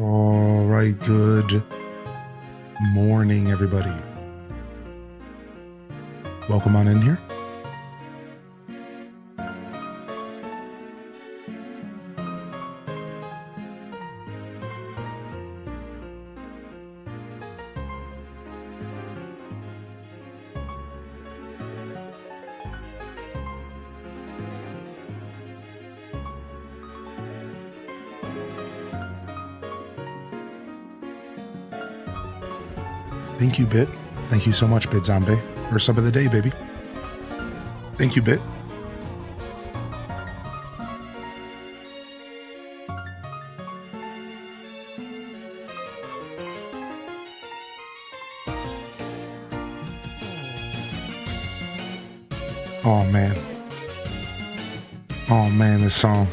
All right, good morning, everybody. Welcome on in here. Thank you, Bit. Thank you so much, Bit Zombie. First sub of the day, baby. Thank you, Bit. Oh, man. Oh, man, this song.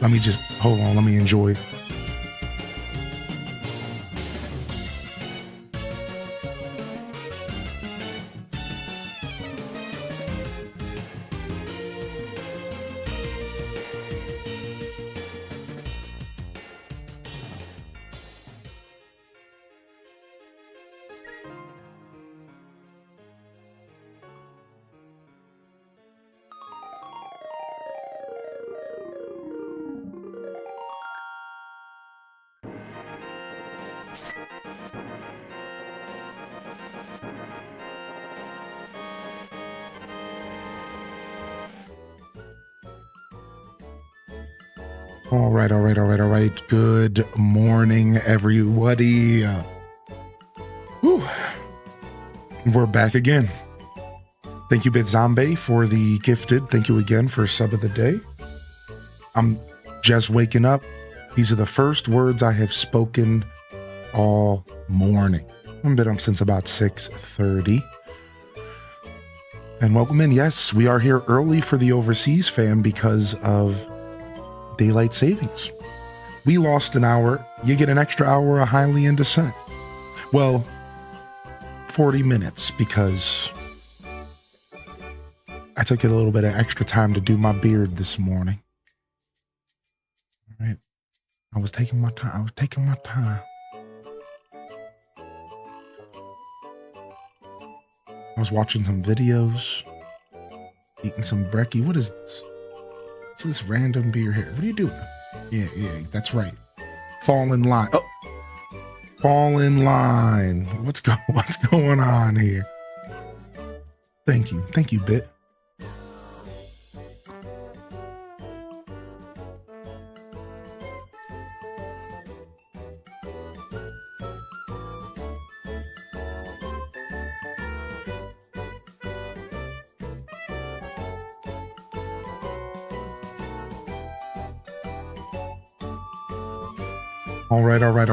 Let me just, hold on, let me enjoy it. All right. Good morning, everybody. We're back again. Thank you, Bit Zombie, for the gifted. Thank you again for sub of the day. I'm just waking up. These are the first words I have spoken all morning. I've been up since about 6:30. And welcome in. Yes, we are here early for the overseas fam because of daylight savings. We lost an hour. You get an extra hour of highly in descent. Well, 40 minutes because I took a little bit of extra time to do my beard this morning. All right. I was taking my time. I was watching some videos, eating some brekkie. What is this? What's this random beer here? What are you doing? Yeah, that's right. Fall in line. Oh, fall in line. What's going on here? Thank you, Bit. All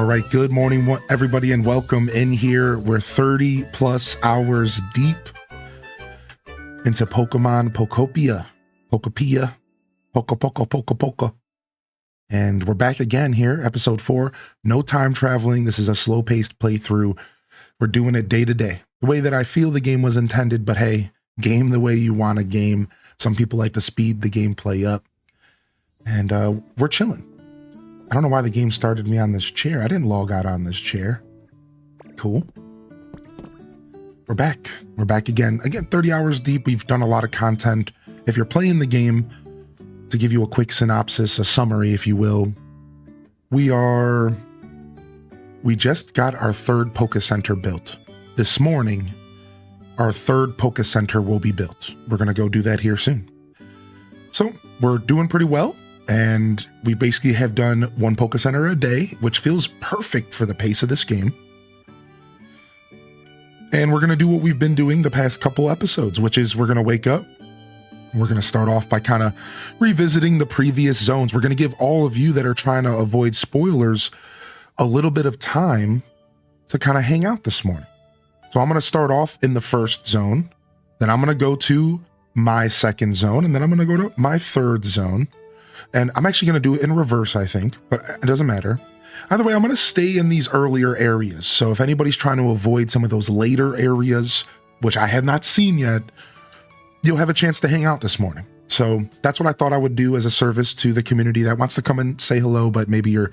right. Good morning, everybody, and welcome in here. We're 30 plus hours deep into Pokemon Pokopia. Poco. And we're back again here, episode 4. No time traveling. This is a slow-paced playthrough. We're doing it day to day. The way that I feel the game was intended, but hey, game the way you want a game. Some people like to speed the gameplay up. And we're chilling. I don't know why the game started me on this chair. I didn't log out on this chair. Cool. We're back. We're back again. Again, 30 hours deep. We've done a lot of content. If you're playing the game, to give you a quick synopsis, a summary, if you will, we just got our third Poke Center built. This morning, our third Poke Center will be built. We're going to go do that here soon. So we're doing pretty well. And we basically have done one Poke Center a day, which feels perfect for the pace of this game. And we're going to do what we've been doing the past couple episodes, which is we're going to wake up. We're going to start off by kind of revisiting the previous zones. We're going to give all of you that are trying to avoid spoilers a little bit of time to kind of hang out this morning. So I'm going to start off in the first zone. Then I'm going to go to my second zone. And then I'm going to go to my third zone. And I'm actually going to do it in reverse, I think, but it doesn't matter. Either way, I'm going to stay in these earlier areas. So if anybody's trying to avoid some of those later areas, which I have not seen yet, you'll have a chance to hang out this morning. So that's what I thought I would do as a service to the community that wants to come and say hello, but maybe you're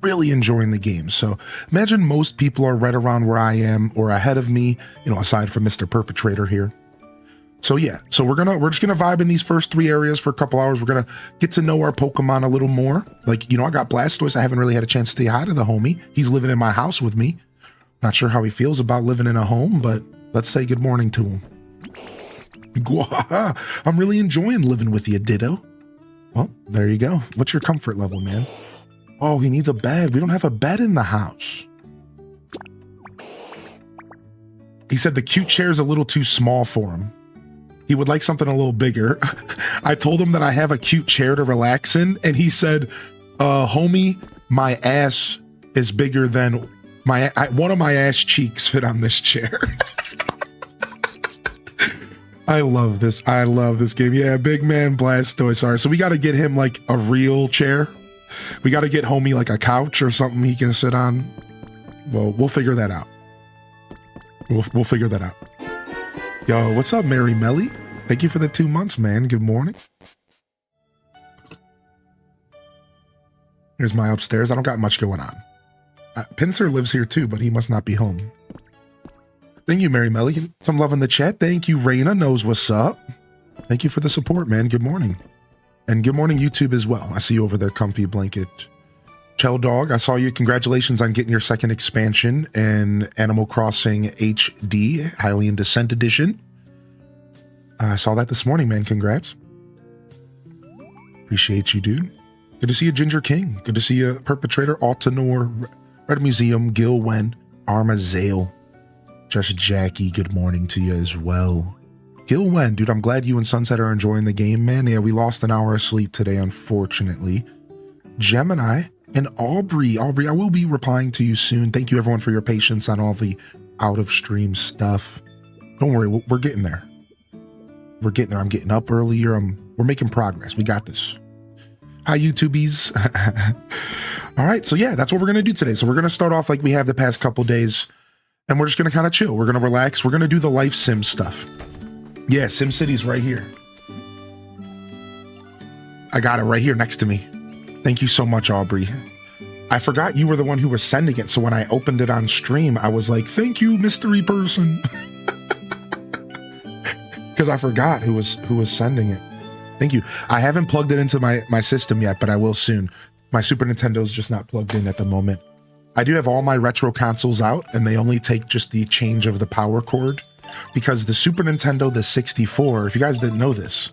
really enjoying the game. So imagine most people are right around where I am or ahead of me, you know, aside from Mr. Perpetrator here. So yeah, so we're just gonna vibe in these first 3 areas for a couple hours. We're gonna get to know our Pokemon a little more. Like, you know, I got Blastoise. I haven't really had a chance to say hi to the homie. He's living in my house with me. Not sure how he feels about living in a home, but let's say good morning to him. I'm really enjoying living with you, Ditto. Well, there you go. What's your comfort level, man? Oh, he needs a bed. We don't have a bed in the house. He said the cute chair is a little too small for him. He would like something a little bigger. I told him that I have a cute chair to relax in, and he said, homie, my ass is bigger than one of my ass cheeks fit on this chair. I love this. I love this game. Yeah, big man Blastoise. All right, so we got to get him like a real chair. We got to get homie like a couch or something he can sit on. Well, we'll figure that out. We'll figure that out. Yo, what's up, Mary Melly? Thank you for the 2 months, man. Good morning. Here's my upstairs. I don't got much going on. Pincer lives here too, but he must not be home. Thank you, Mary Melly. Some love in the chat. Thank you, Raina knows what's up. Thank you for the support, man. Good morning. And good morning, YouTube as well. I see you over there, Comfy Blanket. Chell Dog, I saw you. Congratulations on getting your second expansion in Animal Crossing HD, Hylian Descent Edition. I saw that this morning, man. Congrats. Appreciate you, dude. Good to see you, Ginger King. Good to see you, Perpetrator, Altanor, Red Museum, Gil Wen, Armazale. Just Jackie, good morning to you as well. Gil Wen, dude, I'm glad you and Sunset are enjoying the game, man. Yeah, we lost an hour of sleep today, unfortunately. Gemini and Aubrey. Aubrey, I will be replying to you soon. Thank you, everyone, for your patience on all the out-of-stream stuff. Don't worry, we're getting there. We're getting there. I'm getting up earlier. We're making progress. We got this. Hi, YouTubies. All right, so yeah, that's what we're going to do today. So we're going to start off like we have the past couple days, and we're just going to kind of chill. We're going to relax. We're going to do the life sim stuff. Yeah, SimCity's right here. I got it right here next to me. Thank you so much, Aubrey. I forgot you were the one who was sending it, so when I opened it on stream, I was like, thank you, mystery person. Because I forgot who was sending it. Thank you. I haven't plugged it into my system yet, but I will soon. My Super Nintendo's just not plugged in at the moment. I do have all my retro consoles out, and they only take just the change of the power cord. Because the Super Nintendo, the 64, if you guys didn't know this,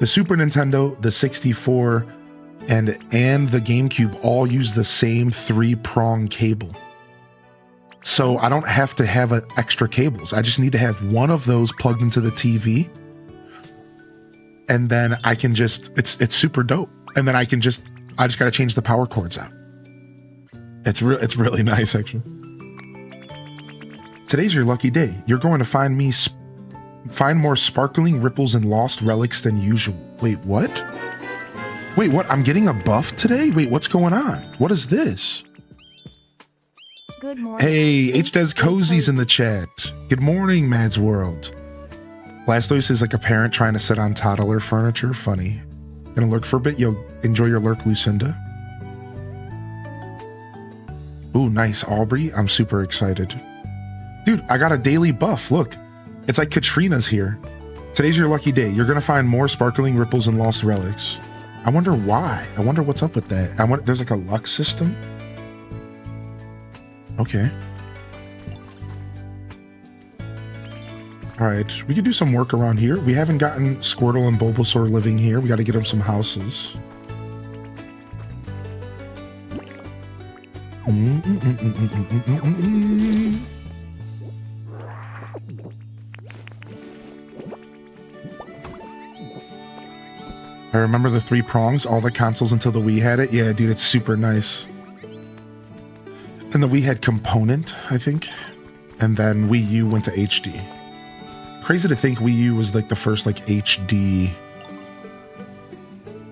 the Super Nintendo, the 64, and the GameCube all use the same 3-prong cable. So I don't have to have extra cables. I just need to have one of those plugged into the TV. And then I can just, it's super dope. And then I just got to change the power cords out. It's really nice, actually. Today's your lucky day. You're going to find more sparkling ripples and lost relics than usual. Wait, what? Wait, what? I'm getting a buff today? Wait, what's going on? What is this? Good morning. Hey, HDez Cozy's in the chat. Good morning, Mads World. Blastoise is like a parent trying to sit on toddler furniture. Funny. Gonna lurk for a bit? Yo, enjoy your lurk, Lucinda. Ooh, nice, Aubrey. I'm super excited. Dude, I got a daily buff. Look, it's like Katrina's here. Today's your lucky day. You're gonna find more sparkling ripples and lost relics. I wonder why. I wonder what's up with that. There's like a luck system. Okay. All right, we could do some work around here. We haven't gotten Squirtle and Bulbasaur living here. We got to get them some houses. I remember the 3 prongs, all the consoles until the Wii had it. Yeah, dude, it's super nice. And the Wii had Component, I think. And then Wii U went to HD. Crazy to think Wii U was like the first like HD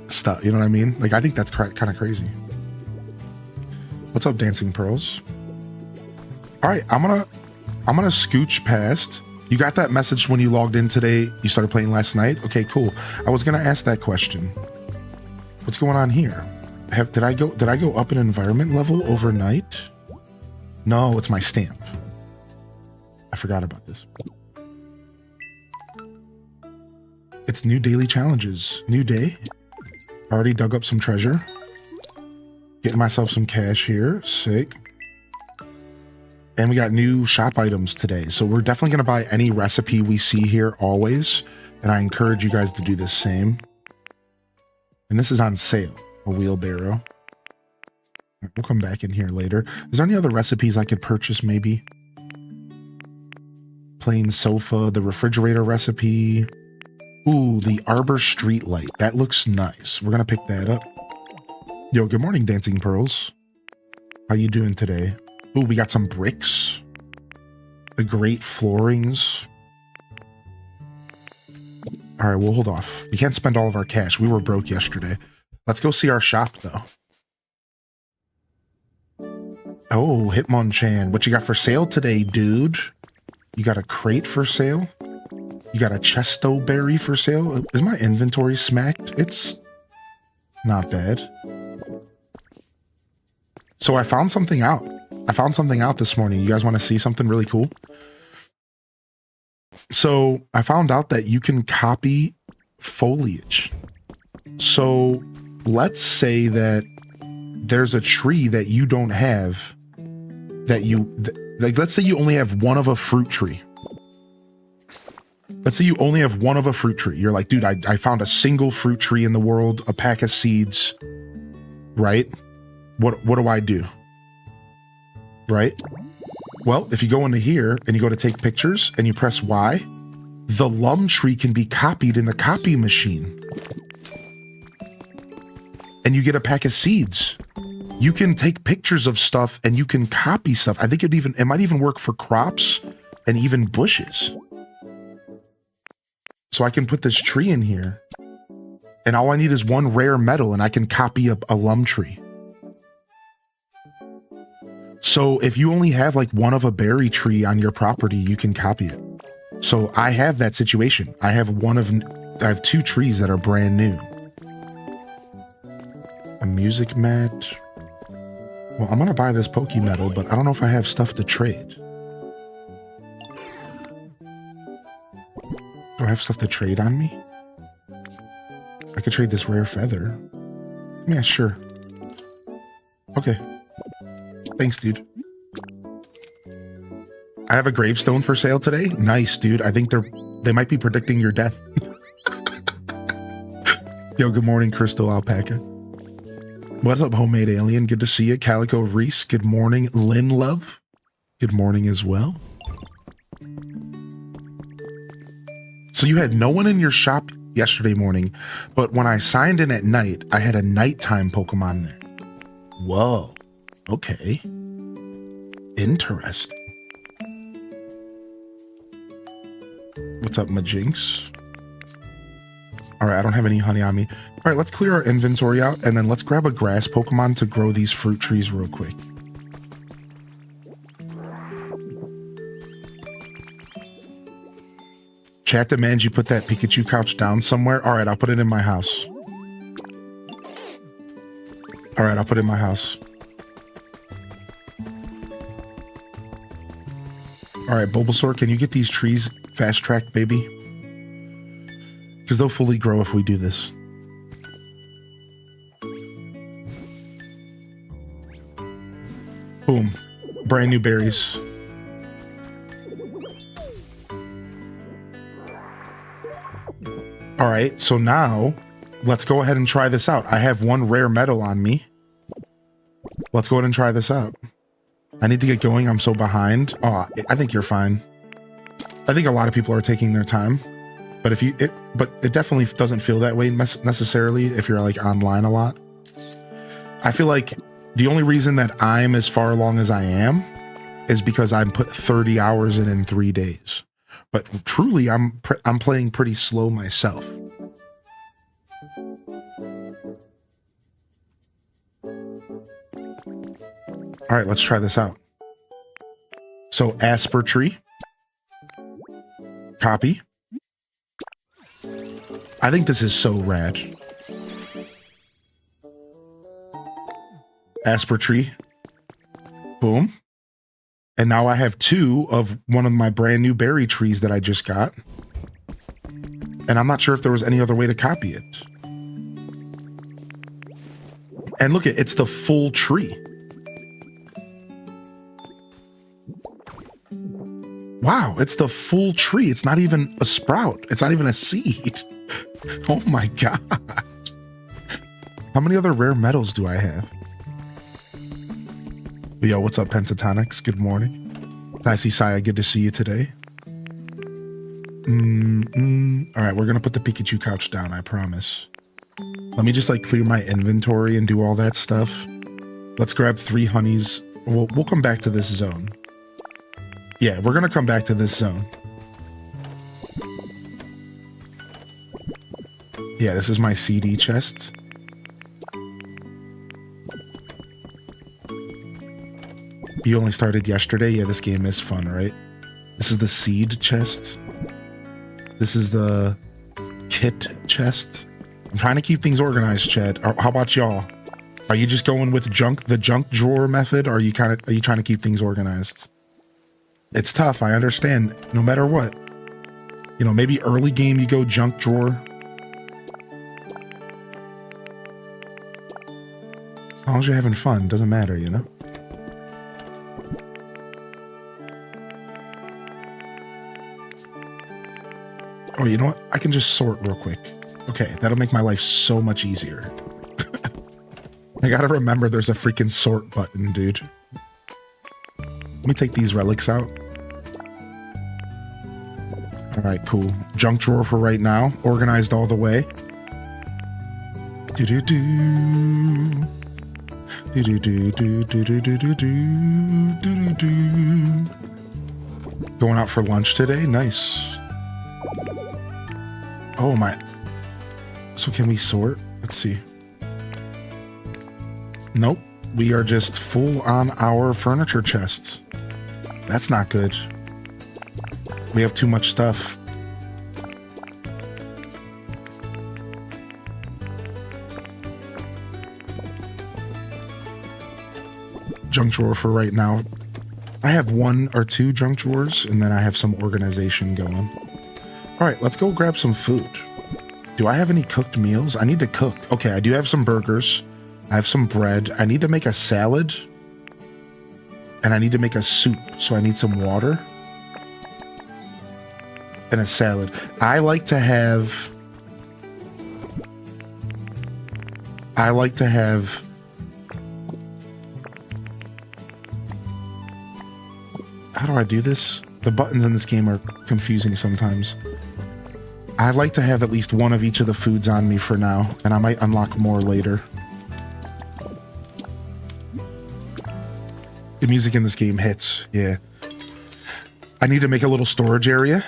stuff, you know what I mean? Like, I think that's kind of crazy. What's up, Dancing Pearls? All right, I'm gonna scooch past. You got that message when you logged in today? You started playing last night? Okay, cool. I was gonna ask that question. What's going on here? Did I go up an environment level overnight? No, it's my stamp. I forgot about this. It's new daily challenges. New day. Already dug up some treasure. Getting myself some cash here. Sick. And we got new shop items today. So we're definitely going to buy any recipe we see here always. And I encourage you guys to do the same. And this is on sale. A wheelbarrow. We'll come back in here later. Is there any other recipes I could purchase maybe? Plain sofa, the refrigerator recipe. Ooh, the Arbor street light. That looks nice. We're going to pick that up. Yo, good morning, Dancing Pearls. How you doing today? Ooh, we got some bricks. The great floorings. All right, we'll hold off. We can't spend all of our cash. We were broke yesterday. Let's go see our shop, though. Oh, Hitmonchan. What you got for sale today, dude? You got a crate for sale? You got a chesto berry for sale? Is my inventory smacked? It's not bad. So I found something out. I found something out this morning. You guys want to see something really cool? So I found out that you can copy foliage. So let's say that there's a tree that you don't have that like, let's say you only have one of a fruit tree. Let's say you only have one of a fruit tree. You're like, dude, I found a single fruit tree in the world, a pack of seeds, right? What do I do? Right? Well, if you go into here and you go to take pictures and you press Y, the lum tree can be copied in the copy machine. And you get a pack of seeds. You can take pictures of stuff and you can copy stuff. I think it might even work for crops and even bushes. So I can put this tree in here and all I need is one rare metal and I can copy a lum tree. So if you only have like one of a berry tree on your property, you can copy it. So I have that situation. I have two trees that are brand new. A music mat. Well, I'm going to buy this Poke Metal, but I don't know if I have stuff to trade. Do I have stuff to trade on me? I could trade this rare feather. Yeah, sure. Okay. Thanks, dude. I have a gravestone for sale today. Nice, dude. I think they might be predicting your death. Yo, good morning, Crystal Alpaca. What's up, Homemade Alien? Good to see you. Calico Reese, good morning. Lynn Love, good morning as well. So you had no one in your shop yesterday morning, but when I signed in at night, I had a nighttime Pokemon there. Whoa. Okay. Interesting. What's up, Majinx? All right, I don't have any honey on me. All right, let's clear our inventory out, and then let's grab a grass Pokemon to grow these fruit trees real quick. Chat demands you put that Pikachu couch down somewhere. All right, I'll put it in my house. All right, I'll put it in my house. All right, Bulbasaur, can you get these trees fast-tracked, baby? Because they'll fully grow if we do this. Boom. Brand new berries. All right, so now let's go ahead and try this out. I have one rare metal on me. Let's go ahead and try this out. I need to get going. I'm so behind. Oh, I think you're fine. I think a lot of people are taking their time, but it definitely doesn't feel that way necessarily if you're like online a lot. I feel like the only reason that I'm as far along as I am is because I put 30 hours in 3 days. But truly, I'm playing pretty slow myself. All right, let's try this out. So, Asper Tree. Copy. I think this is so rad. Asper tree. Boom. And now I have 2 of one of my brand new berry trees that I just got. And I'm not sure if there was any other way to copy it. And look, it's the full tree. Wow, it's the full tree. It's not even a sprout. It's not even a seed. Oh my god. How many other rare metals do I have? Yo, what's up, Pentatonics? Good morning. I see Saya. Good to see you today. All right, we're gonna put the Pikachu couch down, I promise. Let me just like clear my inventory and do all that stuff. Let's grab 3 honeys. We'll come back to this zone. Yeah, we're gonna come back to this zone. Yeah, this is my CD chest. You only started yesterday? Yeah, this game is fun, right? This is the seed chest. This is the kit chest. I'm trying to keep things organized, Chad. How about y'all? Are you just going with the junk drawer method? Or are you trying to keep things organized? It's tough, I understand, no matter what. You know, maybe early game you go junk drawer. As long as you're having fun, doesn't matter, you know? Oh, you know what? I can just sort real quick. Okay, that'll make my life so much easier. I gotta remember there's a freaking sort button, dude. Let me take these relics out. Alright, cool. Junk drawer for right now. Organized all the way. Do-do-do. Do-do-do-do-do-do-do-do-do-do. Going out for lunch today? Nice. Oh my. So can we sort? Let's see. Nope. We are just full on our furniture chest. That's not good. We have too much stuff. Junk drawer for right now. I have 1 or 2 junk drawers, and then I have some organization going. All right, let's go grab some food. Do I have any cooked meals? I need to cook. Okay, I do have some burgers. I have some bread. I need to make a salad. And I need to make a soup, so I need some water. And a salad. I like to have... How do I do this? The buttons in this game are confusing sometimes. I like to have at least 1 of each of the foods on me for now, and I might unlock more later. The music in this game hits, yeah. I need to make a little storage area.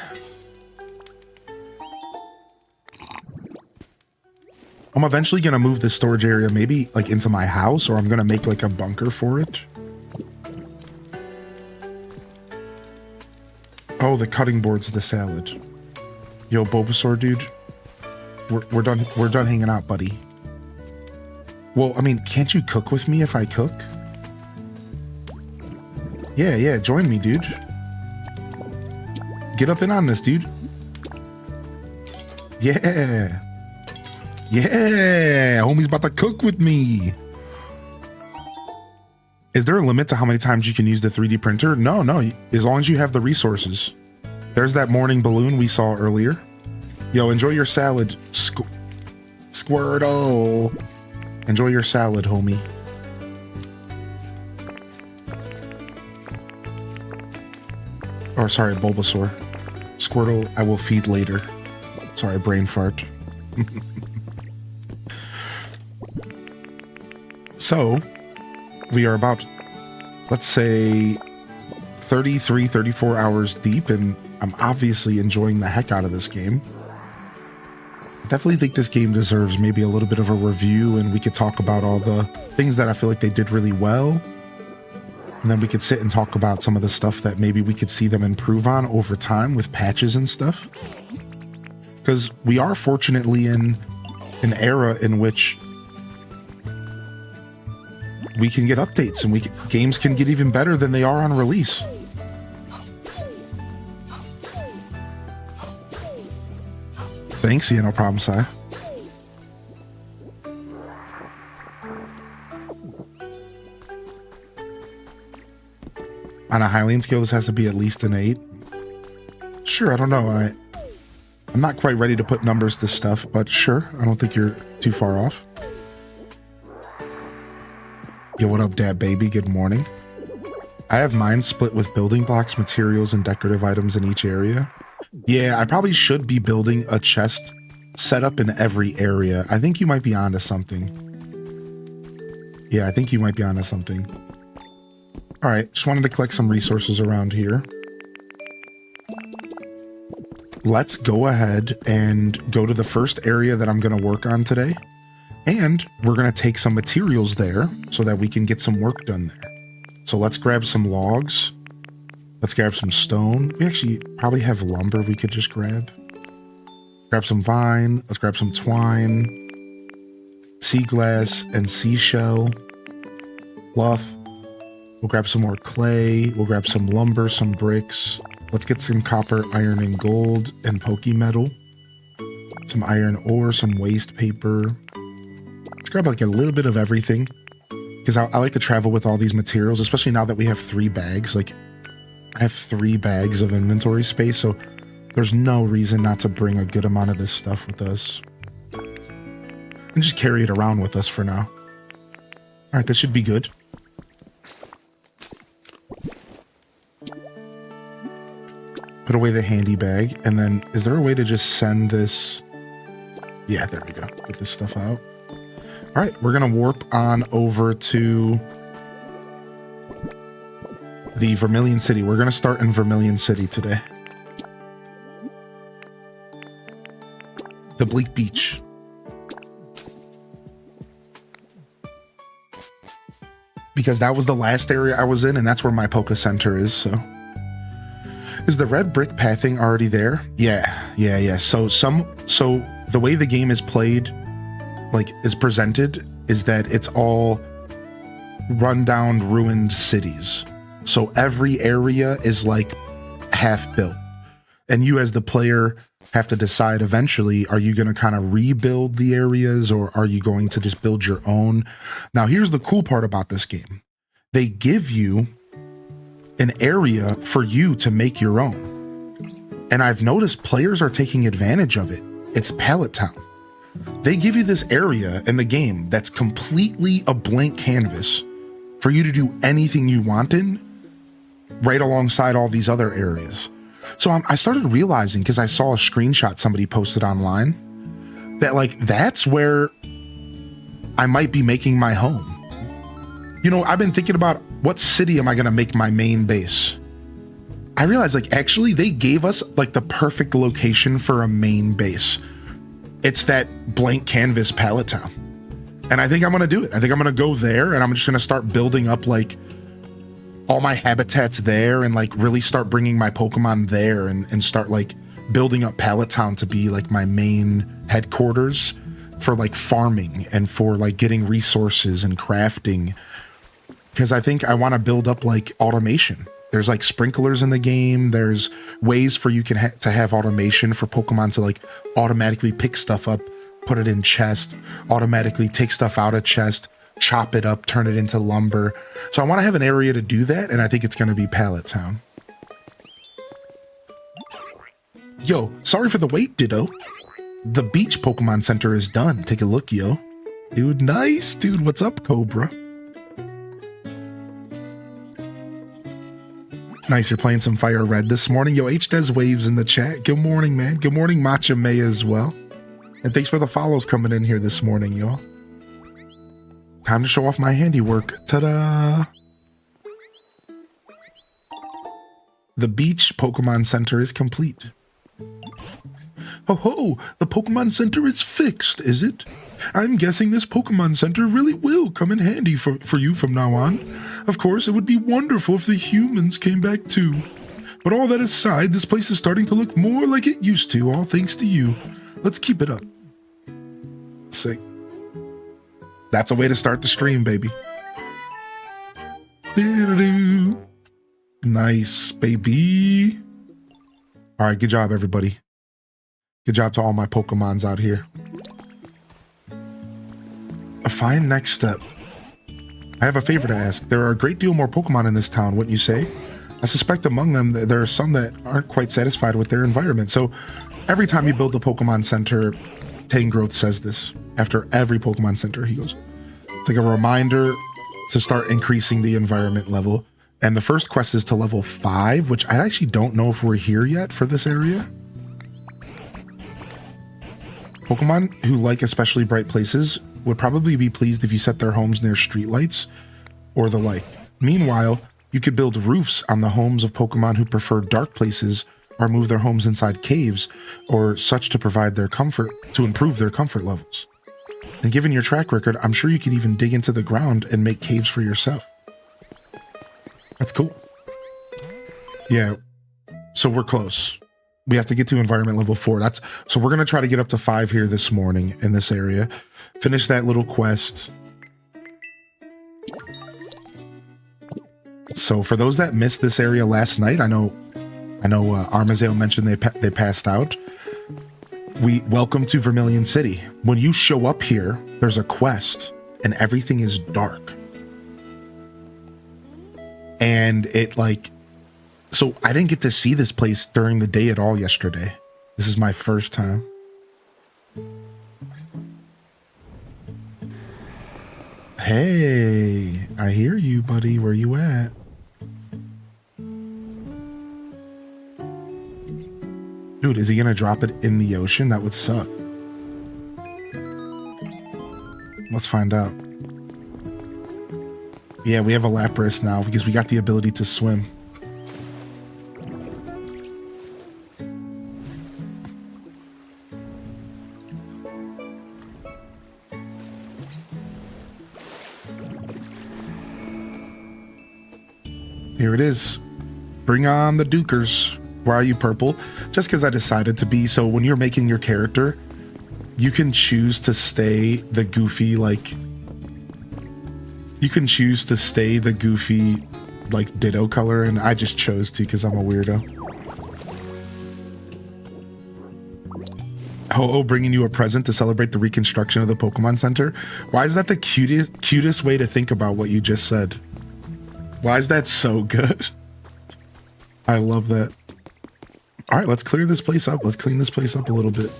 I'm eventually going to move this storage area maybe like into my house, or I'm going to make like a bunker for it. Oh, the cutting board's the salad. Yo, Bulbasaur, dude. We're done hanging out, buddy. Well, I mean, can't you cook with me if I cook? Yeah, join me, dude. Get up and on this, dude. Yeah. Yeah, homie's about to cook with me. Is there a limit to how many times you can use the 3D printer? No, as long as you have the resources. There's that morning balloon we saw earlier. Yo, enjoy your salad, Squirtle. Enjoy your salad, homie. Or sorry, Bulbasaur. Squirtle, I will feed later. Sorry, brain fart. So, we are about, let's say, 33, 34 hours deep, and I'm obviously enjoying the heck out of this game. I definitely think this game deserves maybe a little bit of a review, and we could talk about all the things that I feel like they did really well. And then we could sit and talk about some of the stuff that maybe we could see them improve on over time with patches and stuff. Because we are fortunately in an era in which we can get updates and games can get even better than they are on release. Thanks, yeah, no problem, Si. On a Hylian scale, this has to be at least an 8. Sure, I don't know. I'm not quite ready to put numbers to stuff, but sure, I don't think you're too far off. Yo, what up, Dad Baby? Good morning. I have mine split with building blocks, materials, and decorative items in each area. Yeah, I probably should be building a chest set up in every area. I think you might be onto something. Yeah, I think you might be onto something. All right, just wanted to collect some resources around here. Let's go ahead and go to the first area that I'm going to work on today. And we're going to take some materials there so that we can get some work done there. So let's grab some logs. Let's grab some stone. We actually probably have lumber we could just grab. Grab some vine. Let's grab some twine. Sea glass and seashell. Fluff. We'll grab some more clay. We'll grab some lumber, some bricks. Let's get some copper, iron, and gold, and pokey metal. Some iron ore, some waste paper. Let's grab like a little bit of everything. Because I like to travel with all these materials, especially now that we have 3 bags. Like, I have 3 bags of inventory space, so there's no reason not to bring a good amount of this stuff with us. And just carry it around with us for now. All right, this should be good. Put away the handy bag, and then is there a way to just send this? Yeah, there we go. Get this stuff out. All right, we're gonna warp on over to the Vermilion City. We're gonna start in Vermilion City today. The Bleak Beach. Because that was the last area I was in, and that's where my Poke Center is, so. Is the red brick pathing already there? Yeah. So the way the game is played, like is presented, is that it's all rundown, ruined cities. So every area is like half built. And you as the player have to decide eventually, are you going to kind of rebuild the areas or are you going to just build your own? Now, here's the cool part about this game. They give you an area for you to make your own. And I've noticed players are taking advantage of it. It's Pallet Town. They give you this area in the game that's completely a blank canvas for you to do anything you want in, right alongside all these other areas. So I started realizing, because I saw a screenshot somebody posted online, that like that's where I might be making my home. You know, I've been thinking about what city am I going to make my main base? I realized like actually they gave us like the perfect location for a main base. It's that blank canvas Pallet Town. And I think I'm going to do it. I think I'm going to go there and I'm just going to start building up like all my habitats there and like really start bringing my Pokemon there and start like building up Pallet Town to be like my main headquarters for like farming and for like getting resources and crafting. Because I think I want to build up like automation. There's like sprinklers in the game. There's ways for you can to have automation for Pokemon to like automatically pick stuff up, put it in chest, automatically take stuff out of chest, chop it up, turn it into lumber. So I want to have an area to do that, and I think it's going to be Pallet Town. Yo, sorry for the wait, Ditto. The beach Pokemon Center is done. Take a look, yo. Dude, nice. Dude, what's up, Cobra? Nice, you're playing some Fire Red this morning. Yo, H does waves in the chat. Good morning, man. Good morning, Matcha May as well. And thanks for the follows coming in here this morning, y'all. Time to show off my handiwork. Ta-da! The beach Pokemon Center is complete. Ho ho! The Pokemon Center is fixed, is it? I'm guessing this Pokemon Center really will come in handy for you from now on. Of course, it would be wonderful if the humans came back too. But all that aside, this place is starting to look more like it used to, all thanks to you. Let's keep it up. Sick. That's a way to start the stream, baby. Do-do-do. Nice, baby. All right, good job, everybody. Good job to all my Pokemons out here. A fine next step. I have a favor to ask. There are a great deal more Pokemon in this town, wouldn't you say? I suspect among them there are some that aren't quite satisfied with their environment. So every time you build the Pokemon Center, Tangrowth says this. After every Pokemon Center, he goes, it's like a reminder to start increasing the environment level. And the first quest is to level 5, which I actually don't know if we're here yet for this area. Pokemon who like especially bright places would probably be pleased if you set their homes near streetlights or the like. Meanwhile, you could build roofs on the homes of Pokemon who prefer dark places or move their homes inside caves or such to provide their comfort, to improve their comfort levels. And given your track record, I'm sure you could even dig into the ground and make caves for yourself. That's cool. Yeah, so we're close. We have to get to environment level 4. So we're going to try to get up to 5 here this morning in this area. Finish that little quest. So for those that missed this area last night, I know Armazale mentioned they passed out. Welcome to Vermilion City. When you show up here, there's a quest and everything is dark. And so I didn't get to see this place during the day at all yesterday. This is my first time. Hey, I hear you, buddy. Where you at? Dude, is he gonna drop it in the ocean? That would suck. Let's find out. Yeah, we have a Lapras now because we got the ability to swim. Here it is. Bring on the Dukers. Why are you purple? Just because I decided to be. So when you're making your character, you can choose to stay the goofy, Ditto color, and I just chose to because I'm a weirdo. Ho-Oh bringing you a present to celebrate the reconstruction of the Pokemon Center. Why is that the cutest way to think about what you just said? Why is that so good? I love that. All right, let's clear this place up. Let's clean this place up a little bit.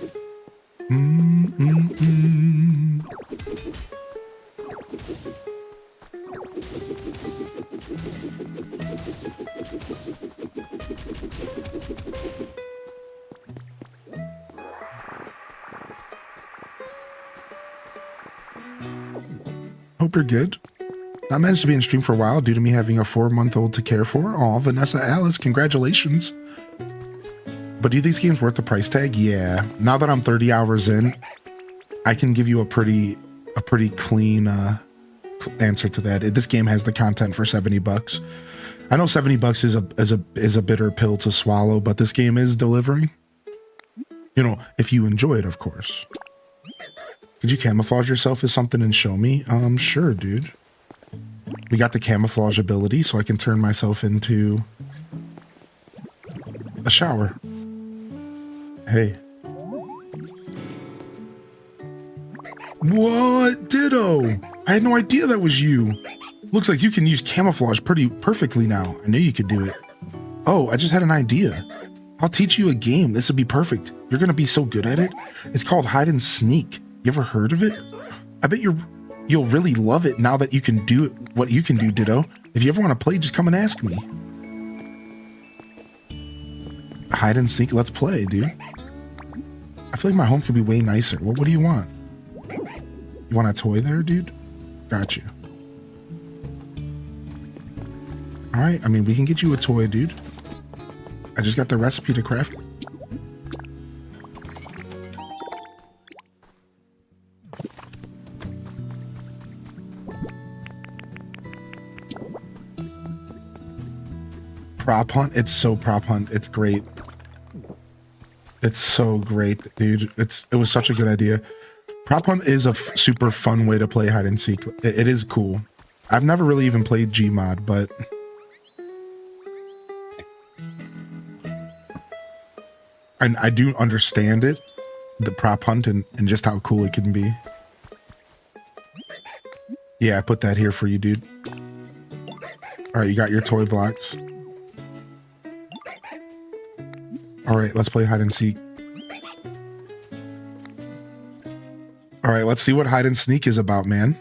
Hope you're good. I managed to be in stream for a while due to me having a 4-month-old to care for. Aw, Vanessa Alice, congratulations. But do you think this game's worth the price tag? Yeah. Now that I'm 30 hours in, I can give you a pretty clean answer to that. This game has the content for $70. I know $70 is a bitter pill to swallow, but this game is delivering. You know, if you enjoy it, of course. Could you camouflage yourself as something and show me? Sure, dude. We got the camouflage ability, so I can turn myself into a shower. Hey. What? Ditto! I had no idea that was you. Looks like you can use camouflage pretty perfectly now. I knew you could do it. Oh, I just had an idea. I'll teach you a game. This would be perfect. You're gonna be so good at it. It's called hide and sneak. You ever heard of it? I bet you'll really love it now that you can do what you can do, Ditto. If you ever want to play, just come and ask me. Hide and sneak, let's play, dude. I feel like my home could be way nicer. What do you want? You want a toy there, dude? Got you. All right, I mean, we can get you a toy, dude. I just got the recipe to craft it. Prop hunt, it's so prop hunt, it's great. It's so great, dude. It was such a good idea. Prop hunt is a super fun way to play hide and seek. It is cool. I've never really even played Gmod, but I do understand it, the prop hunt, and just how cool it can be. Yeah, I put that here for you, dude. All right, you got your toy blocks. All right, let's play hide and seek. All right, let's see what hide and sneak is about, man.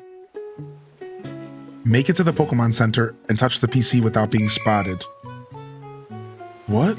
Make it to the Pokemon Center and touch the PC without being spotted. What?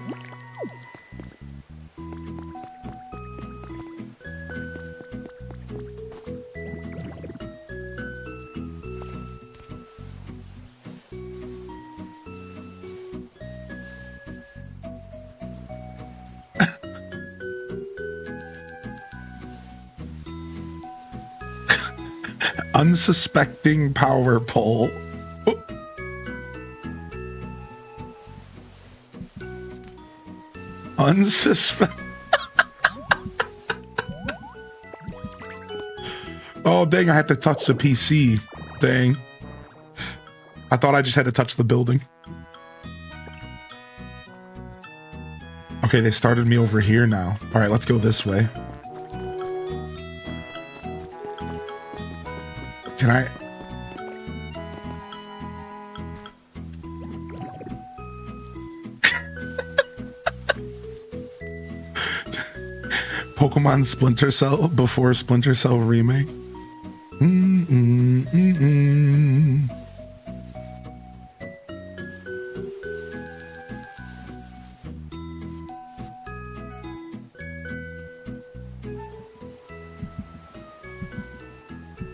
Unsuspecting power pole. Oh. Unsuspect. Oh, dang, I had to touch the PC. Dang. I thought I just had to touch the building. Okay, they started me over here now. All right, let's go this way. Can I? Pokemon Splinter Cell before Splinter Cell remake.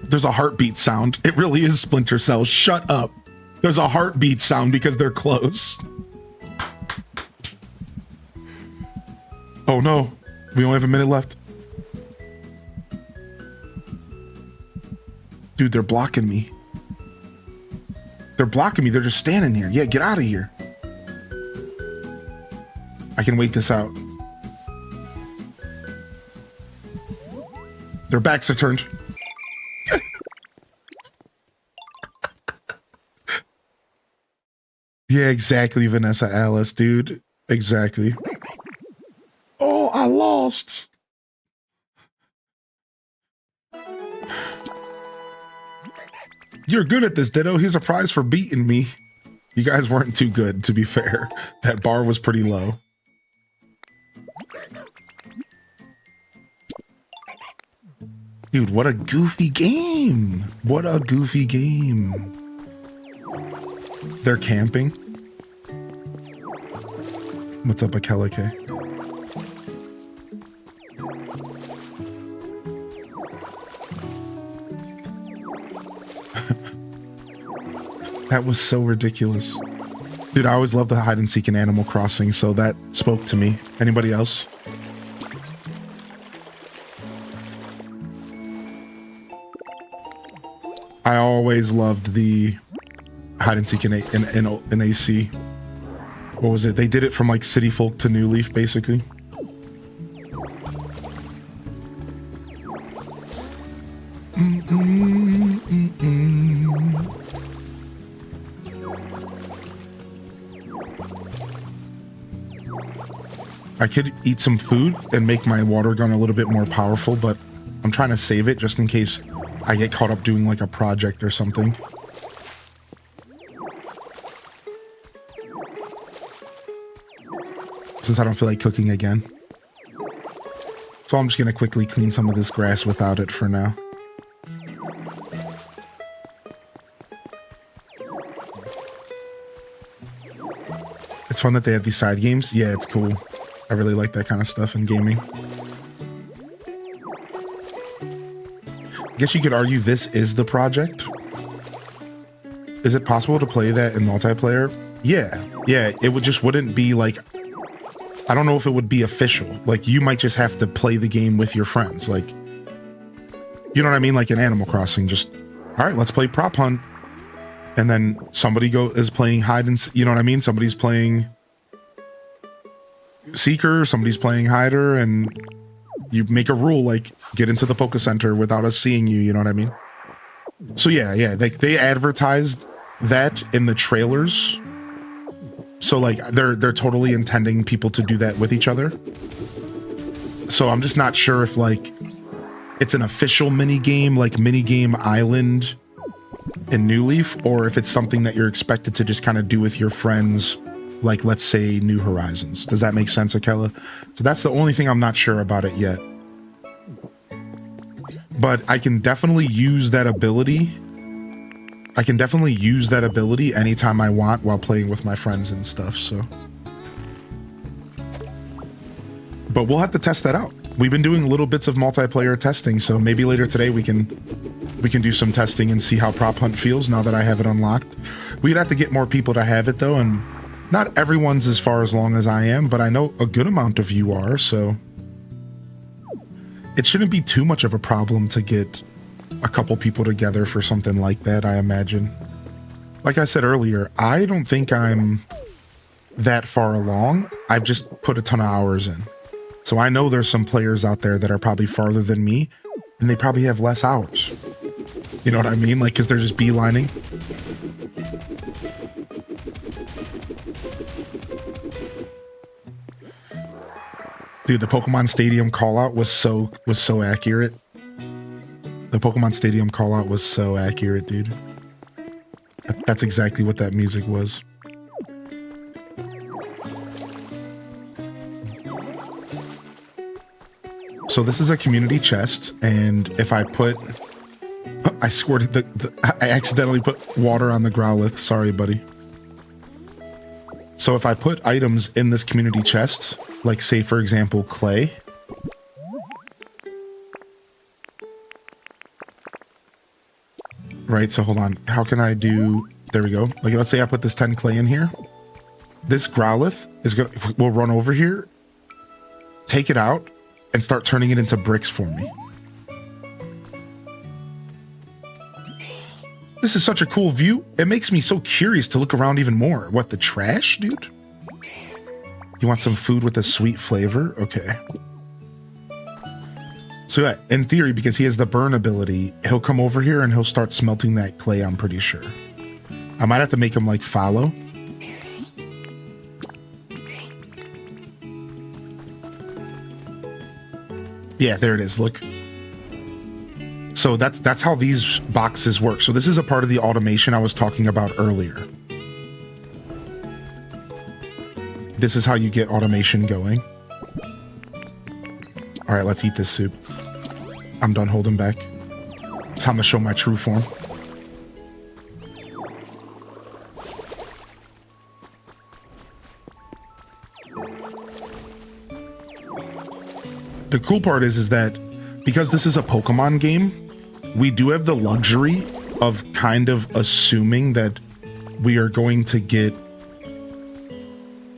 There's a heartbeat sound. It really is Splinter Cell. Shut up. There's a heartbeat sound because they're close. Oh no. We only have a minute left. Dude, they're blocking me. They're blocking me. They're just standing here. Yeah, get out of here. I can wait this out. Their backs are turned. Yeah, exactly, Vanessa Alice, dude. Exactly. Oh, I lost. You're good at this, Ditto. Here's a prize for beating me. You guys weren't too good, to be fair. That bar was pretty low. Dude, what a goofy game. What a goofy game. They're camping. What's up, Akelike? That was so ridiculous. Dude, I always loved the hide and seek in Animal Crossing, so that spoke to me. Anybody else? I always loved the hide and seek in AC. What was it? They did it from like City Folk to New Leaf, basically. I could eat some food and make my water gun a little bit more powerful, but I'm trying to save it just in case I get caught up doing like a project or something. Since I don't feel like cooking again. So I'm just going to quickly clean some of this grass without it for now. It's fun that they have these side games. Yeah, it's cool. I really like that kind of stuff in gaming. I guess you could argue this is the project. Is it possible to play that in multiplayer? Yeah. Yeah, it wouldn't be like... I don't know if it would be official. Like, you might just have to play the game with your friends. Like, you know what I mean? Like in Animal Crossing, just, all right, let's play prop hunt. And then somebody is playing hide and, you know what I mean? Somebody's playing Seeker, somebody's playing Hider, and you make a rule like, get into the Poke Center without us seeing you, you know what I mean? So yeah, they advertised that in the trailers. So like they're totally intending people to do that with each other. So I'm just not sure if like it's an official mini game like Minigame Island in New Leaf, or if it's something that you're expected to just kind of do with your friends, like let's say New Horizons. Does that make sense, Akela? So that's the only thing I'm not sure about it yet. But I can definitely use that ability. I can definitely use that ability anytime I want while playing with my friends and stuff, so. But we'll have to test that out. We've been doing little bits of multiplayer testing, so maybe later today we can do some testing and see how Prop Hunt feels now that I have it unlocked. We'd have to get more people to have it though, and not everyone's as far as long as I am, but I know a good amount of you are, so it shouldn't be too much of a problem to get a couple people together for something like that, I imagine. Like I said earlier, I don't think I'm that far along. I've just put a ton of hours in. So I know there's some players out there that are probably farther than me, and they probably have less hours. You know what I mean? Like, because they're just beelining. Dude, the Pokemon Stadium callout was so accurate. The Pokemon Stadium callout was so accurate, dude. That's exactly what that music was. So this is a community chest, and if I put... I squirted I accidentally put water on the Growlithe. Sorry, buddy. So if I put items in this community chest, like say for example clay, right? So hold on, how can I do, there we go. Like let's say I put this 10 clay in here. This Growlithe will run over here, take it out, and start turning it into bricks for me. This is such a cool view. It makes me so curious to look around even more. What, the trash, dude? You want some food with a sweet flavor? Okay. So yeah, in theory, because he has the burn ability, he'll come over here and he'll start smelting that clay, I'm pretty sure. I might have to make him like follow. Yeah, there it is, look. So that's how these boxes work. So this is a part of the automation I was talking about earlier. This is how you get automation going. All right, let's eat this soup. I'm done holding back. It's time to show my true form. The cool part is that because this is a Pokemon game, we do have the luxury of kind of assuming that we are going to get...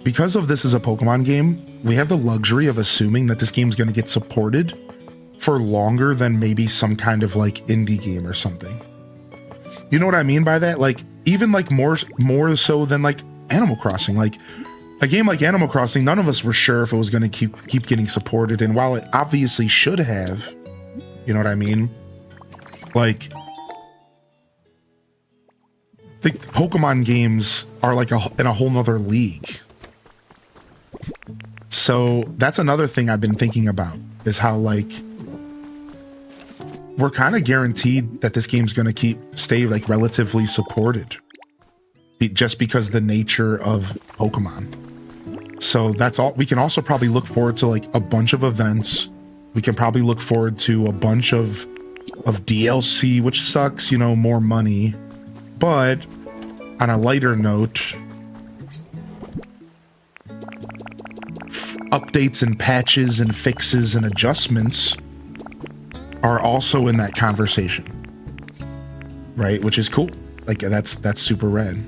Because of this is a Pokemon game, we have the luxury of assuming that this game is going to get supported for longer than maybe some kind of like indie game or something. You know what I mean by that? Like even like more so than like Animal Crossing. Like a game like Animal Crossing, none of us were sure if it was going to keep getting supported, and while it obviously should have, you know what I mean? Like the Pokemon games are like in a whole nother league. So that's another thing I've been thinking about, is how like we're kind of guaranteed that this game's going to stay like relatively supported just because the nature of Pokemon. So that's all. We can also probably look forward to like a bunch of events. We can probably look forward to a bunch of DLC, which sucks, you know, more money. But on a lighter note, updates and patches and fixes and adjustments are also in that conversation, right? Which is cool. Like that's super rad.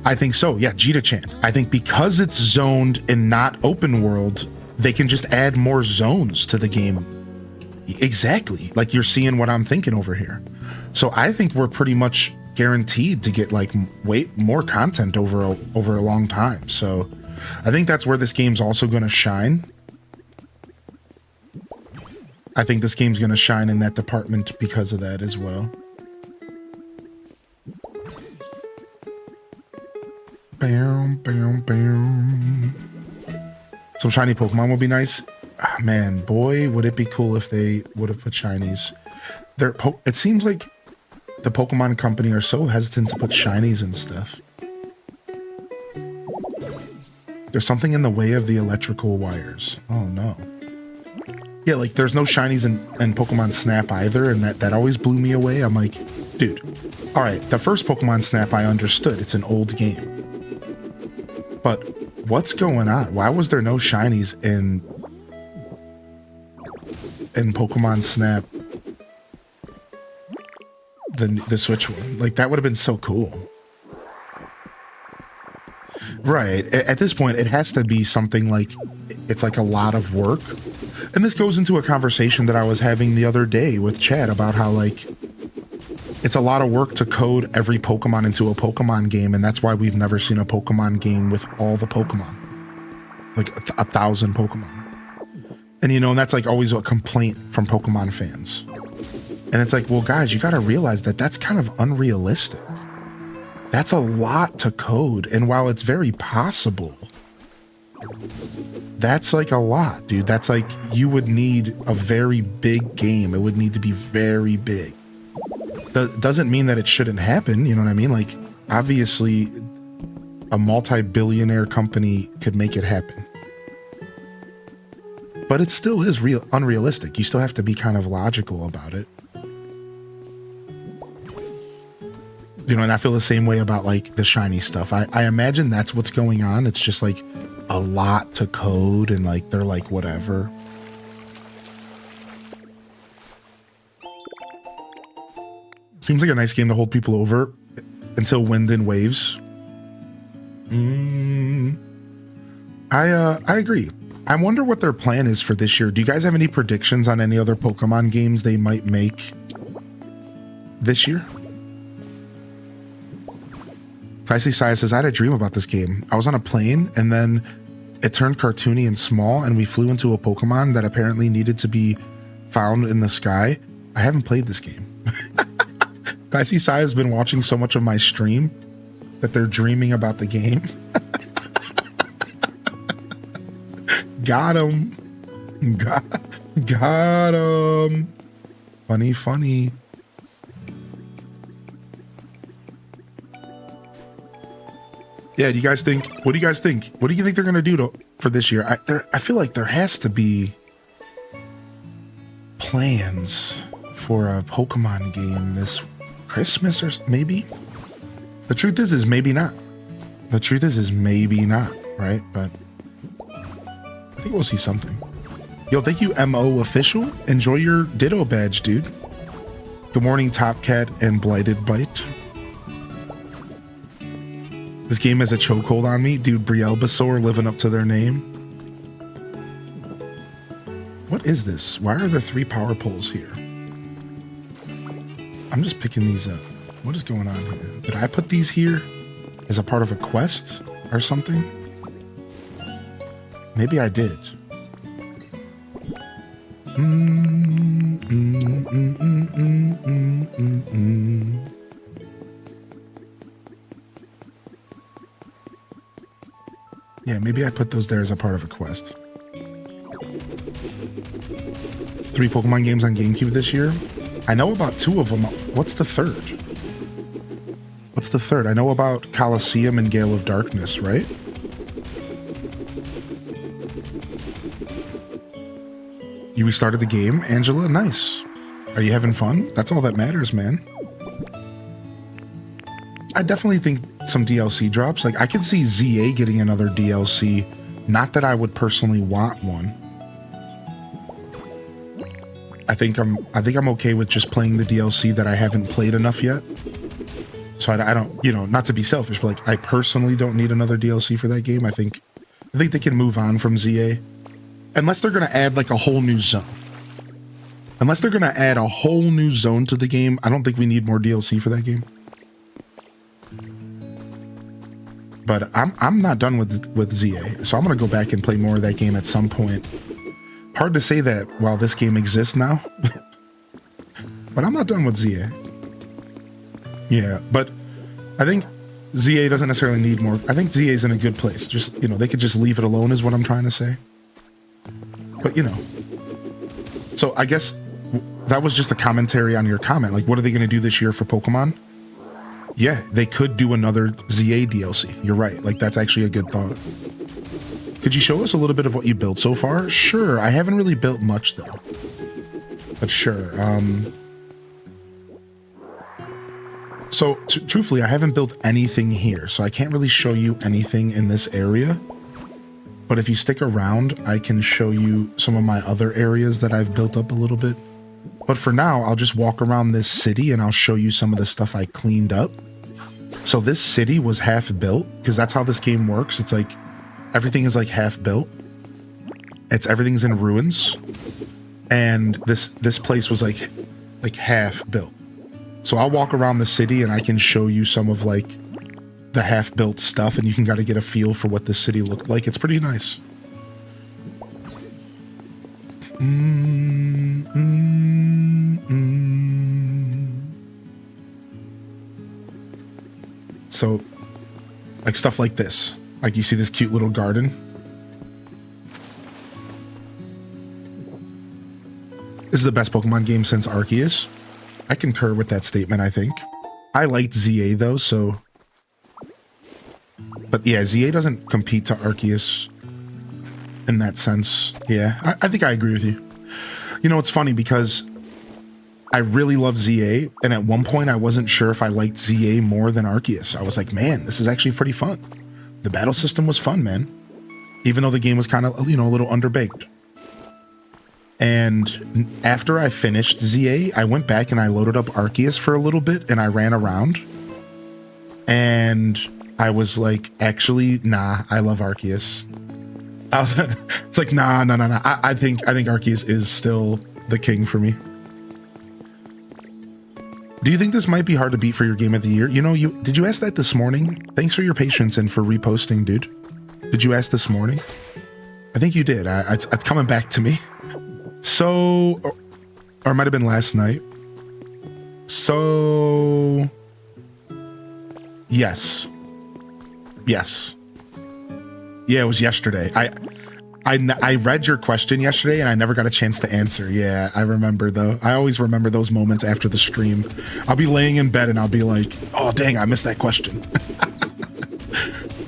I think so. Yeah, Jita-chan. I think because it's zoned and not open world, they can just add more zones to the game. Exactly. Like you're seeing what I'm thinking over here. So I think we're pretty much guaranteed to get like way more content over a long time. So I think that's where this game's also going to shine. I think this game's going to shine in that department because of that as well. Bam, bam, bam. Some shiny Pokemon would be nice. Ah, man, boy, would it be cool if they would have put shinies. It seems like the Pokemon Company are so hesitant to put shinies and stuff. There's something in the way of the electrical wires. Oh no. Yeah, like there's no shinies in Pokemon Snap either, and that always blew me away. I'm like, dude, all right, the first Pokemon Snap I understood. It's an old game. But what's going on? Why was there no shinies in Pokemon Snap? The Switch one. Like, that would have been so cool. Right. At this point, it has to be something like, it's like a lot of work. And this goes into a conversation that I was having the other day with Chad about how, like, it's a lot of work to code every Pokemon into a Pokemon game, and that's why we've never seen a Pokemon game with all the Pokemon. Like, 1,000 Pokemon. And, you know, and that's, like, always a complaint from Pokemon fans. And it's like, well, guys, you got to realize that that's kind of unrealistic. That's a lot to code. And while it's very possible, that's like a lot, dude. That's like, you would need a very big game. It would need to be very big. That doesn't mean that it shouldn't happen. You know what I mean? Like, obviously, a multi-billionaire company could make it happen. But it still is unrealistic. You still have to be kind of logical about it. You know, and I feel the same way about, like, the shiny stuff. I imagine that's what's going on. It's just, like, a lot to code, and, like, they're like, whatever. Seems like a nice game to hold people over until Wind and Waves. I agree. I wonder what their plan is for this year. Do you guys have any predictions on any other Pokemon games they might make this year? Feisty Saya says, I had a dream about this game. I was on a plane, and then it turned cartoony and small, and we flew into a Pokemon that apparently needed to be found in the sky. I haven't played this game. Feisty Saya has been watching so much of my stream that they're dreaming about the game. Got him. Got him. Funny, funny. Yeah, do you guys think, what do you guys think? What do you think they're going to do for this year? I feel like there has to be plans for a Pokemon game this Christmas or maybe. The truth is maybe not. The truth is maybe not, right? But I think we'll see something. Yo, thank you, MO Official. Enjoy your Ditto badge, dude. Good morning, Top Cat and Blighted Bite. This game has a chokehold on me. Dude, Brielbasaur living up to their name. What is this? Why are there 3 power poles here? I'm just picking these up. What is going on here? Did I put these here as a part of a quest or something? Maybe I did. Yeah, maybe I put those there as a part of a quest. 3 Pokemon games on GameCube this year. I know about 2 of them. What's the third? What's the third? I know about Colosseum and Gale of Darkness, right? You restarted the game, Angela? Nice. Are you having fun? That's all that matters, man. I definitely think some DLC drops. Like, I could see ZA getting another DLC. Not that I would personally want one. I think I'm okay with just playing the DLC that I haven't played enough yet. So I don't, you know, not to be selfish, but like, I personally don't need another DLC for that game. I think they can move on from ZA. Unless they're going to add like a whole new zone. Unless they're going to add a whole new zone to the game, I don't think we need more DLC for that game. But I'm not done with ZA, so I'm gonna go back and play more of that game at some point. hard to say that while this game exists now. But I'm not done with ZA. Yeah, but I think ZA doesn't necessarily need more. I think ZA is in a good place. Just, you know, they could just leave it alone is what I'm trying to say. But, you know. So I guess that was just a commentary on your comment. Like, what are they going to do this year for Pokemon? Yeah, they could do another ZA DLC. You're right. Like, that's actually a good thought. Could you show us a little bit of what you built so far? Sure. I haven't really built much, though. But sure. So, truthfully, I haven't built anything here, so I can't really show you anything in this area. But if you stick around, I can show you some of my other areas that I've built up a little bit. But for now, I'll just walk around this city and I'll show you some of the stuff I cleaned up. So this city was half built, because that's how this game works. It's like, everything is like half built. Everything's in ruins. And this place was like half built. So I'll walk around the city and I can show you some of like the half-built stuff, and you can gotta get a feel for what this city looked like. It's pretty nice. So, like stuff like this. Like you see this cute little garden. This is the best Pokemon game since Arceus. I concur with that statement, I think. I liked ZA though, so... But yeah, ZA doesn't compete to Arceus in that sense. Yeah, I think I agree with you. You know, it's funny because I really love ZA, and at one point I wasn't sure if I liked ZA more than Arceus. I was like, man, this is actually pretty fun. The battle system was fun, man. Even though the game was kind of, you know, a little underbaked. And after I finished ZA, I went back and I loaded up Arceus for a little bit, and I ran around. And I was like, actually, nah, I love Arceus. It's like, nah. I think Arceus is still the king for me. Do you think this might be hard to beat for your game of the year? You know, did you ask that this morning? Thanks for your patience and for reposting, dude. Did you ask this morning? I think you did. It's coming back to me. So, or it might have been last night. So, yes. Yeah, it was yesterday. I read your question yesterday and I never got a chance to answer. Yeah, I remember though. I always remember those moments after the stream. I'll be laying in bed and I'll be like, oh dang, I missed that question.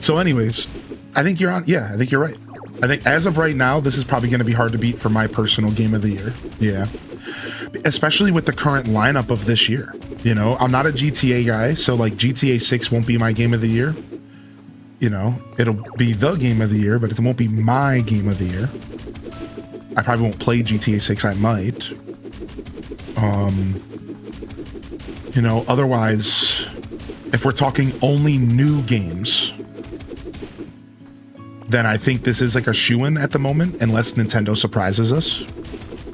So anyways, I think you're on. Yeah, I think you're right. I think as of right now, this is probably going to be hard to beat for my personal game of the year. Yeah. Especially with the current lineup of this year. You know, I'm not a GTA guy, so like GTA 6 won't be my game of the year. You know, it'll be the game of the year, but it won't be my game of the year. I probably won't play GTA 6, I might. You know, otherwise, if we're talking only new games, then I think this is like a shoo-in at the moment, unless Nintendo surprises us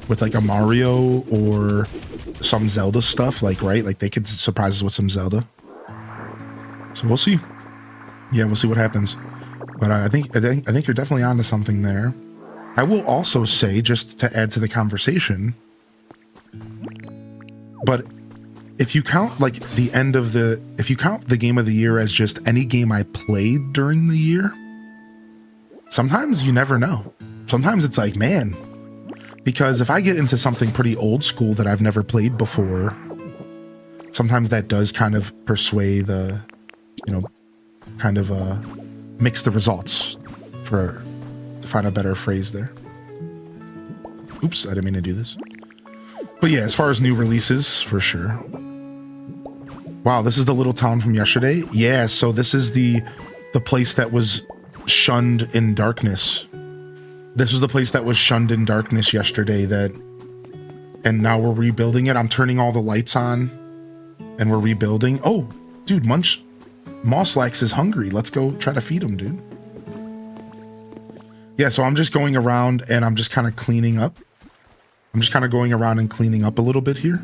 with like a Mario or some Zelda stuff, like, right? Like they could surprise us with some Zelda. So we'll see. Yeah, we'll see what happens. But I think you're definitely onto something there. I will also say, just to add to the conversation, but if you count like if you count the game of the year as just any game I played during the year, sometimes you never know. Sometimes it's like, man, because if I get into something pretty old school that I've never played before, sometimes that does kind of persuade the, you know, kind of mix the results to find a better phrase there. Oops, I didn't mean to do this. But yeah, as far as new releases, for sure. Wow, this is the little town from yesterday? Yeah, so this is the place that was shunned in darkness. This was the place that was shunned in darkness yesterday and now we're rebuilding it. I'm turning all the lights on and we're rebuilding. Oh, dude, Mosslax is hungry. Let's go try to feed him, dude. Yeah, so I'm just going around and I'm just kind of cleaning up. I'm just kind of going around and cleaning up a little bit here.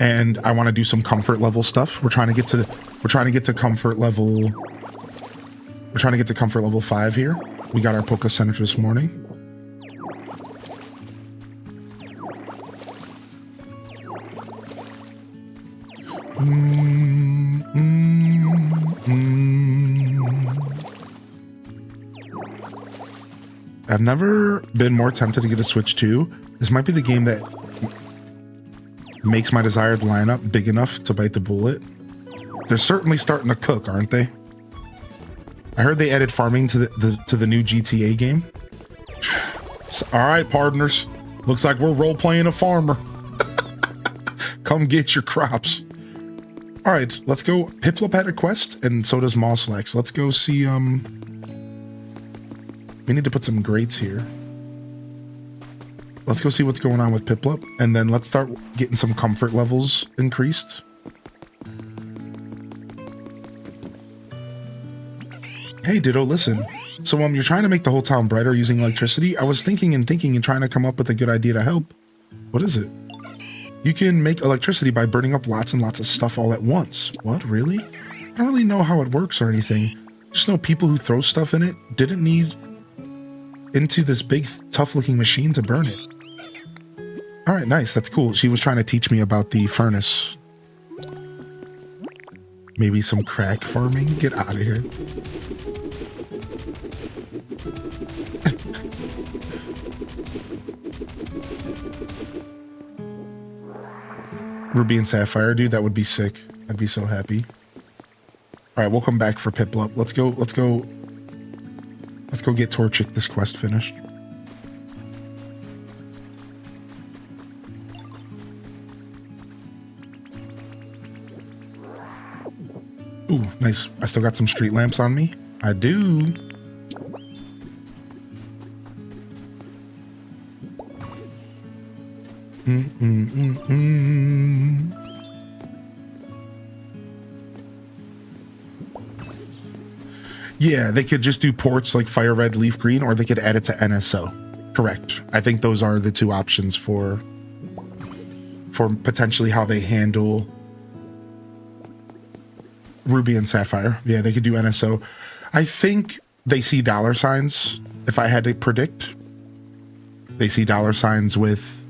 And I want to do some comfort level stuff. We're trying to get to comfort level. We're We're trying to get to comfort level 5 here. We got our Poke Center this morning. I've never been more tempted to get a Switch 2. This might be the game that makes my desired lineup big enough to bite the bullet. They're certainly starting to cook, aren't they? I heard they added farming to the new GTA game. All right, partners. Looks like we're role-playing a farmer. Come get your crops. All right, let's go. Piplup had a quest, and so does Moslax. Let's go see, we need to put some grates here. Let's go see what's going on with Piplup, and then let's start getting some comfort levels increased. Hey, Ditto, listen. So, you're trying to make the whole town brighter using electricity? I was thinking and trying to come up with a good idea to help. What is it? You can make electricity by burning up lots and lots of stuff all at once. What, really? I don't really know how it works or anything. Just know people who throw stuff in it didn't need into this big, tough-looking machine to burn it. All right, nice. That's cool. She was trying to teach me about the furnace. Maybe some crack farming? Get out of here. Ruby and Sapphire, dude, that would be sick. I'd be so happy. All right, we'll come back for Piplup. Let's go get Torchic this quest finished. Ooh, nice. I still got some street lamps on me. I do. Yeah, they could just do ports like Fire Red, Leaf Green, or they could add it to NSO. Correct. I think those are the two options for potentially how they handle Ruby and Sapphire. Yeah, they could do NSO. I think they see dollar signs. If I had to predict, they see dollar signs with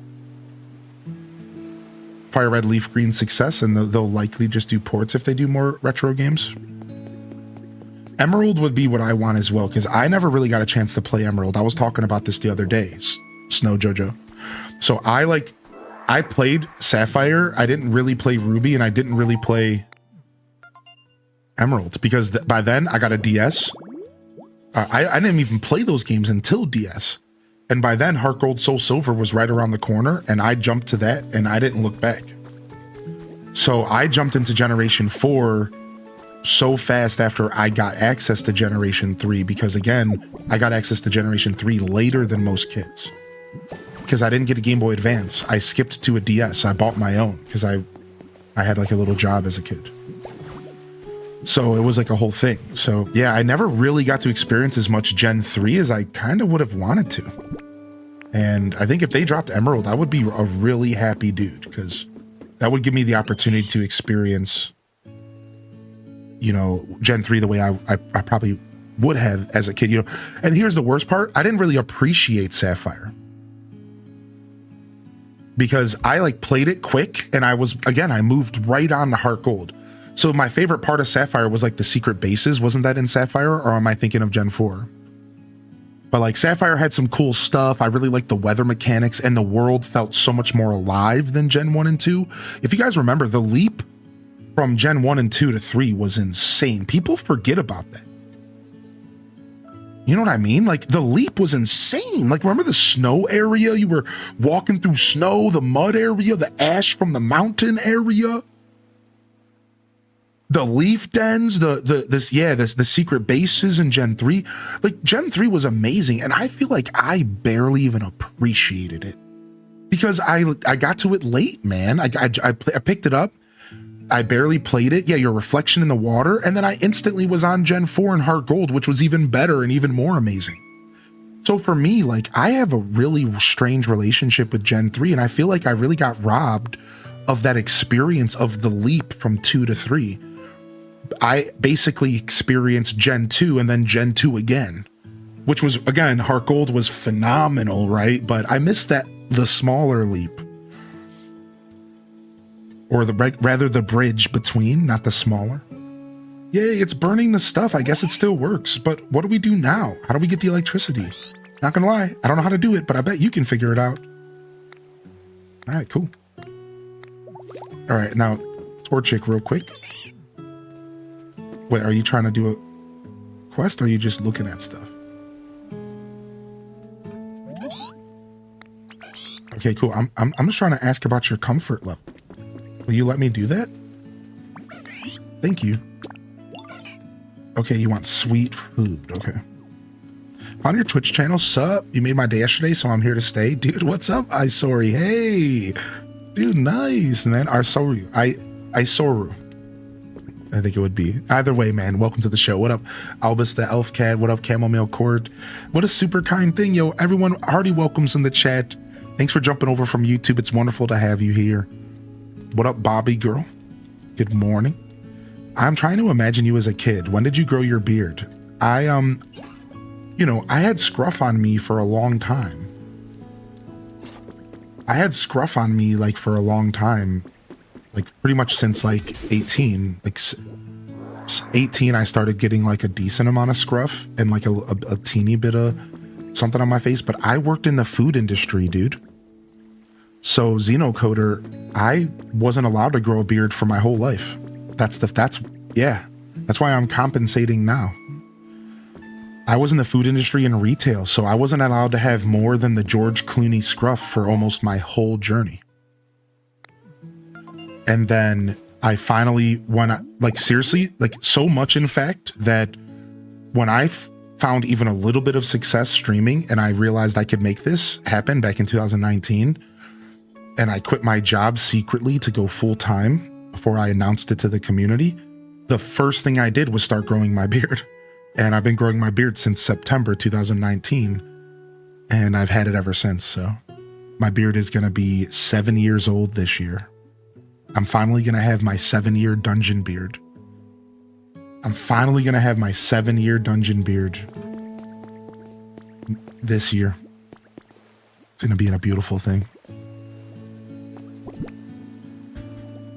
Fire Red, Leaf Green success, and they'll likely just do ports if they do more retro games. Emerald would be what I want as well, because I never really got a chance to play Emerald. I was talking about this the other day, Snow Jojo. So I played Sapphire. I didn't really play Ruby, and I didn't really play Emerald, because by then I got a DS. I didn't even play those games until DS. And by then, Heart Gold, Soul Silver was right around the corner, and I jumped to that, and I didn't look back. So I jumped into Generation 4 so fast after I got access to Generation 3, because again, I got access to Generation 3 later than most kids. Because I didn't get a Game Boy Advance. I skipped to a DS. I bought my own, because I had like a little job as a kid. So it was like a whole thing. So yeah, I never really got to experience as much Gen 3 as I kind of would have wanted to. And I think if they dropped Emerald, I would be a really happy dude, because that would give me the opportunity to experience, you know, Gen 3 the way I probably would have as a kid, you know. And here's the worst part. I didn't really appreciate Sapphire, because I like played it quick, and I moved right on to Heart Gold. So my favorite part of Sapphire was like the secret bases. Wasn't that in Sapphire, or am I thinking of Gen 4? But like Sapphire had some cool stuff. I really liked the weather mechanics, and the world felt so much more alive than Gen 1 and 2. If you guys remember, the leap from Gen 1 and 2 to 3 was insane. People forget about that. You know what I mean? Like the leap was insane. Like remember the snow area? You were walking through snow, the mud area, the ash from the mountain area. The leaf dens, the secret bases in Gen 3. Like Gen 3 was amazing, and I feel like I barely even appreciated it, because I got to it late, man. I picked it up. I barely played it. Yeah, your reflection in the water, and then I instantly was on Gen 4 and Heart Gold, which was even better and even more amazing. So for me, like I have a really strange relationship with Gen 3, and I feel like I really got robbed of that experience of the leap from 2 to 3. I basically experienced Gen 2 and then Gen 2 again, which was, again, Heart Gold was phenomenal, right? But I missed the smaller leap. Or rather the bridge between, not the smaller. Yay, it's burning the stuff. I guess it still works. But what do we do now? How do we get the electricity? Not gonna lie, I don't know how to do it, but I bet you can figure it out. All right, cool. All right, now, Torchic real quick. Wait, are you trying to do a quest or are you just looking at stuff? Okay, cool. I'm just trying to ask about your comfort level. Will you let me do that? Thank you. Okay, you want sweet food. Okay. On your Twitch channel, sup? You made my day yesterday, so I'm here to stay. Dude, what's up? Isori. Hey. Dude, nice, man. Arsoru. Isoru. I think it would be. Either way, man. Welcome to the show. What up, Albus the Elf Cat? What up, Chamomile Court? What a super kind thing, yo. Everyone hearty welcomes in the chat. Thanks for jumping over from YouTube. It's wonderful to have you here. What up, Bobby girl? Good morning. I'm trying to imagine you as a kid. When did you grow your beard? I had scruff on me for a long time. I had scruff on me like for a long time, like pretty much since like 18. Like 18, I started getting like a decent amount of scruff and like a teeny bit of something on my face. But I worked in the food industry, dude. So Xenocoder, I wasn't allowed to grow a beard for my whole life. That's why I'm compensating now. I was in the food industry and retail, so I wasn't allowed to have more than the George Clooney scruff for almost my whole journey. And then I finally seriously, so much in fact that when I found even a little bit of success streaming and I realized I could make this happen back in 2019, and I quit my job secretly to go full time before I announced it to the community, the first thing I did was start growing my beard. And I've been growing my beard since September 2019, and I've had it ever since. So my beard is going to be 7 years old this year. I'm finally going to have my 7-year dungeon beard. I'm finally going to have my 7-year dungeon beard this year. It's going to be a beautiful thing.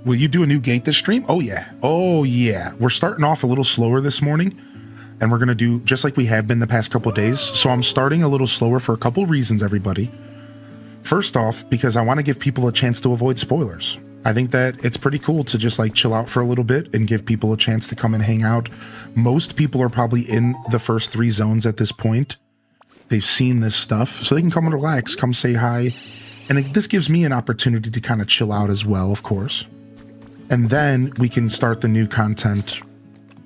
Will you do a new gate this stream? Oh yeah. Oh yeah. We're starting off a little slower this morning, and we're going to do just like we have been the past couple of days. So I'm starting a little slower for a couple reasons, everybody. First off, because I want to give people a chance to avoid spoilers. I think that it's pretty cool to just like chill out for a little bit and give people a chance to come and hang out. Most people are probably in the first 3 zones at this point. They've seen this stuff, so they can come and relax, come say hi. And this gives me an opportunity to kind of chill out as well, of course. And then we can start the new content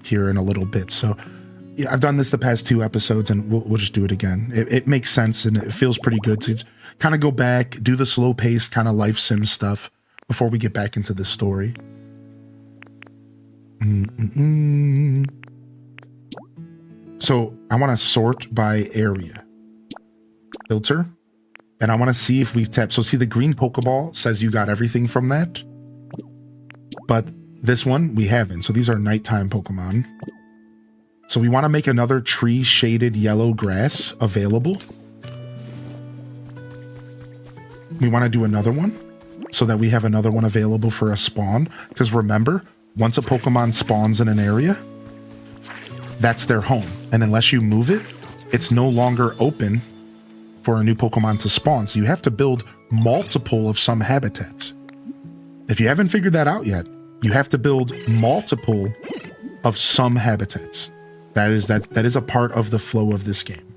here in a little bit. So yeah, I've done this the past 2 episodes, and we'll just do it again. It makes sense, and it feels pretty good to kind of go back, do the slow-paced kind of life sim stuff before we get back into the story. So I want to sort by area. Filter. And I want to see if we've tapped. So see, the green Pokeball says you got everything from that. But this one, we haven't. So these are nighttime Pokemon. So we want to make another tree-shaded yellow grass available. We want to do another one so that we have another one available for a spawn. Because remember, once a Pokemon spawns in an area, that's their home. And unless you move it, it's no longer open for a new Pokemon to spawn. So you have to build multiple of some habitats. If you haven't figured that out yet, you have to build multiple of some habitats. That is a part of the flow of this game.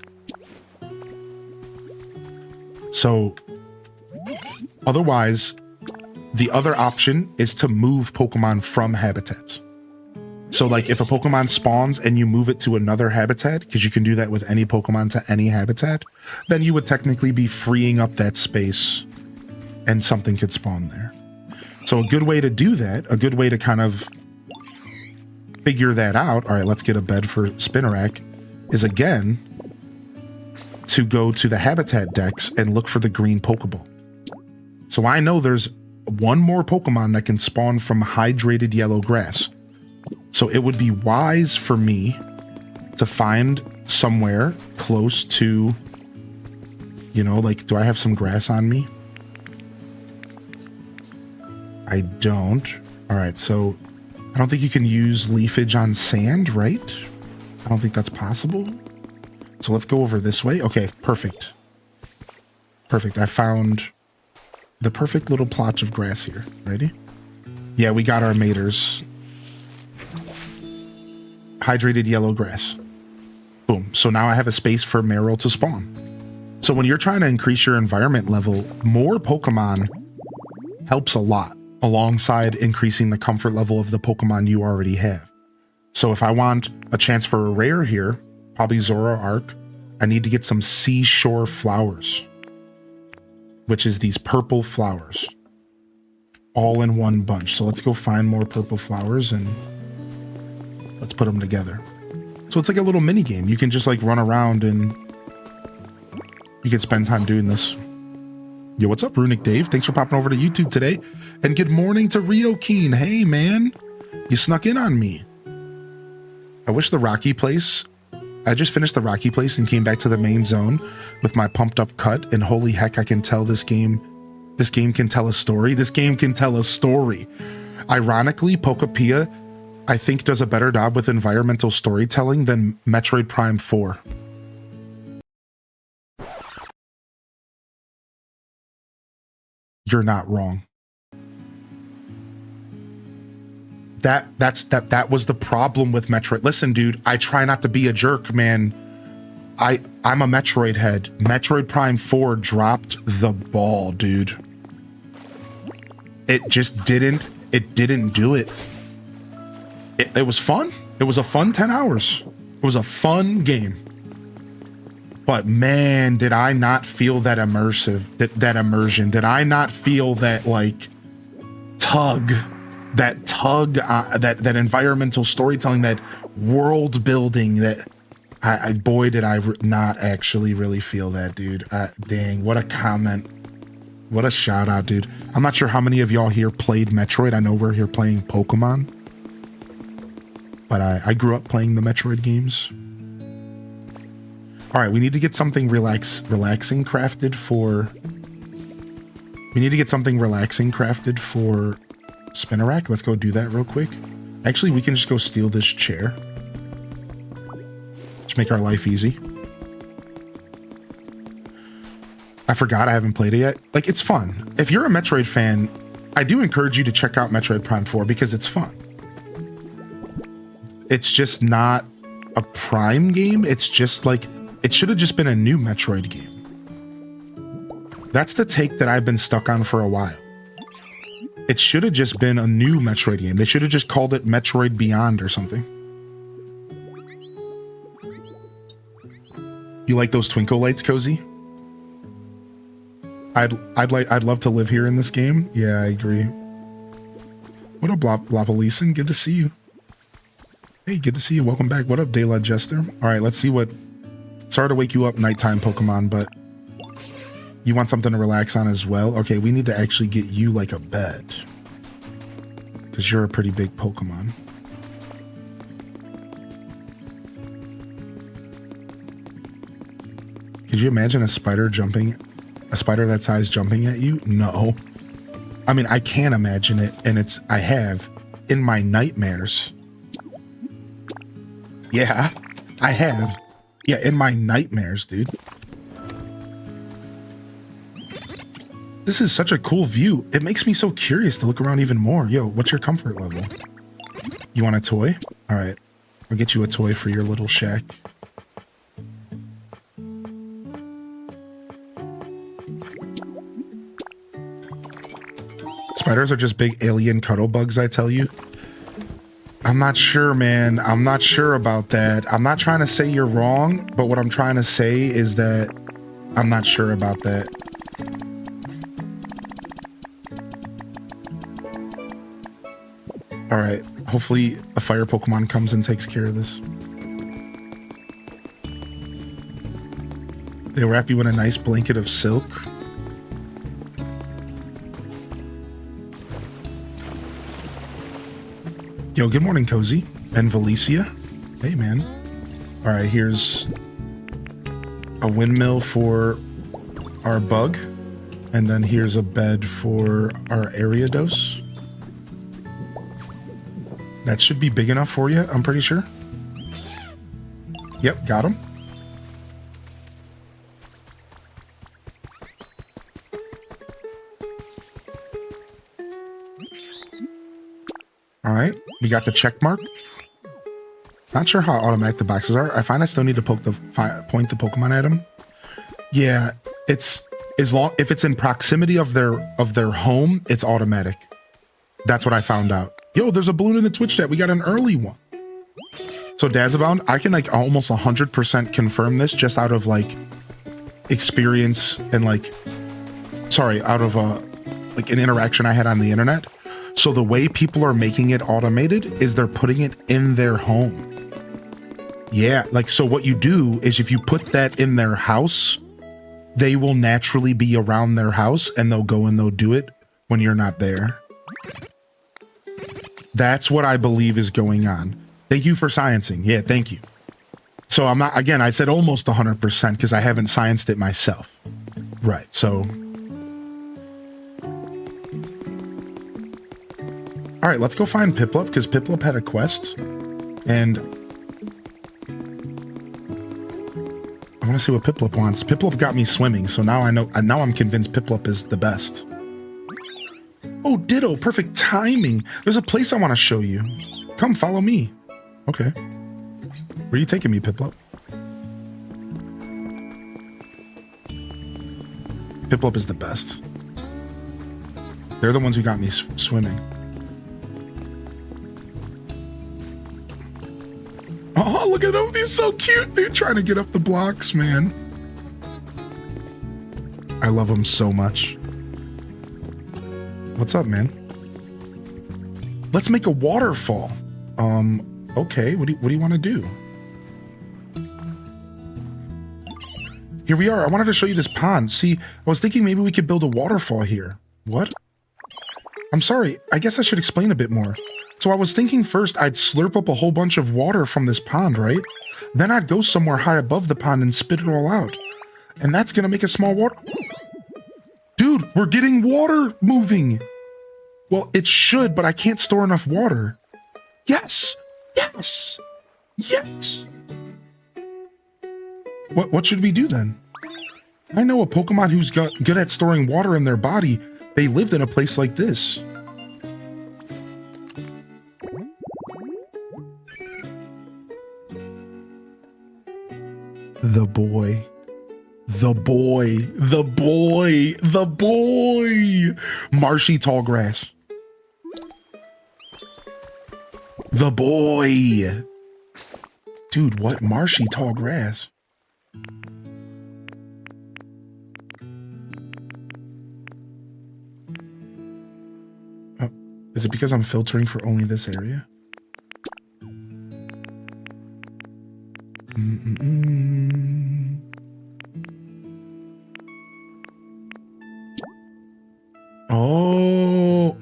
So otherwise, the other option is to move Pokemon from habitats. So like if a Pokemon spawns and you move it to another habitat, because you can do that with any Pokemon to any habitat, then you would technically be freeing up that space and something could spawn there. So a good way to do that, a good way to kind of figure that out, all right, let's get a bed for Spinarak, is again to go to the habitat decks and look for the green Pokeball. So I know there's one more Pokemon that can spawn from hydrated yellow grass. So it would be wise for me to find somewhere close to, you know, like, do I have some grass on me? I don't. All right, so I don't think you can use leafage on sand, right? I don't think that's possible. So let's go over this way. Okay, perfect. Perfect. I found the perfect little plot of grass here. Ready? Yeah, we got our maters. Hydrated yellow grass. Boom. So now I have a space for Meryl to spawn. So when you're trying to increase your environment level, more Pokemon helps a lot alongside increasing the comfort level of the Pokemon you already have. So if I want a chance for a rare here, probably Zoroark, I need to get some seashore flowers, which is these purple flowers, all in one bunch. So let's go find more purple flowers and let's put them together. So it's like a little mini game. You can just like run around and you can spend time doing this. Yo, what's up, Runic Dave? Thanks for popping over to YouTube today. And good morning to Rio Keen. Hey, man, you snuck in on me. I wish the Rocky Place. I just finished the Rocky Place and came back to the main zone with my pumped up cut. And holy heck, I can tell this game can tell a story. This game can tell a story. Ironically, Pokopia, I think, does a better job with environmental storytelling than Metroid Prime 4. You're not wrong. That was the problem with Metroid. Listen, dude, I try not to be a jerk, man. I'm a Metroid head. Metroid Prime 4 dropped the ball, dude. It just didn't do it. It was fun. It was a fun 10 hours. It was a fun game. But man, did I not feel that that immersion? Did I not feel that like tug, that environmental storytelling, that world building? That boy, did I not actually really feel that, dude. Dang, what a comment. What a shout out, dude. I'm not sure how many of y'all here played Metroid. I know we're here playing Pokemon, but I grew up playing the Metroid games. All right, we need to get something relaxing crafted for... We need to get something relaxing crafted for Spinnerack. Let's go do that real quick. Actually, we can just go steal this chair. Just make our life easy. I forgot I haven't played it yet. Like, it's fun. If you're a Metroid fan, I do encourage you to check out Metroid Prime 4 because it's fun. It's just not a Prime game. It's just like... It should have just been a new Metroid game. That's the take that I've been stuck on for a while. It should have just been a new Metroid game. They should have just called it Metroid Beyond or something. You like those twinkle lights, Cozy? I'd love to live here in this game. Yeah, I agree. What up, Lopaleeson? Good to see you. Hey, good to see you. Welcome back. What up, Dayla Jester? All right, let's see what... Sorry to wake you up, nighttime Pokemon, but you want something to relax on as well? Okay, we need to actually get you like a bed, because you're a pretty big Pokemon. Could you imagine a spider that size jumping at you? No. I mean, I can imagine it, and I have in my nightmares. Yeah, I have. Yeah, in my nightmares, dude. This is such a cool view. It makes me so curious to look around even more. Yo, what's your comfort level? You want a toy? All right, I'll get you a toy for your little shack. Spiders are just big alien cuddle bugs, I tell you. I'm not sure, man. I'm not sure about that. I'm not trying to say you're wrong, but what I'm trying to say is that I'm not sure about that. All right. Hopefully a fire Pokemon comes and takes care of this. They wrap you in a nice blanket of silk. Yo, good morning, Cozy. And Valicia. Hey, man. All right, here's a windmill for our bug. And then here's a bed for our Ariados. That should be big enough for you, I'm pretty sure. Yep, got him. All right, we got the check mark. Not sure how automatic the boxes are. I find I still need to point the Pokemon at them. Yeah, it's if it's in proximity of their home, it's automatic. That's what I found out. Yo, there's a balloon in the Twitch chat. We got an early one. So Dazabound, I can like almost 100% confirm this just out of like experience and like, sorry, out of like an interaction I had on the internet. So the way people are making it automated is they're putting it in their home. Yeah, like, so what you do is if you put that in their house, they will naturally be around their house and they'll go and they'll do it when you're not there. That's what I believe is going on. Thank you for sciencing. Yeah, thank you. So I'm not, again, I said almost 100% because I haven't scienced it myself. Right, so. All right, let's go find Piplup because Piplup had a quest. And I want to see what Piplup wants. Piplup got me swimming, so now I know, now I'm convinced Piplup is the best. Oh, ditto, perfect timing. There's a place I want to show you. Come, follow me. Okay. Where are you taking me, Piplup? Piplup is the best. They're the ones who got me swimming. Oh, look at him. He's so cute, dude. Trying to get up the blocks, man. I love him so much. What's up, man? Let's make a waterfall. Okay. What do you want to do? Here we are. I wanted to show you this pond. See, I was thinking maybe we could build a waterfall here. What? I'm sorry. I guess I should explain a bit more. So I was thinking first I'd slurp up a whole bunch of water from this pond, right? Then I'd go somewhere high above the pond and spit it all out. And that's gonna make a small water... Dude, we're getting water moving! Well, it should, but I can't store enough water. Yes! Yes! Yes! What should we do then? I know a Pokemon who's good at storing water in their body. They lived in a place like this. The boy. The boy. The boy. The boy. Marshy Tallgrass. The boy. Dude, what? Marshy Tallgrass. Oh, is it because I'm filtering for only this area? Oh.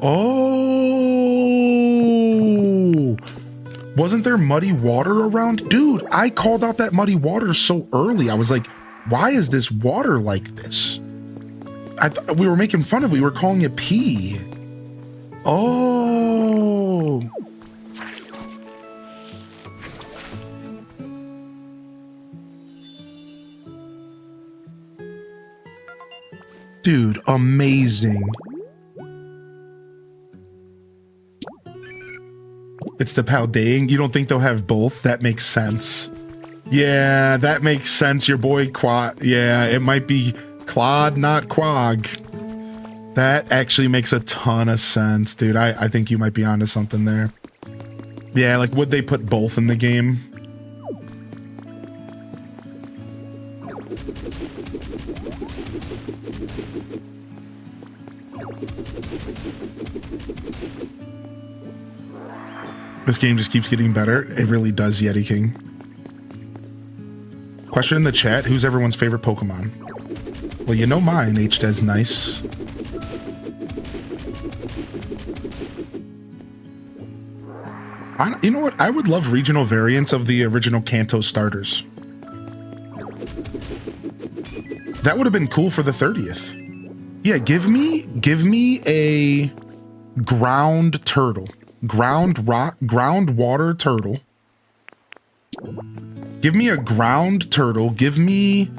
Wasn't there muddy water around? Dude, I called out that muddy water so early. I was like, why is this water like this? We were making fun of it. We were calling it pee. Oh. Dude, amazing. It's the Paldean. You don't think they'll have both? That makes sense. Yeah, that makes sense. Your boy Quad. Yeah, it might be Claude, not Quag. That actually makes a ton of sense, dude. I think you might be onto something there. Yeah, like, would they put both in the game? This game just keeps getting better. It really does, Yeti King. Question in the chat, who's everyone's favorite Pokemon? Well, you know mine, H-Des Nice. You know what? I would love regional variants of the original Kanto starters. That would have been cool for the 30th. Yeah, give me a ground turtle. Ground water turtle. Give me a ground turtle. Give me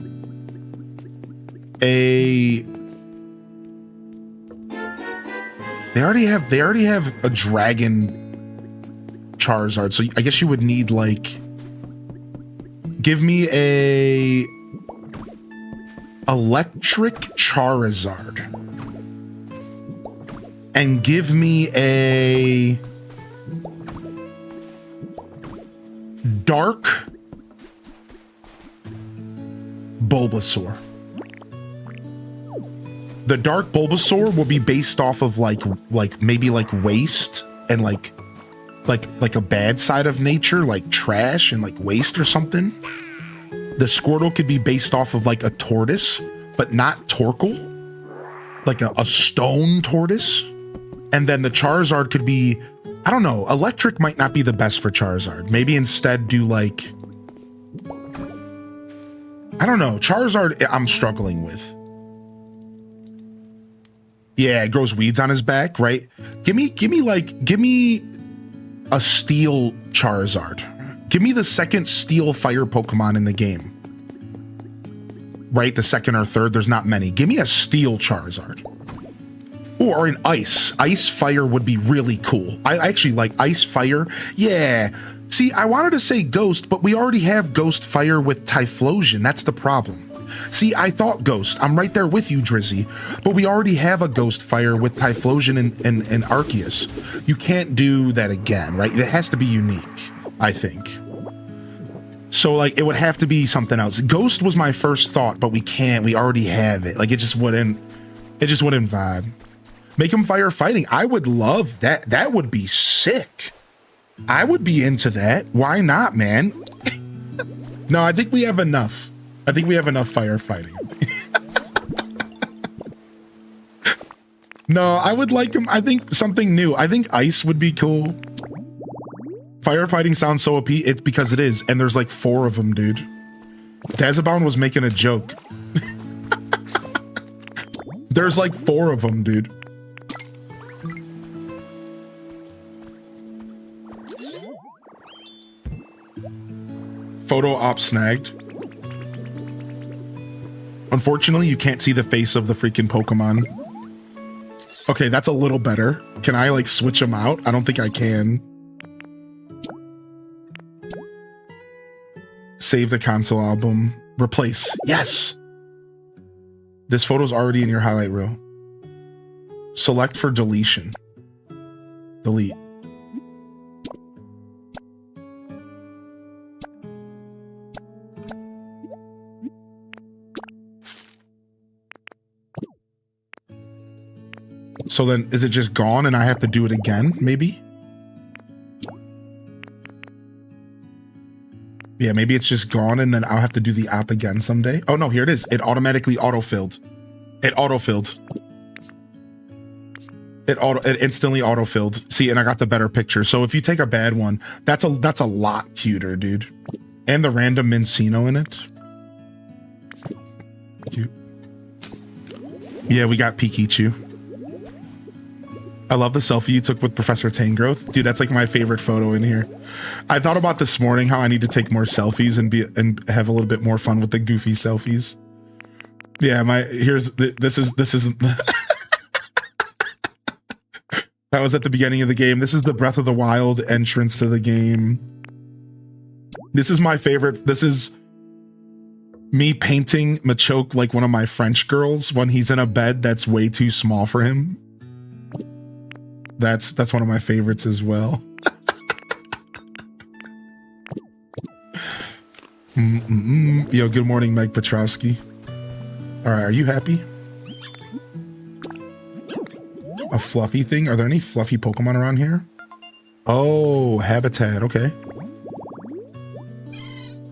a... They already have a dragon Charizard, so I guess you would need like... Give me a electric Charizard. And give me a dark Bulbasaur. The dark Bulbasaur will be based off of like maybe like waste and like a bad side of nature, like trash and like waste or something. The Squirtle could be based off of like a tortoise, but not Torkoal, like a stone tortoise. And then the Charizard could be, I don't know, electric might not be the best for Charizard. Maybe instead do like, I don't know, Charizard I'm struggling with. Yeah, it grows weeds on his back, right? Give me a steel Charizard. Give me the second steel fire Pokemon in the game. Right? The second or third, there's not many. Give me a steel Charizard. Or an ice. Ice fire would be really cool. I actually like ice fire. Yeah. See, I wanted to say ghost, but we already have ghost fire with Typhlosion. That's the problem. See, I thought ghost. I'm right there with you, Drizzy. But we already have a ghost fire with Typhlosion and Arceus. You can't do that again, right? It has to be unique, I think. So, like, it would have to be something else. Ghost was my first thought, but we can't. We already have it. Like, it just wouldn't vibe. Make him fire fighting. I would love that. That would be sick. I would be into that. Why not, man? No, I think we have enough. I think we have enough firefighting. No, I would like him. I think something new. I think ice would be cool. Firefighting sounds so OP. It's because it is. And there's like 4 of them, dude. Dazabound was making a joke. There's like 4 of them, dude. Photo op snagged. Unfortunately, you can't see the face of the freaking Pokemon. Okay, that's a little better. Can I like switch them out? I don't think I can. Save the console album. Replace. Yes! This photo's already in your highlight reel. Select for deletion. Delete. So then, is it just gone and I have to do it again, maybe? Yeah, maybe it's just gone and then I'll have to do the app again someday. Oh no, here it is. It automatically autofilled. It autofilled. It instantly autofilled. See, and I got the better picture. So if you take a bad one, that's a lot cuter, dude. And the random Mincino in it. Cute. Yeah, we got Pikachu. I love the selfie you took with Professor Tangrowth. Dude, that's like my favorite photo in here. I thought about this morning how I need to take more selfies and have a little bit more fun with the goofy selfies. Yeah, this is that was at the beginning of the game. This is the Breath of the Wild entrance to the game. This is my favorite. This is me painting Machoke like one of my French girls when he's in a bed that's way too small for him. That's one of my favorites as well. Yo, good morning, Meg Petrowski. All right, are you happy? A fluffy thing? Are there any fluffy Pokemon around here? Oh, habitat. Okay.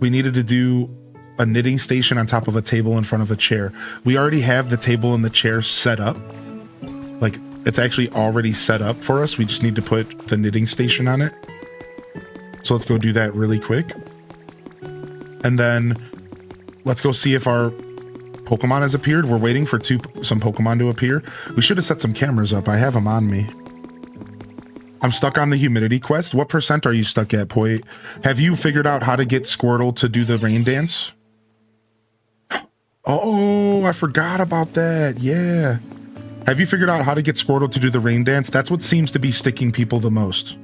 We needed to do a knitting station on top of a table in front of a chair. We already have the table and the chair set up. Like, it's actually already set up for us. We just need to put the knitting station on it. So let's go do that really quick. And then let's go see if our Pokemon has appeared. We're waiting for some Pokemon to appear. We should have set some cameras up. I have them on me. I'm stuck on the humidity quest. What percent are you stuck at, Poi? Have you figured out how to get Squirtle to do the rain dance? Oh, I forgot about that. Yeah. Have you figured out how to get Squirtle to do the rain dance? That's what seems to be sticking people the most.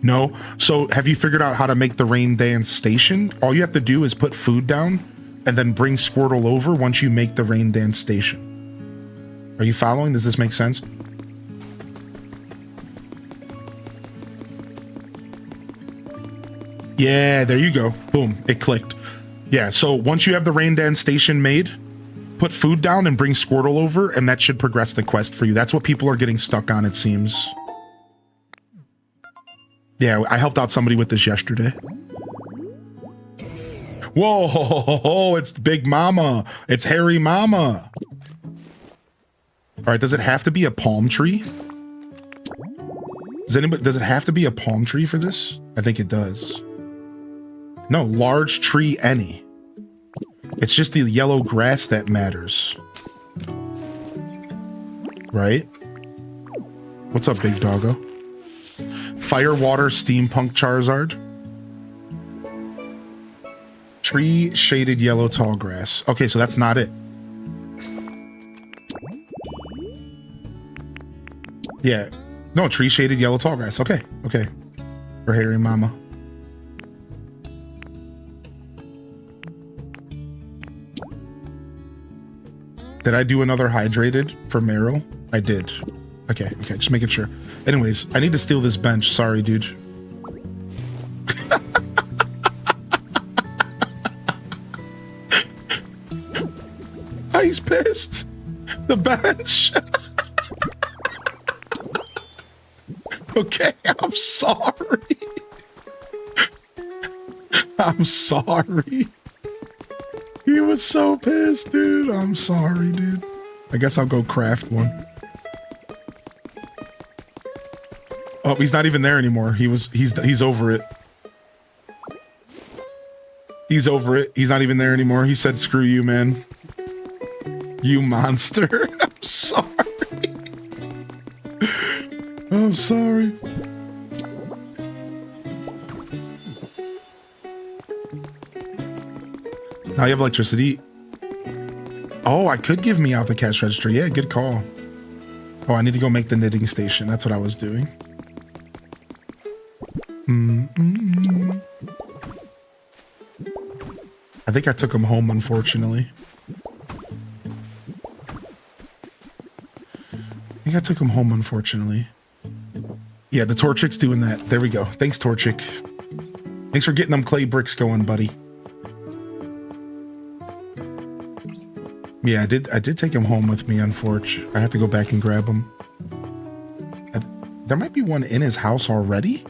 No? So have you figured out how to make the rain dance station? All you have to do is put food down and then bring Squirtle over once you make the rain dance station. Are you following? Does this make sense? Yeah, there you go. Boom, it clicked. Yeah, so once you have the rain dance station made, put food down and bring Squirtle over, and that should progress the quest for you. That's what people are getting stuck on, it seems. Yeah, I helped out somebody with this yesterday. Whoa, it's Big Mama. It's Hairy Mama. All right, does it have to be a palm tree? Does it have to be a palm tree for this? I think it does. No, large tree any. It's just the yellow grass that matters. Right? What's up, big doggo? Fire, water, steampunk Charizard. Tree, shaded yellow tall grass. Okay, so that's not it. Yeah. No, tree, shaded yellow tall grass. Okay, okay. For Hairy Mama. Did I do another hydrated for Meryl? I did. Okay, okay, just making sure. Anyways, I need to steal this bench. Sorry, dude. He's pissed. The bench. Okay, I'm sorry. I'm sorry. He was so pissed, dude. I'm sorry, dude. I guess I'll go craft one. Oh, he's not even there anymore. He's over it. He's over it. He's not even there anymore. He said, screw you, man. You monster. I'm sorry. I'm sorry. Now you have electricity. Oh, I could give me out the cash register. Yeah, good call. Oh, I need to go make the knitting station. That's what I was doing. I think I took him home, unfortunately. I took him home, unfortunately. Yeah, the Torchic's doing that. There we go. Thanks, Torchic. Thanks for getting them clay bricks going, buddy. Yeah, I did take him home with me, unfortunately. I have to go back and grab him. There might be one in his house already.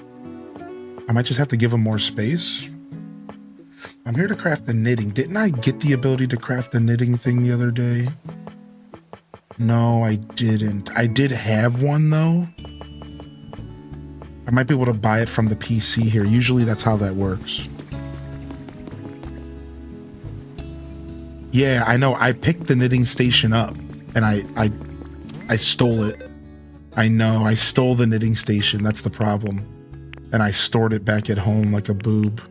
I might just have to give him more space. I'm here to craft the knitting. Didn't I get the ability to craft the knitting thing the other day? No, I didn't. I did have one, though. I might be able to buy it from the PC here. Usually that's how that works. Yeah, I know. I picked the knitting station up, and I stole it. I know. I stole the knitting station. That's the problem. And I stored it back at home like a boob.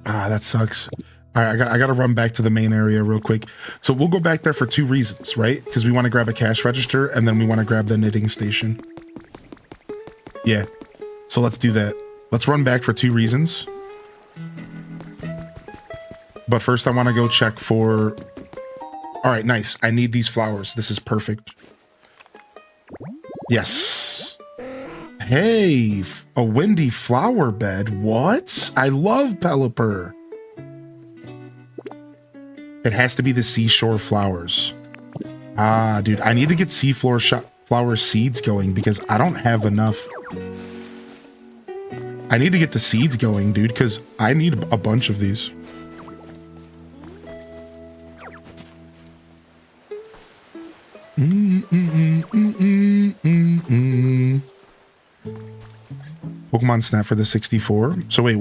Ah, that sucks. All right, I got to run back to the main area real quick. So we'll go back there for two reasons, right? Because we want to grab a cash register, and then we want to grab the knitting station. Yeah. So let's do that. Let's run back for two reasons. But first I want to go check for... All right, nice. I need these flowers. This is perfect. Yes. Hey, a windy flower bed. What? I love Pelipper. It has to be the seashore flowers. Ah, dude, I need to get flower seeds going because I don't have enough. I need to get the seeds going, dude, because I need a bunch of these. Pokemon Snap for the 64. So wait,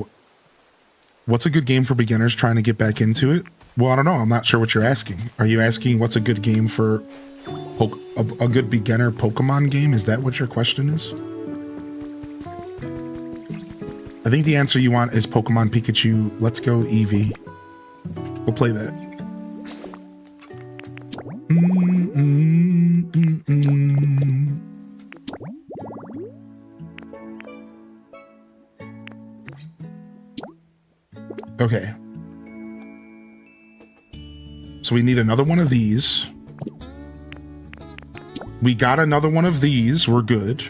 what's a good game for beginners trying to get back into it? Well, I don't know. I'm not sure what you're asking. Are you asking what's a good game for a good beginner Pokemon game? Is that what your question is? I think the answer you want is Pokemon Pikachu. Let's go Eevee. We'll play that. Okay. So we need another one of these. We got another one of these. We're good.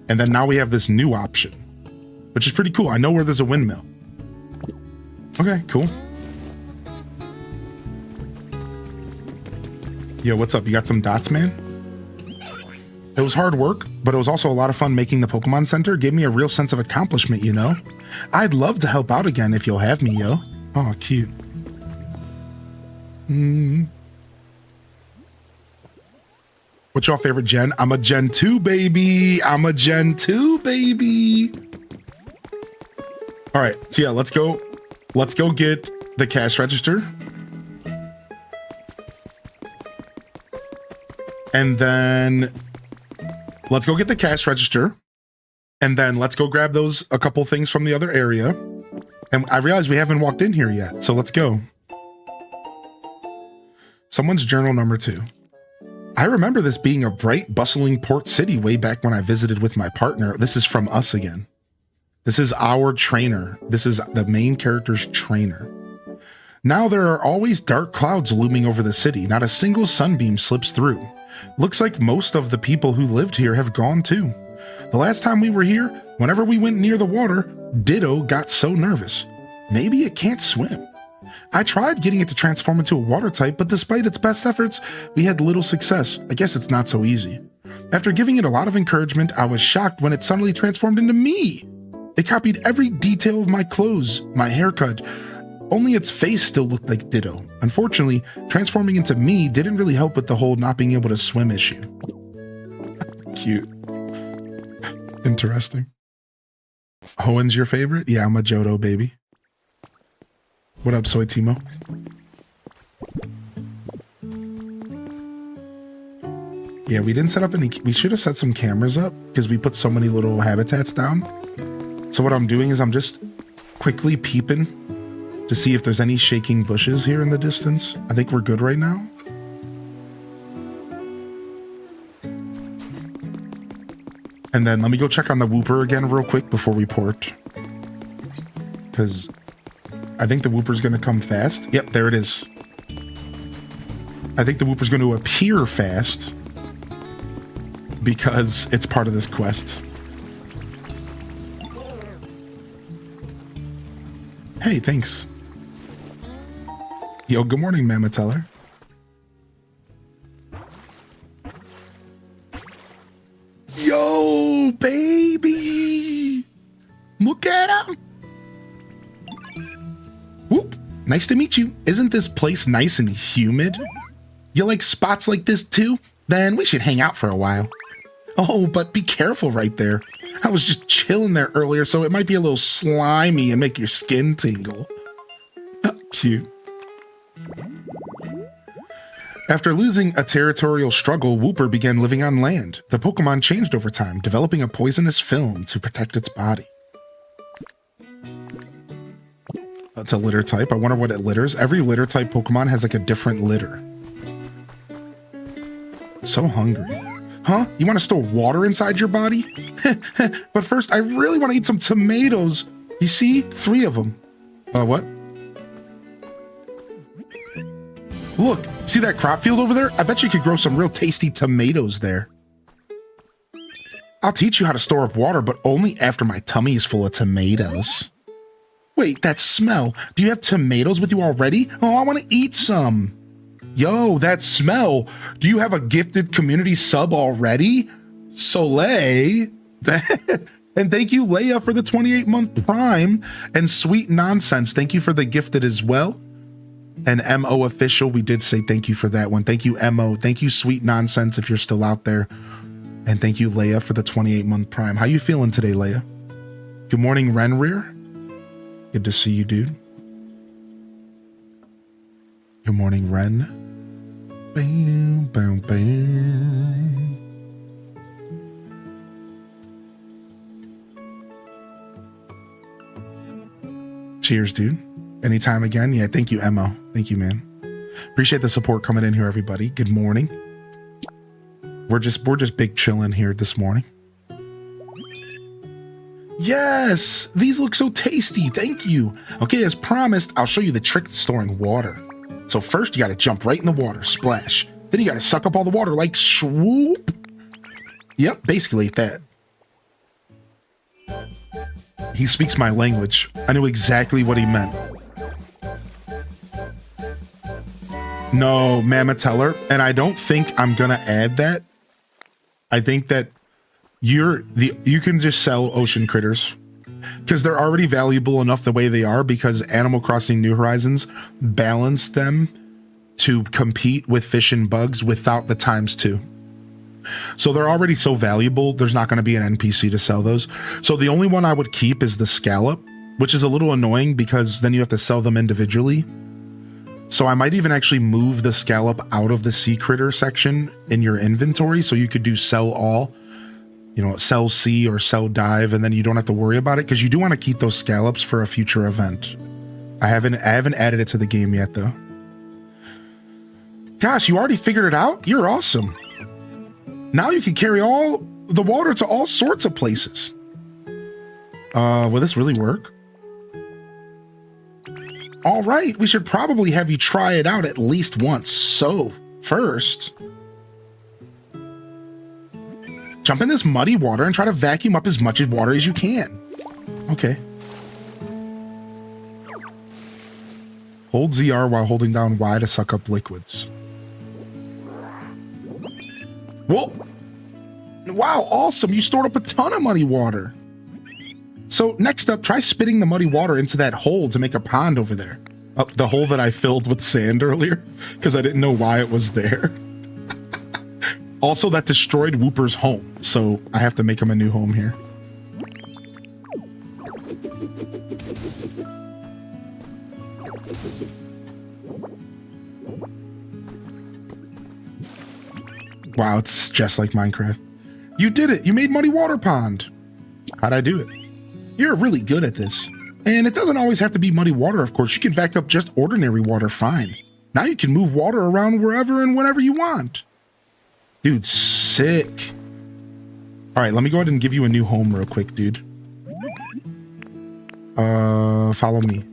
And then now we have this new option, which is pretty cool. I know where there's a windmill. Okay, cool. Yo, what's up? You got some dots, man? It was hard work, but it was also a lot of fun making the Pokemon Center. It gave me a real sense of accomplishment, you know? I'd love to help out again if you'll have me, yo. Oh, cute. What's your favorite gen? I'm a Gen 2, baby. I'm a Gen 2, baby. All right, so yeah, let's go. Let's go get the cash register. And then let's go get the cash register. And then let's go grab a couple things from the other area. And I realize we haven't walked in here yet, so let's go. Someone's journal number 2. I remember this being a bright, bustling port city way back when I visited with my partner. This is from us again. This is our trainer. This is the main character's trainer. Now there are always dark clouds looming over the city. Not a single sunbeam slips through. Looks like most of the people who lived here have gone too. The last time we were here, whenever we went near the water, Ditto got so nervous. Maybe it can't swim. I tried getting it to transform into a water type, but despite its best efforts, we had little success. I guess it's not so easy. After giving it a lot of encouragement, I was shocked when it suddenly transformed into me. It copied every detail of my clothes, my haircut. Only its face still looked like Ditto. Unfortunately, transforming into me didn't really help with the whole not being able to swim issue. Cute. Interesting. Hoen's your favorite? Yeah, I'm a Johto, baby. What up, Soy Timo? Yeah, we didn't set up any... We should have set some cameras up because we put so many little habitats down. So what I'm doing is I'm just quickly peeping to see if there's any shaking bushes here in the distance. I think we're good right now. And then let me go check on the Wooper again real quick before we port. Because I think the Wooper's going to come fast. Yep, there it is. I think the Wooper's going to appear fast because it's part of this quest. Hey, thanks. Yo, good morning, Mamateller. Yo, baby! Look at him! Whoop! Nice to meet you. Isn't this place nice and humid? You like spots like this too? Then we should hang out for a while. Oh, but be careful right there. I was just chilling there earlier, so it might be a little slimy and make your skin tingle. Oh, cute. After losing a territorial struggle, Wooper began living on land. The Pokemon changed over time, developing a poisonous film to protect its body. That's a litter type. I wonder what it litters. Every litter type Pokemon has like a different litter. So hungry. Huh? You want to store water inside your body? But first, I really want to eat some tomatoes. You see? 3 of them. What? Look, see that crop field over there? I bet you could grow some real tasty tomatoes there. I'll teach you how to store up water, but only after my tummy is full of tomatoes. Wait, that smell. Do you have tomatoes with you already? Oh, I want to eat some. Yo, that smell. Do you have a gifted community sub already? Soleil. And thank you, Leia, for the 28-month Prime. And Sweet Nonsense, thank you for the gifted as well. And MO Official, we did say thank you for that one. Thank you, MO. Thank you, Sweet Nonsense, if you're still out there. And thank you, Leia, for the 28-month Prime. How you feeling today, Leia? Good morning, Renrir. Good to see you, dude. Good morning, Ren. Bam, bam, bam. Cheers, dude. Anytime again. Yeah, thank you, Emma. Thank you, man. Appreciate the support coming in here, everybody. Good morning. We're just big chilling here this morning. Yes, these look so tasty. Thank you. Okay, as promised, I'll show you the trick to storing water. So first, you got to jump right in the water, splash. Then you got to suck up all the water like swoop. Yep, basically that. He speaks my language. I knew exactly what he meant. No, Mama Teller, and I don't think I'm gonna add that. I think that you can just sell ocean critters because they're already valuable enough the way they are, because Animal Crossing New Horizons balanced them to compete with fish and bugs without the ×2. So they're already so valuable, there's not going to be an NPC to sell those. So the only one I would keep is the scallop, which is a little annoying because then you have to sell them individually. So I might even actually move the scallop out of the sea critter section in your inventory, so you could do sell all, you know, sell sea or sell dive, and then you don't have to worry about it, because you do want to keep those scallops for a future event. I haven't added it to the game yet though. Gosh, you already figured it out? You're awesome. Now you can carry all the water to all sorts of places. Will this really work? All right, we should probably have you try it out at least once. So, first, jump in this muddy water and try to vacuum up as much water as you can. Okay. Hold ZR while holding down Y to suck up liquids. Whoa! Wow, awesome. You stored up a ton of muddy water. So next up, try spitting the muddy water into that hole to make a pond over there. The hole that I filled with sand earlier, because I didn't know why it was there. Also, that destroyed Whooper's home, so I have to make him a new home here. Wow, it's just like Minecraft. You did it! You made Muddy Water Pond! How'd I do it? You're really good at this. And it doesn't always have to be muddy water, of course. You can back up just ordinary water fine. Now you can move water around wherever and whenever you want. Dude, sick. Alright, let me go ahead and give you a new home real quick, dude. Follow me.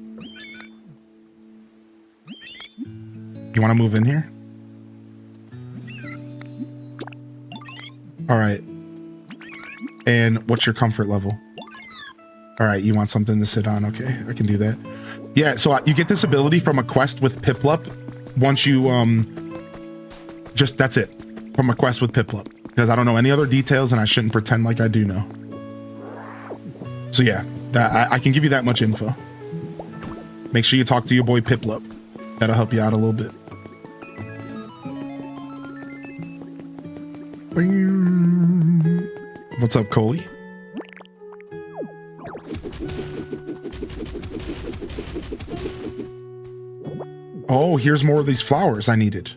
You want to move in here? Alright. And what's your comfort level? Alright, you want something to sit on? Okay, I can do that. Yeah, so you get this ability from a quest with Piplup once you, that's it. From a quest with Piplup. Because I don't know any other details and I shouldn't pretend like I do know. So yeah, I can give you that much info. Make sure you talk to your boy Piplup. That'll help you out a little bit. What's up, Coley? Oh, here's more of these flowers I needed.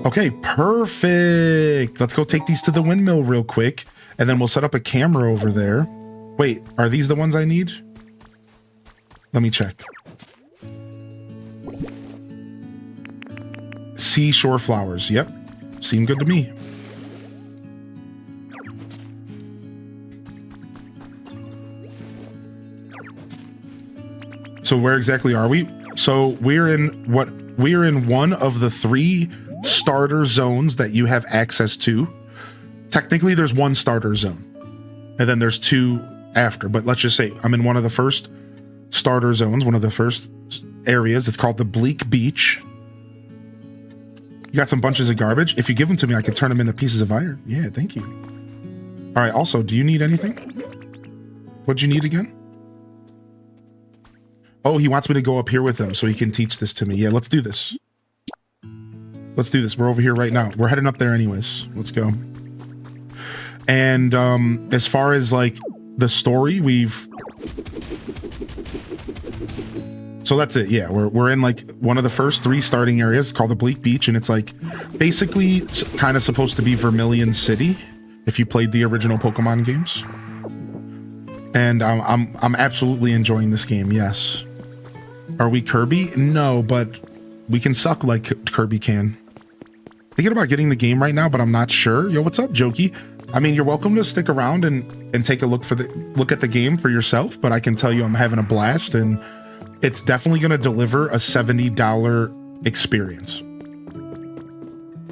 Okay, perfect. Let's go take these to the windmill real quick, and then we'll set up a camera over there. Wait, are these the ones I need? Let me check. Seashore flowers. Yep. Seem good to me. So where exactly are we? So we're in one of the 3 starter zones that you have access to. Technically there's 1 starter zone and then there's 2 after, but let's just say I'm in one of the first starter zones, one of the first areas. It's called the Bleak Beach. You got some bunches of garbage. If you give them to me, I can turn them into pieces of iron. Yeah, thank you. All right, also, do you need anything? What'd you need again? Oh, he wants me to go up here with him so he can teach this to me. Yeah, let's do this. Let's do this. We're over here right now. We're heading up there anyways. Let's go. And as far as like the story. So that's it. Yeah, we're in like one of the first 3 starting areas called the Bleak Beach, and it's like basically kind of supposed to be Vermilion City if you played the original Pokemon games. And I'm absolutely enjoying this game. Yes. Are we Kirby? No, but we can suck like Kirby can. Thinking about getting the game right now, but I'm not sure. Yo, what's up, Jokey? I mean, you're welcome to stick around and take a look at the game for yourself, but I can tell you I'm having a blast, and it's definitely going to deliver a $70 experience.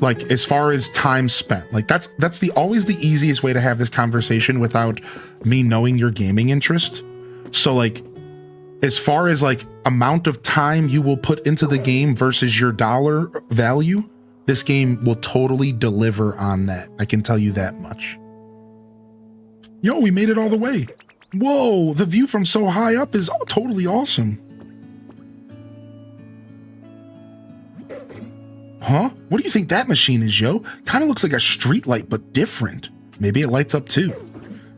Like, as far as time spent, like that's always the easiest way to have this conversation without me knowing your gaming interest. So like, as far as like amount of time you will put into the game versus your dollar value, this game will totally deliver on that. I can tell you that much. Yo, we made it all the way. Whoa, the view from so high up is totally awesome. Huh? What do you think that machine is, yo? Kind of looks like a street light, but different. Maybe it lights up too.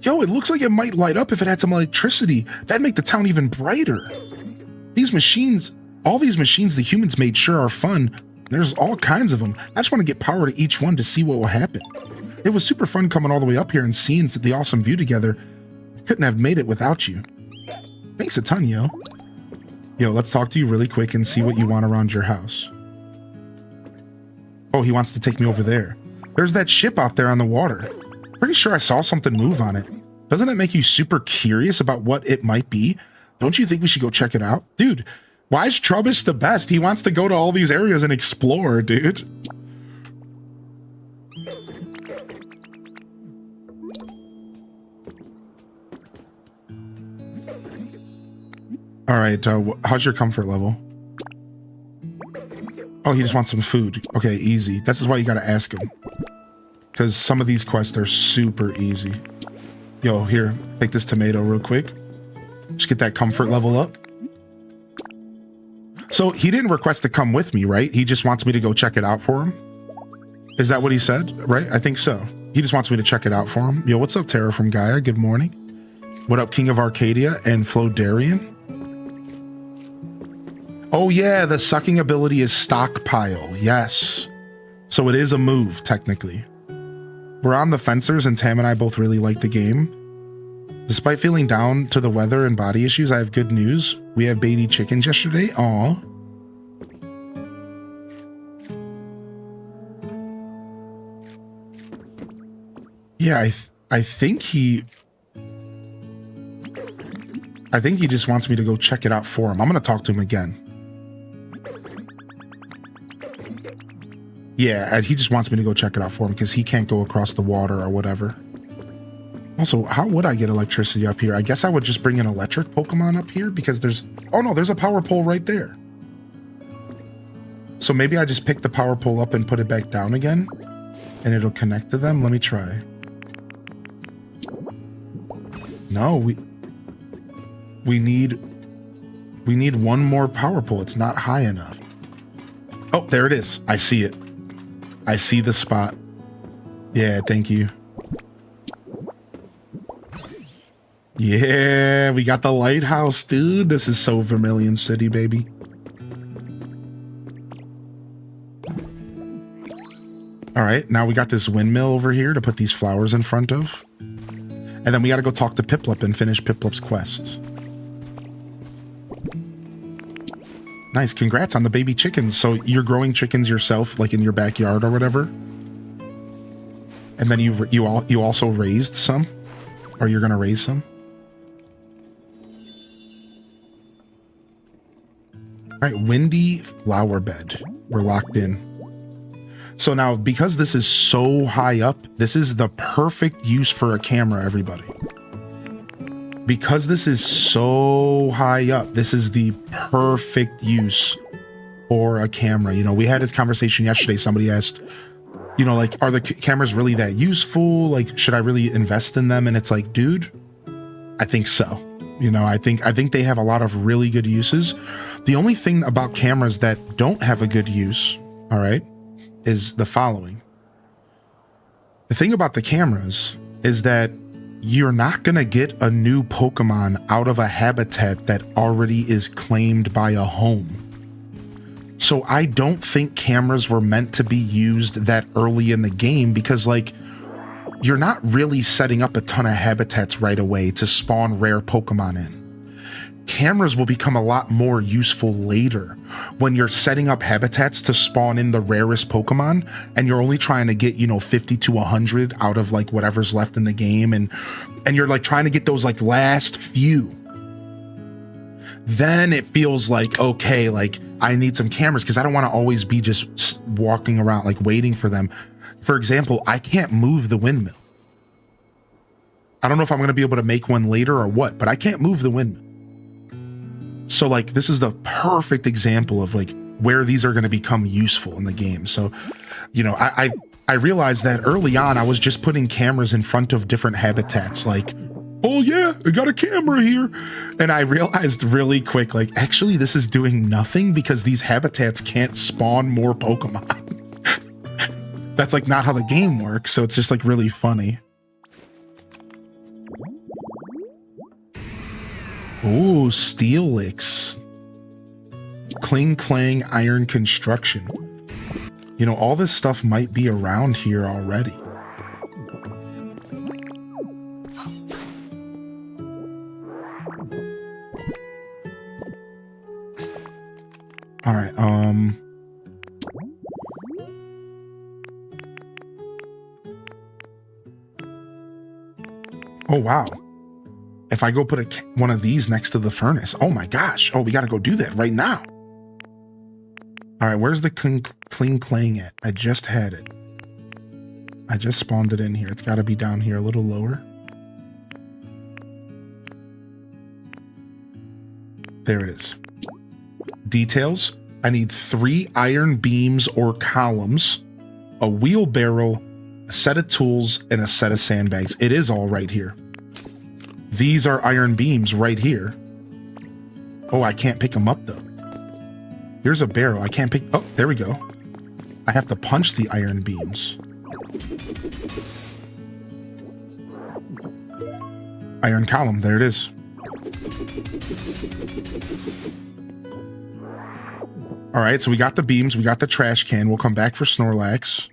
Yo, it looks like it might light up if it had some electricity. That'd make the town even brighter. These machines, all these machines the humans made sure are fun. There's all kinds of them. I just want to get power to each one to see what will happen. It was super fun coming all the way up here and seeing the awesome view together. Couldn't have made it without you. Thanks a ton, yo. Yo, let's talk to you really quick and see what you want around your house. Oh, he wants to take me over there. There's that ship out there on the water. Pretty sure I saw something move on it. Doesn't that make you super curious about what it might be? Don't you think we should go check it out? Dude, why is Trubbish the best? He wants to go to all these areas and explore, dude. All right, how's your comfort level? Oh, he just wants some food. Okay, easy. This is why you gotta ask him. Because some of these quests are super easy. Yo, here, take this tomato real quick. Just get that comfort level up. So he didn't request to come with me, right? He just wants me to go check it out for him. Is that what he said? Right? I think so. He just wants me to check it out for him. Yo, what's up, Tara from Gaia? Good morning. What up, King of Arcadia and Flodarian? Oh yeah, the sucking ability is stockpile. Yes. So it is a move, technically. We're on the fencers, and Tam and I both really like the game. Despite feeling down to the weather and body issues, I have good news. We have baby chickens yesterday. Aw. Yeah, I think he just wants me to go check it out for him. I'm going to talk to him again. Yeah, he just wants me to go check it out for him because he can't go across the water or whatever. Also, how would I get electricity up here? I guess I would just bring an electric Pokemon up here because there's... Oh no, there's a power pole right there. So maybe I just pick the power pole up and put it back down again and it'll connect to them. Let me try. No, we need one more power pole. It's not high enough. Oh, there it is. I see it. I see the spot. Yeah, thank you. Yeah, we got the lighthouse, dude. This is so Vermilion City, baby. All right, now we got this windmill over here to put these flowers in front of. And then we got to go talk to Piplup and finish Piplup's quest. Nice, congrats on the baby chickens. So you're growing chickens yourself, like in your backyard or whatever? And then you also raised some? Or you're going to raise some? All right, windy flower bed. We're locked in. So now, because this is so high up, this is the perfect use for a camera, everybody. Because this is so high up, this is the perfect use for a camera. You know, we had this conversation yesterday. Somebody asked, you know, like, are the cameras really that useful? Like, should I really invest in them? And it's like, dude, I think so. You know, I think they have a lot of really good uses. The only thing about cameras that don't have a good use, all right, is the following. The thing about the cameras is that you're not going to get a new Pokemon out of a habitat that already is claimed by a home. So I don't think cameras were meant to be used that early in the game because, like, you're not really setting up a ton of habitats right away to spawn rare Pokemon in. Cameras will become a lot more useful later when you're setting up habitats to spawn in the rarest Pokemon and you're only trying to get, 50 to 100 out of like whatever's left in the game, and you're like trying to get those like last few. Then it feels like, okay, like I need some cameras because I don't want to always be just walking around like waiting for them. For example, I can't move the windmill. I don't know if I'm going to be able to make one later or what, but I can't move the windmill. So like, this is the perfect example of like where these are going to become useful in the game. So, I realized that early on, I was just putting cameras in front of different habitats. Like, oh yeah, I got a camera here. And I realized really quick, like, actually this is doing nothing because these habitats can't spawn more Pokemon. That's like not how the game works. So it's just like really funny. Oh, Steelix. Cling Clang Iron Construction. All this stuff might be around here already. All right, oh, wow. If I go put one of these next to the furnace, oh my gosh. Oh, we got to go do that right now. All right, where's the Cling Clang at? I just had it. I just spawned it in here. It's got to be down here a little lower. There it is. Details. I need 3 iron beams or columns, a wheelbarrow, a set of tools, and a set of sandbags. It is all right here. These are iron beams right here. Oh, I can't pick them up though. Here's a barrel. I can't pick. Oh, there we go. I have to punch the iron beams. Iron column. There it is. All right, so we got the beams. We got the trash can. We'll come back for Snorlax.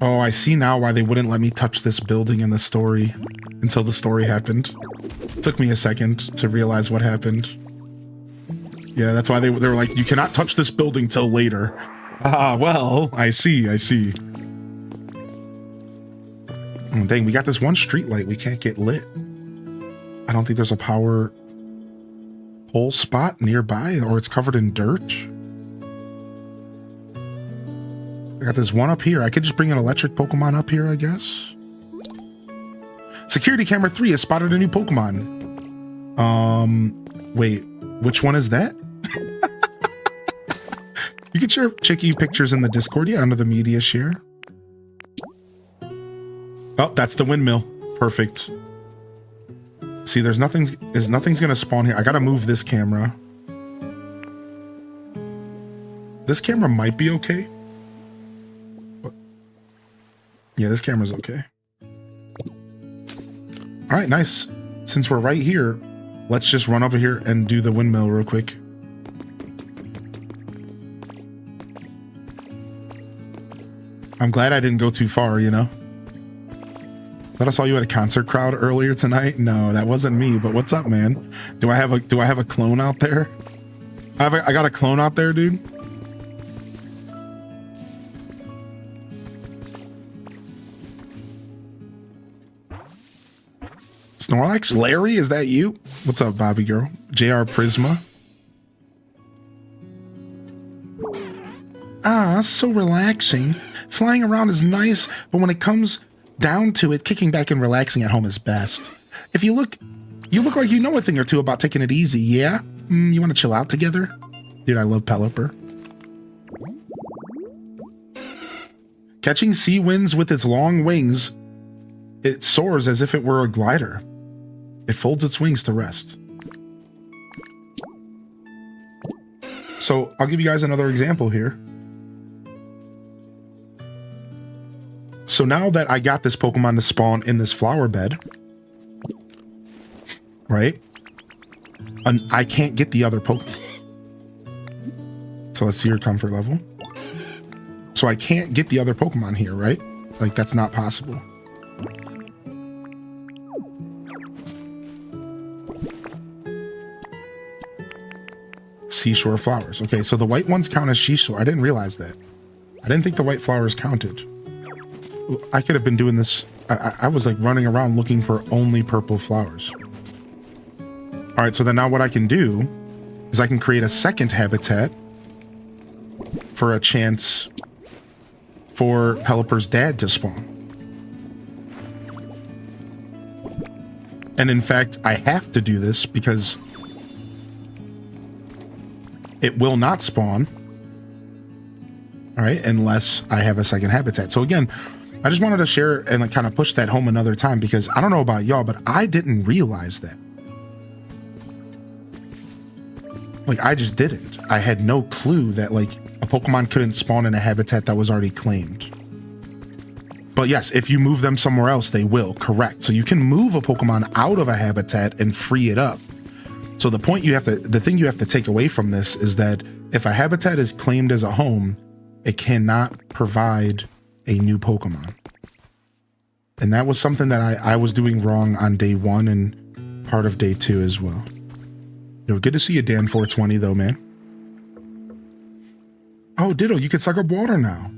Oh, I see now why they wouldn't let me touch this building in the story until the story happened. It took me a second to realize what happened. Yeah, that's why they were like, you cannot touch this building till later. Ah, well, I see. Oh, dang, we got this one street light we can't get lit. I don't think there's a power pole spot nearby, or it's covered in dirt. I got this one up here. I could just bring an electric Pokemon up here, I guess. Security camera 3 has spotted a new Pokemon. Wait, which one is that? You can share Chicky pictures in the Discord, yeah, under the media share. Oh, that's the windmill. Perfect. See, nothing's gonna spawn here. I gotta move this camera. This camera might be okay. Yeah, this camera's okay. All right, nice. Since we're right here, let's just run over here and do the windmill real quick. I'm glad I didn't go too far, Thought I saw you at a concert crowd earlier tonight. No, that wasn't me, but what's up, man? Do I have a clone out there? I got a clone out there, dude. Snorlax? Larry, is that you? What's up, Bobby girl? JR Prisma. Ah, so relaxing. Flying around is nice, but when it comes down to it, kicking back and relaxing at home is best. If you look like you know a thing or two about taking it easy, yeah? You want to chill out together? Dude, I love Pelipper. Catching sea winds with its long wings, it soars as if it were a glider. It folds its wings to rest. So I'll give you guys another example here. So now that I got this Pokemon to spawn in this flower bed, right? And I can't get the other Pokemon. So let's see your comfort level. So I can't get the other Pokemon here, right? Like, that's not possible. Seashore flowers. Okay, so the white ones count as seashore. I didn't realize that. I didn't think the white flowers counted. I could have been doing this. I was like running around looking for only purple flowers. All right, so then now what I can do is I can create a second habitat for a chance for Pelipper's dad to spawn. And in fact, I have to do this because it will not spawn, all right, unless I have a second habitat. So again, I just wanted to share and like kind of push that home another time because I don't know about y'all, but I didn't realize that. Like, I just didn't. I had no clue that like a Pokemon couldn't spawn in a habitat that was already claimed. But yes, if you move them somewhere else, they will, correct. So you can move a Pokemon out of a habitat and free it up. So the thing you have to take away from this is that if a habitat is claimed as a home, it cannot provide a new Pokemon. And that was something that I was doing wrong on day 1 and part of day 2 as well. Yo, good to see you, Dan420, though, man. Oh, Ditto, you can suck up water now.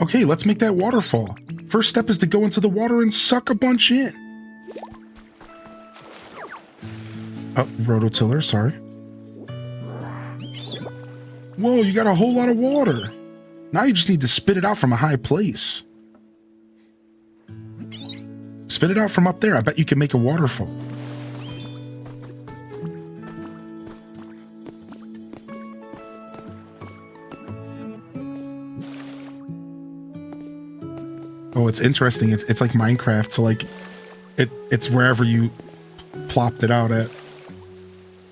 Okay, let's make that waterfall. First step is to go into the water and suck a bunch in. Oh, rototiller, sorry. Whoa, you got a whole lot of water. Now you just need to spit it out from a high place. Spit it out from up there. I bet you can make a waterfall. Oh, it's interesting. It's like Minecraft, so like it's wherever you plopped it out at.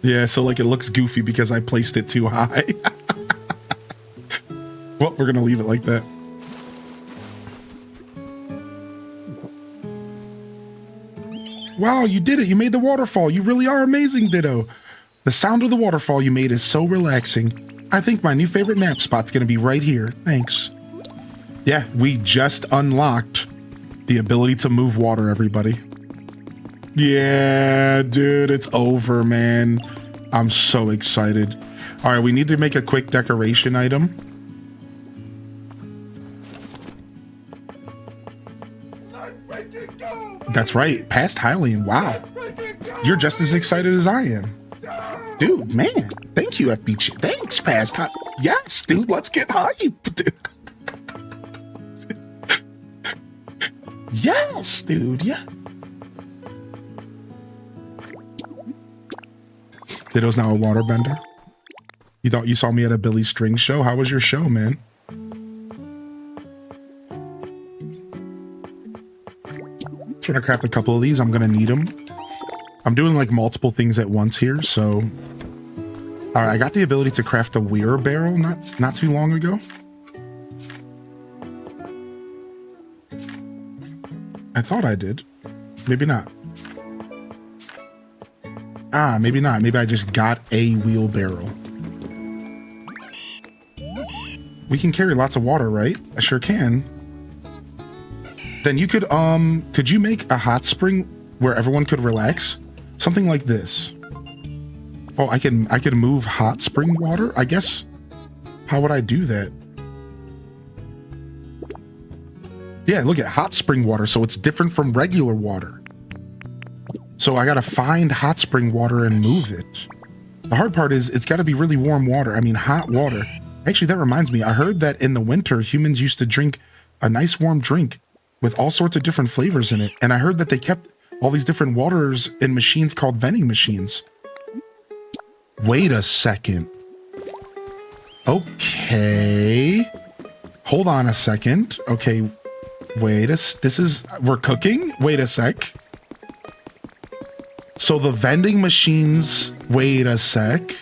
Yeah, so like it looks goofy because I placed it too high. Well, we're gonna leave it like that. Wow, you did it. You made the waterfall. You really are amazing, Ditto. The sound of the waterfall you made is so relaxing. I think my new favorite nap spot's gonna be right here. Thanks. Yeah, we just unlocked the ability to move water, everybody. Yeah, dude, it's over, man. I'm so excited. All right, we need to make a quick decoration item. That's right, past Hylian. Wow. You're just as excited as I am. Dude, man, thank you, FB. Thanks, past Hylian. Yes, dude, let's get hype. Yes, dude, yeah. Ditto's now a waterbender. You thought you saw me at a Billy String show? How was your show, man? Trying to craft a couple of these. I'm gonna need them. I'm doing like multiple things at once here, so. All right, I got the ability to craft a weir barrel not too long ago. I thought I did. Maybe not. Ah, maybe not. Maybe I just got a wheelbarrow. We can carry lots of water, right? I sure can. Then you could you make a hot spring where everyone could relax? Something like this. Oh, I could move hot spring water? I guess, how would I do that? Yeah, look at hot spring water, so it's different from regular water. So I gotta find hot spring water and move it. The hard part is it's gotta be really warm water. I mean, hot water. Actually, that reminds me, I heard that in the winter, humans used to drink a nice warm drink with all sorts of different flavors in it. And I heard that they kept all these different waters in machines called vending machines. Wait a second. Okay. Hold on a second. Okay. Wait, we're cooking? Wait a sec. So the vending machines, wait a sec.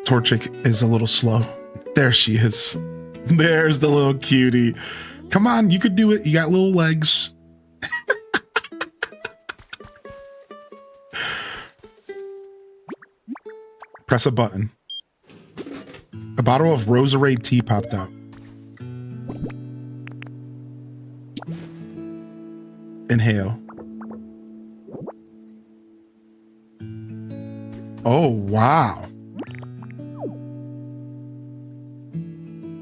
Torchic is a little slow. There she is. There's the little cutie. Come on, you could do it. You got little legs. Press a button. A bottle of Roserade tea popped out. Inhale. Oh, wow.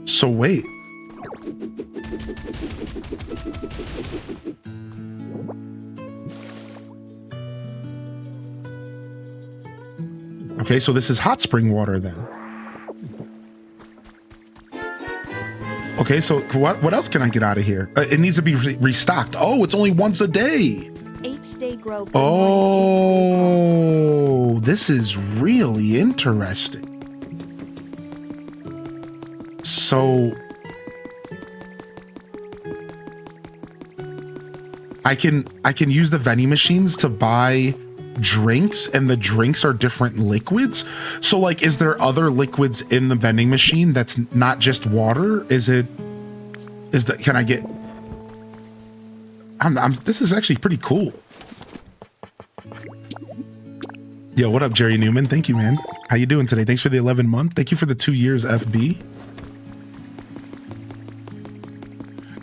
So wait. Okay, so this is hot spring water then. Okay, so what else can I get out of here? It needs to be restocked. Oh, it's only once a day. Each day grow. Oh, this is really interesting. So I can use the vending machines to buy drinks, and the drinks are different liquids. So like, is there other liquids in the vending machine that's not just water? Can I get, this is actually pretty cool. Yo, what up, Jerry Newman? Thank you, man. How you doing today? Thanks for the 11 month. Thank you for the 2 years, FB.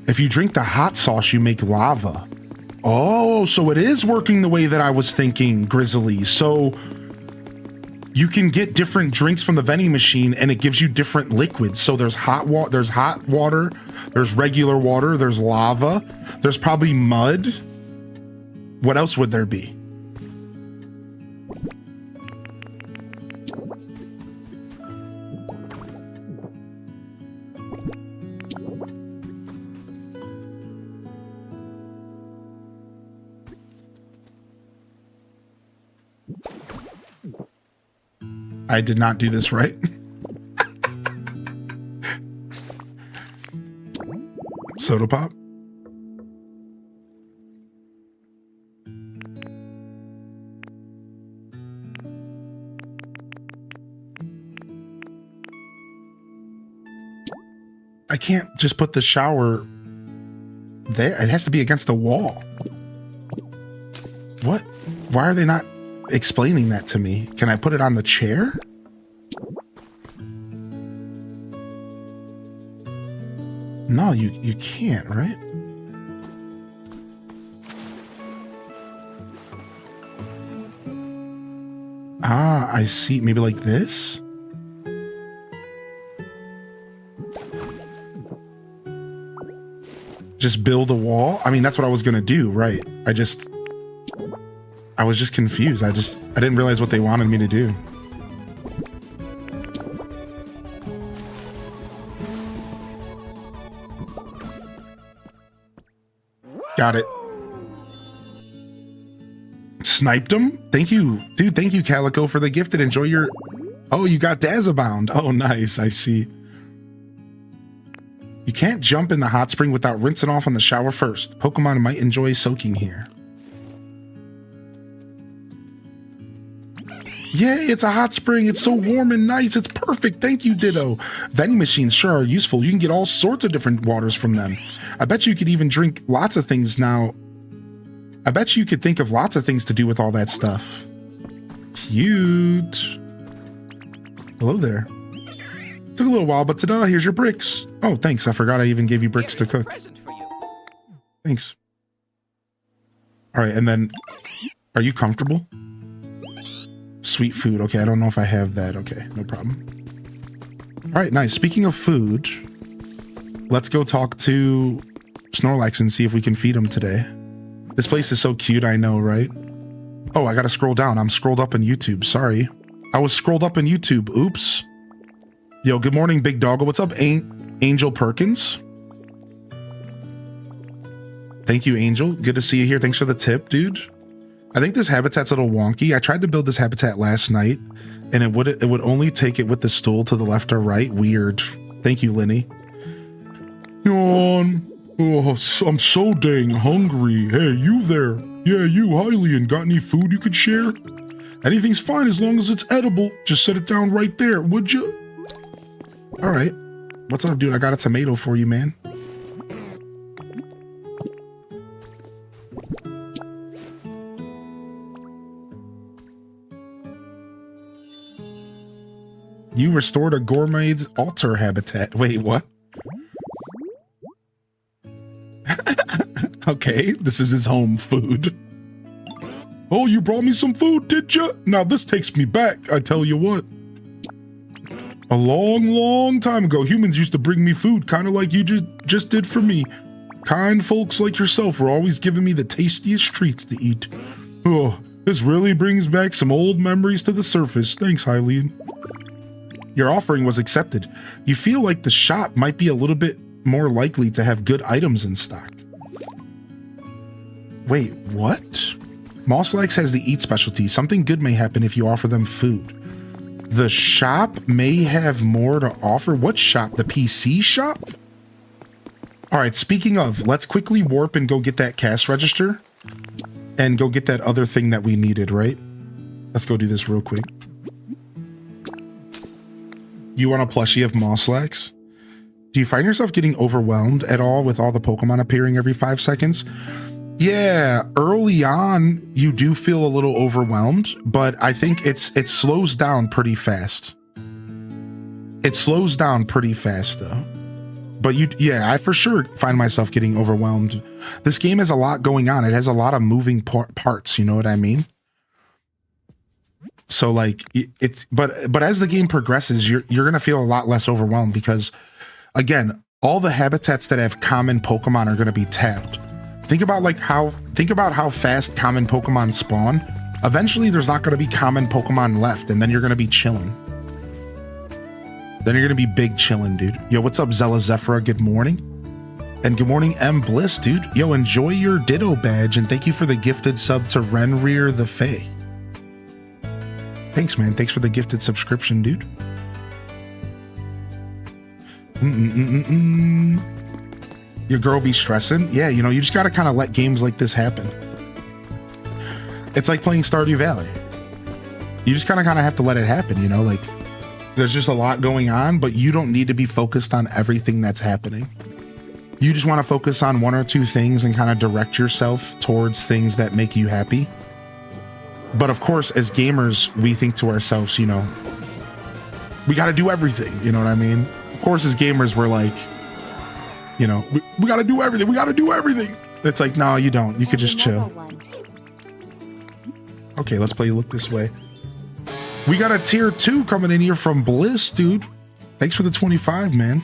If you drink the hot sauce, you make lava. Oh, so it is working the way that I was thinking, Grizzly. So you can get different drinks from the vending machine and it gives you different liquids. So there's hot water, there's regular water, there's lava, there's probably mud. What else would there be? I did not do this right. Soda pop. I can't just put the shower there. It has to be against the wall. What? Why are they not explaining that to me? Can I put it on the chair? No, you can't, right? Ah, I see. Maybe like this? Just build a wall? I mean, that's what I was gonna do, right? I was just confused. I didn't realize what they wanted me to do. Got it. Sniped him? Thank you. Dude, thank you, Calico, for the gifted. Enjoy your... Oh, you got Dazabound. Oh, nice. I see. You can't jump in the hot spring without rinsing off on the shower first. Pokemon might enjoy soaking here. Yay, it's a hot spring. It's so warm and nice. It's perfect. Thank you, Ditto. Vending machines sure are useful. You can get all sorts of different waters from them. I bet you could even drink lots of things now. I bet you could think of lots of things to do with all that stuff. Cute. Hello there. Took a little while, but ta-da, here's your bricks. Oh, thanks. I forgot I even gave you bricks to cook. Thanks. All right, and then, are you comfortable? Sweet food. Okay, I don't know if I have that. Okay, no problem. All right, nice. Speaking of food, let's go talk to Snorlax and see if we can feed him today. This place is so cute, I know, right? Oh, I gotta scroll down. I'm scrolled up in YouTube. Sorry. I was scrolled up in YouTube. Oops. Yo, good morning, Big Doggo. What's up, Angel Perkins? Thank you, Angel. Good to see you here. Thanks for the tip, dude. I think this habitat's a little wonky. I tried to build this habitat last night, and it would only take it with the stool to the left or right. Weird. Thank you, Lenny. Yawn. Oh, I'm so dang hungry. Hey, you there. Yeah, you, hi, Leon. Got any food you could share? Anything's fine as long as it's edible. Just set it down right there, would you? All right. What's up, dude? I got a tomato for you, man. You restored a gourmet's altar habitat. Wait, what? Okay, this is his home food. Oh, you brought me some food, did ya? Now this takes me back, I tell you what. A long, long time ago, humans used to bring me food, kind of like you just did for me. Kind folks like yourself were always giving me the tastiest treats to eat. Oh, this really brings back some old memories to the surface. Thanks, Hylian. Your offering was accepted. You feel like the shop might be a little bit more likely to have good items in stock. Wait, what? Mosslex has the eat specialty. Something good may happen if you offer them food. The shop may have more to offer. What shop? The PC shop? All right, speaking of, let's quickly warp and go get that cash register and go get that other thing that we needed, right? Let's go do this real quick. You want a plushie of Mosslex? Do you find yourself getting overwhelmed at all with all the Pokemon appearing every 5 seconds? Yeah, early on, you do feel a little overwhelmed, but I think it slows down pretty fast. It slows down pretty fast, though. But yeah, I for sure find myself getting overwhelmed. This game has a lot going on. It has a lot of moving parts, you know what I mean? So like, but as the game progresses, you're going to feel a lot less overwhelmed because, again, all the habitats that have common Pokemon are going to be tapped. Think about how fast common Pokemon spawn. Eventually, there's not going to be common Pokemon left, and then you're going to be chilling. Then you're going to be big chilling, dude. Yo, what's up, Zella Zephra? Good morning. And good morning, M. Bliss, dude. Yo, enjoy your Ditto badge, and thank you for the gifted sub to Renrir the Fae. Thanks, man. Thanks for the gifted subscription, dude. Your girl be stressing? Yeah, you know, you just got to kind of let games like this happen. It's like playing Stardew Valley. You just kind of have to let it happen, you know? Like, there's just a lot going on, but you don't need to be focused on everything that's happening. You just want to focus on one or two things and kind of direct yourself towards things that make you happy. But of course, as gamers, we think to ourselves, you know, we got to do everything. You know what I mean? Of course, as gamers, we're like, you know, we got to do everything. We got to do everything. It's like, no, you don't. You could just chill. Okay, let's play Look This Way. We got a tier 2 coming in here from Bliss, dude. Thanks for the 25, man.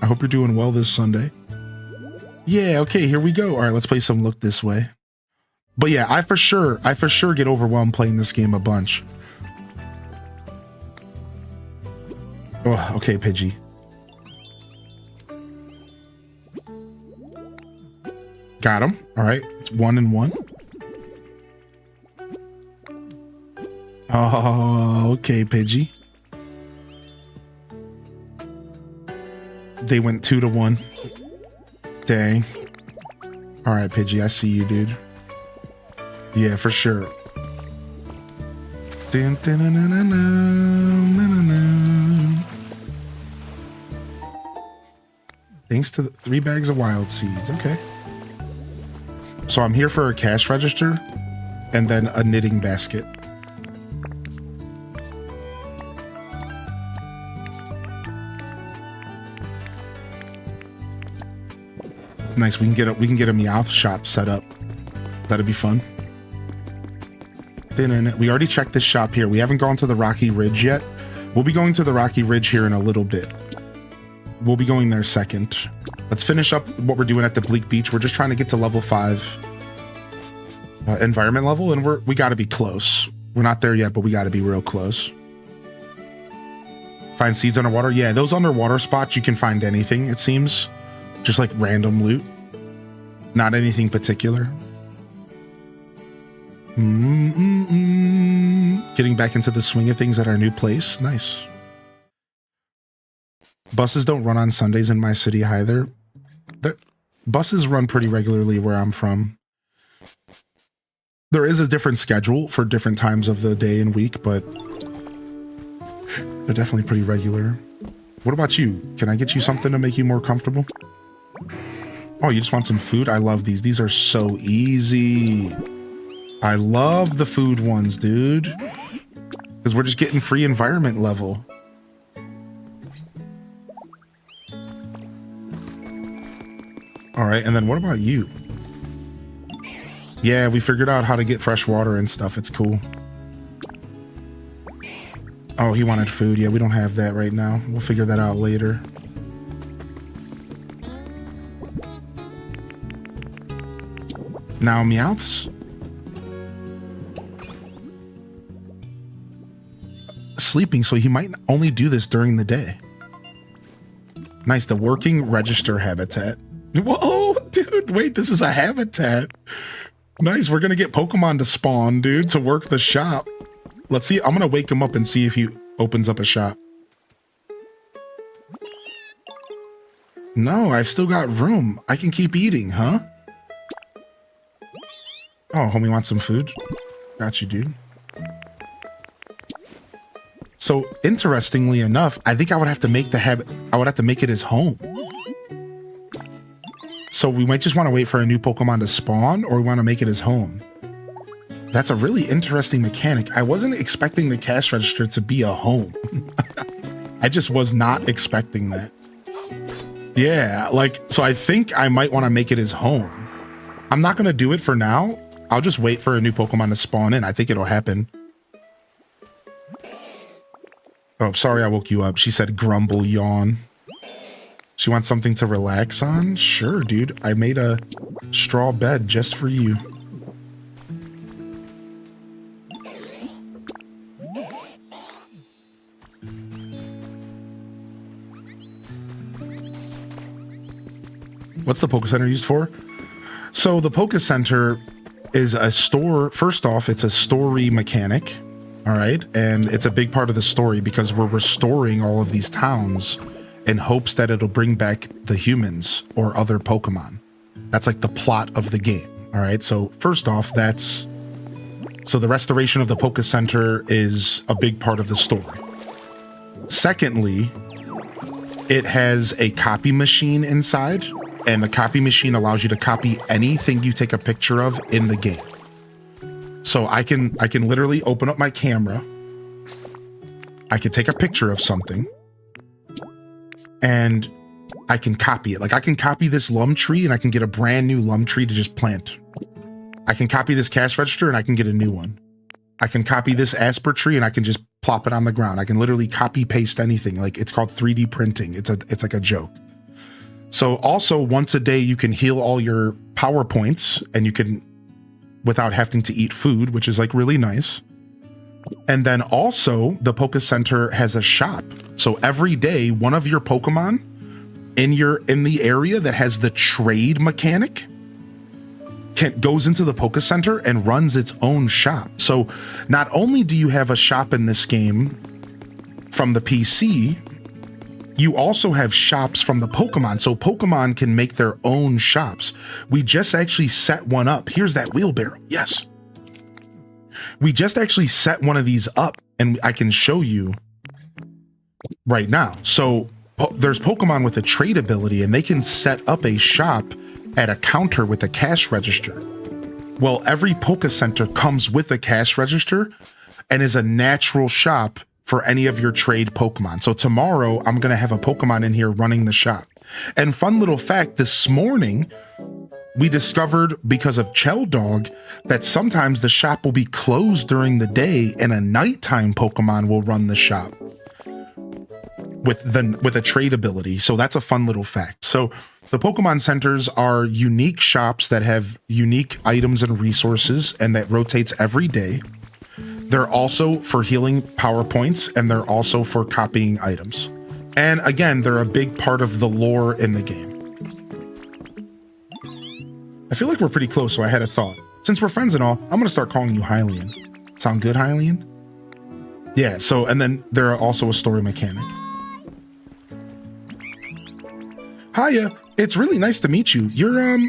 I hope you're doing well this Sunday. Yeah, okay, here we go. All right, let's play some Look This Way. But yeah, I for sure get overwhelmed playing this game a bunch. Oh, okay, Pidgey. Got him. All right, it's 1 and 1. Oh, okay, Pidgey. They went 2 to 1. Dang. All right, Pidgey, I see you, dude. Yeah, for sure. Thanks to 3 bags of wild seeds. Okay. So I'm here for a cash register and then a knitting basket. It's nice. We can get a Meowth shop set up. That'd be fun. We already checked this shop here. We haven't gone to the Rocky Ridge yet. We'll be going to the Rocky Ridge here in a little bit. We'll be going there second. Let's finish up what we're doing at the Bleak Beach. We're just trying to get to level 5 environment level, and we got to be close. We're not there yet, but we got to be real close. Find seeds underwater. Yeah, those underwater spots, you can find anything, it seems. Just like random loot. Not anything particular. Getting back into the swing of things at our new place. Nice. Buses don't run on Sundays in my city either. Buses run pretty regularly where I'm from. There is a different schedule for different times of the day and week, but they're definitely pretty regular. What about you? Can I get you something to make you more comfortable? Oh, you just want some food? I love these. These are so easy. I love the food ones, dude. Because we're just getting free environment level. All right, and then what about you? Yeah, we figured out how to get fresh water and stuff. It's cool. Oh, he wanted food. Yeah, we don't have that right now. We'll figure that out later. Now, Meowth's sleeping, so he might only do this during the day. Nice, the working register habitat. Whoa, dude, wait, this is a habitat. Nice, we're gonna get Pokemon to spawn, dude, to work the shop. Let's see, I'm gonna wake him up and see if he opens up a shop. No, I've still got room. I can keep eating, huh? Oh, homie wants some food? Got you, dude. So, interestingly enough, I think I would have to make it his home. So we might just want to wait for a new Pokemon to spawn, or we want to make it his home. That's a really interesting mechanic. I wasn't expecting the cash register to be a home. I just was not expecting that. Yeah, like, so I think I might want to make it his home. I'm not going to do it for now. I'll just wait for a new Pokemon to spawn in. I think it'll happen. Oh, sorry I woke you up. She said grumble, yawn. She wants something to relax on? Sure, dude. I made a straw bed just for you. What's the Poke Center used for? So the Poke Center is a store. First off, it's a story mechanic. All right. And it's a big part of the story because we're restoring all of these towns in hopes that it'll bring back the humans or other Pokemon. That's like the plot of the game. All right. So first off, so the restoration of the Poke Center is a big part of the story. Secondly, it has a copy machine inside, and the copy machine allows you to copy anything you take a picture of in the game. So I can literally open up my camera. I can take a picture of something and I can copy it. Like I can copy this lum tree and I can get a brand new lum tree to just plant. I can copy this cash register and I can get a new one. I can copy this Asper tree and I can just plop it on the ground. I can literally copy paste anything. Like it's called 3D printing. It's like a joke. So also once a day you can heal all your PowerPoints and you can, without having to eat food, which is like really nice. And then also the Poke Center has a shop. So every day, one of your Pokemon in the area that has the trade mechanic goes into the Poke Center and runs its own shop. So not only do you have a shop in this game from the PC, you also have shops from the Pokemon. So Pokemon can make their own shops. We just actually set one up. Here's that wheelbarrow. Yes. We just actually set one of these up and I can show you right now. So there's Pokemon with a trade ability and they can set up a shop at a counter with a cash register. Well, every Poke Center comes with a cash register and is a natural shop for any of your trade Pokemon. So tomorrow I'm going to have a Pokemon in here running the shop. And fun little fact, this morning we discovered because of Cheldog that sometimes the shop will be closed during the day and a nighttime Pokemon will run the shop with a trade ability. So that's a fun little fact. So the Pokemon centers are unique shops that have unique items and resources and that rotates every day. They're also for healing PowerPoints and they're also for copying items. And again, they're a big part of the lore in the game. I feel like we're pretty close, so I had a thought. since we're friends and all, I'm gonna start calling you Hylian. Sound good, Hylian? Yeah, so, and then there are also a story mechanic. Hiya, it's really nice to meet you. You're,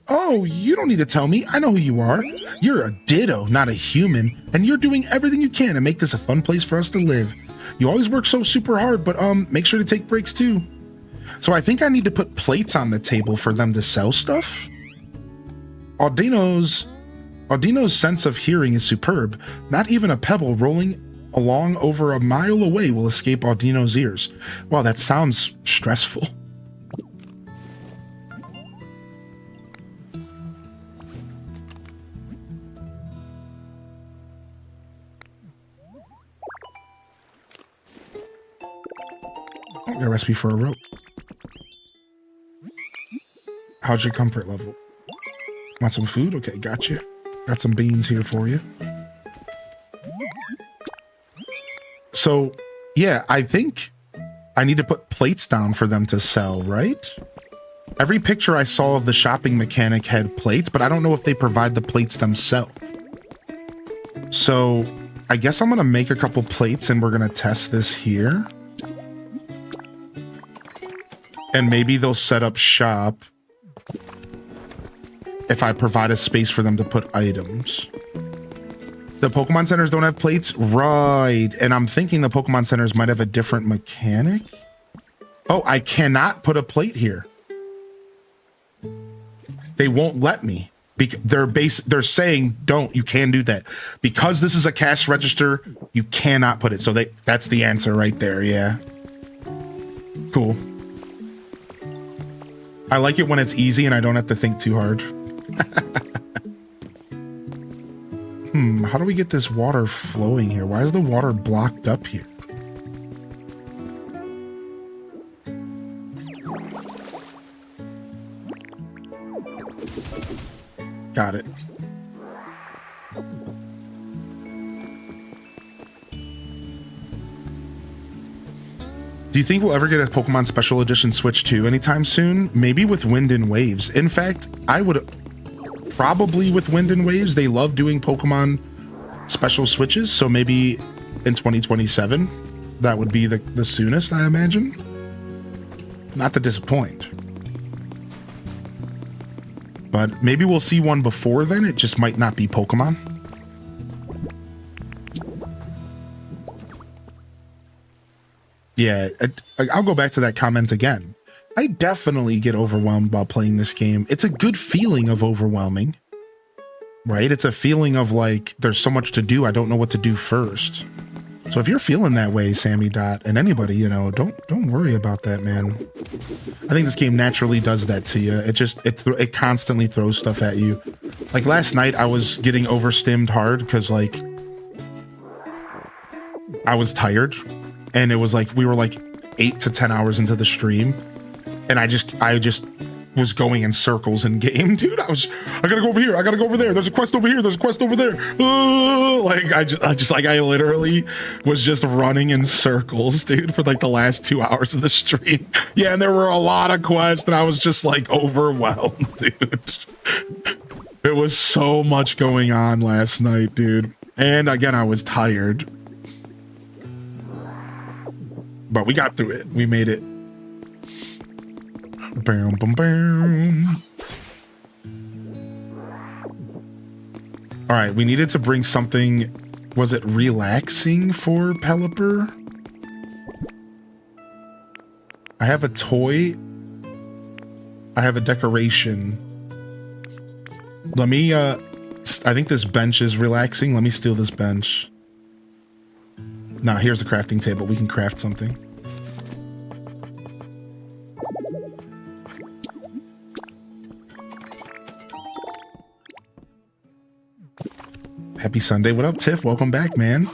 oh, you don't need to tell me. I know who you are. You're a ditto, not a human, and you're doing everything you can to make this a fun place for us to live. You always work so super hard, but, make sure to take breaks too. So I think I need to put plates on the table for them to sell stuff. Audino's sense of hearing is superb. Not even a pebble rolling along over a mile away will escape Audino's ears. Wow, that sounds stressful. Oh, got a recipe for a rope. How's your comfort level? Want some food? Okay, gotcha. Got some beans here for you. So, yeah, I think I need to put plates down for them to sell, right? Every picture I saw of the shopping mechanic had plates, but I don't know if they provide the plates themselves. So, I guess I'm going to make a couple plates and we're going to test this here. And maybe they'll set up shop if I provide a space for them to put items. The Pokemon centers don't have plates? Right. And I'm thinking the Pokemon centers might have a different mechanic. Oh, I cannot put a plate here. They won't let me. They're saying don't, you can do that. Because this is a cash register, you cannot put it. So that's the answer right there, yeah. Cool. I like it when it's easy and I don't have to think too hard. How do we get this water flowing here? Why is the water blocked up here? Got it. Do you think we'll ever get a Pokemon Special Edition Switch 2 anytime soon? Maybe with Wind and Waves. In fact, I would probably with Wind and Waves. They love doing Pokemon Special Switches, so maybe in 2027, that would be the soonest, I imagine. Not to disappoint. But maybe we'll see one before then. It just might not be Pokemon. Yeah, I'll go back to that comment again. I definitely get overwhelmed while playing this game. It's a good feeling of overwhelming, right? It's a feeling of like, there's so much to do, I don't know what to do first. So if you're feeling that way, Sammy Dot, and anybody, you know, don't worry about that, man. I think this game naturally does that to you. It constantly throws stuff at you. Like last night, I was getting overstimmed hard because like I was tired, and it was like we were like 8 to 10 hours into the stream, and I just was going in circles in game, dude. I gotta go over here, I gotta go over there, there's a quest over here, there's a quest over there. Like I literally was just running in circles, dude, for like the last 2 hours of the stream. Yeah, and there were a lot of quests and I was just like overwhelmed, dude. It was so much going on last night, dude. And again, I was tired, but we got through it. We made it. Bam, bam, bam. All right, we needed to bring something. Was it relaxing for Pelipper? I have a toy. I have a decoration. Let me, I think this bench is relaxing. Let me steal this bench. Nah, here's the crafting table. We can craft something. Happy Sunday. What up, Tiff? Welcome back, man.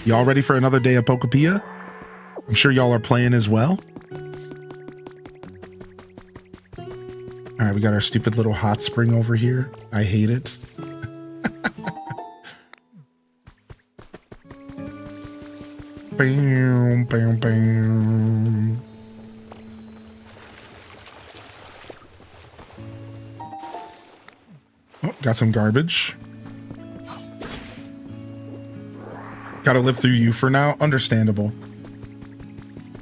Y'all ready for another day of Pokopia? I'm sure y'all are playing as well. All right, we got our stupid little hot spring over here. I hate it. Bam, bam, bam. Oh, got some garbage. Gotta live through you for now. Understandable.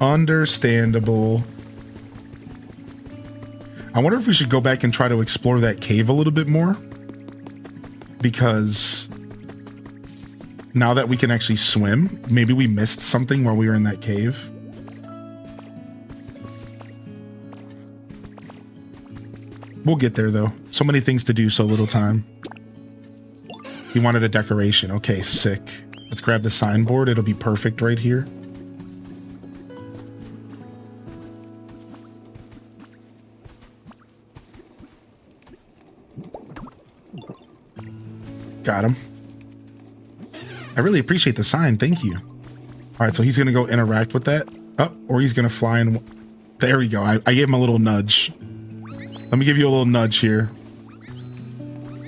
Understandable. I wonder if we should go back and try to explore that cave a little bit more. Because now that we can actually swim, maybe we missed something while we were in that cave. We'll get there though. So many things to do, so little time. He wanted a decoration. Okay, sick. Let's grab the signboard. It'll be perfect right here. Got him. I really appreciate the sign. Thank you. All right, so he's going to go interact with that. Oh, or he's going to fly in. There we go. I gave him a little nudge. Let me give you a little nudge here.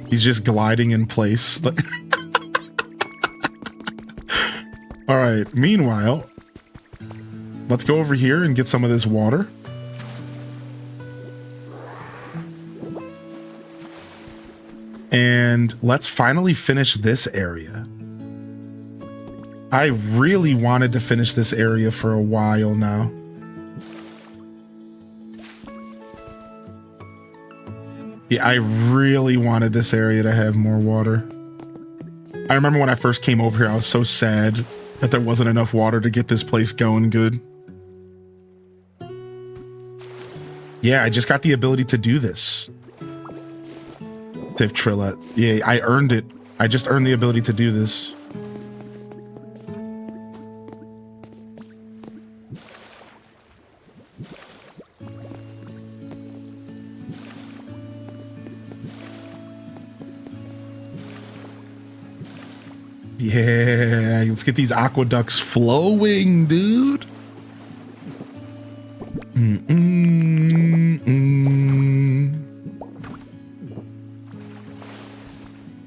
He's just gliding in place. All right. Meanwhile, let's go over here and get some of this water. And let's finally finish this area. I really wanted to finish this area for a while now. Yeah, I really wanted this area to have more water. I remember when I first came over here, I was so sad that there wasn't enough water to get this place going good. Yeah, I just got the ability to do this. Tiff Trilla. Yeah, I earned it. I just earned the ability to do this. Yeah, let's get these aqueducts flowing, dude.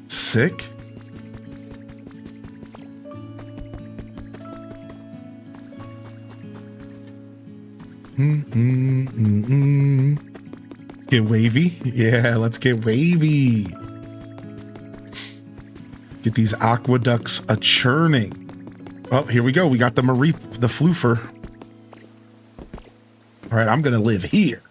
Sick. Let's get wavy. Yeah, let's get wavy. Get these aqueducts a churning. Oh, here we go. We got the Marie, the floofer. All right, I'm gonna live here.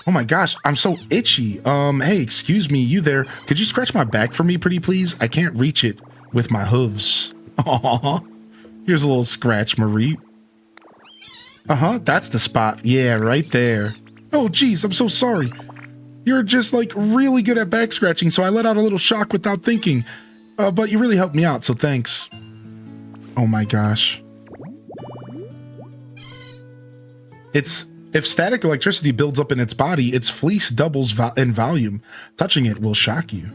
Oh my gosh, I'm so itchy. Hey, excuse me, you there? Could you scratch my back for me, pretty please? I can't reach it with my hooves. Aw, here's a little scratch, Marie. Uh-huh, that's the spot. Yeah, right there. Oh, geez, I'm so sorry. You're just like really good at back scratching, so I let out a little shock without thinking. But you really helped me out, so thanks. Oh my gosh. If static electricity builds up in its body, its fleece doubles in volume. Touching it will shock you.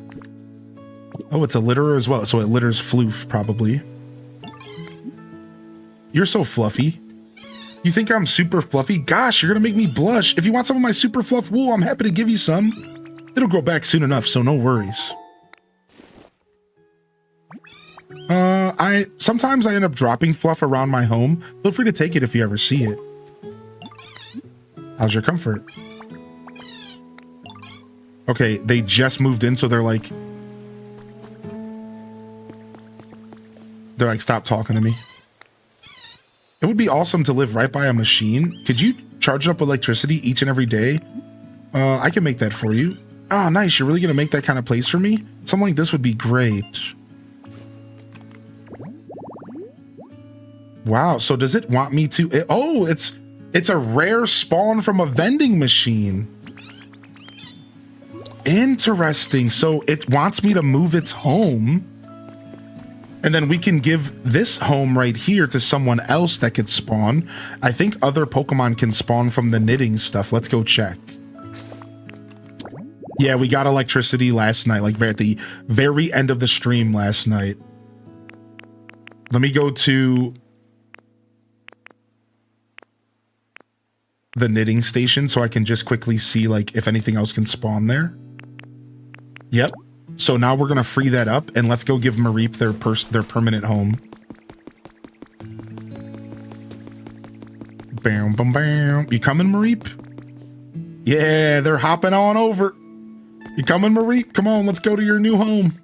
Oh, it's a litterer as well, so it litters floof, probably. You're so fluffy. You think I'm super fluffy? Gosh, you're gonna make me blush. If you want some of my super fluff wool, I'm happy to give you some. It'll grow back soon enough, so no worries. Sometimes I end up dropping fluff around my home. Feel free to take it if you ever see it. How's your comfort? Okay, they just moved in, so they're like, stop talking to me. It would be awesome to live right by a machine. Could you charge up electricity each and every day? I can make that for you. Oh, nice. You're really going to make that kind of place for me? Something like this would be great. Wow. So does it want me to... it's a rare spawn from a vending machine. Interesting. So it wants me to move its home. And then we can give this home right here to someone else that could spawn. I think other Pokemon can spawn from the knitting stuff. Let's go check. Yeah, we got electricity last night, like at the very end of the stream last night. Let me go to the knitting station so I can just quickly see like if anything else can spawn there. Yep. So now we're gonna free that up and let's go give Mareep their permanent home. Bam, bam, bam. You coming, Mareep? Yeah, they're hopping on over. You coming, Mareep? Come on, let's go to your new home.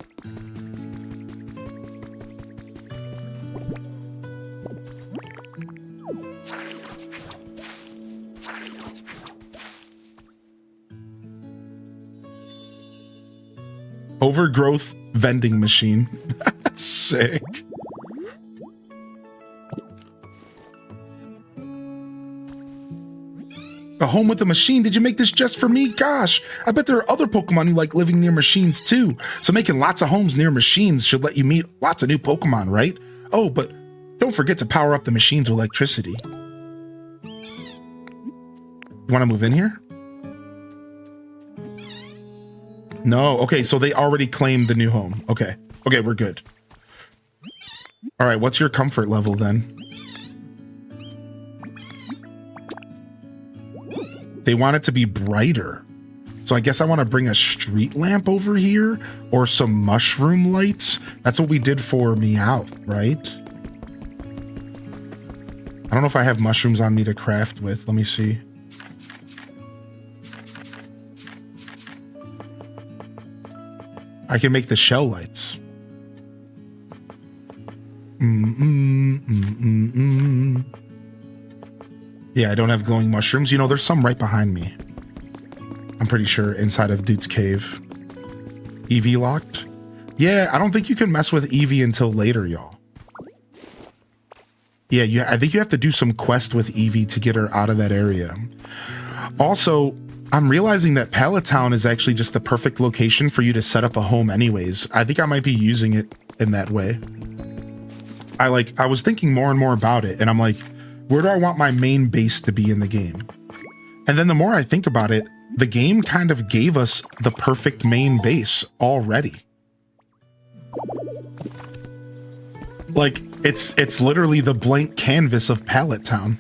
Overgrowth vending machine. Sick. A home with a machine. Did you make this just for me? Gosh, I bet there are other Pokemon who like living near machines too. So making lots of homes near machines should let you meet lots of new Pokemon, right? Oh, but don't forget to power up the machines with electricity. You want to move in here? No. Okay, so they already claimed the new home. Okay. Okay, we're good. All right, what's your comfort level then? They want it to be brighter. So I guess I want to bring a street lamp over here or some mushroom lights. That's what we did for Meowth, right? I don't know if I have mushrooms on me to craft with. Let me see. I can make the shell lights. Yeah, I don't have glowing mushrooms. You know, there's some right behind me. I'm pretty sure inside of Dude's cave. Eevee locked? Yeah, I don't think you can mess with Eevee until later, y'all. Yeah, I think you have to do some quest with Eevee to get her out of that area. Also, I'm realizing that Pallet Town is actually just the perfect location for you to set up a home anyways. I think I might be using it in that way. I was thinking more and more about it, and I'm like, where do I want my main base to be in the game? And then the more I think about it, the game kind of gave us the perfect main base already. Like, it's literally the blank canvas of Pallet Town.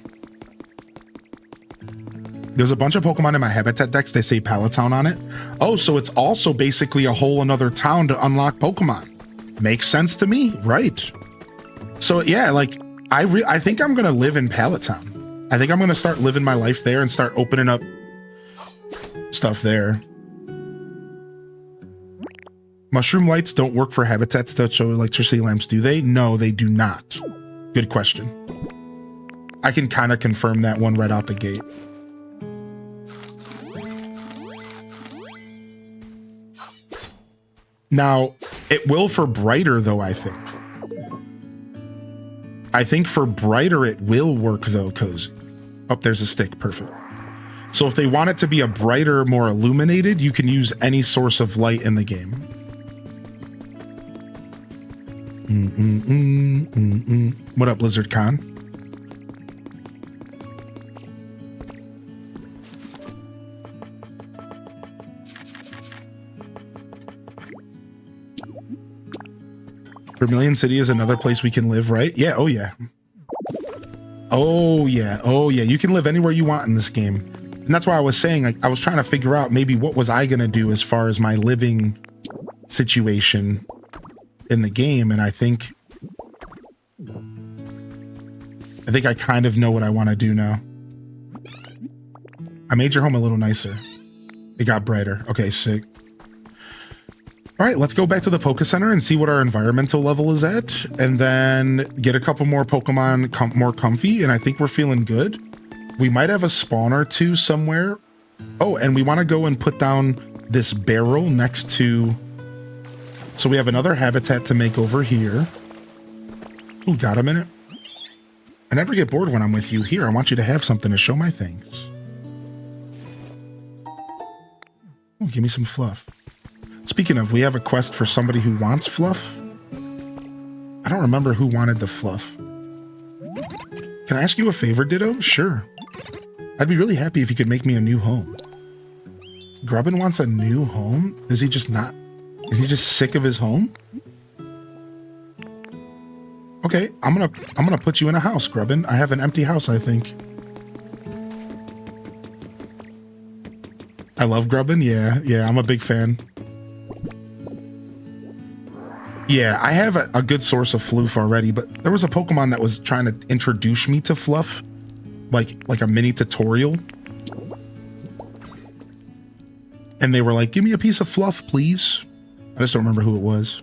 There's a bunch of Pokemon in my Habitat Dex, they say Pallet Town on it. Oh, so it's also basically a whole another town to unlock Pokemon. Makes sense to me, right? So yeah, like, I think I'm gonna live in Pallet Town. I think I'm gonna start living my life there and start opening up stuff there. Mushroom lights don't work for habitats that show electricity lamps, do they? No, they do not. Good question. I can kind of confirm that one right out the gate. Now, it will for brighter though, I think. I think for brighter it will work though, Cozy. Oh, there's a stick, perfect. So if they want it to be a brighter, more illuminated, you can use any source of light in the game. What up, Lizard Con? Vermilion City is another place we can live, right? Yeah, oh yeah. Oh yeah, oh yeah. You can live anywhere you want in this game. And that's why I was saying, like, I was trying to figure out maybe what was I gonna do as far as my living situation in the game, and I think I kind of know what I want to do now. I made your home a little nicer. It got brighter. Okay, sick. All right, let's go back to the Poke Center and see what our environmental level is at, and then get a couple more Pokemon more comfy, and I think we're feeling good. We might have a spawn or two somewhere. Oh, and we want to go and put down this barrel next to... So we have another habitat to make over here. Ooh, got a minute? I never get bored when I'm with you. Here, I want you to have something to show my things. Ooh, give me some fluff. Speaking of, we have a quest for somebody who wants fluff. I don't remember who wanted the fluff. Can I ask you a favor, Ditto? Sure. I'd be really happy if you could make me a new home. Grubbin wants a new home? Is he just sick of his home? Okay, I'm gonna put you in a house, Grubbin. I have an empty house, I think. I love Grubbin. Yeah, I'm a big fan. Yeah, I have a good source of Floof already, but there was a Pokemon that was trying to introduce me to Fluff, like a mini tutorial. And they were like, give me a piece of Fluff, please. I just don't remember who it was.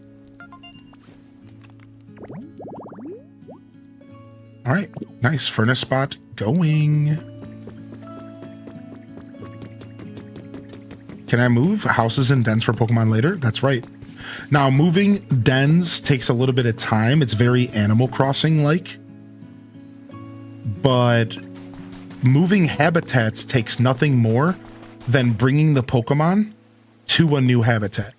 All right, nice furnace spot going. Can I move houses and dens for Pokemon later? That's right. Now, moving dens takes a little bit of time. It's very Animal Crossing-like. But moving habitats takes nothing more than bringing the Pokemon to a new habitat.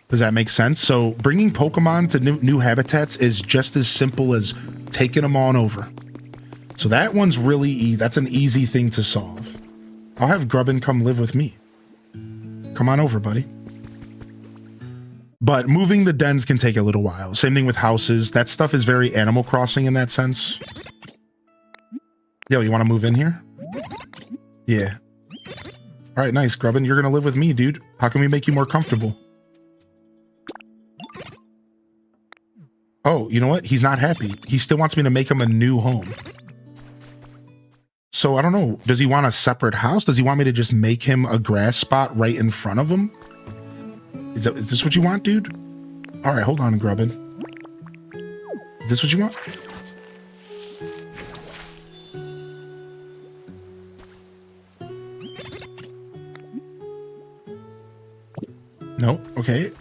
Does that make sense? So bringing Pokemon to new habitats is just as simple as taking them on over. So that one's really easy. That's an easy thing to solve. I'll have Grubbin come live with me. Come on over, buddy. But moving the dens can take a little while. Same thing with houses. That stuff is very Animal Crossing in that sense. Yo, you want to move in here? Yeah. All right, nice, Grubbin. You're going to live with me, dude. How can we make you more comfortable? Oh, you know what? He's not happy. He still wants me to make him a new home. So I don't know. Does he want a separate house? Does he want me to just make him a grass spot right in front of him? Is this what you want, dude? All right, hold on, Grubbin. Is this what you want? No? Okay.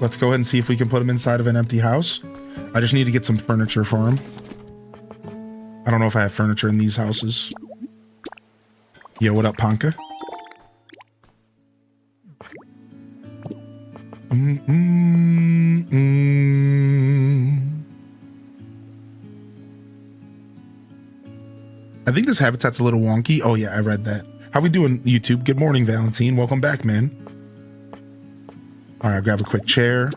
Let's go ahead and see if we can put him inside of an empty house. I just need to get some furniture for him. I don't know if I have furniture in these houses. Yo, what up, Ponka? I think this habitat's a little wonky. Oh yeah, I read that. How we doing, YouTube? Good morning, Valentine. Welcome back, man. All right, I'll grab a quick chair.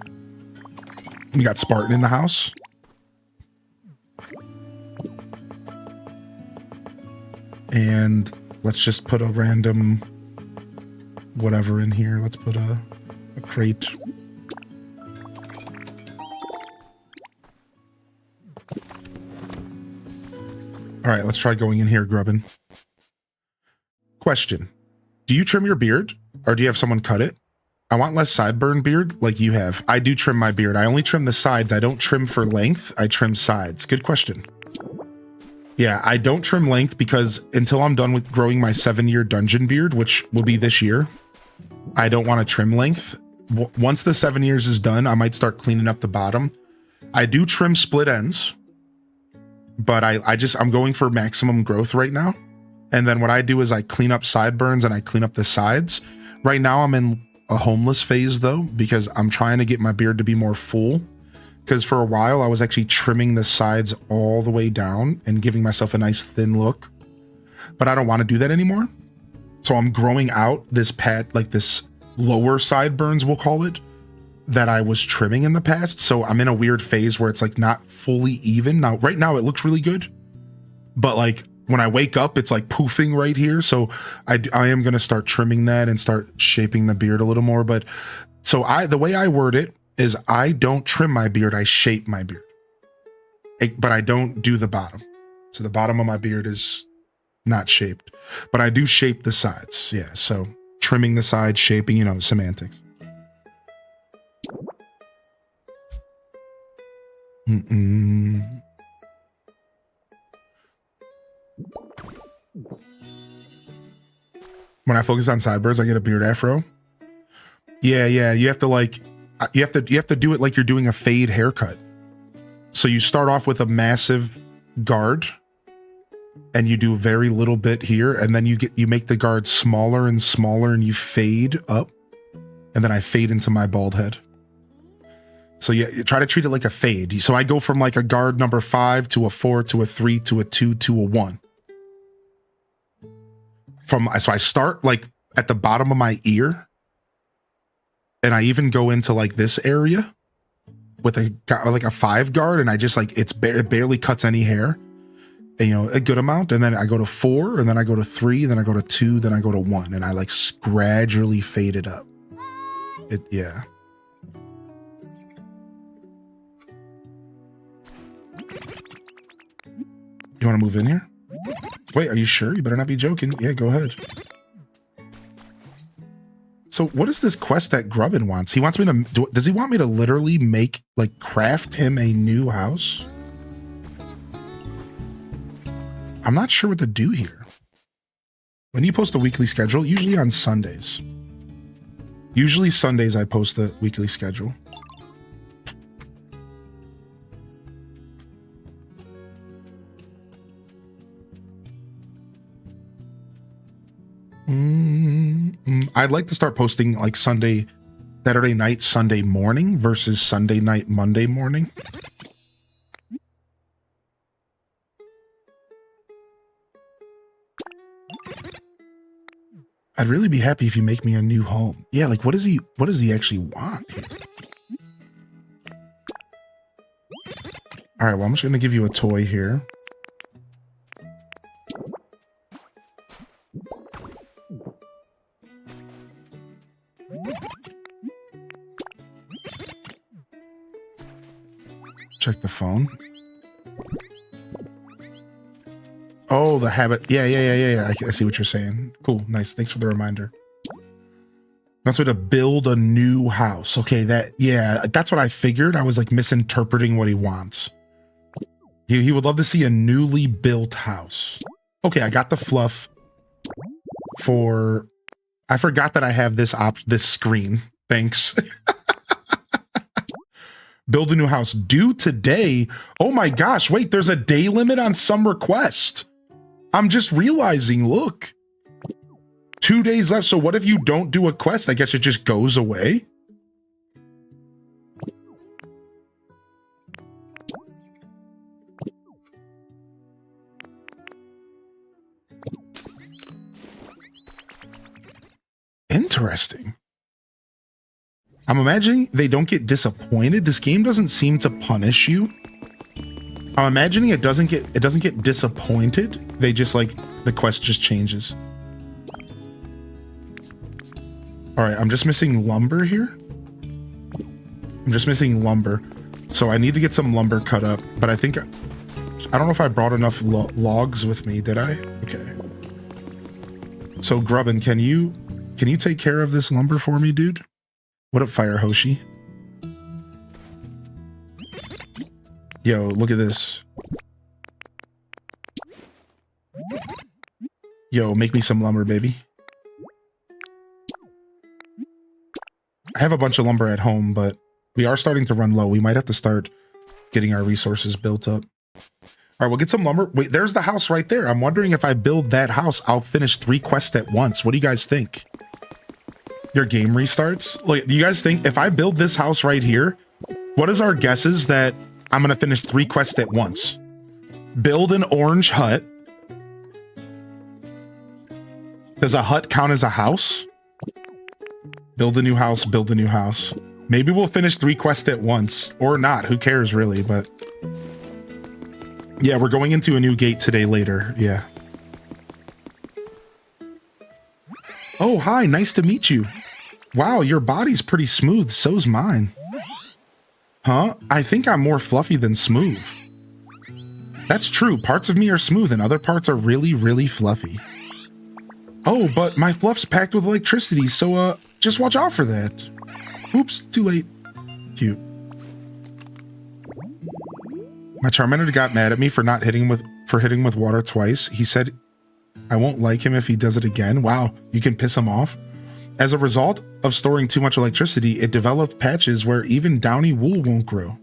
We got Spartan in the house. And let's just put a random whatever in here. Let's put a crate. All right, let's try going in here, Grubbin. Question. Do you trim your beard or do you have someone cut it? I want less sideburn beard like you have. I do trim my beard. I only trim the sides. I don't trim for length. I trim sides. Good question. Yeah, I don't trim length because until I'm done with growing my 7-year dungeon beard, which will be this year, I don't want to trim length. Once the 7 years is done, I might start cleaning up the bottom. I do trim split ends, but I'm going for maximum growth right now. And then what I do is I clean up sideburns and I clean up the sides. Right now I'm in a homeless phase though, because I'm trying to get my beard to be more full. Because for a while I was actually trimming the sides all the way down and giving myself a nice thin look. But I don't want to do that anymore. So I'm growing out this pad, like this lower sideburns, we'll call it, that I was trimming in the past. So I'm in a weird phase where it's like not fully even. Now, right now it looks really good, but like when I wake up, it's like poofing right here. So I am going to start trimming that and start shaping the beard a little more. But so the way I word it is I don't trim my beard. I shape my beard, but I don't do the bottom. So the bottom of my beard is not shaped, but I do shape the sides. Yeah. So trimming the sides, shaping, you know, semantics. When I focus on sideburns, I get a beard afro. Yeah, you have to like, you have to do it like you're doing a fade haircut. So you start off with a massive guard and you do very little bit here, and then you make the guard smaller and smaller and you fade up, and then I fade into my bald head. So yeah, you try to treat it like a fade. So I go from like a guard number 5 to a 4 to a 3 to a 2 to a 1. So I start like at the bottom of my ear, and I even go into like this area with a 5 guard, and I just like it barely cuts any hair, and, you know, a good amount, and then I go to 4, and then I go to 3, then I go to 2, then I go to 1, and I like gradually fade it up. Yeah. You want to move in here? Wait, are you sure? You better not be joking. Yeah, go ahead. So what is this quest that Grubbin wants? He wants me to does he want me to literally make, like, craft him a new house? I'm not sure what to do here. When you post a weekly schedule, usually on Sundays. Usually Sundays I post the weekly schedule. I'd like to start posting like Saturday night, Sunday morning versus Sunday night, Monday morning. I'd really be happy if you make me a new home. Yeah, like what does he actually want here? All right, well, I'm just gonna give you a toy here. Check the phone. Oh, the habit. Yeah. I see what you're saying. Cool. Nice. Thanks for the reminder. That's way to build a new house. Okay, that's what I figured. I was like misinterpreting what he wants. He would love to see a newly built house. Okay, I got the fluff for... I forgot that I have this screen. Thanks. Build a new house due today. Oh my gosh, wait, there's a day limit on some request. I'm just realizing, look. 2 days left, so what if you don't do a quest? I guess it just goes away? Interesting. I'm imagining they don't get disappointed. This game doesn't seem to punish you. I'm imagining it doesn't get disappointed. They just like the quest just changes. All right, I'm just missing lumber here. I'm just missing lumber. So I need to get some lumber cut up, but I don't know if I brought enough logs with me, did I? Okay. So Grubbin, can you take care of this lumber for me, dude? What up, Fire Hoshi? Yo, look at this. Yo, make me some lumber, baby. I have a bunch of lumber at home, but we are starting to run low. We might have to start getting our resources built up. All right, we'll get some lumber. Wait, there's the house right there. I'm wondering if I build that house, I'll finish 3 quests at once. What do you guys think? Your game restarts? Look, do you guys think if I build this house right here, what is our guesses that I'm going to finish 3 quests at once? Build an orange hut. Does a hut count as a house? Build a new house, build a new house. Maybe we'll finish 3 quests at once. Or not, who cares really, but... Yeah, we're going into a new gate today later, yeah. Oh, hi, nice to meet you. Wow, your body's pretty smooth, so's mine. Huh? I think I'm more fluffy than smooth. That's true, parts of me are smooth and other parts are really, really fluffy. Oh, but my fluff's packed with electricity, so just watch out for that. Oops, too late. Cute. My Charmander got mad at me for hitting with water twice. He said I won't like him if he does it again. Wow, you can piss him off. As a result of storing too much electricity, it developed patches where even downy wool won't grow.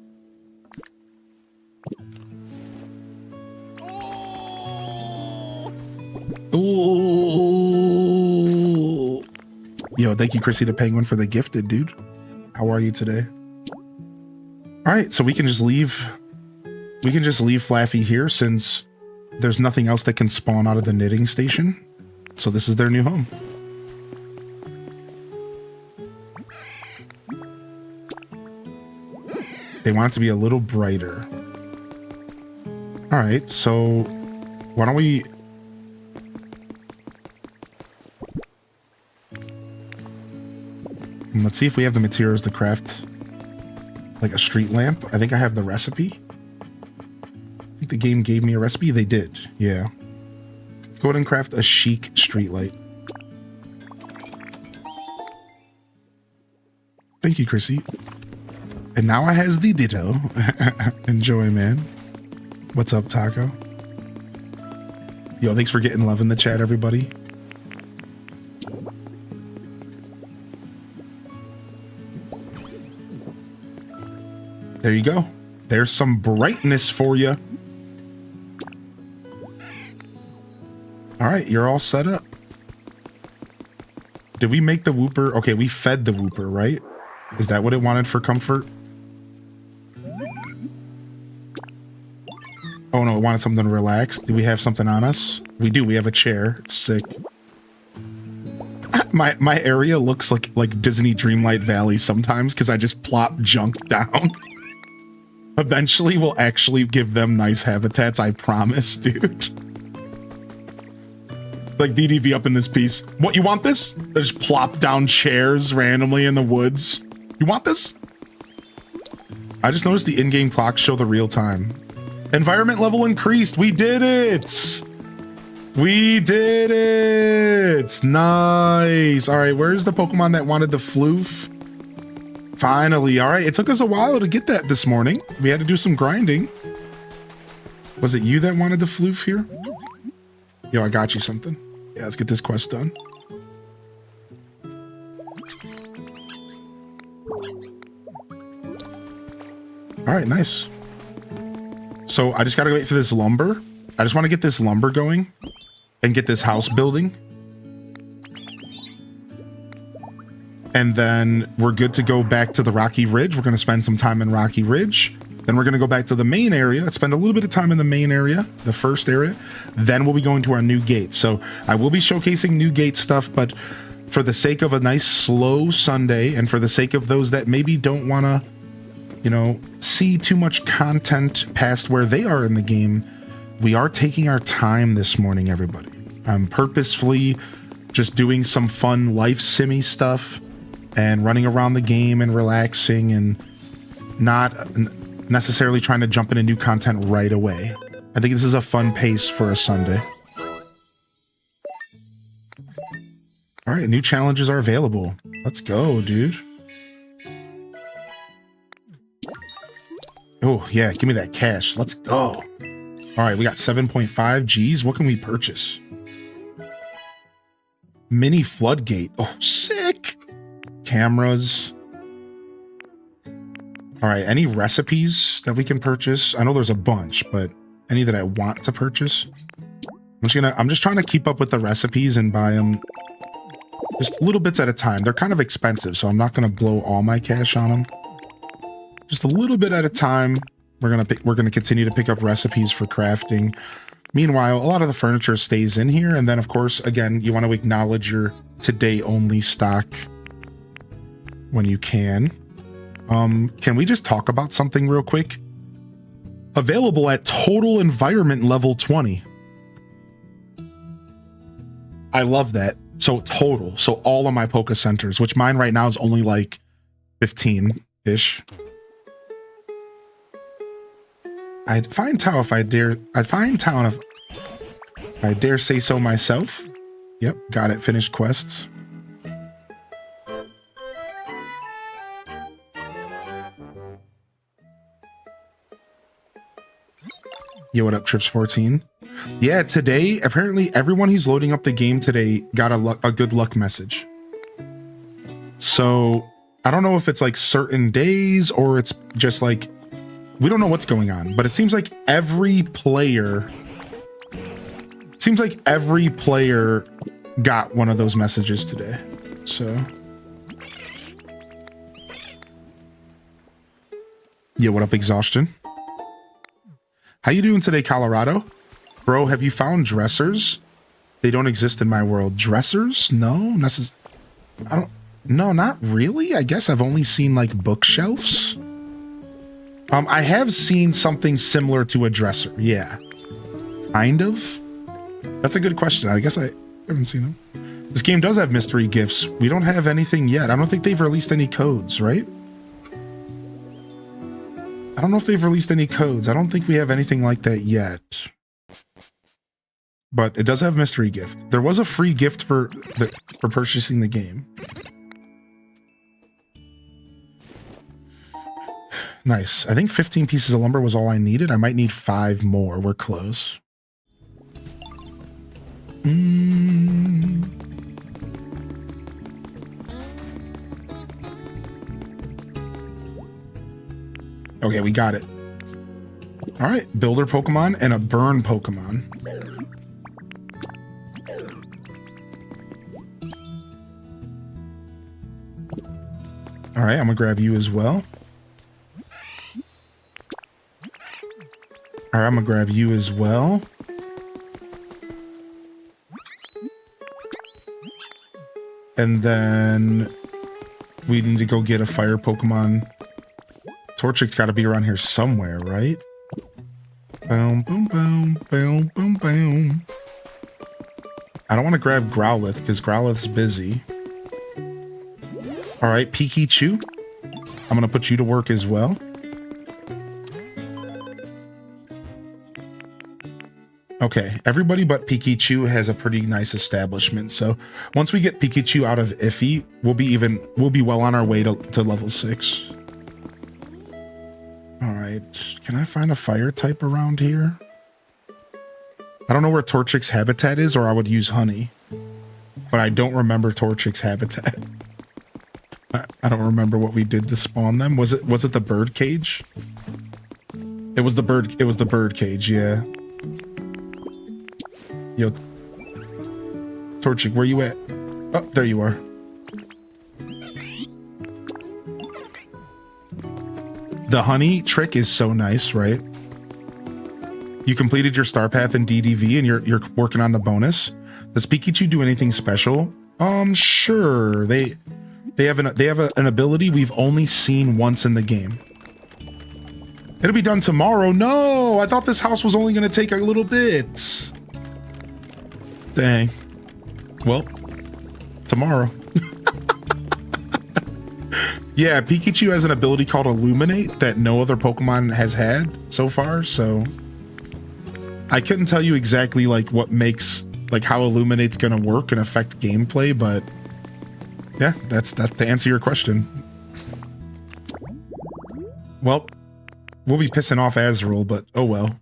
Ooh. Yo, thank you, Chrissy the Penguin, for the gifted, dude. How are you today? All right, so we can just leave Flaffy here since there's nothing else that can spawn out of the knitting station. So this is their new home. They want it to be a little brighter. All right, so why don't we... Let's see if we have the materials to craft like a street lamp. I think I have the recipe. I think the game gave me a recipe. They did, yeah. Let's go ahead and craft a chic street light. Thank you, Chrissy. And now I has the ditto. Enjoy, man. What's up, Taco? Yo, thanks for getting love in the chat, everybody. There you go. There's some brightness for you. All right, you're all set up. Did we make the Wooper? Okay, we fed the Wooper, right? Is that what it wanted for comfort? Oh no, it wanted something to relax. Do we have something on us? We do. We have a chair. Sick. My area looks like Disney Dreamlight Valley sometimes because I just plop junk down. Eventually, we'll actually give them nice habitats. I promise, dude. Like DDB up in this piece. What, you want this? They just plop down chairs randomly in the woods. You want this? I just noticed the in-game clocks show the real time. Environment level increased. We did it. We did it. Nice. All right, where's the Pokemon that wanted the floof? Finally. All right, it took us a while to get that this morning. We had to do some grinding. Was it you that wanted the floof here? Yo, I got you something. Yeah, let's get this quest done. All right, nice. So I just got to wait for this lumber. I just want to get this lumber going and get this house building. And then we're good to go back to the Rocky Ridge. We're going to spend some time in Rocky Ridge. Then we're going to go back to the main area, spend a little bit of time in the main area, the first area. Then we'll be going to our new gate. So I will be showcasing new gate stuff, but for the sake of a nice slow Sunday and for the sake of those that maybe don't want to, you know, see too much content past where they are in the game, we are taking our time this morning, everybody. I'm purposefully just doing some fun life simmy stuff and running around the game and relaxing and not necessarily trying to jump into new content right away. I think this is a fun pace for a Sunday. All right, new challenges are available. Let's go, dude. Oh, yeah, give me that cash. Let's go. All right, we got 7.5 G's. What can we purchase? Mini floodgate. Oh, sick. Cameras. All right, any recipes that we can purchase? I know there's a bunch, but any that I want to purchase? I'm just trying to keep up with the recipes and buy them just little bits at a time. They're kind of expensive, so I'm not going to blow all my cash on them. Just a little bit at a time. We're gonna continue to pick up recipes for crafting. Meanwhile, a lot of the furniture stays in here, and then of course, again, you want to acknowledge your today only stock when you can. Can we just talk about something real quick? Available at total environment level 20. I love that. So total, so all of my Poke Centers, which mine right now is only like 15-ish. I'd find town if I dare. I'd find town if I dare say so myself. Yep, got it. Finished quests. Yo, what up, Trips 14? Yeah, today apparently everyone who's loading up the game today got a good luck message. So I don't know if it's like certain days or it's just like. We don't know what's going on, but it seems like every player got one of those messages today. So yeah, what up, Exhaustion? How you doing today, Colorado? Bro, have you found dressers? They don't exist in my world. Dressers? No, no, not really. I guess I've only seen like bookshelves. I have seen something similar to a dresser. Yeah. Kind of. That's a good question. I guess I haven't seen them. This game does have mystery gifts. We don't have anything yet. I don't think they've released any codes, right? I don't know if they've released any codes. I don't think we have anything like that yet. But it does have mystery gift. There was a free gift for purchasing the game. Nice. I think 15 pieces of lumber was all I needed. I might need 5 more. We're close. Okay, we got it. All right, builder Pokemon and a burn Pokemon. All right, I'm gonna grab you as well. All right, I'm gonna grab you as well. And then we need to go get a fire Pokemon. Torchic's got to be around here somewhere, right? Boom, boom, boom, boom, boom, boom. I don't want to grab Growlithe because Growlithe's busy. All right, Pikachu. I'm going to put you to work as well. Okay, everybody but Pikachu has a pretty nice establishment. So once we get Pikachu out of Iffy, we'll be well on our way to level 6. All right, can I find a fire type around here? I don't know where Torchic's habitat is, or I would use honey, but I don't remember Torchic's habitat. I don't remember what we did to spawn them. Was it the bird cage? It was the bird cage, yeah. Yo, Torchic, where you at? Oh, there you are. The honey trick is so nice, right? You completed your star path in DDV and you're working on the bonus. Does Pikachu do anything special? Sure. They have an ability we've only seen once in the game. It'll be done tomorrow. No, I thought this house was only going to take a little bit. Dang. Well, tomorrow. Yeah, Pikachu has an ability called Illuminate that no other Pokemon has had so far, so I couldn't tell you exactly like what makes like how Illuminate's gonna work and affect gameplay, but yeah, that's to answer your question. Well, we'll be pissing off Azrael, but oh well.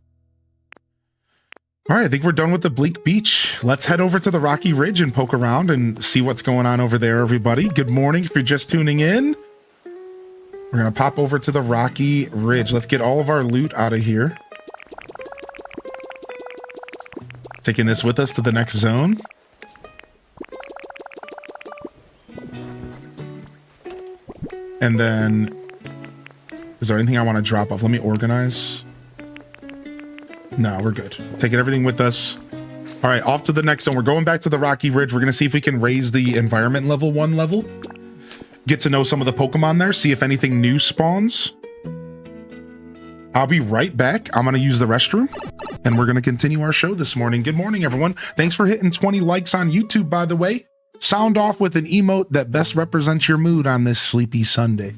All right, I think we're done with the bleak beach. Let's head over to the Rocky Ridge and poke around and see what's going on over there, everybody. Good morning if you're just tuning in. We're going to pop over to the Rocky Ridge. Let's get all of our loot out of here. Taking this with us to the next zone. And then, is there anything I want to drop off? Let me organize. No, we're good. Taking everything with us. All right, off to the next zone. We're going back to the Rocky Ridge. We're going to see if we can raise the environment level 1 level. Get to know some of the Pokemon there. See if anything new spawns. I'll be right back. I'm going to use the restroom. And we're going to continue our show this morning. Good morning, everyone. Thanks for hitting 20 likes on YouTube, by the way. Sound off with an emote that best represents your mood on this sleepy Sunday.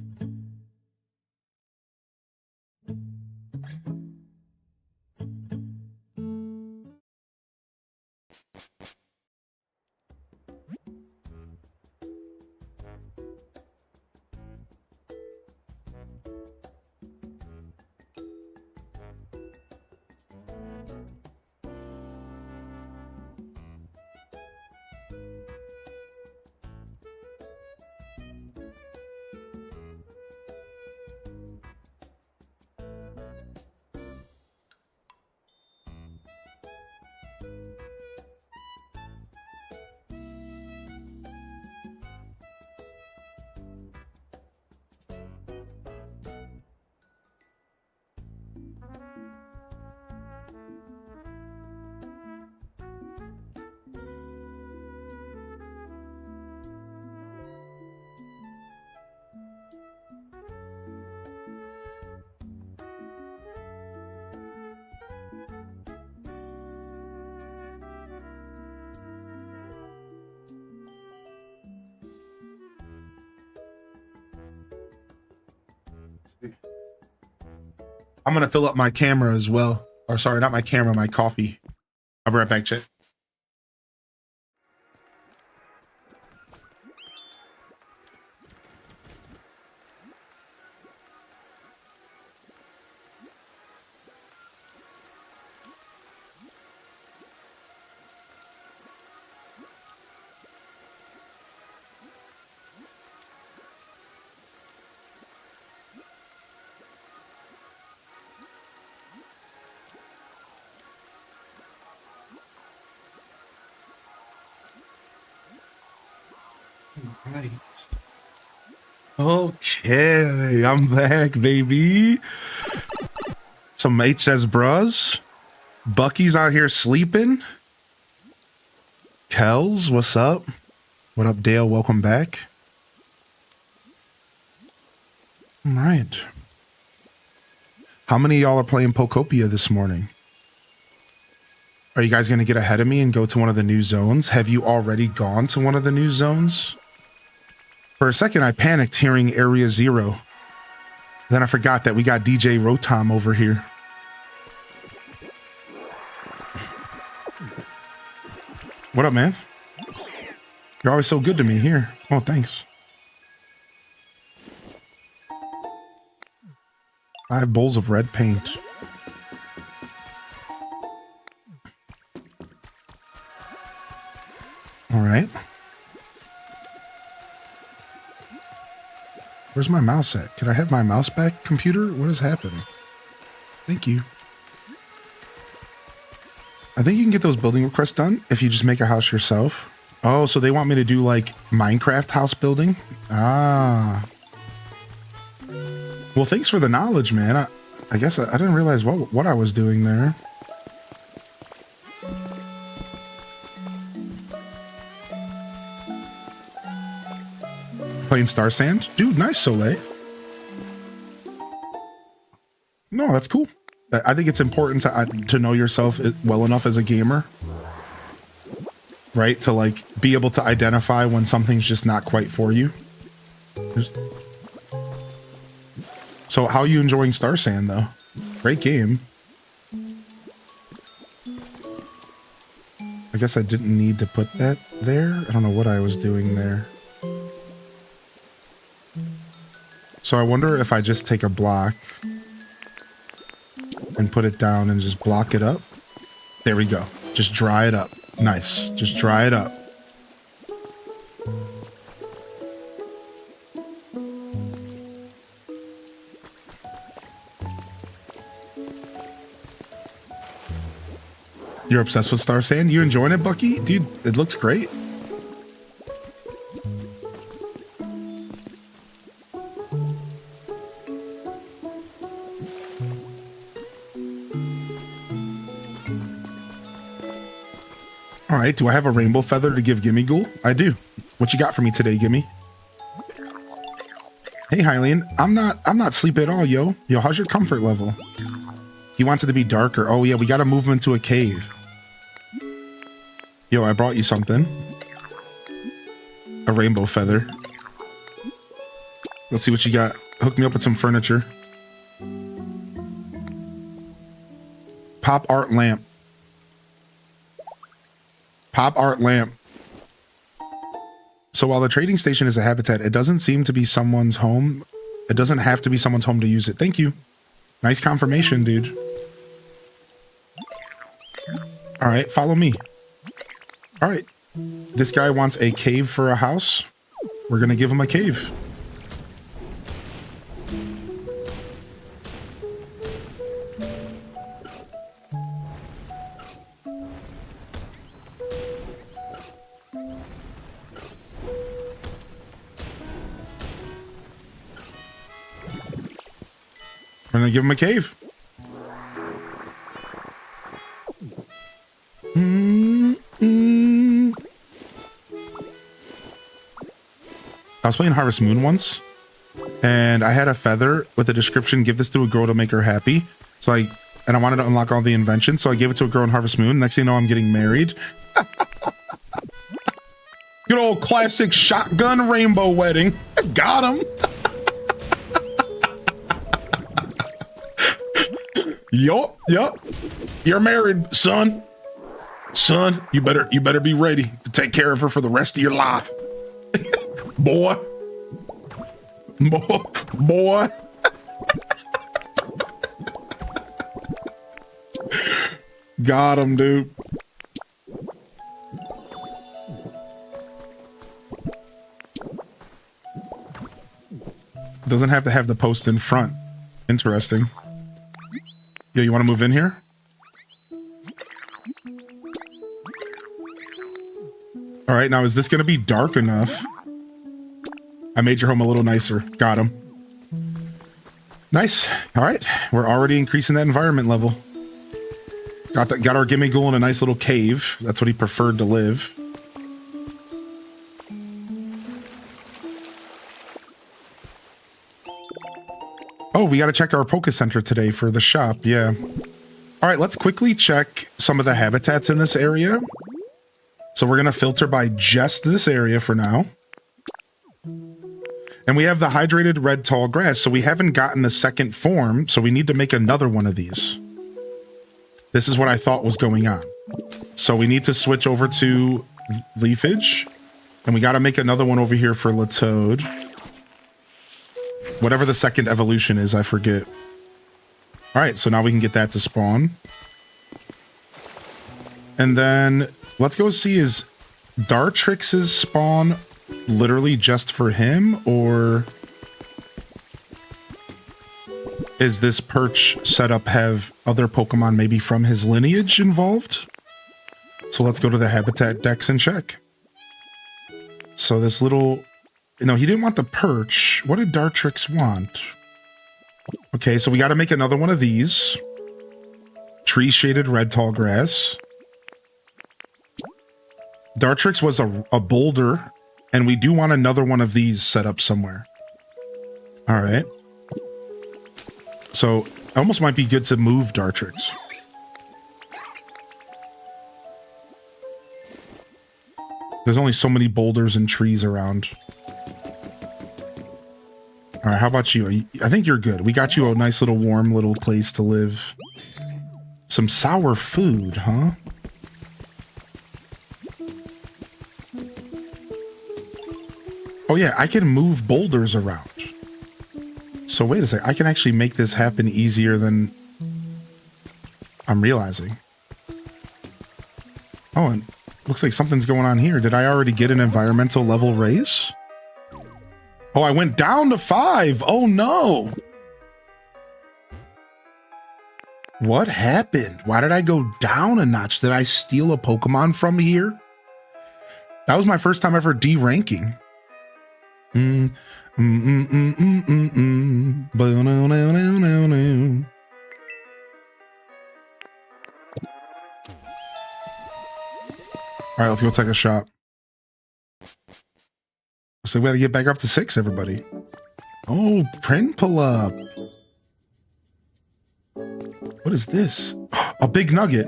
I'm going to fill up my camera as well. Or sorry, not my camera, my coffee. I'll be right back, chat. Right. Okay, I'm back, baby. Some HS bros. Bucky's out here sleeping. Kells, what's up? What up, Dale? Welcome back. All right. How many of y'all are playing Pokopia this morning? Are you guys going to get ahead of me and go to one of the new zones? Have you already gone to one of the new zones? For a second, I panicked hearing Area 0. Then I forgot that we got DJ Rotom over here. What up, man? You're always so good to me here. Oh, thanks. 5 bowls of red paint. All right. Where's my mouse at? Could I have my mouse back, computer? What is happening? Thank you. I think you can get those building requests done if you just make a house yourself. Oh, so they want me to do like Minecraft house building? Ah. Well, thanks for the knowledge, man. I guess I didn't realize what I was doing there. Playing Star Sand? Dude, nice, Soleil. No, that's cool. I think it's important to know yourself well enough as a gamer. Right? To like be able to identify when something's just not quite for you. So how are you enjoying Star Sand though? Great game. I guess I didn't need to put that there. I don't know what I was doing there. So I wonder if I just take a block and put it down and just block it up. There we go. Just dry it up. Nice. Just dry it up. You're obsessed with Star Sand? You enjoying it, Bucky? Dude, it looks great. All right, do I have a rainbow feather to give Gimme Ghoul? I do. What you got for me today, Gimme? Hey, Hylian, I'm not sleepy at all, yo. Yo, how's your comfort level? He wants it to be darker. Oh yeah, we gotta move him into a cave. Yo, I brought you something. A rainbow feather. Let's see what you got. Hook me up with some furniture. Pop art lamp. Pop art lamp. So while the trading station is a habitat, it doesn't seem to be someone's home. It doesn't have to be someone's home to use it. Thank you. Nice confirmation, dude. All right, follow me. All right. This guy wants a cave for a house. We're going to give him a cave. We're gonna give him a cave. I was playing Harvest Moon once, and I had a feather with a description, give this to a girl to make her happy. So I wanted to unlock all the inventions, so I gave it to a girl in Harvest Moon. Next thing you know, I'm getting married. Good old classic shotgun rainbow wedding. Got him. Yup. You're married, son. Son, you better be ready to take care of her for the rest of your life. Boy. Got him, dude. Doesn't have to have the post in front. Interesting. Yo, you want to move in here? All right, now is this going to be dark enough I made your home a little nicer. Got him. Nice. All right. We're already increasing that environment level. Got our Gimmighoul in a nice little cave. That's what he preferred to live. Oh, we got to check our Poke Center today for the shop. Yeah. All right, let's quickly check some of the habitats in this area. So we're going to filter by just this area for now. And we have the hydrated red tall grass, so we haven't gotten the second form, so we need to make another one of these. This is what I thought was going on. So we need to switch over to leafage, and we got to make another one over here for Latoad. Whatever the second evolution is, I forget. All right, so now we can get that to spawn. And then let's go see, is Dartrix's spawn literally just for him, or is this perch setup have other Pokemon maybe from his lineage involved? So let's go to the habitat decks and check. So this little, no, he didn't want the perch. What did Dartrix want? Okay, so we got to make another one of these. Tree shaded red tall grass. Dartrix was a boulder, and we do want another one of these set up somewhere. All right. So it almost might be good to move Dartrix. There's only so many boulders and trees around. All right, how about you? I think you're good. We got you a nice little warm little place to live. Some sour food, huh? Oh yeah, I can move boulders around. So wait a sec, I can actually make this happen easier than I'm realizing. Oh, and looks like something's going on here. Did I already get an environmental level raise? Oh, I went down to 5. Oh no. What happened? Why did I go down a notch? Did I steal a Pokemon from here? That was my first time ever D-ranking. All right, let's go take a shot. So we got to get back up to 6, everybody. Oh, print pull up. What is this? A big nugget.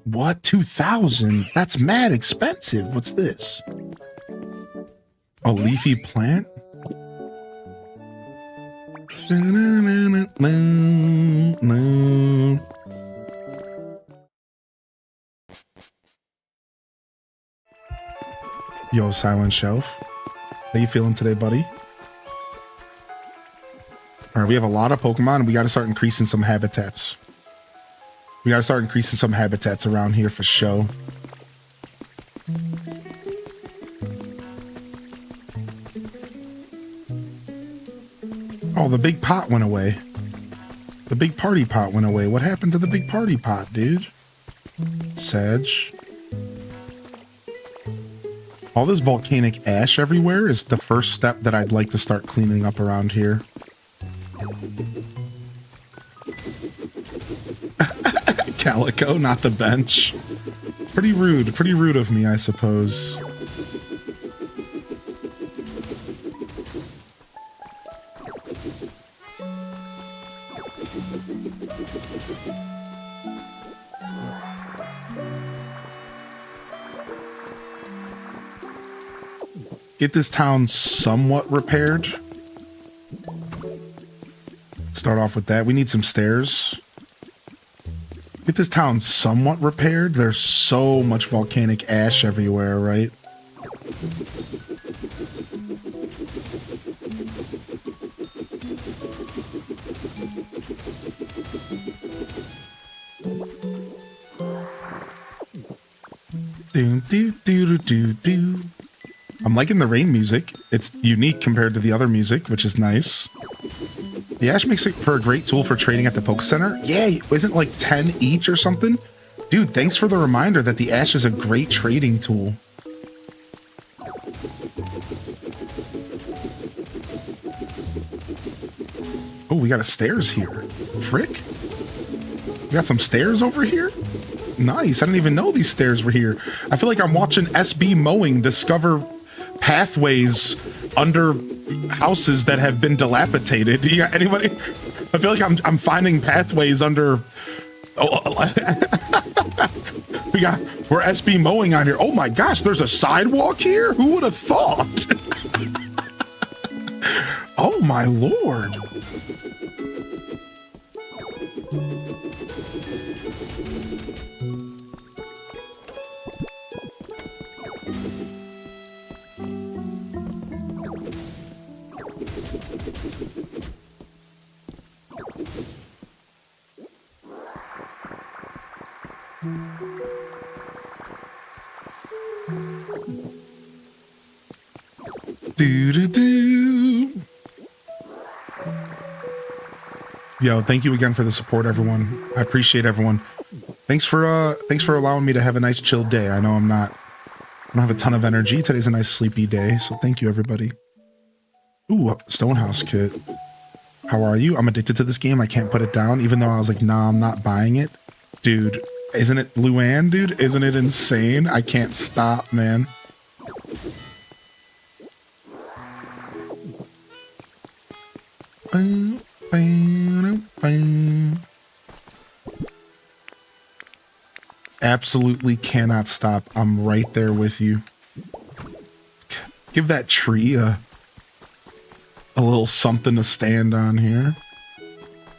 What? 2,000? That's mad expensive. What's this? A leafy plant? Yo, Silent Shelf. How you feeling today, buddy? All right, we have a lot of Pokemon. We got to start increasing some habitats. We got to start increasing some habitats around here for show. Oh, the big pot went away. The big party pot went away. What happened to the big party pot, dude? Sedge. All this volcanic ash everywhere is the first step that I'd like to start cleaning up around here. Calico, not the bench. Pretty rude of me, I suppose. Get this town somewhat repaired. Start off with that. We need some stairs. Get this town somewhat repaired. There's so much volcanic ash everywhere, right? Do. I'm liking the rain music. It's unique compared to the other music, which is nice. The ash makes it for a great tool for trading at the Poke Center. Yeah, isn't it like 10 each or something? Dude, thanks for the reminder that the ash is a great trading tool. Oh, we got a stairs here. Frick. We got some stairs over here? Nice. I didn't even know these stairs were here. I feel like I'm watching SB Mowing discover pathways under houses that have been dilapidated. You got anybody? I feel like I'm finding pathways under... Oh, we're SB Mowing on here. Oh my gosh, there's a sidewalk here? Who would have thought? Oh my lord. Do-do-do. Yo, thank you again for the support, everyone. I appreciate everyone. Thanks for allowing me to have a nice chill day. I know I don't have a ton of energy. Today's a nice sleepy day, so thank you, everybody. Ooh, Stonehouse kit. How are you? I'm addicted to this game. I can't put it down, even though I was like, nah, I'm not buying it. Dude, isn't it Luann, dude? Isn't it insane? I can't stop, man. Absolutely cannot stop. I'm right there with you. Give that tree a little something to stand on here.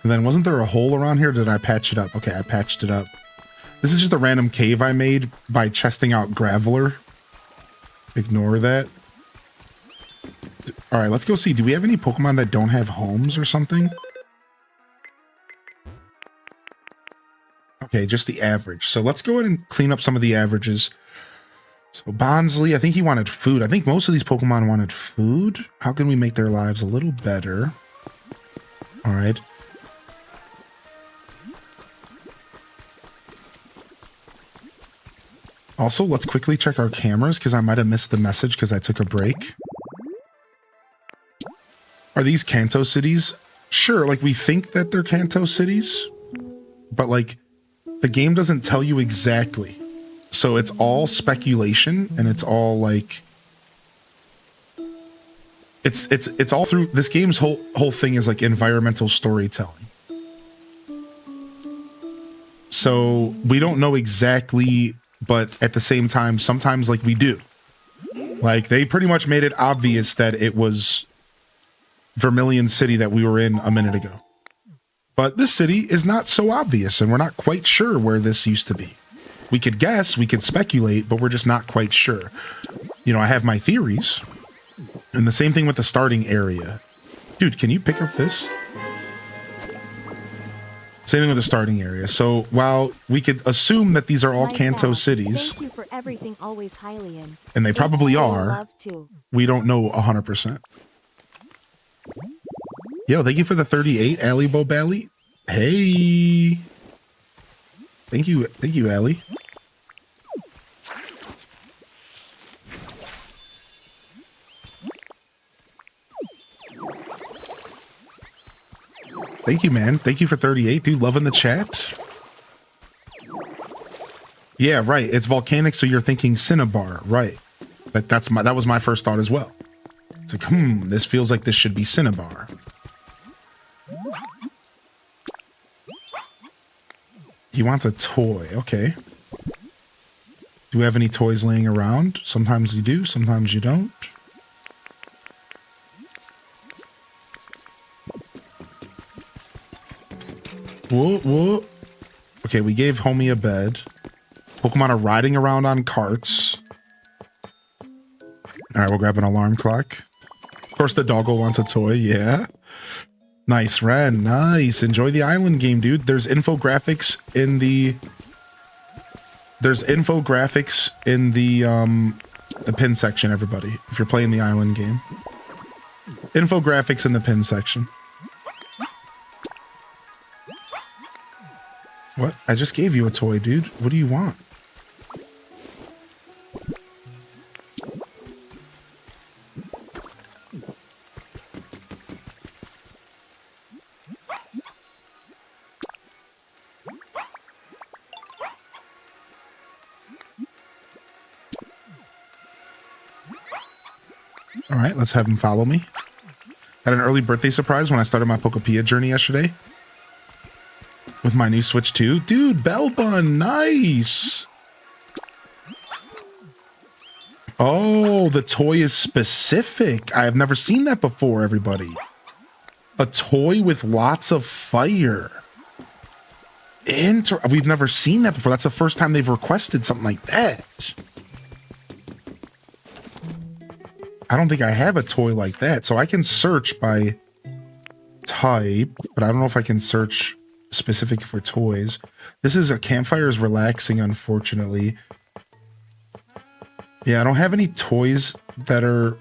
And then wasn't there a hole around here? Did I patch it up? Okay, I patched it up. This is just a random cave I made by chesting out Graveler. Ignore that. All right, let's go see. Do we have any Pokemon that don't have homes or something? Okay, just the average. So let's go ahead and clean up some of the averages. So Bonsley, I think he wanted food. I think most of these Pokemon wanted food. How can we make their lives a little better? All right. Also, let's quickly check our cameras because I might have missed the message because I took a break. Are these Kanto cities? Sure, like we think that they're Kanto cities, but like the game doesn't tell you exactly. So it's all speculation and it's all like it's all through this game's whole thing is like environmental storytelling. So we don't know exactly, but at the same time sometimes like we do. Like they pretty much made it obvious that it was Vermilion City that we were in a minute ago. But this city is not so obvious, and we're not quite sure where this used to be. We could guess, we could speculate, but we're just not quite sure. You know, I have my theories. And the same thing with the starting area. Dude, can you pick up this? Same thing with the starting area. So while we could assume that these are all Kanto cities, Thank you for everything, always Hylian. and they probably Show are, love too. we don't know 100%. Yo, thank you for the 38, Allie Bobally. Hey. Thank you, Allie. Thank you, man. Thank you for 38, dude. Loving the chat. Yeah, right. It's volcanic, so you're thinking Cinnabar, right? That was my first thought as well. It's like, this feels like this should be Cinnabar. He wants a toy. Okay. Do we have any toys laying around? Sometimes you do, sometimes you don't. Whoa, whoa. Okay, we gave Homie a bed. Pokemon are riding around on carts. Alright, we'll grab an alarm clock. Of course, the doggo wants a toy, yeah. Nice, Ren. Nice. Enjoy the island game, dude. There's infographics in the... the pin section, everybody. If you're playing the island game. Infographics in the pin section. What? I just gave you a toy, dude. What do you want? All right, let's have him follow me. Had an early birthday surprise when I started my Pokopia journey yesterday. With my new Switch 2. Dude, Bell Bun, nice! Oh, the toy is specific. I have never seen that before, everybody. A toy with lots of fire. We've never seen that before. That's the first time they've requested something like that. I don't think I have a toy like that. So I can search by type, but I don't know if I can search specific for toys. This is a campfire is relaxing, unfortunately. Yeah, I don't have any toys that are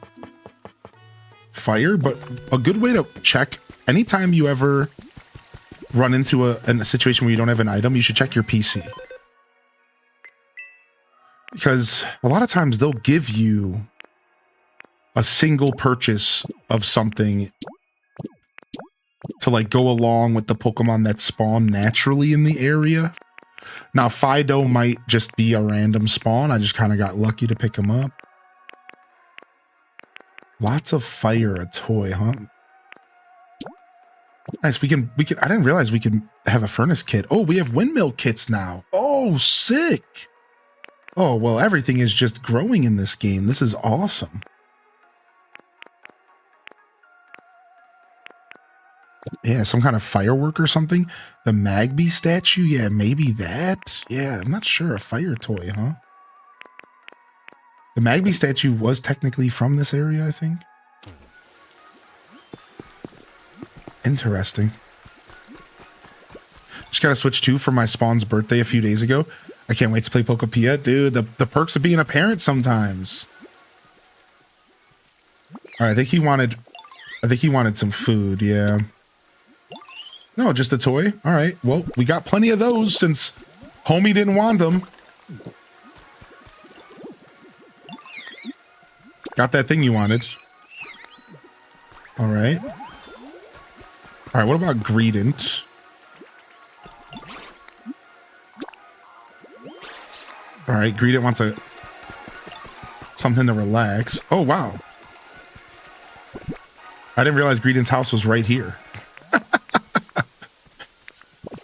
fire, but a good way to check anytime you ever run into a situation where you don't have an item, you should check your PC. Because a lot of times they'll give you a single purchase of something to like go along with the Pokemon that spawn naturally in the area. Now, Fido might just be a random spawn. I just kind of got lucky to pick him up. Lots of fire, a toy, huh? Nice, we can, I didn't realize we can have a furnace kit. Oh, we have windmill kits now. Oh, sick. Oh, well, everything is just growing in this game. This is awesome. Yeah, some kind of firework or something. The Magby statue, yeah, maybe that. Yeah, I'm not sure. A fire toy, huh? The Magby statue was technically from this area, I think. Interesting. Just got a Switch 2 for my Spawn's birthday a few days ago. I can't wait to play Pokopia. Dude, the perks of being a parent sometimes. All right, I think he wanted some food, yeah. No, just a toy. All right. Well, we got plenty of those since homie didn't want them. Got that thing you wanted. All right. All right. What about Greedent? All right. Greedent wants something to relax. Oh, wow. I didn't realize Greedent's house was right here.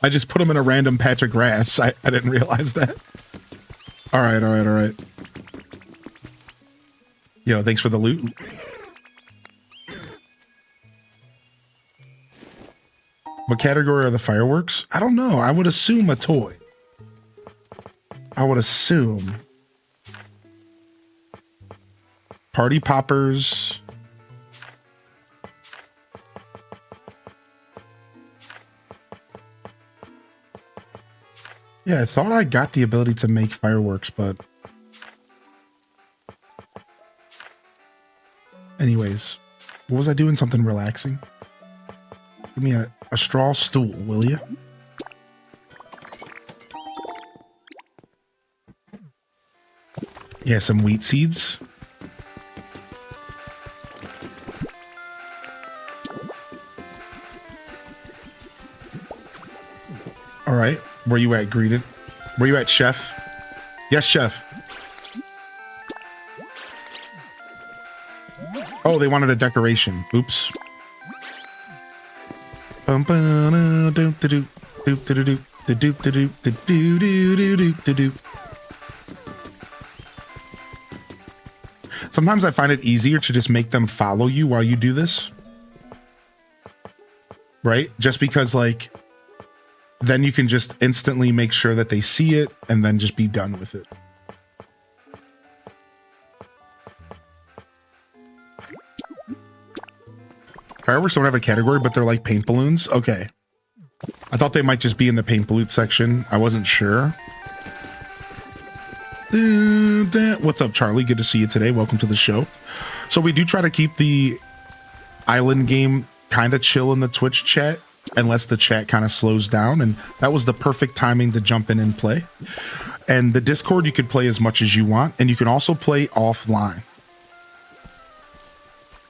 I just put him in a random patch of grass. I didn't realize that. All right, all right, all right. Yo, thanks for the loot. What category are the fireworks? I don't know. I would assume a toy. I would assume. Party poppers. Yeah, I thought I got the ability to make fireworks, but... Anyways, what was I doing? Something relaxing? Give me a straw stool, will you? Yeah, some wheat seeds. All right. Where you at, Greeted? Where you at, Chef? Yes, Chef. Oh, they wanted a decoration. Oops. Sometimes I find it easier to just make them follow you while you do this. Right? Just because, like, then you can just instantly make sure that they see it and then just be done with it. Fireworks don't have a category, but they're like paint balloons. Okay. I thought they might just be in the paint balloon section. I wasn't sure. What's up, Charlie? Good to see you today. Welcome to the show. So we do try to keep the island game kind of chill in the Twitch chat. unless the chat kind of slows down, and that was the perfect timing to jump in and play. And the Discord, you could play as much as you want, and you can also play offline.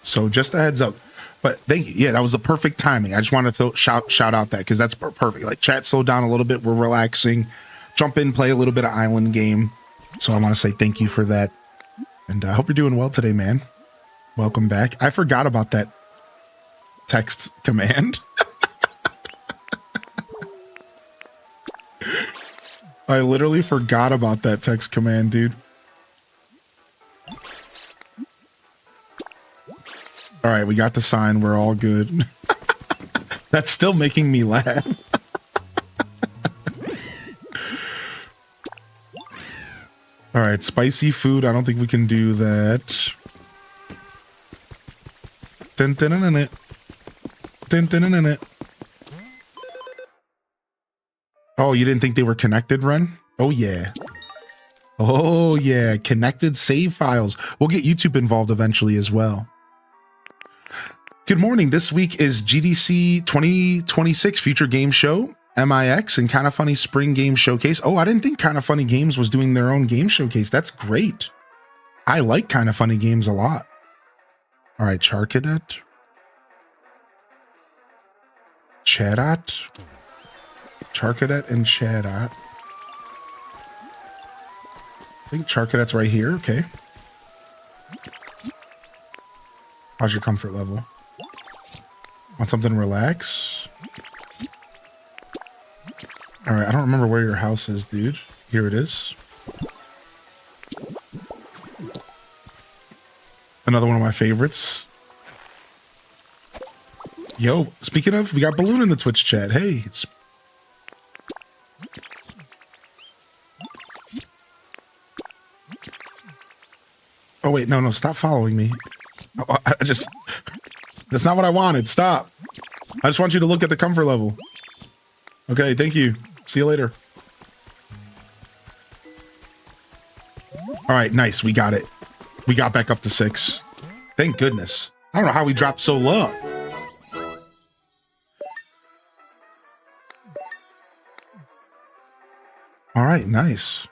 So just a heads up. But thank you. Yeah, that was the perfect timing. I just wanted to shout out that, because that's perfect. Like, chat slowed down a little bit. We're relaxing. Jump in, play a little bit of island game. So I want to say thank you for that. And I hope you're doing well today, man. Welcome back. I forgot about that text command. I literally forgot about that text command, dude. All right, we got the sign. We're all good. That's still making me laugh. All right, spicy food. I don't think we can do that. Dun, dun, dun, dun, dun. Dun, dun, dun, dun, dun. Oh, you didn't think they were connected, Ren? Oh, yeah. Oh, yeah. Connected save files. We'll get YouTube involved eventually as well. Good morning. This week is GDC 2026 Future Game Show, MIX, and Kinda Funny Spring Game Showcase. Oh, I didn't think Kinda Funny Games was doing their own game showcase. That's great. I like Kinda Funny Games a lot. All right, Charcadet. Chadat. Charcadet and Chadat. I think Charcadet's right here. Okay. How's your comfort level? Want something to relax? All right, I don't remember where your house is, dude. Here it is. Another one of my favorites. Yo, speaking of, we got Balloon in the Twitch chat. Hey, it's... Oh, wait, no, stop following me. I just... That's not what I wanted. Stop. I just want you to look at the comfort level. Okay, thank you. See you later. All right, nice. We got it. We got back up to 6. Thank goodness. I don't know how we dropped so low. All right, nice.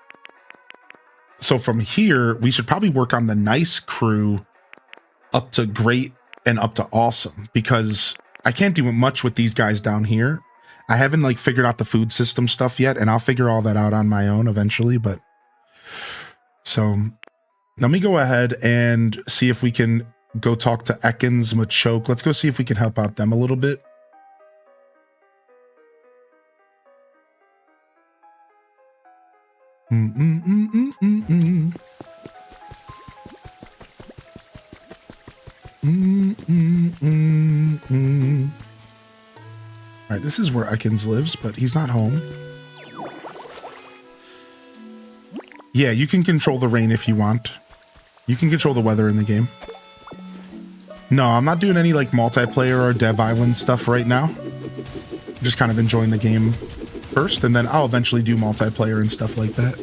So from here, we should probably work on the nice crew up to great and up to awesome, because I can't do much with these guys down here. I haven't like figured out the food system stuff yet, and I'll figure all that out on my own eventually. But so let me go ahead and see if we can go talk to Ekans, Machoke. Let's go see if we can help out them a little bit. All right, this is where Ekans lives, but he's not home. Yeah, you can control the rain if you want. You can control the weather in the game. No, I'm not doing any like multiplayer or Dev Island stuff right now. Just kind of enjoying the game first, and then I'll eventually do multiplayer and stuff like that.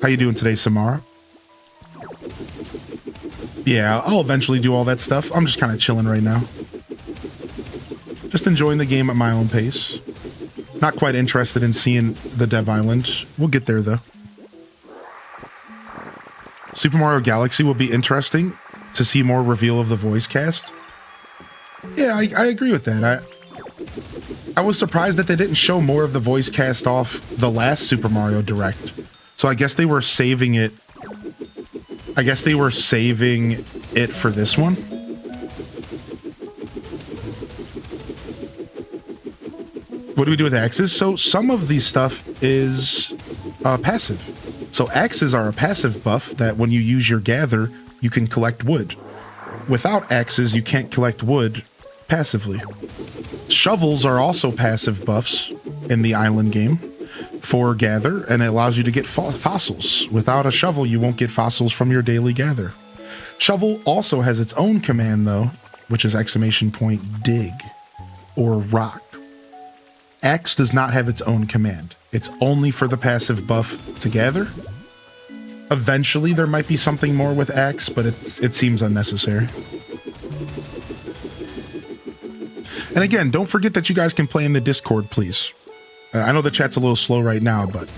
How you doing today, Samara? Yeah, I'll eventually do all that stuff. I'm just kind of chilling right now. Just enjoying the game at my own pace. Not quite interested in seeing the Dev Island. We'll get there, though. Super Mario Galaxy will be interesting to see more reveal of the voice cast. Yeah, I agree with that. I was surprised that they didn't show more of the voice cast off the last Super Mario Direct. So I guess they were saving it. I guess they were saving it for this one. What do we do with axes? So some of the stuff is passive. So axes are a passive buff that when you use your gather, you can collect wood. Without axes, you can't collect wood passively. Shovels are also passive buffs in the island game for gather, and it allows you to get fossils. Without a shovel, you won't get fossils from your daily gather. Shovel also has its own command, though, which is !dig or rock. Axe does not have its own command. It's only for the passive buff to gather. Eventually, there might be something more with Axe, but it seems unnecessary. And again, don't forget that you guys can play in the Discord, please. I know the chat's a little slow right now, but,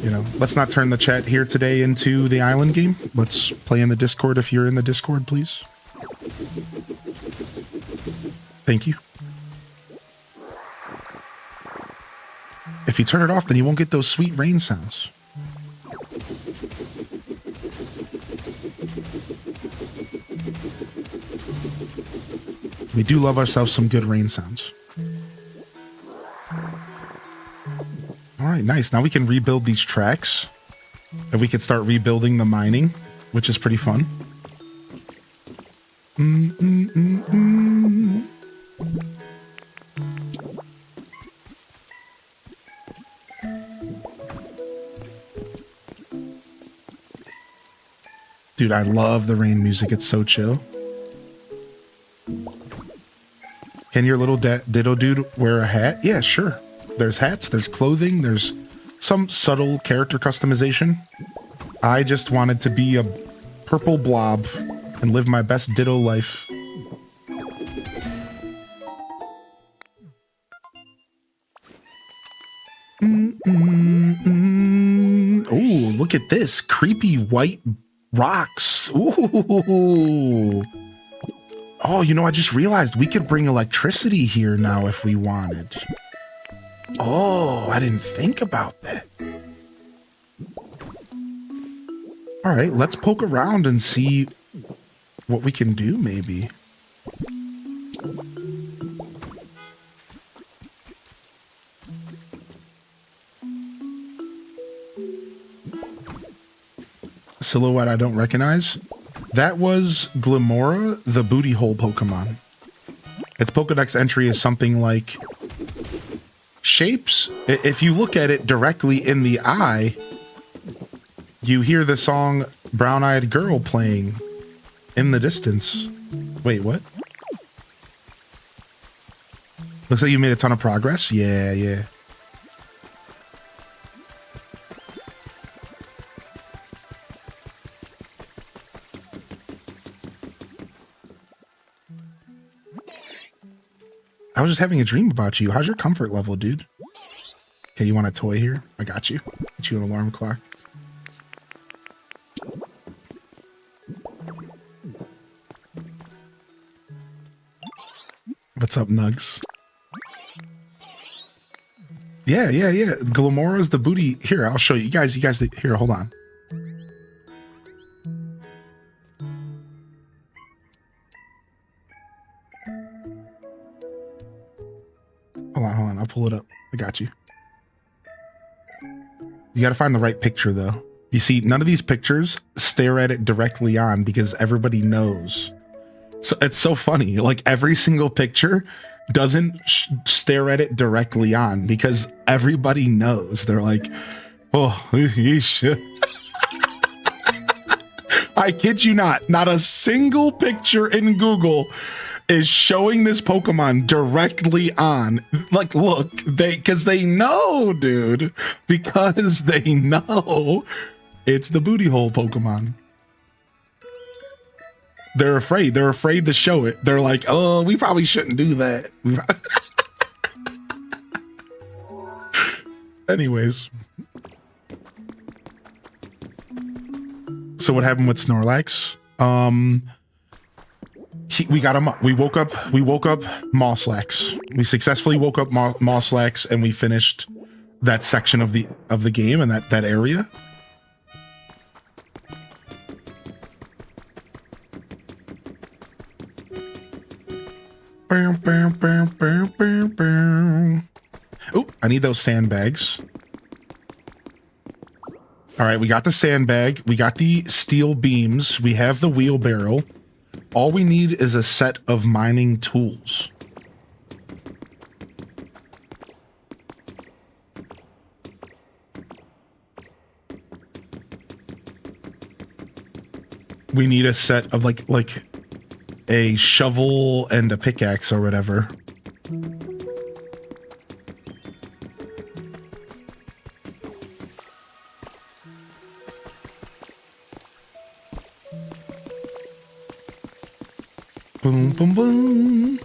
you know, let's not turn the chat here today into the island game. Let's play in the Discord if you're in the Discord, please. Thank you. If you turn it off, then you won't get those sweet rain sounds. We do love ourselves some good rain sounds. All right, nice. Now we can rebuild these tracks. And we can start rebuilding the mining, which is pretty fun. Dude, I love the rain music. It's so chill. Can your little ditto dude wear a hat? Yeah, sure. There's hats, there's clothing, there's some subtle character customization. I just wanted to be a purple blob and live my best ditto life. Oh, look at this. Creepy white rocks. Ooh. Oh, you know, I just realized we could bring electricity here now if we wanted. Oh, I didn't think about that. All right, let's poke around and see what we can do, maybe. Silhouette I don't recognize. That was Glimora, the booty hole Pokemon. Its Pokedex entry is something like shapes. If you look at it directly in the eye, you hear the song Brown-Eyed Girl playing in the distance. Wait, what? Looks like you made a ton of progress. Yeah. I was just having a dream about you. How's your comfort level, dude? Okay, you want a toy here? I got you. Get you an alarm clock. What's up, Nugs? Yeah. Glamora's the booty. Here, I'll show you. You guys, here, hold on. Hold on. I'll pull it up. I got you. You got to find the right picture, though. You see, none of these pictures stare at it directly on because everybody knows. So it's so funny. Like, every single picture doesn't stare at it directly on because everybody knows. They're like, oh, yeesh. I kid you not. Not a single picture in Google is showing this Pokemon directly on. Like, look, because they know, dude. Because they know it's the booty hole Pokemon. They're afraid. They're afraid to show it. They're like, oh, we probably shouldn't do that. Anyways. So what happened with Snorlax? We got him up. We woke up Mosslax. We successfully woke up Mosslax, and we finished that section of the game and that area. Oh, I need those sandbags. All right, we got the sandbag. We got the steel beams. We have the wheelbarrow. All we need is a set of mining tools. We need a set of like a shovel and a pickaxe or whatever. Boom, boom, boom.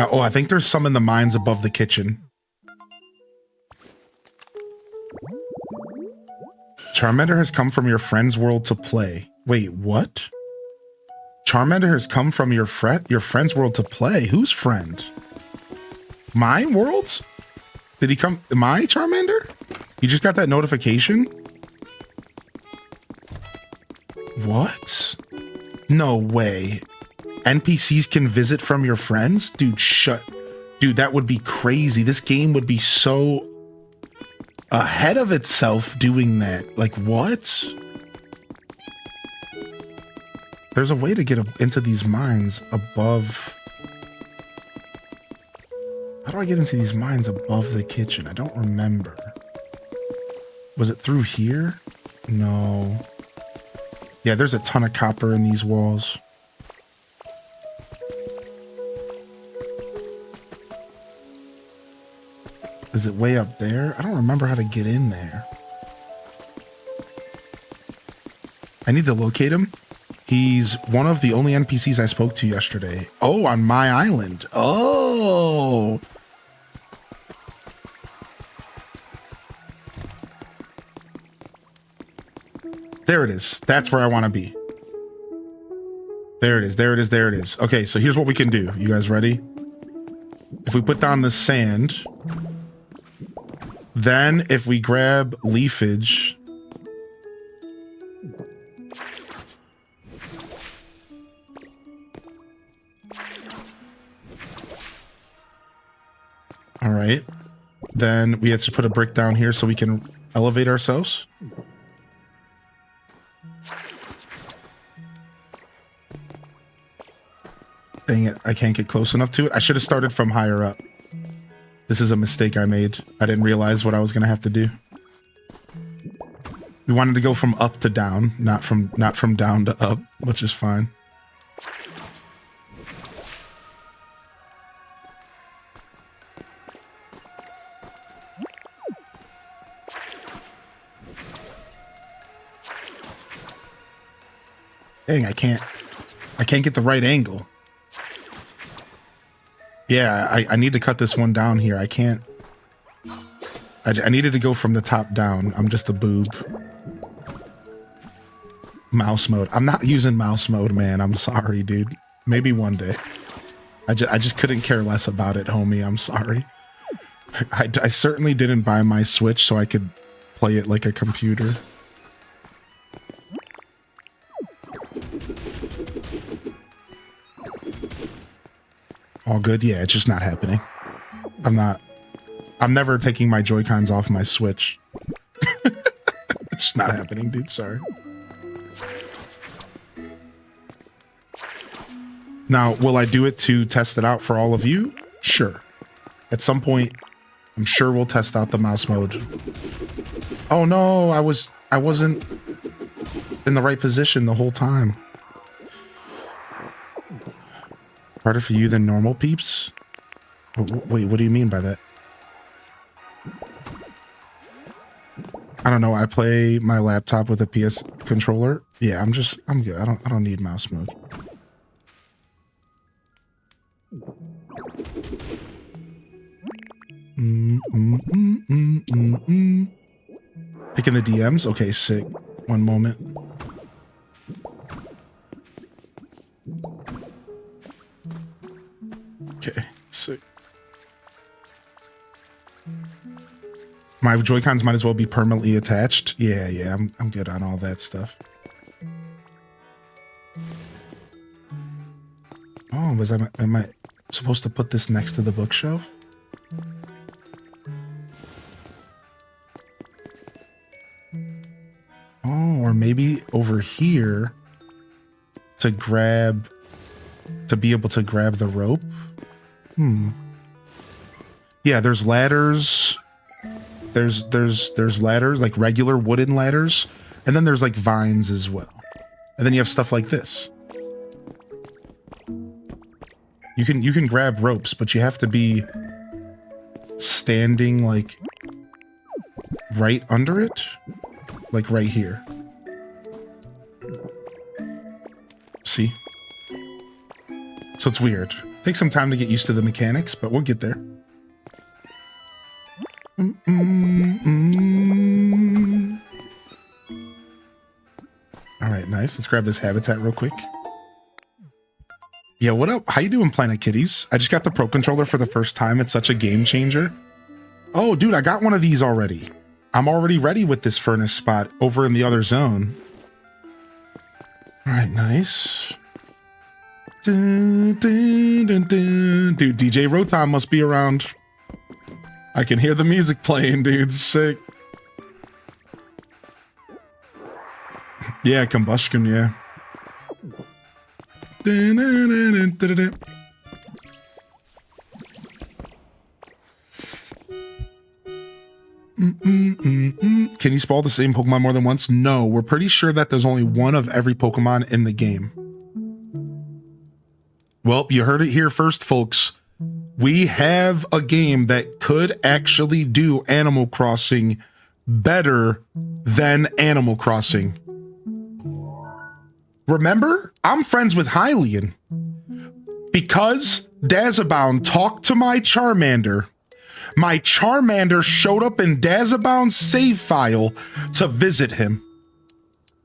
Oh, I think there's some in the mines above the kitchen. Charmander has come from your friend's world to play. Wait, what? Charmander has come from your friend's world to play. Whose friend? My world? Did he come? My Charmander? You just got that notification? What? No way. NPCs can visit from your friends? Dude, Dude, that would be crazy. This game would be so ahead of itself doing that. Like, what? There's a way to get into these mines above. How do I get into these mines above the kitchen? I don't remember. Was it through here? No. Yeah, there's a ton of copper in these walls. Is it way up there? I don't remember how to get in there. I need to locate him. He's one of the only NPCs I spoke to yesterday. Oh, on my island. Oh. There it is. That's where I want to be. There it is. There it is. There it is. Okay, so here's what we can do. You guys ready? If we put down the sand, then if we grab leafage, all right, then we have to put a brick down here so we can elevate ourselves. Dang it, I can't get close enough to it. I should have started from higher up. This is a mistake I made. I didn't realize what I was going to have to do. We wanted to go from up to down, not from down to up, which is fine. Dang, I can't get the right angle. Yeah, I need to cut this one down here. I can't. I needed to go from the top down. I'm just a boob. Mouse mode. I'm not using mouse mode, man. I'm sorry, dude. Maybe one day. I just couldn't care less about it, homie. I'm sorry. I certainly didn't buy my Switch so I could play it like a computer. All good? Yeah, it's just not happening. I'm never taking my Joy-Cons off my Switch. It's not happening, dude. Sorry. Now, will I do it to test it out for all of you? Sure. At some point, I'm sure we'll test out the mouse mode. Oh no, I wasn't in the right position the whole time. Harder for you than normal peeps? Wait, what do you mean by that? I don't know. I play my laptop with a PS controller. Yeah, I'm good. I don't need mouse mode. Picking the DMs? Okay, sick. One moment. Okay, sick. My Joy-Cons might as well be permanently attached. Yeah, I'm good on all that stuff. Oh, am I supposed to put this next to the bookshelf? Oh, or maybe over here to be able to grab the rope. Yeah, there's ladders. There's ladders, like regular wooden ladders, and then there's like vines as well. And then you have stuff like this. You can grab ropes, but you have to be standing like right under it, like right here. See? So it's weird. Take some time to get used to the mechanics, but we'll get there. All right, nice. Let's grab this habitat real quick. Yeah, what up? How you doing, Planet Kitties? I just got the Pro Controller for the first time. It's such a game changer. Oh, dude, I got one of these already. I'm already ready with this furnace spot over in the other zone. All right, nice. Dun, dun, dun, dun. Dude, DJ Rotom must be around. I can hear the music playing, dude. Sick. Yeah, combustion, yeah. Dun, dun, dun, dun, dun, dun. Can you spawn the same Pokemon more than once? No, we're pretty sure that there's only one of every Pokemon in the game. Well, you heard it here first, folks. We have a game that could actually do Animal Crossing better than Animal Crossing. Remember, I'm friends with Hylian because Dazabound talked to my Charmander. My Charmander showed up in Dazabound's save file to visit him.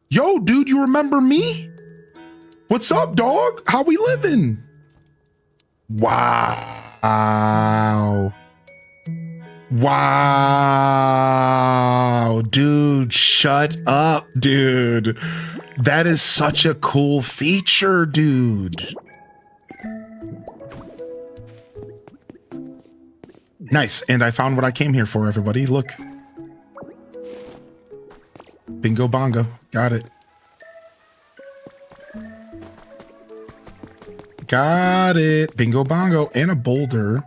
Yo, dude, you remember me? What's up, dog? How we living? Wow. Wow. Dude, shut up, dude. That is such a cool feature, dude. Nice, and I found what I came here for, everybody. Look. Bingo bongo. Got it. Got it. Bingo bongo. And a boulder.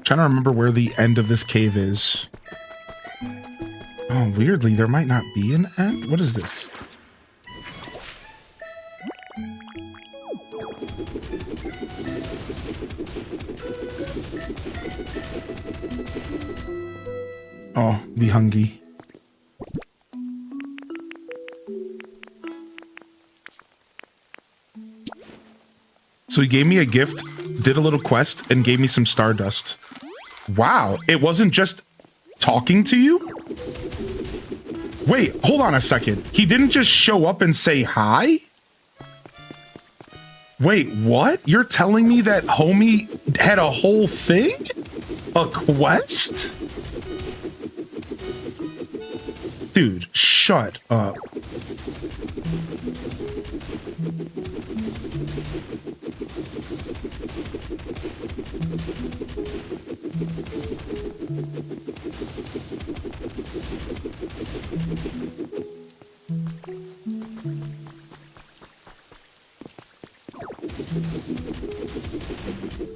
Trying to remember where the end of this cave is. Oh, weirdly, there might not be an end. What is this? Oh, be hungry. So he gave me a gift, did a little quest, and gave me some Stardust. Wow, it wasn't just talking to you? Wait, hold on a second. He didn't just show up and say hi? Wait, what? You're telling me that homie had a whole thing? A quest? Dude, shut up.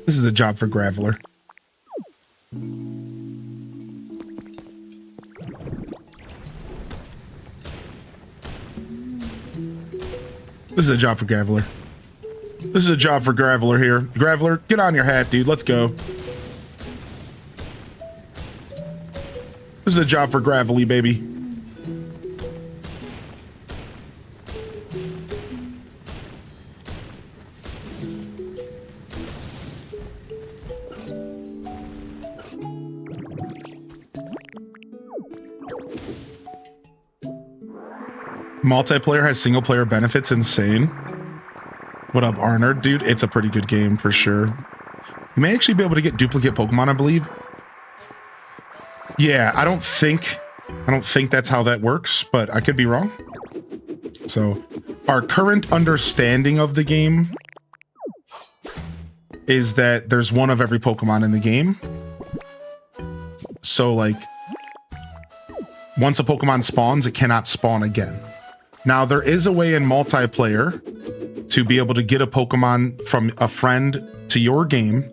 This is a job for Graveler. This is a job for Graveler. This is a job for Graveler here. Graveler, get on your hat, dude. Let's go. This is a job for Gravely, baby. Multiplayer has single player benefits. Insane. What up, Arnold? Dude, it's a pretty good game for sure. You may actually be able to get duplicate Pokemon, I believe. Yeah, I don't think that's how that works, but I could be wrong. So, our current understanding of the game is that there's one of every Pokemon in the game. So, like, once a Pokemon spawns, it cannot spawn again. Now, there is a way in multiplayer to be able to get a Pokemon from a friend to your game,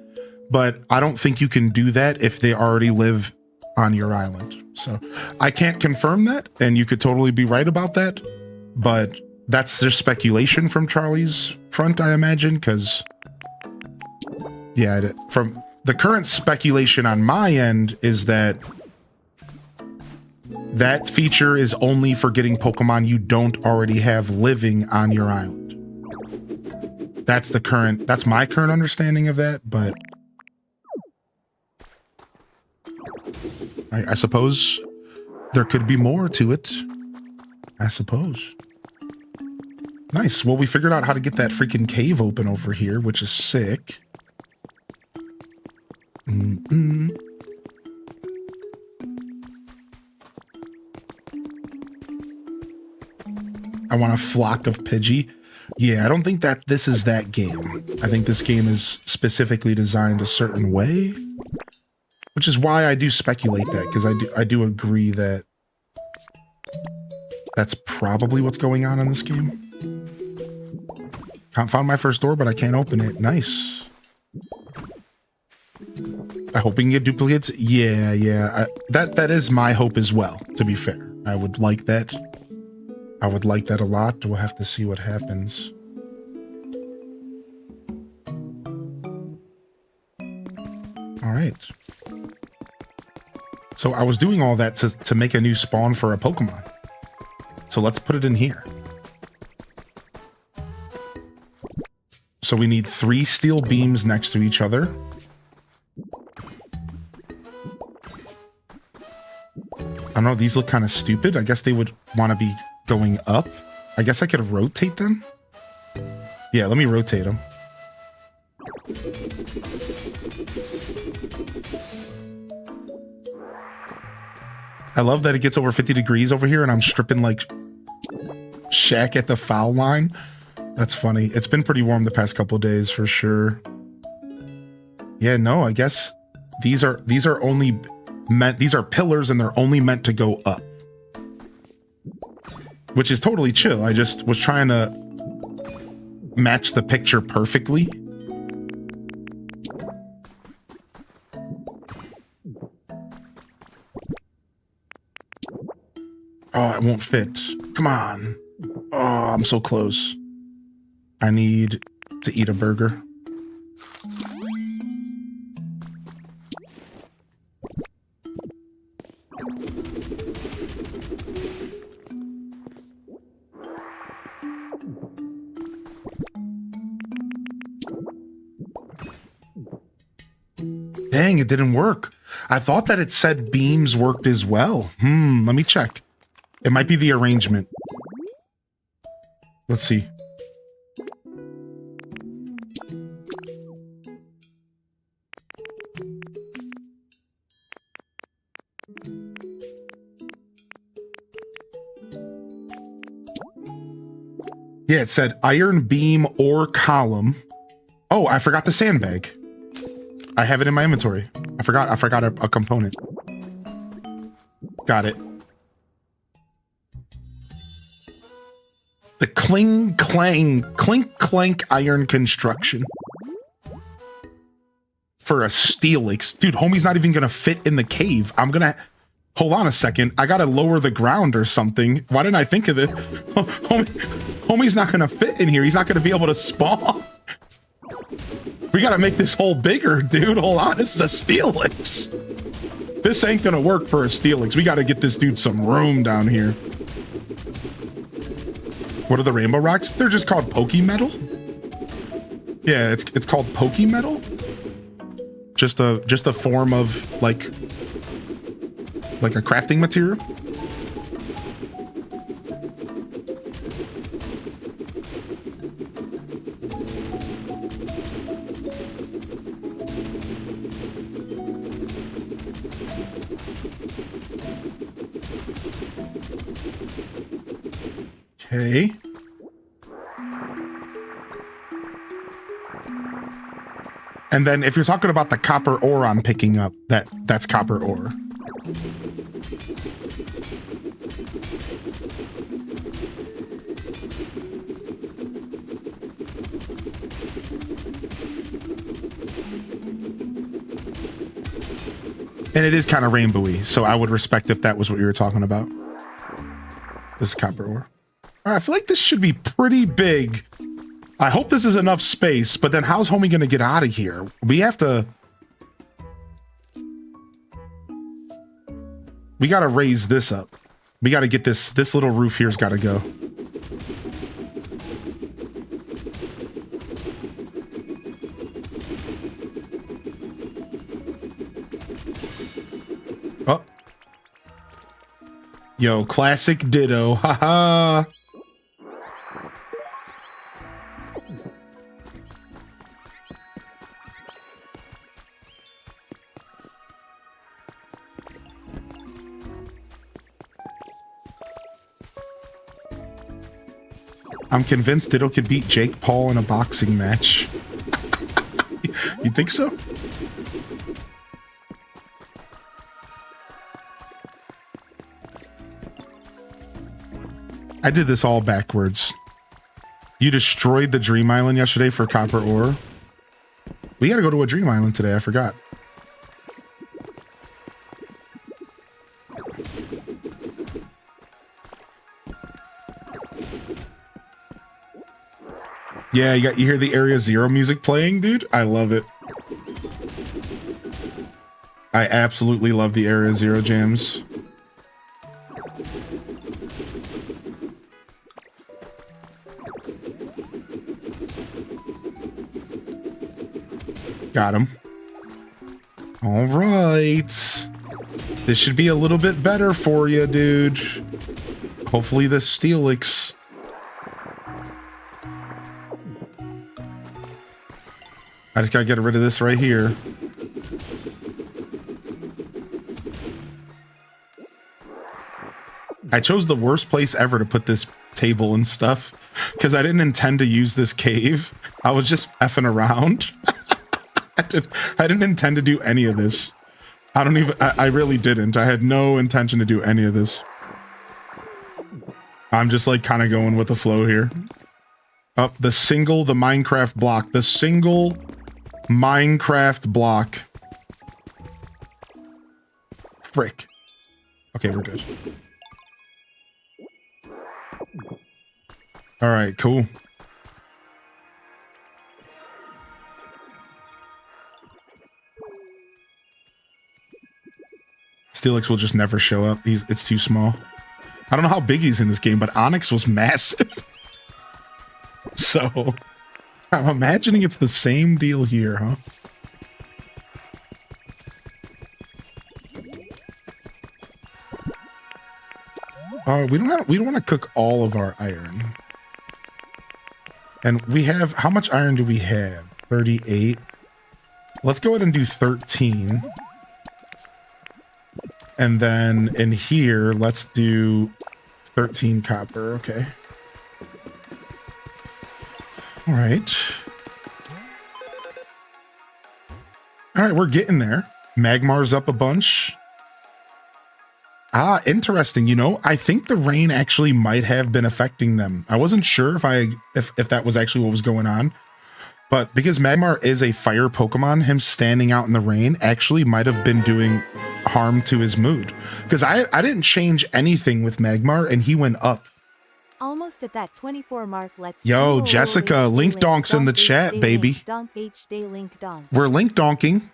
but I don't think you can do that if they already live on your island. So I can't confirm that, and you could totally be right about that, but that's just speculation from Charlie's front, I imagine, because, yeah, from the current speculation on my end is that That feature is only for getting Pokemon you don't already have living on your island. That's my current understanding of that, but I suppose there could be more to it. I suppose. Nice. Well, we figured out how to get that freaking cave open over here, which is sick. I want a flock of Pidgey. Yeah, I don't think that this is that game. I think this game is specifically designed a certain way, which is why I do speculate that, because I do agree that that's probably what's going on in this game. Can't find my first door, but I can't open it. Nice. I hope we can get duplicates. Yeah. That is my hope as well, to be fair. I would like that. I would like that a lot. We'll have to see what happens. All right. So I was doing all that to make a new spawn for a Pokemon. So let's put it in here. So we need 3 steel beams next to each other. I don't know, these look kind of stupid. I guess they would want to be going up. I guess I could rotate them. Yeah, let me rotate them. I love that it gets over 50 degrees over here and I'm stripping like Shaq at the foul line. That's funny. It's been pretty warm the past couple of days for sure. Yeah, no, I guess these are only meant, these are pillars and they're only meant to go up. Which is totally chill. I just was trying to match the picture perfectly. Oh, it won't fit. Come on. Oh, I'm so close. I need to eat a burger. Dang, it didn't work. I thought that it said beams worked as well. Let me check. It might be the arrangement. Let's see. Yeah, it said iron beam or column. Oh, I forgot the sandbag. I have it in my inventory. I forgot a component. Got it. The clink clank iron construction. For a Steelix. Dude, homie's not even gonna fit in the cave. I'm gonna... Hold on a second. I gotta lower the ground or something. Why didn't I think of it? Homie's not gonna fit in here. He's not gonna be able to spawn. We gotta make this hole bigger, dude. Hold on. This is a Steelix. This ain't gonna work for a Steelix. We gotta get this dude some room down here. What are the rainbow rocks? They're just called Pokemetal? Yeah, it's called Pokemetal. Just a form of like a crafting material. Okay. And then if you're talking about the copper ore I'm picking up, that's copper ore. And it is kind of rainbowy, so I would respect if that was what you were talking about. This is copper ore. All right, I feel like this should be pretty big. I hope this is enough space, but then how's homie gonna get out of here? We We got to raise this up. We got to get this little roof here's got to go. Oh. Yo, classic ditto. Haha. I'm convinced Ditto could beat Jake Paul in a boxing match. You think so? I did this all backwards. You destroyed the Dream Island yesterday for copper ore. We gotta go to a Dream Island today, I forgot. Yeah, you hear the Area Zero music playing, dude? I love it. I absolutely love the Area Zero jams. Got him. All right. This should be a little bit better for you, dude. Hopefully this Steelix. I just gotta get rid of this right here. I chose the worst place ever to put this table and stuff because I didn't intend to use this cave. I was just effing around. I didn't intend to do any of this. I really didn't. I had no intention to do any of this. I'm just like kind of going with the flow here. Oh, the Minecraft block. The single Minecraft block. Frick. Okay, we're good. All right, cool. Steelix will just never show up. It's too small. I don't know how big he's in this game, but Onyx was massive. So I'm imagining it's the same deal here, huh? We don't want to cook all of our iron. And we have, how much iron do we have? 38. Let's go ahead and do 13. And then in here, let's do 13 copper. Okay. All right. All right, we're getting there. Magmar's up a bunch. Ah, interesting. You know, I think the rain actually might have been affecting them. I wasn't sure if that was actually what was going on. But because Magmar is a fire Pokemon, him standing out in the rain actually might have been doing harm to his mood. Because I didn't change anything with Magmar and he went up. Almost at that 24 mark. Let's Yo, Jessica, Link Donk's in the chat, baby. We're Link Donking.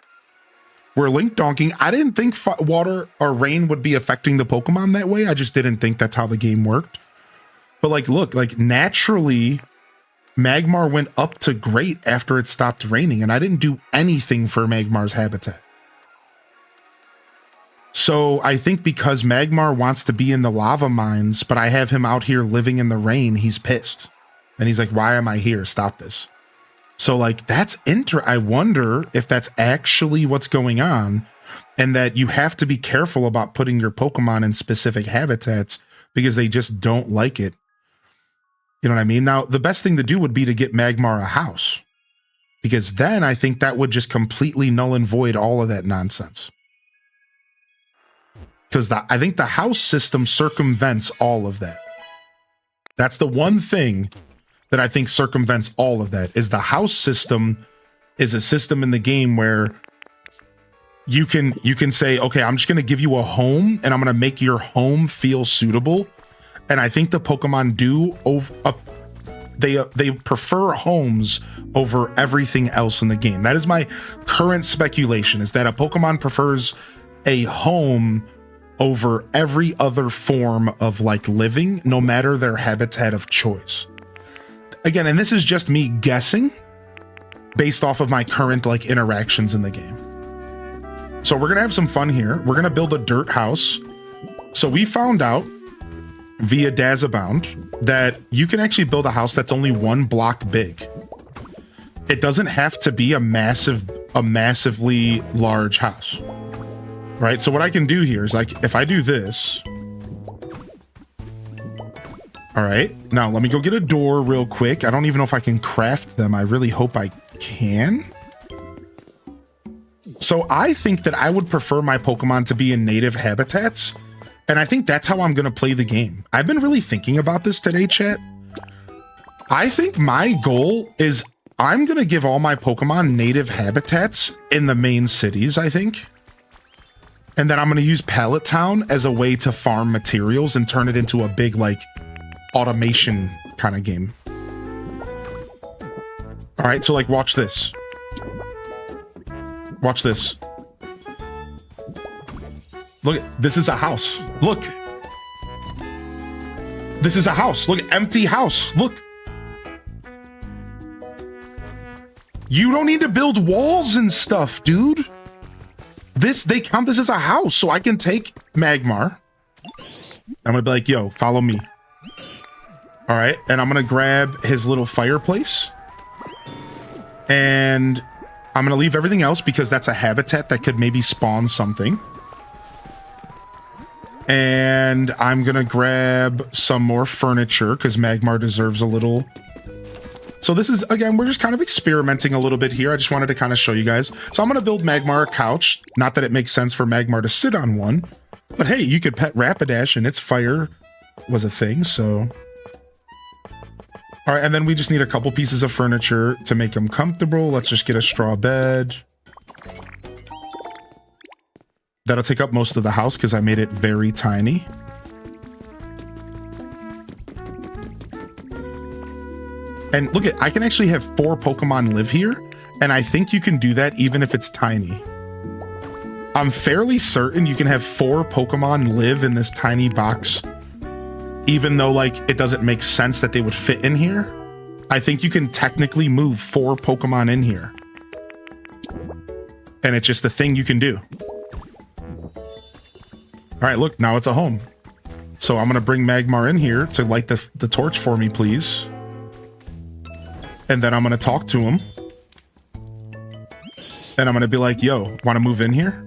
We're Link Donking. I didn't think water or rain would be affecting the Pokemon that way. I just didn't think that's how the game worked. But like, look, like naturally, Magmar went up to great after it stopped raining, and I didn't do anything for Magmar's habitat. So I think because Magmar wants to be in the lava mines, but I have him out here living in the rain, he's pissed. And he's like, why am I here? Stop this. So like, that's I wonder if that's actually what's going on, and that you have to be careful about putting your Pokemon in specific habitats because they just don't like it. You know what I mean? Now, the best thing to do would be to get Magmar a house, because then I think that would just completely null and void all of that nonsense. Because I think the house system circumvents all of that. That's the one thing that I think circumvents all of that, is the house system is a system in the game where you can say, okay, I'm just going to give you a home and I'm going to make your home feel suitable. And I think the Pokemon do they prefer homes over everything else in the game. That is my current speculation, is that a Pokemon prefers a home over every other form of like living, no matter their habitat of choice. Again, and this is just me guessing based off of my current like interactions in the game. So we're gonna have some fun here. We're gonna build a dirt house. So we found out via Dazabound that you can actually build a house that's only 1 block big. It doesn't have to be a massively large house, right? So what I can do here is like, if I do this, all right, now let me go get a door real quick. I don't even know if I can craft them. I really hope I can. So I think that I would prefer my Pokemon to be in native habitats. And I think that's how I'm going to play the game. I've been really thinking about this today, chat. I think my goal is I'm going to give all my Pokemon native habitats in the main cities, I think. And then I'm going to use Pallet Town as a way to farm materials and turn it into a big, like, automation kind of game. All right, so, like, watch this. Watch this. Look, this is a house. Look. This is a house. Look, empty house. Look. You don't need to build walls and stuff, dude. They count this as a house, so I can take Magmar. I'm gonna be like, yo, follow me. All right, and I'm gonna grab his little fireplace. And I'm gonna leave everything else because that's a habitat that could maybe spawn something. And I'm gonna grab some more furniture because Magmar deserves a little. So this is, again, we're just kind of experimenting a little bit here. I just wanted to kind of show you guys. So I'm gonna build Magmar a couch. Not that it makes sense for Magmar to sit on one, but hey, you could pet Rapidash and its fire was a thing, so. All right, and then we just need a couple pieces of furniture to make him comfortable. Let's just get a straw bed. That'll take up most of the house because I made it very tiny. And look I can actually have 4 Pokemon live here, and I think you can do that even if it's tiny. I'm fairly certain you can have 4 Pokemon live in this tiny box, even though like it doesn't make sense that they would fit in here. I think you can technically move 4 Pokemon in here. And it's just a thing you can do. All right, look, now it's a home. So I'm gonna bring Magmar in here to light the torch for me, please. And then I'm gonna talk to him. And I'm gonna be like, yo, wanna move in here?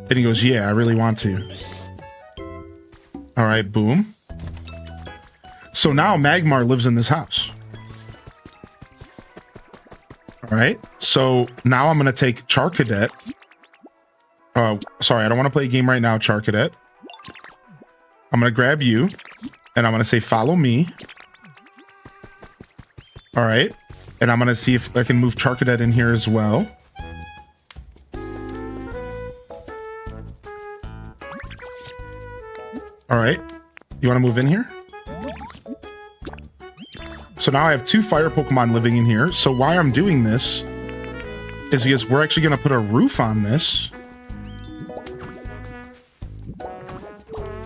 And he goes, yeah, I really want to. All right, boom. So now Magmar lives in this house. All right, so now I'm gonna take Charcadet. Sorry, I don't want to play a game right now, Charcadet. I'm gonna grab you, and I'm gonna say, follow me. All right, and I'm gonna see if I can move Charcadet in here as well. All right, you want to move in here? So now I have 2 fire Pokemon living in here. So why I'm doing this is because we're actually gonna put a roof on this.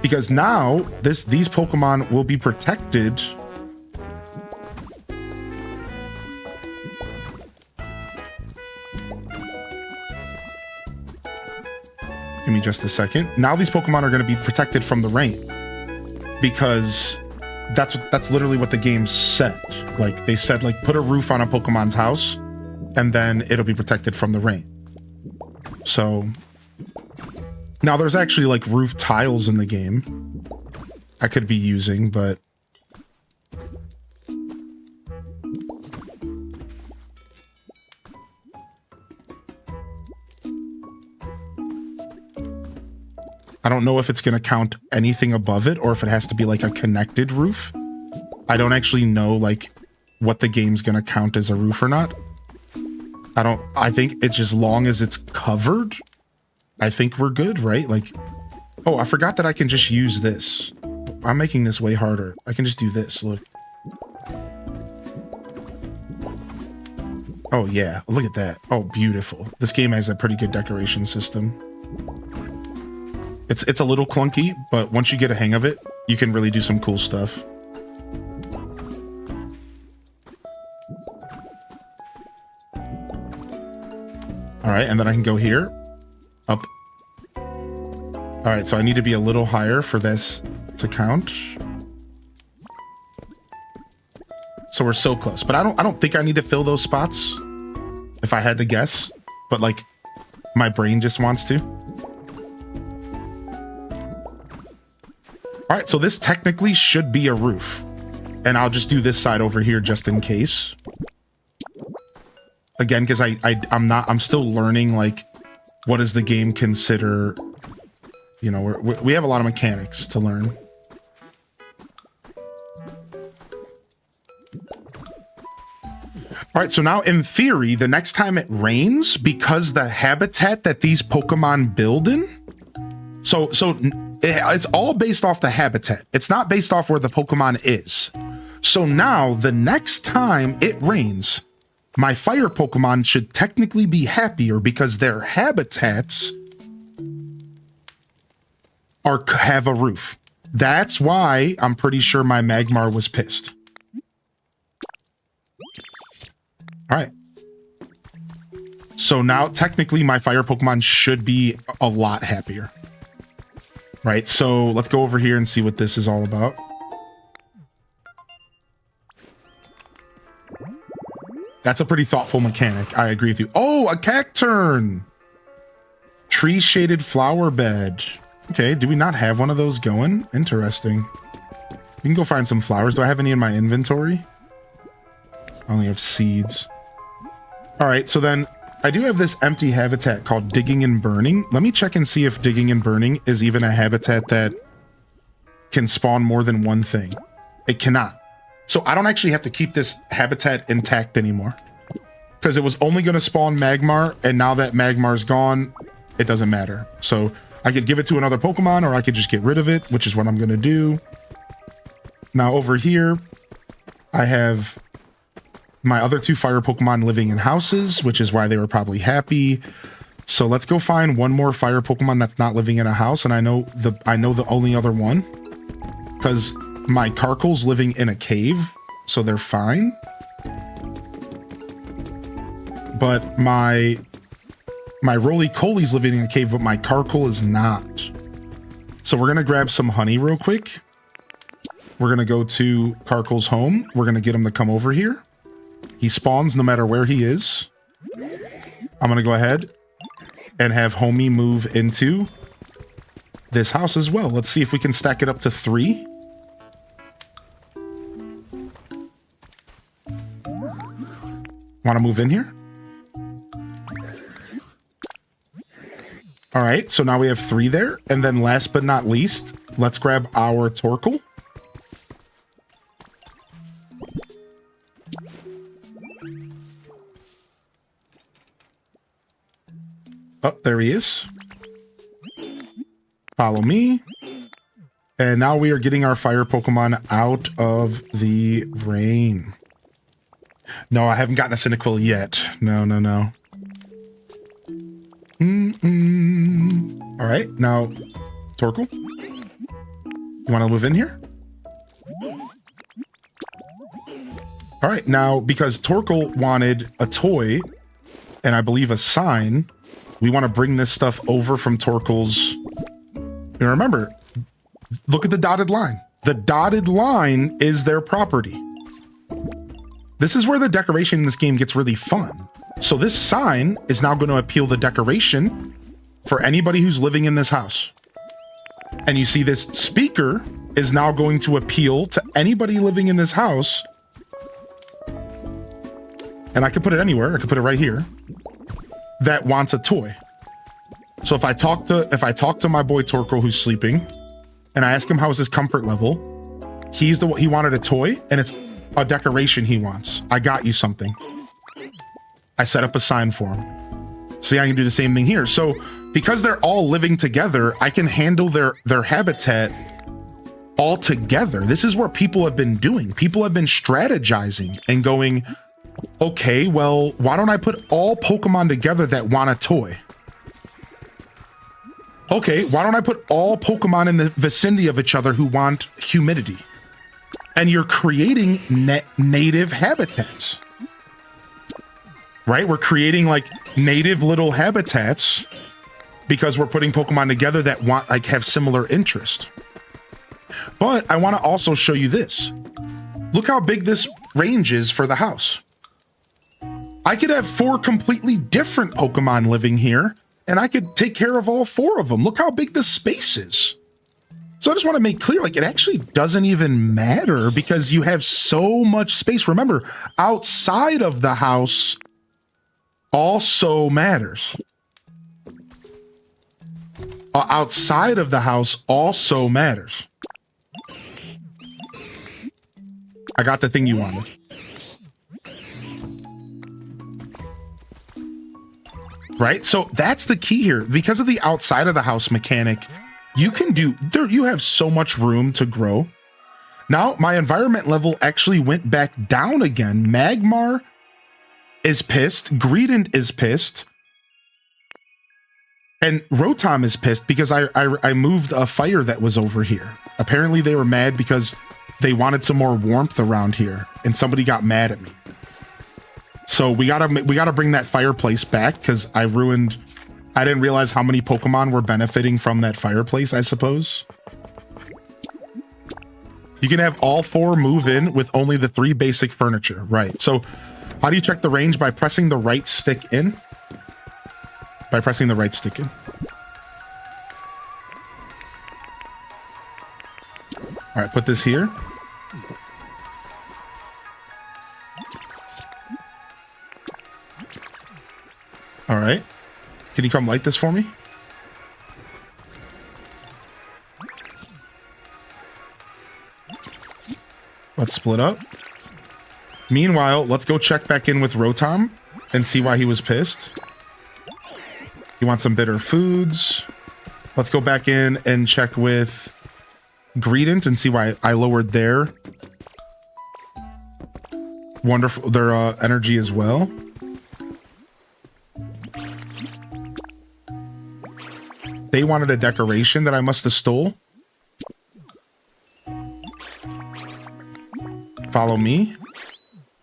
Because now these Pokemon will be protected. Give me just a second. Now these Pokemon are going to be protected from the rain. Because that's literally what the game said. Like they said, like put a roof on a Pokemon's house and then it'll be protected from the rain. So now there's actually like roof tiles in the game I could be using, but I don't know if it's going to count anything above it or if it has to be like a connected roof. I don't actually know like what the game's going to count as a roof or not. I think it's just long as it's covered, I think we're good, right? Like, oh, I forgot that I can just use this. I'm making this way harder. I can just do this, look. Oh yeah, look at that. Oh, beautiful. This game has a pretty good decoration system. It's a little clunky, but once you get a hang of it, you can really do some cool stuff. All right, and then I can go here, up. All right, so I need to be a little higher for this to count. So we're so close, but I don't think I need to fill those spots if I had to guess, but like my brain just wants to. All right, so this technically should be a roof, and I'll just do this side over here just in case. Again, because I'm still learning, like, what does the game consider, you know, we have a lot of mechanics to learn. All right, so now in theory, the next time it rains, because the habitat that these Pokemon build in, so it's all based off the habitat. It's not based off where the Pokemon is. So now the next time it rains, my fire Pokemon should technically be happier because their habitats have a roof. That's why I'm pretty sure my Magmar was pissed. All right. So now technically my fire Pokemon should be a lot happier. Right, so let's go over here and see what this is all about. That's a pretty thoughtful mechanic. I agree with you. Oh, a cacturn! Tree-shaded flower bed. Okay, do we not have one of those going? Interesting. We can go find some flowers. Do I have any in my inventory? I only have seeds. All right, so then I do have this empty habitat called Digging and Burning. Let me check and see if Digging and Burning is even a habitat that can spawn more than one thing. It cannot. So I don't actually have to keep this habitat intact anymore, because it was only going to spawn Magmar, and now that Magmar's gone, it doesn't matter. So I could give it to another Pokemon, or I could just get rid of it, which is what I'm going to do. Now over here, I have my other two fire Pokemon living in houses, which is why they were probably happy. So let's go find one more fire Pokemon that's not living in a house, and I know the only other one, because my Carkle's living in a cave, so they're fine. But my Roly-Coly's living in a cave, but my Carkle is not. So we're gonna grab some honey real quick. We're gonna go to Carkle's home. We're gonna get him to come over here. He spawns no matter where he is. I'm gonna go ahead and have Homie move into this house as well. Let's see if we can stack it up to 3. Want to move in here? All right, so now we have 3 there. And then last but not least, let's grab our Torkoal. Oh, there he is. Follow me. And now we are getting our fire Pokemon out of the rain. No, I haven't gotten a Cyndaquil yet. No. All right, now, Torkoal. You want to move in here? All right, now, because Torkoal wanted a toy, and I believe a sign, we want to bring this stuff over from Torkoal's. And remember, look at the dotted line. The dotted line is their property. This is where the decoration in this game gets really fun. So this sign is now going to appeal the decoration for anybody who's living in this house. And you see this speaker is now going to appeal to anybody living in this house. And I could put it anywhere. I could put it right here. That wants a toy. So if I talk to my boy Torkoal who's sleeping, and I ask him how's his comfort level, he wanted a toy, and it's a decoration he wants. I got you something. I set up a sign for him. See, I can do the same thing here. So because they're all living together, I can handle their habitat all together. This is what people have been doing. People have been strategizing and going, okay, well, why don't I put all Pokemon together that want a toy? Okay, why don't I put all Pokemon in the vicinity of each other who want humidity? And you're creating native habitats. Right? We're creating like native little habitats because we're putting Pokemon together that want like have similar interest. But I want to also show you this. Look how big this range is for the house. I could have 4 completely different Pokemon living here, and I could take care of all 4 of them. Look how big this space is. So I just want to make clear, like, it actually doesn't even matter because you have so much space. Remember, outside of the house also matters. Outside of the house also matters. I got the thing you wanted. Right? So that's the key here. Because of the outside of the house mechanic, you can do there. You have so much room to grow. Now my environment level actually went back down again. Magmar is pissed. Greedent is pissed. And Rotom is pissed because I moved a fire that was over here. Apparently they were mad because they wanted some more warmth around here, and somebody got mad at me. So we gotta bring that fireplace back because I didn't realize how many Pokemon were benefiting from that fireplace, I suppose. You can have all 4 move in with only the 3 basic furniture, right? So how do you check the range? By pressing the right stick in. By pressing the right stick in. All right, put this here. All right. Can you come light this for me? Let's split up. Meanwhile, let's go check back in with Rotom and see why he was pissed. He wants some bitter foods. Let's go back in and check with Greedent and see why I lowered their energy as well. They wanted a decoration that I must have stole. Follow me.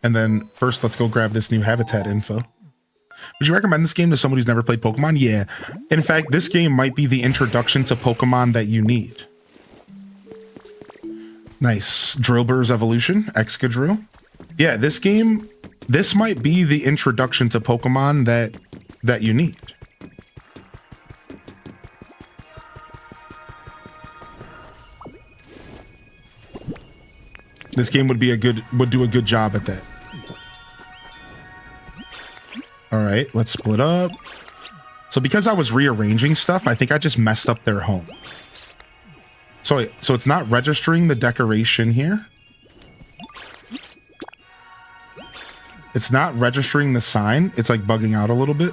And then first, let's go grab this new habitat info. Would you recommend this game to someone who's never played Pokemon? Yeah. In fact, this game might be the introduction to Pokemon that you need. Nice. Drillbur's Evolution, Excadrill. Yeah, this might be the introduction to Pokemon that you need. This game would do a good job at that. All right, let's split up. So because I was rearranging stuff, I think I just messed up their home. So it's not registering the decoration here. It's not registering the sign. It's like bugging out a little bit.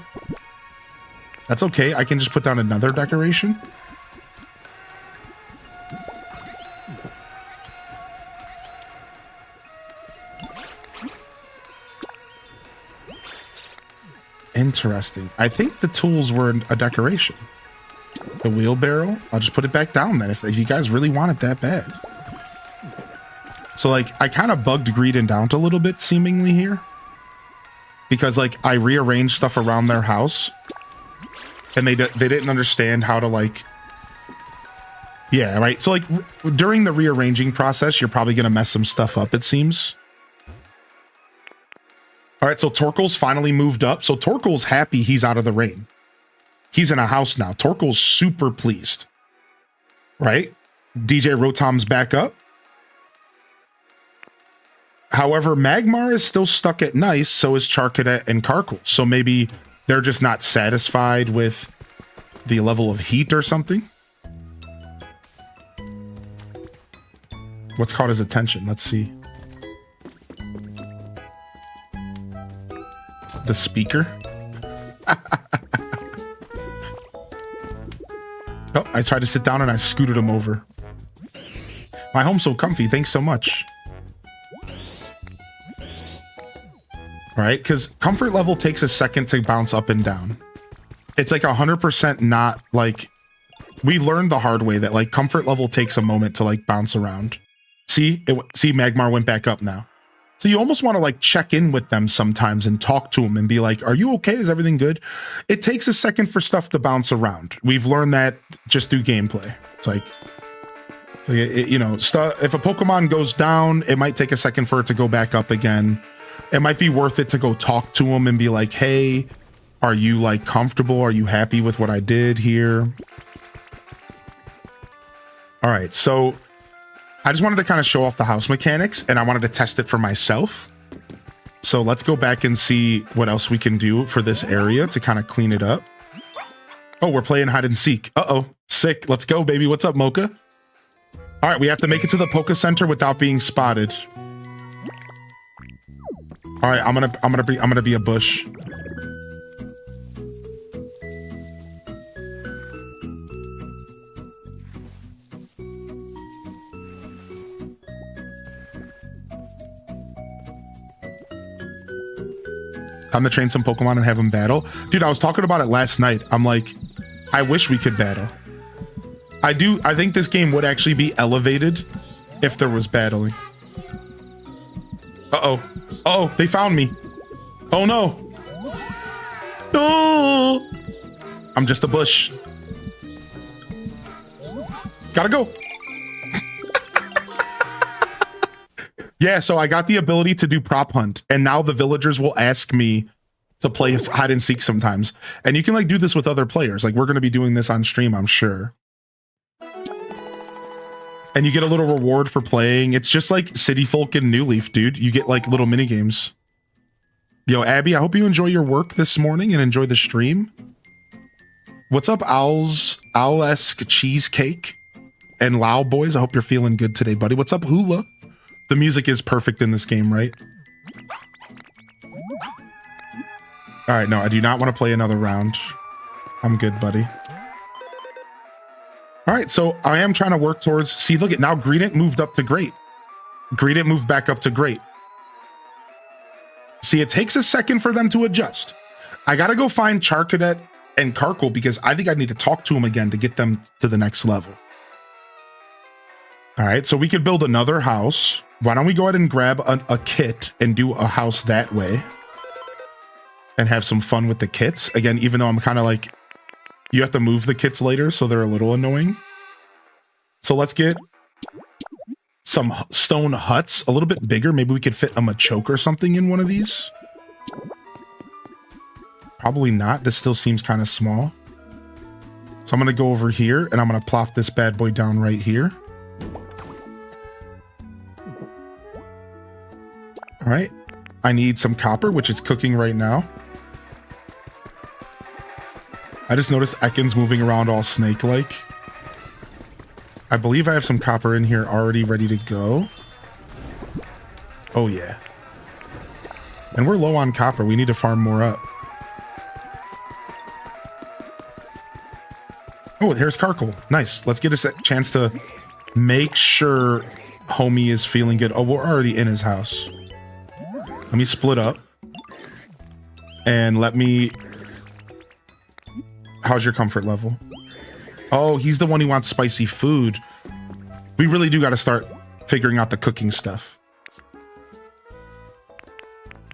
That's okay. I can just put down another decoration. Interesting. I think the tools were a decoration. The wheelbarrow. I'll just put it back down then if you guys really want it that bad. So like I kind of bugged Greedent down a little bit seemingly here. Because like I rearranged stuff around their house. And they didn't understand how to like... Yeah, right. So like during the rearranging process, you're probably going to mess some stuff up, it seems. All right, so Torkoal's finally moved up. So Torkoal's happy he's out of the rain. He's in a house now. Torkoal's super pleased. Right? DJ Rotom's back up. However, Magmar is still stuck at nice, so is Charcadet and Karkle. So maybe they're just not satisfied with the level of heat or something. What's caught his attention? Let's see. The speaker. Oh, I tried to sit down and I scooted him over. My home's so comfy. Thanks so much. All right, because comfort level takes a second to bounce up and down. It's like 100% not like We learned the hard way that like comfort level takes a moment to like bounce around. See, see, Magmar went back up now. So you almost want to like check in with them sometimes and talk to them and be like, are you okay? Is everything good? It takes a second for stuff to bounce around. We've learned that just through gameplay. It's like, you know, stuff. If a Pokemon goes down, it might take a second for it to go back up again. It might be worth it to go talk to them and be like, hey, are you like comfortable? Are you happy with what I did here? All right, so I just wanted to kind of show off the house mechanics and I wanted to test it for myself. So let's go back and see what else we can do for this area to kind of clean it up. Oh, we're playing hide and seek. Uh-oh, sick. Let's go, baby. What's up, Mocha? All right, we have to make it to the Poke Center without being spotted. All right, I'm gonna be a bush. Time to train some Pokemon and have them battle. Dude, I was talking about it last night. I'm like, I wish we could battle. I think this game would actually be elevated if there was battling. Uh-oh. Uh-oh, they found me. Oh no. Oh! I'm just a bush. Gotta go. Yeah, so I got the ability to do prop hunt, and now the villagers will ask me to play hide and seek sometimes. And you can like do this with other players. Like we're going to be doing this on stream, I'm sure. And you get a little reward for playing. It's just like City Folk and New Leaf, dude. You get like little mini games. Yo, Abby, I hope you enjoy your work this morning and enjoy the stream. What's up, Owl-esque Cheesecake and Lao Boys? I hope you're feeling good today, buddy. What's up, Hula? The music is perfect in this game, right? All right, no, I do not want to play another round. I'm good, buddy. All right, so I am trying to work towards... See, look at now Greedent moved up to great. Greedent moved back up to great. See, it takes a second for them to adjust. I got to go find Charcadet and Karkle because I think I need to talk to them again to get them to the next level. All right, so we could build another house. Why don't we go ahead and grab a kit and do a house that way and have some fun with the kits? Again, even though I'm kind of like, you have to move the kits later, so they're a little annoying. So let's get some stone huts, a little bit bigger. Maybe we could fit a Machoke or something in one of these. Probably not. This still seems kind of small. So I'm going to go over here and I'm going to plop this bad boy down right here. All right, I need some copper, which is cooking right now. I just noticed Ekans moving around all snake-like. I believe I have some copper in here already ready to go. Oh, yeah. And we're low on copper. We need to farm more up. Oh, here's Karkle. Nice. Let's get a chance to make sure homie is feeling good. Oh, we're already in his house. Let me split up. And let me... How's your comfort level? Oh, he's the one who wants spicy food. We really do got to start figuring out the cooking stuff.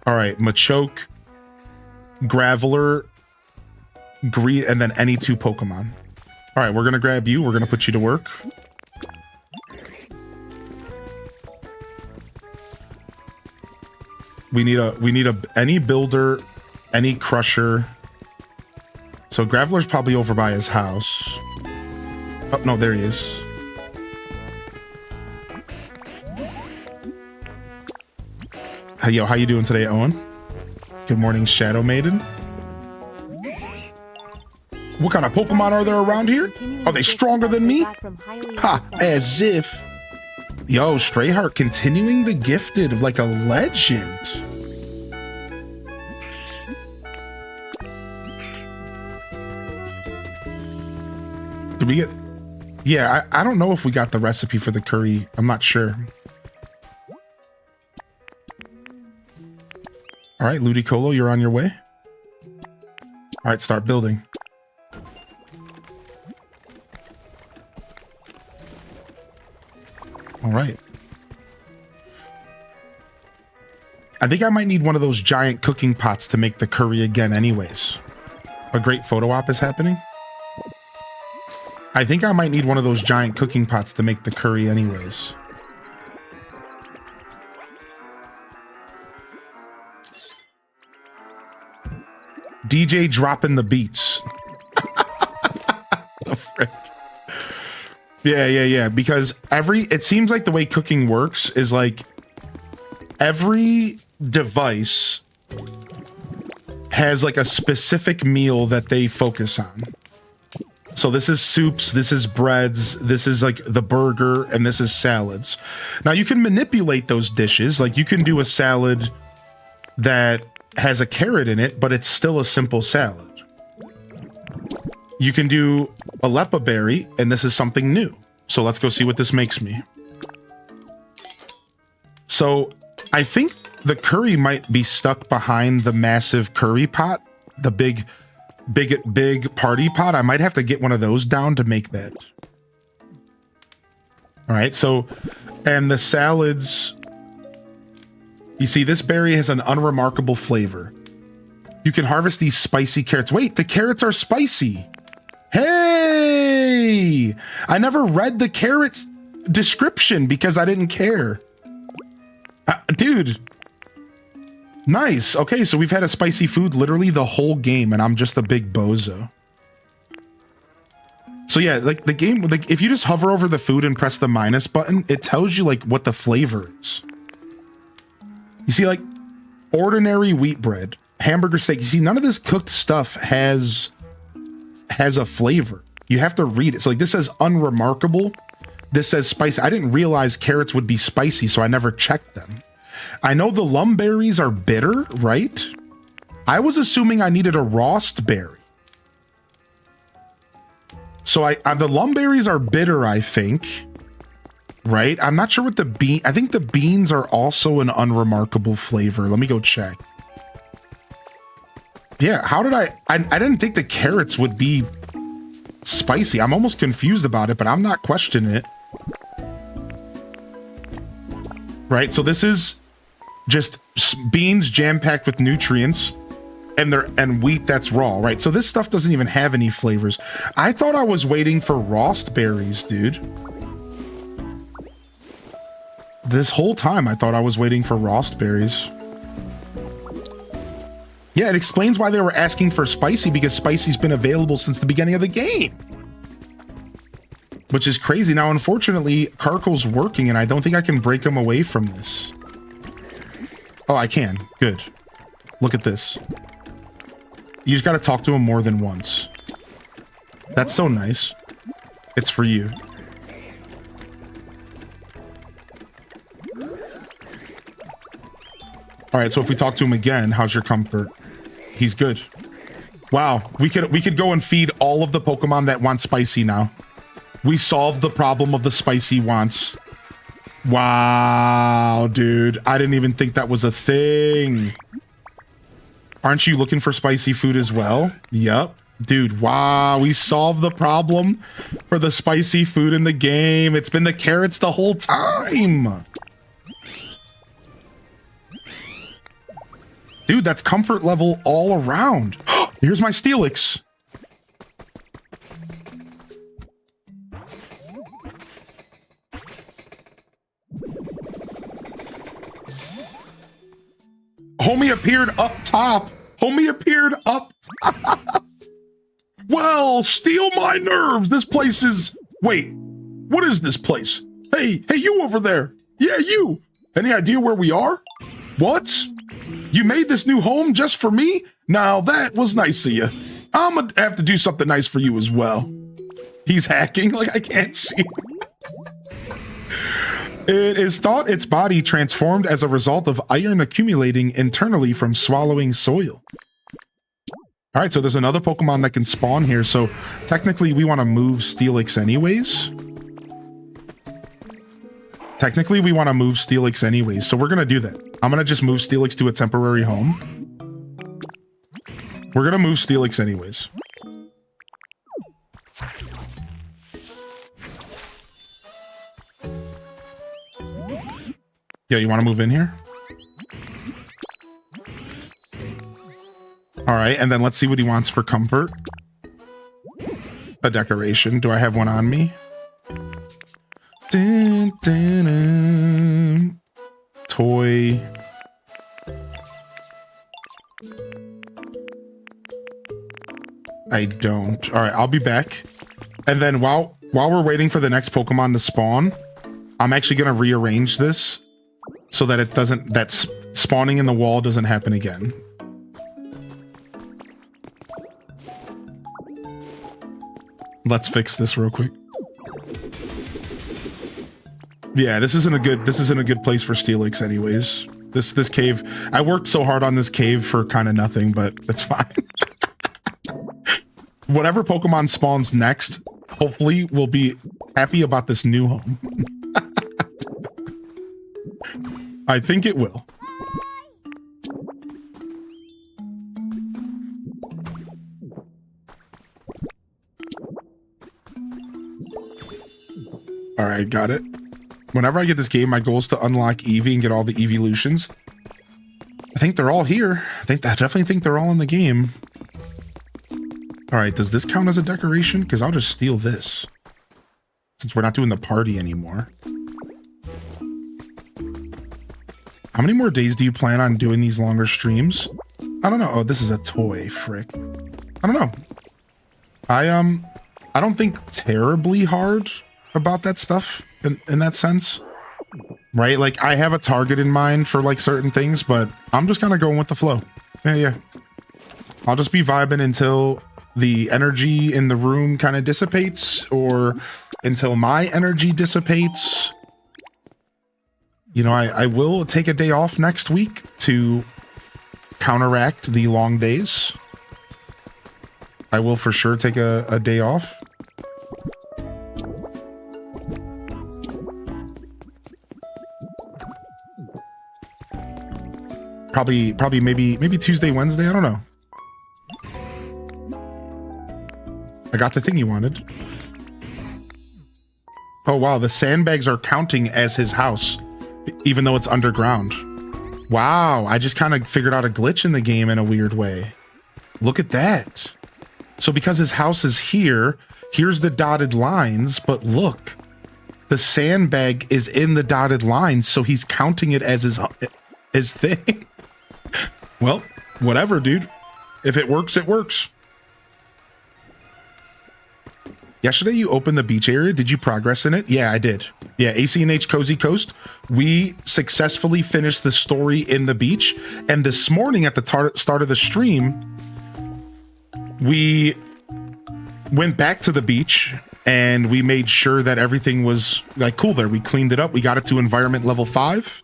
All right, Machoke, Graveler, and then any two Pokemon. All right, we're going to grab you. We're going to put you to work. We need any builder, any crusher. So Graveler's probably over by his house. Oh, no, there he is. Hey, yo, how you doing today, Owen? Good morning, Shadow Maiden. What kind of Pokemon are there around here? Are they stronger than me? Ha, as if. Yo, Strayheart continuing the gifted like a legend. Did we get... Yeah, I don't know if we got the recipe for the curry. I'm not sure. All right, Ludicolo, you're on your way. All right, start building. right. I think I might need one of those giant cooking pots to make the curry again anyways. A great photo op is happening. I think I might need one of those giant cooking pots to make the curry anyways. DJ dropping the beats. The frick. Yeah. Because it seems like the way cooking works is like every device has like a specific meal that they focus on. So this is soups, this is breads, this is like the burger, and this is salads. Now you can manipulate those dishes. Like you can do a salad that has a carrot in it, but it's still a simple salad. You can do a lepa berry, and this is something new. So let's go see what this makes me. So I think the curry might be stuck behind the massive curry pot, the big party pot. I might have to get one of those down to make that. All right, so, and the salads, you see this berry has an unremarkable flavor. You can harvest these spicy carrots. Wait, the carrots are spicy. Hey, I never read the carrots description because I didn't care. Dude. Nice. Okay, so we've had a spicy food literally the whole game, and I'm just a big bozo. So yeah, like the game, like if you just hover over the food and press the minus button, it tells you like what the flavor is. You see, like ordinary wheat bread, hamburger steak. You see, none of this cooked stuff has a flavor. You have to read it. So like this says unremarkable. This says spicy. I didn't realize carrots would be spicy, so I never checked them. I know the lumberries are bitter, right? I was assuming I needed a roast berry. So the lumberries are bitter, I think. Right? I'm not sure what the bean... I think the beans are also an unremarkable flavor. Let me go check. Yeah, how did I didn't think the carrots would be spicy. I'm almost confused about it, but I'm not questioning it. Right? So this is just beans jam-packed with nutrients and wheat that's raw, right? So this stuff doesn't even have any flavors. I thought I was waiting for roast berries, dude. This whole time I thought I was waiting for roast berries. Yeah, it explains why they were asking for spicy, because spicy's been available since the beginning of the game. Which is crazy. Now, unfortunately, Karkel's working, and I don't think I can break him away from this. Oh, I can. Good. Look at this. You just got to talk to him more than once. That's so nice. It's for you. All right, so if we talk to him again, how's your comfort? He's good. Wow, we could go and feed all of the Pokemon that want spicy now. We solved the problem of the spicy wants. Wow, dude. I didn't even think that was a thing. Aren't you looking for spicy food as well? Yep. Dude, wow. We solved the problem for the spicy food in the game. It's been the carrots the whole time. Dude, that's comfort level all around. Here's my Steelix. Homie appeared up top. Homie appeared up top. Well, steal my nerves. This place is... Wait, what is this place? Hey, you over there. Yeah, you. Any idea where we are? What? You made this new home just for me? Now, that was nice of you. I'm gonna have to do something nice for you as well. He's hacking, like I can't see. It is thought its body transformed as a result of iron accumulating internally from swallowing soil. All right, so there's another Pokemon that can spawn here. So technically we want to move Steelix anyways. So we're going to do that. I'm going to just move Steelix to a temporary home. We're going to move Steelix anyways. Yeah, you want to move in here? All right, and then let's see what he wants for comfort. A decoration. Do I have one on me? Dun, dun, dun. Toy. I don't. All right, I'll be back. And then while we're waiting for the next Pokemon to spawn, I'm actually going to rearrange this so that it doesn't, that spawning in the wall doesn't happen again. Let's fix this real quick. Yeah, this isn't a good place for Steelix anyways. This cave, I worked so hard on this cave for kind of nothing, but it's fine. Whatever Pokemon spawns next, hopefully we'll be happy about this new home. I think it will. All right, got it. Whenever I get this game, my goal is to unlock Eevee and get all the evolutions. I think they're all here. I definitely think they're all in the game. All right, does this count as a decoration? Because I'll just steal this. Since we're not doing the party anymore. How many more days do you plan on doing these longer streams? I don't know. Oh, this is a toy, frick. I don't know. I don't think terribly hard about that stuff in that sense. Right? Like, I have a target in mind for, like, certain things, but I'm just kind of going with the flow. Yeah. I'll just be vibing until the energy in the room kind of dissipates, or until my energy dissipates. You know, I will take a day off next week to counteract the long days. I will for sure take a day off. Probably maybe Tuesday, Wednesday, I don't know. I got the thing you wanted. Oh wow, the sandbags are counting as his house, even though it's underground. Wow, I just kind of figured out a glitch in the game in a weird way. Look at that. So because his house is here, here's the dotted lines, but look, the sandbag is in the dotted lines, so he's counting it as his thing. Well, whatever, dude. If it works, it works. Yesterday you opened the beach area. Did you progress in it? Yeah, I did. Yeah, ACNH Cozy Coast. We successfully finished the story in the beach. And this morning at the start of the stream, we went back to the beach and we made sure that everything was like cool there. We cleaned it up. We got it to environment level 5.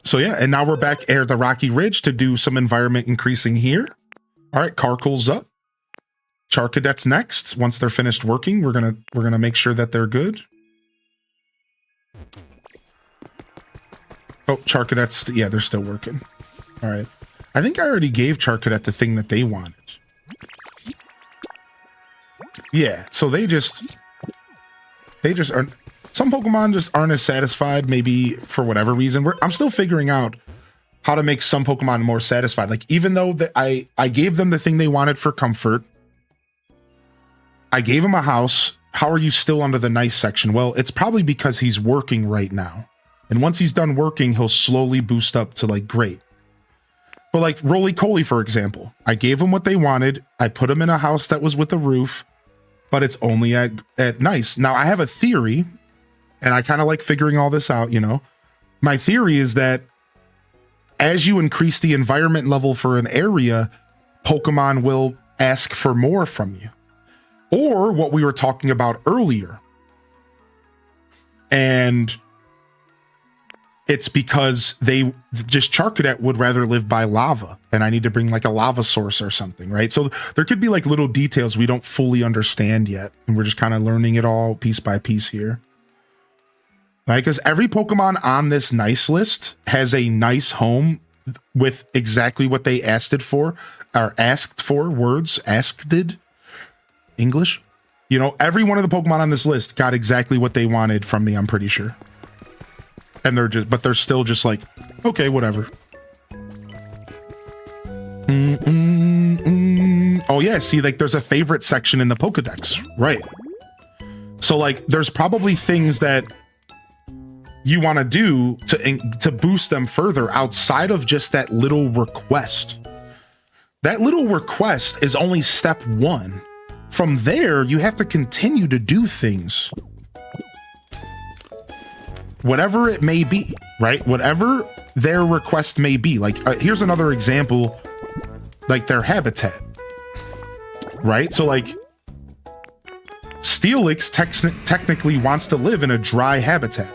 So yeah, and now we're back at the Rocky Ridge to do some environment increasing here. All right, Carcool's up. Charcadet's next. Once they're finished working, we're gonna make sure that they're good. Oh, Charcadet's, yeah, they're still working. All right. I think I already gave Charcadet the thing that they wanted. Yeah, so they just aren't. Some Pokemon just aren't as satisfied, maybe for whatever reason. I'm still figuring out how to make some Pokemon more satisfied. Like, even though I gave them the thing they wanted for comfort, I gave him a house. How are you still under the nice section? Well, it's probably because he's working right now. And once he's done working, he'll slowly boost up to like great. But like Roly-Coly, for example, I gave him what they wanted. I put him in a house that was with a roof, but it's only at nice. Now I have a theory, and I kind of like figuring all this out, you know. My theory is that as you increase the environment level for an area, Pokemon will ask for more from you. Or what we were talking about earlier. And it's because Charcadet would rather live by lava, and I need to bring like a lava source or something, right? So there could be like little details we don't fully understand yet, and we're just kind of learning it all piece by piece here. Right? Because every Pokemon on this nice list has a nice home with exactly what they asked for, English. You know, every one of the Pokemon on this list got exactly what they wanted from me, I'm pretty sure. And they're still just like, okay, whatever. Oh yeah, see, like there's a favorite section in the Pokedex, right? So like there's probably things that you want to do to boost them further outside of just that little request. That little request is only step one. From there, you have to continue to do things. Whatever it may be, right? Whatever their request may be. Like, here's another example, like their habitat, right? So like, Steelix technically wants to live in a dry habitat,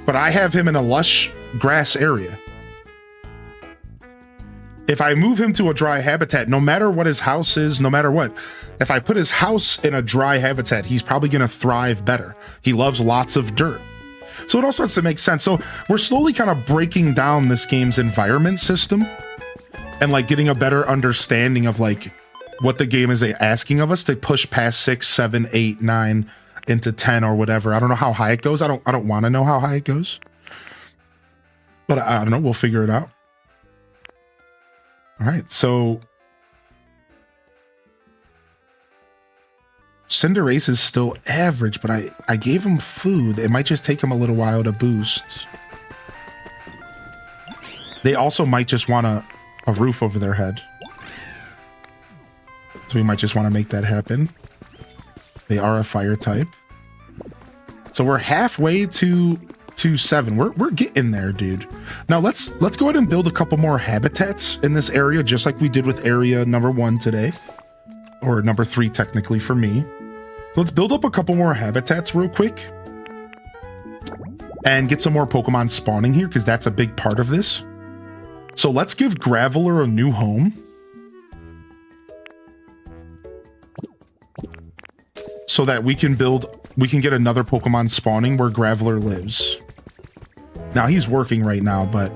but I have him in a lush grass area. If I move him to a dry habitat, no matter what his house is, no matter what, if I put his house in a dry habitat, he's probably going to thrive better. He loves lots of dirt. So it all starts to make sense. So we're slowly kind of breaking down this game's environment system and like getting a better understanding of like what the game is asking of us to push past 6, 7, 8, 9 into 10 or whatever. I don't know how high it goes. I don't want to know how high it goes. But I don't know. We'll figure it out. All right, so Cinderace is still average, but I gave him food. It might just take him a little while to boost. They also might just want a roof over their head. So we might just want to make that happen. They are a fire type. So we're halfway to 7. We're getting there, dude. Now let's go ahead and build a couple more habitats in this area, just like we did with area number 1 today, or number 3 technically for me. So let's build up a couple more habitats real quick and get some more Pokemon spawning here, because that's a big part of this. So let's give Graveler a new home. So that we can get another Pokemon spawning where Graveler lives. Now he's working right now, but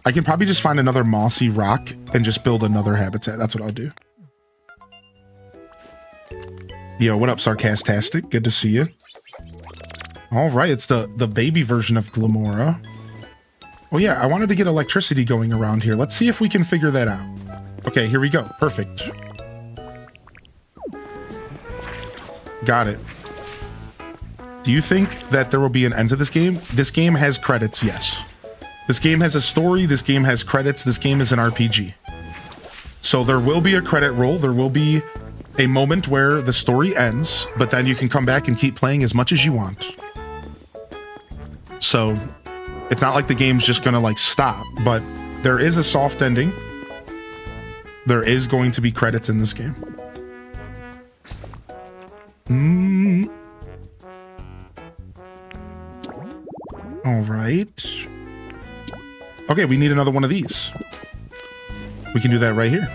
I can probably just find another mossy rock and just build another habitat. That's what I'll do. Yo, what up, Sarcastastic? Good to see you. All right, it's the baby version of Glamora. Oh yeah, I wanted to get electricity going around here. Let's see if we can figure that out. Okay, here we go. Perfect. Got it. Do you think that there will be an end to this game? This game has credits, yes. This game has a story, this game has credits, this game is an RPG. So there will be a credit roll, there will be a moment where the story ends, but then you can come back and keep playing as much as you want. So it's not like the game's just gonna like stop, but there is a soft ending. There is going to be credits in this game. All right. Okay, we need another one of these. We can do that right here.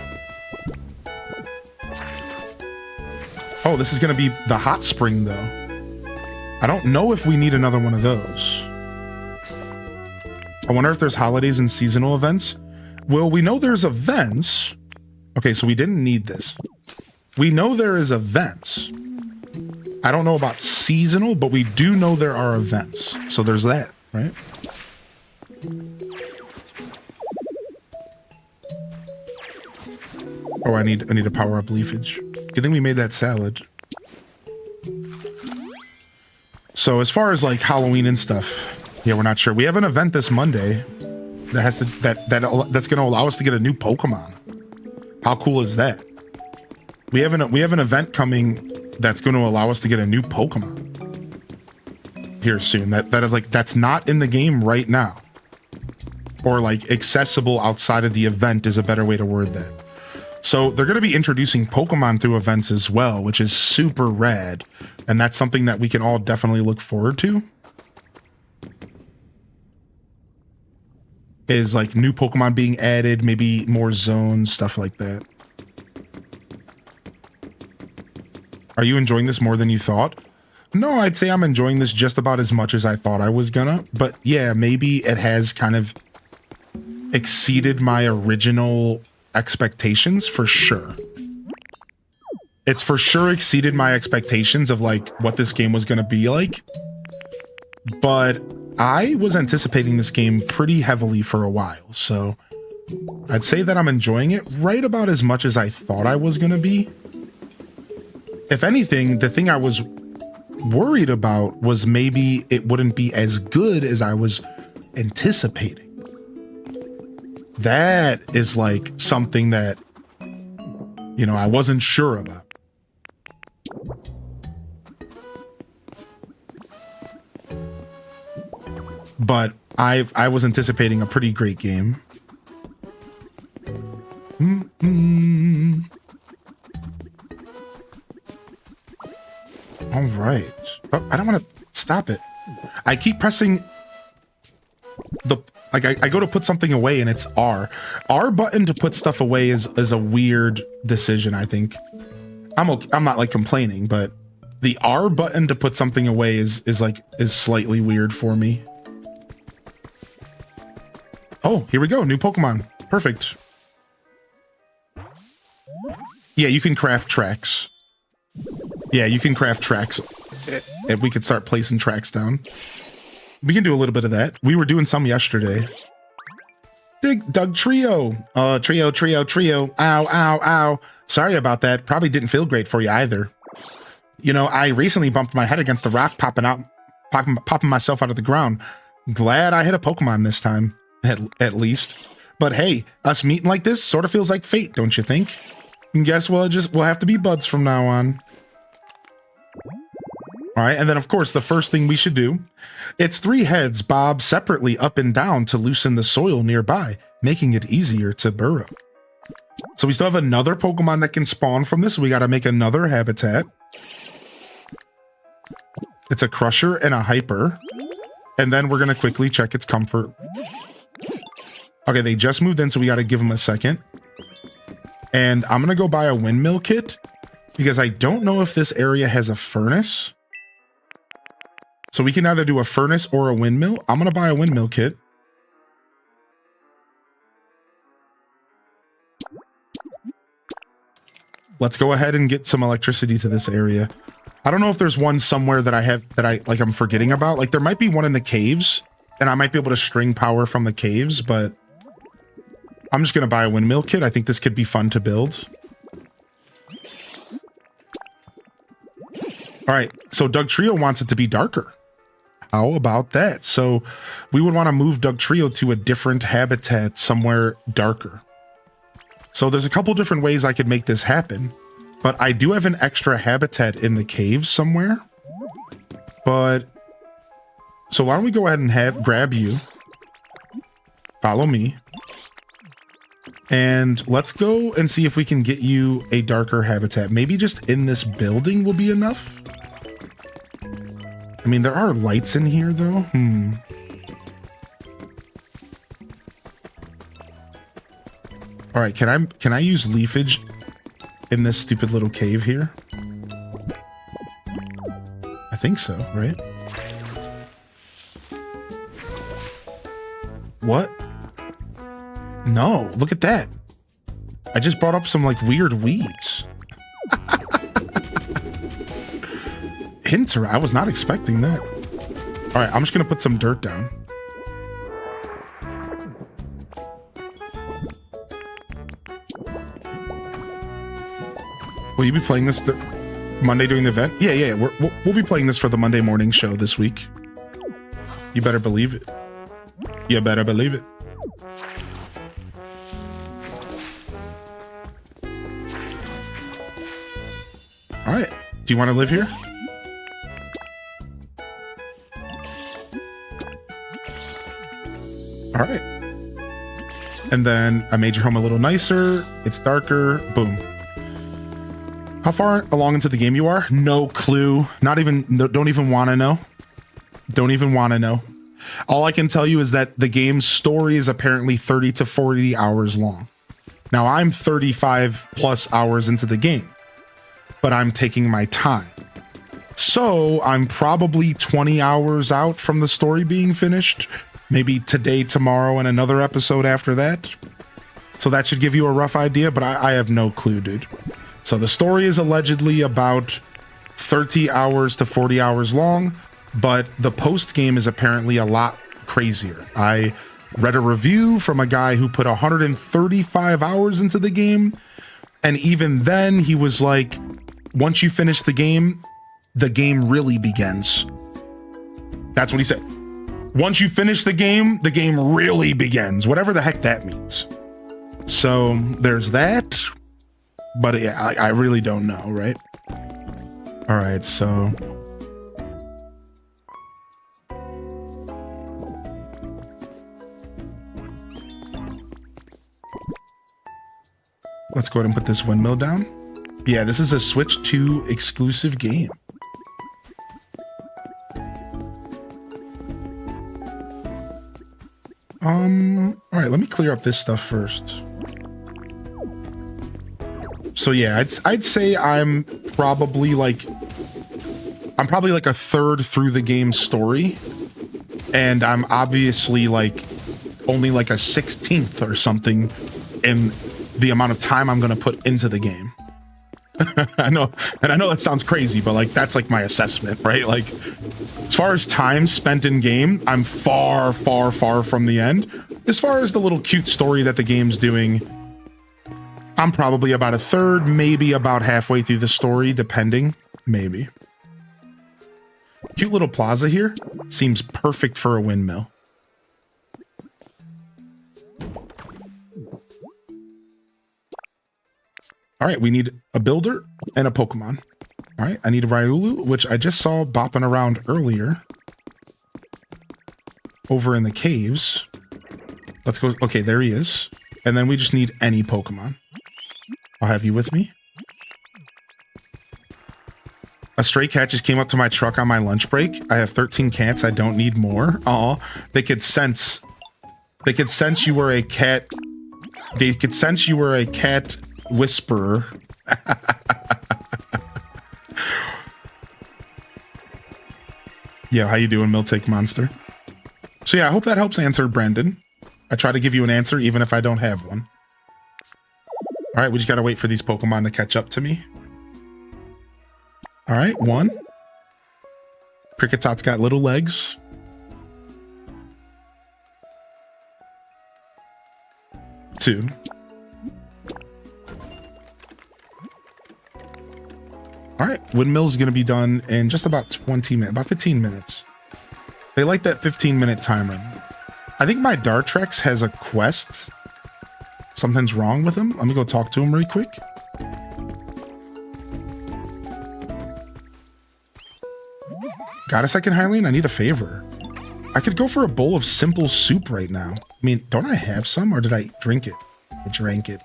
Oh, this is going to be the hot spring, though. I don't know if we need another one of those. I wonder if there's holidays and seasonal events. Well, we know there's events. Okay, so we didn't need this. We know there is events. I don't know about seasonal, but we do know there are events. So there's that, right? Oh, I need to power up leafage. Good thing we made that salad. So as far as like Halloween and stuff, yeah, we're not sure. We have an event this Monday that has to that's going to allow us to get a new Pokemon. How cool is that? We have an event coming that's going to allow us to get a new Pokemon here soon. That is like, that's not in the game right now, or like accessible outside of the event is a better way to word that. So they're going to be introducing Pokemon through events as well, which is super rad, and that's something that we can all definitely look forward to. Is like new Pokemon being added, maybe more zones, stuff like that. Are you enjoying this more than you thought? No, I'd say I'm enjoying this just about as much as I thought I was gonna. But yeah, maybe it has kind of exceeded my original expectations for sure. It's for sure exceeded my expectations of like what this game was going to be like. But I was anticipating this game pretty heavily for a while, so I'd say that I'm enjoying it right about as much as I thought I was going to be. If anything, the thing I was worried about was maybe it wouldn't be as good as I was anticipating. That is like something that, you know, I wasn't sure about. But I was anticipating a pretty great game. All right. Oh, I don't want to stop it. I keep pressing the like I go to put something away and it's R. R button to put stuff away is a weird decision, I think. I'm not like complaining, but the R button to put something away is slightly weird for me. Oh, here we go. New Pokemon. Perfect. Yeah, you can craft tracks. Yeah, you can craft tracks. And we could start placing tracks down. We can do a little bit of that. We were doing some yesterday. Doug Trio. Trio. Ow, ow, ow. Sorry about that. Probably didn't feel great for you either. You know, I recently bumped my head against a rock, popping myself out of the ground. Glad I hit a Pokemon this time. At least. But hey, us meeting like this sort of feels like fate, don't you think? And guess we'll have to be buds from now on. All right, and then of course the first thing we should do, its 3 heads bob separately up and down to loosen the soil nearby, making it easier to burrow. So we still have another Pokemon that can spawn from this. So we got to make another habitat. It's a Crusher and a Hyper. And then we're going to quickly check its comfort. Okay, they just moved in, so we got to give them a second. And I'm going to go buy a windmill kit because I don't know if this area has a furnace. So we can either do a furnace or a windmill. I'm going to buy a windmill kit. Let's go ahead and get some electricity to this area. I don't know if there's one somewhere that I'm forgetting about. Like there might be one in the caves and I might be able to string power from the caves, but I'm just going to buy a windmill kit. I think this could be fun to build. All right, so Doug Trio wants it to be darker. How about that? So we would want to move Doug Trio to a different habitat somewhere darker. So there's a couple different ways I could make this happen, but I do have an extra habitat in the cave somewhere. But so why don't we go ahead and grab you. Follow me. And let's go and see if we can get you a darker habitat. Maybe just in this building will be enough. I mean, there are lights in here, though. All right, can I use leafage in this stupid little cave here? I think so, right? What? No, look at that. I just brought up some like weird weeds. I was not expecting that. All right, I'm just gonna put some dirt down. Will you be playing this Monday during the event? Yeah. We'll be playing this for the Monday morning show this week. You better believe it. You better believe it. All right. Do you want to live here? All right. And then I made your home a little nicer. It's darker. Boom. How far along into the game you are? No clue. Don't even want to know. Don't even want to know. All I can tell you is that the game's story is apparently 30 to 40 hours long. Now I'm 35 plus hours into the game, but I'm taking my time. So I'm probably 20 hours out from the story being finished. Maybe today, tomorrow, and another episode after that. So that should give you a rough idea, but I have no clue, dude. So the story is allegedly about 30 hours to 40 hours long, but the post game is apparently a lot crazier. I read a review from a guy who put 135 hours into the game, and even then he was like, once you finish the game really begins. That's what he said. Once you finish the game really begins, whatever the heck that means. So there's that, but I really don't know, right? All right, so let's go ahead and put this windmill down. Yeah, this is a Switch 2 exclusive game. All right, let me clear up this stuff first. So yeah, I'd say I'm probably like a third through the game's story, and I'm obviously like only like a 16th or something in the amount of time I'm gonna put into the game. I know that sounds crazy, but like that's like my assessment, right? Like as far as time spent in game, I'm far, far, far from the end. As far as the little cute story that the game's doing, I'm probably about a third, maybe about halfway through the story, depending, maybe. Cute little plaza here. Seems perfect for a windmill. All right, we need a builder and a Pokemon. All right, I need a Riolu, which I just saw bopping around earlier over in the caves. Let's go. Okay, there he is. And then we just need any Pokemon. I'll have you with me. A stray cat just came up to my truck on my lunch break. I have 13 cats. I don't need more. Aw, they could sense you were a cat. They could sense you were a cat whisperer. Yeah, how you doing, Miltake Monster? So yeah, I hope that helps answer Brandon. I try to give you an answer even if I don't have one. All right, we just gotta wait for these Pokemon to catch up to me. All right, 1. Cricketot's got little legs. 2. All right, Windmill's gonna be done in just about 20 minutes, about 15 minutes. They like that 15-minute timer. I think my Dartrex has a quest. Something's wrong with him. Let me go talk to him really quick. Got a second, Hylian? I need a favor. I could go for a bowl of simple soup right now. I mean, don't I have some, or did I drink it? I drank it.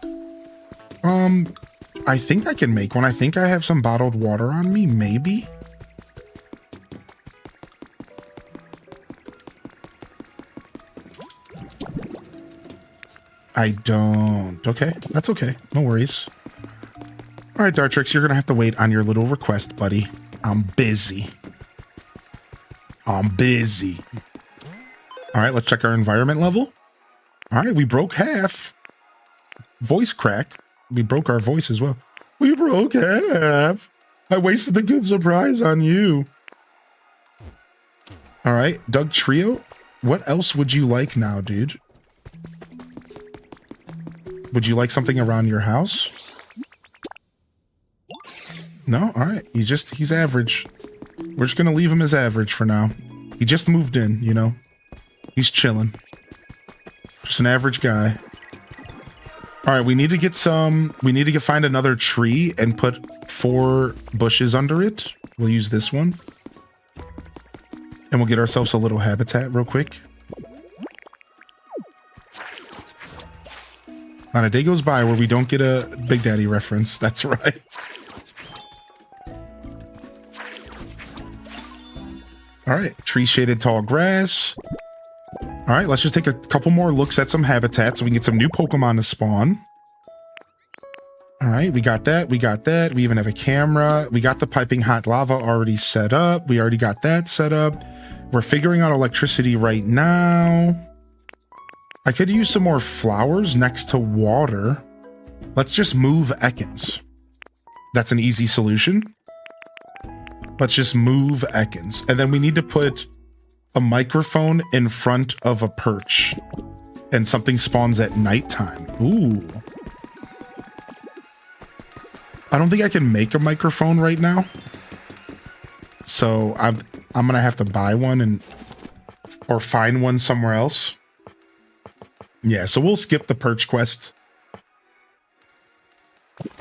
I think I can make one. I think I have some bottled water on me, maybe? I don't. Okay, that's okay. No worries. All right, Dartrix, you're going to have to wait on your little request, buddy. I'm busy. I'm busy. All right, let's check our environment level. All right, we broke half. Voice crack. We broke our voice as well. We broke half. I wasted the good surprise on you. All right, Doug Trio. What else would you like now, dude? Would you like something around your house? No? All right. He's average. We're just going to leave him as average for now. He just moved in, you know. He's chilling. Just an average guy. All right. We need to find another tree and put 4 bushes under it. We'll use this one. And we'll get ourselves a little habitat real quick. Not a day goes by where we don't get a Big Daddy reference. That's right. All right, tree shaded tall grass. All right, let's just take a couple more looks at some habitats so we can get some new Pokemon to spawn. All right, we got that. We got that. We even have a camera. We got the piping hot lava already set up. We already got that set up. We're figuring out electricity right now. I could use some more flowers next to water. Let's just move Ekans. That's an easy solution. Let's just move Ekans. And then we need to put a microphone in front of a perch. And something spawns at nighttime. Ooh. I don't think I can make a microphone right now. So I'm gonna have to buy one or find one somewhere else. Yeah, so we'll skip the perch quest.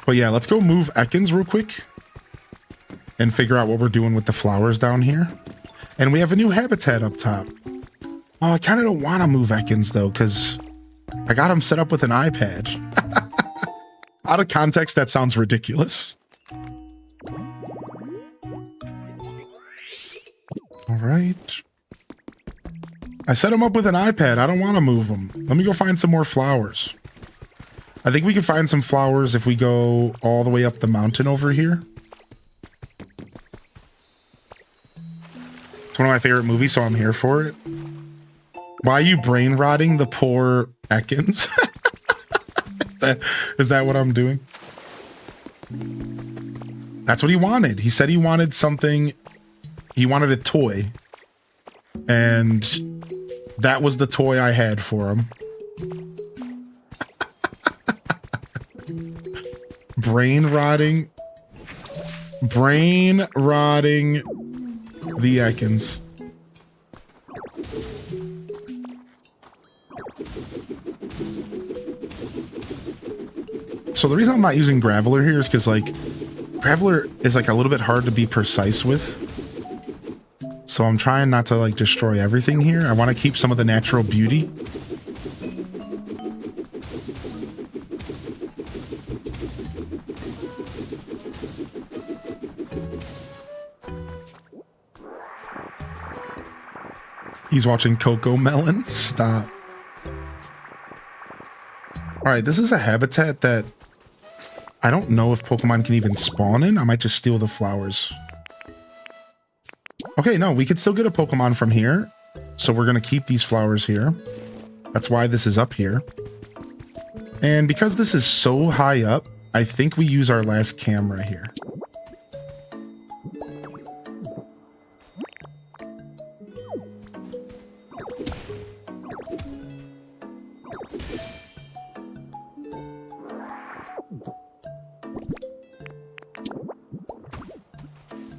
But yeah, let's go move Ekans real quick and figure out what we're doing with the flowers down here. And we have a new habitat up top. Oh, I kind of don't want to move Ekans though, because I got him set up with an iPad. Out of context, that sounds ridiculous. All right. I set him up with an iPad. I don't want to move him. Let me go find some more flowers. I think we can find some flowers if we go all the way up the mountain over here. It's one of my favorite movies, so I'm here for it. Why are you brain rotting the poor Ekans? Is that what I'm doing? That's what he wanted. He said he wanted something. He wanted a toy. And that was the toy I had for him. Brain rotting the Ekans. So the reason I'm not using Graveler here is because, like, Graveler is, like, a little bit hard to be precise with. So I'm trying not to, like, destroy everything here. I want to keep some of the natural beauty. He's watching Coco Melon. Stop. All right, this is a habitat that I don't know if Pokemon can even spawn in. I might just steal the flowers. Okay, no, we could still get a Pokemon from here. So we're going to keep these flowers here. That's why this is up here. And because this is so high up, I think we use our last camera here.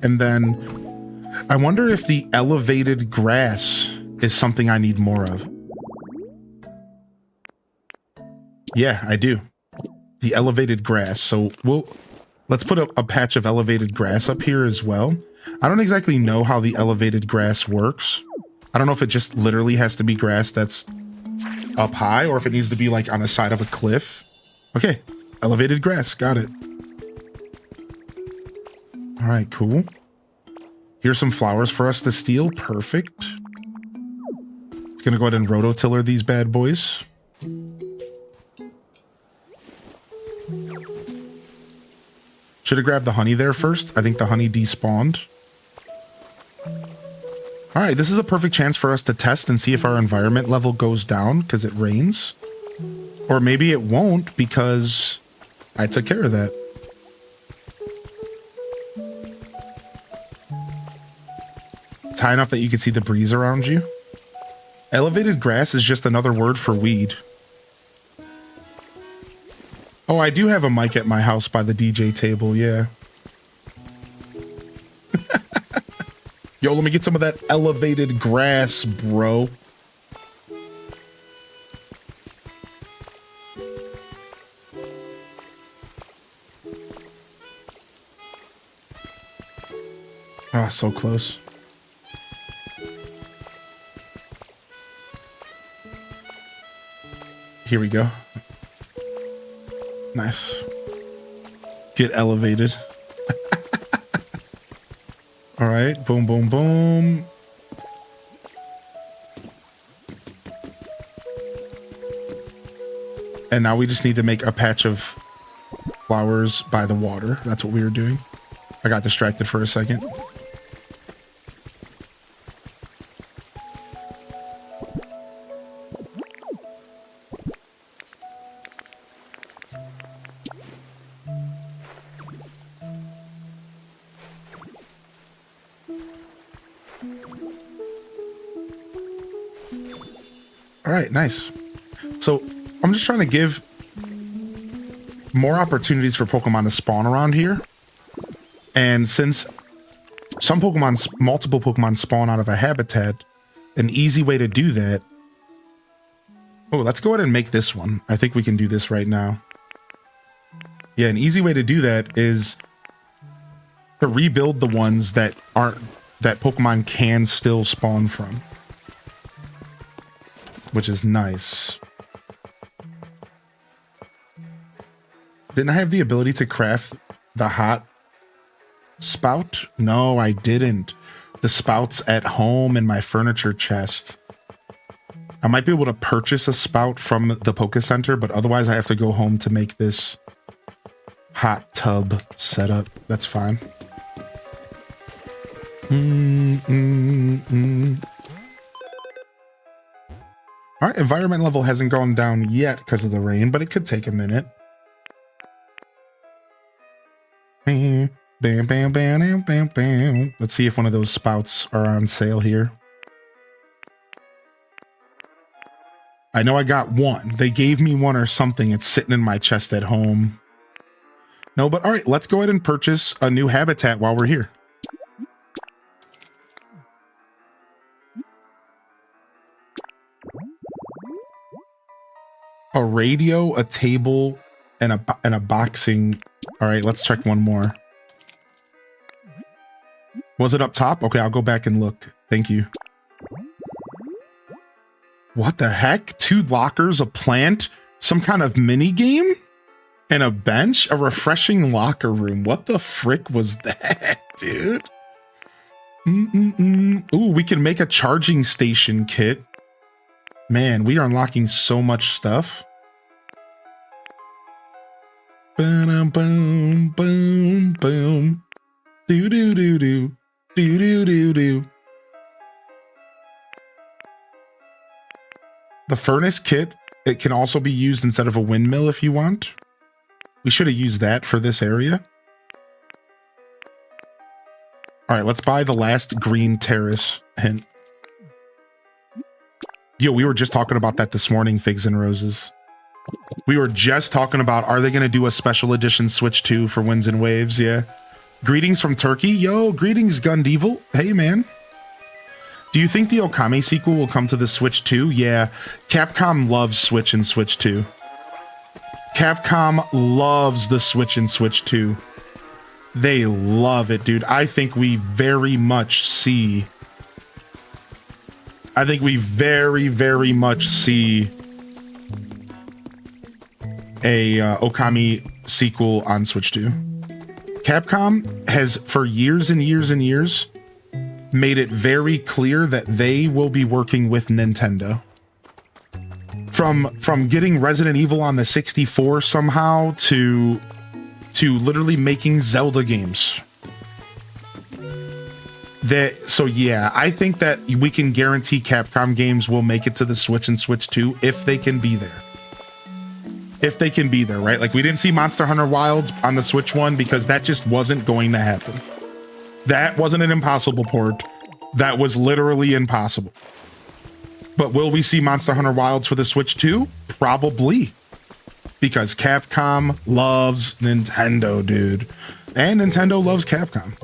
And then I wonder if the elevated grass is something I need more of. Yeah, I do. The elevated grass. So let's put a patch of elevated grass up here as well. I don't exactly know how the elevated grass works. I don't know if it just literally has to be grass that's up high or if it needs to be like on the side of a cliff. Okay, elevated grass. Got it. All right, cool. Here's some flowers for us to steal. Perfect. It's gonna go ahead and rototiller these bad boys. Should have grabbed the honey there first. I think the honey despawned. All right, this is a perfect chance for us to test and see if our environment level goes down because it rains. Or maybe it won't because I took care of that. It's high enough that you can see the breeze around you. Elevated grass is just another word for weed. Oh, I do have a mic at my house by the DJ table, yeah. Yo, let me get some of that elevated grass, bro. Ah, so close. Here we go. Nice. Get elevated. All right. Boom, boom, boom. And now we just need to make a patch of flowers by the water. That's what we were doing. I got distracted for a second. All right, nice. So I'm just trying to give more opportunities for Pokemon to spawn around here. And since some Pokemon, multiple Pokemon spawn out of a habitat, an easy way to do that. Oh, let's go ahead and make this one. I think we can do this right now. Yeah, an easy way to do that is to rebuild the ones that Pokemon can still spawn from. Which is nice. Didn't I have the ability to craft the hot spout? No, I didn't. The spout's at home in my furniture chest. I might be able to purchase a spout from the Poke Center, but otherwise I have to go home to make this hot tub setup. That's fine. All right, environment level hasn't gone down yet because of the rain, but it could take a minute. Bam, bam, bam, bam, bam, bam. Let's see if one of those spouts are on sale here. I know I got one. They gave me one or something. It's sitting in my chest at home. No, but all right, let's go ahead and purchase a new habitat while we're here. A radio, a table, and a boxing. All right, let's check one more. Was it up top? Okay, I'll go back and look. Thank you. What the heck? 2 lockers, a plant, some kind of mini game, and a bench, a refreshing locker room. What the frick was that, dude? Ooh, we can make a charging station kit. Man, we are unlocking so much stuff. Boom, boom, boom, boom. Do do do do do do do do. The furnace kit, it can also be used instead of a windmill if you want. We should have used that for this area. All right, let's buy the last green terrace hint. Yo, we were just talking about that this morning, Figs and Roses. We were just talking about, are they going to do a special edition Switch 2 for Winds and Waves? Yeah. Greetings from Turkey. Yo, greetings, Gundevil. Hey, man. Do you think the Okami sequel will come to the Switch 2? Yeah. Capcom loves Switch and Switch 2. Capcom loves the Switch and Switch 2. They love it, dude. I think we very much see... very, very much see a Okami sequel on Switch 2. Capcom has, for years and years and years, made it very clear that they will be working with Nintendo. From getting Resident Evil on the 64 somehow to literally making Zelda games. So yeah, I think that we can guarantee Capcom games will make it to the Switch and Switch 2 if they can be there. If they can be there, right? Like, we didn't see Monster Hunter Wilds on the Switch 1 because that just wasn't going to happen. That wasn't an impossible port. That was literally impossible. But will we see Monster Hunter Wilds for the Switch 2? Probably. Because Capcom loves Nintendo, dude. And Nintendo loves Capcom.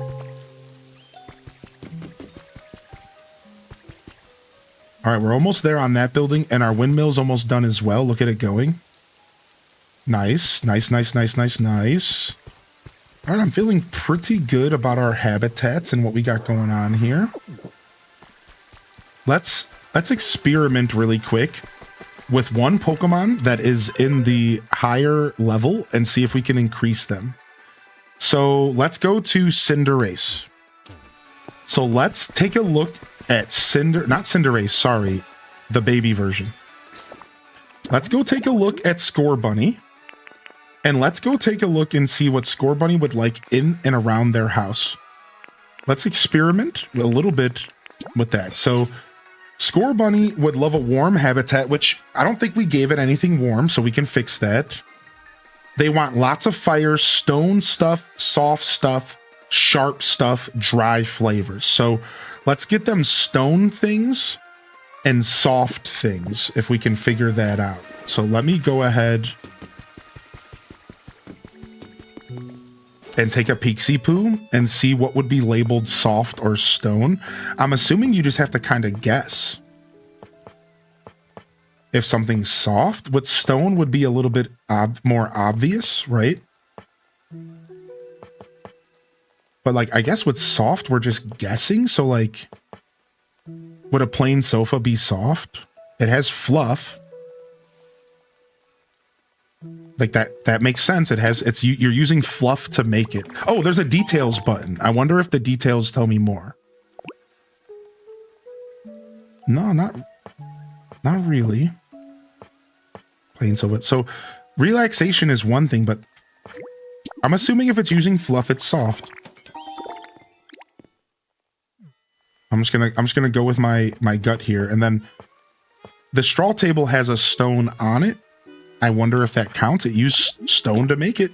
All right, we're almost there on that building, and our windmill's almost done as well. Look at it going. Nice, nice, nice, nice, nice, nice. All right, I'm feeling pretty good about our habitats and what we got going on here. Let's experiment really quick with one Pokemon that is in the higher level and see if we can increase them. So let's go to Cinderace. So let's take a look at not Cinderace, sorry, the baby version. Let's go take a look at Scorbunny. And let's go take a look and see what Scorbunny would like in and around their house. Let's experiment a little bit with that. So Scorbunny would love a warm habitat, which I don't think we gave it anything warm, so we can fix that. They want lots of fire, stone stuff, soft stuff, sharp stuff, dry flavors. So let's get them stone things and soft things, if we can figure that out. So let me go ahead and take a peek-see-poo and see what would be labeled soft or stone. I'm assuming you just have to kind of guess if something's soft. With stone would be a little bit more obvious, right? But like, I guess with soft, we're just guessing. So like, would a plain sofa be soft? It has fluff. Like that makes sense. You're using fluff to make it. Oh, there's a details button. I wonder if the details tell me more. No, not really. Plain sofa. So relaxation is one thing, but I'm assuming if it's using fluff, it's soft. I'm just gonna go with my gut here, and then the straw table has a stone on it. I wonder if that counts. It used stone to make it.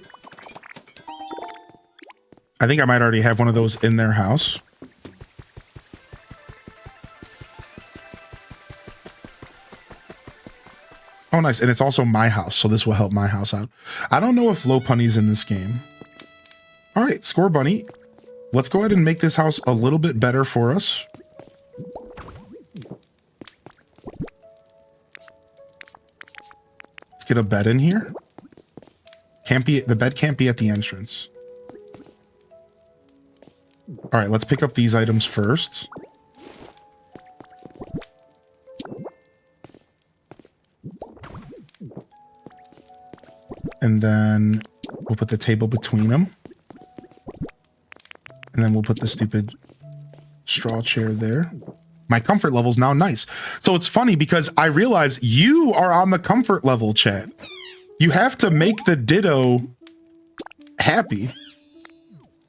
I think I might already have one of those in their house. Oh, nice. And it's also my house, so this will help my house out. I don't know if Low Punny's in this game. All right, Score Bunny. Let's go ahead and make this house a little bit better for us. Let's get a bed in here. The bed can't be at the entrance. All right, let's pick up these items first. And then we'll put the table between them. And then we'll put the stupid straw chair there. My comfort level's now nice. So it's funny because I realize you are on the comfort level, chat. You have to make the Ditto happy.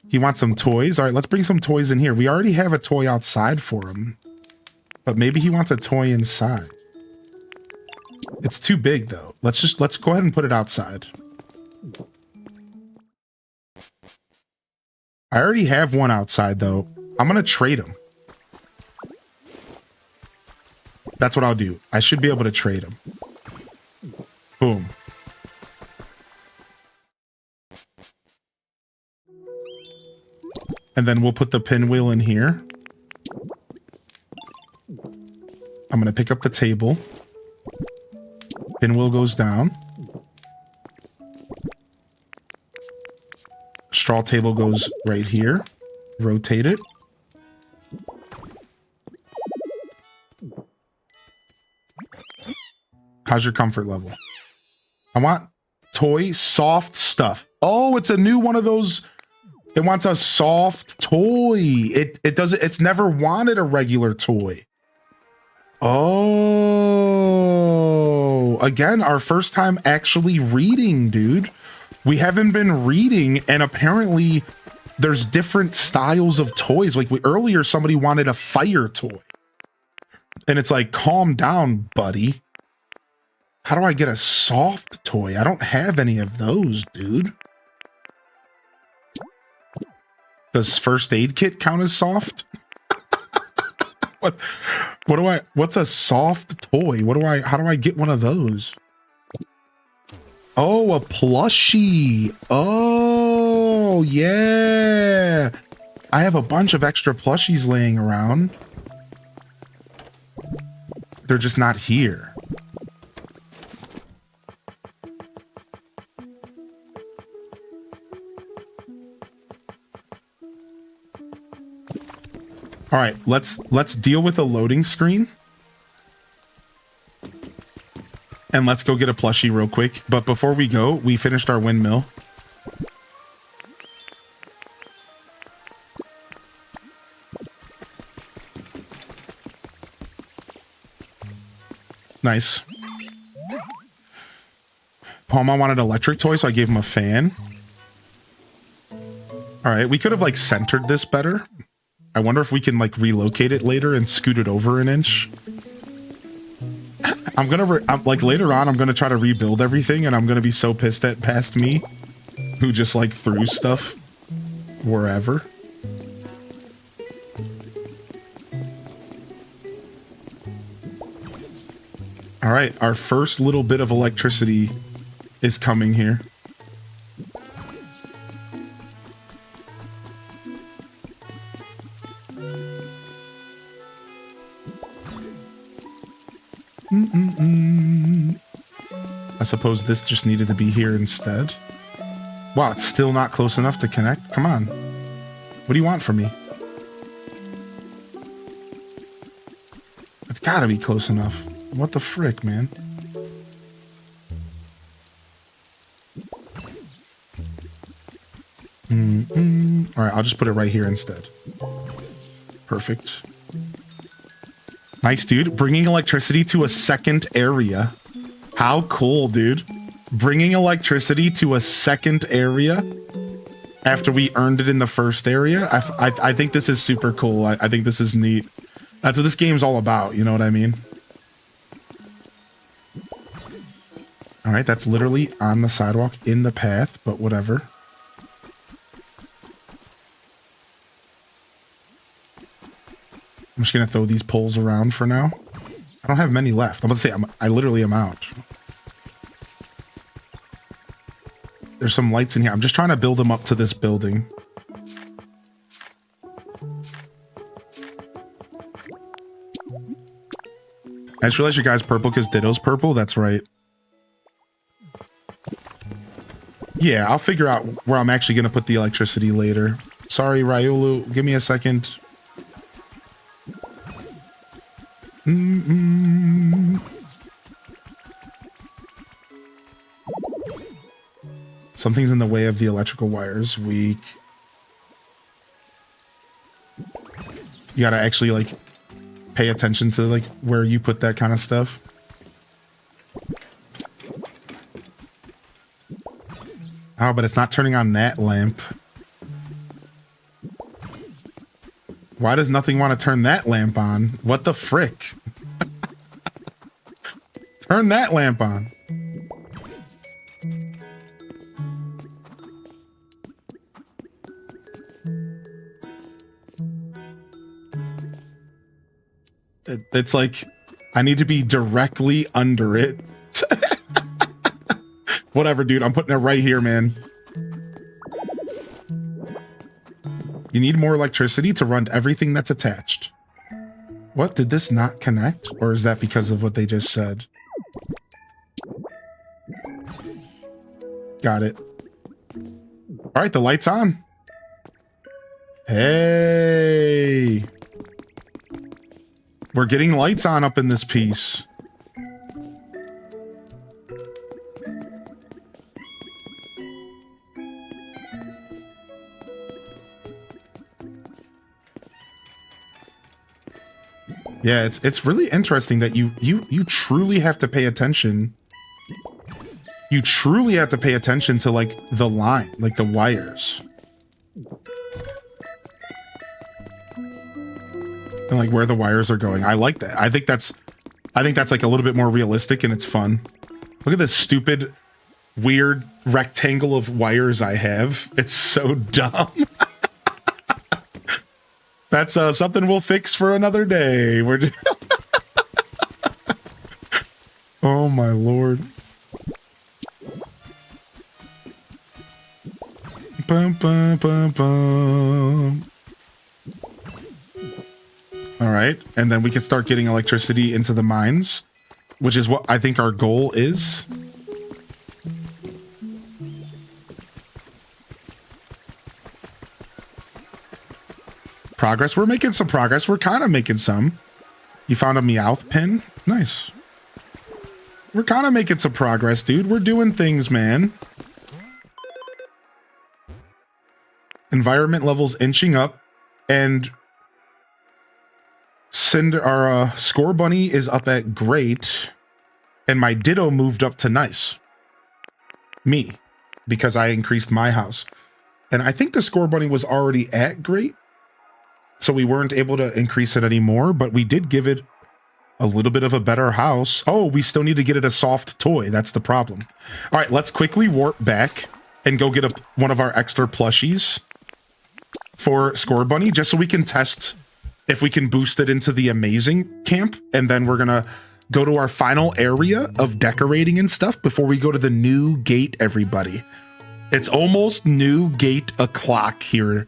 He wants some toys. All right, let's bring some toys in here. We already have a toy outside for him. But maybe he wants a toy inside. It's too big though. Let's go ahead and put it outside. I already have one outside though. I'm gonna trade him. That's what I'll do. I should be able to trade him. Boom. And then we'll put the pinwheel in here. I'm gonna pick up the table. Pinwheel goes down. Straw table goes right here. Rotate it. How's your comfort level? I want toy soft stuff. Oh, it's a new one of those. It wants a soft toy. It's never wanted a regular toy. Oh, again, our first time actually reading, dude. We haven't been reading, and apparently there's different styles of toys. Like earlier, somebody wanted a fire toy. And it's like, calm down, buddy. How do I get a soft toy? I don't have any of those, dude. Does first aid kit count as soft? What's a soft toy? How do I get one of those? Oh, a plushie. Oh, yeah. I have a bunch of extra plushies laying around. They're just not here. All right, let's deal with a loading screen. And let's go get a plushie real quick. But before we go, we finished our windmill. Nice. Palma wanted an electric toy, so I gave him a fan. All right, we could have like centered this better. I wonder if we can like relocate it later and scoot it over an inch. I'm like later on, I'm gonna try to rebuild everything, and I'm gonna be so pissed at past me, who just like threw stuff wherever. All right, our first little bit of electricity is coming here. I suppose this just needed to be here instead. Wow, it's still not close enough to connect? Come on. What do you want from me? It's gotta be close enough. What the frick, man? Alright, I'll just put it right here instead. Perfect. Nice, dude. Bringing electricity to a second area. How cool, dude. Bringing electricity to a second area after we earned it in the first area. I think this is super cool. I think this is neat. That's what this game's all about, you know what I mean? Alright, that's literally on the sidewalk in the path, but whatever. I'm just gonna throw these poles around for now. I don't have many left. I'm about to say, I literally am out. There's some lights in here. I'm just trying to build them up to this building. I just realized your guy's purple because Ditto's purple. That's right. Yeah, I'll figure out where I'm actually going to put the electricity later. Sorry, Ryulu. Give me a second. Something's in the way of the electrical wires. Weak. You gotta actually, like, pay attention to, like, where you put that kind of stuff. Oh, but it's not turning on that lamp. Why does nothing want to turn that lamp on? What the frick? Turn that lamp on. It's like, I need to be directly under it. Whatever, dude. I'm putting it right here, man. You need more electricity to run everything that's attached. What? Did this not connect? Or is that because of what they just said? Got it. All right, the light's on. Hey. We're getting lights on up in this piece. Yeah, it's really interesting that you truly have to pay attention. You truly have to pay attention to, like, the line, like the wires. And, like, where the wires are going. I like that. I think that's like a little bit more realistic and it's fun. Look at this stupid, weird rectangle of wires I have. It's so dumb. That's something we'll fix for another day. We're just oh my lord. Bum, bum, bum, bum. All right, and then we can start getting electricity into the mines, which is what I think our goal is. Progress. We're making some progress. We're kind of making some. You found a Meowth pin? Nice. We're kind of making some progress, dude. We're doing things, man. Environment levels inching up, and our Score Bunny is up at great, and my Ditto moved up to nice. Me, because I increased my house. And I think the Score Bunny was already at great, so we weren't able to increase it anymore, but we did give it a little bit of a better house. Oh, we still need to get it a soft toy. That's the problem. All right, let's quickly warp back and go get one of our extra plushies for Score Bunny, just so we can test if we can boost it into the amazing camp, and then we're gonna go to our final area of decorating and stuff before we go to the new gate, everybody. It's almost new gate o'clock here.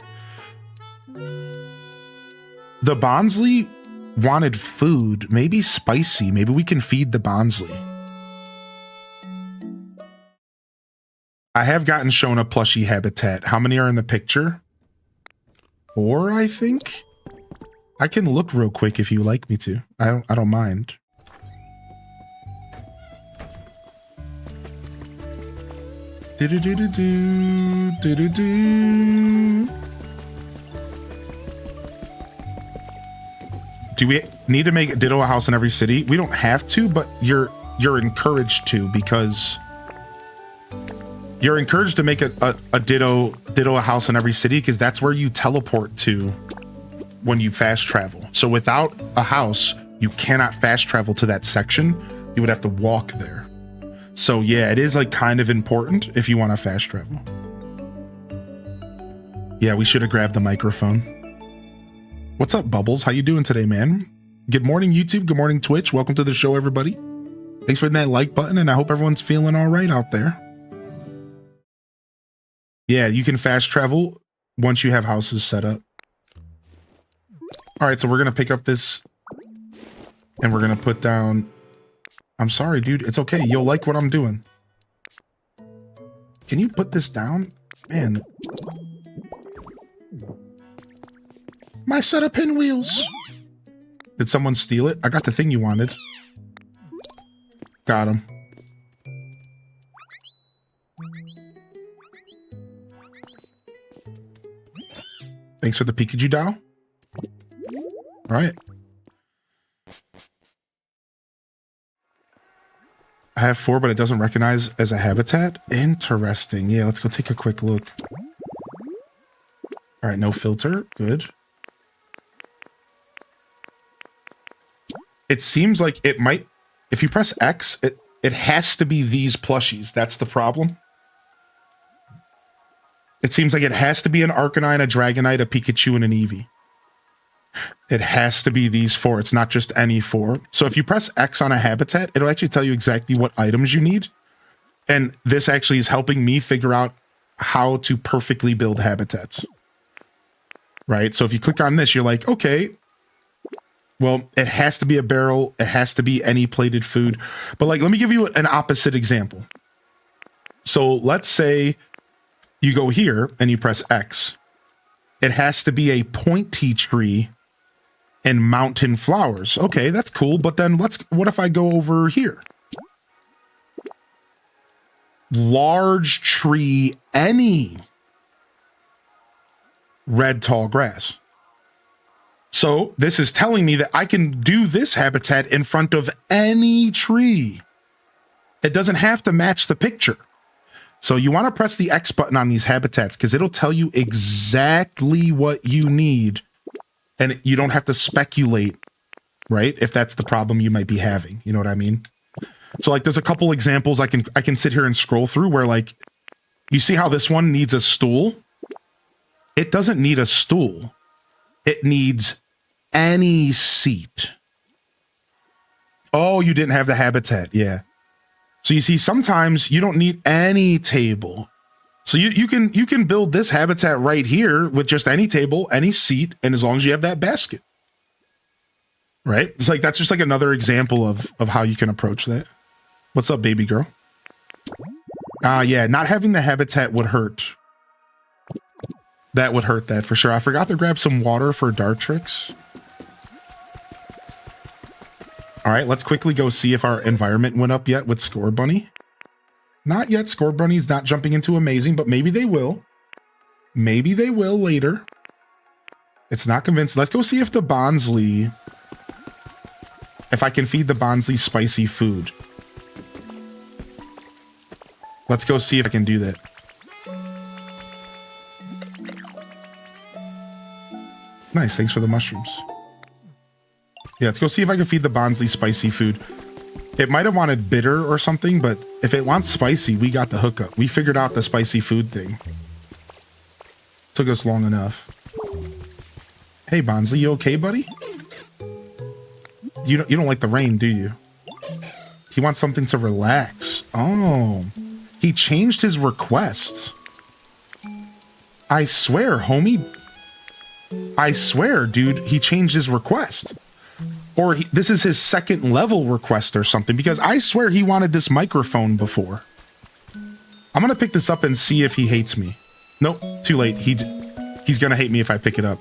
The Bonsley wanted food, maybe spicy. Maybe we can feed the Bonsley. I have gotten shown a plushie habitat. How many are in the picture? 4, I think. I can look real quick if you like me to. I don't mind. Do we need to make a Ditto a house in every city? We don't have to, but you're encouraged to, because you're encouraged to make a Ditto a house in every city, because that's where you teleport to when you fast travel. So without a house, you cannot fast travel to that section. You would have to walk there. So yeah, it is like kind of important if you want to fast travel. Yeah, we should have grabbed the microphone. What's up, Bubbles? How you doing today, man? Good morning, YouTube. Good morning, Twitch. Welcome to the show, everybody. Thanks for that like button, and I hope everyone's feeling all right out there. Yeah, you can fast travel once you have houses set up. All right, so we're going to pick up this, and we're going to put down... I'm sorry, dude. It's okay. You'll like what I'm doing. Can you put this down? Man. My set of pinwheels. Did someone steal it? I got the thing you wanted. Got him. Thanks for the Pikachu doll. All right. I have 4, but it doesn't recognize as a habitat. Interesting. Yeah, let's go take a quick look. All right, no filter. Good. It seems like it might, if you press X, it has to be these plushies. That's the problem. It seems like it has to be an Arcanine, a Dragonite, a Pikachu, and an Eevee. It has to be these 4. It's not just any 4. So if you press X on a habitat, it'll actually tell you exactly what items you need. And this actually is helping me figure out how to perfectly build habitats. Right? So if you click on this, you're like, okay, well, it has to be a barrel. It has to be any plated food. But like, let me give you an opposite example. So let's say you go here and you press X. It has to be a pointy tree and mountain flowers. Okay, that's cool. But then what if I go over here? Large tree, any red tall grass. So this is telling me that I can do this habitat in front of any tree. It doesn't have to match the picture. So you want to press the X button on these habitats because it'll tell you exactly what you need. And you don't have to speculate, right? If that's the problem you might be having. You know what I mean? So like there's a couple examples I can sit here and scroll through where like, you see how this one needs a stool? It doesn't need a stool. It needs any seat. Oh, you didn't have the habitat. Yeah. So you see, sometimes you don't need any table. So you can build this habitat right here with just any table, any seat, and as long as you have that basket. Right? It's like that's just like another example of how you can approach that. What's up, baby girl? Yeah, not having the habitat would hurt. That would hurt that for sure. I forgot to grab some water for Dartrix. All right, let's quickly go see if our environment went up yet with Score Bunny. Not yet. Score Bunny's not jumping into amazing, but maybe they will. Maybe they will later. It's not convinced. Let's go see if the Bonsley... if I can feed the Bonsley spicy food. Let's go see if I can do that. Nice, thanks for the mushrooms. Yeah, let's go see if I can feed the Bonsley spicy food. It might have wanted bitter or something, but if it wants spicy, we got the hookup. We figured out the spicy food thing. Took us long enough. Hey, Bonsley, you okay, buddy? You don't like the rain, do you? He wants something to relax. Oh, he changed his request. I swear, homie. I swear, dude, he changed his request. Or this is his second level request or something, because I swear he wanted this microphone before. I'm going to pick this up and see if he hates me. Nope, too late. He's going to hate me if I pick it up.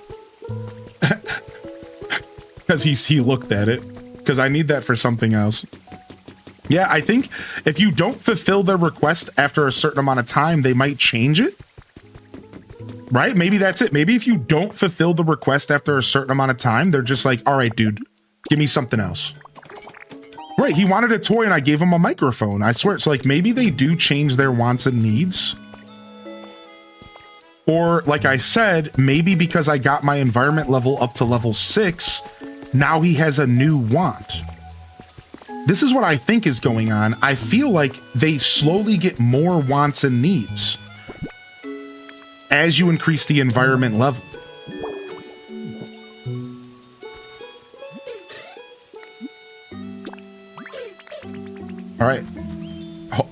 Because he looked at it. Because I need that for something else. Yeah, I think if you don't fulfill their request after a certain amount of time, they might change it. Right? Maybe that's it. Maybe if you don't fulfill the request after a certain amount of time, they're just like, all right, dude, give me something else. Right, he wanted a toy and I gave him a microphone. I swear, it's like maybe they do change their wants and needs. Or, like I said, maybe because I got my environment level up to level 6, now he has a new want. This is what I think is going on. I feel like they slowly get more wants and needs as you increase the environment level. All right.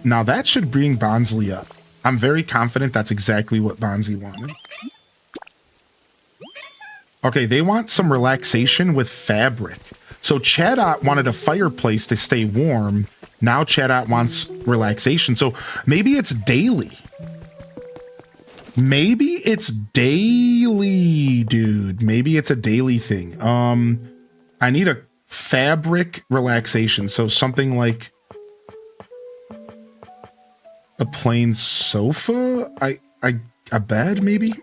Now that should bring Bonsley up. I'm very confident that's exactly what Bonsley wanted. Okay, they want some relaxation with fabric. So Chadot wanted a fireplace to stay warm. Now Chadot wants relaxation. So maybe it's daily. Maybe it's daily, dude. Maybe it's a daily thing. I need a fabric relaxation. So something like a plain sofa? A bed, maybe?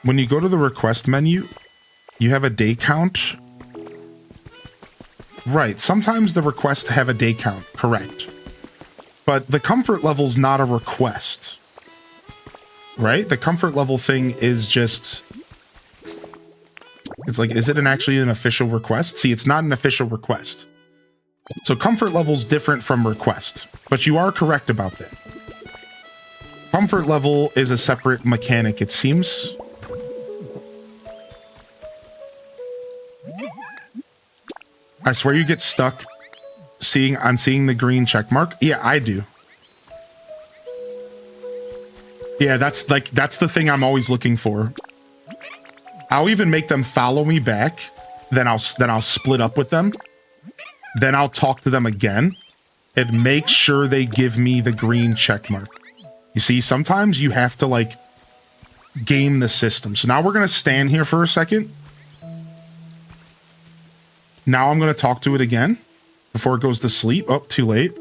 When you go to the request menu, you have a day count. Right, sometimes the requests have a day count, correct. But the comfort level's not a request. Right? The comfort level thing is just... It's like, is it actually an official request? See, it's not an official request. So comfort level's different from request. But you are correct about that. Comfort level is a separate mechanic, it seems. I swear you get stuck on seeing the green check mark. Yeah, I do. Yeah, that's the thing I'm always looking for. I'll even make them follow me back. Then I'll split up with them. Then I'll talk to them again and make sure they give me the green check mark. You see, sometimes you have to like game the system. So now we're going to stand here for a second. Now I'm going to talk to it again before it goes to sleep. Oh, too late.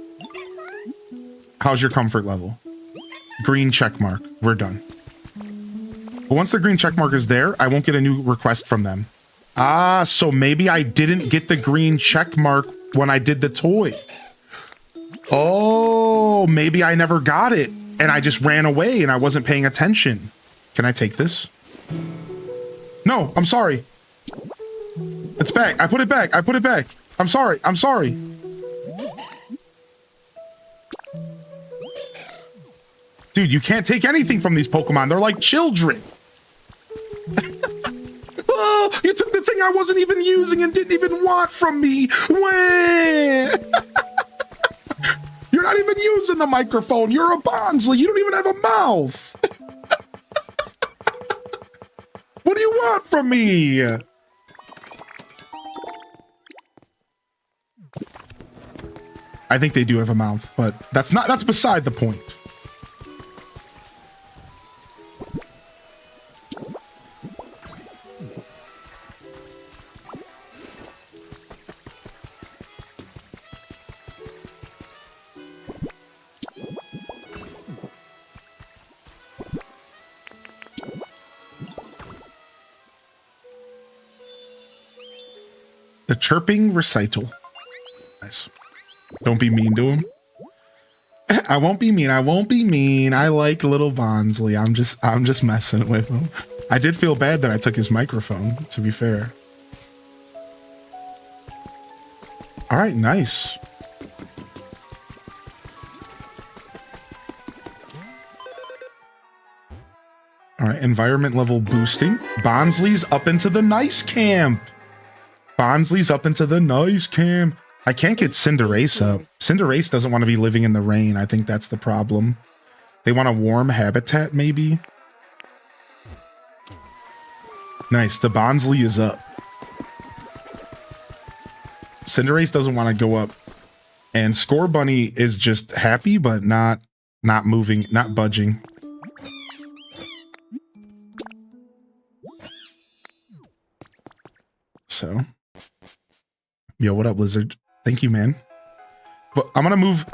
How's your comfort level? Green check mark. We're done. But once the green check mark is there, I won't get a new request from them. Ah, so maybe I didn't get the green check mark when I did the toy. Oh, maybe I never got it and I just ran away and I wasn't paying attention. Can I take this? No, I'm sorry. It's back. I put it back. I put it back. I'm sorry. I'm sorry. Dude, you can't take anything from these Pokemon. They're like children. Oh, you took the thing I wasn't even using and didn't even want from me. Wah! You're not even using the microphone. You're a Bonsley. You don't even have a mouth. What do you want from me? I think they do have a mouth, but that's beside the point. The chirping recital. Nice. Don't be mean to him. I won't be mean. I won't be mean. I like little Bonsley. I'm just messing with him. I did feel bad that I took his microphone, to be fair. All right, nice. All right, right, environment level boosting. Bonsley's up into the nice camp. Bonsley's up into the nice camp. I can't get Cinderace up. Cinderace doesn't want to be living in the rain. I think that's the problem. They want a warm habitat, maybe? Nice, the Bonsley is up. Cinderace doesn't want to go up. And Score Bunny is just happy, but not moving, not budging. So, yo, what up, Lizard? Thank you, man. But I'm gonna move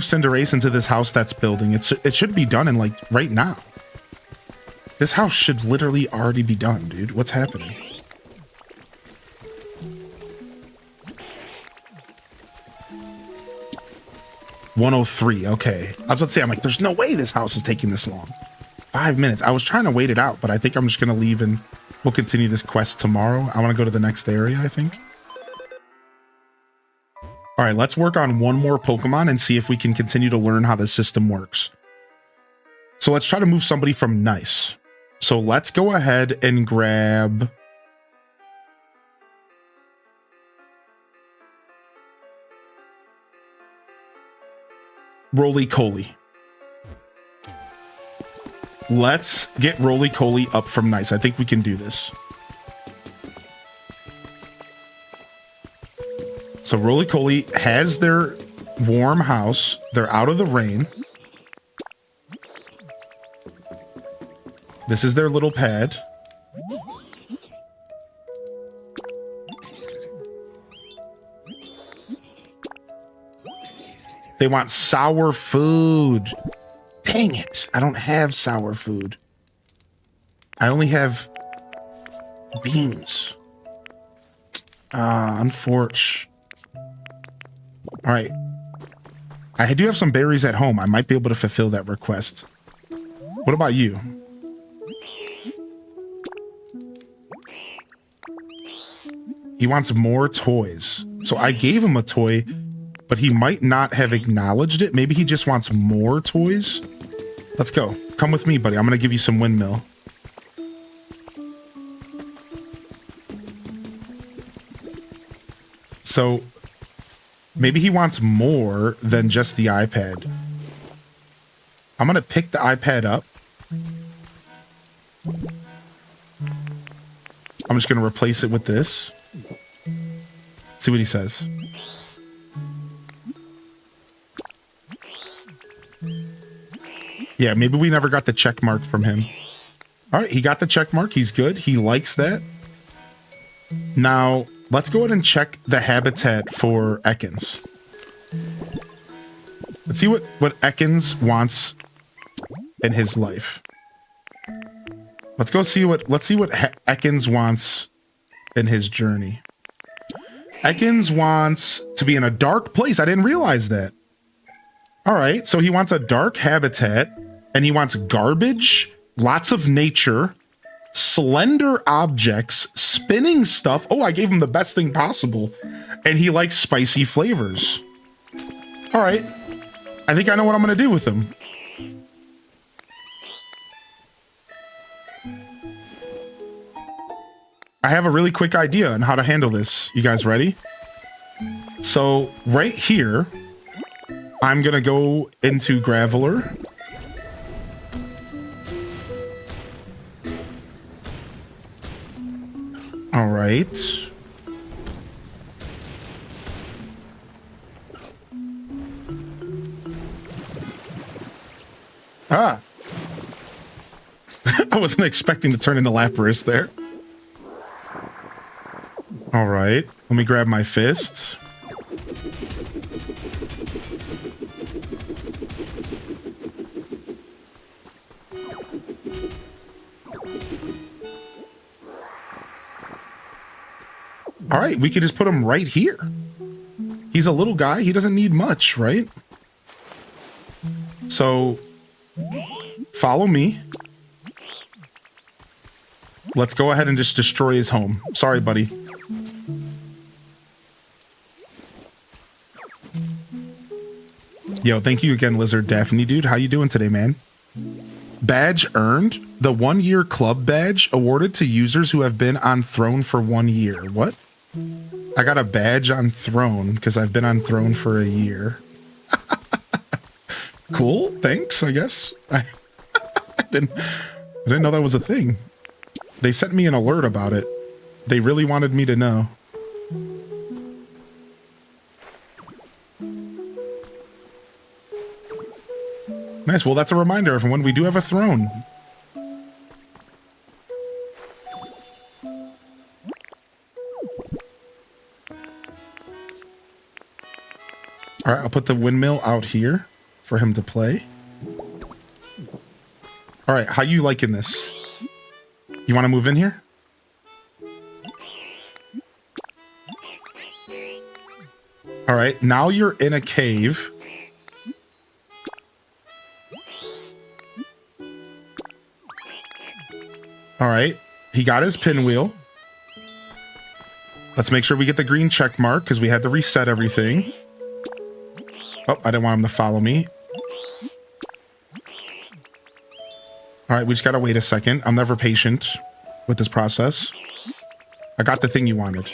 Cinderace into this house that's building. It should be done in like right now. This house should literally already be done, dude. What's happening? $103. Okay. I was about to say, I'm like, there's no way this house is taking this long. 5 minutes. I was trying to wait it out, but I think I'm just gonna leave and we'll continue this quest tomorrow. I want to go to the next area, I think. All right, let's work on one more Pokemon and see if we can continue to learn how the system works. So let's try to move somebody from Nice. So let's go ahead and grab... Roly-Coly. Let's get Roly-Coly up from Nice. I think we can do this. So Roly-Coly has their warm house. They're out of the rain. This is their little pad. They want sour food. Dang it. I don't have sour food. I only have beans. Unfortunate. All right. I do have some berries at home. I might be able to fulfill that request. What about you? He wants more toys. So I gave him a toy, but he might not have acknowledged it. Maybe he just wants more toys. Let's go. Come with me, buddy. I'm going to give you some windmill. So maybe he wants more than just the iPad. I'm going to pick the iPad up. I'm just going to replace it with this. See what he says. Yeah, maybe we never got the check mark from him. All right, he got the check mark. He's good. He likes that. Now, let's go ahead and check the habitat for Ekans. Let's see what Ekans wants in his life. Let's see what Ekans wants in his journey. Ekans wants to be in a dark place. I didn't realize that. All right, so he wants a dark habitat, and he wants garbage, lots of nature, slender objects, spinning stuff. Oh, I gave him the best thing possible. And he likes spicy flavors. All right, I think I know what I'm going to do with him. I have a really quick idea on how to handle this. You guys ready? So right here, I'm going to go into Graveler. All right. Ah. I wasn't expecting to turn into Lapras there. All right. Let me grab my fist. All right, we could just put him right here. He's a little guy. He doesn't need much, right? So, follow me. Let's go ahead and just destroy his home. Sorry, buddy. Yo, thank you again, Lizard Daphne, dude. How you doing today, man? Badge earned. The 1-year club badge awarded to users who have been on throne for 1 year. What? I got a badge on throne because I've been on throne for a year. Cool. Thanks, I guess. I didn't know that was a thing. They sent me an alert about it. They really wanted me to know. Nice. Well, that's a reminder of when we do have a throne. All right, I'll put the windmill out here for him to play. All right, how you liking this? You want to move in here? All right, now you're in a cave. All right, he got his pinwheel. Let's make sure we get the green check mark because we had to reset everything. Oh, I didn't want him to follow me. All right, we just gotta wait a second. I'm never patient with this process. I got the thing you wanted.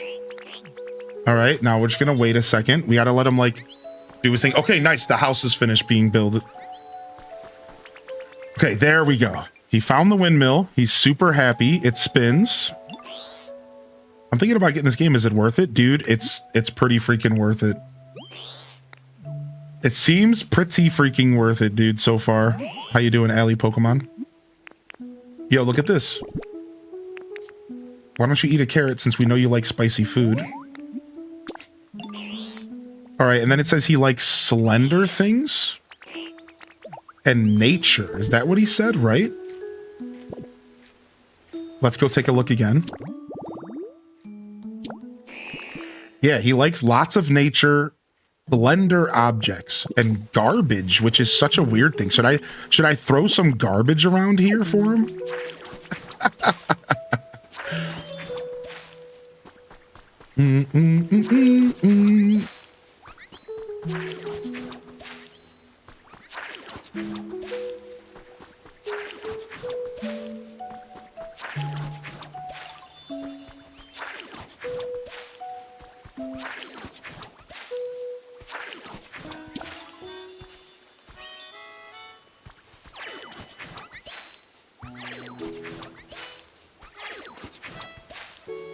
All right, now we're just gonna wait a second. We gotta let him like do his thing. Okay, nice. The house is finished being built. Okay, there we go. He found the windmill. He's super happy. It spins. I'm thinking about getting this game. Is it worth it? Dude, it's pretty freaking worth it. It seems pretty freaking worth it, dude, so far. How you doing, Alley Pokemon? Yo, look at this. Why don't you eat a carrot since we know you like spicy food? All right, and then it says he likes slender things and nature. Is that what he said, right? Let's go take a look again. Yeah, he likes lots of nature, blender objects, and garbage, which is such a weird thing. Should I throw some garbage around here for him?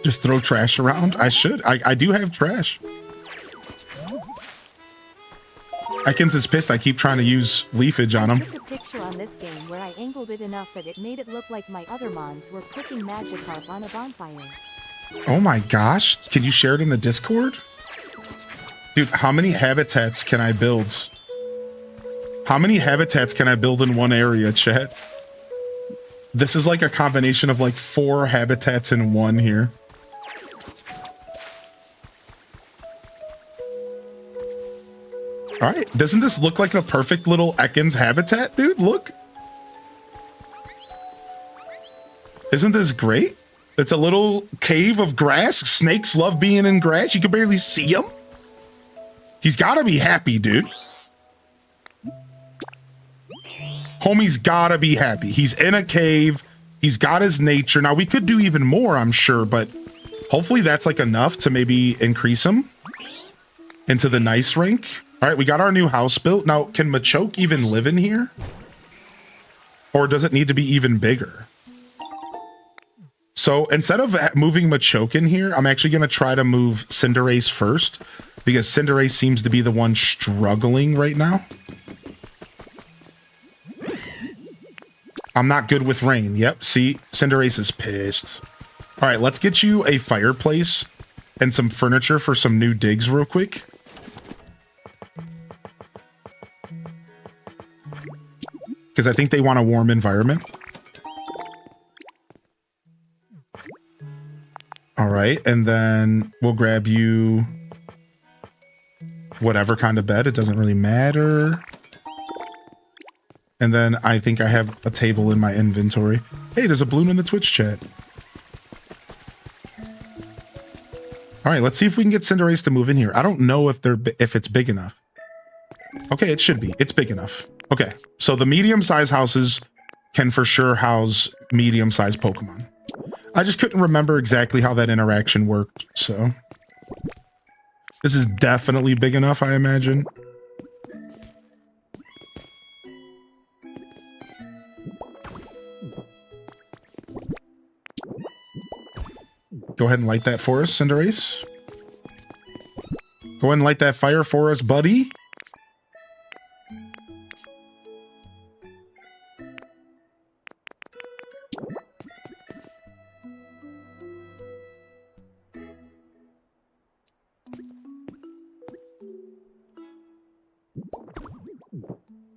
Just throw trash around? I should. I do have trash. Ekans is pissed I keep trying to use leafage on him. I took a picture on this game where I angled it enough that it made it look like my other mons were cooking Magikarp on a bonfire. Oh my gosh. Can you share it in the Discord? Dude, how many habitats can I build? How many habitats can I build in one area, chat? This is like a combination of like 4 habitats in one here. All right, doesn't this look like the perfect little Ekans habitat, dude? Look. Isn't this great? It's a little cave of grass. Snakes love being in grass. You can barely see them. He's gotta be happy, dude. Homie's gotta be happy. He's in a cave. He's got his nature. Now, we could do even more, I'm sure, but hopefully that's like enough to maybe increase him into the nice rank. All right, we got our new house built. Now, can Machoke even live in here? Or does it need to be even bigger? So instead of moving Machoke in here, I'm actually going to try to move Cinderace first, because Cinderace seems to be the one struggling right now. I'm not good with rain. Yep, see, Cinderace is pissed. All right, let's get you a fireplace and some furniture for some new digs real quick. Because I think they want a warm environment. All right, and then we'll grab you whatever kind of bed. It doesn't really matter. And then I think I have a table in my inventory. Hey, there's a balloon in the Twitch chat. All right, let's see if we can get Cinderace to move in here. I don't know if it's big enough. Okay, it should be. It's big enough. Okay, so the medium-sized houses can for sure house medium-sized Pokemon. I just couldn't remember exactly how that interaction worked, so. This is definitely big enough, I imagine. Go ahead and light that for us, Cinderace. Go ahead and light that fire for us, buddy.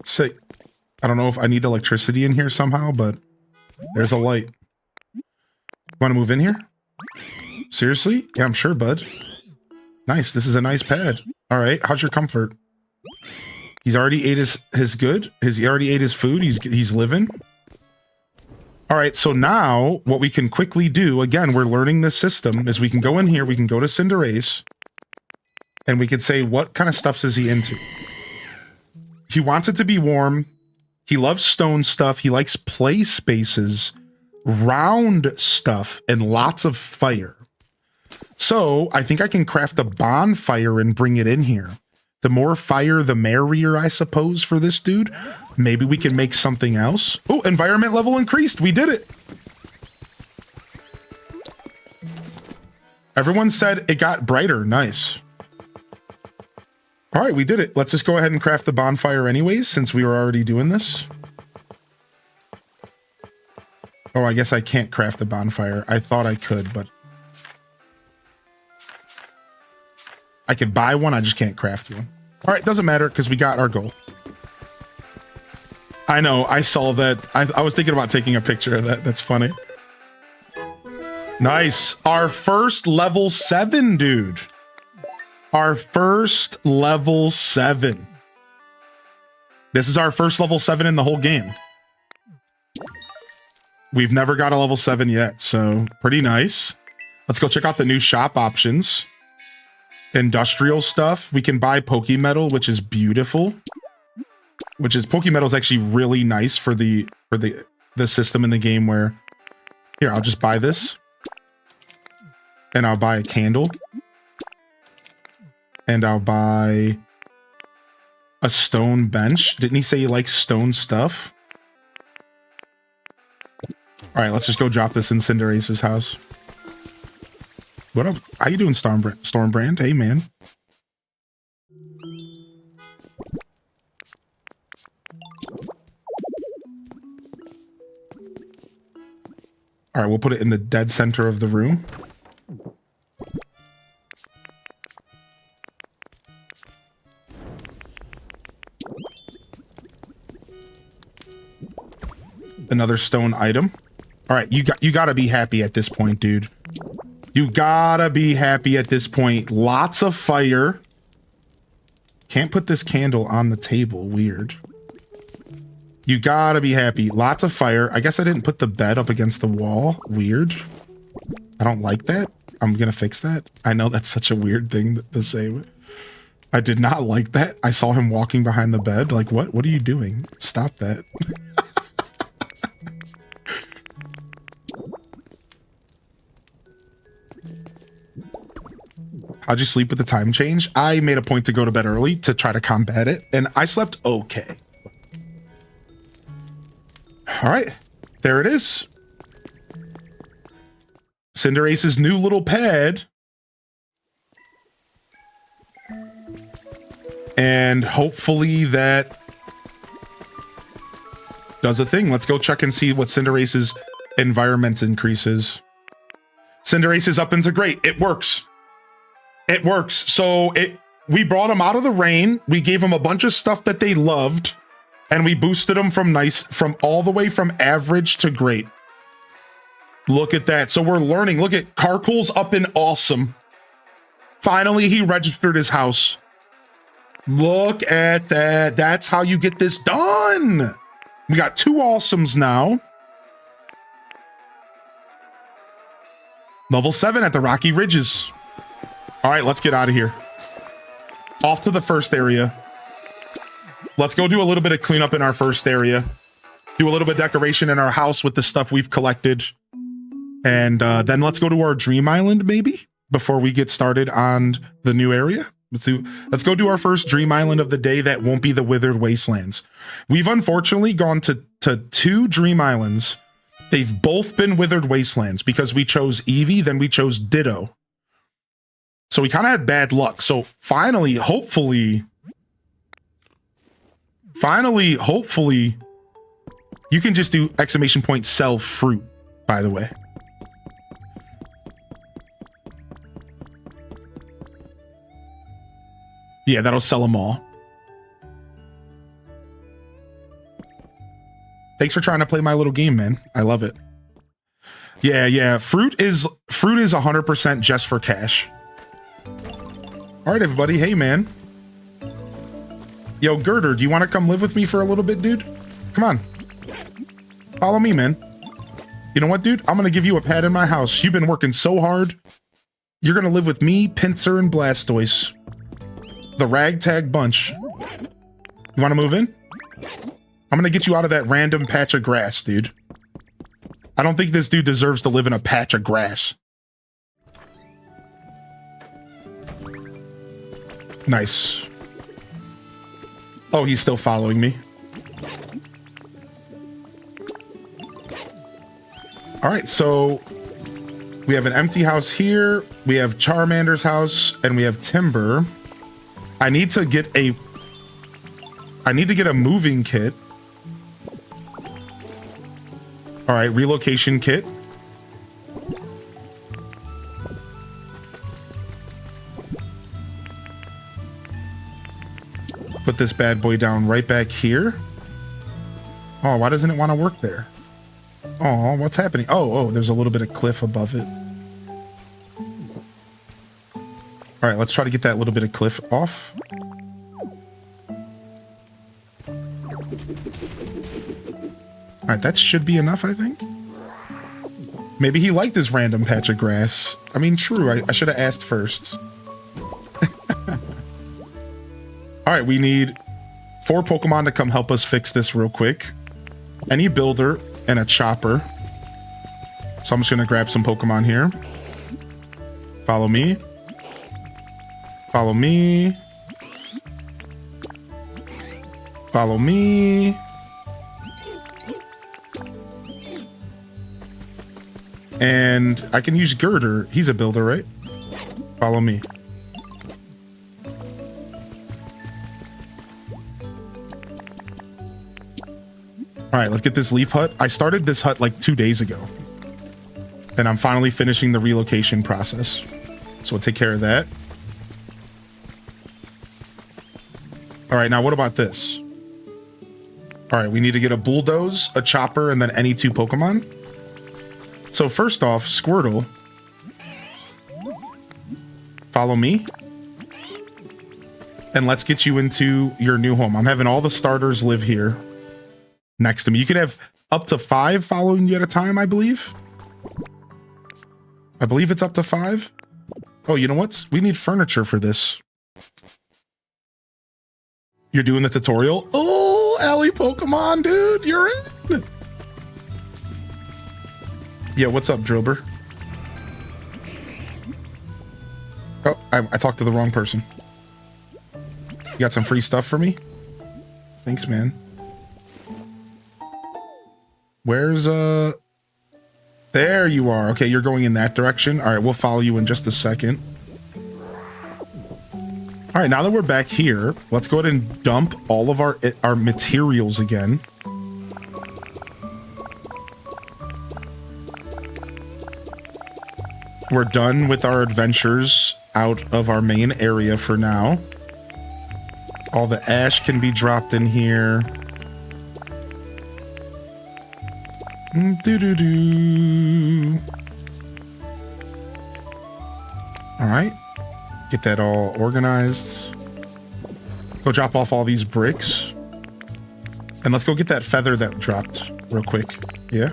Sick. I don't know if I need electricity in here somehow, but there's a light. Want to move in here? Seriously? Yeah, I'm sure, bud. Nice. This is a nice pad. All right. How's your comfort? He's already ate his good. He already ate his food. He's living. All right. So now what we can quickly do, again, we're learning this system, is we can go in here. We can go to Cinderace and we can say, what kind of stuff is he into? He wants it to be warm. He loves stone stuff. He likes play spaces, round stuff, and lots of fire. So I think I can craft a bonfire and bring it in here. The more fire, the merrier, I suppose, for this dude. Maybe we can make something else. Oh, environment level increased. We did it. Everyone said it got brighter. Nice. All right, we did it. Let's just go ahead and craft the bonfire anyways, since we were already doing this. Oh, I guess I can't craft a bonfire. I thought I could, but I could buy one. I just can't craft one. All right, doesn't matter because we got our goal. I know. I saw that. I was thinking about taking a picture of that. That's funny. Nice. Our first level 7, dude. Our first level 7. This is our first level 7 in the whole game. We've never got a level 7 yet, so pretty nice. Let's go check out the new shop options. Industrial stuff. We can buy Pokemetal, which is beautiful. Pokemetal is actually really nice for the system in the game where, here, I'll just buy this. And I'll buy a candle. And I'll buy a stone bench. Didn't he say he likes stone stuff? All right, let's just go drop this in Cinderace's house. What up? How you doing, Stormbrand? Hey, man. All right, we'll put it in the dead center of the room. Another stone item. All right, you gotta be happy at this point, dude. You gotta be happy at this point. Lots of fire. Can't put this candle on the table. Weird. You gotta be happy. Lots of fire. I guess I didn't put the bed up against the wall. Weird. I don't like that. I'm gonna fix that. I know that's such a weird thing to say. I did not like that. I saw him walking behind the bed. Like, what? What are you doing? Stop that. How'd you sleep with the time change? I made a point to go to bed early to try to combat it, and I slept okay. All right, there it is. Cinderace's new little pad. And hopefully that does a thing. Let's go check and see what Cinderace's environment increases. Cinderace is up into great. It works. It works. So we brought them out of the rain. We gave them a bunch of stuff that they loved, and we boosted them from all the way from average to great. Look at that. So we're learning. Look at Carcool's up in awesome. Finally, he registered his house. Look at that. That's how you get this done. We got 2 awesomes now. Level 7 at the Rocky Ridges. All right, let's get out of here. Off to the first area. Let's go do a little bit of cleanup in our first area. do a little bit of decoration in our house with the stuff we've collected. And then let's go to our dream island, maybe, before we get started on the new area. Let's go do our first dream island of the day that won't be the Withered Wastelands. We've unfortunately gone to 2 dream islands. They've both been Withered Wastelands because we chose Eevee, then we chose Ditto. So we kind of had bad luck. So finally, hopefully, you can just do exclamation point sell fruit, by the way. Yeah, that'll sell them all. Thanks for trying to play my little game, man. I love it. Yeah. Fruit is 100% just for cash. All right, everybody. Hey, man. Yo, Girder, do you want to come live with me for a little bit, dude? Come on. Follow me, man. You know what, dude? I'm going to give you a pad in my house. You've been working so hard. You're going to live with me, Pinsir, and Blastoise. The ragtag bunch. You want to move in? I'm going to get you out of that random patch of grass, dude. I don't think this dude deserves to live in a patch of grass. Nice. Oh, he's still following me. All right, so we have an empty house here. We have Charmander's house, and we have Timber. I need to get a moving kit. All right, relocation kit. Put this bad boy down right back here. Oh, why doesn't it want to work there? Oh, what's happening? Oh, there's a little bit of cliff above it. All right, let's try to get that little bit of cliff off. All right, that should be enough, I think. Maybe he liked this random patch of grass. I mean, true, I should have asked first. All right, we need 4 Pokemon to come help us fix this real quick. Any builder and a chopper. So I'm just going to grab some Pokemon here. Follow me. Follow me. Follow me. And I can use Girder. He's a builder, right? Follow me. All right, let's get this leaf hut. I started this hut like 2 days ago. And I'm finally finishing the relocation process. So we'll take care of that. All right, now what about this? All right, we need to get a bulldoze, a chopper, and then any 2 Pokemon. So first off, Squirtle. Follow me. And let's get you into your new home. I'm having all the starters live here next to me. You can have up to 5 following you at a time, I believe. I believe it's up to 5. Oh, you know what? We need furniture for this. You're doing the tutorial? Oh, Alley Pokemon, dude, you're in. Yeah, what's up, Drilber? Oh, I talked to the wrong person. You got some free stuff for me? Thanks, man. Where's, there you are. Okay, you're going in that direction. All right, we'll follow you in just a second. All right, now that we're back here, let's go ahead and dump all of our materials again. We're done with our adventures out of our main area for now. All the ash can be dropped in here. Doo-doo-doo. All right. Get that all organized. Go drop off all these bricks. And let's go get that feather that dropped real quick. Yeah.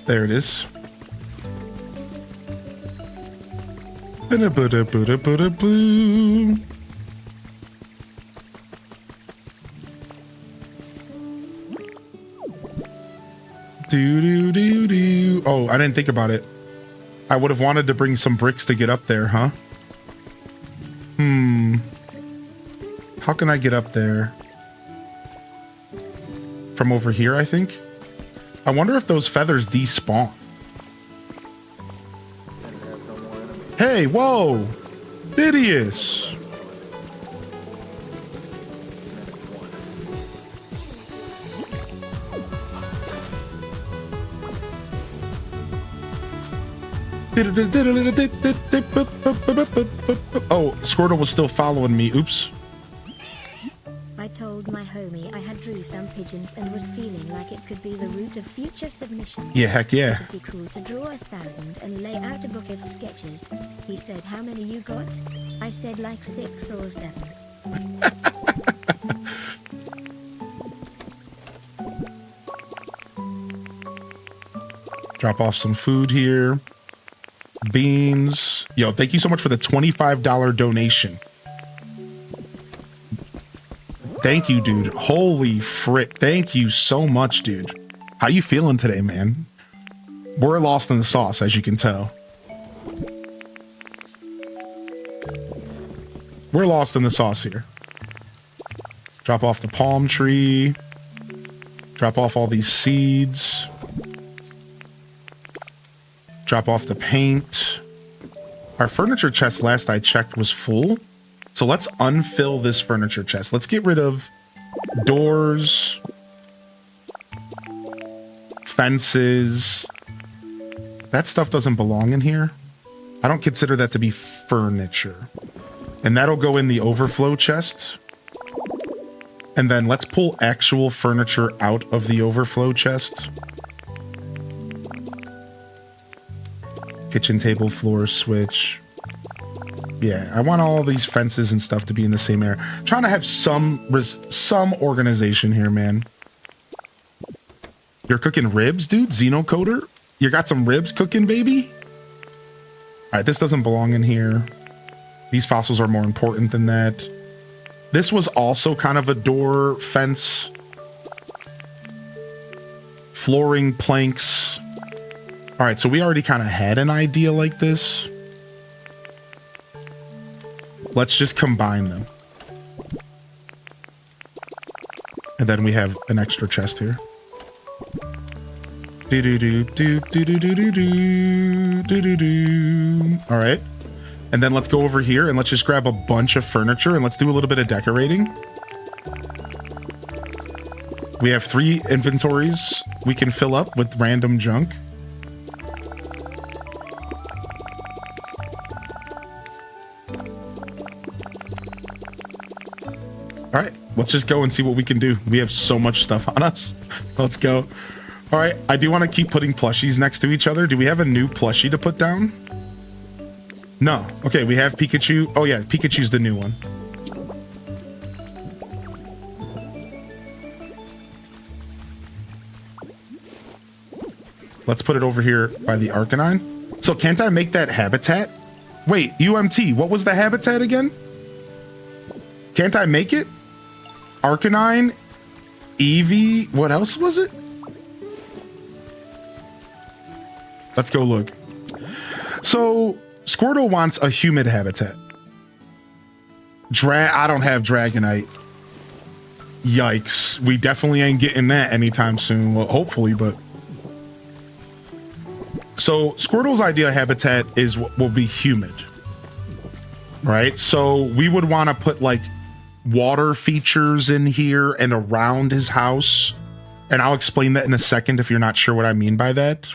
There it is. Ba-da-ba-da-ba-da-ba-da-boo. Do. Oh, I didn't think about it. I would have wanted to bring some bricks to get up there, huh? How can I get up there? From over here, I think? I wonder if those feathers despawn. Hey, whoa! Didius! Oh, Squirtle was still following me. Oops. I told my homie I had drew some pigeons and was feeling like it could be the root of future submissions. Yeah, heck yeah. It'd be cool to draw 1,000 and lay out a book of sketches. He said, how many you got? I said like 6 or 7. Drop off some food here. Beans. Yo, thank you so much for the $25 donation. Thank you, dude. Holy frick. Thank you so much, dude. How you feeling today, man? We're lost in the sauce, as you can tell. We're lost in the sauce here. Drop off the palm tree. Drop off all these seeds. Drop off the paint. Our furniture chest, last I checked, was full. So let's unfill this furniture chest. Let's get rid of doors, fences. That stuff doesn't belong in here. I don't consider that to be furniture. And that'll go in the overflow chest. And then let's pull actual furniture out of the overflow chest. Kitchen table, floor, switch. Yeah, I want all these fences and stuff to be in the same area. Trying to have some organization here, man. You're cooking ribs, dude? Xenocoder? You got some ribs cooking, baby? All right, this doesn't belong in here. These fossils are more important than that. This was also kind of a door, fence, flooring, planks. All right, so we already kind of had an idea like this. Let's just combine them. And then we have an extra chest here. All right. And then let's go over here and let's just grab a bunch of furniture and let's do a little bit of decorating. We have 3 inventories we can fill up with random junk. All right, let's just go and see what we can do. We have so much stuff on us. Let's go. All right, I do want to keep putting plushies next to each other. Do we have a new plushie to put down? No. Okay, we have Pikachu. Oh yeah, Pikachu's the new one. Let's put it over here by the Arcanine. So can't I make that habitat? Wait, UMT, what was the habitat again? Can't I make it? Arcanine, Eevee, what else was it? Let's go look. So Squirtle wants a humid habitat. I don't have Dragonite. Yikes. We definitely ain't getting that anytime soon. Well, hopefully, but... So Squirtle's ideal habitat is what will be humid. Right? So we would want to put like water features in here and around his house. And I'll explain that in a second if you're not sure what I mean by that.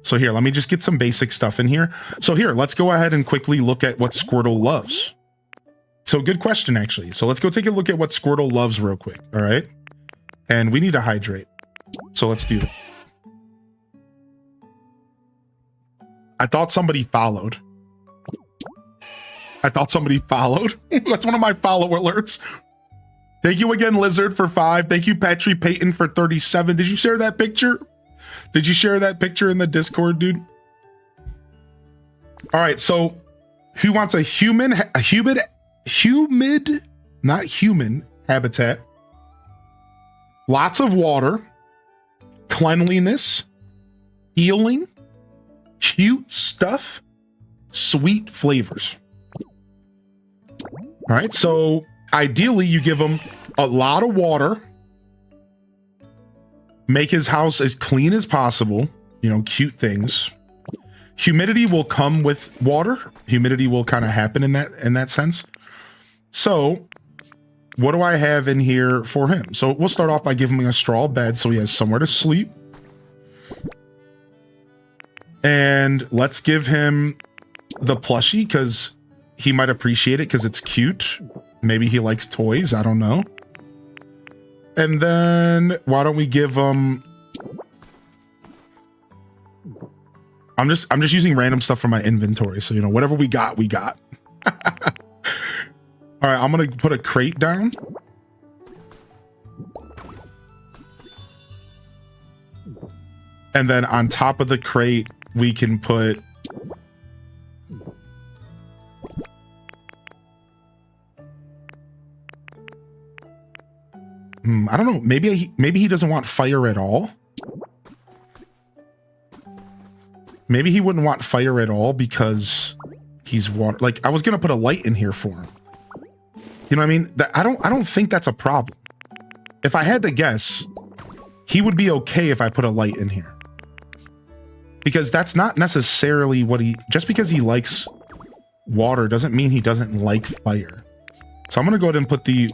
So here, let me just get some basic stuff in here. So here, let's go ahead and quickly look at what Squirtle loves. So good question, actually. So let's go take a look at what Squirtle loves real quick, all right? And we need to hydrate. So let's do that. I thought somebody followed. That's one of my follow alerts. Thank you again, Lizard, for 5. Thank you, Patry Payton, for 37. Did you share that picture? Did you share that picture in the Discord, dude? All right, so Who wants a humid, not human habitat? Lots of water, cleanliness, healing, cute stuff, sweet flavors. All right, so ideally you give him a lot of water, make his house as clean as possible, you know, cute things. Humidity will come with water. Humidity will kind of happen in that sense. So what do I have in here for him? So we'll start off by giving him a straw bed so he has somewhere to sleep. And let's give him the plushie because he might appreciate it because it's cute. Maybe he likes toys. I don't know. And then why don't we give him... I'm just using random stuff from my inventory. So, you know, whatever we got, we got. All right, I'm going to put a crate down. And then on top of the crate, we can put... I don't know. Maybe he doesn't want fire at all. Maybe he wouldn't want fire at all because he's water. Like I was gonna put a light in here for him. You know what I mean? I don't think that's a problem. If I had to guess, he would be okay if I put a light in here. Because that's not necessarily what he... Just because he likes water doesn't mean he doesn't like fire. So I'm gonna go ahead and put the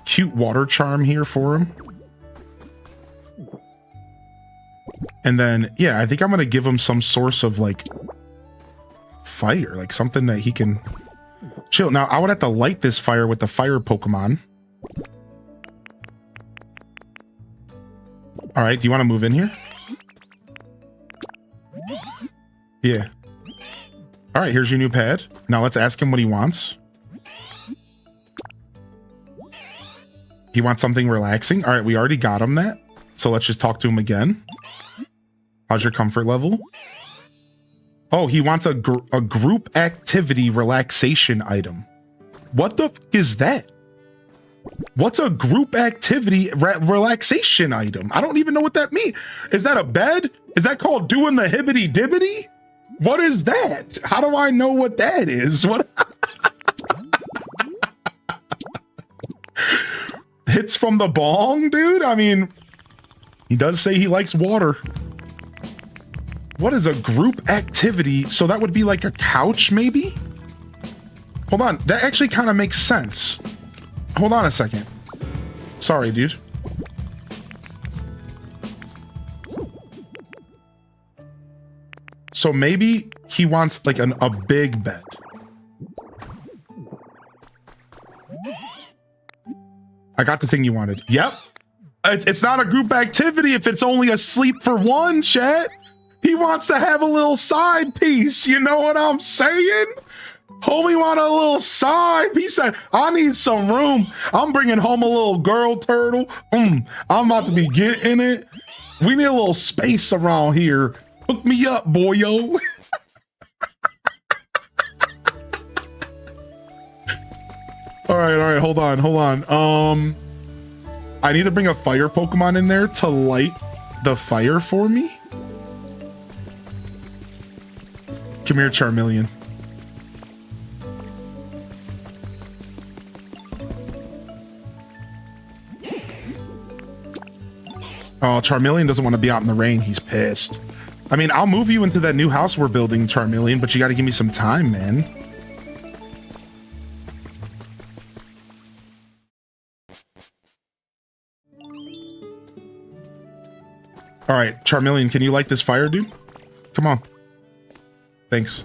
cute water charm here for him. And then, yeah, I think I'm going to give him some source of, like, fire. Like, something that he can chill. Now, I would have to light this fire with the fire Pokemon. All right, do you want to move in here? Yeah. All right, here's your new pad. Now, let's ask him what he wants. He wants something relaxing. All right, we already got him that. So let's just talk to him again. How's your comfort level? Oh, he wants a group activity relaxation item. What the f is that? What's a group activity relaxation item? I don't even know what that means. Is that a bed? Is that called doing the hibbity dibbity? What is that? How do I know what that is? What? Hits from the bong, dude? I mean, he does say he likes water. What is a group activity? So that would be like a couch, maybe? Hold on. That actually kind of makes sense. Hold on a second. Sorry, dude. So maybe he wants like a big bed. I got the thing you wanted. Yep. It's not a group activity if it's only a sleep for one, chat. He wants to have a little side piece. You know what I'm saying? Homie want a little side piece. I need some room. I'm bringing home a little girl turtle. I'm about to be getting it. We need a little space around here. Hook me up, boyo. All right. Hold on. I need to bring a fire Pokemon in there to light the fire for me. Come here, Charmeleon. Oh, Charmeleon doesn't want to be out in the rain. He's pissed. I mean, I'll move you into that new house we're building, Charmeleon, but you got to give me some time, man. All right, Charmeleon, can you light this fire, dude? Come on. Thanks.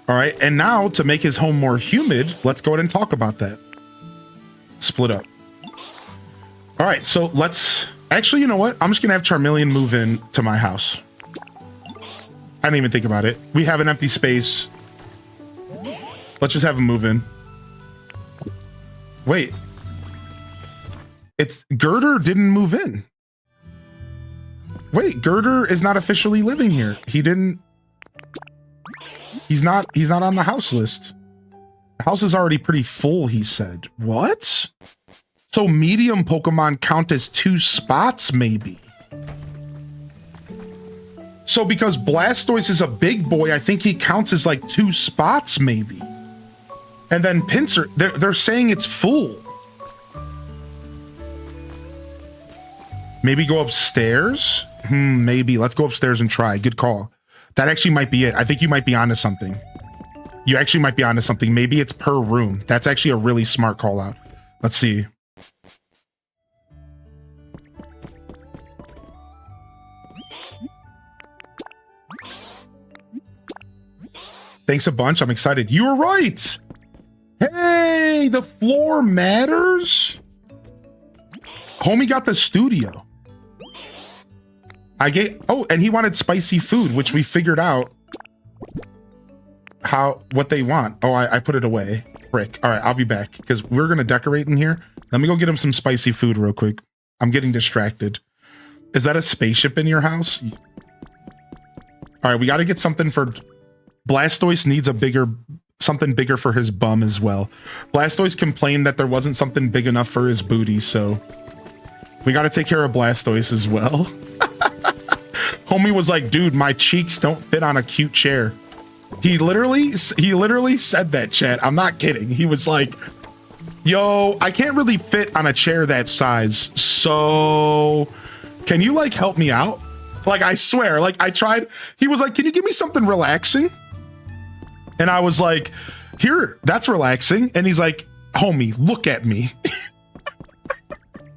All right, and now to make his home more humid, let's go ahead and talk about that. Split up. All right, so let's... Actually, you know what? I'm just going to have Charmeleon move in to my house. I didn't even think about it. We have an empty space. Let's just have him move in. Wait. It's Girder didn't move in. Wait, Girder is not officially living here. He didn't... He's not on the house list. The house is already pretty full, he said. What? So medium Pokemon count as 2 spots, maybe. So because Blastoise is a big boy, I think he counts as like 2 spots, maybe. And then Pinsir, they're saying it's full. Maybe go upstairs? Maybe. Let's go upstairs and try. Good call. That actually might be it. I think you might be onto something. You actually might be onto something. Maybe it's per room. That's actually a really smart call out. Let's see. Thanks a bunch. I'm excited. You were right. Hey, the floor matters. Homie got the studio. Oh, and he wanted spicy food, which we figured out what they want. Oh, I put it away. Frick. All right, I'll be back because we're going to decorate in here. Let me go get him some spicy food real quick. I'm getting distracted. Is that a spaceship in your house? All right, we got to get something for... Blastoise needs something bigger for his bum as well. Blastoise complained that there wasn't something big enough for his booty, so we got to take care of Blastoise as well. Homie was like, dude, my cheeks don't fit on a cute chair. He literally said that, chat. I'm not kidding. He was like, yo, I can't really fit on a chair that size. So can you like help me out? Like, I swear, like I tried. He was like, can you give me something relaxing? And I was like, here, that's relaxing. And he's like, homie, look at me.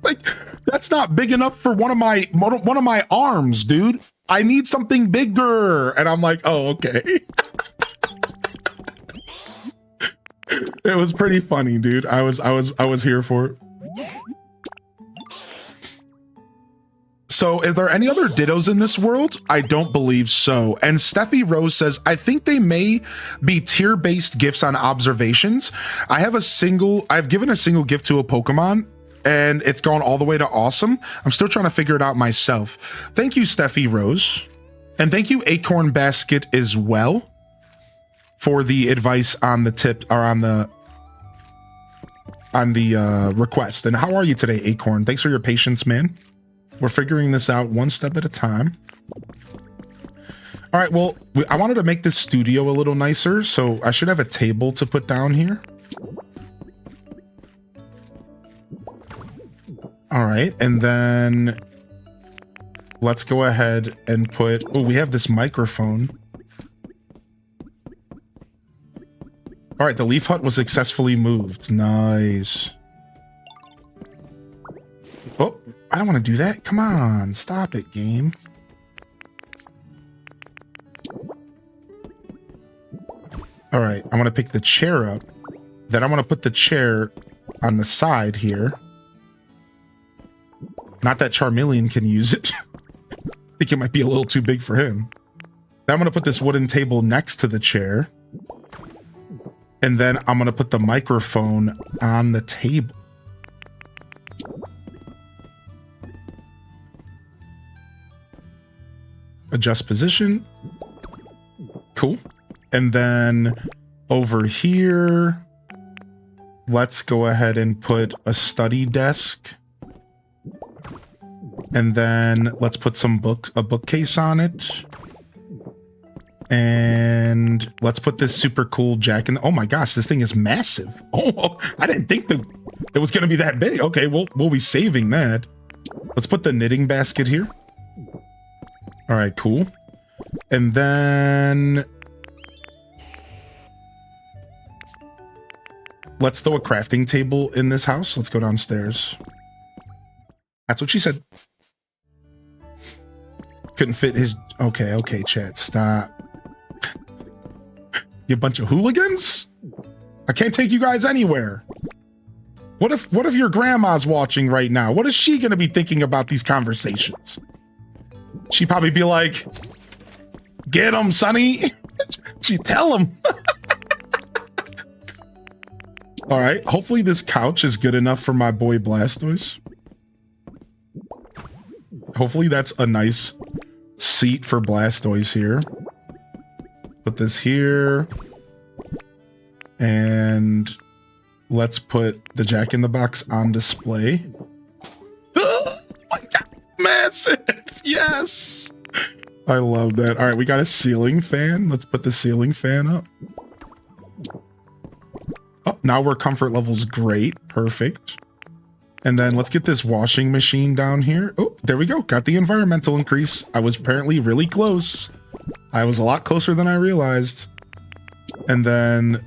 Like, that's not big enough for one of my arms, dude. I need something bigger. And I'm like, oh, okay. It was pretty funny, dude. I was here for it. So is there any other Dittos in this world? I don't believe so. And Steffi Rose says, I think they may be tier-based gifts on observations. I've given a single gift to a Pokemon and it's gone all the way to awesome. I'm still trying to figure it out myself. Thank you, Steffi Rose. And thank you, Acorn Basket, as well, for the advice on the tip or on the request. And how are you today, Acorn? Thanks for your patience, man. We're figuring this out one step at a time. All right, well, I wanted to make this studio a little nicer, so I should have a table to put down here. All right, and then let's go ahead and put... Oh, we have this microphone. All right, the Leaf Hut was successfully moved. Nice. Oh, I don't want to do that. Come on, stop it, game. All right, I want to pick the chair up. Then I want to put the chair on the side here. Not that Charmeleon can use it. I think it might be a little too big for him. Then I'm going to put this wooden table next to the chair. And then I'm going to put the microphone on the table. Adjust position. Cool. And then over here, let's go ahead and put a study desk. And then let's put a bookcase on it. And let's put this super cool jack in. Oh my gosh, this thing is massive. Oh, I didn't think that it was going to be that big. Okay, we'll be saving that. Let's put the knitting basket here. All right, cool. And then let's throw a crafting table in this house. Let's go downstairs. That's what she said. Couldn't fit his... Okay, chat, stop. You bunch of hooligans? I can't take you guys anywhere. What if your grandma's watching right now? What is she going to be thinking about these conversations? She'd probably be like, get him, Sonny. She'd tell him. All right, hopefully this couch is good enough for my boy Blastoise. Hopefully that's a nice seat for Blastoise here. Put this here. And let's put the Jack-in-the-Box on display. Oh my God, massive! Yes! I love that. All right, we got a ceiling fan. Let's put the ceiling fan up. Oh, now we're comfort levels great. Perfect. And then let's get this washing machine down here. Oh, there we go. Got the environmental increase. I was apparently really close. I was a lot closer than I realized. And then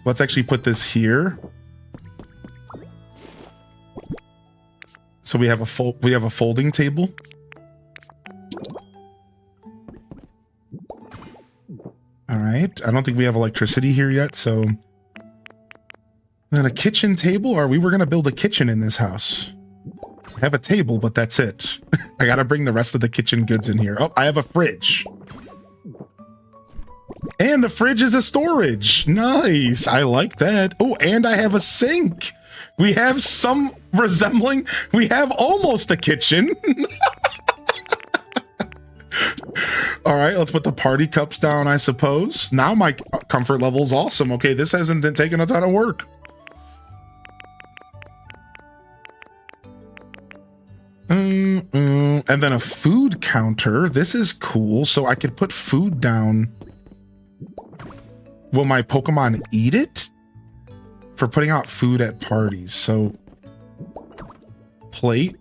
let's actually put this here. So we have a folding table. All right. I don't think we have electricity here yet, so then a kitchen table. Or we were going to build a kitchen in this house. I have a table, but that's it. I got to bring the rest of the kitchen goods in here. Oh, I have a fridge. And the fridge is a storage. Nice. I like that. Oh, and I have a sink. We have some resembling. We have almost a kitchen. All right, let's put the party cups down, I suppose. Now my comfort level is awesome. Okay, this hasn't been taking a ton of work. And then a food counter. This is cool. So I could put food down. Will my Pokemon eat it? For putting out food at parties. So plate.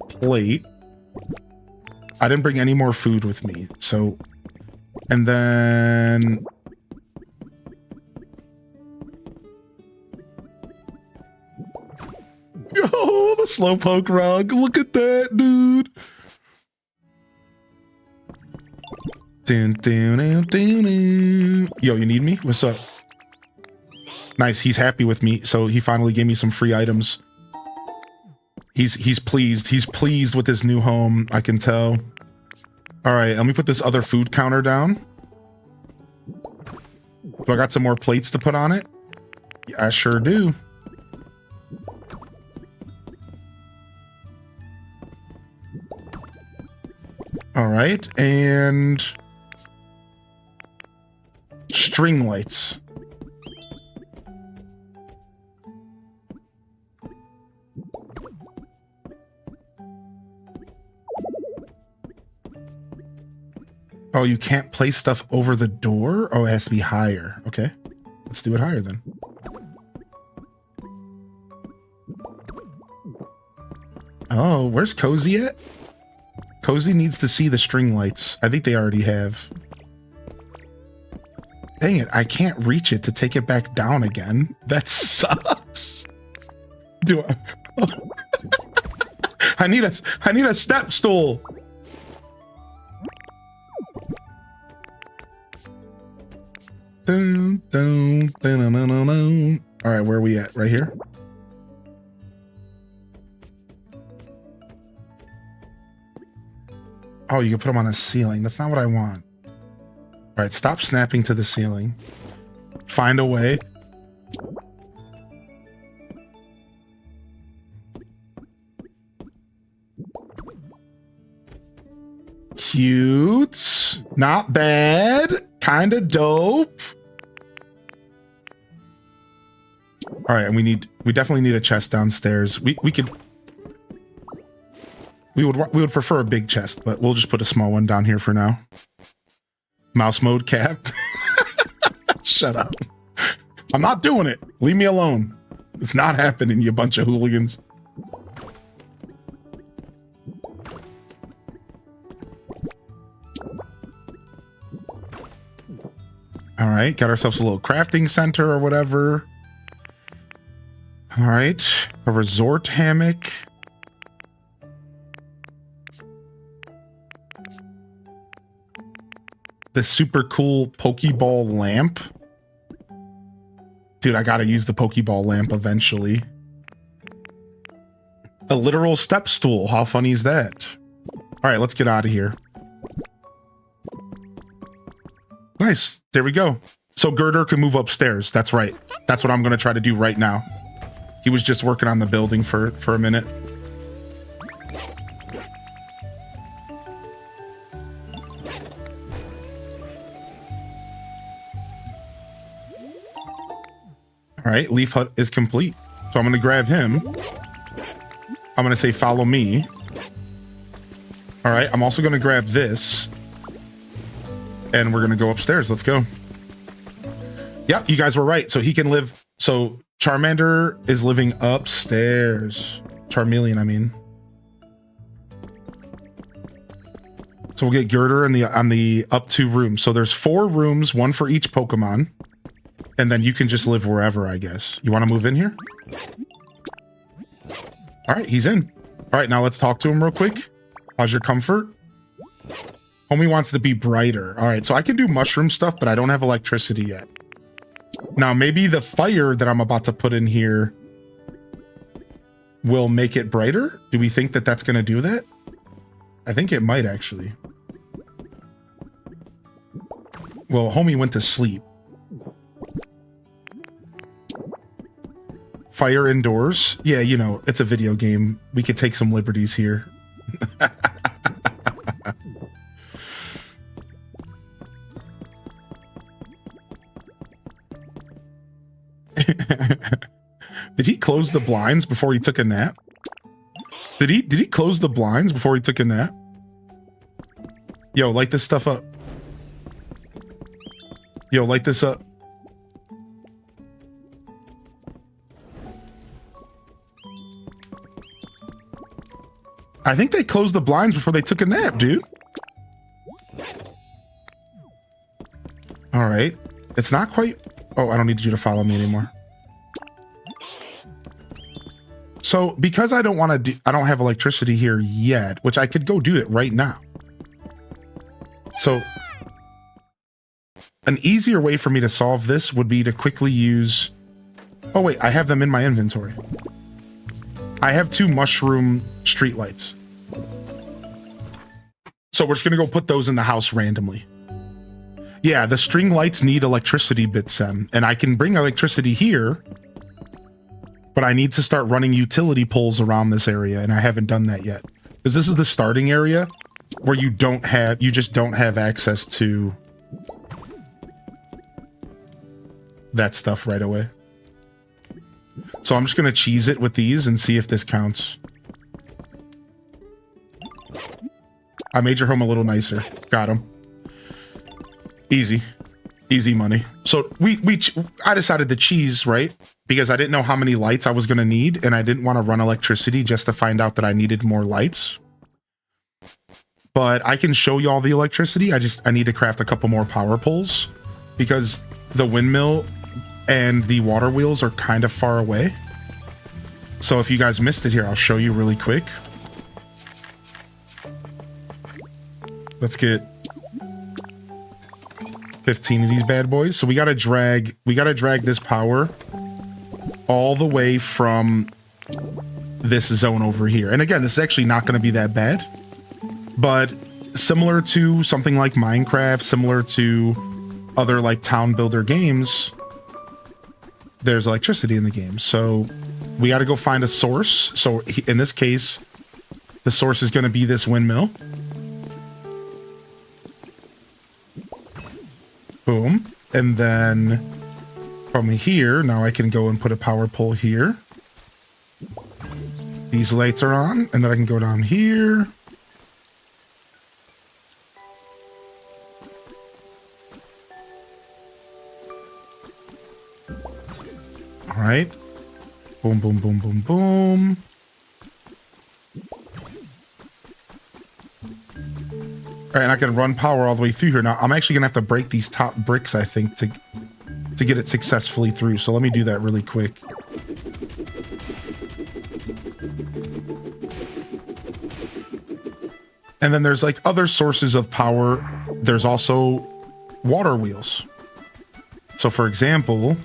Plate. I didn't bring any more food with me. So, and then oh, the Slowpoke rug. Look at that, dude. Yo, you need me? What's up? Nice, he's happy with me, so he finally gave me some free items. He's pleased. He's pleased with his new home, I can tell. All right, let me put this other food counter down. Do I got some more plates to put on it? Yeah, I sure do. All right, and string lights. Oh, you can't place stuff over the door? Oh, it has to be higher. Okay, let's do it higher then. Oh, where's Cozy at? Cozy needs to see the string lights. I think they already have. Dang it, I can't reach it to take it back down again. That sucks. Do I? Oh. I need a step stool. Dun, dun, dun, dun, dun, dun, dun. All right, where are we at? Right here? Oh, you can put them on a ceiling. That's not what I want. All right, stop snapping to the ceiling. Find a way. Cute. Not bad. Kind of dope. All right, and we definitely need a chest downstairs. We would prefer a big chest, but we'll just put a small one down here for now. Mouse mode cap. Shut up. I'm not doing it. Leave me alone. It's not happening, you bunch of hooligans. All right, got ourselves a little crafting center or whatever. All right, a resort hammock. This super cool Pokeball lamp. Dude, I gotta use the Pokeball lamp eventually. A literal step stool. How funny is that? All right, let's get out of here. Nice. There we go. So Girder can move upstairs. That's right. That's what I'm going to try to do right now. He was just working on the building for a minute. All right, Leaf Hut is complete. So I'm going to grab him. I'm going to say, follow me. All right, I'm also going to grab this. And we're going to go upstairs. Let's go. Yep, you guys were right. So he can live. So Charmander is living upstairs. Charmeleon, I mean. So we'll get Girder on the up 2 rooms. So there's 4 rooms, 1 for each Pokemon. And then you can just live wherever, I guess. You want to move in here? All right, he's in. All right, now let's talk to him real quick. How's your comfort? Homie wants to be brighter. All right, so I can do mushroom stuff, but I don't have electricity yet. Now, maybe the fire that I'm about to put in here will make it brighter. Do we think that that's going to do that? I think it might, actually. Well, homie went to sleep. Fire indoors. Yeah, you know, it's a video game. We could take some liberties here. Did he close the blinds before he took a nap? Did he close the blinds before he took a nap? Yo, light this stuff up. Yo, light this up. I think they closed the blinds before they took a nap, dude. All right. It's not quite... Oh, I don't need you to follow me anymore. So, because I don't want to do... I don't have electricity here yet, which I could go do it right now. So, an easier way for me to solve this would be to quickly use... Oh, wait. I have them in my inventory. I have 2 mushroom streetlights. So we're just going to go put those in the house randomly. Yeah, the string lights need electricity bits, and I can bring electricity here, but I need to start running utility poles around this area, and I haven't done that yet. Because this is the starting area where you just don't have access to that stuff right away. So I'm just going to cheese it with these and see if this counts. I made your home a little nicer. Got him. Easy. Easy money. So I decided to cheese, right? Because I didn't know how many lights I was going to need, and I didn't want to run electricity just to find out that I needed more lights. But I can show you all the electricity. I need to craft a couple more power poles because the windmill and the water wheels are kind of far away. So if you guys missed it here, I'll show you really quick. Let's get 15 of these bad boys. So we gotta drag this power all the way from this zone over here. And again, this is actually not gonna be that bad, but similar to something like Minecraft, similar to other like town builder games, there's electricity in the game. So we got to go find a source. So in this case, the source is going to be this windmill. Boom. And then from here, now I can go and put a power pole here. These lights are on, and then I can go down here. All right. Boom, boom, boom, boom, boom. All right, and I can run power all the way through here. Now, I'm actually going to have to break these top bricks, I think, to get it successfully through. So let me do that really quick. And then there's like other sources of power. There's also water wheels. So for example,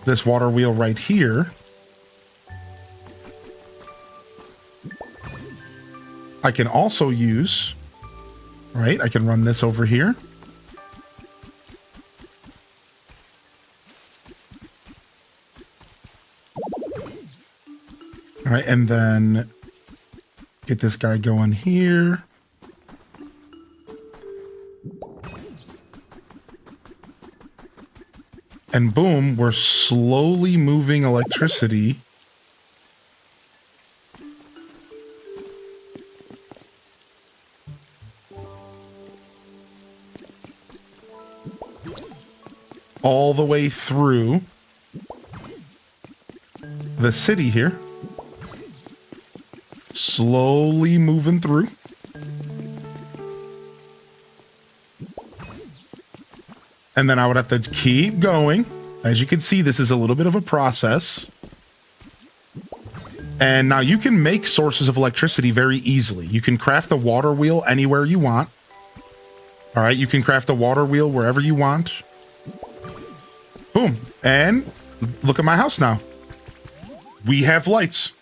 this water wheel right here, I can also use, right? I can run this over here. All right, and then get this guy going here. And boom, we're slowly moving electricity all the way through the city here. Slowly moving through. And then I would have to keep going. As you can see, this is a little bit of a process. And now you can make sources of electricity very easily. You can craft a water wheel anywhere you want. All right, you can craft a water wheel wherever you want. Boom. And look at my house now. We have lights.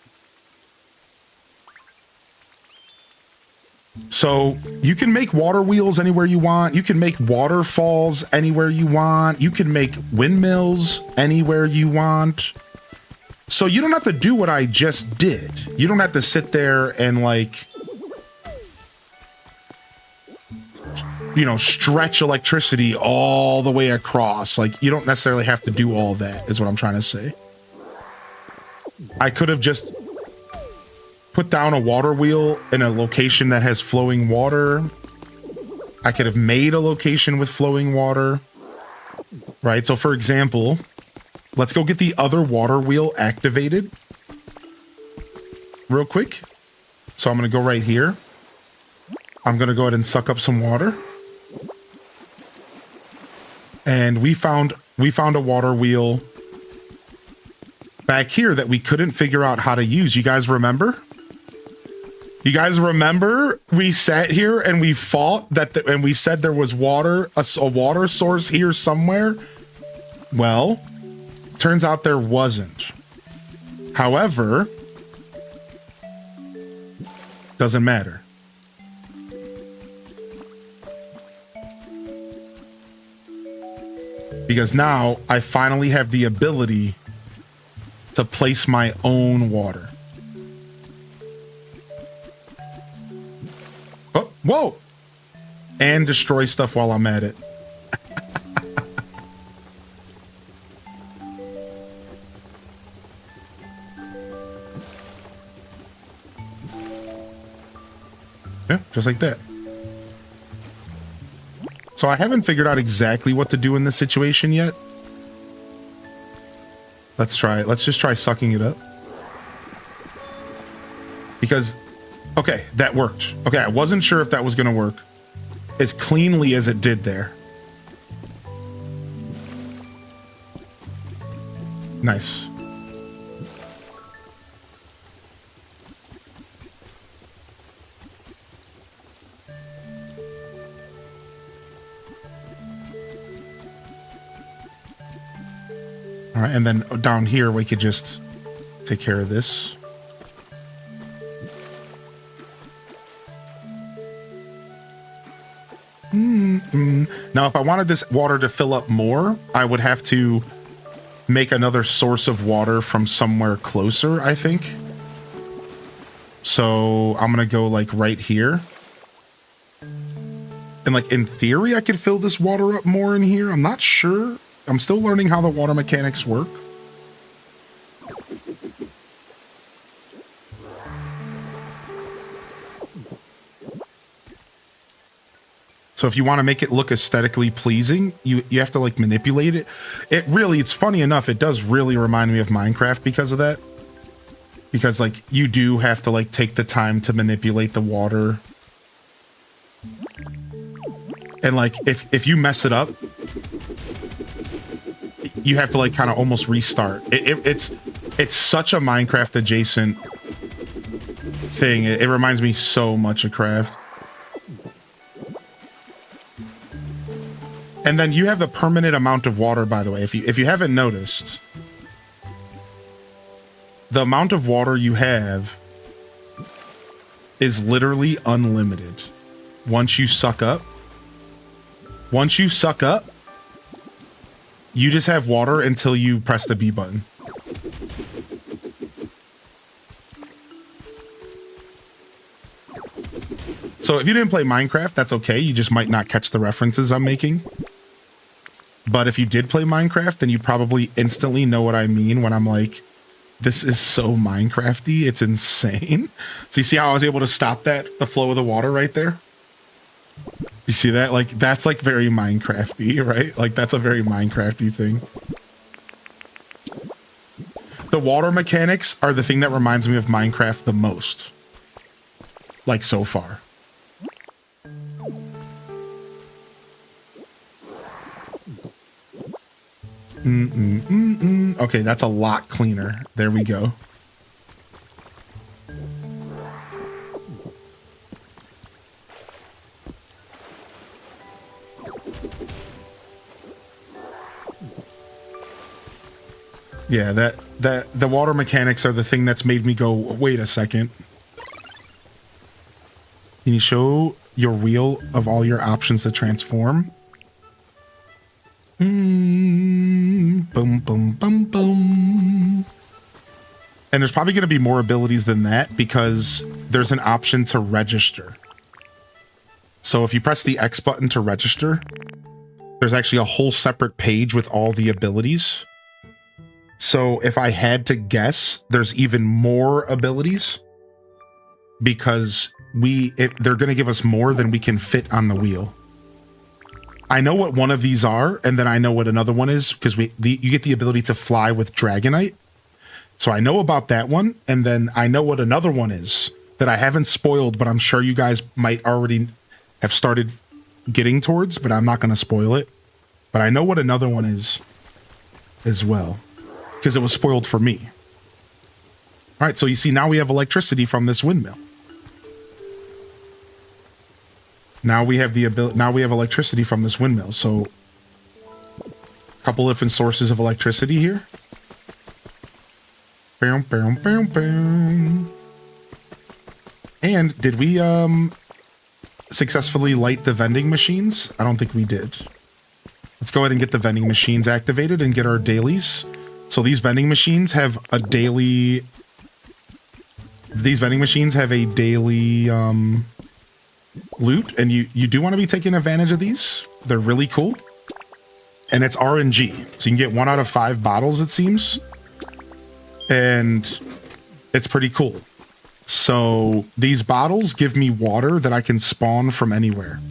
So you can make water wheels anywhere you want. You can make waterfalls anywhere you want. You can make windmills anywhere you want. So you don't have to do what I just did. You don't have to sit there and like, you know, stretch electricity all the way across. Like you don't necessarily have to do all that is what I'm trying to say. I could have just put down a water wheel in a location that has flowing water. I could have made a location with flowing water, right? So for example, let's go get the other water wheel activated real quick. So I'm going to go right here. I'm going to go ahead and suck up some water. And we found a water wheel back here that we couldn't figure out how to use. You guys remember? You guys remember we sat here and we fought that and we said there was water, a water source here somewhere? Well, turns out there wasn't. However, doesn't matter. Because now I finally have the ability to place my own water. Oh, whoa! And destroy stuff while I'm at it. Yeah, just like that. So I haven't figured out exactly what to do in this situation yet. Let's try it. Let's just try sucking it up. Because, okay, that worked. Okay, I wasn't sure if that was going to work as cleanly as it did there. Nice. All right, and then down here we could just take care of this. Now, if I wanted this water to fill up more, I would have to make another source of water from somewhere closer, I think. So I'm gonna go like right here. And like in theory, I could fill this water up more in here. I'm not sure. I'm still learning how the water mechanics work. So if you want to make it look aesthetically pleasing, you have to like manipulate it. It's funny enough, it does really remind me of Minecraft because of that. Because like you do have to like take the time to manipulate the water. And like if you mess it up, you have to like kind of almost restart. It's such a Minecraft adjacent thing. It reminds me so much of Craft. And then you have a permanent amount of water, by the way. If you haven't noticed, the amount of water you have is literally unlimited. Once you suck up, you just have water until you press the B button. So if you didn't play Minecraft, that's okay. You just might not catch the references I'm making. But if you did play Minecraft, then you probably instantly know what I mean when I'm like, this is so Minecrafty. It's insane. So you see how I was able to stop the flow of the water right there? You see that? Like, that's like very Minecrafty, right? Like, that's a very Minecrafty thing. The water mechanics are the thing that reminds me of Minecraft the most. Like, so far. Okay, that's a lot cleaner. There we go. Yeah, the water mechanics are the thing that's made me go, wait a second. Can you show your wheel of all your options to transform? Boom, boom, boom, boom. And there's probably going to be more abilities than that because there's an option to register. So if you press the X button to register, there's actually a whole separate page with all the abilities. So if I had to guess, there's even more abilities because they're going to give us more than we can fit on the wheel. I know what one of these are, and then I know what another one is because you get the ability to fly with Dragonite. So I know about that one, and then I know what another one is that I haven't spoiled, but I'm sure you guys might already have started getting towards, but I'm not going to spoil it. But I know what another one is as well because it was spoiled for me. All right, so you see now we have electricity from this windmill. Now we have the ability. Now we have electricity from this windmill. So, a couple different sources of electricity here. Boom, boom, boom, boom. And did we successfully light the vending machines? I don't think we did. Let's go ahead and get the vending machines activated and get our dailies. So these vending machines have a daily. These vending machines have a daily loot, and you do want to be taking advantage of these. They're really cool, and it's RNG, so you can get 1 out of 5 bottles, it seems, and it's pretty cool. So these bottles give me water that I can spawn from anywhere.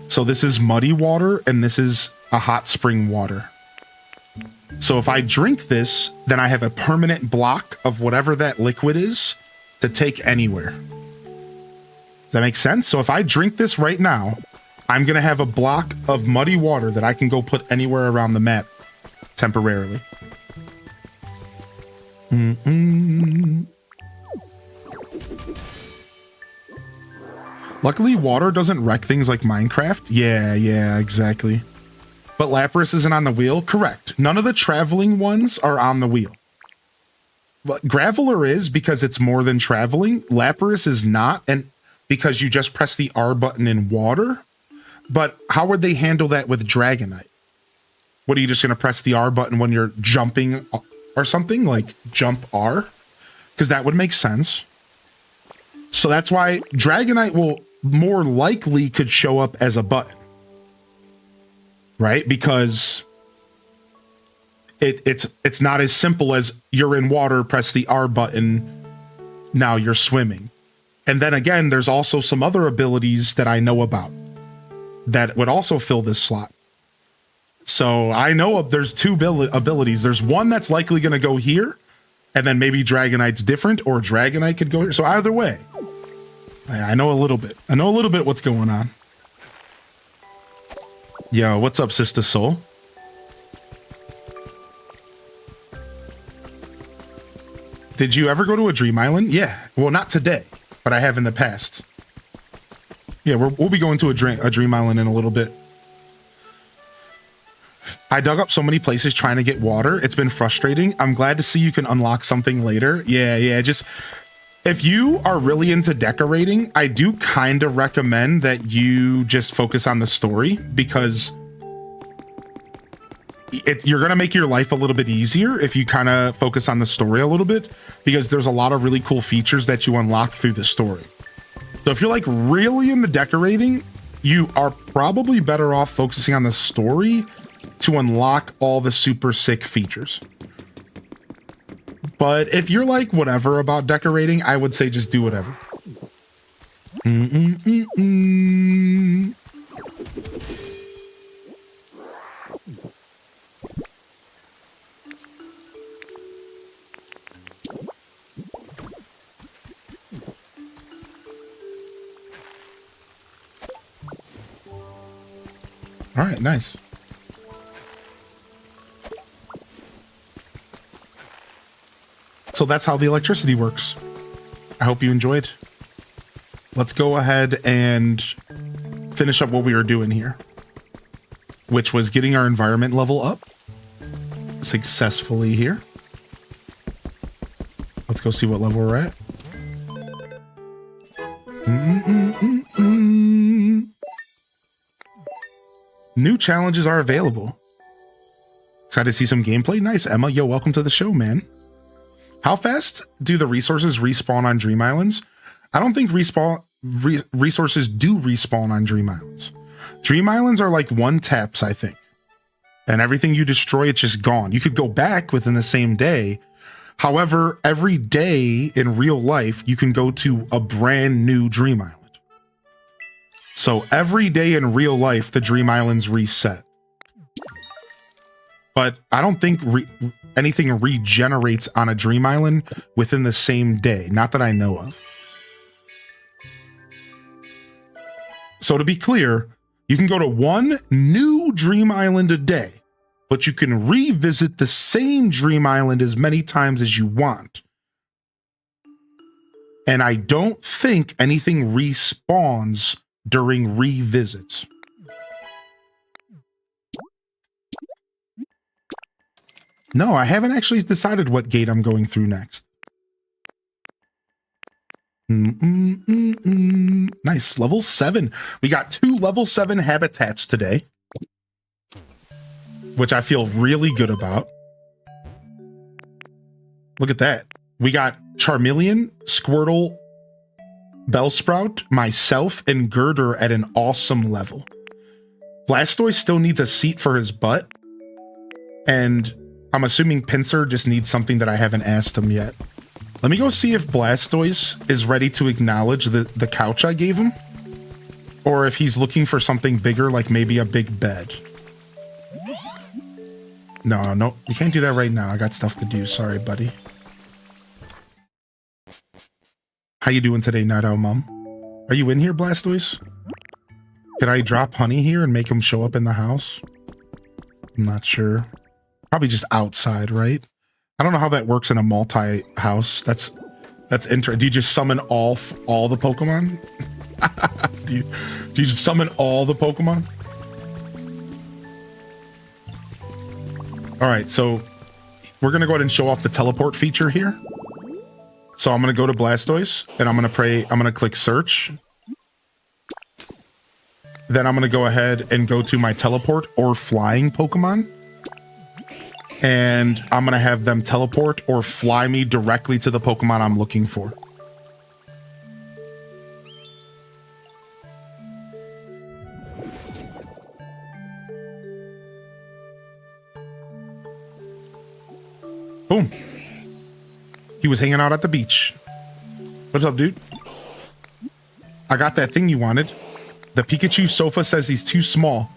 So this is muddy water, and this is a hot spring water. So if I drink this, then I have a permanent block of whatever that liquid is to take anywhere. Does that make sense? So if I drink this right now, I'm going to have a block of muddy water that I can go put anywhere around the map temporarily. Luckily, water doesn't wreck things like Minecraft. Yeah, exactly. But Lapras isn't on the wheel? Correct. None of the traveling ones are on the wheel. But Graveler is because it's more than traveling. Lapras is not, and because you just press the R button in water. But how would they handle that with Dragonite? What, are you just going to press the R button when you're jumping or something? Like jump R? Because that would make sense. So that's why Dragonite will more likely could show up as a button. Right? Because it's not as simple as you're in water, press the R button, now you're swimming. And then again, there's also some other abilities that I know about that would also fill this slot. So I know there's 2 abilities. There's one that's likely going to go here, and then maybe Dragonite's different, or Dragonite could go here. So either way, I know a little bit. I know a little bit what's going on. Yo, what's up, Sister Soul? Did you ever go to a dream island? Yeah. Well, not today, but I have in the past. Yeah, we'll be going to a dream island in a little bit. I dug up so many places trying to get water. It's been frustrating. I'm glad to see you can unlock something later. Yeah. Just if you are really into decorating, I do kind of recommend that you just focus on the story, because you're going to make your life a little bit easier if you kind of focus on the story a little bit, because there's a lot of really cool features that you unlock through the story. So if you're like really into decorating, you are probably better off focusing on the story to unlock all the super sick features. But if you're like whatever about decorating, I would say just do whatever. All right, nice. So that's how the electricity works. I hope you enjoyed. Let's go ahead and finish up what we were doing here, which was getting our environment level up successfully here. Let's go see what level we're at. New challenges are available. Excited to see some gameplay. Nice, Emma. Yo, welcome to the show, man. How fast do the resources respawn on Dream Islands? I don't think resources do respawn on Dream Islands. Dream Islands are like one taps, I think. And everything you destroy, it's just gone. You could go back within the same day. However, every day in real life, you can go to a brand new Dream Island. So every day in real life, the Dream Islands reset. But I don't think anything regenerates on a Dream Island within the same day. Not that I know of. So to be clear, you can go to one new Dream Island a day, but you can revisit the same Dream Island as many times as you want. And I don't think anything respawns during revisits. No, I haven't actually decided what gate I'm going through next. Nice, level 7. We got 2 level 7 habitats today, which I feel really good about. Look at that. We got Charmeleon, Squirtle, Bellsprout, myself, and Girder at an awesome level. Blastoise still needs a seat for his butt, and I'm assuming Pinsir just needs something that I haven't asked him yet. Let me go see if Blastoise is ready to acknowledge the couch I gave him, or if he's looking for something bigger, like maybe a big bed. No, you can't do that right now. I got stuff to do. Sorry, buddy. How you doing today, Night Owl Mom? Are you in here, Blastoise? Could I drop Honey here and make him show up in the house? I'm not sure. Probably just outside, right? I don't know how that works in a multi-house. That's interesting. Do you just summon all the Pokemon? do you just summon all the Pokemon? All right, so we're gonna go ahead and show off the teleport feature here. So I'm gonna go to Blastoise and I'm gonna click search. Then I'm gonna go ahead and go to my teleport or flying Pokemon. And I'm gonna have them teleport or fly me directly to the Pokemon I'm looking for. Boom. He was hanging out at the beach. What's up, dude? I got that thing you wanted. The Pikachu sofa says he's too small.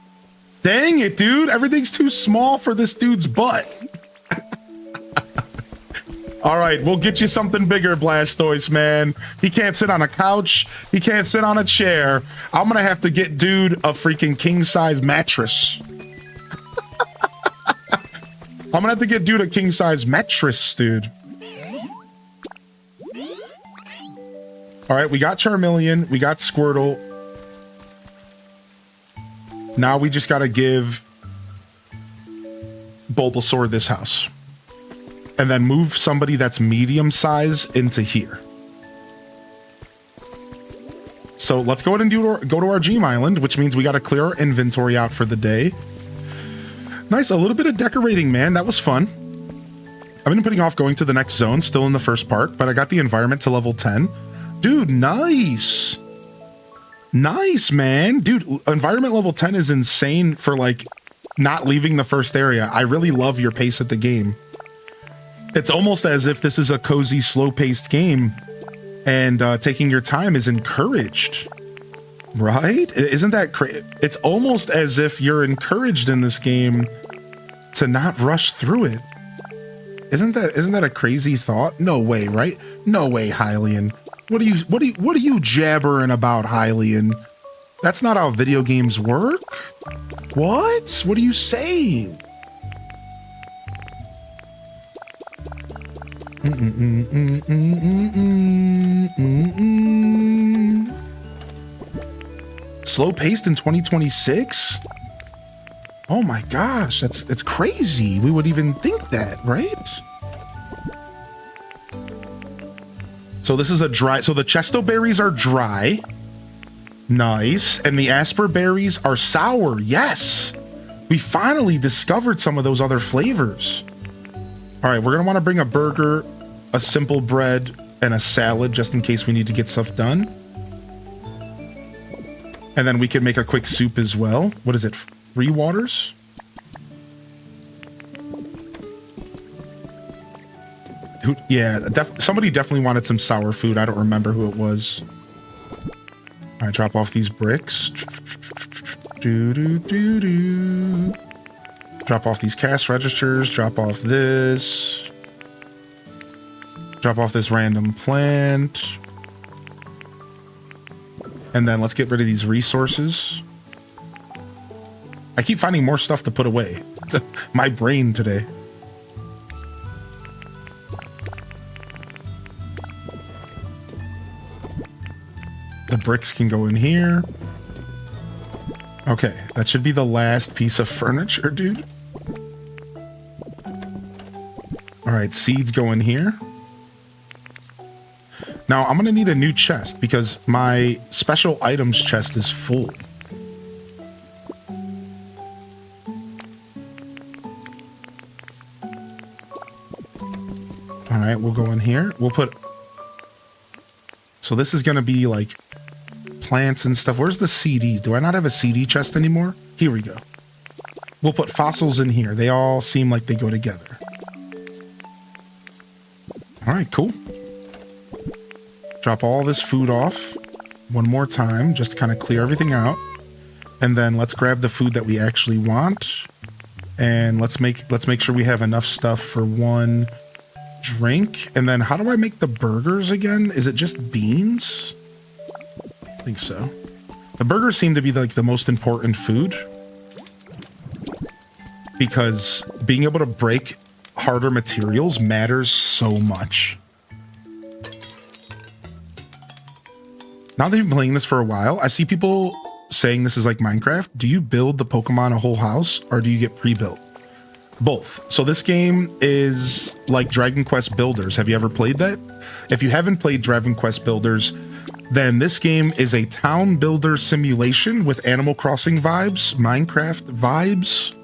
Dang it, dude. Everything's too small for this dude's butt. All right, we'll get you something bigger, Blastoise, man. He can't sit on a couch. He can't sit on a chair. I'm going to have to get dude a freaking king-size mattress. I'm going to have to get dude a king-size mattress, dude. All right, we got Charmeleon. We got Squirtle. Now we just got to give Bulbasaur this house. And then move somebody that's medium size into here. So let's go ahead and go to our Dream Island, which means we got to clear our inventory out for the day. Nice, a little bit of decorating, man. That was fun. I've been putting off going to the next zone, still in the first part, but I got the environment to level 10. Dude, nice. Nice, man. Dude, environment level 10 is insane for like not leaving the first area. I really love your pace at the game. It's almost as if this is a cozy, slow-paced game, and taking your time is encouraged. Right? Isn't that crazy? It's almost as if you're encouraged in this game to not rush through it. Isn't that a crazy thought? No way, right? No way, Hylian. What are you jabbering about, Hylian? That's not how video games work. What? What are you saying? Slow paced in 2026? Oh my gosh, that's crazy. We would even think that, right? So this is a dry, so the chesto berries are dry. Nice. And the asper berries are sour. Yes. We finally discovered some of those other flavors. All right, we're going to want to bring a burger, a simple bread, and a salad just in case we need to get stuff done. And then we can make a quick soup as well. What is it? 3 waters? Yeah, somebody definitely wanted some sour food. I don't remember who it was. All right, drop off these bricks. Drop off these cash registers. Drop off this. Drop off this random plant. And then let's get rid of these resources. I keep finding more stuff to put away. My brain today. The bricks can go in here. Okay, that should be the last piece of furniture, dude. All right, seeds go in here. Now, I'm going to need a new chest because my special items chest is full. All right, we'll go in here. We'll put... So this is going to be like plants and stuff. Where's the CDs? Do I not have a CD chest anymore? Here we go. We'll put fossils in here. They all seem like they go together. All right, cool. Drop all this food off one more time, just to kind of clear everything out. And then let's grab the food that we actually want. And let's make sure we have enough stuff for one drink. And then how do I make the burgers again? Is it just beans? I think so. The burgers seem to be like the most important food, because being able to break harder materials matters so much. Now that you've been playing this for a while, I see people saying this is like Minecraft. Do you build the Pokemon a whole house, or do you get pre-built? Both. So this game is like Dragon Quest Builders. Have you ever played that? If you haven't played Dragon Quest Builders, then this game is a town builder simulation with Animal Crossing vibes, Minecraft vibes.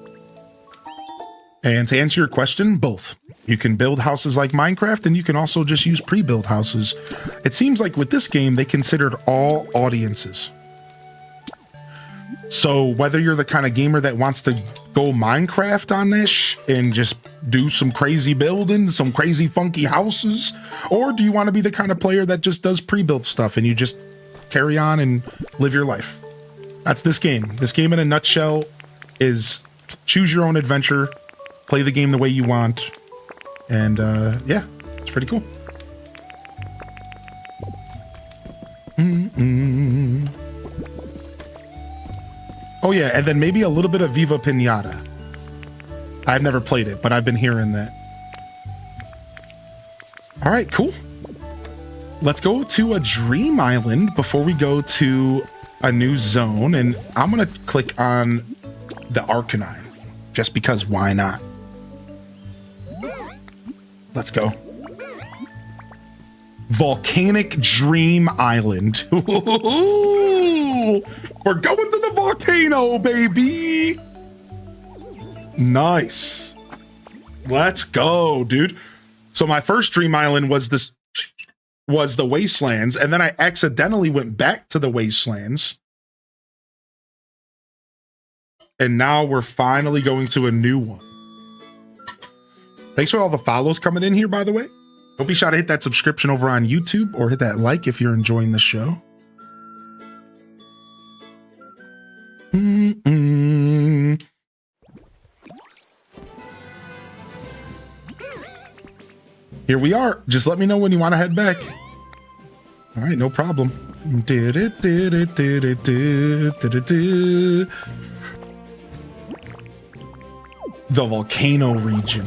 And to answer your question, both. You can build houses like Minecraft, and you can also just use pre-built houses. It seems like with this game, they considered all audiences. So whether you're the kind of gamer that wants to go Minecraft on this and just do some crazy building, some crazy funky houses, or do you want to be the kind of player that just does pre-built stuff and you just carry on and live your life? That's this game. This game in a nutshell is choose your own adventure, play the game the way you want, and yeah, it's pretty cool. Oh yeah, and then maybe a little bit of Viva Pinata. I've never played it, but I've been hearing that. All right, cool. Let's go to a dream island before we go to a new zone, and I'm gonna click on the Arcanine, just because why not? Let's go. Volcanic Dream Island. We're going to the volcano, baby. Nice. Let's go, dude. So my first dream island was the Wastelands, and then I accidentally went back to the Wastelands. And now we're finally going to a new one. Thanks for all the follows coming in here, by the way. Don't be shy to hit that subscription over on YouTube or hit that like if you're enjoying the show. Here we are. Just let me know when you want to head back. All right, no problem. The volcano region.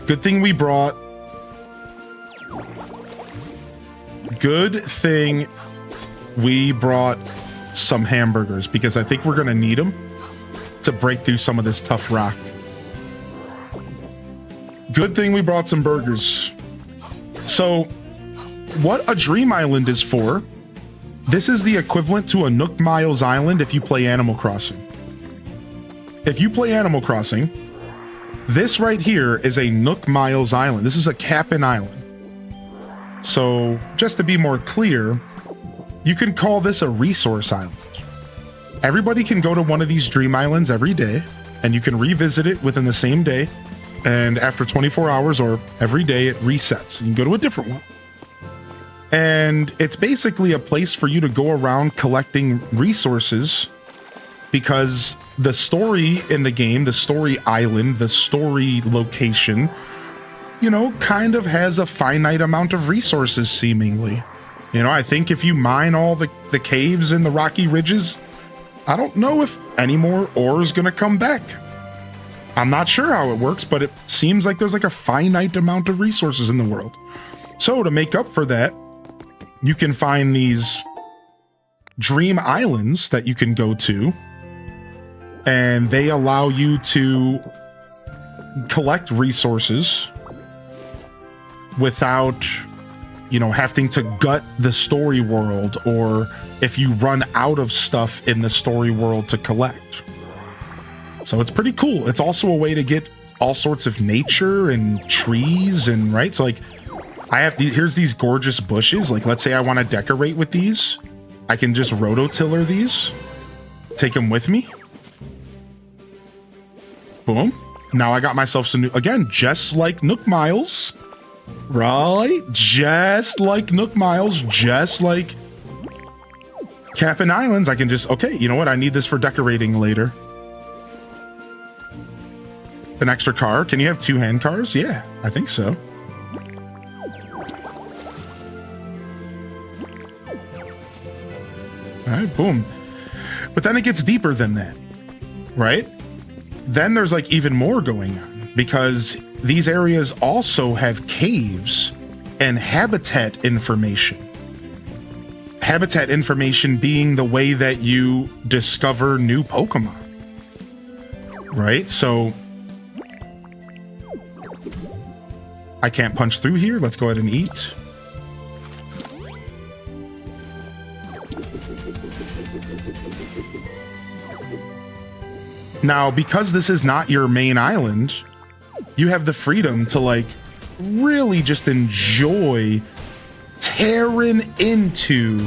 Good thing we brought. Good thing we brought some hamburgers, because I think we're going to need them to break through some of this tough rock. Good thing we brought some burgers. So, what a Dream Island is for, this is the equivalent to a Nook Miles Island if you play Animal Crossing. If you play Animal Crossing, this right here is a Nook Miles Island. This is a Cap'n Island. So, just to be more clear, you can call this a resource island. Everybody can go to one of these Dream Islands every day, and you can revisit it within the same day. And after 24 hours or every day, it resets. You can go to a different one. And it's basically a place for you to go around collecting resources, because the story in the game, the story island, the story location, you know, kind of has a finite amount of resources seemingly. You know, I think if you mine all the caves in the rocky ridges, I don't know if any more ore is going to come back. I'm not sure how it works, but it seems like there's like a finite amount of resources in the world. So to make up for that, you can find these dream islands that you can go to, and they allow you to collect resources without, you know, having to gut the story world, or if you run out of stuff in the story world to collect. So it's pretty cool. It's also a way to get all sorts of nature and trees and right. So like I have here's these gorgeous bushes. Like let's say I want to decorate with these. I can just rototiller these, take them with me. Boom. Now I got myself some new, again, just like Nook Miles, right? Just like Nook Miles, just like Cap'n Islands. I can just, okay, you know what? I need this for decorating later. An extra car. Can you have two hand cars? Yeah, I think so. All right, boom. But then it gets deeper than that, right? Then there's like even more going on, because these areas also have caves and habitat information. Habitat information being the way that you discover new Pokemon, right? So I can't punch through here. Let's go ahead and eat. Now, because this is not your main island, you have the freedom to like really just enjoy tearing into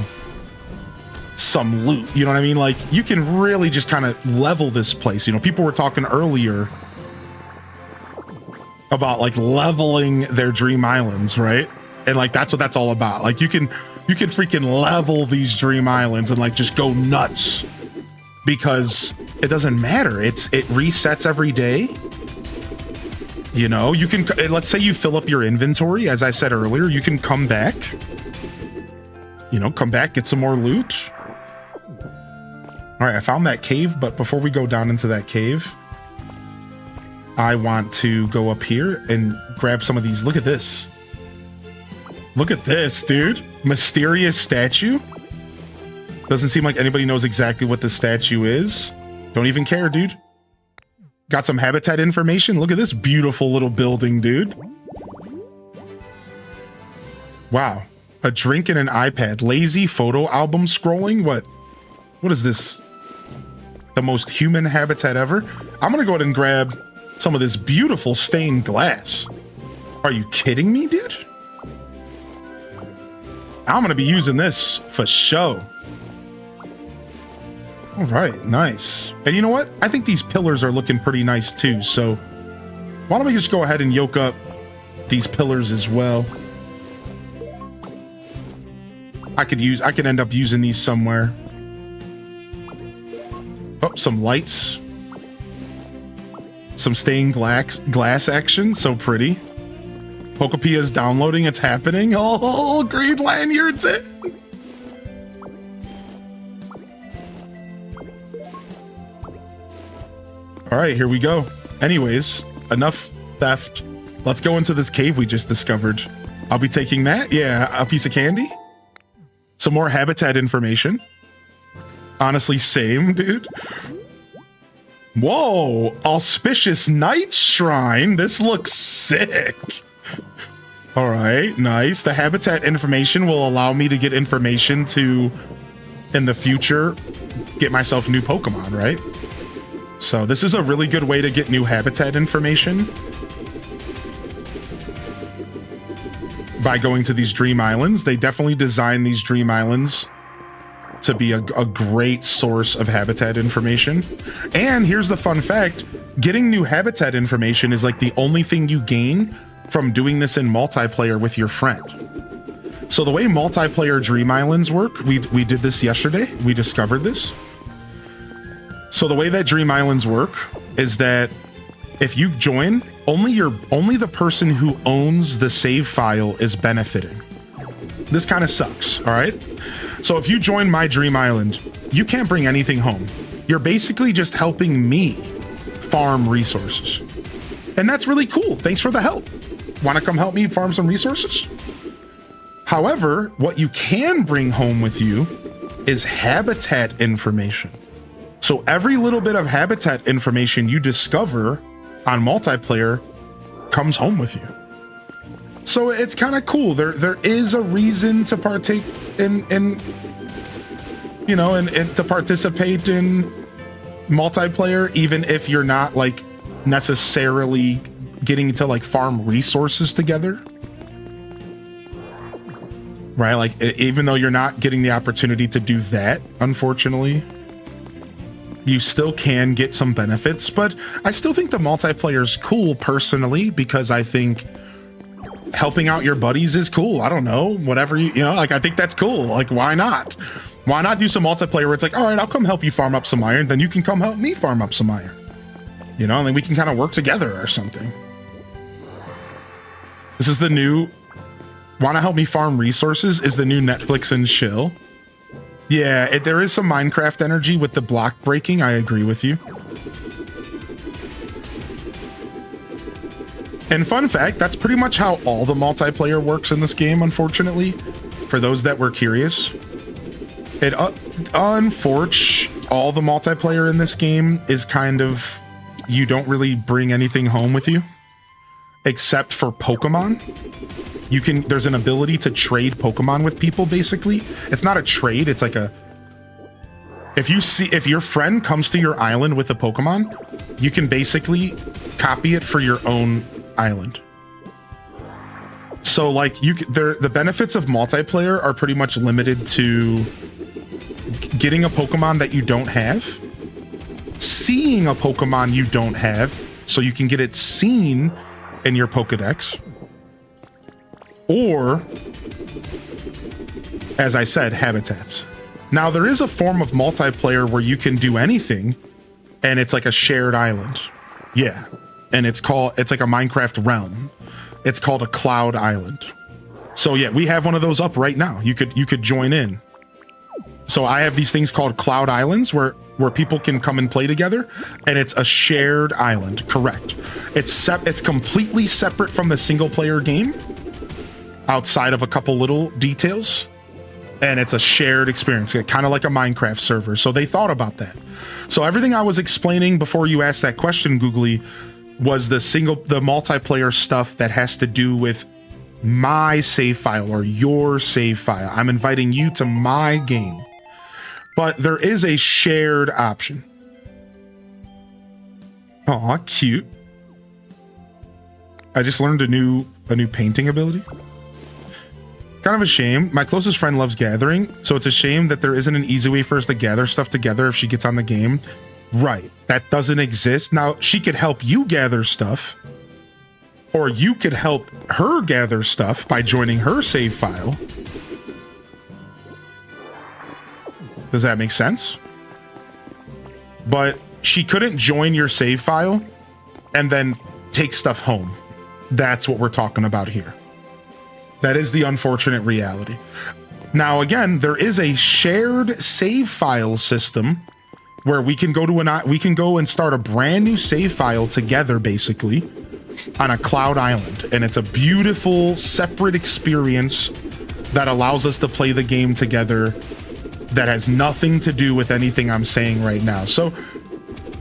some loot. You know what I mean? Like you can really just kind of level this place. You know, people were talking earlier about like leveling their dream islands, right? And like that's what that's all about. Like you can freaking level these dream islands and like just go nuts, because it doesn't matter. It resets every day. You know, you can, let's say you fill up your inventory, as I said earlier, you can come back. You know, come back, get some more loot. All right, I found that cave, but before we go down into that cave, I want to go up here and grab some of these. Look at this. Look at this, dude. Mysterious statue. Doesn't seem like anybody knows exactly what the statue is. Don't even care, dude. Got some habitat information. Look at this beautiful little building, dude. Wow. A drink and an iPad. Lazy photo album scrolling? What is this? The most human habitat ever? I'm gonna go ahead and grab some of this beautiful stained glass. Are you kidding me, dude? I'm gonna be using this for show. All right, nice. And you know what? I think these pillars are looking pretty nice too. So why don't we just go ahead and yoke up these pillars as well? I could end up using these somewhere. Oh, some lights. Some stained glass action. So pretty. Pokopia is downloading. It's happening. Oh, green lanyards in. All right, here we go. Anyways, enough theft. Let's go into this cave we just discovered. I'll be taking that. Yeah, a piece of candy. Some more habitat information. Honestly, same, dude. Whoa, auspicious night shrine. This looks sick. All right, nice. The habitat information will allow me to get information to, in the future, get myself new Pokemon, right? So this is a really good way to get new habitat information by going to these dream islands. They definitely designed these dream islands to be a great source of habitat information. And here's the fun fact, getting new habitat information is like the only thing you gain from doing this in multiplayer with your friend. So the way multiplayer dream islands work, we did this yesterday, we discovered this. So the way that dream islands work is that if you join, only the person who owns the save file is benefiting. This kind of sucks, all right? So if you join my dream island, you can't bring anything home. You're basically just helping me farm resources. And that's really cool. Thanks for the help. Want to come help me farm some resources? However, what you can bring home with you is habitat information. So every little bit of habitat information you discover on multiplayer comes home with you. So it's kind of cool. There is a reason to partake in you know, and to participate in multiplayer, even if you're not like necessarily getting to like farm resources together. Right? Like even though you're not getting the opportunity to do that, unfortunately, you still can get some benefits. But I still think the multiplayer is cool personally, because I think helping out your buddies is cool. I don't know, whatever you know, like I think that's cool. Like why not? Why not do some multiplayer where it's like, all right, I'll come help you farm up some iron, then you can come help me farm up some iron. You know, and then we can kind of work together or something. This is the new wanna help me farm resources is the new Netflix and chill. Yeah, there is some Minecraft energy with the block breaking. I agree with you. And fun fact, that's pretty much how all the multiplayer works in this game, unfortunately, for those that were curious. Unfortunately, all the multiplayer in this game is kind of, you don't really bring anything home with you, except for Pokemon. There's an ability to trade Pokemon with people, basically. It's not a trade, it's like if your friend comes to your island with a Pokemon, you can basically copy it for your own island. So like the benefits of multiplayer are pretty much limited to getting a Pokemon that you don't have, seeing a Pokemon you don't have, so you can get it seen in your Pokedex, or, as I said, habitats. Now, there is a form of multiplayer where you can do anything, and it's like a shared island. Yeah, and it's like a Minecraft realm. It's called a cloud island. So yeah, we have one of those up right now. You could join in. So I have these things called cloud islands where people can come and play together, and it's a shared island. Correct. It's completely separate from the single player game, outside of a couple little details, and it's a shared experience, kind of like a Minecraft server. So they thought about that. So everything I was explaining before you asked that question, Googly, was the multiplayer stuff that has to do with my save file or your save file. I'm inviting you to my game, but there is a shared option. Aw, cute. I just learned a new painting ability. kind of a shame. My closest friend loves gathering, so it's a shame that there isn't an easy way for us to gather stuff together if she gets on the game. Right, that doesn't exist. Now, she could help you gather stuff, or you could help her gather stuff by joining her save file. Does that make sense? But she couldn't join your save file and then take stuff home. That's what we're talking about here. That is the unfortunate reality. Now, again, there is a shared save file system where we can go and start a brand new save file together, basically, on a cloud island. And it's a beautiful, separate experience that allows us to play the game together that has nothing to do with anything I'm saying right now. So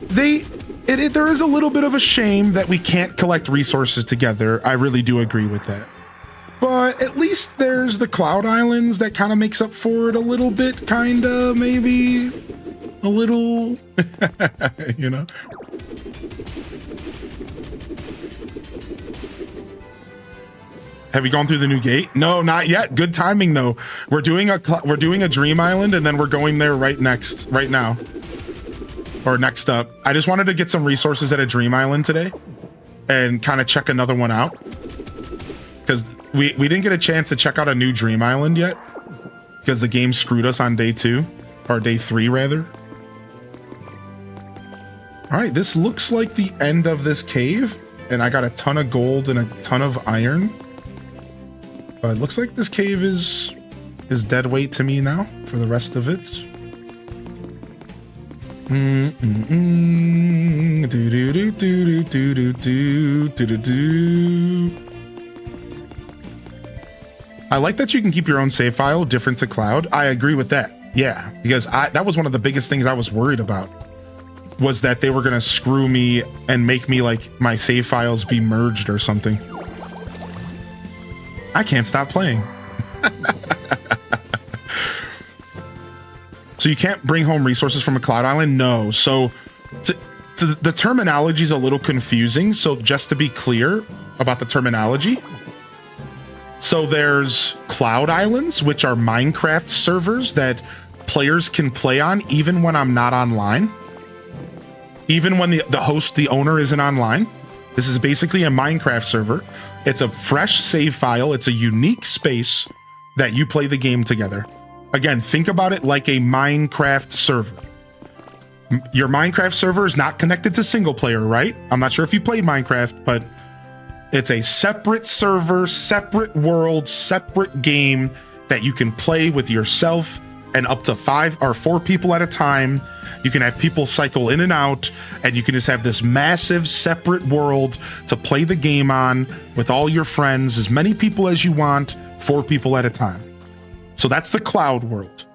there is a little bit of a shame that we can't collect resources together. I really do agree with that. But at least there's the Cloud Islands that kind of makes up for it a little bit, kind of, maybe a little, you know? Have we gone through the new gate? No, not yet. Good timing though. We're doing a Dream Island, and then we're going there right now. Or next up. I just wanted to get some resources at a Dream Island today and kind of check another one out. Because we didn't get a chance to check out a new Dream Island yet. Because the game screwed us on day 2. Or day 3, rather. Alright, this looks like the end of this cave. And I got a ton of gold and a ton of iron. It looks like this cave is dead weight to me now for the rest of it. I like that you can keep your own save file different to cloud. I agree with that. Yeah, because that was one of the biggest things I was worried about, was that they were going to screw me and make me like my save files be merged or something. I can't stop playing. So you can't bring home resources from a cloud island? No. So the terminology is a little confusing. So just to be clear about the terminology. So there's cloud islands, which are Minecraft servers that players can play on even when I'm not online. Even when the host, the owner, isn't online. This is basically a Minecraft server. It's a fresh save file. It's a unique space that you play the game together. Again, think about it like a Minecraft server. Your Minecraft server is not connected to single player, right? I'm not sure if you played Minecraft, but it's a separate server, separate world, separate game that you can play with yourself and up to 5 or 4 people at a time. You can have people cycle in and out, and you can just have this massive separate world to play the game on with all your friends, as many people as you want, 4 people at a time. So that's the cloud world.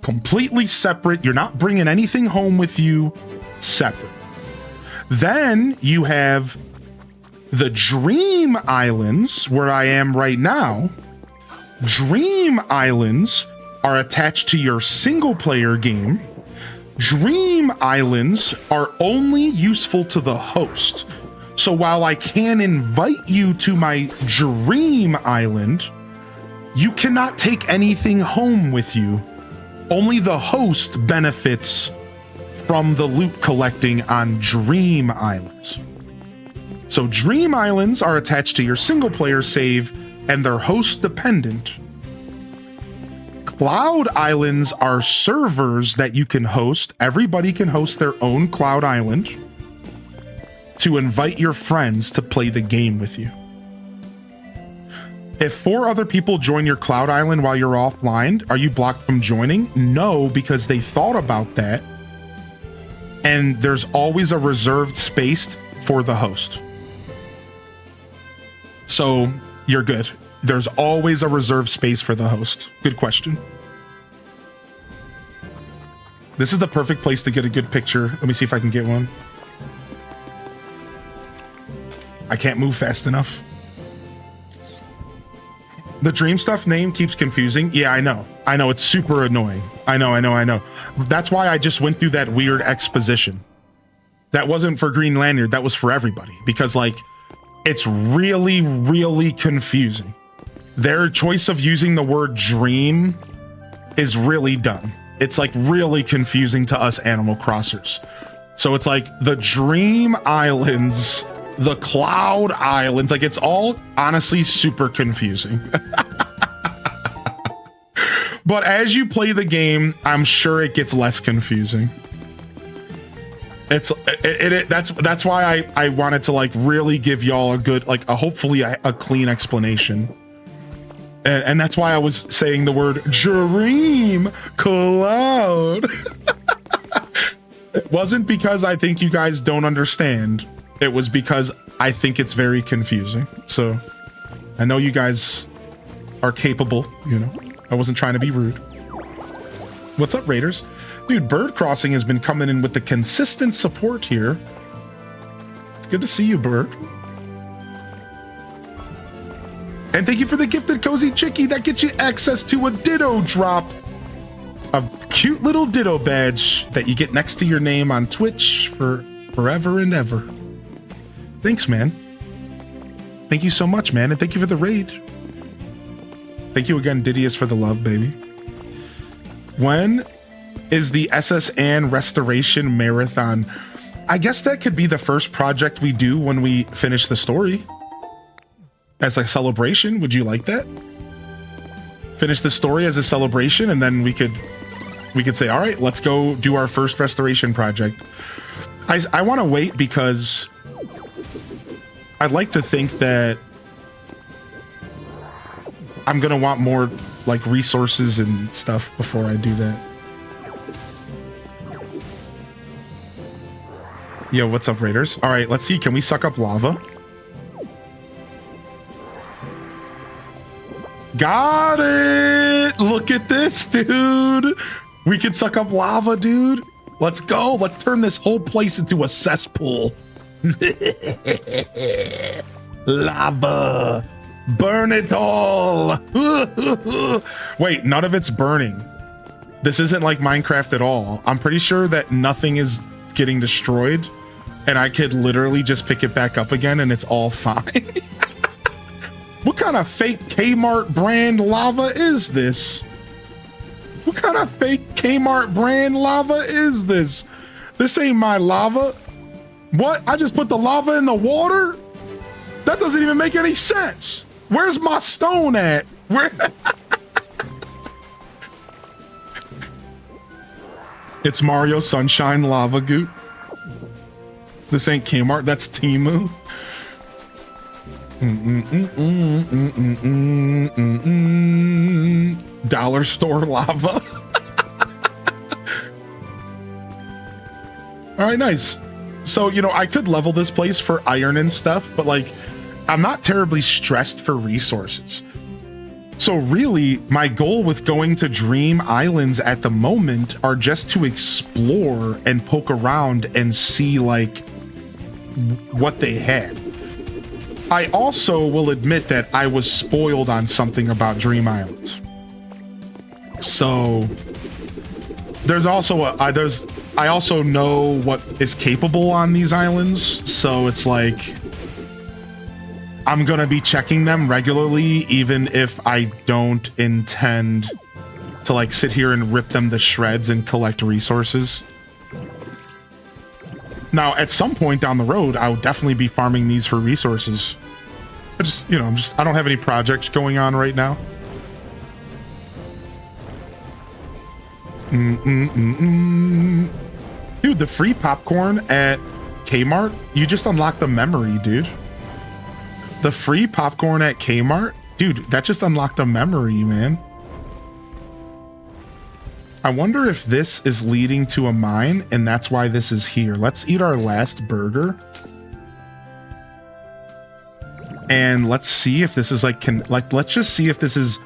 Completely separate. You're not bringing anything home with you. Separate. Then you have the Dream Islands, where I am right now. Dream Islands are attached to your single player game. Dream Islands are only useful to the host. So while I can invite you to my Dream Island, you cannot take anything home with you. Only the host benefits from the loot collecting on Dream Islands. So Dream Islands are attached to your single player save and they're host dependent. Cloud Islands are servers that you can host. Everybody can host their own Cloud Island to invite your friends to play the game with you. If 4 other people join your Cloud Island while you're offline, are you blocked from joining? No, because they thought about that. And there's always a reserved space for the host. So you're good. There's always a reserved space for the host. Good question. This is the perfect place to get a good picture. Let me see if I can get one. I can't move fast enough. The Dream Stuff name keeps confusing. Yeah, I know. I know, it's super annoying. I know. That's why I just went through that weird exposition. That wasn't for Green Lanyard, that was for everybody. Because, like, it's really, really confusing. their choice of using the word dream is really dumb. It's like really confusing to us Animal Crossers. So it's like the Dream Islands, the Cloud Islands, like it's all honestly super confusing. But as you play the game, I'm sure it gets less confusing. That's why I wanted to like really give y'all a good, like hopefully a clean explanation. And that's why I was saying the word dream cloud. It wasn't because I think you guys don't understand. It was because I think it's very confusing. So I know you guys are capable, you know. I wasn't trying to be rude. What's up, Raiders? Dude, Bird Crossing has been coming in with the consistent support here. It's good to see you, Bird. And thank you for the gifted Cozy Chickie. That gets you access to a Ditto drop. A cute little Ditto badge that you get next to your name on Twitch for forever and ever. Thanks, man. Thank you so much, man. And thank you for the raid. Thank you again, Didius, for the love, baby. When is the SS Anne Restoration Marathon? I guess that could be the first project we do when we finish the story. As a celebration, would you like that? Finish the story as a celebration, and then we could say, all right, let's go do our first restoration project. I want to wait because I'd like to think that I'm gonna want more like resources and stuff before I do that. Yo, what's up, Raiders? All right, let's see. Can we suck up lava? Got it! Look at this, dude. We can suck up lava, dude. Let's go. Let's turn this whole place into a cesspool. Lava. Burn it all. Wait, none of it's burning. This isn't like Minecraft at all. I'm pretty sure that nothing is getting destroyed, and I could literally just pick it back up again and it's all fine. What kind of fake Kmart brand lava is this? What kind of fake Kmart brand lava is this? This ain't my lava. What? I just put the lava in the water? That doesn't even make any sense. Where's my stone at? Where? It's Mario Sunshine Lava Goot. This ain't Kmart, that's Temu. Dollar store lava. All right, nice. So, you know, I could level this place for iron and stuff, but like, I'm not terribly stressed for resources. So really, my goal with going to Dream Islands at the moment are just to explore and poke around and see like what they had. I also will admit that I was spoiled on something about Dream Islands. So there's also I also know what is capable on these islands, so it's like I'm gonna be checking them regularly, even if I don't intend to like sit here and rip them to shreds and collect resources. Now, at some point down the road, I would definitely be farming these for resources. I just, you know, I don't have any projects going on right now. Dude, the free popcorn at Kmart, you just unlocked the memory, dude. The free popcorn at Kmart? Dude, that just unlocked a memory, man. I wonder if this is leading to a mine and that's why this is here. Let's eat our last burger. And let's see if this is like, let's just see if this is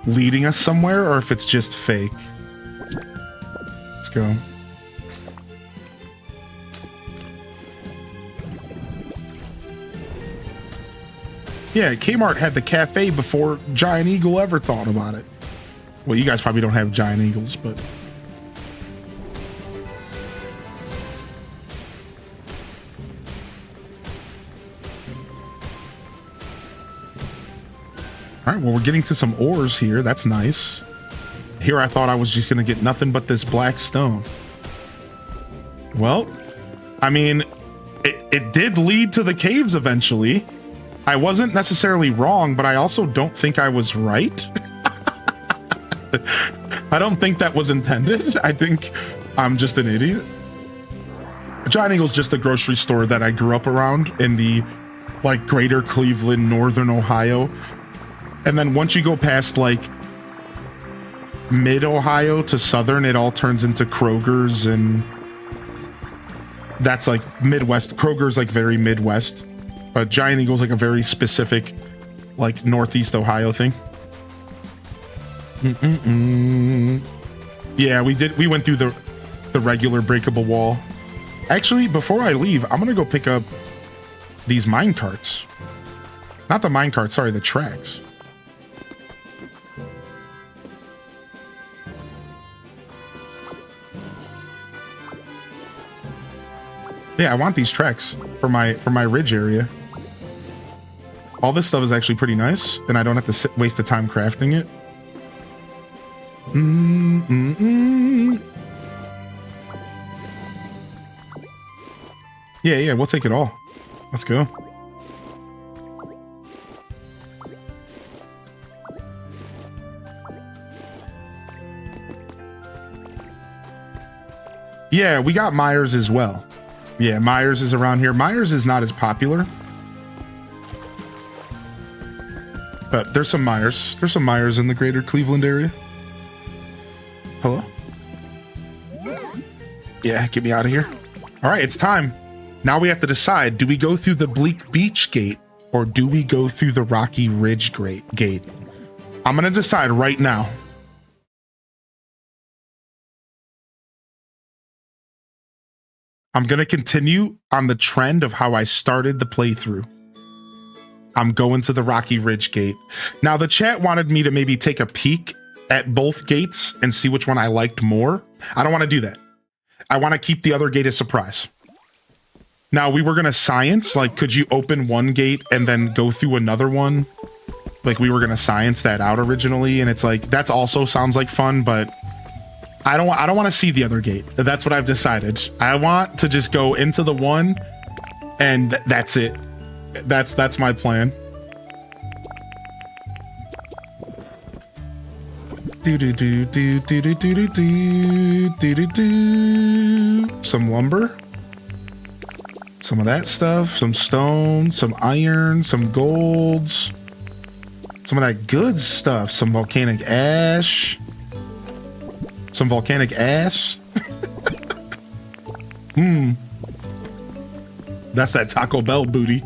leading us somewhere or if it's just fake. Let's go. Yeah, Kmart had the cafe before Giant Eagle ever thought about it. Well, you guys probably don't have Giant Eagles, but... All right, well, we're getting to some ores here. That's nice. Here I thought I was just going to get nothing but this black stone. Well, I mean, it did lead to the caves eventually. I wasn't necessarily wrong, but I also don't think I was right. I don't think that was intended. I think I'm just an idiot. Giant Eagle's just a grocery store that I grew up around in the like greater Cleveland, northern Ohio. And then once you go past like mid Ohio to southern, it all turns into Kroger's, and that's like Midwest. Kroger's like very Midwest. But Giant Eagle's like a very specific like Northeast Ohio thing. Yeah, we went through the regular breakable wall. Actually, before I leave, I'm gonna go pick up these mine carts. Not the mine carts, sorry, the tracks. Yeah, I want these tracks for my ridge area. All this stuff is actually pretty nice, and I don't have to waste the time crafting it. Yeah, we'll take it all. Let's go. Yeah, we got Myers as well. Yeah, Myers is around here. Myers is not as popular. But there's some Myers. There's some Myers in the greater Cleveland area. Hello? Yeah, get me out of here. All right, it's time. Now we have to decide, do we go through the Bleak Beach gate or do we go through the Rocky Ridge gate? I'm going to decide right now. I'm going to continue on the trend of how I started the playthrough. I'm going to the Rocky Ridge gate. Now, the chat wanted me to maybe take a peek at both gates and see which one I liked more. I don't want to do that. I want to keep the other gate a surprise. Now, we were going to science, like, could you open one gate and then go through another one? Like, we were going to science that out originally, and it's like, that's also sounds like fun, but I don't want to see the other gate. That's what I've decided. I want to just go into the one, and that's it. That's my plan. Some lumber. Some of that stuff, some stone, some iron, some golds, some of that good stuff, some volcanic ash, some volcanic ass. That's that Taco Bell booty.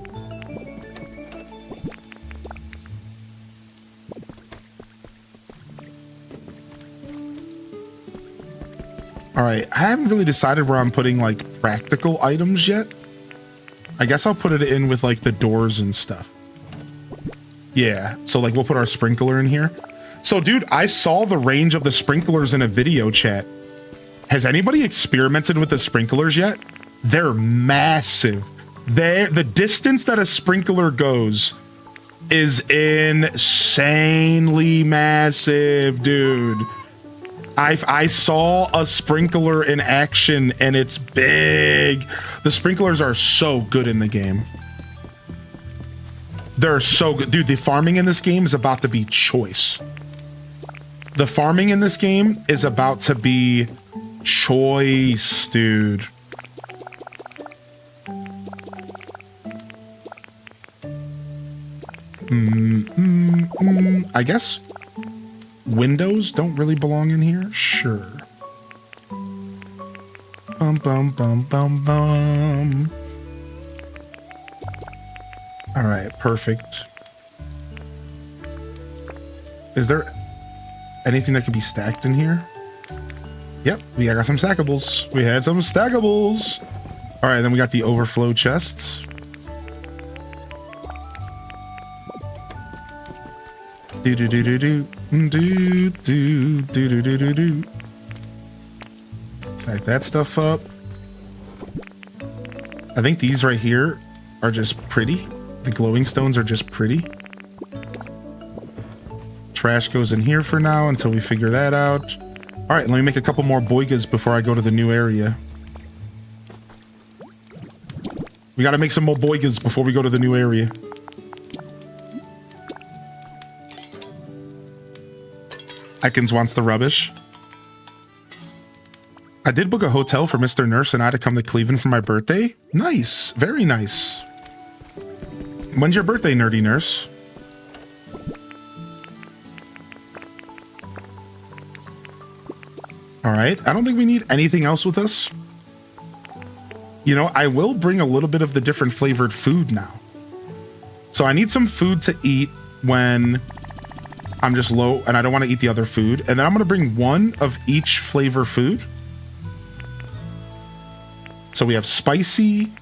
All right, I haven't really decided where I'm putting like practical items yet. I guess I'll put it in with like the doors and stuff. Yeah, so like we'll put our sprinkler in here. So dude, I saw the range of the sprinklers in a video chat. Has anybody experimented with the sprinklers yet? They're massive. The distance that a sprinkler goes is insanely massive, dude. I saw a sprinkler in action and it's big. The sprinklers are so good in the game. They're so good. Dude, the farming in this game is about to be choice. The farming in this game is about to be choice, dude. I guess windows don't really belong in here. Sure. Bum, bum, bum, bum, bum. All right, perfect. Is there anything that can be stacked in here? Yep, we got some stackables. We had some stackables. All right, then we got the overflow chests. Do do do do do do do do do do do do. Stack that stuff up. I think these right here are just pretty. The glowing stones are just pretty. Trash goes in here for now until we figure that out. All right, let me make a couple more boigas before I go to the new area. We got to make some more boigas before we go to the new area. Ekins wants the rubbish. I did book a hotel for Mr. Nurse and I to come to Cleveland for my birthday. Nice. Very nice. When's your birthday, Nerdy Nurse? All right. I don't think we need anything else with us. You know, I will bring a little bit of the different flavored food now. So I need some food to eat when I'm just low and I don't want to eat the other food. And then I'm going to bring one of each flavor food. So we have spicy.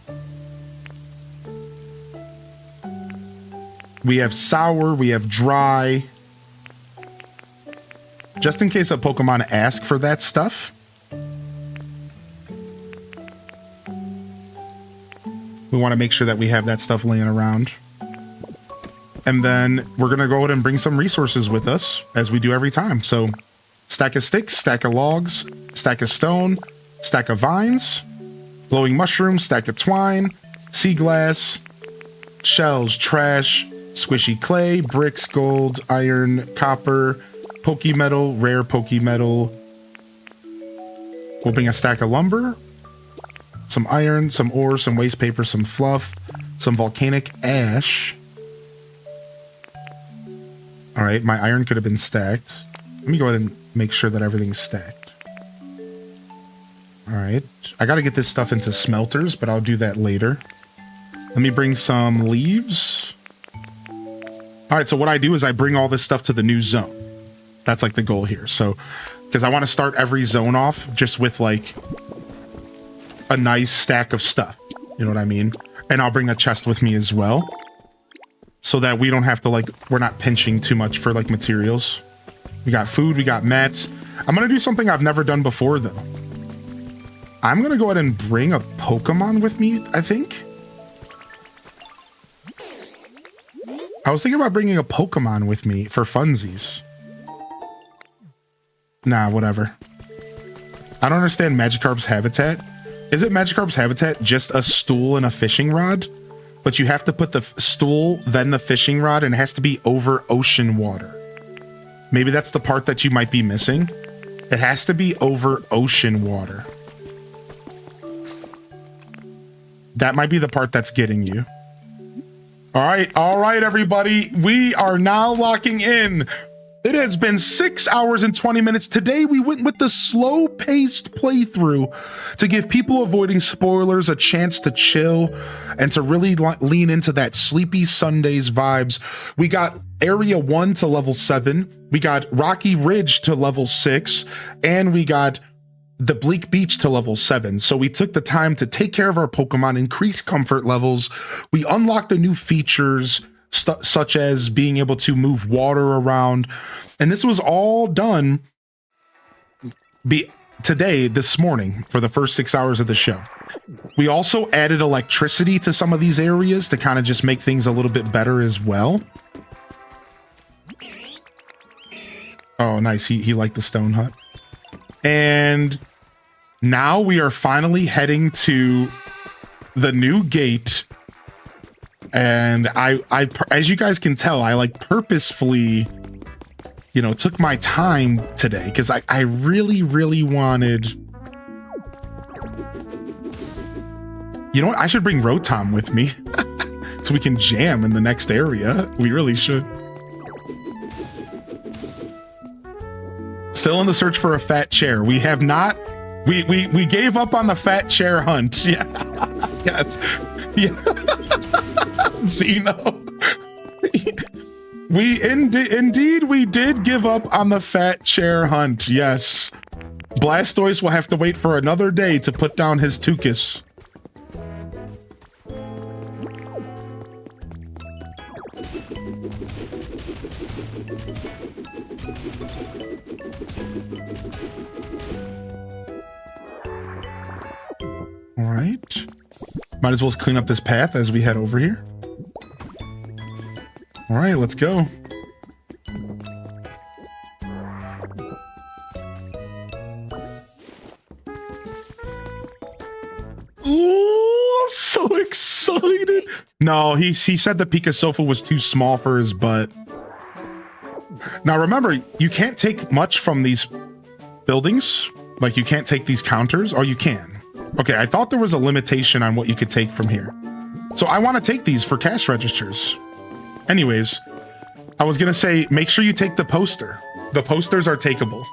We have sour. We have dry. Just in case a Pokemon asks for that stuff. We want to make sure that we have that stuff laying around. And then we're going to go ahead and bring some resources with us, as we do every time. So, stack of sticks, stack of logs, stack of stone, stack of vines, glowing mushrooms, stack of twine, sea glass, shells, trash, squishy clay, bricks, gold, iron, copper, Pokemetal, rare Pokemetal. We'll bring a stack of lumber, some iron, some ore, some waste paper, some fluff, some volcanic ash. All right, my iron could have been stacked. Let me go ahead and make sure that everything's stacked. All right, I got to get this stuff into smelters, but I'll do that later. Let me bring some leaves. All right, so what I do is I bring all this stuff to the new zone. That's like the goal here. So, because I want to start every zone off just with like a nice stack of stuff. You know what I mean? And I'll bring a chest with me as well. So that we don't have to like, we're not pinching too much for like materials. We got food, we got mats. I'm going to do something I've never done before though. I'm going to go ahead and bring a Pokemon with me, I think. I was thinking about bringing a Pokemon with me for funsies. Nah, whatever. I don't understand Magikarp's habitat. Isn't Magikarp's habitat just a stool and a fishing rod? But you have to put the stool, then the fishing rod, and it has to be over ocean water. Maybe that's the part that you might be missing. It has to be over ocean water. That might be the part that's getting you. All right, everybody. We are now locking in. It has been 6 hours and 20 minutes. Today, we went with the slow-paced playthrough to give people avoiding spoilers a chance to chill and to really lean into that Sleepy Sundays vibes. We got Area 1 to level 7. We got Rocky Ridge to level 6. And we got the Bleak Beach to level 7. So we took the time to take care of our Pokemon, increase comfort levels. We unlocked the new features, such as being able to move water around. And this was all done this morning for the first 6 hours of the show. We also added electricity to some of these areas to kind of just make things a little bit better as well. Oh, nice. He liked the stone hut. And now we are finally heading to the new gate. And I, as you guys can tell, I like purposefully, you know, took my time today because I really, really wanted. You know what? I should bring Rotom with me so we can jam in the next area. We really should. Still in the search for a fat chair. We have not. We gave up on the fat chair hunt. Yeah. Yes. Yeah. Zeno. Indeed we did give up on the fat chair hunt. Yes. Blastoise will have to wait for another day to put down his Tuchus. All right. Might as well clean up this path as we head over here. All right, let's go. No, he said the Pika sofa was too small for his butt. Now remember, you can't take much from these buildings. Like, you can't take these counters, or you can. Okay, I thought there was a limitation on what you could take from here. So I want to take these for cash registers. Anyways, I was gonna say, make sure you take the poster. The posters are takeable.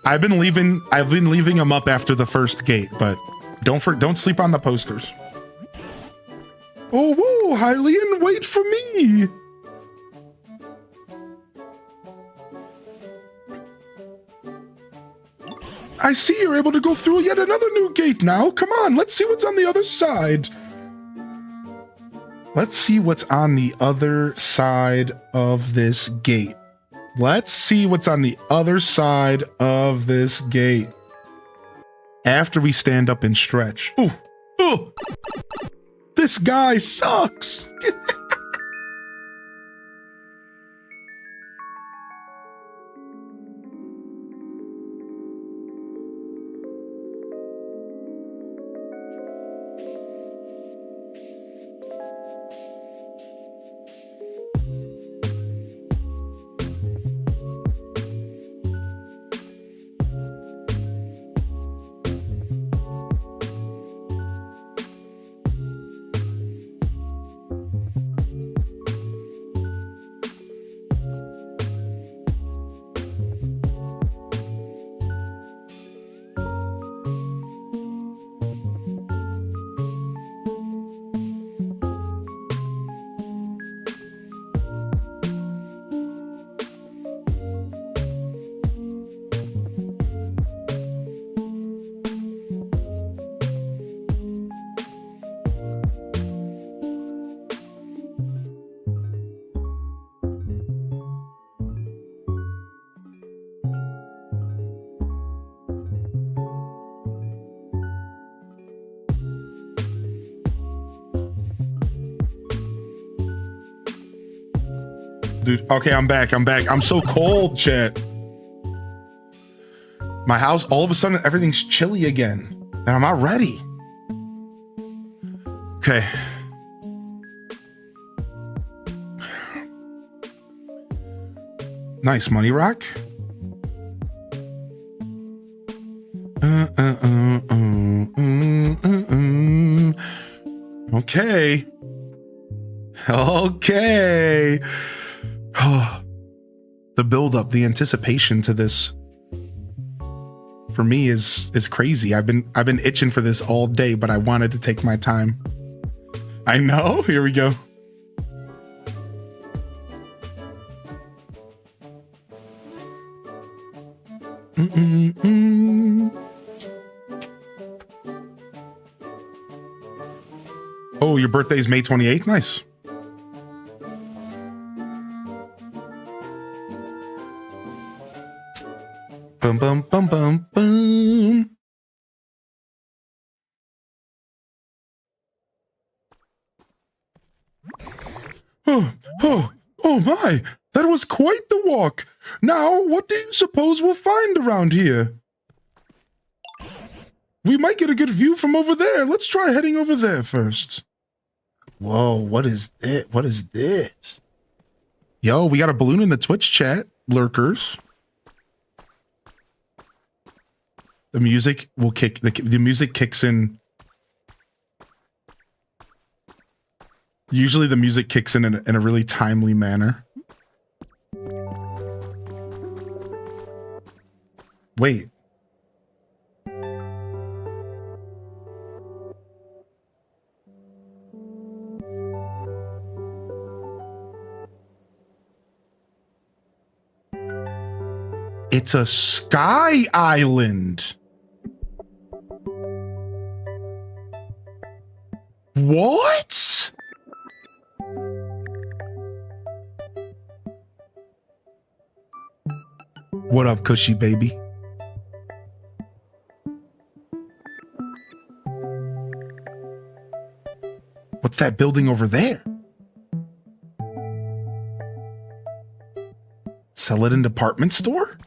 I've been leaving them up after the first gate, but don't sleep on the posters. Oh, whoa, Hylian, wait for me. I see you're able to go through yet another new gate now. Come on, let's see what's on the other side. Let's see what's on the other side of this gate. Let's see what's on the other side of this gate. After we stand up and stretch. Ooh, ooh. This guy sucks. Dude, okay, I'm back. I'm so cold, chat. My house, all of a sudden, everything's chilly again. And I'm not ready. Okay. Nice money rock. Okay. Okay. Oh, the buildup, the anticipation to this for me is crazy. I've been itching for this all day, but I wanted to take my time. I know. Here we go. Oh, your birthday's May 28th? Nice. Bum, bum, bum, bum, bum. Oh my, that was quite the walk. Now, what do you suppose we'll find around here? We might get a good view from over there. Let's try heading over there first. Whoa, what is it? What is this? Yo, we got a balloon in the Twitch chat, lurkers. The music will kick, the music kicks in. Usually the music kicks in a really timely manner. Wait. It's a sky island. What? What up, Cushy baby? What's that building over there? Sell it in department store?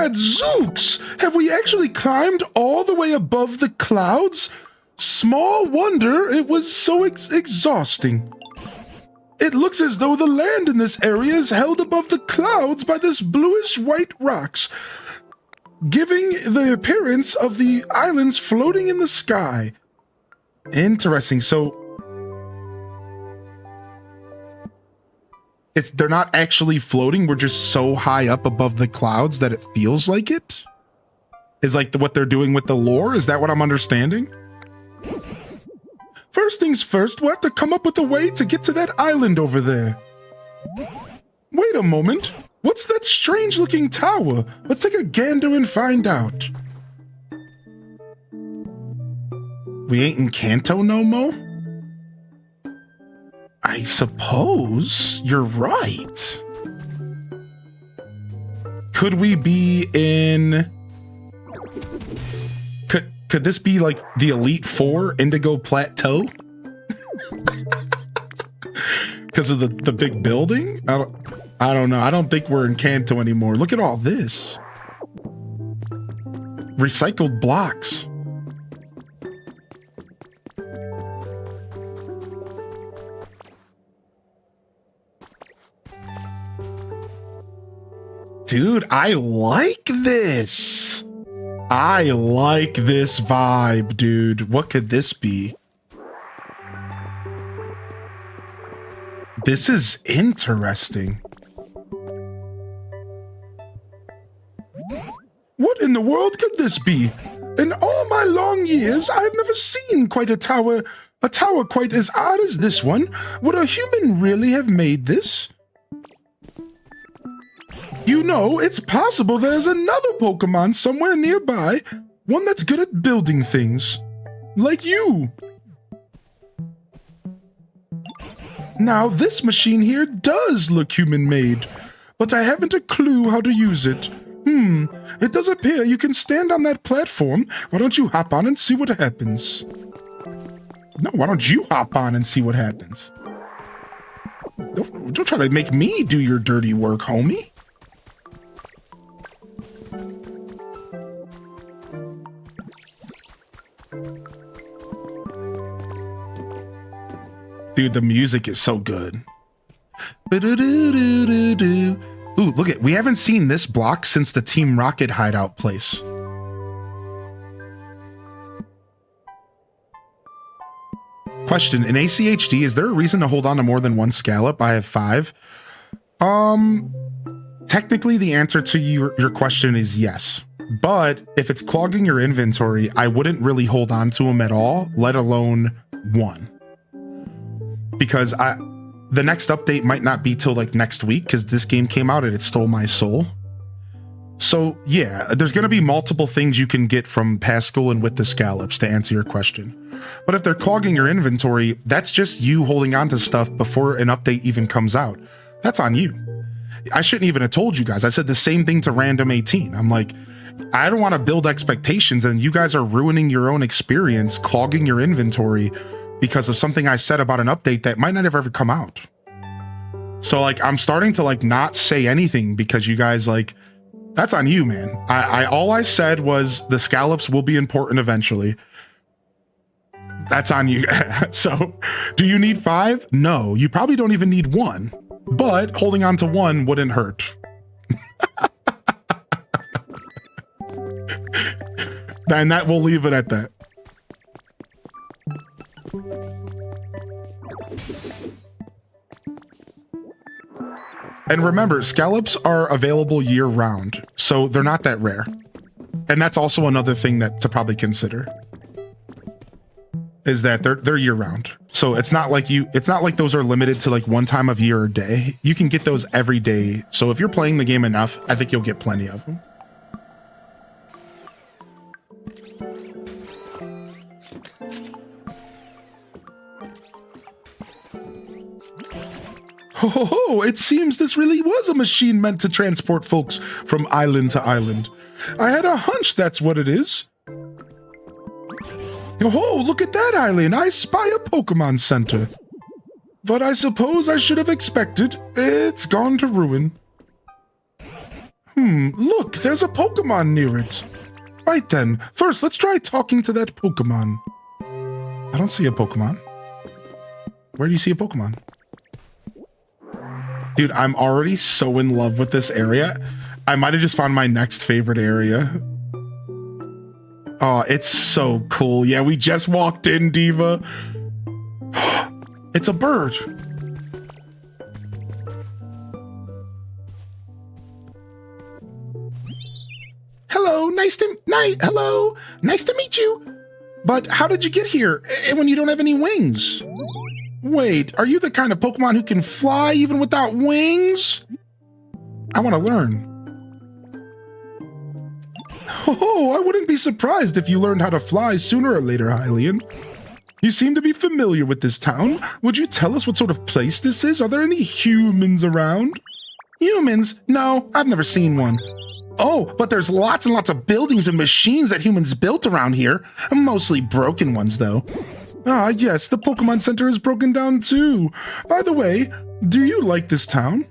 Gadzooks! Have we actually climbed all the way above the clouds? Small wonder it was so exhausting. It looks as though the land in this area is held above the clouds by this bluish-white rocks, giving the appearance of the islands floating in the sky. Interesting. So, they're not actually floating. We're just so high up above the clouds that it feels like it? Is like what they're doing with the lore? Is that what I'm understanding? First things first, we'll have to come up with a way to get to that island over there. Wait a moment. What's that strange-looking tower? Let's take a gander and find out. We ain't in Kanto no more? I suppose you're right. Could we be in... Could this be like the Elite Four Indigo Plateau? Because of the big building? I don't know. I don't think we're in Kanto anymore. Look at all this. Recycled blocks. Dude, I like this. I like this vibe, dude. What could this be? This is interesting. What in the world could this be? In all my long years, I've never seen quite a tower quite as odd as this one. Would a human really have made this? You know, it's possible there's another Pokemon somewhere nearby, one that's good at building things. Like you. Now, this machine here does look human-made, but I haven't a clue how to use it. It does appear you can stand on that platform. Why don't you hop on and see what happens? No, why don't you hop on and see what happens? Don't try to make me do your dirty work, homie. Dude, the music is so good. Ooh, look at, we haven't seen this block since the Team Rocket hideout place. Question, in ACHD, is there a reason to hold on to more than one scallop? I have 5. Technically the answer to your question is yes. But if it's clogging your inventory, I wouldn't really hold on to them at all, let alone one. Because the next update might not be till like next week, because this game came out and it stole my soul. So yeah, there's going to be multiple things you can get from Pascal and with the scallops to answer your question. But if they're clogging your inventory, that's just you holding on to stuff before an update even comes out. That's on you. I shouldn't even have told you guys. I said the same thing to Random 18. I'm like, I don't want to build expectations and you guys are ruining your own experience, clogging your inventory because of something I said about an update that might not have ever come out. So like, I'm starting to like not say anything because you guys like, that's on you, man. All I said was the scallops will be important eventually. That's on you. So do you need 5? No, you probably don't even need 1, but holding on to 1 wouldn't hurt. And that we'll leave it at that. And remember, scallops are available year-round, so they're not that rare. And that's also another thing that to probably consider, is that they're year-round. So it's not like those are limited to like one time of year or day. You can get those every day. So if you're playing the game enough, I think you'll get plenty of them. Ho ho ho, it seems this really was a machine meant to transport folks from island to island. I had a hunch that's what it is. Oh, look at that island. I spy a Pokemon Center. But I suppose I should have expected. It's gone to ruin. Look, there's a Pokemon near it. Right then, first let's try talking to that Pokemon. I don't see a Pokemon. Where do you see a Pokemon? Dude, I'm already so in love with this area. I might have just found my next favorite area. Oh, it's so cool. Yeah, we just walked in, Diva. It's a bird. Hello, nice to meet you. But how did you get here when you don't have any wings? Wait, are you the kind of Pokemon who can fly even without wings? I want to learn. Oh, I wouldn't be surprised if you learned how to fly sooner or later, Hylian. You seem to be familiar with this town. Would you tell us what sort of place this is? Are there any humans around? Humans? No, I've never seen one. Oh, but there's lots and lots of buildings and machines that humans built around here. Mostly broken ones, though. Ah, yes, the Pokemon Center is broken down, too. By the way, do you like this town?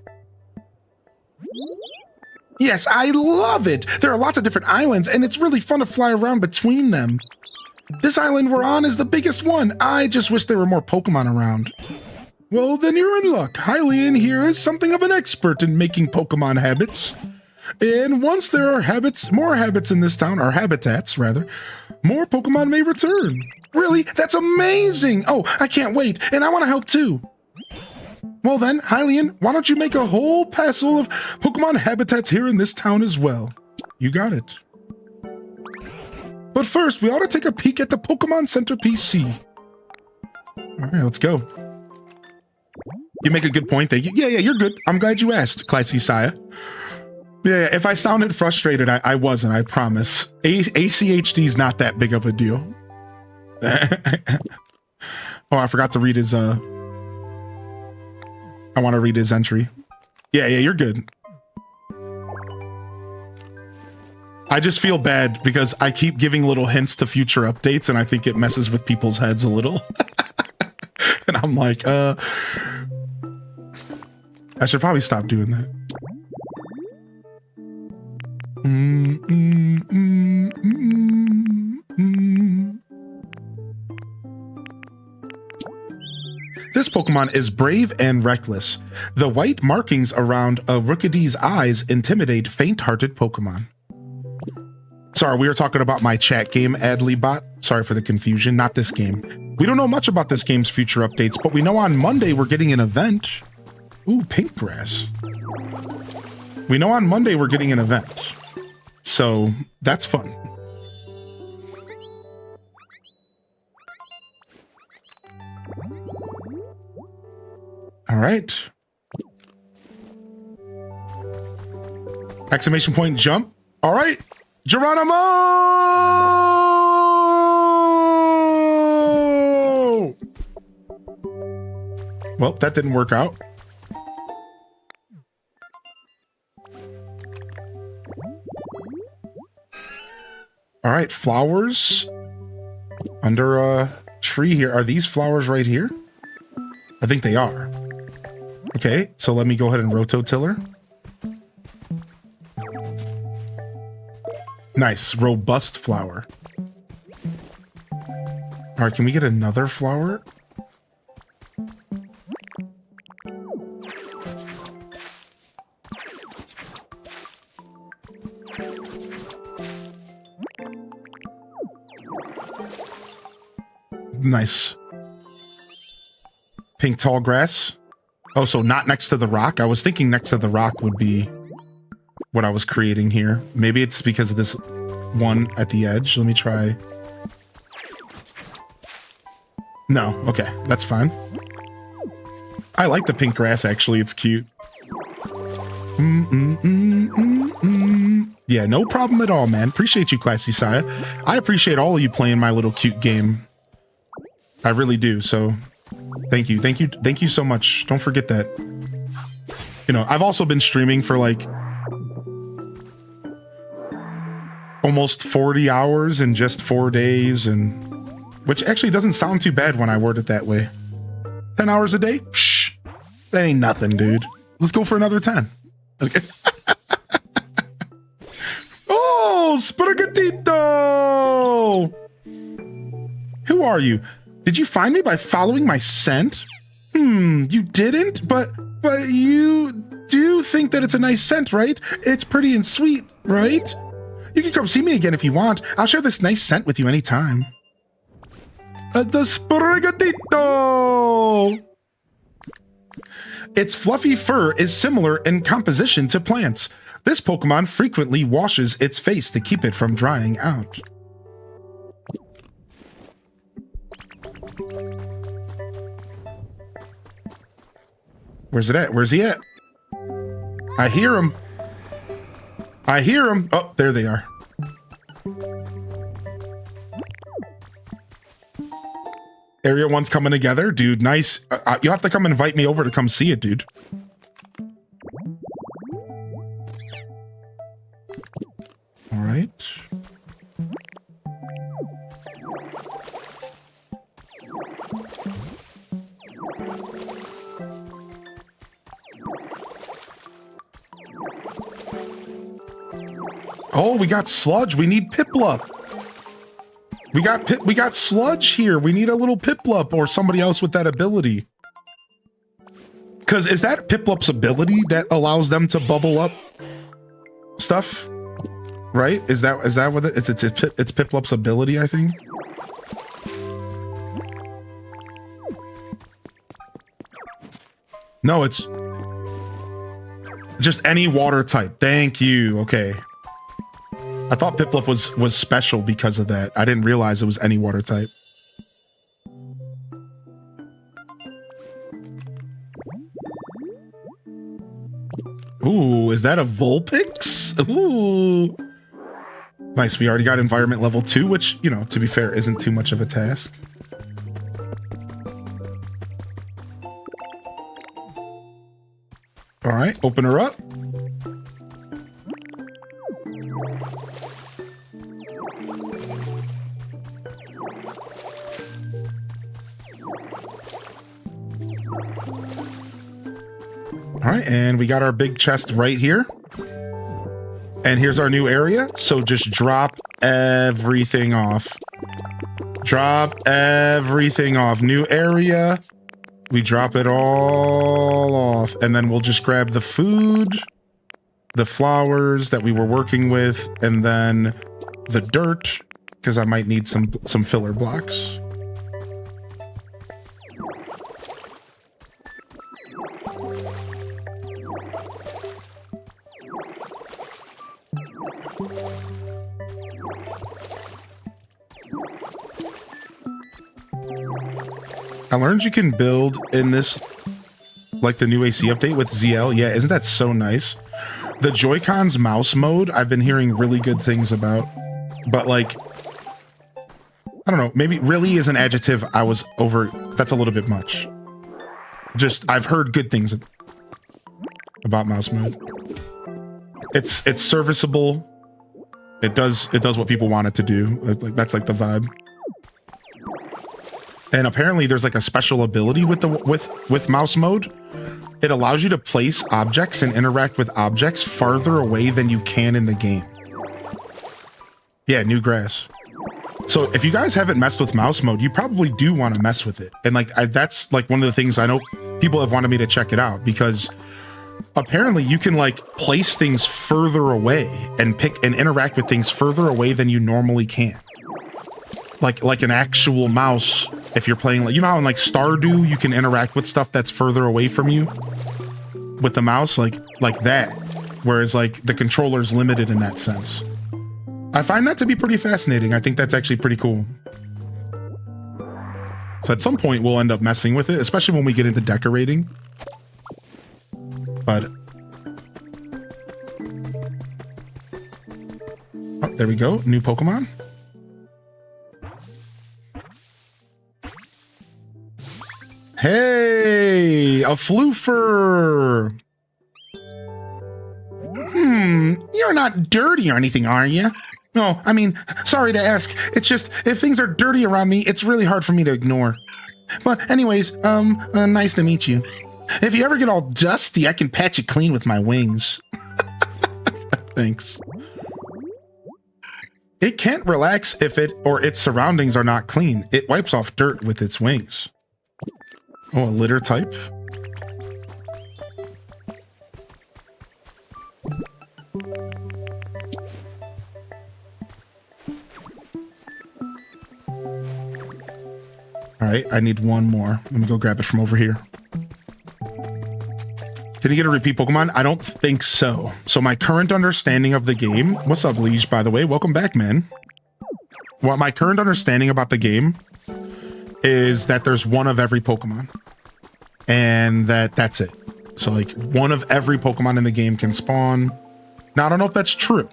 Yes, I love it. There are lots of different islands, and it's really fun to fly around between them. This island we're on is the biggest one. I just wish there were more Pokemon around. Well, then you're in luck. Hylian here is something of an expert in making Pokemon habits. And once there are more habits in this town, or habitats, rather, more Pokemon may return. Really? That's amazing! Oh, I can't wait, and I want to help too. Well then, Hylian, why don't you make a whole passel of Pokemon habitats here in this town as well? You got it. But first, we ought to take a peek at the Pokemon Center PC. All right, let's go. You make a good point. Thank you. Yeah, you're good. I'm glad you asked, Classy Saya. Yeah, if I sounded frustrated, I wasn't, I promise. ACHD is not that big of a deal. Oh, I forgot to read his, I want to read his entry. Yeah, you're good. I just feel bad because I keep giving little hints to future updates and I think it messes with people's heads a little. And I'm like, I should probably stop doing that. This Pokemon is brave and reckless. The white markings around a Rookidee's eyes intimidate faint-hearted Pokemon. Sorry, we were talking about my chat game, Adlibot. Sorry for the confusion, not this game. We don't know much about this game's future updates, but we know on Monday we're getting an event. Ooh, pink grass. We know on Monday we're getting an event. So, that's fun. All right. Exclamation point jump. All right. Geronimo! Well, that didn't work out. All right, flowers under a tree here. Are these flowers right here? I think they are. Okay, so let me go ahead and rototiller. Nice, robust flower. All right, can we get another flower? Nice. Pink tall grass. Oh, so not next to the rock? I was thinking next to the rock would be what I was creating here. Maybe it's because of this one at the edge. Let me try. No, okay, that's fine. I like the pink grass, actually. It's cute. Yeah, no problem at all, man. Appreciate you, Classy Saya. I appreciate all of you playing my little cute game. I really do, so thank you. Thank you so much. Don't forget that. You know, I've also been streaming for like almost 40 hours in just 4 days, and which actually doesn't sound too bad when I word it that way. 10 hours a day? Psh, that ain't nothing, dude. Let's go for another 10. Okay. Spragatito! Who are you? Did you find me by following my scent? You didn't? But you do think that it's a nice scent, right? It's pretty and sweet, right? You can come see me again if you want. I'll share this nice scent with you anytime. The Spragatito! Its fluffy fur is similar in composition to plants. This Pokemon frequently washes its face to keep it from drying out. Where's it at? Where's he at? I hear him. I hear him. Oh, there they are. Area 1's coming together. Dude, nice. You'll have to come invite me over to come see it, dude. All right. Oh, we got Sludge. We need Piplup. We got Sludge here. We need a little Piplup or somebody else with that ability. Because is that Piplup's ability that allows them to bubble up stuff? Right? Is that what it is? It's Piplup's ability, I think. No, it's just any water type. Thank you. Okay. I thought Piplup was special because of that. I didn't realize it was any water type. Ooh, is that a Vulpix? Ooh. Nice, we already got environment level 2, which, you know, to be fair, isn't too much of a task. All right, open her up. All right, and we got our big chest right here. And here's our new area. So just drop everything off. Drop everything off. New area. We drop it all off. And then we'll just grab the food, the flowers that we were working with, and then the dirt, because I might need some filler blocks. I learned you can build in this, like the new AC update with ZL. Yeah, isn't that so nice? The Joy-Con's mouse mode, I've been hearing really good things about. But like, I don't know, maybe really is an adjective I was over, that's a little bit much. Just, I've heard good things about mouse mode. It's serviceable. It does what people want it to do. Like that's like the vibe. And apparently there's like a special ability with the with mouse mode. It allows you to place objects and interact with objects farther away than you can in the game. Yeah, new grass. So if you guys haven't messed with mouse mode, you probably do want to mess with it. And like that's like one of the things I know people have wanted me to check it out, because apparently you can like place things further away and pick and interact with things further away than you normally can. Like an actual mouse. If you're playing, like, you know how in like Stardew you can interact with stuff that's further away from you with the mouse, like that, whereas like the controller's limited in that sense. I find that to be pretty fascinating. I think that's actually pretty cool. So at some point we'll end up messing with it, especially when we get into decorating. But oh, there we go, new Pokemon. Hey, a Floofer! You're not dirty or anything, are you? No, I mean, sorry to ask. It's just, if things are dirty around me, it's really hard for me to ignore. But anyways, nice to meet you. If you ever get all dusty, I can patch it clean with my wings. Thanks. It can't relax if it or its surroundings are not clean. It wipes off dirt with its wings. Oh, a litter type. All right, I need one more. Let me go grab it from over here. Can you get a repeat Pokemon? I don't think so. So my current understanding of the game... What's up, Liege, by the way? Welcome back, man. Well, my current understanding about the game is that there's one of every Pokemon. And that's it. So, like, one of every Pokemon in the game can spawn. Now, I don't know if that's true.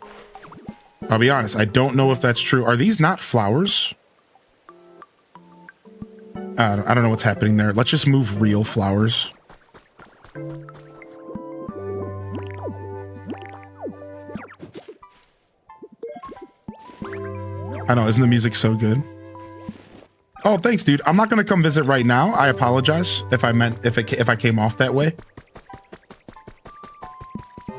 I'll be honest. I don't know if that's true. Are these not flowers? I don't know what's happening there. Let's just move real flowers. I know, isn't the music so good? Oh, thanks, dude. I'm not gonna come visit right now. I apologize if I came off that way.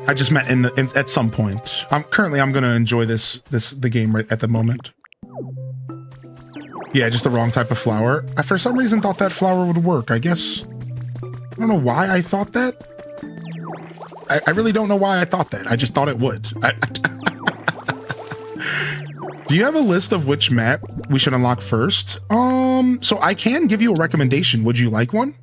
I just meant at some point. I'm gonna enjoy the game right at the moment. Yeah, just the wrong type of flower. I for some reason thought that flower would work. I guess I don't know why I thought that. I really don't know why I thought that. I just thought it would. Do you have a list of which map we should unlock first? So I can give you a recommendation. Would you like one?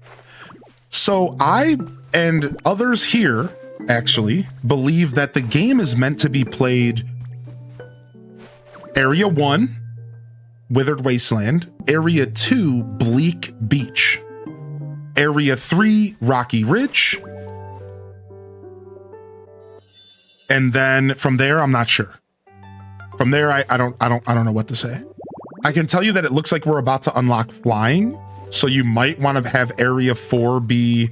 So I and others here actually believe that the game is meant to be played Area 1, Withered Wasteland, Area 2, Bleak Beach, Area 3, Rocky Ridge, and then from there, I'm not sure. From there, I don't know what to say. I can tell you that it looks like we're about to unlock flying, so you might want to have Area 4 be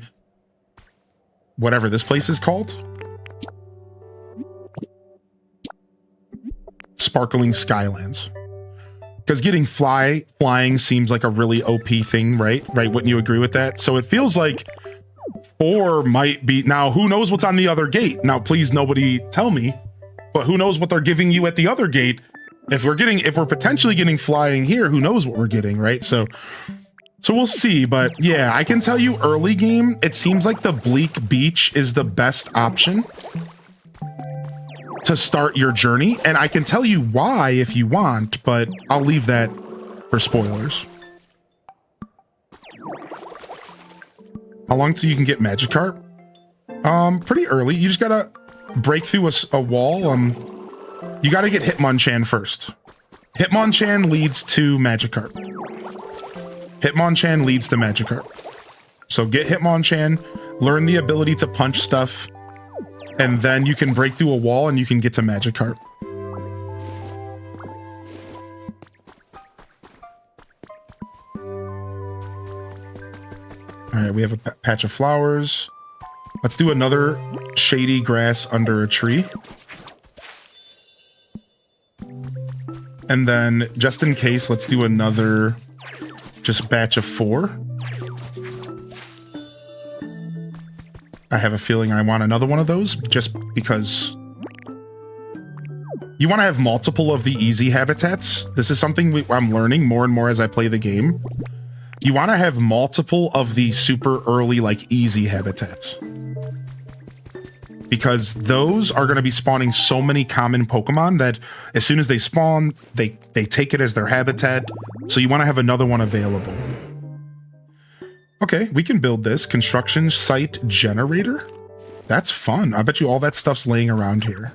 whatever this place is called. Sparkling Skylands. Because getting flying seems like a really OP thing, right? Right? Wouldn't you agree with that? So it feels like 4 might be... Now, who knows what's on the other gate? Now, please, nobody tell me. But who knows what they're giving you at the other gate? If we're potentially getting flying here, who knows what we're getting, right? So we'll see. But yeah, I can tell you early game, it seems like the Bleak Beach is the best option to start your journey. And I can tell you why if you want, but I'll leave that for spoilers. How long till you can get Magikarp? Pretty early. You just gotta break through a wall. You gotta get Hitmonchan first. Hitmonchan leads to Magikarp. Hitmonchan leads to Magikarp. So get Hitmonchan, learn the ability to punch stuff, and then you can break through a wall and you can get to Magikarp. All right, we have a patch of flowers. Let's do another shady grass under a tree. And then, just in case, let's do another just batch of 4. I have a feeling I want another one of those, just because you want to have multiple of the easy habitats. This is something I'm learning more and more as I play the game. You want to have multiple of the super early, like, easy habitats. Because those are going to be spawning so many common Pokemon that as soon as they spawn, they take it as their habitat. So you want to have another one available. Okay, we can build this. Construction site generator. That's fun. I bet you all that stuff's laying around here.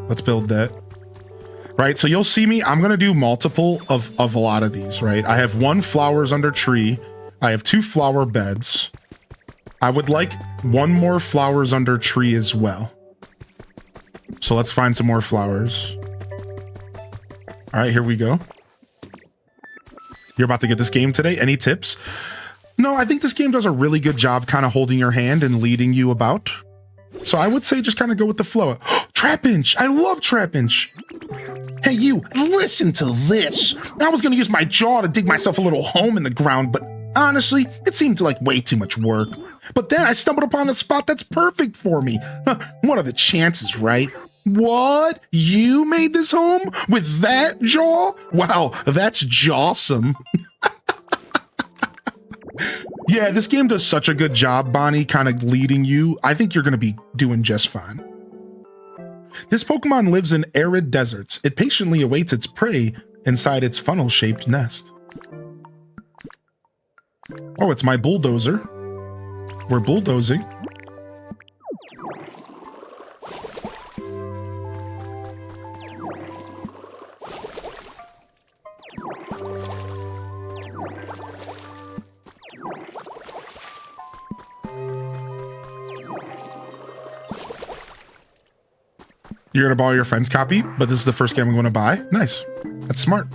Let's build that. Right, so you'll see me. I'm going to do multiple of a lot of these, right? I have 1 flowers under tree. I have 2 flower beds. I would like 1 more flowers under tree as well. So let's find some more flowers. All right, here we go. You're about to get this game today. Any tips? No, I think this game does a really good job kind of holding your hand and leading you about. So I would say just kind of go with the flow. Trapinch! I love Trapinch! Hey, you, listen to this. I was going to use my jaw to dig myself a little home in the ground, but honestly, it seemed like way too much work. But then I stumbled upon a spot that's perfect for me. What are the chances, right? What? You made this home with that jaw? Wow, that's jawsome. Yeah, this game does such a good job, Bonnie, kind of leading you. I think you're going to be doing just fine. This Pokemon lives in arid deserts. It patiently awaits its prey inside its funnel-shaped nest. Oh, it's my bulldozer. We're bulldozing. You're going to borrow your friend's copy, but this is the first game I'm going to buy? Nice. That's smart.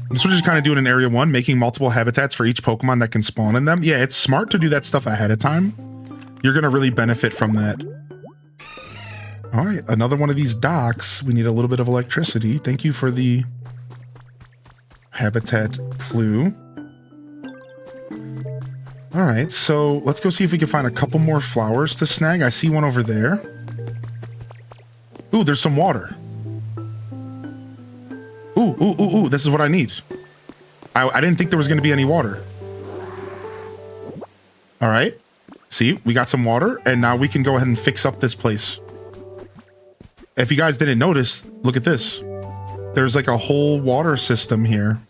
This is what you're kind of doing in Area 1, making multiple habitats for each Pokemon that can spawn in them. Yeah, it's smart to do that stuff ahead of time. You're going to really benefit from that. All right, another one of these docks. We need a little bit of electricity. Thank you for the habitat clue. All right, so let's go see if we can find a couple more flowers to snag. I see one over there. Ooh, there's some water. Ooh, this is what I need. I didn't think there was going to be any water. All right. See, we got some water, and now we can go ahead and fix up this place. If you guys didn't notice, look at this. There's like a whole water system here.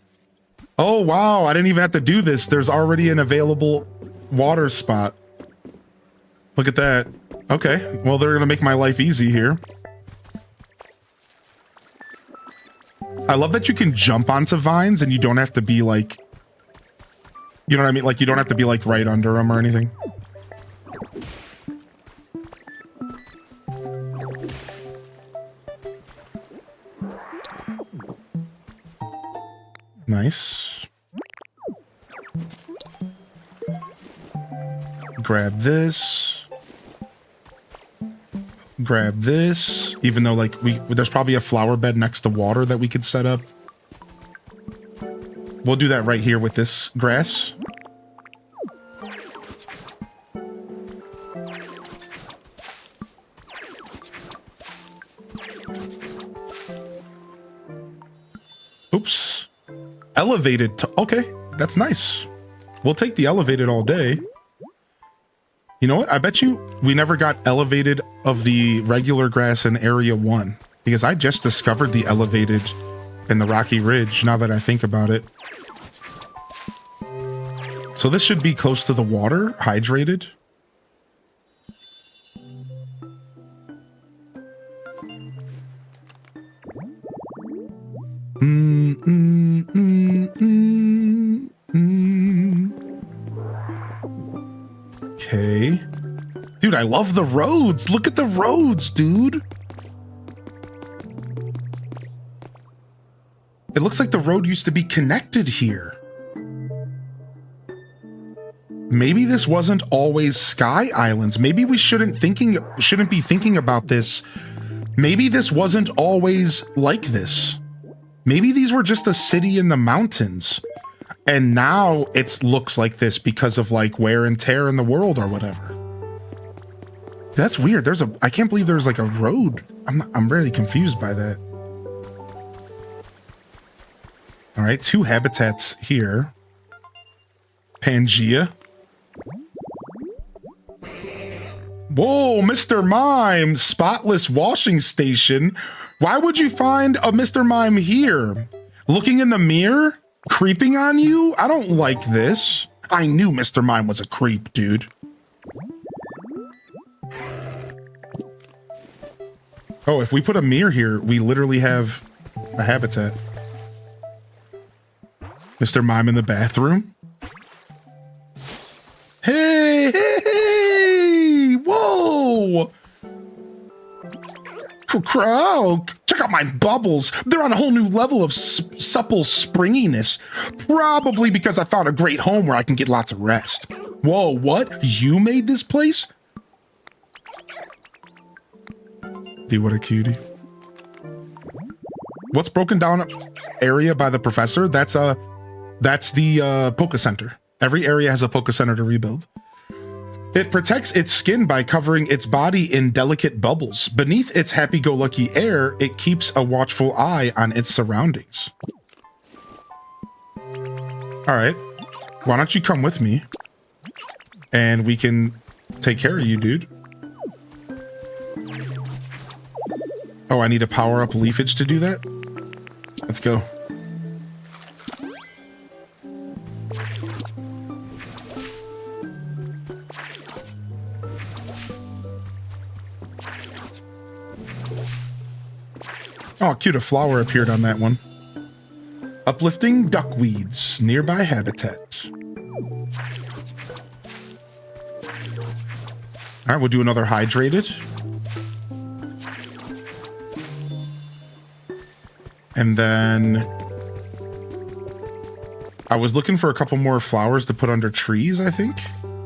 Oh, wow. I didn't even have to do this. There's already an available water spot. Look at that. Okay. Well, they're going to make my life easy here. I love that you can jump onto vines and you don't have to be like, you know what I mean? Like you don't have to be like right under them or anything. Nice. Grab this. Grab this, even though like there's probably a flower bed next to water that we could set up. We'll do that right here with this grass. Oops. Elevated to, okay, that's nice. We'll take the elevated all day. You know what? I bet you we never got elevated of the regular grass in Area 1. Because I just discovered the elevated in the Rocky Ridge, now that I think about it. So this should be close to the water, hydrated. Okay. Dude, I love the roads. Look at the roads, dude. It looks like the road used to be connected here. Maybe this wasn't always Sky Islands. Maybe we shouldn't be thinking about this. Maybe this wasn't always like this. Maybe these were just a city in the mountains. And now it looks like this because of like wear and tear in the world or whatever. That's weird. I can't believe there's like a road. I'm really confused by that. All right, 2 habitats here. Pangea. Whoa, Mr. Mime, spotless washing station. Why would you find a Mr. Mime here? Looking in the mirror? Creeping on you? I don't like this. I knew Mr. Mime was a creep, dude. Oh, if we put a mirror here, we literally have a habitat. Mr. Mime in the bathroom. Hey, hey, hey! Whoa! Crow, check out my bubbles. They're on a whole new level of supple springiness. Probably because I found a great home where I can get lots of rest. Whoa, what? You made this place? Dude, what a cutie. What's broken down area by the professor? That's the Poke Center. Every area has a Poke Center to rebuild. It protects its skin by covering its body in delicate bubbles. Beneath its happy-go-lucky air, it keeps a watchful eye on its surroundings. All right. Why don't you come with me? And we can take care of you, dude. Oh, I need to power up leafage to do that? Let's go. Oh, cute. A flower appeared on that one. Uplifting duckweeds. Nearby habitat. All right, we'll do another hydrated. And then I was looking for a couple more flowers to put under trees, I think.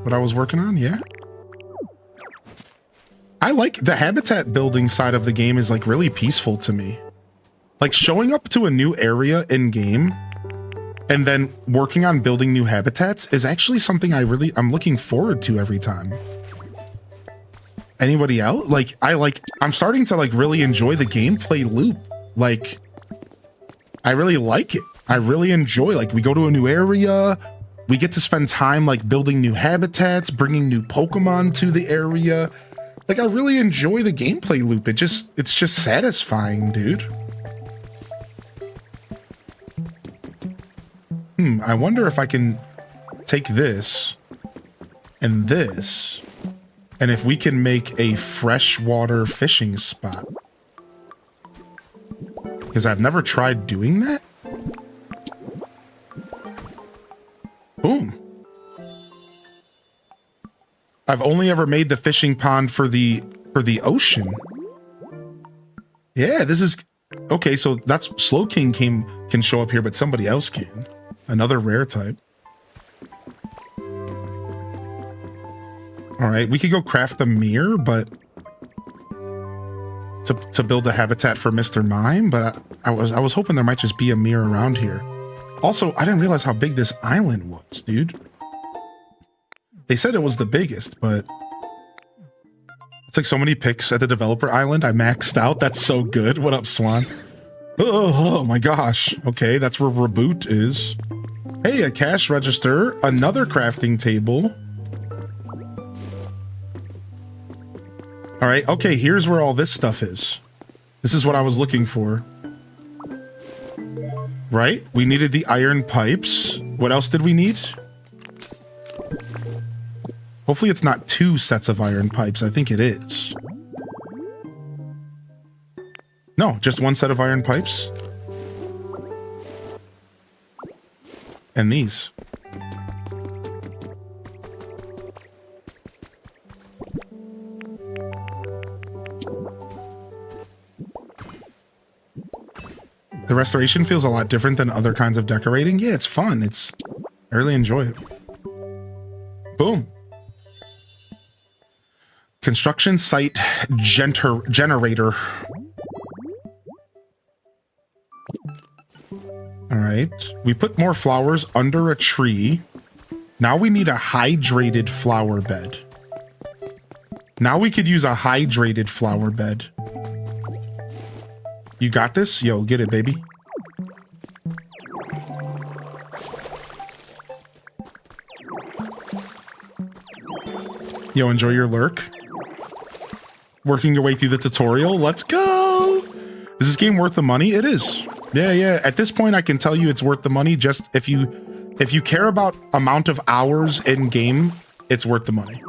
What I was working on, yeah. I like the habitat building side of the game is like really peaceful to me. Like showing up to a new area in game and then working on building new habitats is actually something I'm looking forward to every time. Anybody else? I'm starting to like really enjoy the gameplay loop. Like, I really like it. I really enjoy, like, we go to a new area, we get to spend time like building new habitats, bringing new Pokemon to the area. Like, I really enjoy the gameplay loop. It's just satisfying, dude. I wonder if I can take this and this, and if we can make a freshwater fishing spot. Because I've never tried doing that. Boom. I've only ever made the fishing pond for the ocean. Yeah, this is okay. So that's Slowking can show up here, but somebody else can. Another rare type. All right, we could go craft a mirror, but to build a habitat for Mr. Mime. But I was hoping there might just be a mirror around here. Also, I didn't realize how big this island was, dude. They said it was the biggest, but it's like so many picks at the developer island. I maxed out. That's so good. What up, Swan? Oh my gosh. Okay, that's where Reboot is. Hey, a cash register. Another crafting table. All right. Okay, here's where all this stuff is. This is what I was looking for. Right? We needed the iron pipes. What else did we need? Hopefully it's not 2 sets of iron pipes. I think it is. No, just 1 set of iron pipes. And these. The restoration feels a lot different than other kinds of decorating. Yeah, it's fun. I really enjoy it. Boom. Construction site generator. All right. We put more flowers under a tree. Now we need a hydrated flower bed. Now we could use a hydrated flower bed. You got this? Yo, get it, baby. Yo, enjoy your lurk. Working your way through the tutorial. Let's go. Is this game worth the money? It is. Yeah. At this point, I can tell you it's worth the money. Just if you care about amount of hours in game, it's worth the money.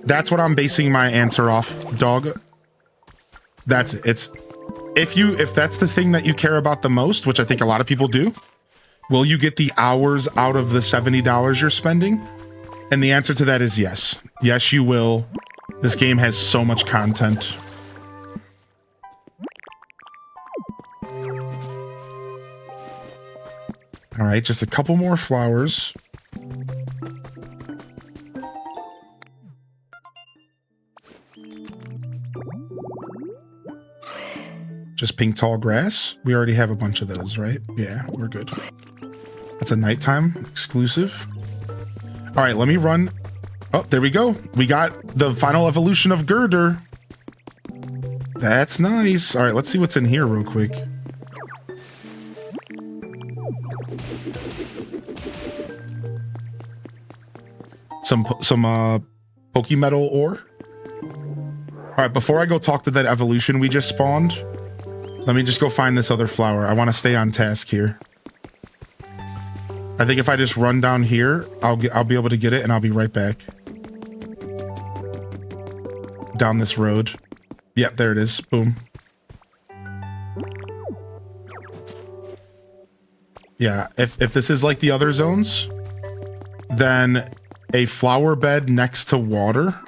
That's what I'm basing my answer off, dog. That's it. If that's the thing that you care about the most, which I think a lot of people do, will you get the hours out of the $70 you're spending? And the answer to that is yes. Yes, you will. This game has so much content. All right, just a couple more flowers. Just pink tall grass. We already have a bunch of those, right? Yeah, we're good. That's a nighttime exclusive. All right, let me run Oh, there we go. We got the final evolution of Girder. That's nice. All right, let's see what's in here real quick. Some Pokemetal ore. All right, before I go talk to that evolution we just spawned, let me just go find this other flower. I want to stay on task here. I think if I just run down here, I'll be able to get it, and I'll be right back. Down this road. Yep, there it is. Boom. Yeah, if this is like the other zones, then a flower bed next to water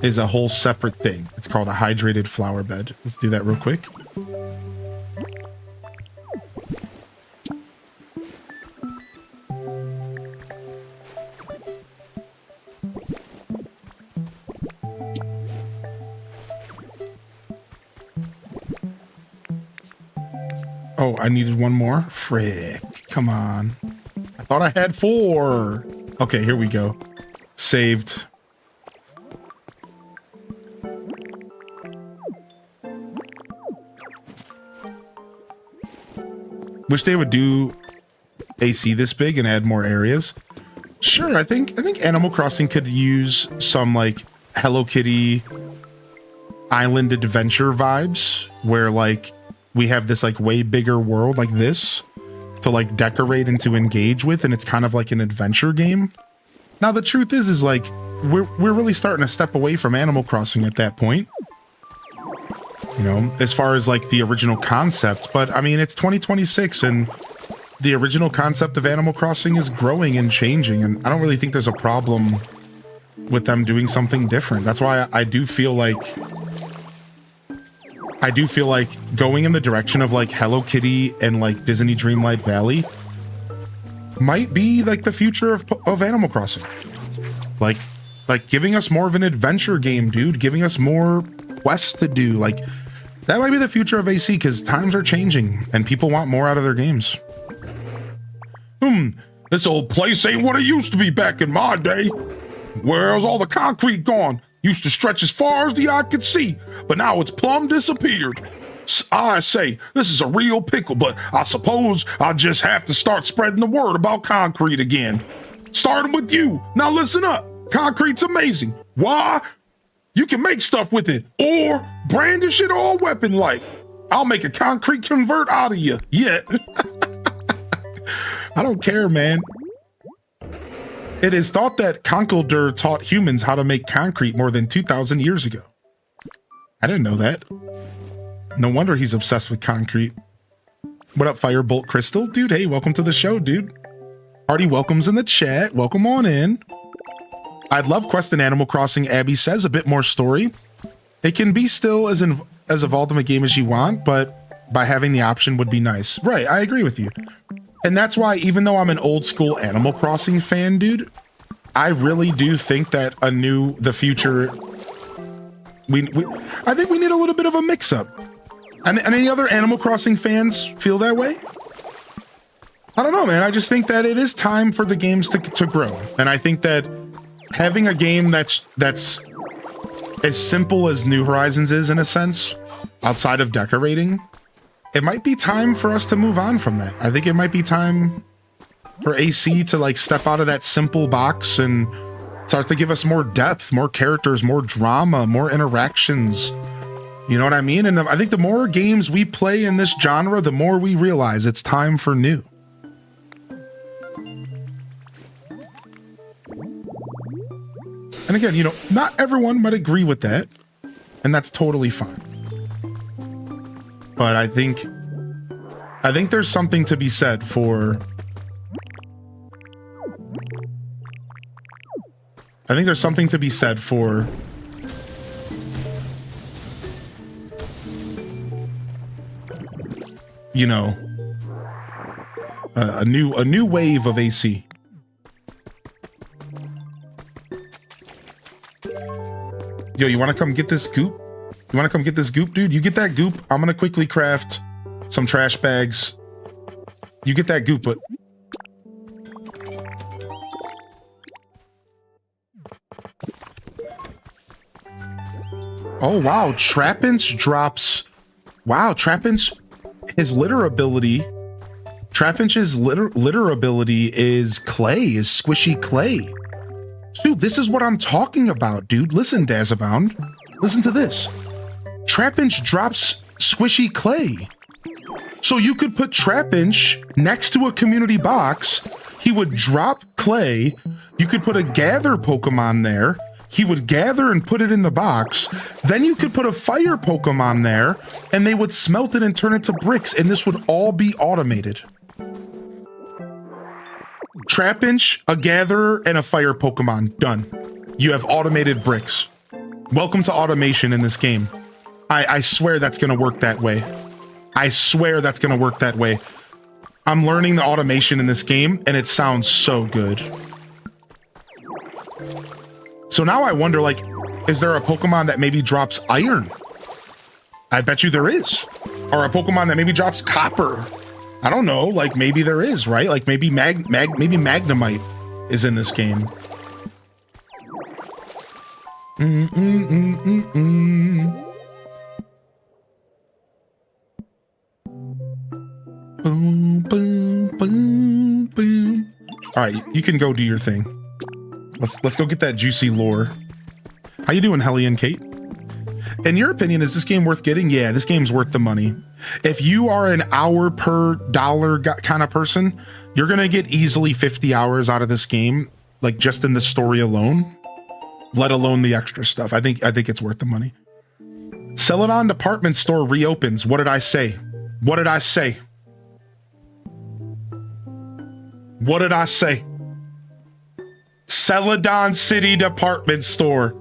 is a whole separate thing. It's called a hydrated flower bed. Let's do that real quick. Oh, I needed one more? Frick. Come on. I thought I had 4. Okay, here we go. Saved. Wish they would do AC this big and add more areas. Sure, I think Animal Crossing could use some like Hello Kitty island adventure vibes where like we have this like way bigger world like this to like decorate and to engage with, and it's kind of like an adventure game. Now the truth is like we're really starting to step away from Animal Crossing at that point. You know, as far as like the original concept, but I mean, it's 2026 and the original concept of Animal Crossing is growing and changing, and I don't really think there's a problem with them doing something different. That's why I do feel like going in the direction of like Hello Kitty and like Disney Dreamlight Valley might be like the future of Animal Crossing. Like giving us more of an adventure game, dude, giving us more quests to do. Like that might be the future of AC because times are changing and people want more out of their games. This old place ain't what it used to be back in my day. Where's all the concrete gone? Used to stretch as far as the eye could see, but now it's plumb disappeared. I say, this is a real pickle, but I suppose I'll just have to start spreading the word about concrete again. Starting with you. Now listen up. Concrete's amazing. Why? You can make stuff with it, or brandish it all weapon-like. I'll make a concrete convert out of you. Yeah. I don't care, man. It is thought that Conkeldurr taught humans how to make concrete more than 2,000 years ago. I didn't know that. No wonder he's obsessed with concrete. What up, Firebolt Crystal? Dude, hey, welcome to the show, dude. Hearty welcomes in the chat. Welcome on in. I'd love Quest in Animal Crossing, Abby says. A bit more story. It can be still as evolved of a game as you want, but by having the option would be nice. Right, I agree with you. And that's why, even though I'm an old school Animal Crossing fan, dude, I really do think that the future, I think we need a little bit of a mix up. And any other Animal Crossing fans feel that way? I don't know, man. I just think that it is time for the games to grow. And I think that having a game that's as simple as New Horizons is, in a sense, outside of decorating, it might be time for us to move on from that. I think it might be time for AC to like step out of that simple box and start to give us more depth, more characters, more drama, more interactions. You know what I mean? And I think the more games we play in this genre, the more we realize it's time for new. And again, you know, not everyone might agree with that, and that's totally fine. But I think there's something to be said for you know, a new wave of AC. Yo, you want to come get this goop? You want to come get this goop, dude? You get that goop. I'm going to quickly craft some trash bags. You get that goop, but... Oh, wow. Trapinch drops... Wow, Trapinch, his litter ability... Trapinch's litter ability is clay, is squishy clay. Dude, this is what I'm talking about, dude. Listen, Dazabound. Listen to this. Trapinch drops squishy clay. So you could put Trapinch next to a community box. He would drop clay. You could put a gather Pokemon there. He would gather and put it in the box. Then you could put a fire Pokemon there, and they would smelt it and turn it to bricks, and this would all be automated. Trapinch, a gatherer, and a fire Pokemon. Done. You have automated bricks. Welcome to automation in this game. I swear that's going to work that way. I swear that's going to work that way. I'm learning the automation in this game, and it sounds so good. So now I wonder, like, is there a Pokemon that maybe drops iron? I bet you there is. Or a Pokemon that maybe drops copper. I don't know, like maybe there is, right? Like maybe maybe Magnemite is in this game. Boom, boom, boom, boom. All right, you can go do your thing. Let's go get that juicy lore. How you doing, Hellion Kate? In your opinion, is this game worth getting? Yeah, this game's worth the money. If you are an hour per dollar kind of person, you're gonna get easily 50 hours out of this game, like just in the story alone, let alone the extra stuff. I think it's worth the money. Celadon department store reopens. What did I say? What did I say? What did I say? Celadon City department store.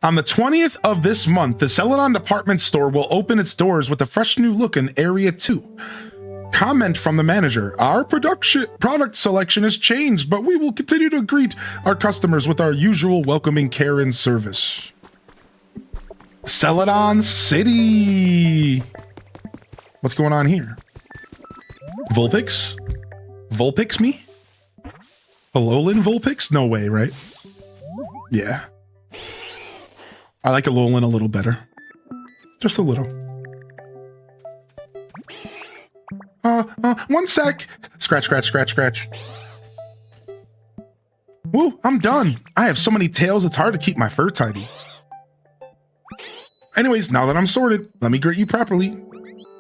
On the 20th of this month, the Celadon department store will open its doors with a fresh new look in Area 2. Comment from the manager: our product selection has changed, but we will continue to greet our customers with our usual welcoming care and service. Celadon City. What's going on here? Vulpix? Vulpix me? Alolan Vulpix? No way, right? Yeah. I like Alolan a little better. Just a little. One sec. Scratch, scratch, scratch, scratch. Woo, I'm done. I have so many tails, it's hard to keep my fur tidy. Anyways, now that I'm sorted, let me greet you properly.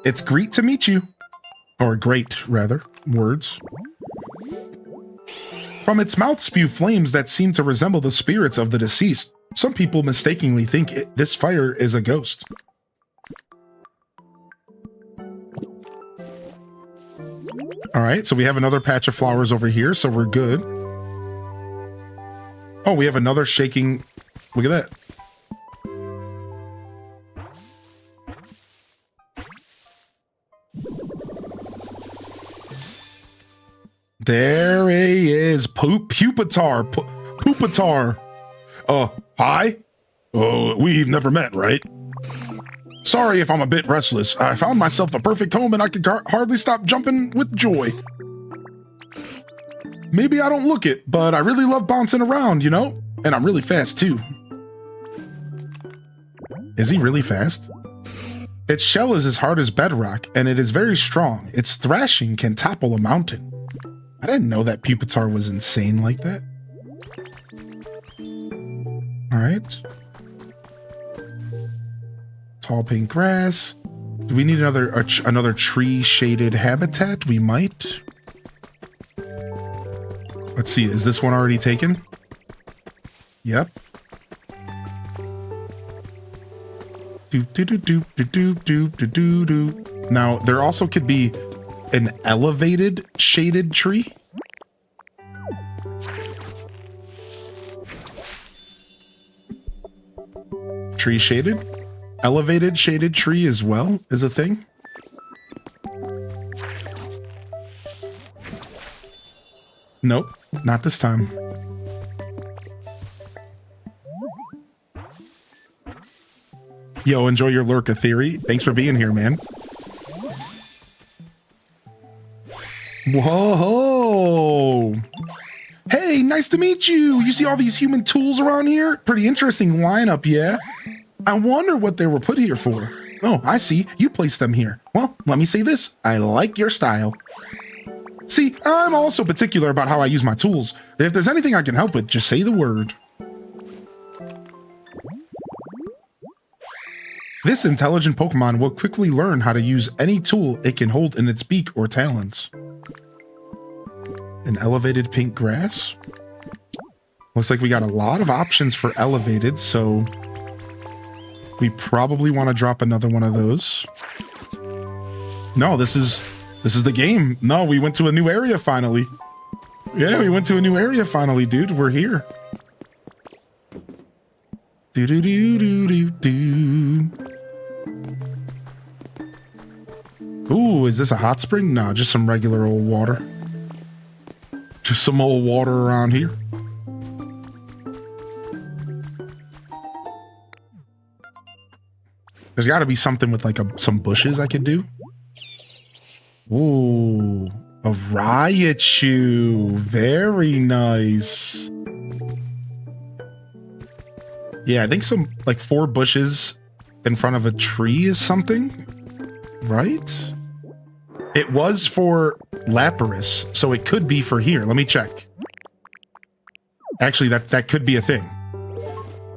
It's great to meet you. Or great, rather. Words. From its mouth spew flames that seem to resemble the spirits of the deceased. Some people mistakenly think this fire is a ghost. All right, so we have another patch of flowers over here, so we're good. Oh, we have another shaking. Look at that. There he is, Pupitar. Pupitar. Hi? We've never met, right? Sorry if I'm a bit restless. I found myself a perfect home and I could hardly stop jumping with joy. Maybe I don't look it, but I really love bouncing around, you know? And I'm really fast, too. Is he really fast? Its shell is as hard as bedrock, and it is very strong. Its thrashing can topple a mountain. I didn't know that Pupitar was insane like that. All right. Tall pink grass. Do we need another tree shaded habitat? We might. Let's see. Is this one already taken? Yep. Now there also could be an elevated shaded tree. Tree shaded? Elevated shaded tree as well is a thing? Nope, not this time. Yo, enjoy your Lurka theory. Thanks for being here, man. Whoa! Hey, nice to meet you. You see all these human tools around here? Pretty interesting lineup, yeah? I wonder what they were put here for. Oh, I see. You placed them here. Well, let me say this. I like your style. See, I'm also particular about how I use my tools. If there's anything I can help with, just say the word. This intelligent Pokemon will quickly learn how to use any tool it can hold in its beak or talons. An elevated pink grass. Looks like we got a lot of options for elevated, so we probably want to drop another one of those. No, this is the game. No, we went to a new area finally. Yeah, we went to a new area finally, dude. We're here. Do do do do do do. Ooh, is this a hot spring? No, just some regular old water. Just some old water around here. There's got to be something with like some bushes I could do. Ooh, a Raichu. Very nice. Yeah, I think some like 4 bushes in front of a tree is something, right? It was for Lapras, so it could be for here. Let me check. Actually, that could be a thing.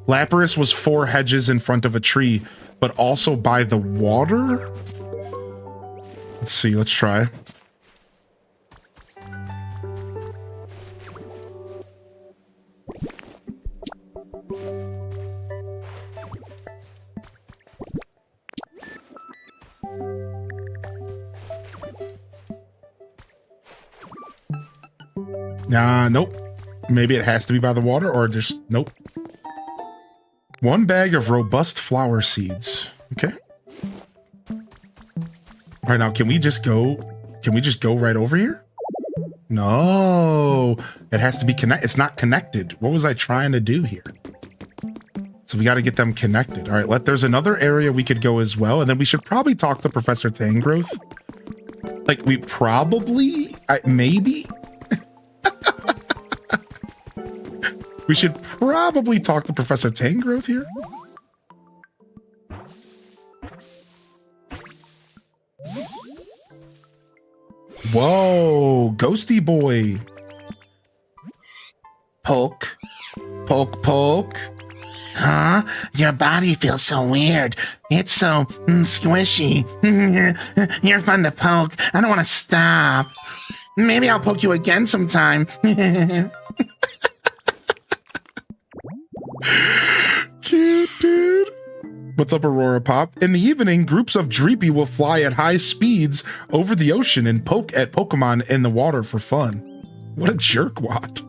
Lapras was 4 hedges in front of a tree, but also by the water? Let's see, let's try. Nope. Maybe it has to be by the water or just, nope. 1 bag of robust flower seeds. Okay. All right, now can we just go right over here? No, it has to be it's not connected. What was I trying to do here? So we got to get them connected. All right, there's another area we could go as well. And then we should probably talk to Professor Tangrowth. Like we probably, maybe. We should probably talk to Professor Tangrowth here. Whoa, ghosty boy. Poke. Poke, poke. Huh? Your body feels so weird. It's so squishy. You're fun to poke. I don't want to stop. Maybe I'll poke you again sometime. Cute, dude. What's up, Aurora Pop? In the evening, groups of Dreepy will fly at high speeds over the ocean and poke at Pokemon in the water for fun. What a jerkwad.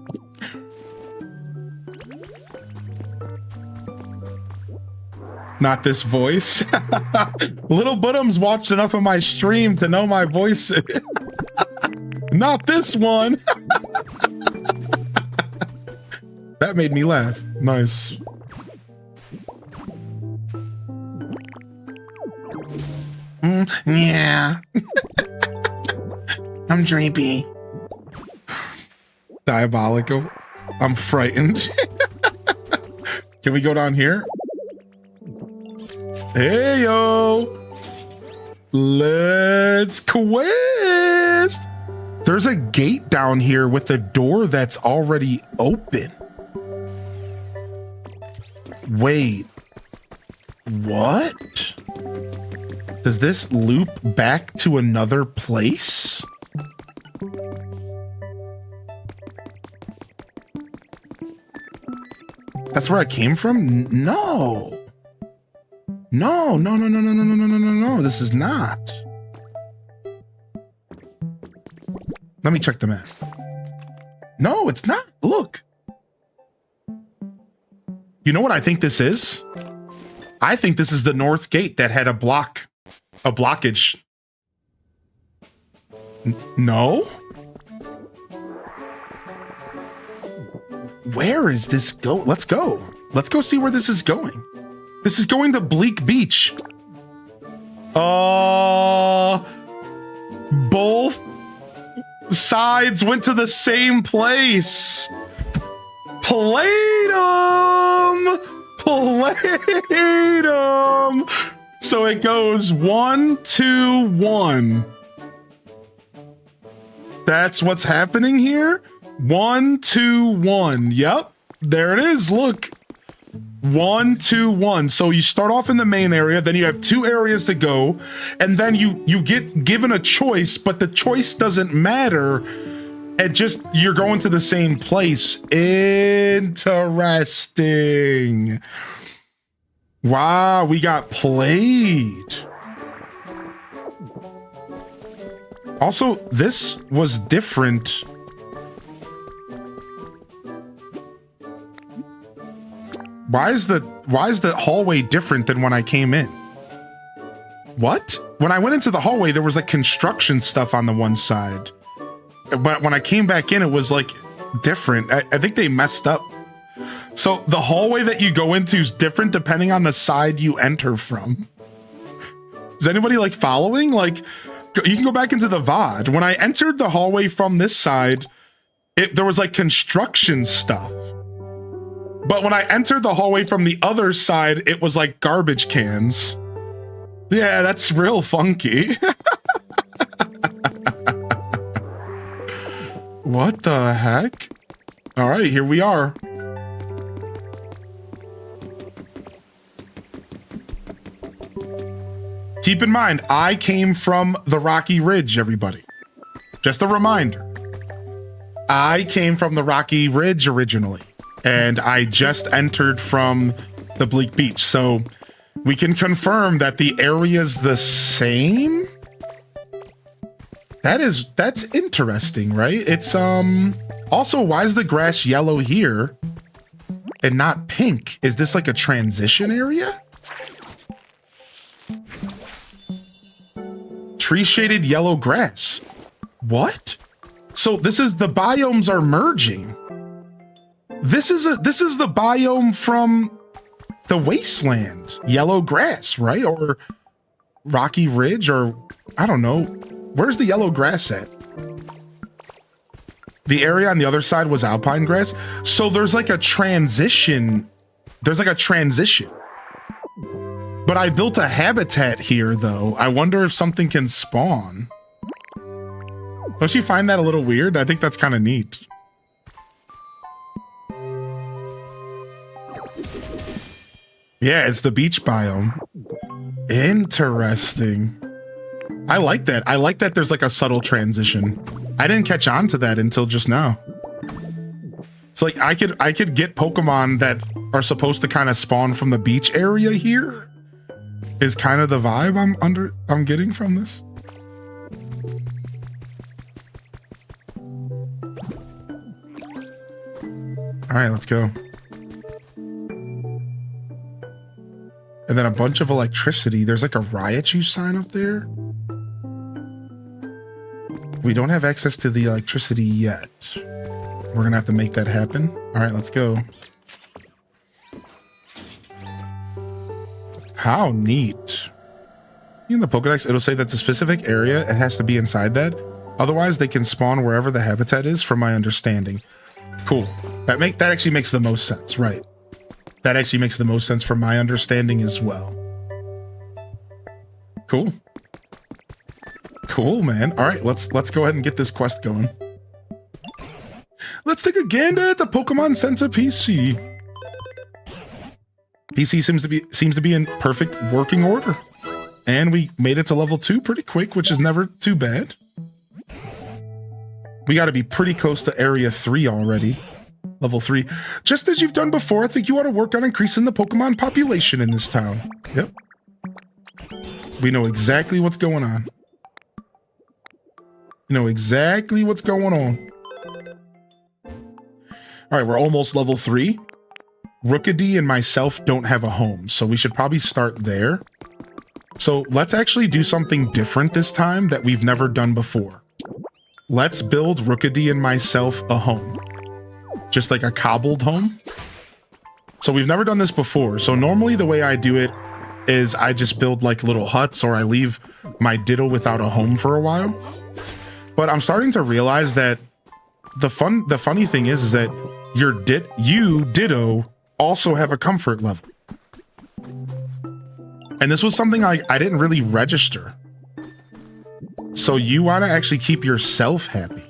Not this voice. Little Buttum's watched enough of my stream to know my voice. Not this one. That made me laugh. Nice. Yeah. I'm dreepy. Diabolical. I'm frightened. Can we go down here? Hey, yo. Let's quest. There's a gate down here with a door that's already open. Wait. What? Does this loop back to another place? That's where I came from? No. No, no, no, no, no, no, no, no, no, no, no. This is not. Let me check the map. No, it's not. Look. You know what I think this is? I think this is the north gate that had a blockage. No? Where is this go? Let's go. Let's go see where this is going. This is going to Bleak Beach. Both sides went to the same place. Played 'em! Played 'em! So it goes 1, 2, 1. That's what's happening here? 1, 2, 1. Yep. There it is. Look. 1, 2, 1. So you start off in the main area, then you have 2 areas to go, and then you get given a choice, but the choice doesn't matter. It just, you're going to the same place. Interesting. Wow, we got played. Also, this was different. Why is the hallway different than when I came in? What? When I went into the hallway, there was like construction stuff on the one side. But when I came back in, it was like different. I think they messed up. So the hallway that you go into is different depending on the side you enter from. Is anybody like following? Like, you can go back into the VOD. When I entered the hallway from this side, there was like construction stuff. But when I entered the hallway from the other side, it was like garbage cans. Yeah, that's real funky. What the heck? All right, here we are. Keep in mind, I came from the Rocky Ridge, everybody. Just a reminder. I came from the Rocky Ridge originally, and I just entered from the Bleak Beach. So we can confirm that the area's the same. That's interesting, right? It's also, why is the grass yellow here and not pink? Is this like a transition area? Tree shaded yellow grass. What? So this is, the biomes are merging. This is the biome from the wasteland. Yellow grass, right? Or Rocky Ridge, or I don't know. Where's the yellow grass at? The area on the other side was alpine grass. So there's like a transition. There's like a transition. But I built a habitat here, though. I wonder if something can spawn. Don't you find that a little weird? I think that's kind of neat. Yeah, it's the beach biome. Interesting. I like that. I like that there's like a subtle transition. I didn't catch on to that until just now. It's like I could get Pokemon that are supposed to kind of spawn from the beach area here. Is kind of the vibe I'm getting from this. All right, let's go. And then a bunch of electricity. There's like a riot use sign up there. We don't have access to the electricity yet. We're gonna have to make that happen. All right, let's go. How neat. In the Pokedex, it'll say that the specific area, it has to be inside that. Otherwise, they can spawn wherever the habitat is, from my understanding. Cool. That actually makes the most sense, right? That actually makes the most sense from my understanding as well. Cool. Cool, man. All right, let's go ahead and get this quest going. Let's take a gander at the Pokemon Center PC. PC seems to be in perfect working order. And we made it to level 2 pretty quick, which is never too bad. We got to be pretty close to area 3 already. Level 3. Just as you've done before, I think you ought to work on increasing the Pokemon population in this town. Yep. We know exactly what's going on. We know exactly what's going on. All right, we're almost level 3. Rookidee and myself don't have a home, so we should probably start there. So let's actually do something different this time that we've never done before. Let's build Rookidee and myself a home. Just like a cobbled home. So we've never done this before. So normally the way I do it is I just build like little huts, or I leave my Diddle without a home for a while. But I'm starting to realize that the funny thing is that you Ditto also have a comfort level. And this was something I didn't really register. So you want to actually keep yourself happy.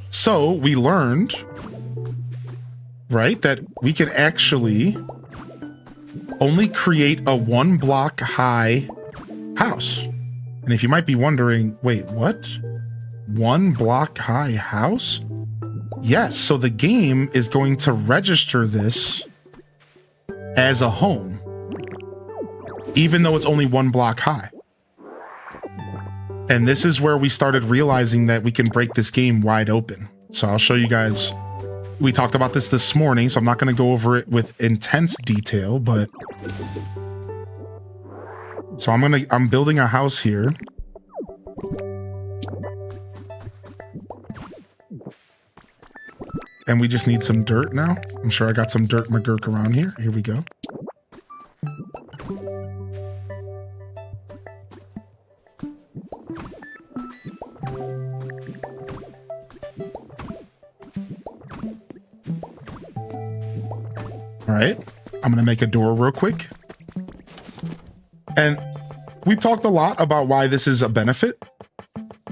So we learned, right, that we can actually only create a 1 block high house. And if you might be wondering, wait, what? 1 block high house? Yes, so the game is going to register this as a home, even though it's only 1 block high. And this is where we started realizing that we can break this game wide open. So I'll show you guys. We talked about this morning, so I'm not going to go over it with intense detail, but so I'm building a house here. And we just need some dirt now. I'm sure I got some dirt McGurk around here. Here we go. All right, I'm gonna make a door real quick. And we talked a lot about why this is a benefit.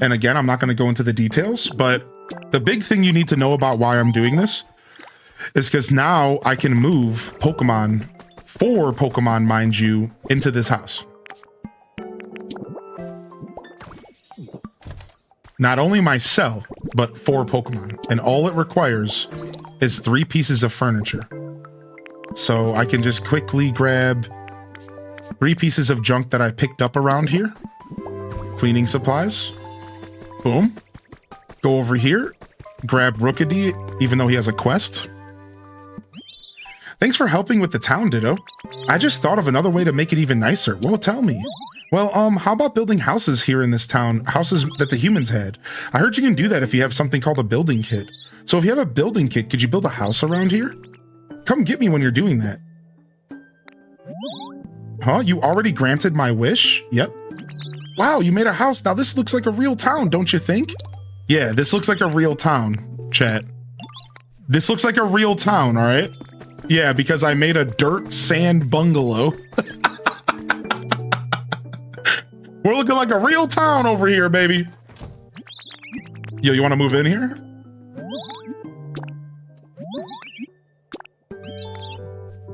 And again, I'm not gonna go into the details, but the big thing you need to know about why I'm doing this is because now I can move Pokemon, 4 Pokemon, mind you, into this house. Not only myself, but 4 Pokemon. And all it requires is 3 pieces of furniture. So I can just quickly grab 3 pieces of junk that I picked up around here. Cleaning supplies. Boom. Go over here, grab Rookidee, even though he has a quest. Thanks for helping with the town, Ditto. I just thought of another way to make it even nicer. Well, tell me. Well, how about building houses here in this town? Houses that the humans had. I heard you can do that if you have something called a building kit. So if you have a building kit, could you build a house around here? Come get me when you're doing that. Huh? You already granted my wish? Yep. Wow, you made a house. Now this looks like a real town, don't you think? Yeah, this looks like a real town, chat. This looks like a real town, all right? Yeah, because I made a dirt sand bungalow. We're looking like a real town over here, baby. Yo, you want to move in here?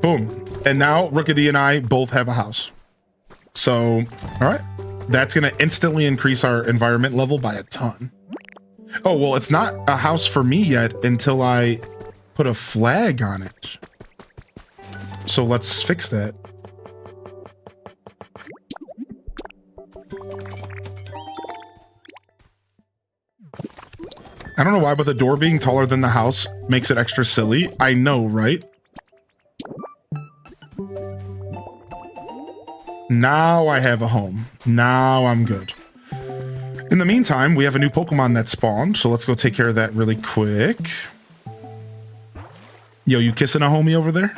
Boom. And now Rookidee and I both have a house. So, all right. That's going to instantly increase our environment level by a ton. Oh, well, it's not a house for me yet until I put a flag on it. So let's fix that. I don't know why, but the door being taller than the house makes it extra silly. I know, right? Now I have a home. Now I'm good. In the meantime, we have a new Pokemon that spawned, so let's go take care of that really quick. Yo, you kissing a homie over there?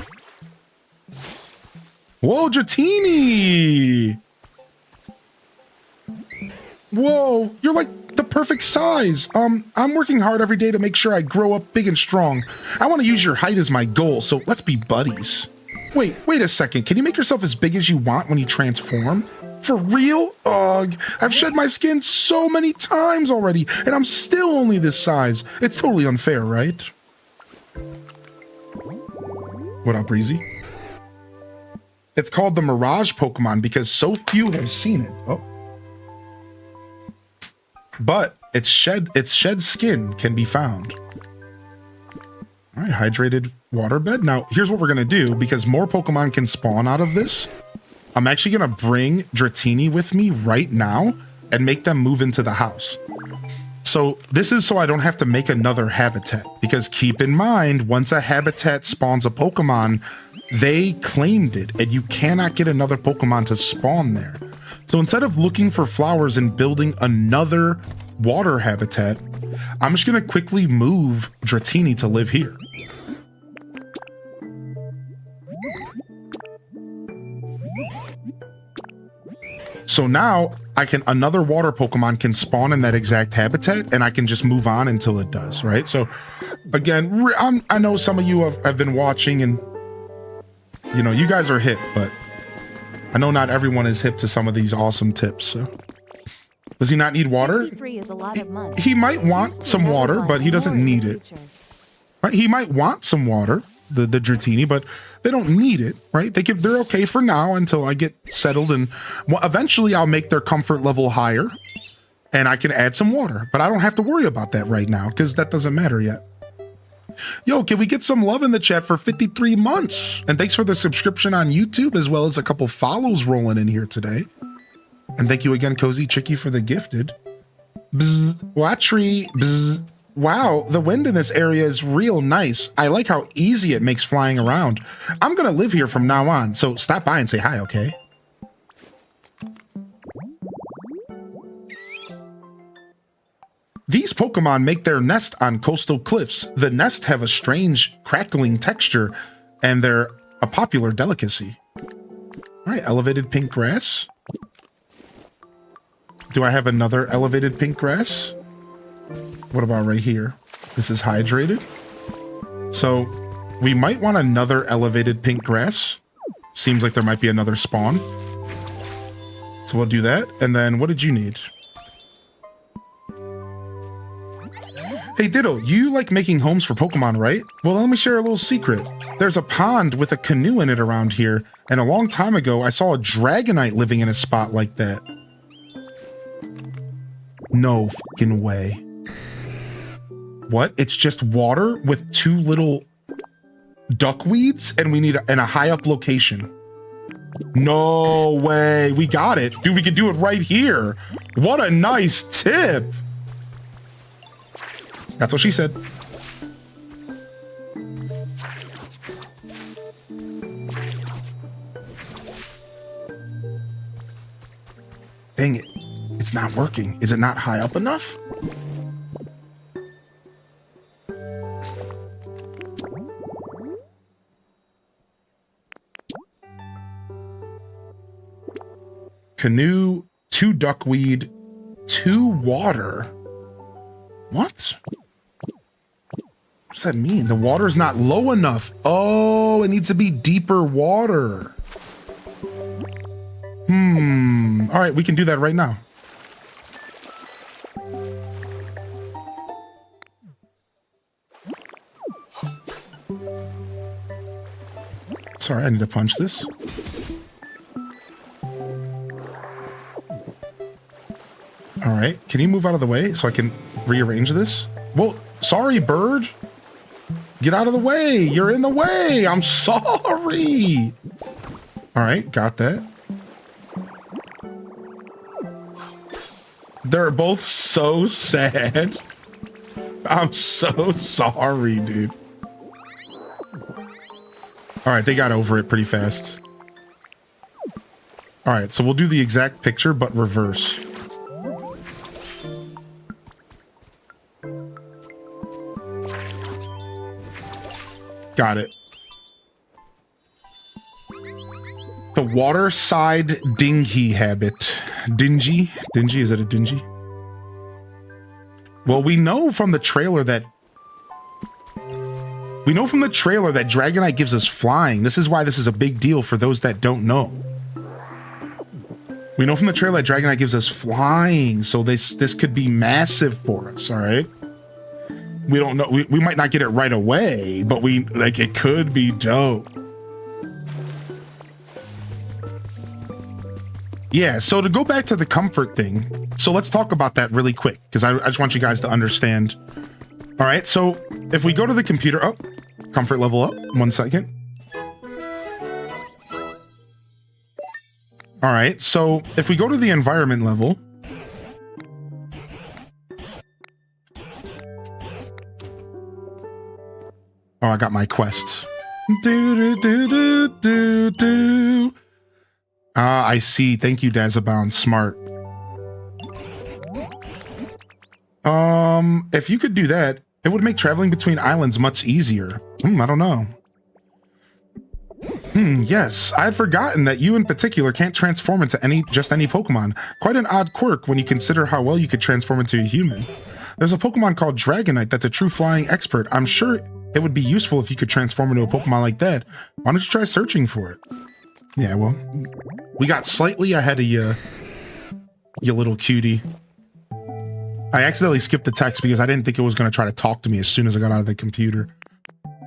Whoa, Dratini! Whoa, you're like the perfect size. I'm working hard every day to make sure I grow up big and strong. I want to use your height as my goal, so let's be buddies. Wait a second. Can you make yourself as big as you want when you transform? For real? Ugh, I've shed my skin so many times already, and I'm still only this size. It's totally unfair, right? What up, Breezy? It's called the Mirage Pokemon because so few have seen it. Oh. But its shed skin can be found. All right, hydrated waterbed. Now, here's what we're going to do. Because more Pokemon can spawn out of this, I'm actually going to bring Dratini with me right now and make them move into the house. So this is so I don't have to make another habitat. Because keep in mind, once a habitat spawns a Pokemon, they claimed it, and you cannot get another Pokemon to spawn there. So instead of looking for flowers and building another water habitat, I'm just going to quickly move Dratini to live here. So now another water Pokemon can spawn in that exact habitat, and I can just move on until it does, right? So again, I know some of you have been watching, and you know, you guys are hip, but I know not everyone is hip to some of these awesome tips. So does he not need water? 53 is a lot of months. He might want Used to some another water, one but he doesn't more in the need it. future. Right? He might want some water, the Dratini, but they don't need it, right? They're okay for now until I get settled, and eventually I'll make their comfort level higher and I can add some water, but I don't have to worry about that right now because that doesn't matter yet. Yo, can we get some love in the chat for 53 months? And thanks for the subscription on YouTube, as well as a couple follows rolling in here today. And thank you again, Cozy Chicky, for the gifted. Bzz, Watchery, bzz. Wow, the wind in this area is real nice. I like how easy it makes flying around. I'm gonna live here from now on, so stop by and say hi, okay? These Pokemon make their nest on coastal cliffs. The nests have a strange crackling texture, and they're a popular delicacy. All right, elevated pink grass. Do I have another elevated pink grass? What about right here? This is hydrated. So we might want another elevated pink grass. Seems like there might be another spawn. So we'll do that. And then what did you need? Hey Diddle, you like making homes for Pokemon, right? Well, let me share a little secret. There's a pond with a canoe in it around here, and a long time ago I saw a Dragonite living in a spot like that. No fucking way. What? It's just water with two little duckweeds, and we need in a high up location. No way. We got it. Dude, we can do it right here. What a nice tip. That's what she said. Dang it. It's not working. Is it not high up enough? Canoe, 2 duckweed, 2 water. What? What does that mean? The water's not low enough. Oh, it needs to be deeper water. All right, we can do that right now. Sorry, I need to punch this. All right, can you move out of the way so I can rearrange this? Well, sorry, bird. Get out of the way. You're in the way. I'm sorry. All right, got that. They're both so sad. I'm so sorry, dude. All right, they got over it pretty fast. All right, so we'll do the exact picture, but reverse. Got it. The waterside dinghy habit. Dingy? Dingy? Is it a dingy? Well, we know from the trailer that Dragonite gives us flying. This is why this is a big deal for those that don't know. We know from the trailer that Dragonite gives us flying, so this could be massive for us, all right? We don't know. We might not get it right away, but it could be dope. Yeah, so to go back to the comfort thing, so let's talk about that really quick, because I just want you guys to understand. All right, so if we go to the computer, comfort level up, 1 second. All right, so if we go to the environment level, oh, I got my quest. Ah, I see. Thank you, Dazabound. Smart. If you could do that, it would make traveling between islands much easier. I don't know. Yes, I had forgotten that you in particular can't transform into just any Pokemon. Quite an odd quirk when you consider how well you could transform into a human. There's a Pokemon called Dragonite that's a true flying expert. I'm sure it would be useful if you could transform into a Pokemon like that. Why don't you try searching for it? Yeah, well, we got slightly ahead of you, you little cutie. I accidentally skipped the text because I didn't think it was going to try to talk to me as soon as I got out of the computer.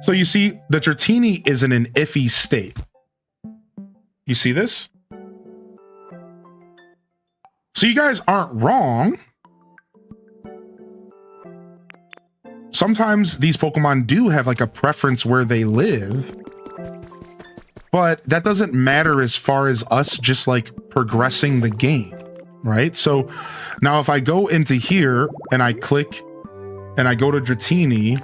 So you see, the Dratini is in an iffy state. You see this? So you guys aren't wrong. Sometimes these Pokemon do have like a preference where they live, but that doesn't matter as far as us just like progressing the game, right? So now if I go into here and I click and I go to Dratini,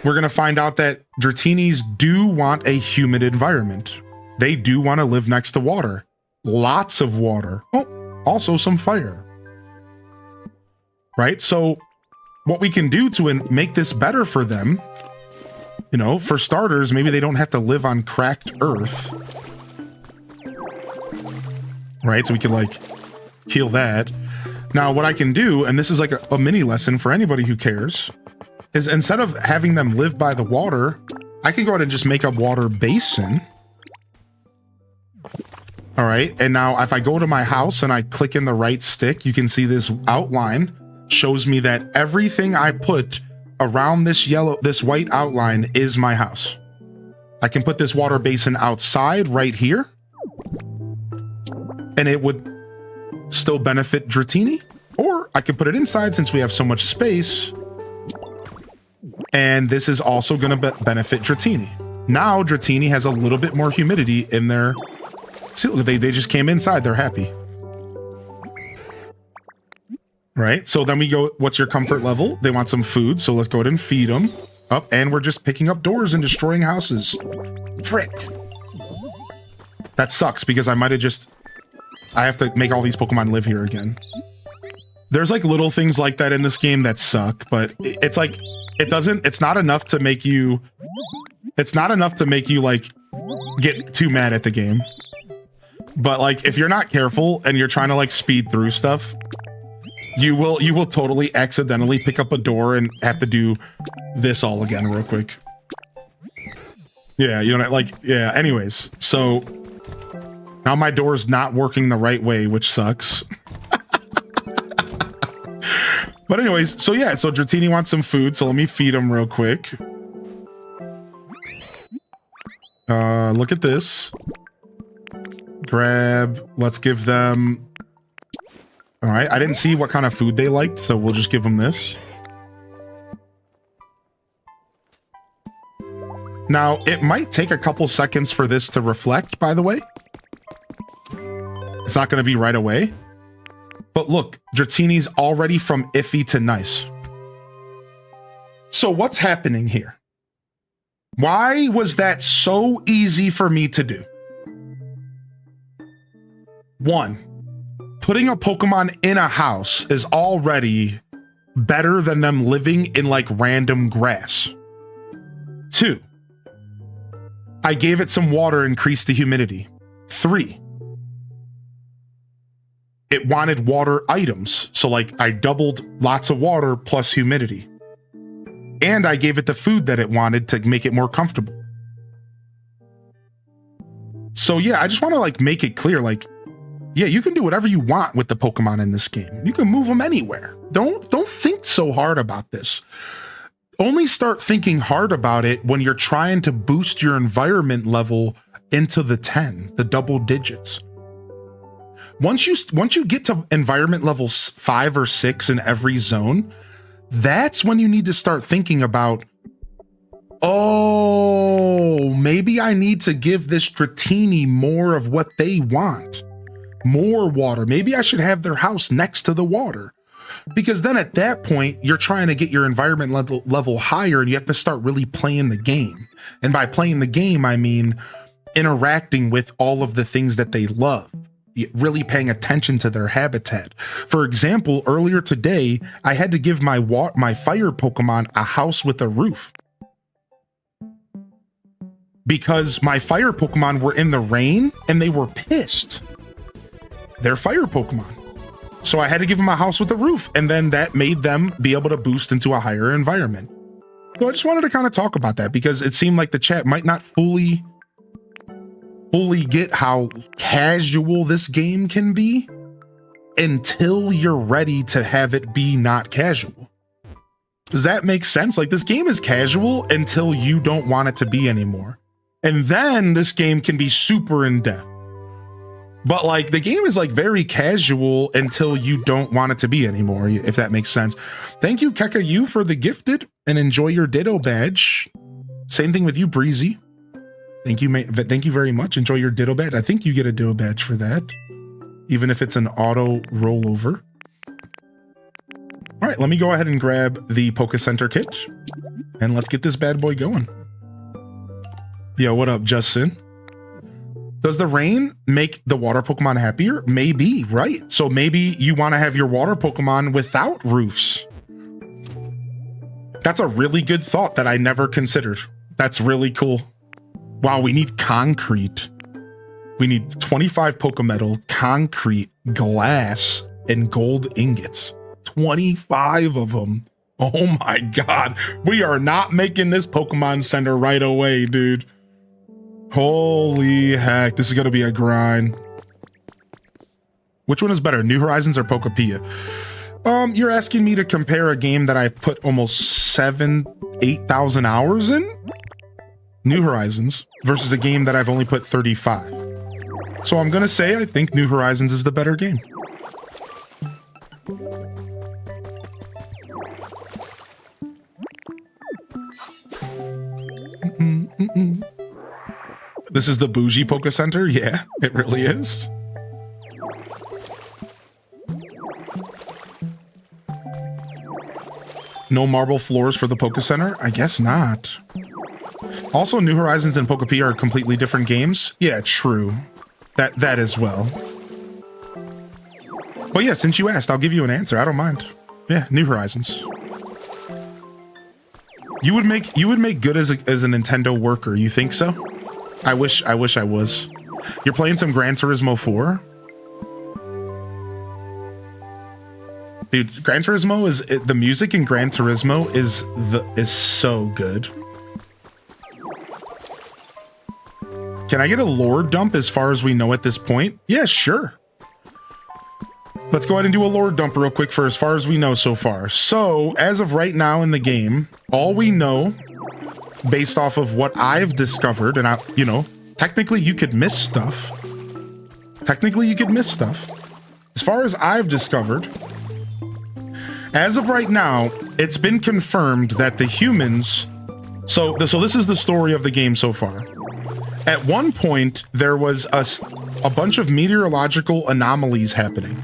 we're going to find out that Dratinis do want a humid environment. They do want to live next to water. Lots of water. Oh, also some fire. Right? So what we can do to make this better for them, you know, for starters, maybe they don't have to live on cracked earth. Right? So we can like heal that. Now what I can do, and this is like a mini lesson for anybody who cares, is instead of having them live by the water, I can go ahead and just make a water basin. All right, and now if I go to my house and I click in the right stick, you can see this outline shows me that everything I put around this white outline is my house. I can put this water basin outside right here, and it would still benefit Dratini, or I can put it inside since we have so much space. And this is also going to benefit Dratini. Now Dratini has a little bit more humidity in their... See, look, they just came inside. They're happy. Right? So then we go, what's your comfort level? They want some food, so let's go ahead and feed them. Up, and we're just picking up doors and destroying houses. Frick. That sucks because I might have just... I have to make all these Pokemon live here again. There's like little things like that in this game that suck, but it's like... It's not enough to make you like get too mad at the game. But like if you're not careful and you're trying to like speed through stuff, you will totally accidentally pick up a door and have to do this all again real quick. Yeah, you know, like, yeah, anyways. So now my door's not working the right way, which sucks. But anyways, so yeah, so Dratini wants some food, so let me feed him real quick. Look at this. Grab, let's give them... All right, I didn't see what kind of food they liked, so we'll just give them this. Now, it might take a couple seconds for this to reflect, by the way. It's not going to be right away. But look, Dratini's already from iffy to nice. So what's happening here? Why was that so easy for me to do? One, putting a Pokemon in a house is already better than them living in like random grass. Two, I gave it some water, increased the humidity. Three, it wanted water items. So like I doubled lots of water plus humidity. And I gave it the food that it wanted to make it more comfortable. So yeah, I just want to like make it clear, like, yeah, you can do whatever you want with the Pokemon in this game. You can move them anywhere. Don't think so hard about this. Only start thinking hard about it when you're trying to boost your environment level into the 10, the double digits. Once you get to environment levels 5 or 6 in every zone, that's when you need to start thinking about, oh, maybe I need to give this Dratini more of what they want. More water. Maybe I should have their house next to the water. Because then at that point, you're trying to get your environment level higher and you have to start really playing the game. And by playing the game, I mean interacting with all of the things that they love. Really paying attention to their habitat. For example, earlier today, I had to give my fire Pokemon a house with a roof. because my fire Pokemon were in the rain and they were pissed. They're fire Pokemon. So I had to give them a house with a roof, and then that made them be able to boost into a higher environment. So I just wanted to kind of talk about that because it seemed like the chat might not fully get how casual this game can be until you're ready to have it be not casual. Does that make sense? Like, this game is casual until you don't want it to be anymore. And then this game can be super in depth. But like, the game is like very casual until you don't want it to be anymore, if that makes sense. Thank you, Keka U, for the gifted, and enjoy your Ditto badge. Same thing with you, Breezy. Thank you very much. Enjoy your Ditto badge. I think you get a Ditto badge for that, even if it's an auto rollover. All right, let me go ahead and grab the Poke Center kit, and let's get this bad boy going. Yo, what up, Justin? Does the rain make the water Pokemon happier? Maybe, right? So maybe you want to have your water Pokemon without roofs. That's a really good thought that I never considered. That's really cool. Wow, we need concrete. We need 25 Pokemetal, concrete, glass, and gold ingots. 25 of them. Oh my god. We are not making this Pokemon Center right away, dude. Holy heck, this is gonna be a grind. Which one is better, New Horizons or Pokopia? You're asking me to compare a game that I put almost 8,000 hours in? New Horizons versus a game that I've only put 35. So I'm gonna say I think New Horizons is the better game. This is the bougie Poke Center? Yeah, it really is. No marble floors for the Poke Center? I guess not. Also, New Horizons and Pokopia are completely different games. Yeah, true. That as well. But yeah, since you asked, I'll give you an answer. I don't mind. Yeah, New Horizons. You would make good as a Nintendo worker. You think so? I wish I was. You're playing some Gran Turismo 4? Dude, Gran Turismo is the music in Gran Turismo is so good. Can I get a lore dump as far as we know at this point? Yeah, sure. Let's go ahead and do a lore dump real quick for as far as we know so far. So, as of right now in the game, all we know, based off of what I've discovered, and technically you could miss stuff. As far as I've discovered, as of right now, it's been confirmed that the humans... So this is the story of the game so far. At one point, there was a bunch of meteorological anomalies happening,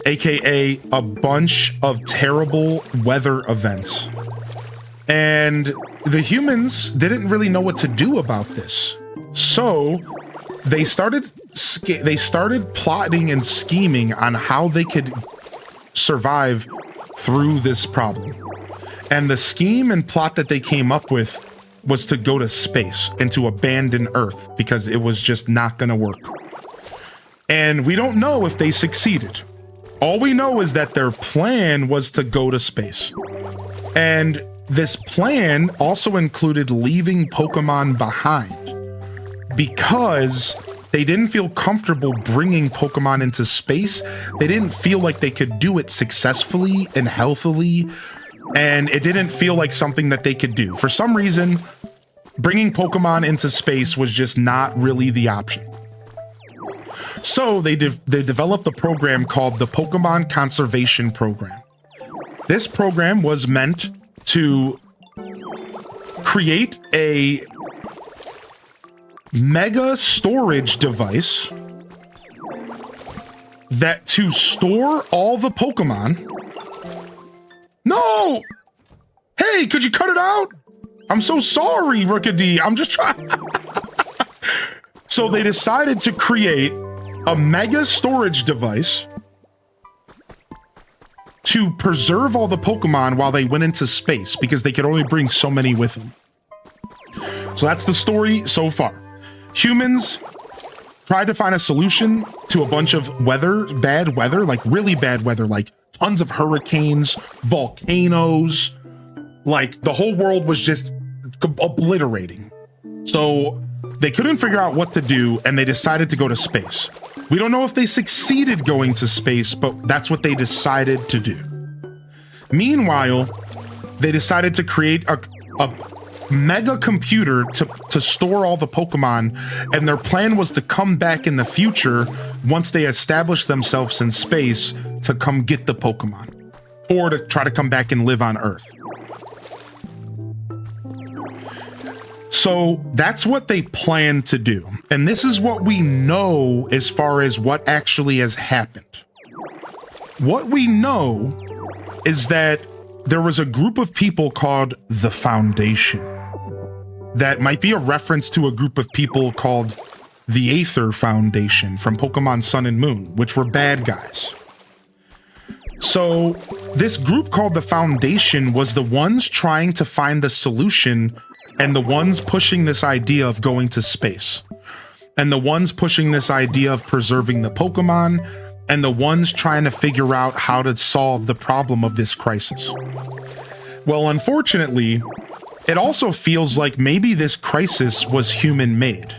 aka a bunch of terrible weather events. And the humans didn't really know what to do about this. So they started plotting and scheming on how they could survive through this problem. And the scheme and plot that they came up with was to go to space and to abandon Earth because it was just not going to work. And we don't know if they succeeded. All we know is that their plan was to go to space. And this plan also included leaving Pokemon behind because they didn't feel comfortable bringing Pokemon into space. They didn't feel like they could do it successfully and healthily, and it didn't feel like something that they could do. For some reason, bringing Pokemon into space was just not really the option. So they developed a program called the Pokemon Conservation Program. This program was meant to create a mega storage device that to store all the Pokemon. No! Hey, could you cut it out? I'm so sorry, Rookity. I'm just trying. So they decided to create a mega storage device to preserve all the Pokemon while they went into space because they could only bring so many with them. So that's the story so far. Humans tried to find a solution to a bunch of bad weather, like really bad weather, like tons of hurricanes, volcanoes, like the whole world was just obliterating. So they couldn't figure out what to do, and they decided to go to space. We don't know if they succeeded going to space, but that's what they decided to do. Meanwhile, they decided to create a mega computer to store all the Pokemon, and their plan was to come back in the future once they established themselves in space to come get the Pokemon, or to try to come back and live on Earth. So that's what they plan to do. And this is what we know as far as what actually has happened. What we know is that there was a group of people called the Foundation. That might be a reference to a group of people called the Aether Foundation from Pokemon Sun and Moon, which were bad guys. So this group called the Foundation was the ones trying to find the solution, and the ones pushing this idea of going to space, and the ones pushing this idea of preserving the Pokemon, and the ones trying to figure out how to solve the problem of this crisis. Well, unfortunately, it also feels like maybe this crisis was human-made.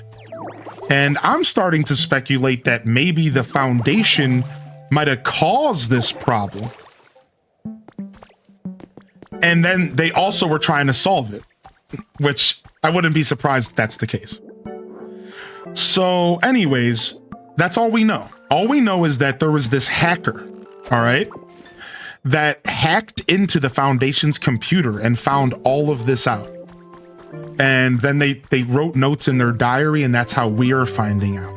And I'm starting to speculate that maybe the Foundation might have caused this problem. And then they also were trying to solve it, which I wouldn't be surprised if that's the case. So anyways, that's all we know. All we know is that there was this hacker, all right, that hacked into the Foundation's computer and found all of this out. And then they wrote notes in their diary, and that's how we are finding out.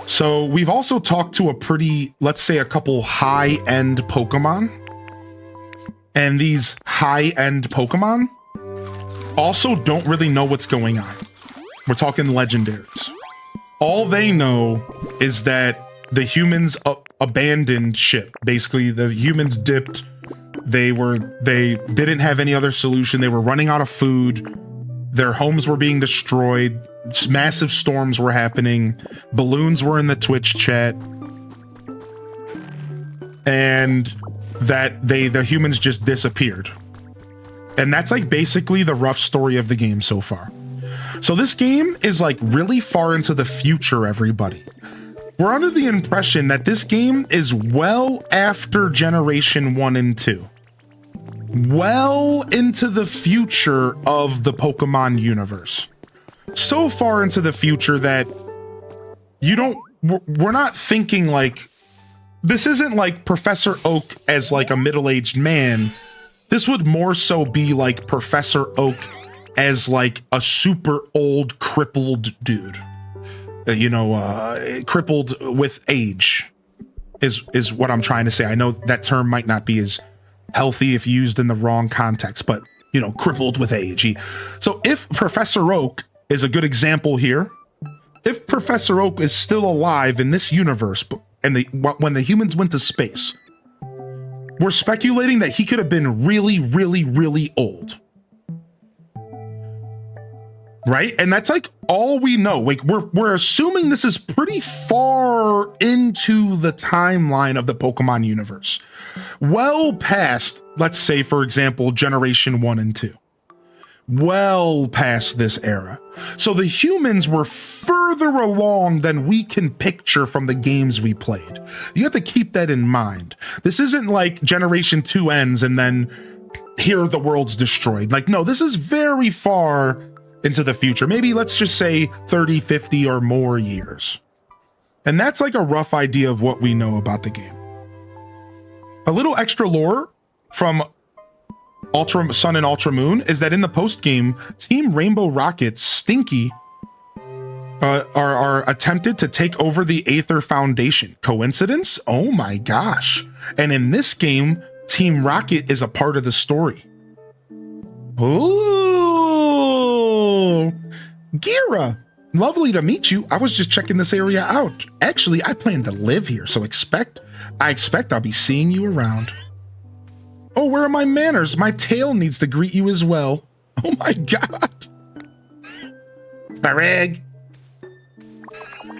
So we've also talked to let's say a couple high-end Pokemon. And these high-end Pokemon also don't really know what's going on. We're talking legendaries. All they know is that the humans abandoned ship. Basically, the humans dipped. They didn't have any other solution. They were running out of food. Their homes were being destroyed. Massive storms were happening. Balloons were in the Twitch chat. And that the humans just disappeared. And that's like basically the rough story of the game so far. So this game is like really far into the future, everybody. We're under the impression that this game is well after Generation 1 and 2. Well into the future of the Pokemon universe. So far into the future that we're not thinking like, this isn't like Professor Oak as like a middle-aged man. This would more so be like Professor Oak as like a super old crippled dude. Crippled with age is what I'm trying to say. I know that term might not be as healthy if used in the wrong context, but crippled with age. So if Professor Oak is a good example here, if Professor Oak is still alive in this universe, and when the humans went to space, we're speculating that he could have been really, really, really old. Right? And that's like all we know. Like we're assuming this is pretty far into the timeline of the Pokemon universe. Well past, let's say, for example, Generation 1 and 2. Well past this era. So the humans were further along than we can picture from the games we played. You have to keep that in mind. This isn't like Generation 2 ends and then here the world's destroyed. Like, no, this is very far into the future. Maybe let's just say 30, 50 or more years. And that's like a rough idea of what we know about the game. A little extra lore from Ultra Sun and Ultra Moon is that in the post game, Team Rainbow Rocket's Stinky are attempted to take over the Aether Foundation. Coincidence? Oh my gosh. And in this game, Team Rocket is a part of the story. Ooh, Gira, lovely to meet you. I was just checking this area out. Actually, I plan to live here, so I expect I'll be seeing you around. Oh, where are my manners? My tail needs to greet you as well. Oh my god. Barig.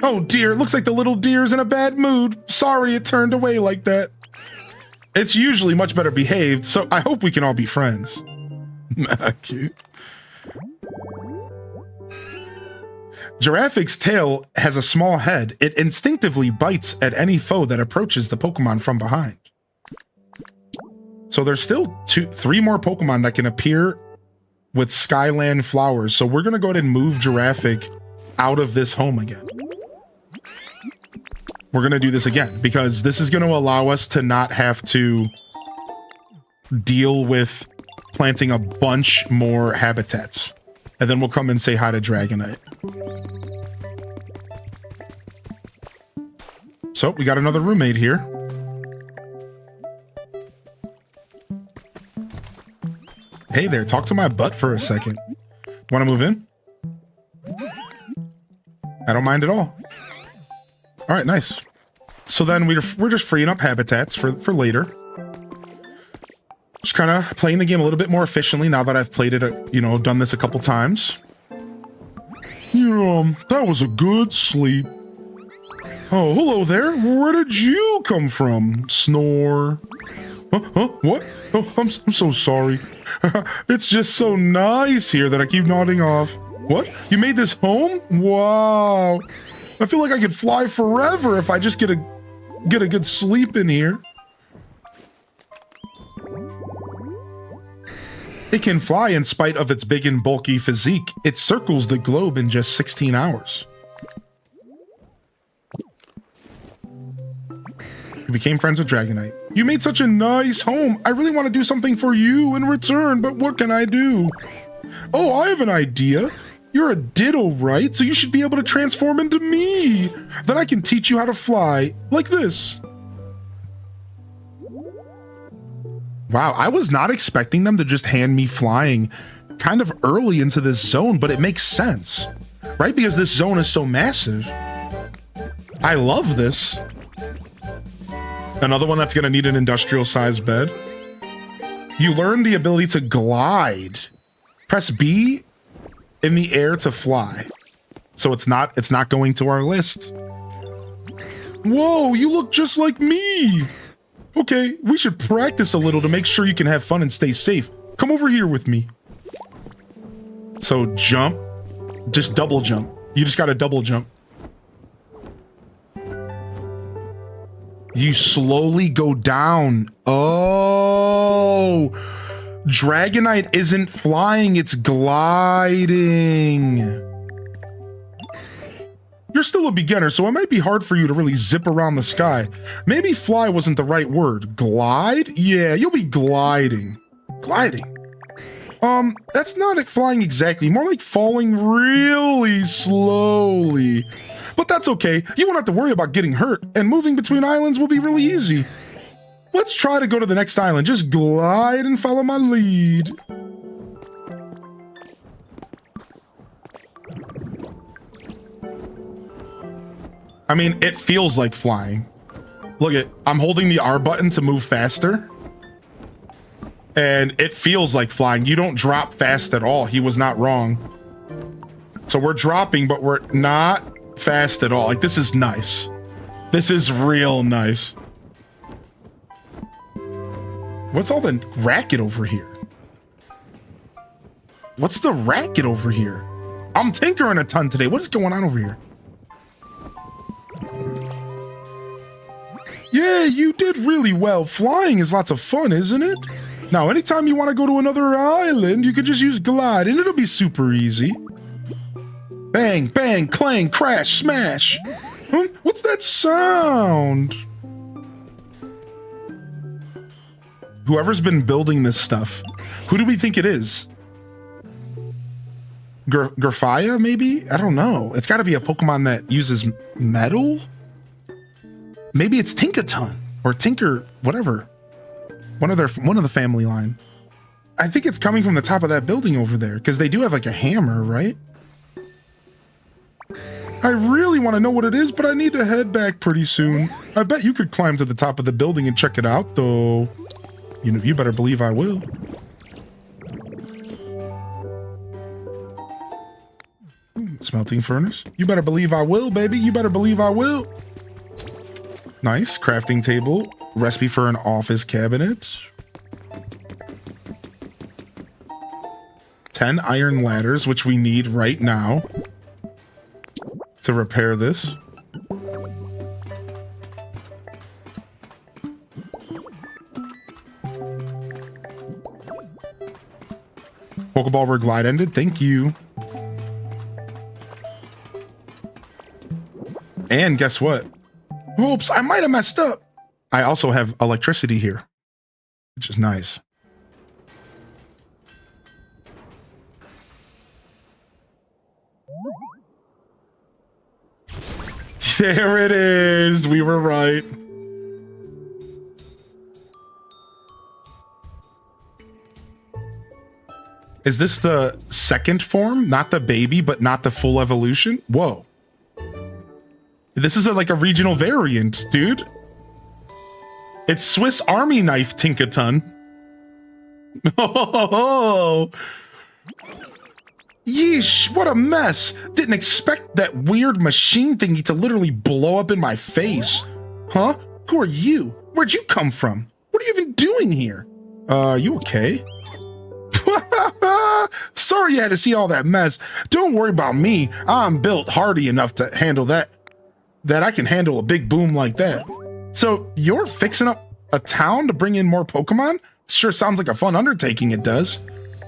Oh dear, looks like the little deer's in a bad mood. Sorry it turned away like that. It's usually much better behaved, so I hope we can all be friends. Cute. Giraffe's tail has a small head. It instinctively bites at any foe that approaches the Pokemon from behind. So there's still 3 more Pokemon that can appear with Skyland flowers. So we're going to go ahead and move Giraffe out of this home again. We're going to do this again because this is going to allow us to not have to deal with planting a bunch more habitats. And then we'll come and say hi to Dragonite. So we got another roommate here. Hey there, talk to my butt for a second. Want to move in? I don't mind at all. All right, nice. So then we're just freeing up habitats for later. Just kind of playing the game a little bit more efficiently now that I've played it, done this a couple times. Yeah, that was a good sleep. Oh, hello there. Where did you come from? Snore. Huh? What? Oh, I'm so sorry. It's just so nice here that I keep nodding off. What? You made this home? Wow. I feel like I could fly forever if I just get a good sleep in here. It can fly in spite of its big and bulky physique. It circles the globe in just 16 hours. You became friends with Dragonite. You made such a nice home. I really want to do something for you in return, but what can I do? Oh, I have an idea. You're a Ditto, right? So you should be able to transform into me. Then I can teach you how to fly, like this. Wow, I was not expecting them to just hand me flying kind of early into this zone, but it makes sense, right? Because this zone is so massive. I love this. Another one that's going to need an industrial-sized bed. You learn the ability to glide. Press B in the air to fly. So it's not going to our list. Whoa, you look just like me. Okay, we should practice a little to make sure you can have fun and stay safe. Come over here with me. So jump. Just double jump. You just got to double jump. You slowly go down. Oh, Dragonite isn't flying, it's gliding. You're still a beginner, so it might be hard for you to really zip around the sky. Maybe fly wasn't the right word. Glide? Yeah, you'll be gliding. Gliding. That's not flying exactly, more like falling really slowly. But that's okay, you won't have to worry about getting hurt, and moving between islands will be really easy. Let's try to go to the next island. Just glide and follow my lead. I mean, it feels like flying. Look I'm holding the R button to move faster. And it feels like flying. You don't drop fast at all. He was not wrong. So we're dropping, but we're not fast at all. Like, this is nice. This is real nice. What's all the racket over here? What's the racket over here? I'm tinkering a ton today. What is going on over here? Yeah, you did really well. Flying is lots of fun, isn't it? Now, anytime you want to go to another island, you could just use glide and it'll be super easy. Bang, bang, clang, crash, smash. Huh? What's that sound? Whoever's been building this stuff, who do we think it is? Grafia, maybe? I don't know. It's got to be a Pokemon that uses metal? Maybe it's Tinkaton or Tinker, whatever. One of the family line. I think it's coming from the top of that building over there because they do have like a hammer, right? I really want to know what it is, but I need to head back pretty soon. I bet you could climb to the top of the building and check it out, though. You better believe I will. Smelting furnace. You better believe I will, baby. You better believe I will. Nice. Crafting table. Recipe for an office cabinet. 10 iron ladders, which we need right now to repair this. Pokeball were glide ended. Thank you. And guess what? Oops, I might have messed up. I also have electricity here, which is nice. There it is. We were right. Is this the second form? Not the baby, but not the full evolution? Whoa. This is like a regional variant, dude. It's Swiss Army knife Tinkaton. Oh, yeesh, what a mess. Didn't expect that weird machine thingy to literally blow up in my face. Huh? Who are you? Where'd you come from? What are you even doing here? Are you okay? Sorry you had to see all that mess. Don't worry about me. I'm built hardy enough to handle that I can handle a big boom like that. So you're fixing up a town to bring in more Pokemon? Sure sounds like a fun undertaking, it does.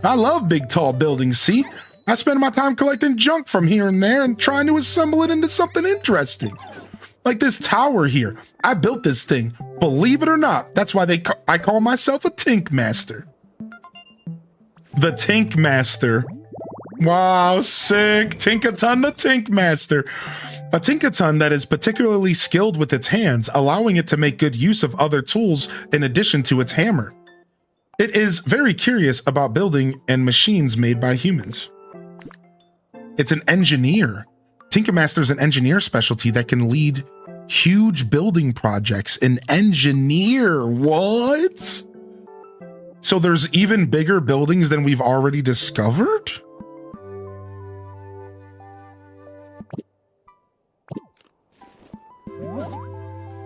I love big tall buildings, see? I spend my time collecting junk from here and there and trying to assemble it into something interesting. Like this tower here. I built this thing. Believe it or not, that's why I call myself a Tink Master. The Tink Master. Wow, sick. Tinkaton the Tink Master. A Tinkaton that is particularly skilled with its hands, allowing it to make good use of other tools in addition to its hammer. It is very curious about building and machines made by humans. It's an engineer. Tinkamaster's an engineer specialty that can lead huge building projects. An engineer, what? So there's even bigger buildings than we've already discovered?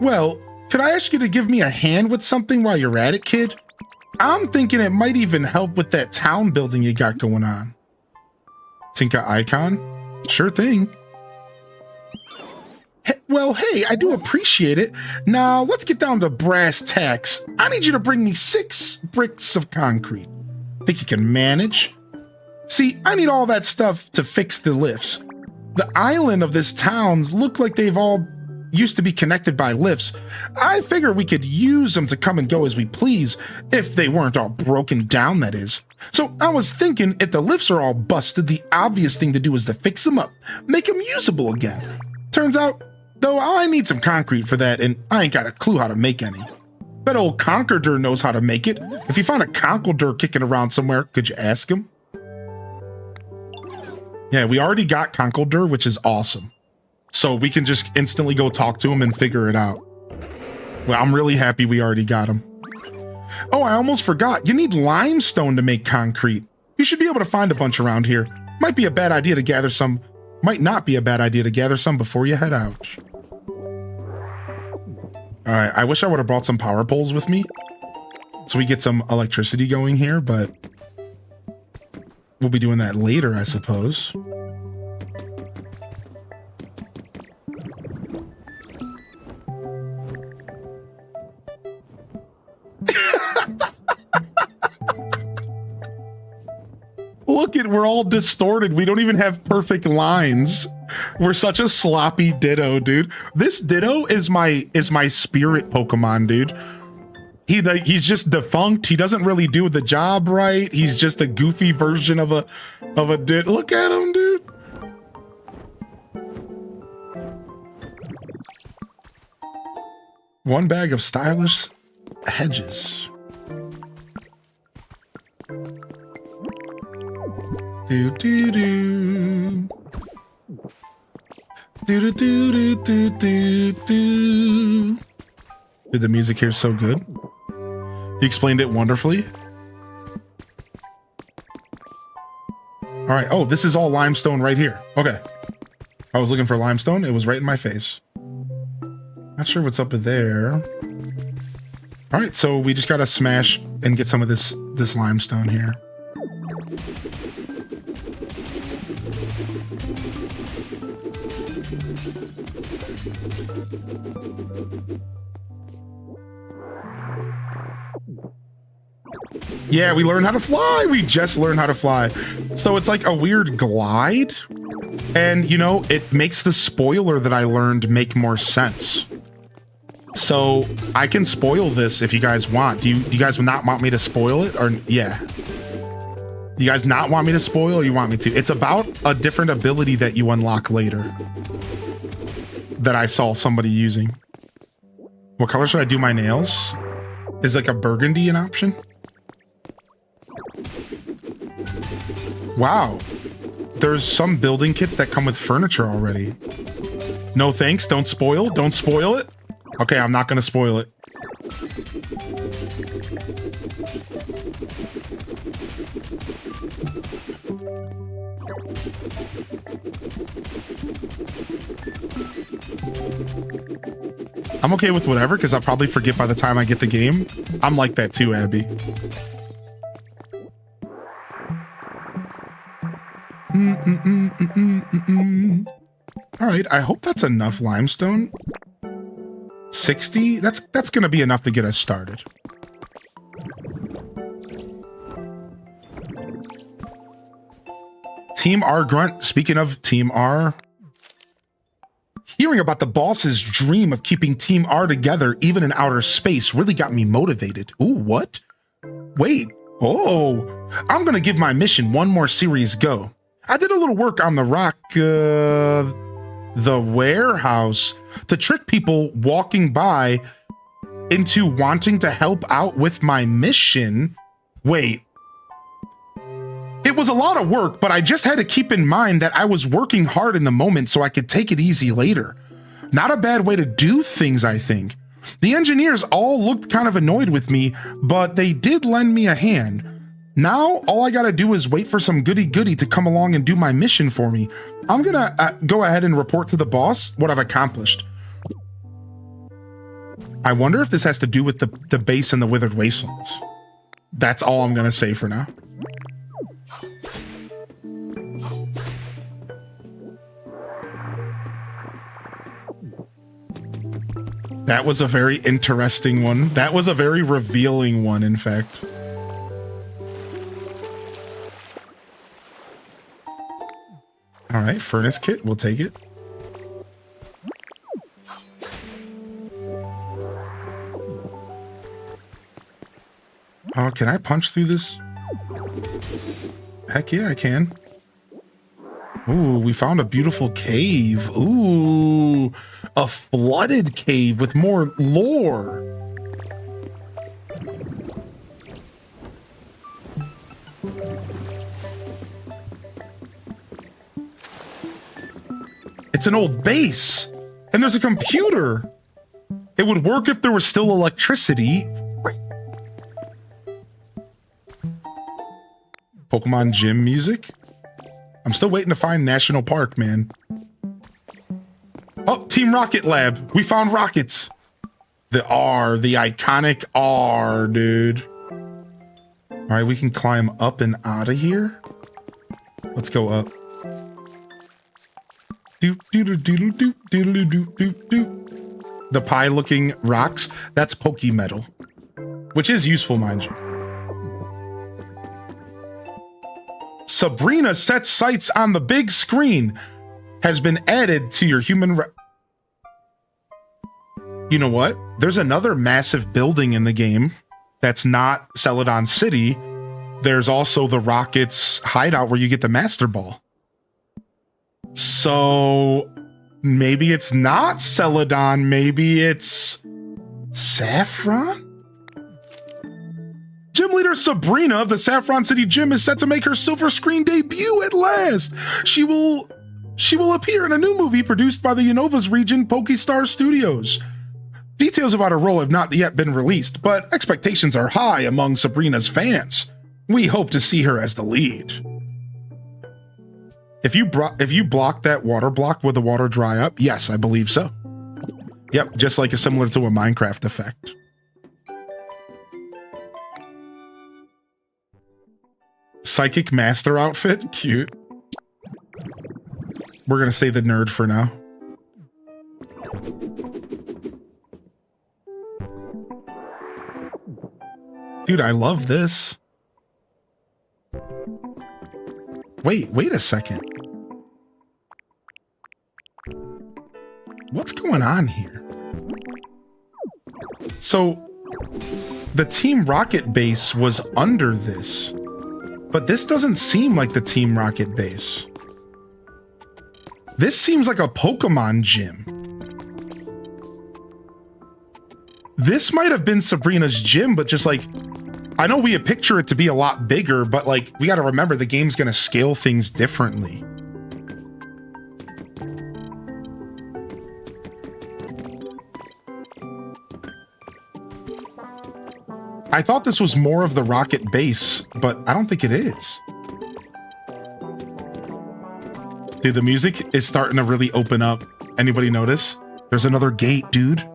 Well, could I ask you to give me a hand with something while you're at it, kid? I'm thinking it might even help with that town building you got going on. Tinka Icon? Sure thing. Well, hey, I do appreciate it. Now, let's get down to brass tacks. I need you to bring me 6 bricks of concrete. Think you can manage? See, I need all that stuff to fix the lifts. The island of this town's look like they've all used to be connected by lifts. I figure we could use them to come and go as we please, if they weren't all broken down, that is. So I was thinking, if the lifts are all busted, the obvious thing to do is to fix them up, make them usable again. Turns out, though, I need some concrete for that, and I ain't got a clue how to make any. Bet old Conkerdur knows how to make it. If you find a Conkerdur kicking around somewhere, could you ask him? Yeah, we already got Conkerdur, which is awesome. So we can just instantly go talk to him and figure it out. Well, I'm really happy we already got him. Oh, I almost forgot. You need limestone to make concrete. You should be able to find a bunch around here. Might be a bad idea to gather some. Might not be a bad idea to gather some before you head out. All right, I wish I would have brought some power poles with me so we get some electricity going here, but we'll be doing that later, I suppose. Look at, we're all distorted. We don't even have perfect lines. We're such a sloppy Ditto, dude. This Ditto is my spirit Pokemon, dude. He's just defunct. He doesn't really do the job right. He's just a goofy version of a Ditto. Look at him, dude. One bag of stylish hedges. Do do do. Do do do do do do. Dude, the music here is so good. You explained it wonderfully. All right. Oh, this is all limestone right here. Okay. I was looking for limestone. It was right in my face. Not sure what's up there. All right, so we just gotta smash and get some of this limestone here. Yeah, we learned how to fly. We just learned how to fly. So it's like a weird glide. And, you know, it makes the spoiler that I learned make more sense. So I can spoil this if you guys want. Do you guys not want me to spoil it? Or, yeah. You guys not want me to spoil or you want me to? It's about a different ability that you unlock later. That I saw somebody using. What color should I do my nails? Is like a burgundy an option? Wow. There's some building kits that come with furniture already. No thanks, don't spoil. Don't spoil it. Okay, I'm not gonna spoil it. I'm okay with whatever, because I'll probably forget by the time I get the game. I'm like that too, Abby. All right, I hope that's enough limestone. 60? That's gonna be enough to get us started. Team R grunt. Speaking of Team R, hearing about the boss's dream of keeping Team R together even in outer space really got me motivated. Ooh, what? Wait. Oh, I'm gonna give my mission one more serious go. I did a little work on the rock, the warehouse to trick people walking by into wanting to help out with my mission. Wait. It was a lot of work, but I just had to keep in mind that I was working hard in the moment so I could take it easy later. Not a bad way to do things, I think. The engineers all looked kind of annoyed with me, but they did lend me a hand. Now, all I gotta do is wait for some goody-goody to come along and do my mission for me. I'm gonna go ahead and report to the boss what I've accomplished. I wonder if this has to do with the base in the Withered Wastelands. That's all I'm gonna say for now. That was a very interesting one. That was a very revealing one, in fact. All right, furnace kit, we'll take it. Oh, can I punch through this? Heck yeah, I can. Ooh, we found a beautiful cave. Ooh, a flooded cave with more lore. It's an old base, and there's a computer. It would work if there was still electricity. Pokemon gym music. I'm still waiting to find National Park, man. Oh, Team Rocket Lab. We found rockets. The R, the iconic R, dude. All right, we can climb up and out of here. Let's go up. The pie-looking rocks, that's Pokemetal, which is useful, mind you. Sabrina Sets Sights on the Big Screen has been added to your human You know what? There's another massive building in the game that's not Celadon City. There's also the Rockets hideout where you get the Master Ball. So maybe it's not Celadon, maybe it's Saffron? Gym leader Sabrina of the Saffron City Gym is set to make her silver screen debut at last. She will appear in a new movie produced by the Unovas region Pokestar Studios. Details about her role have not yet been released, but expectations are high among Sabrina's fans. We hope to see her as the lead. If you block that water block, would the water dry up? Yes, I believe so. Yep, just like similar to a Minecraft effect. Psychic Master outfit, cute. We're gonna say the nerd for now. Dude, I love this. Wait a second. What's going on here? So, the Team Rocket base was under this, but this doesn't seem like the Team Rocket base. This seems like a Pokemon gym. This might have been Sabrina's gym, but just like, I know we picture it to be a lot bigger, but like, we got to remember the game's going to scale things differently. I thought this was more of the Rocket base, but I don't think it is. Dude, the music is starting to really open up. Anybody notice? There's another gate, dude.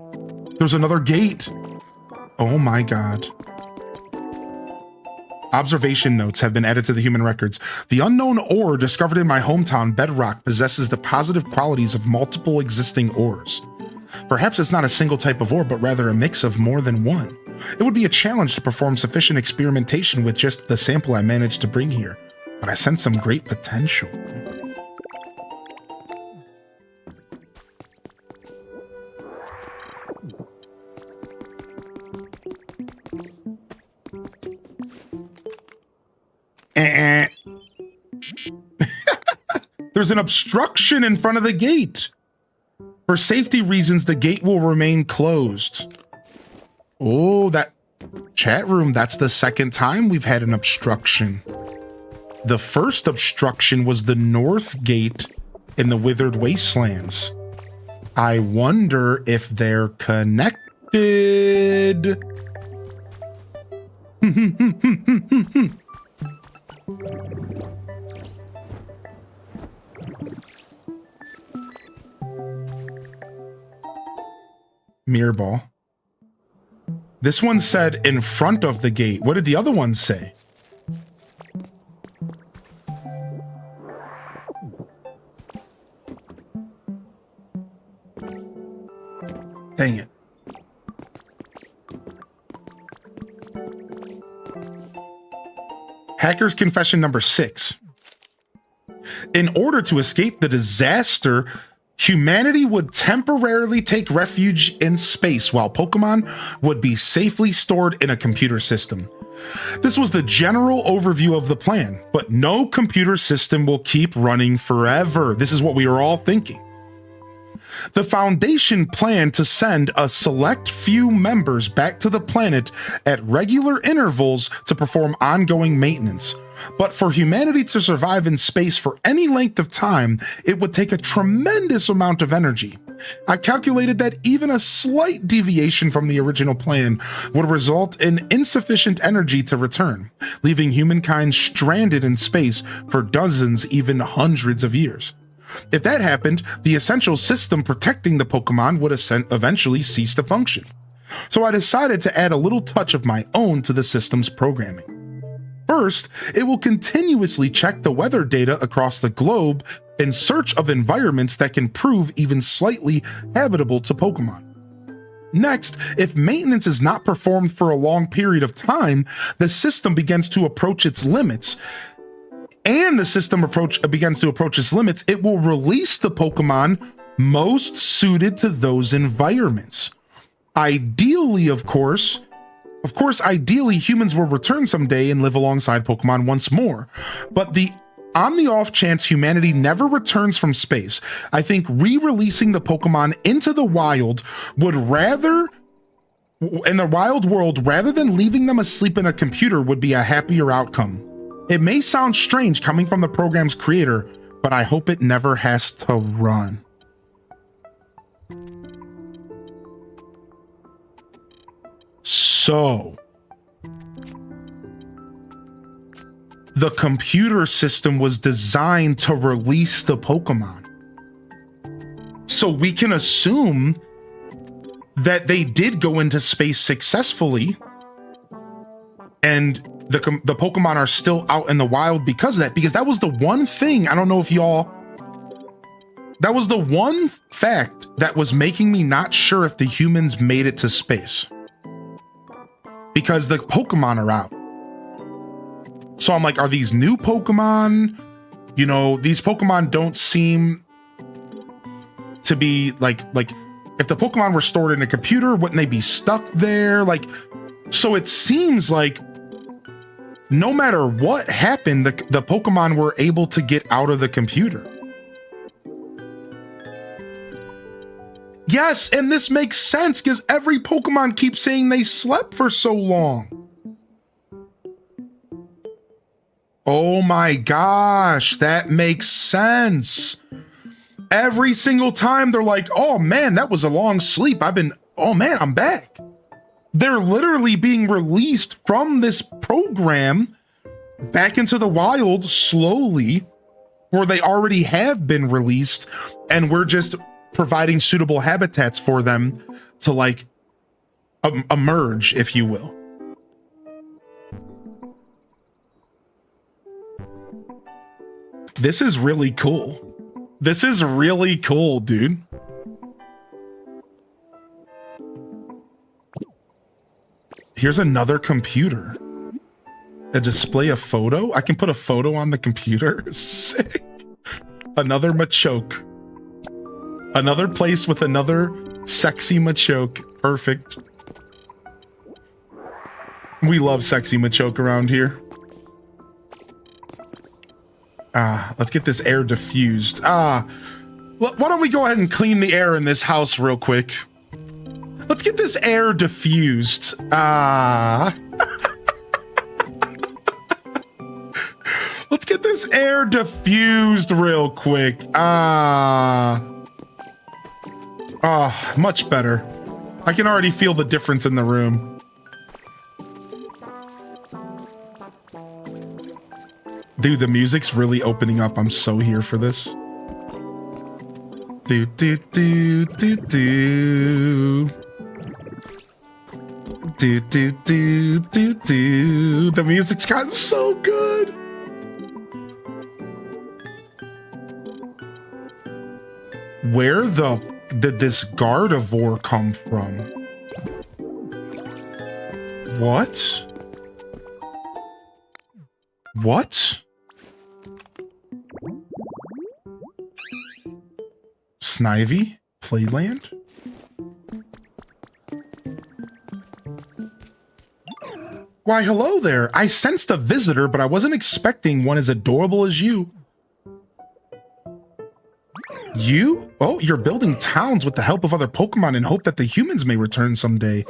There's another gate. Oh my God. Observation notes have been added to the human records. The unknown ore discovered in my hometown, Bedrock, possesses the positive qualities of multiple existing ores. Perhaps it's not a single type of ore, but rather a mix of more than one. It would be a challenge to perform sufficient experimentation with just the sample I managed to bring here, but I sense some great potential. There's an obstruction in front of the gate. For safety reasons, the gate will remain closed. Oh, that chat room, that's the second time we've had an obstruction. The first obstruction was the north gate in the Withered Wastelands. I wonder if they're connected. Mirror ball. This one said in front of the gate. What did the other one say? Dang it. Hacker's confession number 6. In order to escape the disaster, humanity would temporarily take refuge in space while Pokemon would be safely stored in a computer system. This was the general overview of the plan, but no computer system will keep running forever. This is what we were all thinking. The Foundation planned to send a select few members back to the planet at regular intervals to perform ongoing maintenance. But for humanity to survive in space for any length of time, it would take a tremendous amount of energy. I calculated that even a slight deviation from the original plan would result in insufficient energy to return, leaving humankind stranded in space for dozens, even hundreds of years. If that happened, the essential system protecting the Pokemon would eventually cease to function. So I decided to add a little touch of my own to the system's programming. First, it will continuously check the weather data across the globe in search of environments that can prove even slightly habitable to Pokemon. Next, if maintenance is not performed for a long period of time, the system begins to approach its limits. And the system begins to approach its limits, it will release the Pokemon most suited to those environments. Ideally, of course, ideally humans will return someday and live alongside Pokemon once more. But on the off chance humanity never returns from space, I think re-releasing the Pokemon into the wild in the wild world, rather than leaving them asleep in a computer, would be a happier outcome. It may sound strange coming from the program's creator, but I hope it never has to run. So, the computer system was designed to release the Pokemon. So we can assume that they did go into space successfully, and the Pokemon are still out in the wild because of that. Because that was the one thing, I don't know if y'all, that was the one fact that was making me not sure if the humans made it to space. Because the Pokemon are out. So I'm like, are these new Pokemon? You know, these Pokemon don't seem to be like if the Pokemon were stored in a computer, wouldn't they be stuck there? Like, so it seems like no matter what happened, the Pokemon were able to get out of the computer. Yes, and this makes sense because every Pokemon keeps saying they slept for so long. Oh my gosh, that makes sense. Every single time they're like, oh man, that was a long sleep. Oh man, I'm back. They're literally being released from this program back into the wild slowly, where they already have been released, and we're just providing suitable habitats for them to like emerge, if you will. This is really cool. This is really cool, dude. Here's another computer. A display a photo? I can put a photo on the computer? Sick. Another Machoke. Another place with another sexy Machoke. Perfect. We love sexy Machoke around here. Let's get this air diffused. Why don't we go ahead and clean the air in this house real quick? Let's get this air diffused. Let's get this air diffused real quick. Much better. I can already feel the difference in the room. Dude, the music's really opening up. I'm so here for this. Do do do do do. Do do do do do. The music's gotten so good. Where did this Gardevoir come from? What? What? Snivy? Playland? Why, hello there. I sensed a visitor, but I wasn't expecting one as adorable as you. You? Oh, you're building towns with the help of other Pokemon in hope that the humans may return someday.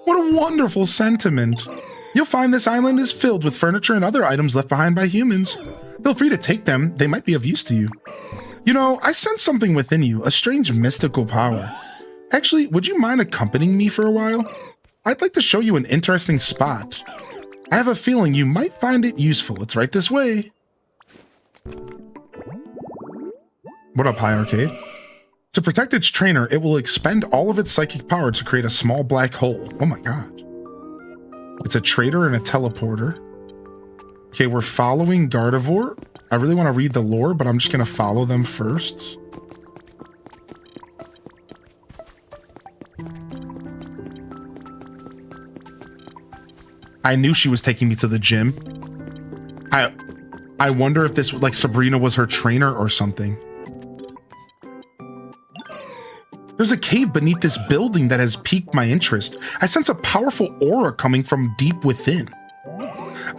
What a wonderful sentiment. You'll find this island is filled with furniture and other items left behind by humans. Feel free to take them. They might be of use to you. You know, I sense something within you, a strange mystical power. Actually, would you mind accompanying me for a while? I'd like to show you an interesting spot. I have a feeling you might find it useful. It's right this way. What up, High Arcade? To protect its trainer, it will expend all of its psychic power to create a small black hole. Oh my god. It's a trader and a teleporter. Okay, we're following Gardevoir. I really want to read the lore, but I'm just going to follow them first. I knew she was taking me to the gym. I wonder if this, like, Sabrina was her trainer or something. There's a cave beneath this building that has piqued my interest. I sense a powerful aura coming from deep within.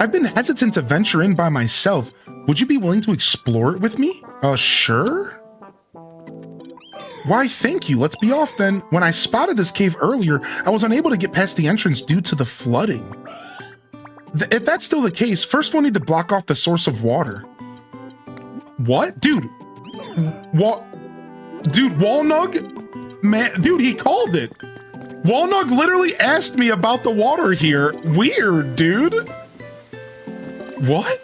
I've been hesitant to venture in by myself. Would you be willing to explore it with me? Sure? Why, thank you. Let's be off then. When I spotted this cave earlier, I was unable to get past the entrance due to the flooding. If that's still the case, first we'll need to block off the source of water. What? Dude. What? Dude, Walnug? Man, dude, he called it. Walnug literally asked me about the water here. Weird, dude. What?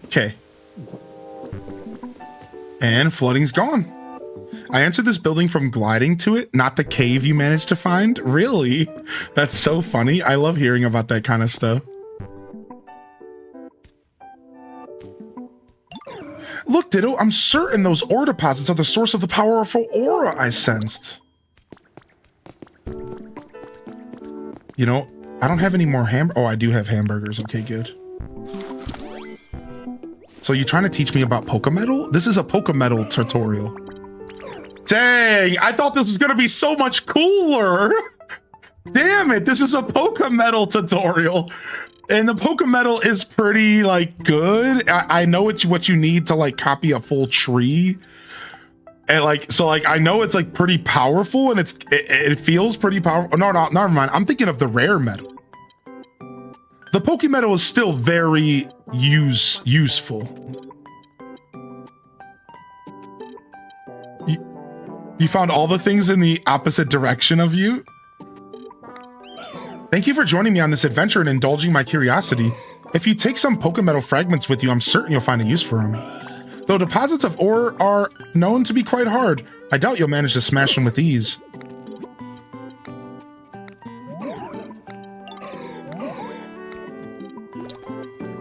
Okay. And flooding's gone. I entered this building from gliding to it, not the cave you managed to find. Really? That's so funny. I love hearing about that kind of stuff. Look, Ditto, I'm certain those ore deposits are the source of the powerful aura I sensed. You know, I don't have any more oh, I do have hamburgers. Okay, good. So you're trying to teach me about Pokemetal? This is a Pokemetal tutorial. Dang, I thought this was going to be so much cooler. Damn it, this is a Pokemetal tutorial. And the Pokemetal is pretty, like, good. I know it's what you need to, like, copy a full tree. And, like, so, like, I know it's, like, pretty powerful, and it feels pretty powerful. No, never mind. I'm thinking of the rare metal. The Pokemetal is still very useful. You found all the things in the opposite direction of you? Thank you for joining me on this adventure and indulging my curiosity. If you take some Pokemetal fragments with you, I'm certain you'll find a use for them. Though deposits of ore are known to be quite hard, I doubt you'll manage to smash them with ease.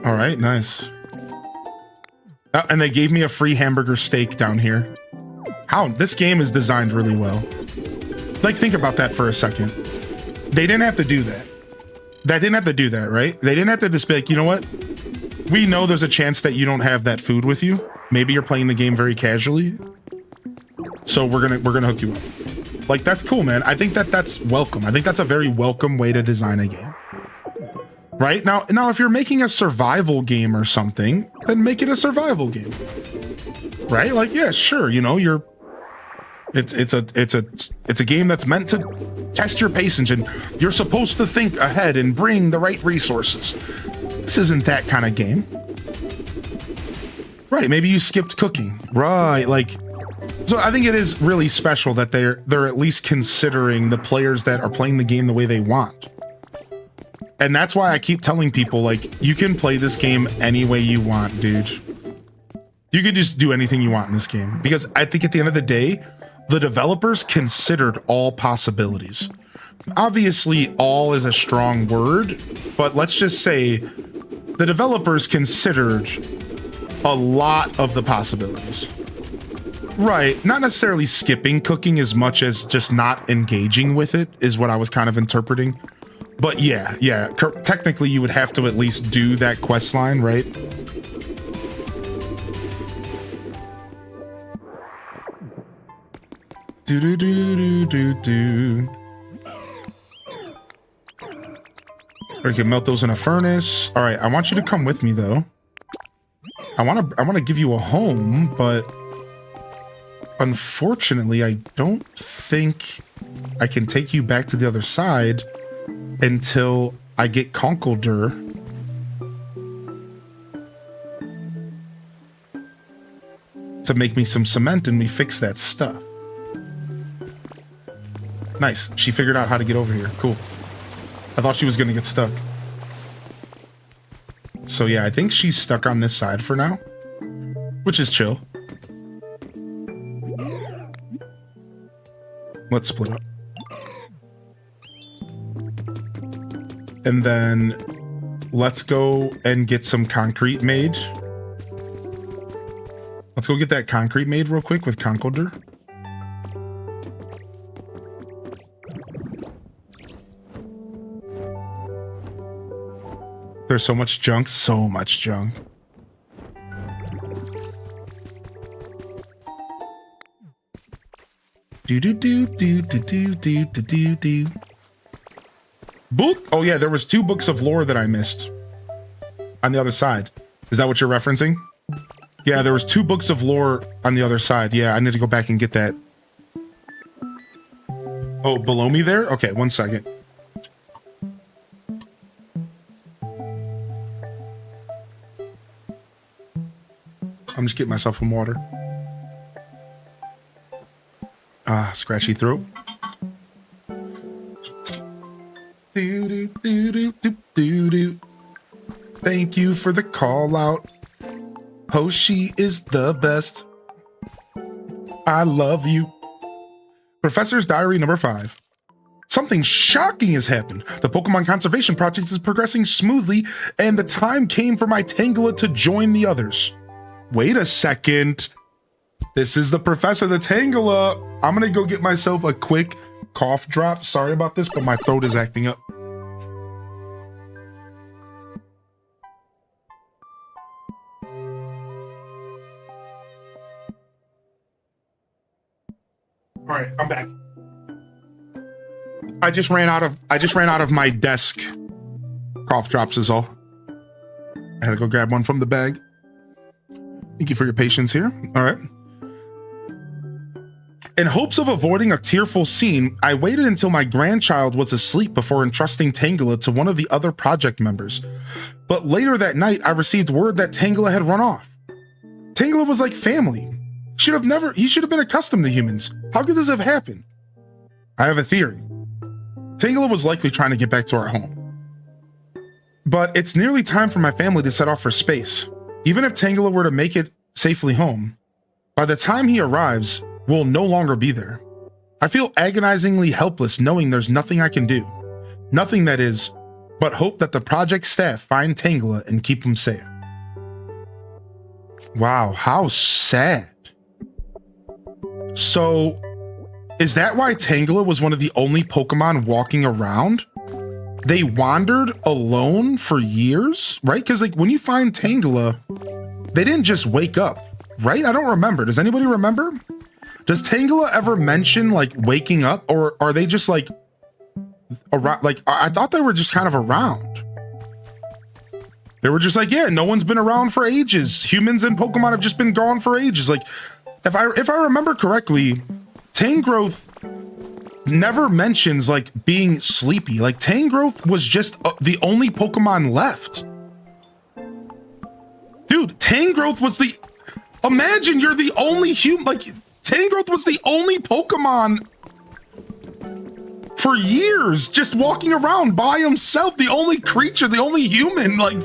All right, nice. And they gave me a free hamburger steak down here. How? This game is designed really well. Like, think about that for a second. They didn't have to do that. They didn't have to do that, right? They didn't have to just be like, you know what? We know there's a chance that you don't have that food with you. Maybe you're playing the game very casually. So we're gonna hook you up. Like, that's cool, man. I think that's welcome. I think that's a very welcome way to design a game. Right? Now if you're making a survival game or something, then make it a survival game. Right? Like, yeah, sure, you know, it's a game that's meant to test your patience, and you're supposed to think ahead and bring the right resources. This isn't that kind of game. Right, maybe you skipped cooking. Right, like, so I think it is really special that they're at least considering the players that are playing the game the way they want. And that's why I keep telling people, like, you can play this game any way you want, dude. You can just do anything you want in this game. Because I think at the end of the day, the developers considered all possibilities. Obviously, all is a strong word, but let's just say the developers considered a lot of the possibilities. Right, not necessarily skipping cooking as much as just not engaging with it is what I was kind of interpreting. But yeah, technically you would have to at least do that quest line, right? Do. We can melt those in a furnace. All right, I want you to come with me though. I want to give you a home, but unfortunately, I don't think I can take you back to the other side until I get Conkeldurr. To make me some cement and we fix that stuff. Nice. She figured out how to get over here. Cool. I thought she was going to get stuck. So yeah, I think she's stuck on this side for now, which is chill. Let's split up. And then let's go and get some concrete made. Let's go get that concrete made real quick with Conkeldurr. There's so much junk, so much junk. Do. Book? Oh yeah, there was 2 books of lore that I missed on the other side. Is that what you're referencing? Yeah, there was 2 books of lore on the other side. Yeah, I need to go back and get that. Oh, below me there? Okay, 1 second. I'm just getting myself some water. Ah, scratchy throat. Thank you for the call out. Hoshi is the best. I love you. Professor's Diary number 5. Something shocking has happened. The Pokemon Conservation Project is progressing smoothly, and the time came for my Tangela to join the others. Wait a second. This is the Professor, the Tangela. I'm gonna go get myself a quick cough drop. Sorry about this, but my throat is acting up. All right, I'm back. I just ran out of my desk cough drops is all. I had to go grab one from the bag. Thank you for your patience here. All right. In hopes of avoiding a tearful scene, I waited until my grandchild was asleep before entrusting Tangela to one of the other project members. But later that night, I received word that Tangela had run off. Tangela was like family. He should have been accustomed to humans. How could this have happened? I have a theory. Tangela was likely trying to get back to our home. But it's nearly time for my family to set off for space. Even if Tangela were to make it safely home, by the time he arrives, we'll no longer be there. I feel agonizingly helpless knowing there's nothing I can do. Nothing, that is, but hope that the project staff find Tangela and keep him safe. Wow, how sad. So, is that why Tangela was one of the only Pokemon walking around? They wandered alone for years, right? Because like when you find Tangela, they didn't just wake up, right? I don't remember. Does anybody remember? Does Tangela ever mention like waking up, or are they just like around? Like I thought they were just kind of around. They were just like, yeah, no one's been around for ages. Humans and Pokemon have just been gone for ages. Like if I remember correctly, Tangrowth never mentions like being sleepy. Like Tangrowth was just the only Pokemon left. Dude, Tangrowth was the... Imagine you're the only human... Like, Tangrowth was the only Pokemon for years, just walking around by himself. The only creature, the only human, like,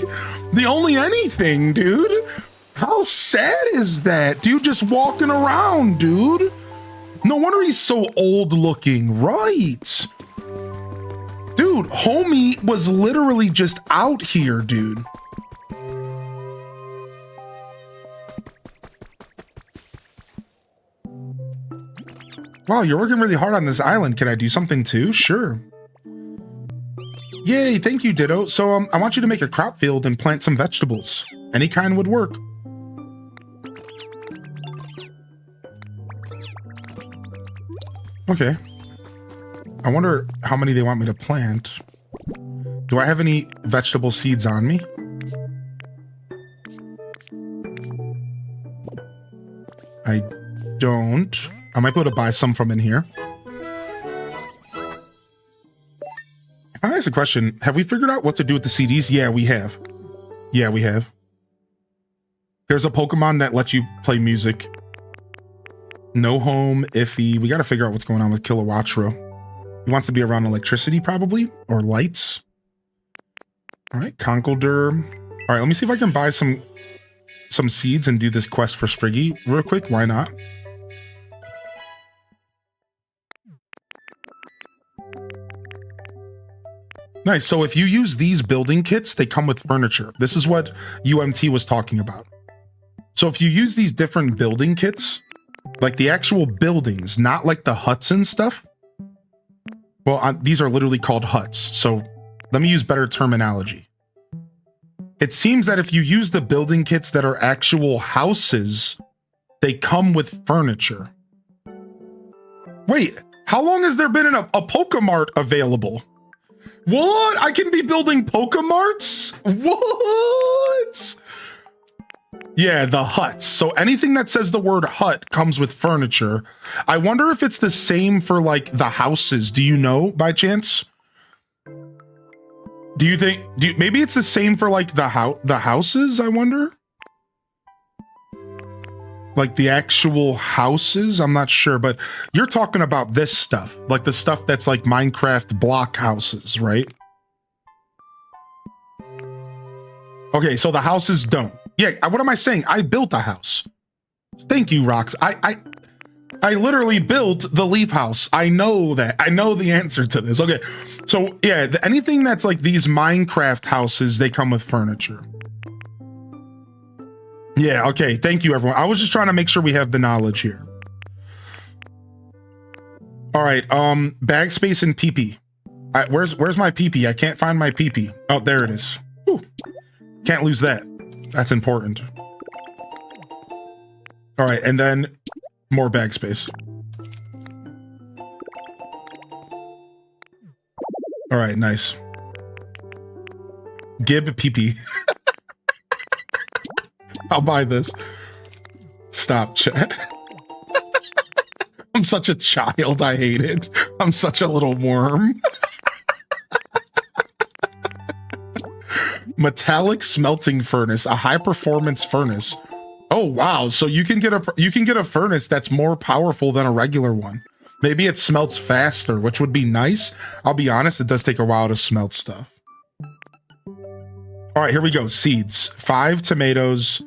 the only anything, dude. How sad is that? Dude, just walking around, dude. No wonder he's so old looking, right? Dude, homie was literally just out here, dude. Wow, you're working really hard on this island. Can I do something too? Sure. Yay, thank you, Ditto. So I want you to make a crop field and plant some vegetables. Any kind would work. Okay. I wonder how many they want me to plant. Do I have any vegetable seeds on me? I don't. I might be able to buy some from in here. Can I ask a question? Have we figured out what to do with the CDs? Yeah, we have. Yeah, we have. There's a Pokemon that lets you play music. No home, iffy. We got to figure out what's going on with Kilowattrel. He wants to be around electricity, probably, or lights. All right, Conkeldurr. All right, let me see if I can buy some seeds and do this quest for Spriggy real quick. Why not? Nice. So if you use these building kits, they come with furniture. This is what UMT was talking about. So if you use these different building kits, like the actual buildings, not like the huts and stuff. Well, these are literally called huts. So let me use better terminology. It seems that if you use the building kits that are actual houses, they come with furniture. Wait, how long has there been a Pokemart available? What? I can be building Pokemarts? What? Yeah, the huts. So anything that says the word hut comes with furniture. I wonder if it's the same for like the houses. Do you know by chance? Do you think maybe it's the same for like the houses, I wonder? Like the actual houses? I'm not sure, but you're talking about this stuff, like the stuff that's like Minecraft block houses, right? Okay, so the houses don't. Yeah, what am I saying? I built a house. Thank you, Rox. I literally built the leaf house. I know that. I know the answer to this. Okay, so yeah, anything that's like these Minecraft houses, they come with furniture. Yeah, okay, thank you, everyone. I was just trying to make sure we have the knowledge here. All right, bag space and PP. Where's my PP? I can't find my PP. Oh, there it is. Whew. Can't lose that. That's important. All right, and then more bag space. All right, nice. Gib PP. I'll buy this. Stop, chat. I'm such a child. I hate it. I'm such a little worm. Metallic smelting furnace, a high performance furnace. Oh wow! So you can get a furnace that's more powerful than a regular one. Maybe it smelts faster, which would be nice. I'll be honest, it does take a while to smelt stuff. All right, here we go. Seeds. 5 tomatoes.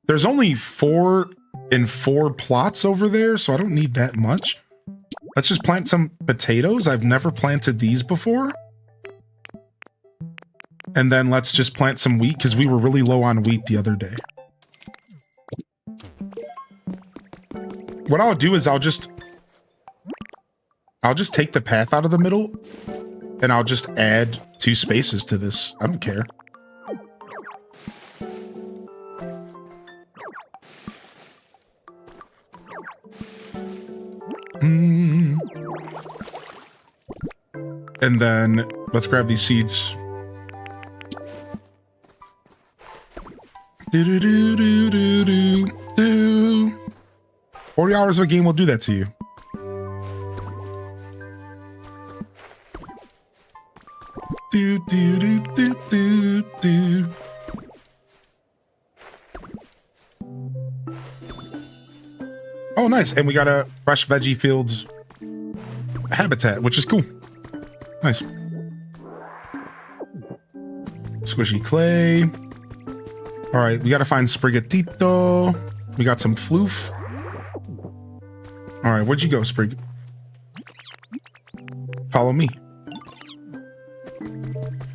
There's only 4 in 4 plots over there, so I don't need that much. Let's just plant some potatoes. I've never planted these before. And then let's just plant some wheat because we were really low on wheat the other day. What I'll do is I'll just take the path out of the middle and I'll just add 2 spaces to this. I don't care. And then let's grab these seeds. Do do do do do do do. 40 hours of a game will do that to you. Do do do do do do. Oh, nice. And we got a fresh veggie fields habitat, which is cool. Nice. Squishy clay. All right, we got to find Sprigatito. We got some floof. All right, where'd you go, Sprig? Follow me.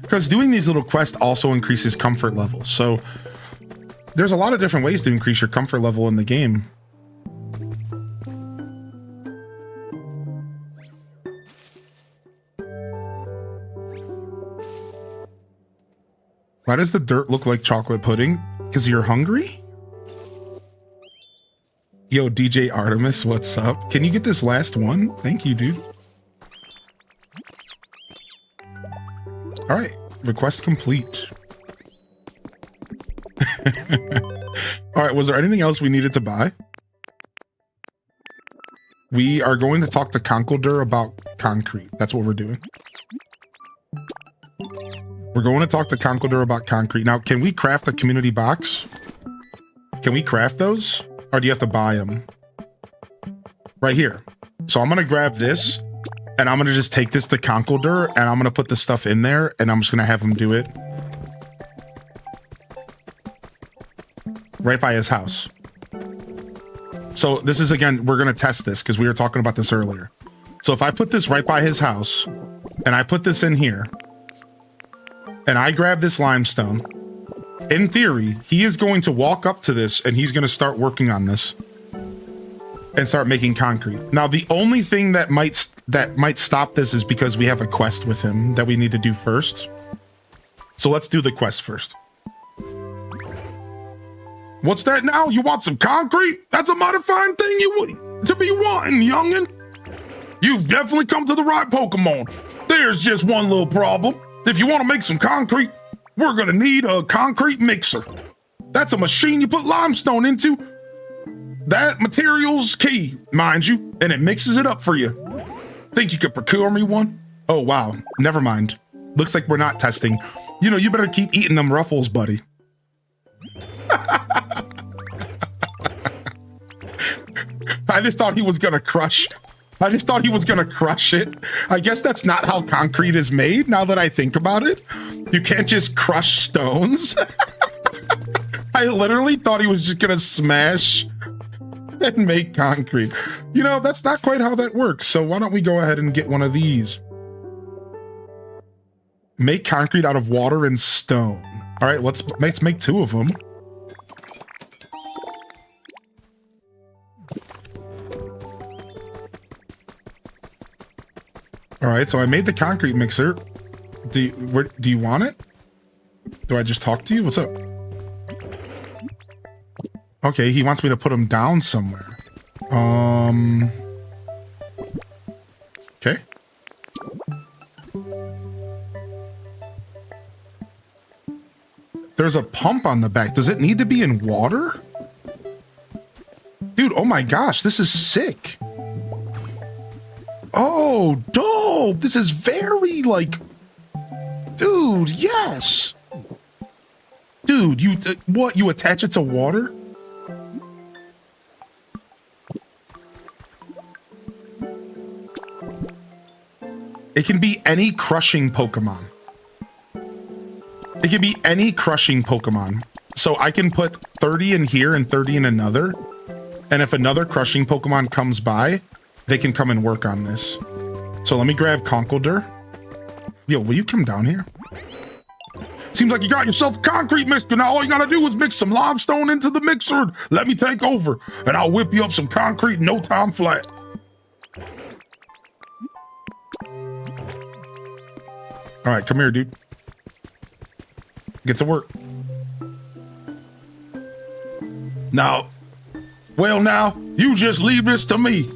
Because doing these little quests also increases comfort levels. So there's a lot of different ways to increase your comfort level in the game. Why does the dirt look like chocolate pudding? Because you're hungry? Yo, DJ Artemis, what's up? Can you get this last one? Thank you, dude. All right, request complete. All right, was there anything else we needed to buy? We are going to talk to Conkelder about concrete. That's what we're doing. We're going to talk to Conkelder about concrete. Now, can we craft a community box? Can we craft those? Or do you have to buy them? Right here. So I'm going to grab this, and I'm going to just take this to Conkelder, and I'm going to put the stuff in there, and I'm just going to have him do it. Right by his house. So this is, again, we're going to test this, because we were talking about this earlier. So if I put this right by his house, and I put this in here, and I grab this limestone, in theory, he is going to walk up to this and he's going to start working on this and start making concrete. Now, the only thing that might stop this is because we have a quest with him that we need to do first. So let's do the quest first. What's that now? You want some concrete? That's a modifying thing to be wanting, youngin'. You've definitely come to the right Pokemon. There's just one little problem. If you want to make some concrete, we're going to need a concrete mixer. That's a machine you put limestone into. That material's key, mind you, and it mixes it up for you. Think you could procure me one? Oh, wow. Never mind. Looks like we're not testing. You know, you better keep eating them Ruffles, buddy. I just thought he was going to crush. I just thought he was going to crush it. I guess that's not how concrete is made, now that I think about it. You can't just crush stones. I literally thought he was just gonna smash and make concrete. You know, that's not quite how that works. So why don't we go ahead and get one of these? Make concrete out of water and stone. All right, let's make 2 of them. All right, so I made the concrete mixer. Do you want it? Do I just talk to you? What's up? Okay, he wants me to put him down somewhere. Okay. There's a pump on the back. Does it need to be in water? Dude, oh my gosh, this is sick. Oh, dope. This is very, like... Dude, yes. Dude, you... what? You attach it to water? It can be any crushing Pokemon. It can be any crushing Pokemon. So I can put 30 in here and 30 in another. And if another crushing Pokemon comes by, they can come and work on this. So let me grab Conkeldurr. Yo, will you come down here? Seems like you got yourself a concrete mixer. Now all you gotta do is mix some limestone into the mixer. Let me take over, and I'll whip you up some concrete in no time flat. All right, come here, dude. Get to work. Now, you just leave this to me.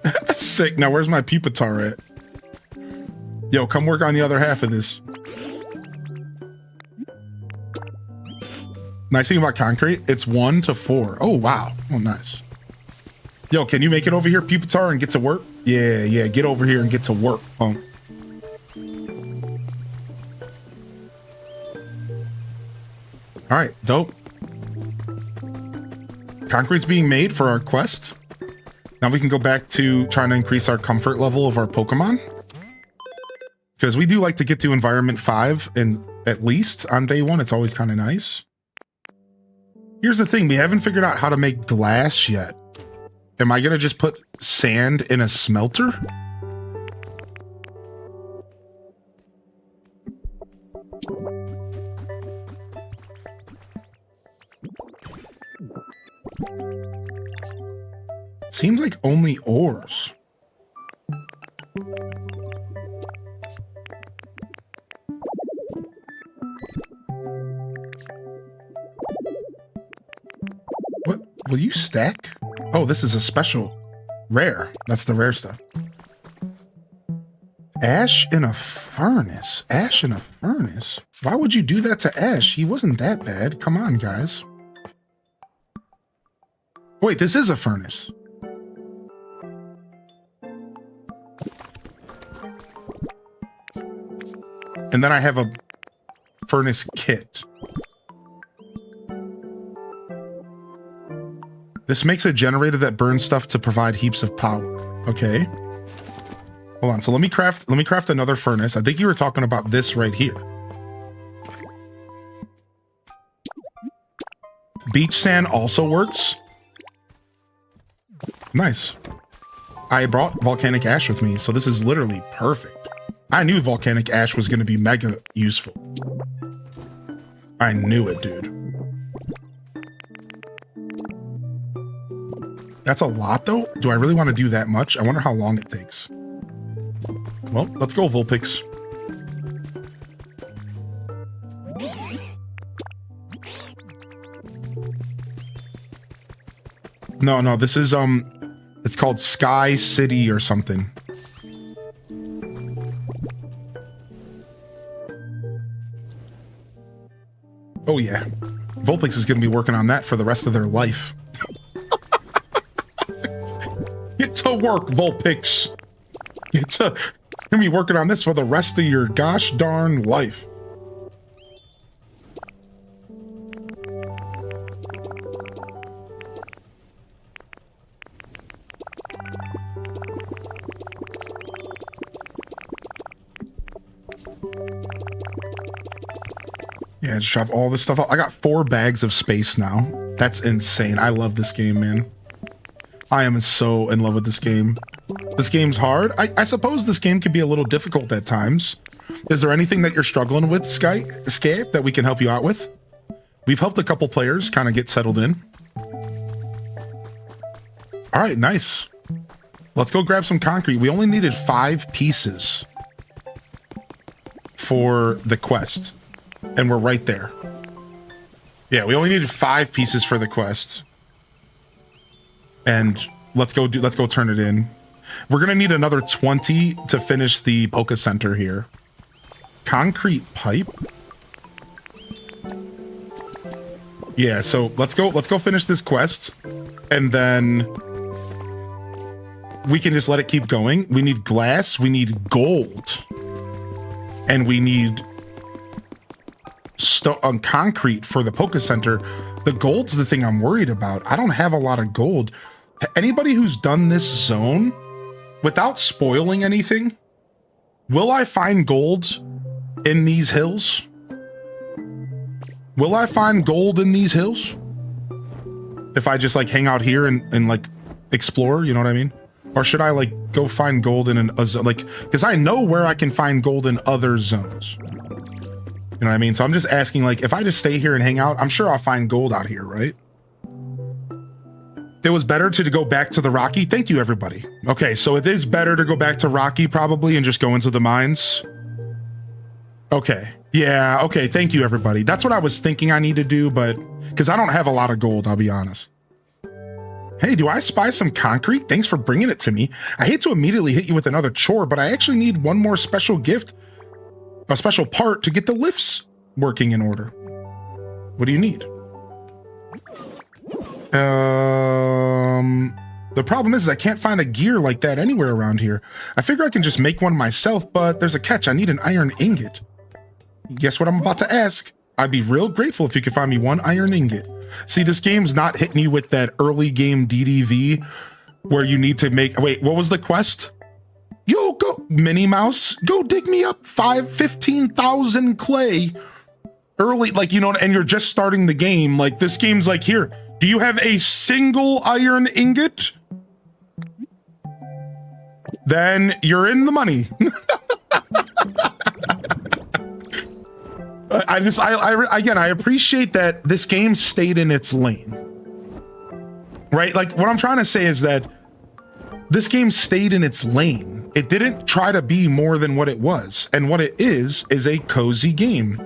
That's sick. Now, where's my Pupitar at? Yo, come work on the other half of this. Nice thing about concrete, it's 1 to 4. Oh, wow. Oh, nice. Yo, can you make it over here, Pupitar, and get to work? Yeah, get over here and get to work. All right, dope. Concrete's being made for our quest. Now we can go back to trying to increase our comfort level of our Pokemon. Because we do like to get to environment 5 and at least on day 1. It's always kind of nice. Here's the thing. We haven't figured out how to make glass yet. Am I going to just put sand in a smelter? Seems like only ores. What? Will you stack? Oh, this is a special. Rare. That's the rare stuff. Ash in a furnace. Ash in a furnace? Why would you do that to Ash? He wasn't that bad. Come on, guys. Wait, this is a furnace. And then I have a furnace kit. This makes a generator that burns stuff to provide heaps of power. Okay. Hold on. So let me craft another furnace. I think you were talking about this right here. Beach sand also works. Nice. I brought volcanic ash with me, so this is literally perfect. I knew volcanic ash was going to be mega useful. I knew it, dude. That's a lot, though. Do I really want to do that much? I wonder how long it takes. Well, let's go, Vulpix. No, this is, it's called Sky City or something. Oh yeah, Vulpix is going to be working on that for the rest of their life. Get to work, Vulpix. You're going to be working on this for the rest of your gosh darn life. Yeah, just drop all this stuff out. I got 4 bags of space now. That's insane. I love this game, man. I am so in love with this game. This game's hard. I suppose this game can be a little difficult at times. Is there anything that you're struggling with, Escape, that we can help you out with? We've helped a couple players kind of get settled in. All right, nice. Let's go grab some concrete. We only needed 5 pieces for the quest, and we're right there. Yeah, we only needed 5 pieces for the quest, and let's go turn it in. We're gonna need another 20 to finish the Poke Center here. Concrete pipe. Yeah, so let's go finish this quest, and then we can just let it keep going. We need glass, we need gold, and we need concrete for the Poke Center. The gold's the thing I'm worried about. I don't have a lot of gold. Anybody who's done this zone, without spoiling anything, will I find gold in these hills? Will I find gold in these hills? If I just like hang out here and like explore, you know what I mean? Or should I like go find gold in a zone? Like, because I know where I can find gold in other zones. You know what I mean? So I'm just asking, like, if I just stay here and hang out, I'm sure I'll find gold out here, right? It was better to go back to the Rocky. Thank you, everybody. Okay, so it is better to go back to Rocky probably and just go into the mines. Okay. Yeah, okay. Thank you, everybody. That's what I was thinking I need to do, but because I don't have a lot of gold, I'll be honest. Hey, do I spy some concrete? Thanks for bringing it to me. I hate to immediately hit you with another chore, but I actually need one more special gift, a special part to get the lifts working in order. What do you need? The problem is I can't find a gear like that anywhere around here. I figure I can just make one myself, but there's a catch. I need an iron ingot. Guess what I'm about to ask? I'd be real grateful if you could find me one iron ingot. See, this game's not hitting you with that early game DDV where you need to make... Wait, what was the quest? Yo, go, Minnie Mouse, go dig me up 15,000 clay early, like, you know, and you're just starting the game. Like, this game's like, here, do you have a single iron ingot? Then you're in the money. I appreciate that this game stayed in its lane. Right? Like, what I'm trying to say is that this game stayed in its lane. It didn't try to be more than what it was. And what it is a cozy game.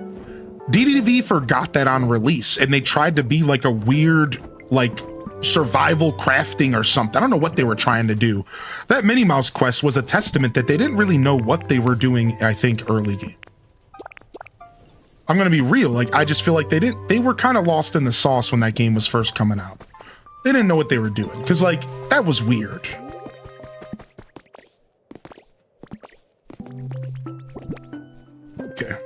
DDV forgot that on release, and they tried to be like a weird, like, survival crafting or something. I don't know what they were trying to do. That Minnie Mouse quest was a testament that they didn't really know what they were doing, I think, early game. I'm gonna be real, like, I just feel like they were kind of lost in the sauce when that game was first coming out. They didn't know what they were doing, because, like, that was weird. Okay.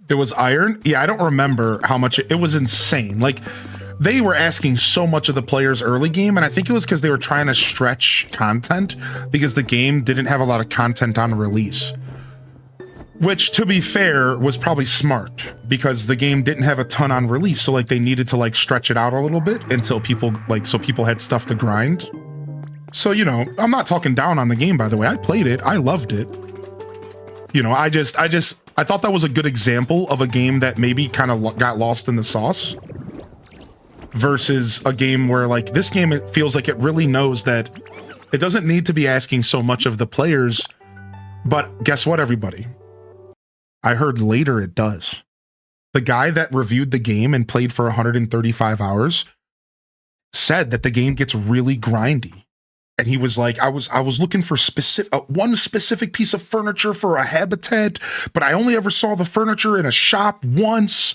It was iron? Yeah, I don't remember how much it was insane. Like, they were asking so much of the players early game, and I think it was because they were trying to stretch content because the game didn't have a lot of content on release. Which, to be fair, was probably smart because the game didn't have a ton on release, so like they needed to like stretch it out a little bit until people so people had stuff to grind. So, you know, I'm not talking down on the game, by the way. I played it. I loved it. You know, I thought that was a good example of a game that maybe kind of got lost in the sauce versus a game where, like, this game, it feels like it really knows that it doesn't need to be asking so much of the players. But guess what, everybody? I heard later it does. The guy that reviewed the game and played for 135 hours said that the game gets really grindy. And he was like, I was looking for one specific piece of furniture for a habitat, but I only ever saw the furniture in a shop once.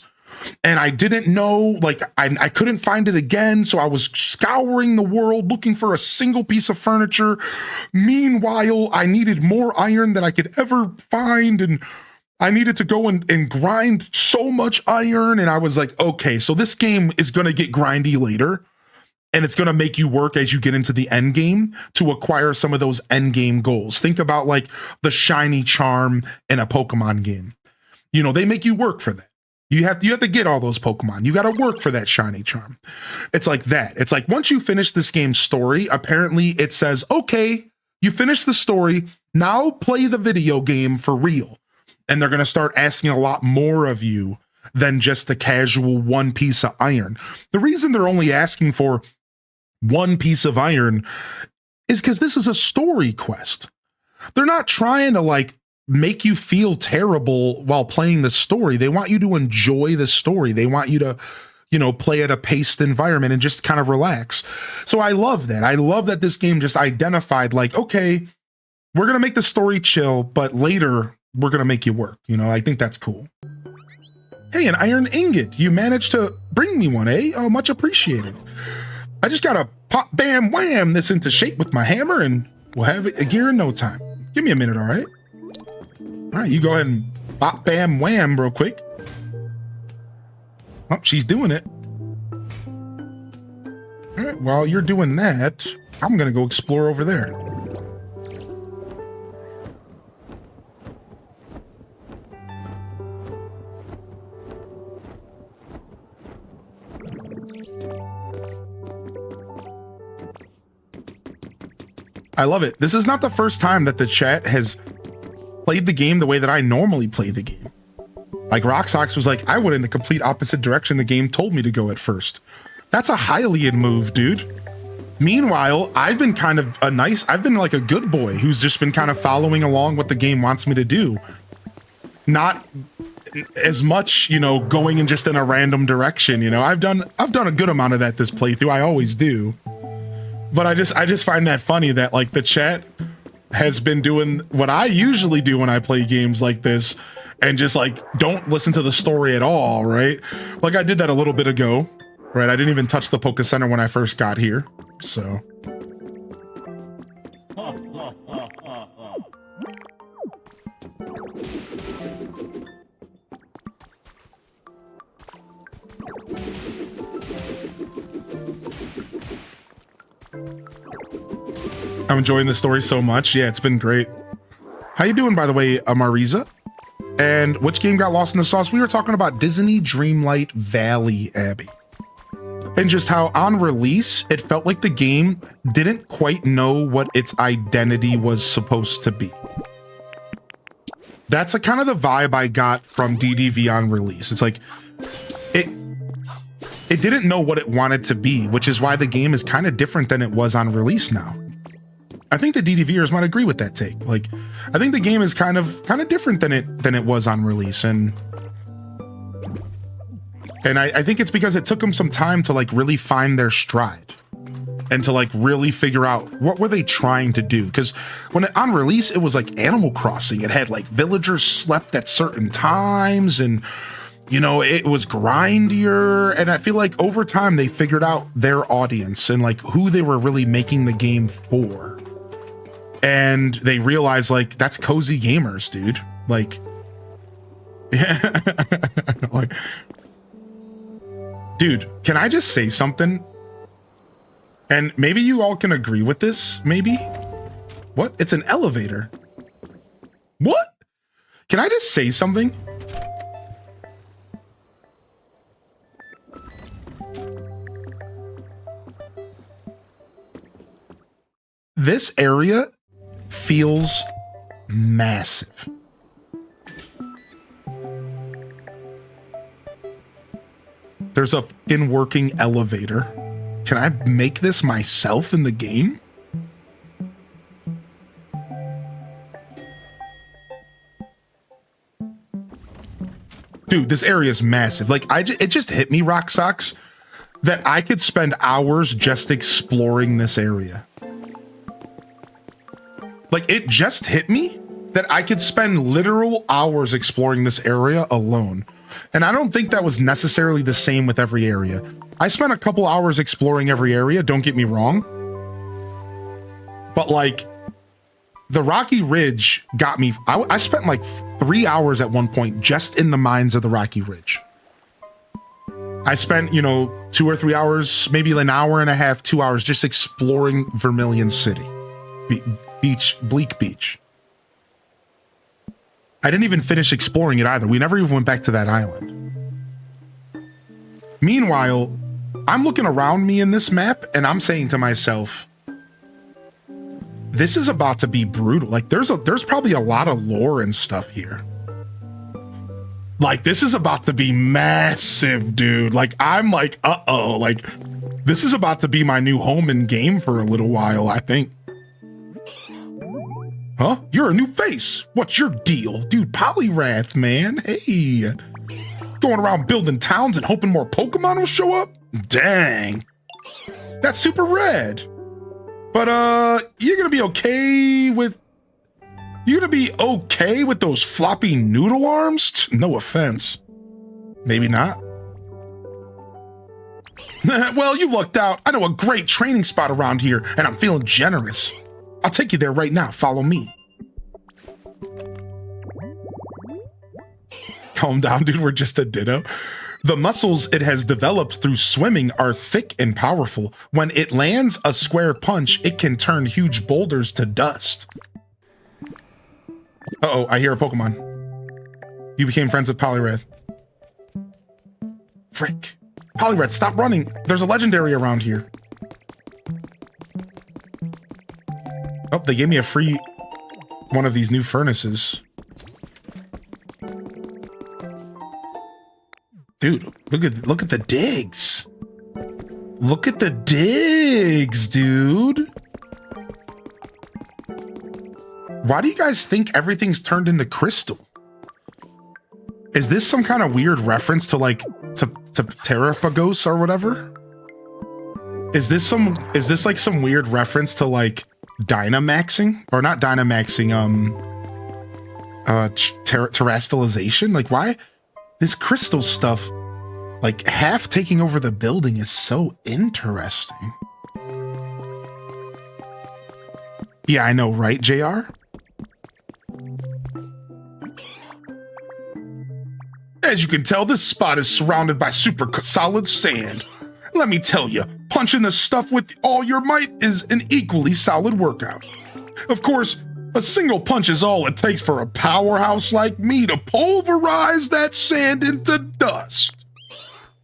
And I didn't know, like, I couldn't find it again. So I was scouring the world looking for a single piece of furniture. Meanwhile, I needed more iron than I could ever find. And I needed to go and grind so much iron. And I was like, okay, so this game is going to get grindy later. and it's going to make you work as you get into the end game to acquire some of those end game goals. Think about like the shiny charm in a Pokemon game. You know, they make you work for that. You have to get all those Pokemon. You got to work for that shiny charm. It's like that. It's like once you finish this game's story, apparently it says, okay, you finished the story. Now play the video game for real. And they're going to start asking a lot more of you than just the casual one piece of iron. The reason they're only asking for one piece of iron is because this is a story quest. They're not trying to like make you feel terrible while playing the story. They want you to enjoy the story. They want you to, you know, play at a paced environment and just kind of relax. So I love that. I love that this game just identified like, okay, we're going to make the story chill, but later we're going to make you work. You know, I think that's cool. Hey, an iron ingot. You managed to bring me one, eh? Oh, much appreciated. I just got to pop, bam, wham this into shape with my hammer and we'll have it gear in no time. Give me a minute, all right? All right, you go ahead and pop, bam, wham real quick. Oh, she's doing it. All right, while you're doing that, I'm going to go explore over there. I love it. This is not the first time that the chat has played the game the way that I normally play the game. Like Roxox was like, I went in the complete opposite direction the game told me to go at first. That's a Hylian move, dude. Meanwhile, I've been kind of I've been like a good boy who's just been kind of following along what the game wants me to do. Not as much, you know, going in just in a random direction, you know. I've done a good amount of that this playthrough. I always do. But I just find that funny that like the chat has been doing what I usually do when I play games like this and just like don't listen to the story at all, right? Like I did that a little bit ago, right? I didn't even touch the Poke Center when I first got here, so. I'm enjoying the story so much. Yeah, it's been great. How you doing, by the way, Mariza? And which game got lost in the sauce? We were talking about Disney Dreamlight Valley, Abby. And just how on release, it felt like the game didn't quite know what its identity was supposed to be. That's kind of the vibe I got from DDV on release. It's like, it didn't know what it wanted to be, which is why the game is kind of different than it was on release now. I think the DDVers might agree with that take. Like, I think the game is kind of different than it was on release, and I think it's because it took them some time to like really find their stride and to like really figure out what were they trying to do. Because on release, it was like Animal Crossing. It had like villagers slept at certain times, and you know, it was grindier. And I feel like over time they figured out their audience and like who they were really making the game for. And they realized like that's cozy gamers, dude. Like, yeah. Like, dude, can I just say something? And maybe you all can agree with this, maybe? What? It's an elevator. What? Can I just say something? This area feels massive. There's a fucking working elevator. Can I make this myself in the game? Dude, this area is massive. Like, it just hit me, Rock Socks, that I could spend hours just exploring this area. Like, it just hit me that I could spend literal hours exploring this area alone. And I don't think that was necessarily the same with every area. I spent a couple hours exploring every area, don't get me wrong. But like, the Rocky Ridge got me. I spent like 3 hours at one point just in the mines of the Rocky Ridge. I spent, you know, 2 or 3 hours, maybe an hour and a half, 2 hours just exploring Vermilion City. Bleak Beach. I didn't even finish exploring it either. We never even went back to that island. Meanwhile, I'm looking around me in this map and I'm saying to myself, this is about to be brutal. Like there's probably a lot of lore and stuff here. Like this is about to be massive, dude. Like I'm like, uh-oh, like this is about to be my new home in game for a little while, I think. Huh? You're a new face. What's your deal? Dude, Poliwrath, man. Hey. Going around building towns and hoping more Pokemon will show up? Dang. That's super rad. But, you're gonna be okay with... You're gonna be okay with those floppy noodle arms? No offense. Maybe not. Well, you lucked out. I know a great training spot around here, and I'm feeling generous. I'll take you there right now. Follow me. Calm down, dude. We're just a ditto. The muscles it has developed through swimming are thick and powerful. When it lands a square punch, it can turn huge boulders to dust. Uh-oh, I hear a Pokemon. You became friends with Poliwrath. Frick. Poliwrath, stop running. There's a legendary around here. Oh, they gave me a free one of these new furnaces. Dude, look at the digs. Look at the digs, dude. Why do you guys think everything's turned into crystal? Is this some kind of weird reference to like to Terrapagos or whatever? Is this like some weird reference to like Dynamaxing? Or not Dynamaxing, terrestrialization? Like why? This crystal stuff, like half taking over the building is so interesting. Yeah, I know, right, JR? As you can tell, this spot is surrounded by super solid sand. Let me tell you, punching this stuff with all your might is an equally solid workout. Of course, a single punch is all it takes for a powerhouse like me to pulverize that sand into dust.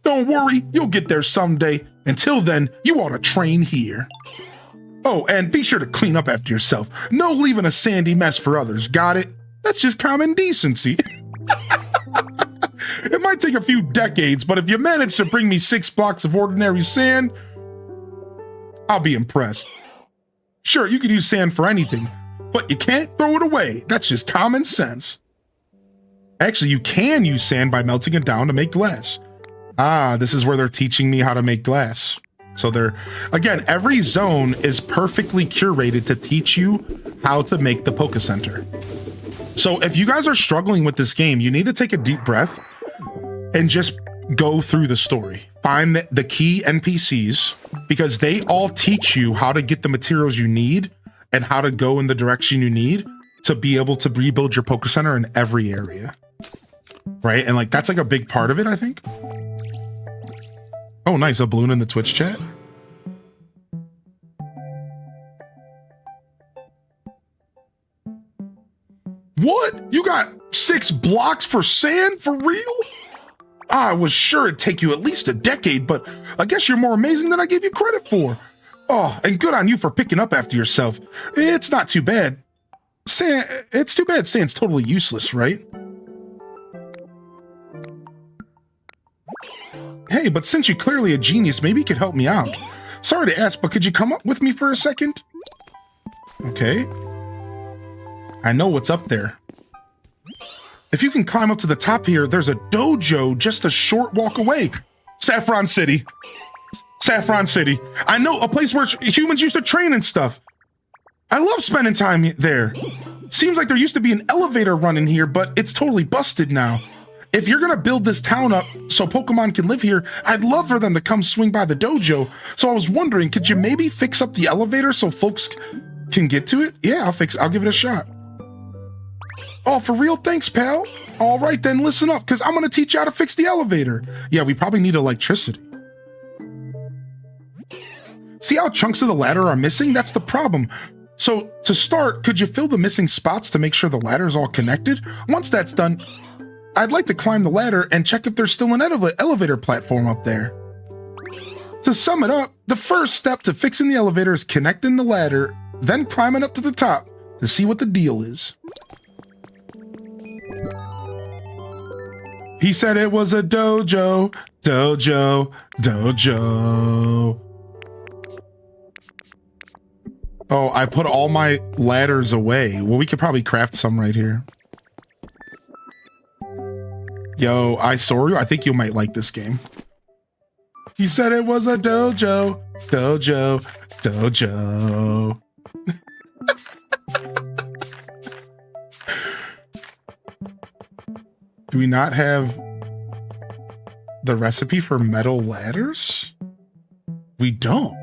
Don't worry, you'll get there someday. Until then, you ought to train here. Oh, and be sure to clean up after yourself. No leaving a sandy mess for others, got it? That's just common decency. It might take a few decades, but if you manage to bring me 6 blocks of ordinary sand, I'll be impressed. Sure, you can use sand for anything, but you can't throw it away. That's just common sense. Actually, you can use sand by melting it down to make glass. Ah, this is where they're teaching me how to make glass. So again, every zone is perfectly curated to teach you how to make the Poke Center. So if you guys are struggling with this game, you need to take a deep breath and just go through the story. Find the key NPCs, because they all teach you how to get the materials you need and how to go in the direction you need to be able to rebuild your Poke Center in every area. Right? And like, that's like a big part of it, I think. Oh, nice. A balloon in the Twitch chat. What? You got 6 blocks for sand? For real? I was sure it'd take you at least a decade, but I guess you're more amazing than I gave you credit for. Oh, and good on you for picking up after yourself. It's not too bad. It's too bad sand's totally useless, right? Hey, but since you're clearly a genius, maybe you could help me out. Sorry to ask, but could you come up with me for a second? Okay. I know what's up there. If you can climb up to the top here, there's a dojo just a short walk away. Saffron City. Saffron City. I know, a place where humans used to train and stuff. I love spending time there. Seems like there used to be an elevator running here, but it's totally busted now. If you're gonna build this town up so Pokemon can live here, I'd love for them to come swing by the dojo. So I was wondering, could you maybe fix up the elevator so folks can get to it? Yeah, I'll give it a shot. Oh, for real? Thanks, pal. All right, then listen up, because I'm going to teach you how to fix the elevator. Yeah, we probably need electricity. See how chunks of the ladder are missing? That's the problem. So to start, could you fill the missing spots to make sure the ladder is all connected? Once that's done, I'd like to climb the ladder and check if there's still an elevator platform up there. To sum it up, the first step to fixing the elevator is connecting the ladder, then climbing up to the top to see what the deal is. He said it was a dojo, dojo, dojo. Oh, I put all my ladders away. Well, we could probably craft some right here. Yo, Isoru, I think you might like this game. He said it was a dojo, dojo, dojo. Do we not have the recipe for metal ladders? We don't.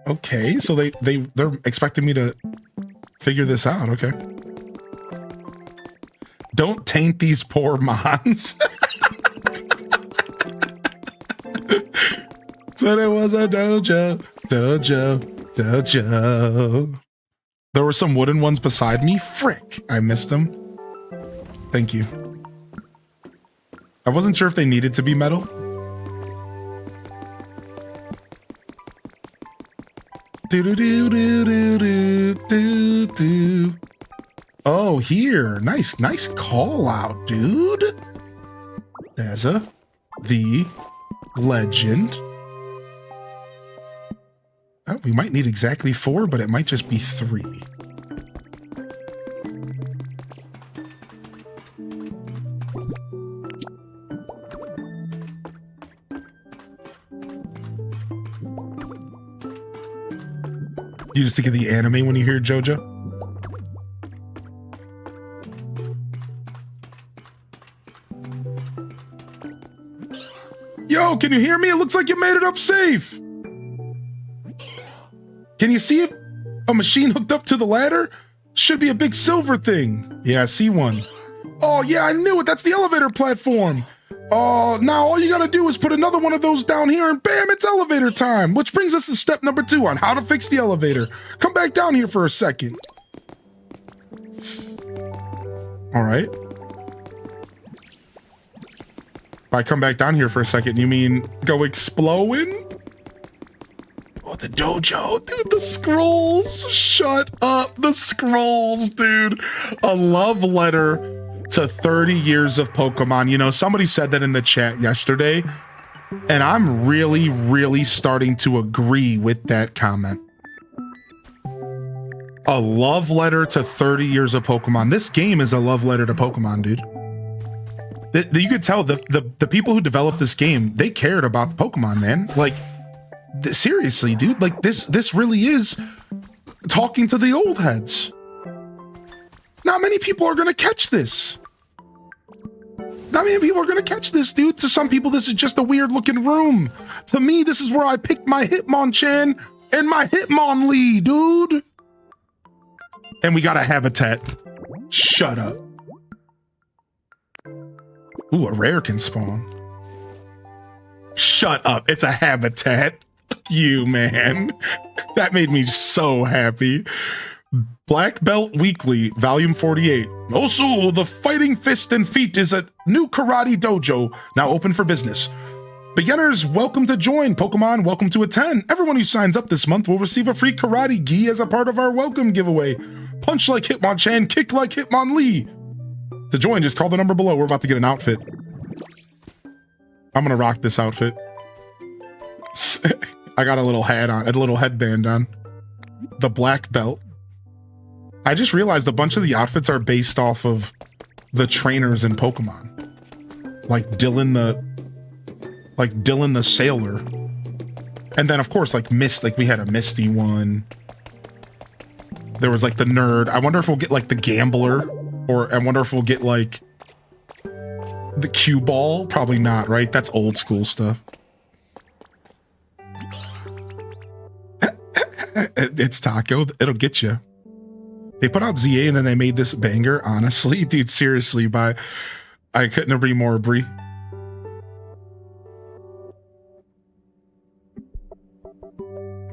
Okay, so they're expecting me to figure this out. Okay. Don't taint these poor mons. Said it was a dojo, dojo, dojo. There were some wooden ones beside me. Frick, I missed them. Thank you. I wasn't sure if they needed to be metal. Do do do do do do do. Oh, here. Nice call out, dude. There's the legend. Oh, we might need exactly 4, but it might just be 3. You just think of the anime when you hear JoJo? Yo, can you hear me? It looks like you made it up safe. Can you see if a machine hooked up to the ladder? Should be a big silver thing. Yeah, I see one. Oh, yeah, I knew it. That's the elevator platform. Oh, now all you gotta do is put another one of those down here and bam, it's elevator time. Which brings us to step number 2 on how to fix the elevator. Come back down here for a second. All right. If I come back down here for a second, you mean go exploding? Oh, the dojo, dude, the scrolls. Shut up, the scrolls, dude. A love letter to 30 years of Pokemon. You know, somebody said that in the chat yesterday, and I'm really starting to agree with that comment. A love letter to 30 years of Pokemon. This game is a love letter to Pokemon, dude. You could tell the people who developed this game, they cared about Pokemon, man. Like, seriously, dude, like this really is talking to the old heads. Not many people are gonna catch this. Not many people are gonna catch this, dude. To some people, this is just a weird looking room. To me, this is where I picked my Hitmonchan and my Hitmonlee, dude. And we got a habitat. Shut up. Ooh, a rare can spawn. Shut up, it's a habitat. You, man. That made me so happy. Black Belt Weekly, Volume 48. Also, the Fighting Fist and Feet is a new karate dojo, now open for business. Beginners, welcome to join. Pokemon, welcome to attend. Everyone who signs up this month will receive a free karate gi as a part of our welcome giveaway. Punch like Hitmonchan, kick like Hitmonlee. To join, just call the number below. We're about to get an outfit. I'm gonna rock this outfit. I got a little hat on, a little headband on. The black belt. I just realized a bunch of the outfits are based off of the trainers in Pokemon. Like Dylan the Sailor. And then of course like we had a Misty one. There was like the nerd. I wonder if we'll get like the gambler, or I wonder if we'll get like the cue ball. Probably not, right? That's old school stuff. It's Taco. It'll get you. They put out ZA and then they made this banger. Honestly, dude, seriously, I couldn't agree more, Bree.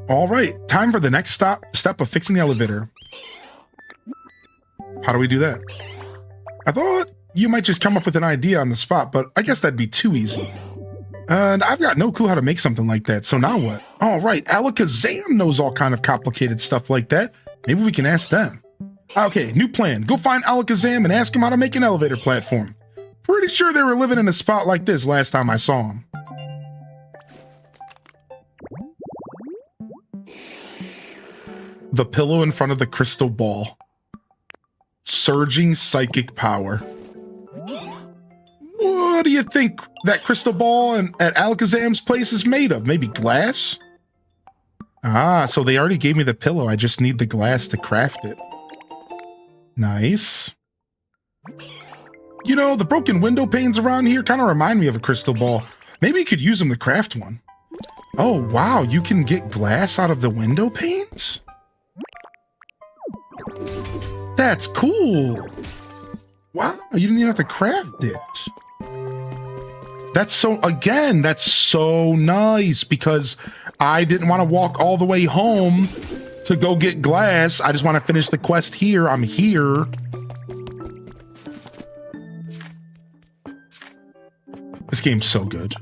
All right, time for the next step of fixing the elevator. How do we do that? I thought you might just come up with an idea on the spot, but I guess that'd be too easy. And I've got no clue how to make something like that, so now what? All right, Alakazam knows all kind of complicated stuff like that. Maybe we can ask them. Okay, new plan. Go find Alakazam and ask him how to make an elevator platform. Pretty sure they were living in a spot like this last time I saw him. The pillow in front of the crystal ball. Surging psychic power. What do you think that crystal ball at Alakazam's place is made of? Maybe glass? Ah, so they already gave me the pillow. I just need the glass to craft it. Nice. You know, the broken window panes around here kind of remind me of a crystal ball. Maybe you could use them to craft one. Oh, wow. You can get glass out of the window panes? That's cool. Wow, you didn't even have to craft it. That's so nice because I didn't want to walk all the way home to go get glass. I just want to finish the quest here. I'm here. This game's so good.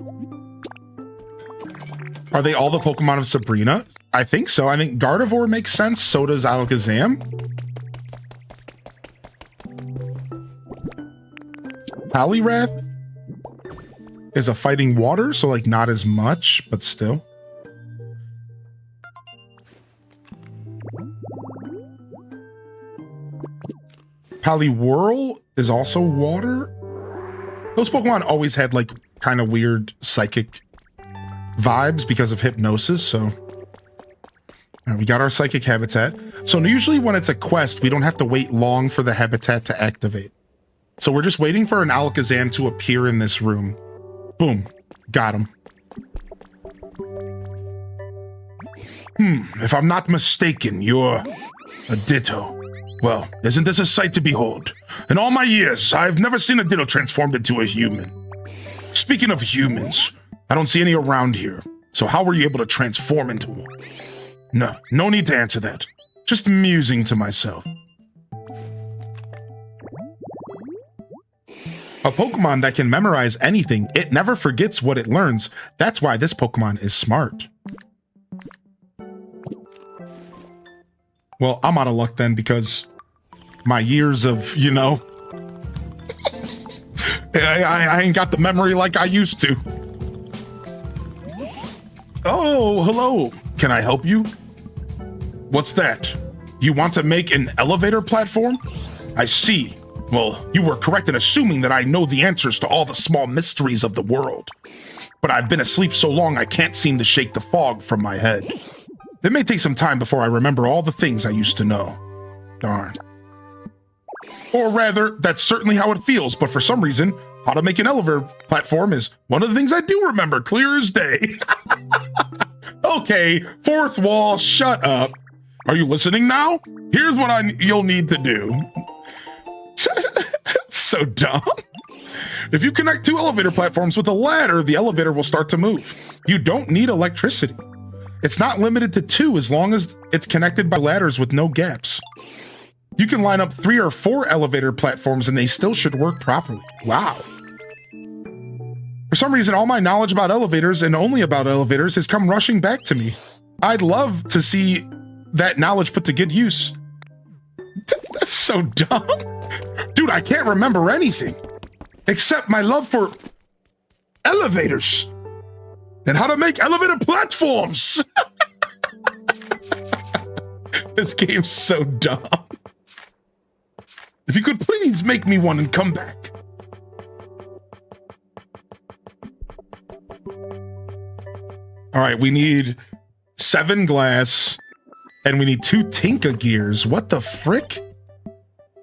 Are they all the Pokemon of Sabrina? I think so. I think Gardevoir makes sense. So does Alakazam. Poliwrath is a fighting water, so like not as much, but still. Poliwhirl is also water. Those Pokemon always had like kind of weird psychic vibes because of hypnosis, so we got our psychic habitat. So usually when it's a quest, we don't have to wait long for the habitat to activate. So we're just waiting for an Alakazam to appear in this room. Boom. Got him. If I'm not mistaken, you're a Ditto. Well, isn't this a sight to behold? In all my years, I've never seen a Ditto transformed into a human. Speaking of humans, I don't see any around here. So how were you able to transform into one? No need to answer that. Just musing to myself. A Pokemon that can memorize anything, it never forgets what it learns. That's why this Pokemon is smart. Well, I'm out of luck then because my years of, you know, I ain't got the memory like I used to. Oh, hello. Can I help you? What's that? You want to make an elevator platform? I see. Well, you were correct in assuming that I know the answers to all the small mysteries of the world. But I've been asleep so long I can't seem to shake the fog from my head. It may take some time before I remember all the things I used to know. Darn. Or rather, that's certainly how it feels, but for some reason, how to make an elevator platform is one of the things I do remember, clear as day. Okay, fourth wall, shut up. Are you listening now? Here's what you'll need to do. So dumb. If you connect two elevator platforms with a ladder, the elevator will start to move. You don't need electricity. It's not limited to two as long as it's connected by ladders with no gaps. You can line up 3 or 4 elevator platforms and they still should work properly. Wow. For some reason, all my knowledge about elevators and only about elevators has come rushing back to me. I'd love to see that knowledge put to good use. That's so dumb. Dude, I can't remember anything except my love for elevators and how to make elevator platforms. This game's so dumb. If you could please make me one and come back. All right, we need 7 glass and we need 2 Tinka gears. What the frick?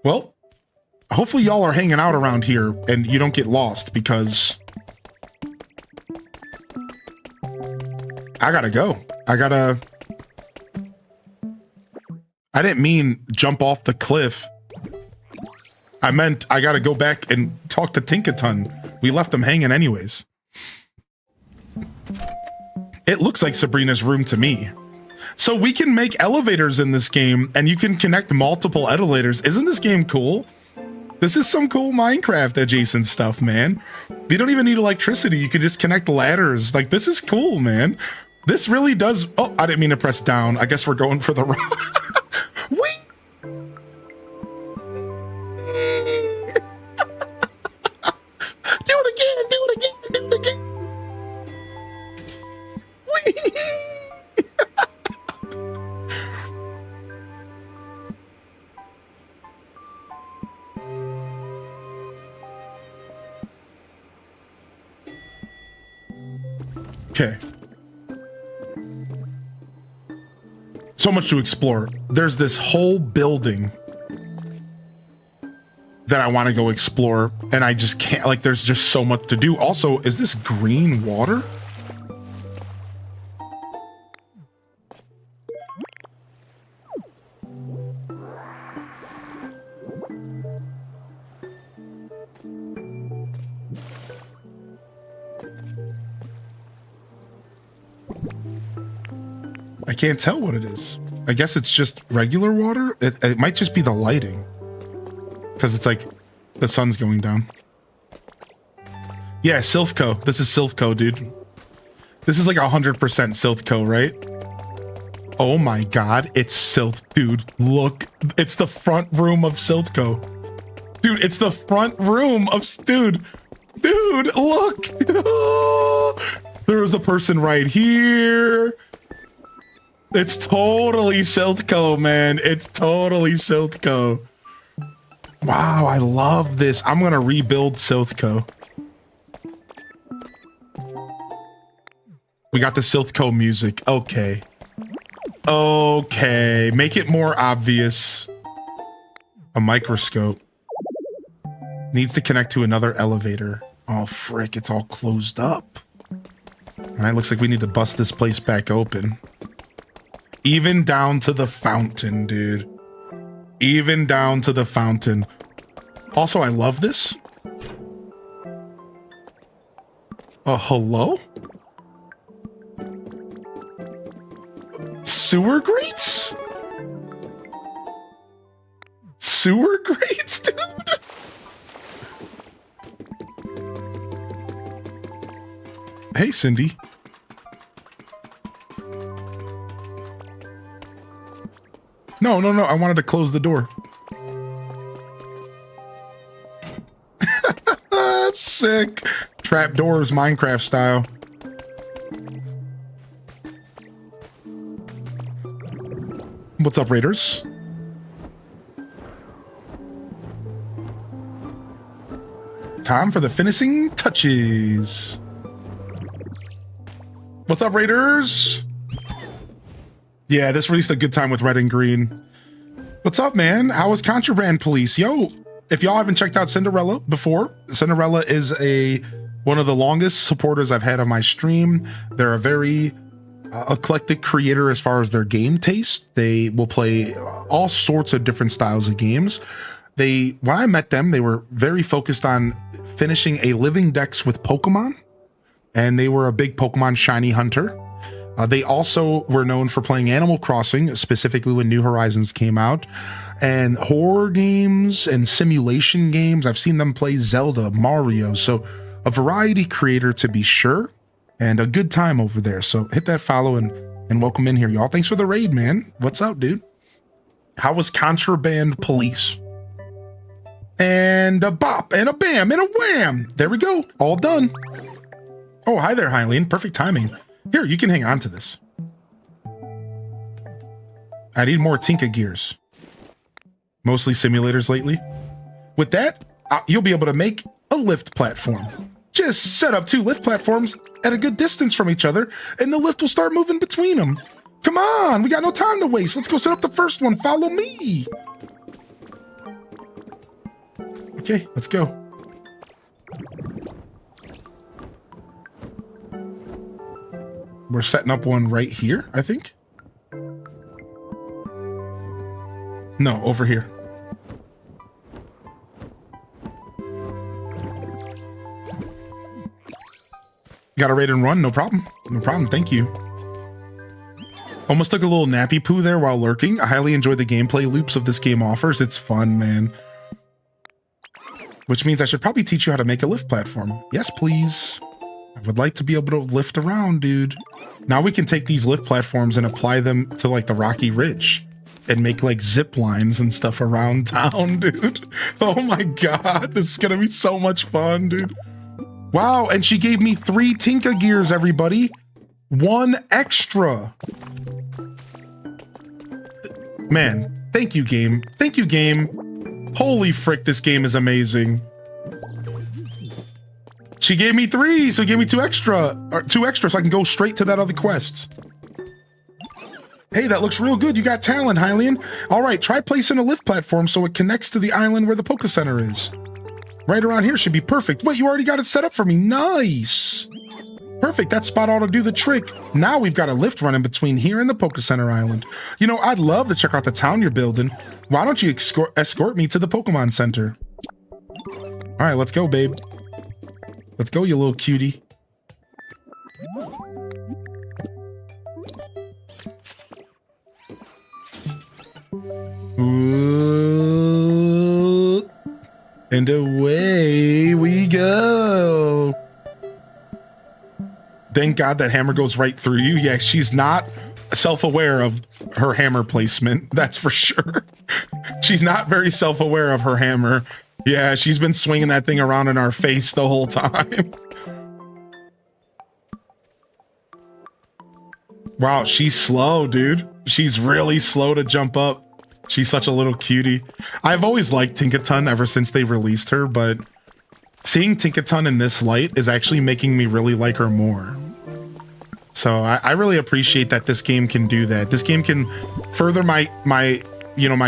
Well, hopefully y'all are hanging out around here and you don't get lost because I gotta go. I I didn't mean jump off the cliff. I meant I gotta go back and talk to Tinkaton. We left them hanging anyways. It looks like Sabrina's room to me. So we can make elevators in this game, and you can connect multiple elevators. Isn't this game cool? This is some cool Minecraft adjacent stuff, man. You don't even need electricity. You can just connect ladders. Like, this is cool, man. This really does... Oh, I didn't mean to press down. I guess we're going for the... Wait! Do it again, do it again, do it again. Whee! Okay. So much to explore. There's this whole building that I want to go explore, and I just can't, like, there's just so much to do. Also, is this green water? I can't tell what it is. I guess it's just regular water. It might just be the lighting. Because it's like the sun's going down. Yeah, Silphco. This is Silphco, dude. This is like 100% Silphco, right? Oh my god, it's Silph, dude. Look, it's the front room of Silphco. Dude, it's the front room of... Dude, look. There was the person right here. It's totally Silphco, man. It's totally Silphco. Wow, I love this. I'm gonna rebuild Silphco. We got the Silphco music. Okay. Okay. Make it more obvious. A microscope. Needs to connect to another elevator. Oh, frick. It's all closed up. All right. Looks like we need to bust this place back open. Even down to the fountain, dude. Even down to the fountain. Also, I love this. Hello? Sewer grates? Sewer grates, dude? Hey, Cindy. No, I wanted to close the door. Sick. Trapdoors, Minecraft style. What's up, Raiders? Time for the finishing touches. What's up, Raiders? Yeah, this released a good time with red and green. What's up, man? How was Contraband Police? Yo, if y'all haven't checked out Cinderella before, Cinderella is one of the longest supporters I've had on my stream. They're a very eclectic creator as far as their game taste. They will play all sorts of different styles of games. When I met them, they were very focused on finishing a living dex with Pokemon, and they were a big Pokemon shiny hunter. They also were known for playing Animal Crossing, specifically when New Horizons came out, and horror games and simulation games. I've seen them play Zelda, Mario, so a variety creator to be sure, and a good time over there. So hit that follow and welcome in here, y'all. Thanks for the raid, man. What's up, dude? How was Contraband Police? And a bop, and a bam, and a wham. There we go. All done. Oh, hi there, Hylian. Perfect timing. Here, you can hang on to this. I need more Tinka gears. Mostly simulators lately. With that, you'll be able to make a lift platform. Just set up 2 lift platforms at a good distance from each other, and the lift will start moving between them. Come on, we got no time to waste. Let's go set up the first one. Follow me. Okay, let's go. We're setting up one right here, I think. No, over here. Got a raid and run? No problem. No problem. Thank you. Almost took a little nappy poo there while lurking. I highly enjoy the gameplay loops of this game offers. It's fun, man. Which means I should probably teach you how to make a lift platform. Yes, please. I would like to be able to lift around, dude. Now we can take these lift platforms and apply them to like the Rocky Ridge and make like zip lines and stuff around town, dude. Oh my God, this is gonna be so much fun, dude. Wow, and she gave me 3 Tinka gears, everybody. 1 extra. Man, thank you, game. Thank you, game. Holy frick, this game is amazing. She gave me 3, so gave me 2 extra, or 2 extra, so I can go straight to that other quest. Hey, that looks real good. You got talent, Hylian. All right, try placing a lift platform so it connects to the island where the Poke Center is. Right around here should be perfect. Wait, you already got it set up for me. Nice. Perfect, that spot ought to do the trick. Now we've got a lift running between here and the Poke Center Island. You know, I'd love to check out the town you're building. Why don't you escort me to the Pokemon Center? All right, let's go, babe. Let's go, you little cutie. Ooh. And away we go. Thank God that hammer goes right through you. Yeah, she's not self-aware of her hammer placement. That's for sure. She's not very self-aware of her hammer. Yeah, she's been swinging that thing around in our face the whole time. Wow, she's slow, dude. She's really slow to jump up. She's such a little cutie. I've always liked Tinkaton ever since they released her, but seeing Tinkaton in this light is actually making me really like her more. So I really appreciate that this game can do that. This game can further my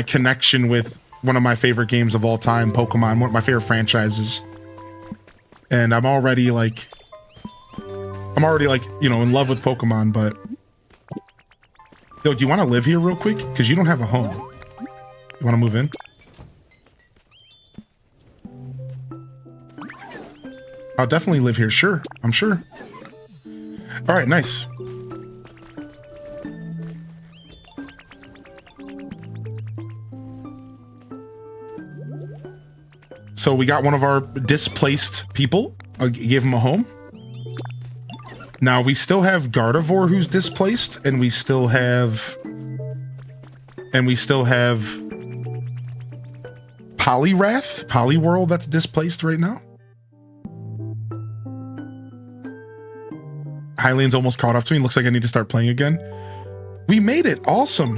connection with one of my favorite games of all time, Pokemon, one of my favorite franchises. And I'm already like, in love with Pokemon, but yo, do you want to live here real quick? Because you don't have a home. You want to move in? I'll definitely live here. Sure. I'm sure. All right. Nice. So we got one of our displaced people. I gave him a home. Now we still have Gardevoir who's displaced, and we still have Poliwrath that's displaced right now. Hylian's almost caught up to me. Looks like I need to start playing again. We made it. Awesome.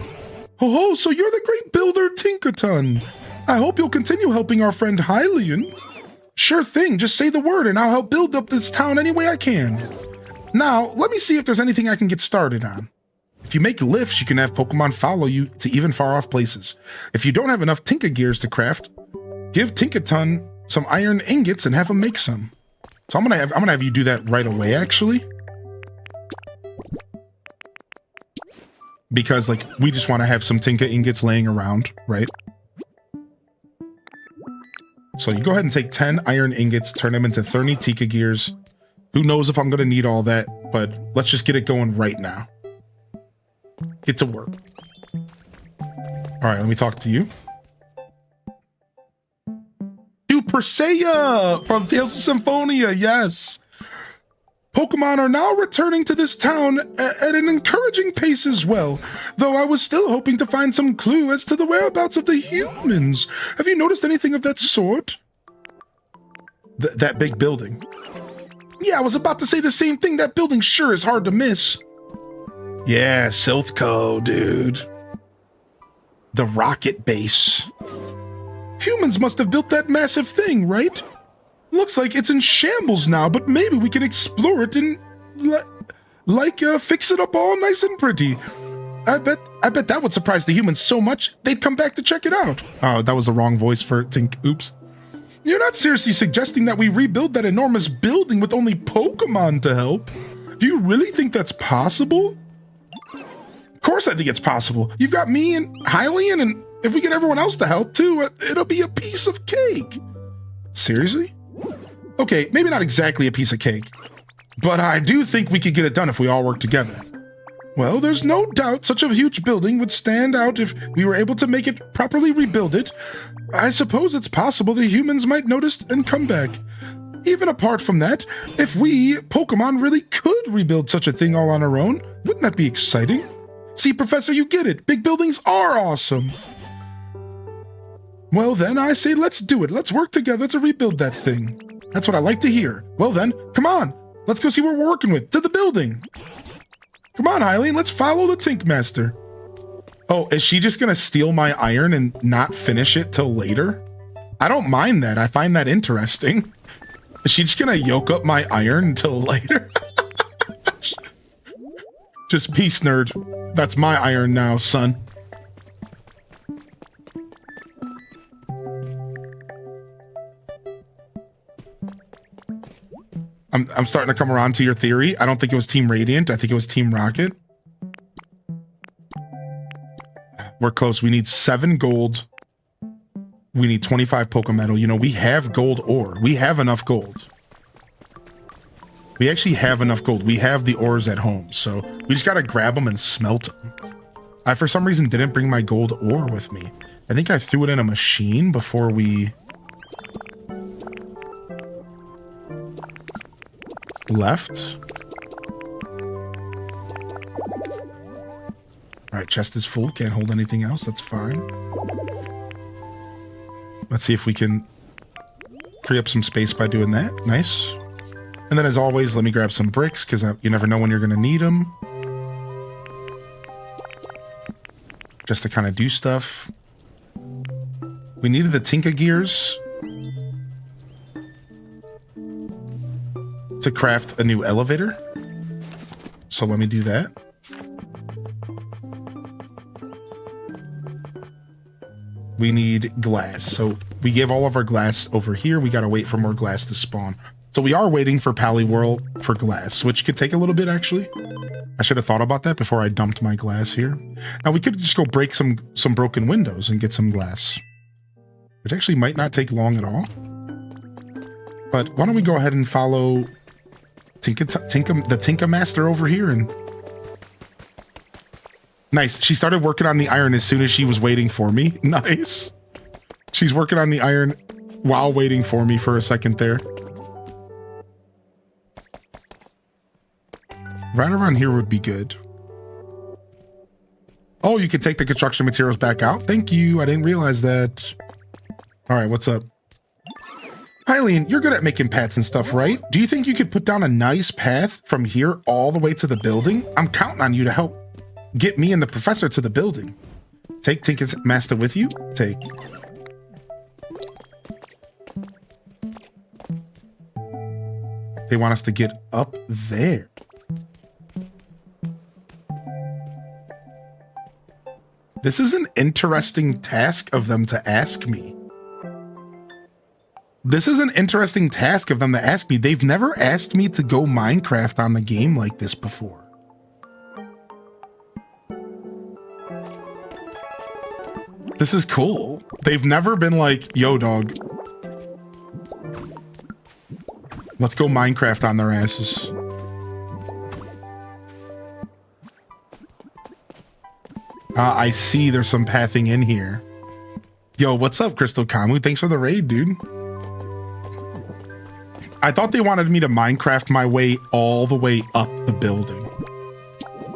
Oh, so you're the great builder Tinkaton. I hope you'll continue helping our friend Hylian. Sure thing. Just say the word and I'll help build up this town any way I can. Now, let me see if there's anything I can get started on. If you make lifts, you can have Pokemon follow you to even far-off places. If you don't have enough Tinka gears to craft, give Tinkaton some iron ingots and have him make some. So I'm gonna have you do that right away, actually. Because, like, we just want to have some Tinka ingots laying around, right? So you go ahead and take 10 iron ingots, turn them into 30 Tinka gears. Who knows if I'm going to need all that, but let's just get it going right now. Get to work. All right, let me talk to you. To Persea from Tales of Symphonia, yes. Pokemon are now returning to this town at an encouraging pace as well, though I was still hoping to find some clue as to the whereabouts of the humans. Have you noticed anything of that sort? That big building. Yeah, I was about to say the same thing. That building sure is hard to miss. Yeah, Silphco, dude. The rocket base. Humans must have built that massive thing, right? Looks like it's in shambles now, but maybe we can explore it and fix it up all nice and pretty. I bet that would surprise the humans so much they'd come back to check it out. Oh, that was the wrong voice for Tink. Oops. You're not seriously suggesting that we rebuild that enormous building with only Pokemon to help? Do you really think that's possible? Of course I think it's possible. You've got me and Hylian and If we get everyone else to help too, it'll be a piece of cake. Seriously? Okay, maybe not exactly a piece of cake, but I do think we could get it done if we all work together. Well, there's no doubt such a huge building would stand out if we were able to make it properly rebuild it. I suppose it's possible the humans might notice and come back. Even apart from that, if we, Pokemon, really could rebuild such a thing all on our own, wouldn't that be exciting? See, Professor, you get it. Big buildings are awesome. Well then, I say let's do it. Let's work together to rebuild that thing. That's what I like to hear. Well then, come on. Let's go see what we're working with. To the building. Come on, Eileen. Let's follow the Tink Master. Oh, is she just gonna steal my iron and not finish it till later? I don't mind that. I find that interesting. Is she just gonna yoke up my iron until later? Just peace, nerd. That's my iron now, son. I'm starting to come around to your theory. I don't think it was Team Radiant. I think it was Team Rocket. We're close. We need 7 gold. We need 25 Pokemetal. You know, we have gold ore. We have enough gold. We actually have enough gold. We have the ores at home. So we just got to grab them and smelt them. I, for some reason, didn't bring my gold ore with me. I think I threw it in a machine before we left. All right, chest is full. Can't hold anything else. That's fine. Let's see if we can free up some space by doing that. Nice. And then, as always, let me grab some bricks, because you never know when you're going to need them. Just to kind of do stuff. We needed the Tinka gears to craft a new elevator. So let me do that. We need glass. So we gave all of our glass over here. We got to wait for more glass to spawn. So we are waiting for Poliwhirl for glass, which could take a little bit, actually. I should have thought about that before I dumped my glass here. Now we could just go break some broken windows and get some glass, which actually might not take long at all. But why don't we go ahead and follow the Tinka Master over here and... Nice. She started working on the iron as soon as she was waiting for me. Nice. She's working on the iron while waiting for me for a second there. Right around here would be good. Oh, you can take the construction materials back out? Thank you. I didn't realize that. All right, what's up? Eileen, you're good at making paths and stuff, right? Do you think you could put down a nice path from here all the way to the building? I'm counting on you to help get me and the professor to the building. Take Tinka's Master with you? Take. They want us to get up there. This is an interesting task of them to ask me. This is an interesting task of them to ask me. They've never asked me to go Minecraft on the game like this before. This is cool. They've never been like, yo, dog, let's go Minecraft on their asses. I see there's some pathing in here. Yo, what's up, Crystal Kamu? Thanks for the raid, dude. I thought they wanted me to Minecraft my way all the way up the building.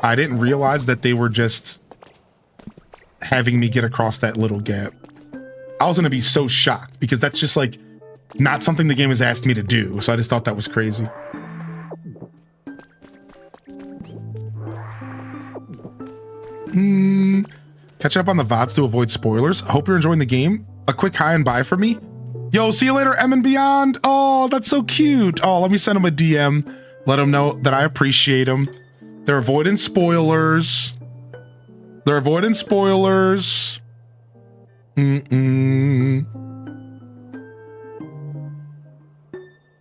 I didn't realize that they were just having me get across that little gap. I was gonna be so shocked because that's just like not something the game has asked me to do. So I just thought that was crazy. Catching up on the VODs to avoid spoilers. I hope you're enjoying the game. A quick hi and bye for me. Yo, see you later, M and Beyond. Oh, that's so cute. Oh, let me send him a DM. Let him know that I appreciate him. They're avoiding spoilers. They're avoiding spoilers.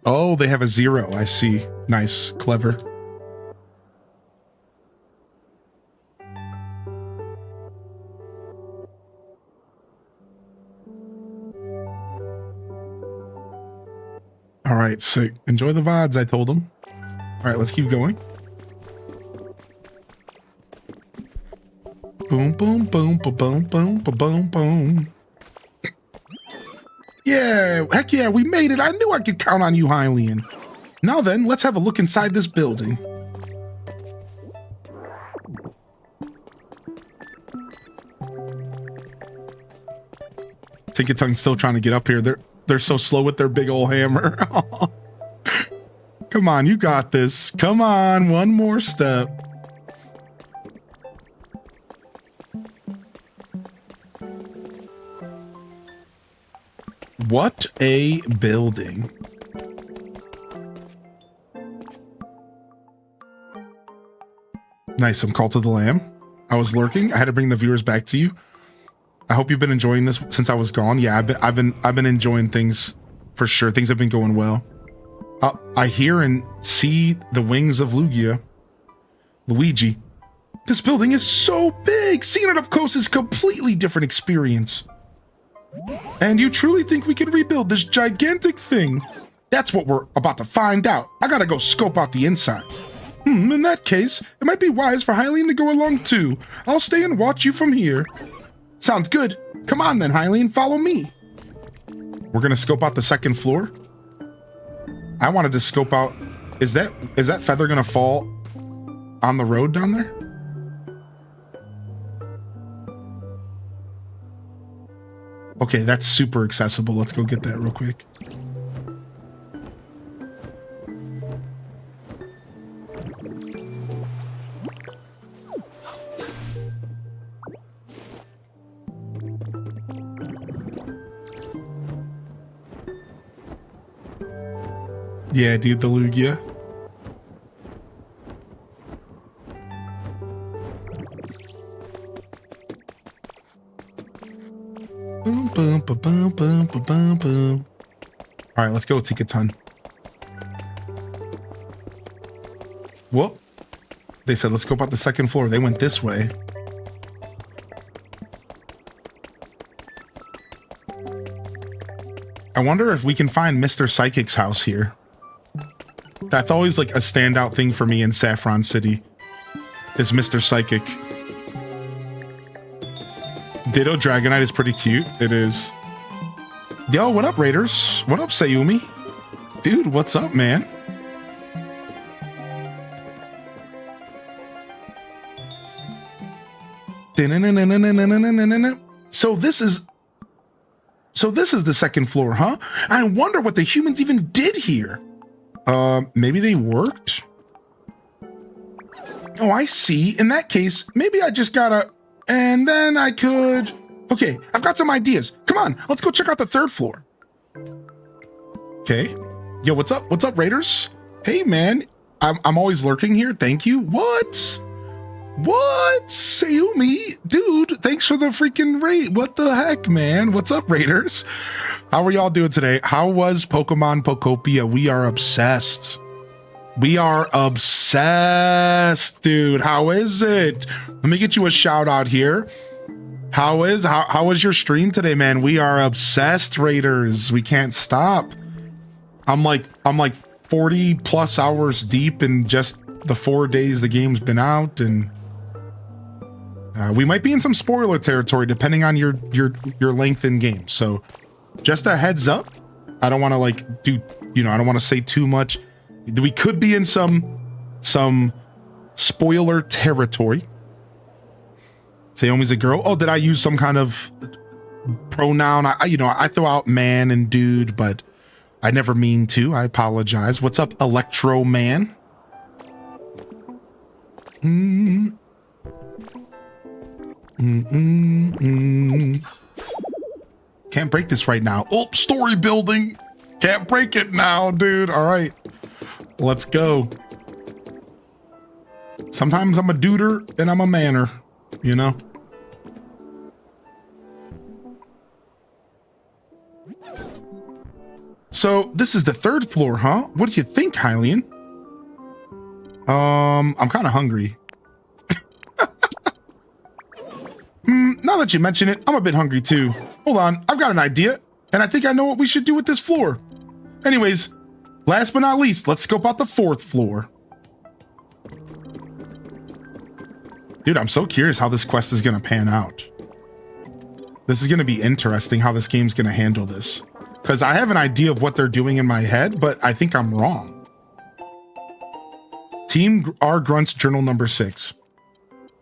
Oh, they have a 0. I see. Nice. Clever. All right, sick. Enjoy the VODs, I told him. All right, let's keep going. Boom, boom, boom, boom, boom, boom, boom, boom. Yeah, heck yeah, we made it. I knew I could count on you, Hylian. Now then, let's have a look inside this building. Tinker Tongue's still trying to get up here. They're so slow with their big old hammer. Come on, you got this. Come on, one more step. What a building. Nice, some Call to the Lamb. I was lurking. I had to bring the viewers back to you. I hope you've been enjoying this since I was gone. Yeah, I've been enjoying things for sure. Things have been going well. I hear and see the wings of Luigi. This building is so big. Seeing it up close is a completely different experience. And you truly think we can rebuild this gigantic thing? That's what we're about to find out. I gotta go scope out the inside. In that case, it might be wise for Hylian to go along too. I'll stay and watch you from here. Sounds good. Come on then, Hylian, follow me. We're gonna scope out the second floor. I wanted to scope out. Is that feather gonna fall on the road down there? Okay, that's super accessible. Let's go get that real quick. Yeah, dude, the Lugia. Boom, boom, ba, boom, boom, ba, boom, boom. All right, let's go, Tikaton. Whoop. They said, let's go about the second floor. They went this way. I wonder if we can find Mr. Psychic's house here. That's always like a standout thing for me in Saffron City, is Mr. Psychic. Ditto Dragonite is pretty cute. It is. Yo, what up, Raiders? What up, Sayumi? Dude, what's up, man? So this is the second floor, huh? I wonder what the humans even did here. Maybe they worked? Oh, I see. In that case, maybe I just gotta... And then I could... Okay, I've got some ideas. Come on, let's go check out the third floor. Okay. Yo, what's up? What's up, Raiders? Hey, man. I'm always lurking here. Thank you. What? What? Sayumi? Dude, thanks for the freaking raid. What the heck, man? What's up, Raiders? How are y'all doing today? How was Pokemon Pokopia? We are obsessed. We are obsessed, dude. How is it? Let me get you a shout out here. How was your stream today, man? We are obsessed, Raiders. We can't stop. I'm like 40 plus hours deep in just the 4 days the game's been out, and we might be in some spoiler territory depending on your length in game. So just a heads up. I don't want to I don't want to say too much. We could be in some spoiler territory. Sayumi's a girl. Oh, did I use some kind of pronoun? I throw out man and dude, but I never mean to. I apologize. What's up, Electro Man? Can't break this right now. Oh, story building. Can't break it now, dude. All right. Let's go. Sometimes I'm a duder and I'm a manner, you know? So this is the third floor, huh? What do you think, Hylian? I'm kind of hungry. Now that you mention it, I'm a bit hungry too. Hold on, I've got an idea, and I think I know what we should do with this floor. Anyways, Last but not least, let's scope out the 4th floor. Dude, I'm so curious how this quest is going to pan out. This is going to be interesting how this game's going to handle this. Because I have an idea of what they're doing in my head, but I think I'm wrong. Team R Grunt's journal number 6.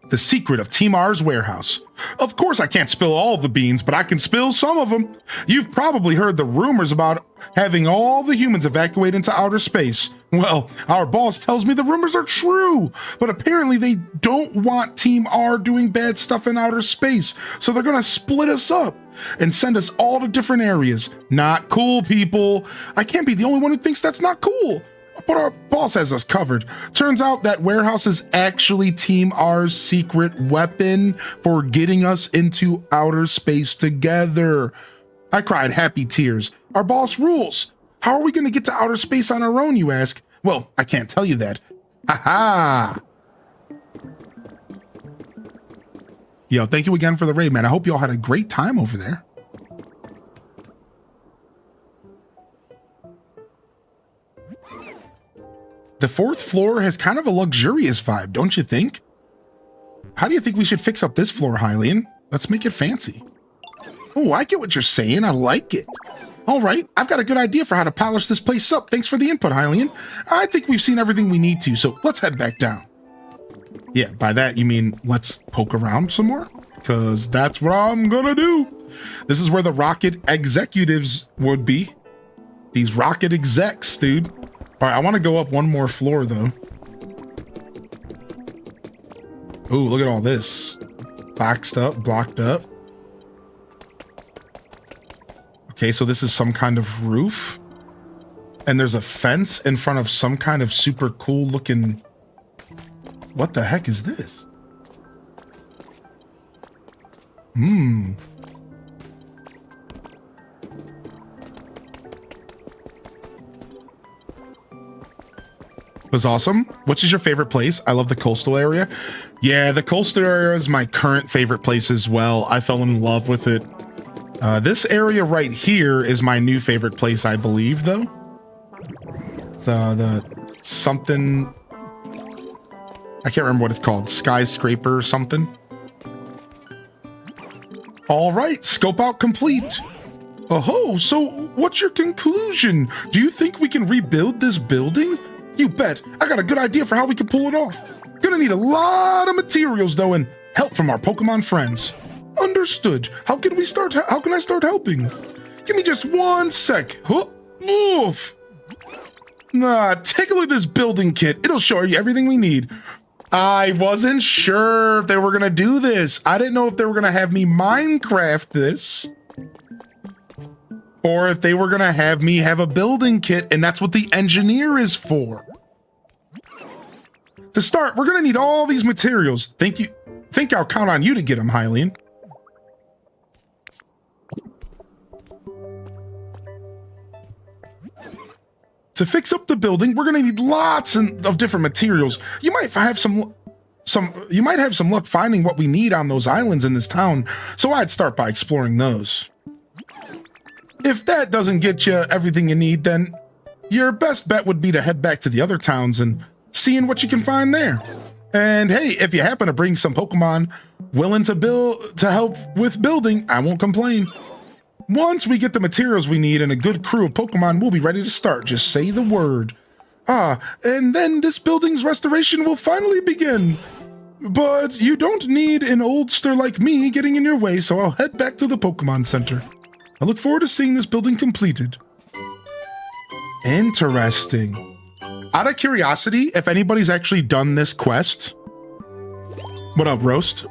The secret of Team R's warehouse. Of course I can't spill all the beans, but I can spill some of them. You've probably heard the rumors about having all the humans evacuate into outer space. Well, our boss tells me the rumors are true, but apparently they don't want Team R doing bad stuff in outer space, so they're gonna split us up and send us all to different areas. Not cool, people. I can't be the only one who thinks that's not cool. But our boss has us covered. Turns out that warehouse is actually Team R's secret weapon for getting us into outer space together. I cried happy tears. Our boss rules. How are we going to get to outer space on our own, you ask? Well, I can't tell you that. Ha-ha! Yo, thank you again for the raid, man. I hope you all had a great time over there. The 4th floor has kind of a luxurious vibe, don't you think? How do you think we should fix up this floor, Hylian? Let's make it fancy. Oh, I get what you're saying. I like it. All right, I've got a good idea for how to polish this place up. Thanks for the input, Hylian. I think we've seen everything we need to, so let's head back down. Yeah, by that you mean let's poke around some more? Because that's what I'm gonna do. This is where the rocket executives would be. These rocket execs, dude. All right, I want to go up one more floor, though. Ooh, look at all this. Boxed up, blocked up. Okay, so this is some kind of roof. And there's a fence in front of some kind of super cool looking... What the heck is this? Was awesome. Which is your favorite place? I love the coastal area. Yeah, the coastal area is my current favorite place as well. I fell in love with it. This area right here is my new favorite place, I believe, though. The something... I can't remember what it's called. Skyscraper or something. All right, scope out complete. Oh, so what's your conclusion? Do you think we can rebuild this building? You bet. I got a good idea for how we can pull it off. Gonna need a lot of materials though, and help from our Pokemon friends. Understood. How can I start helping? Give me just 1 sec. Huh? Oof. Take a look at this building kit. It'll show you everything we need. I wasn't sure if they were gonna do this. I didn't know if they were gonna have me Minecraft this, or if they were gonna have me have a building kit, and that's what the engineer is for. To start, we're gonna need all these materials. Think I'll count on you to get them, Hylian. To fix up the building, we're gonna need lots of different materials. You might have some luck finding what we need on those islands in this town, so I'd start by exploring those. If that doesn't get you everything you need, then your best bet would be to head back to the other towns and seeing what you can find there. And hey, if you happen to bring some Pokemon willing to help with building, I won't complain. Once we get the materials we need and a good crew of Pokemon, we'll be ready to start. Just say the word. And then this building's restoration will finally begin. But you don't need an oldster like me getting in your way, so I'll head back to the Pokemon Center. I look forward to seeing this building completed. Interesting. Out of curiosity, if anybody's actually done this quest. What up, Roast?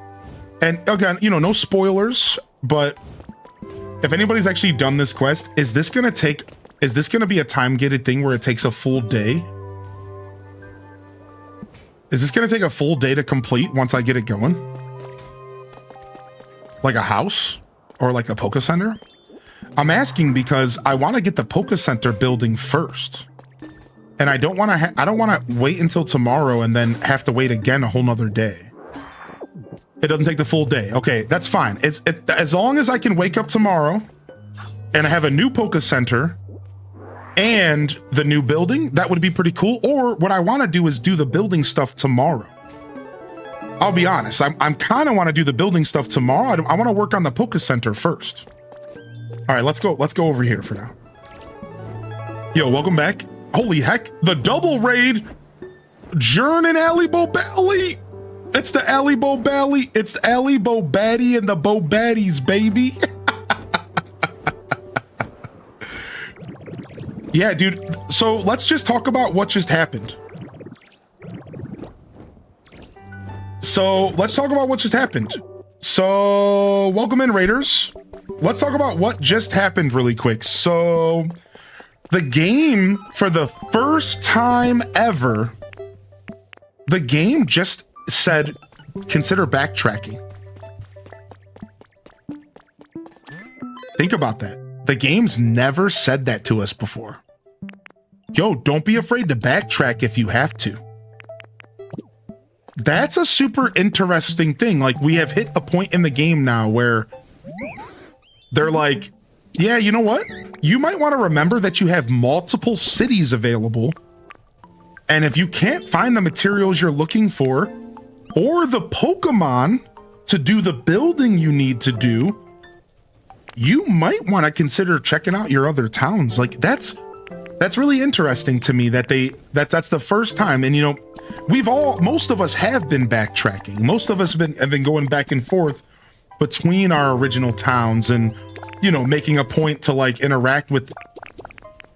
And again, no spoilers, but if anybody's actually done this quest, is this gonna be a time-gated thing where it takes a full day? Is this gonna take a full day to complete once I get it going? Like a house? Or like a Poke Center? I'm asking because I want to get the Poke Center building first. And I don't want to wait until tomorrow and then have to wait again a whole nother day. It doesn't take the full day. Okay, that's fine. As long as I can wake up tomorrow and I have a new Poke Center and the new building, that would be pretty cool. Or what I want to do is do the building stuff tomorrow. I'll be honest, I'm kind of want to do the building stuff tomorrow. I want to work on the Poke Center first. All right, let's go over here for now. Yo, welcome back. Holy heck, the double raid. Jern and Ali Bobally. It's the Ali Bobally. It's Ali Bobatty and the Bobatties, baby. Yeah, dude. So let's just talk about what just happened. So welcome in, Raiders. Let's talk about what just happened really quick. So the game, for the first time ever, the game just said, consider backtracking. Think about that. The game's never said that to us before. Yo, don't be afraid to backtrack if you have to. That's a super interesting thing. Like, we have hit a point in the game now where they're like, yeah, you know what? You might want to remember that you have multiple cities available. And if you can't find the materials you're looking for or the Pokemon to do the building you need to do, you might want to consider checking out your other towns. Like, that's really interesting to me that that's the first time. And, you know, most of us have been backtracking. Most of us have been going back and forth between our original towns and, you know, making a point to like interact with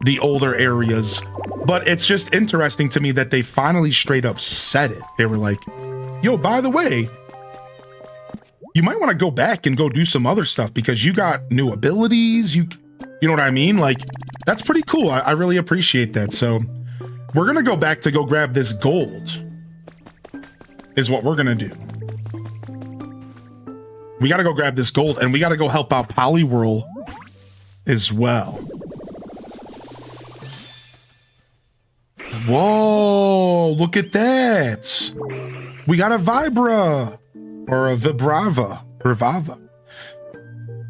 the older areas. But it's just interesting to me that they finally straight up said it. They were like, yo, by the way, you might want to go back and go do some other stuff because you got new abilities. You know what I mean? Like, that's pretty cool. I really appreciate that. So we're going to go back to go grab this gold is what we're going to do. We got to go grab this gold and we got to go help out Poliwhirl as well. Whoa, look at that. We got a Vibra or a Vivava.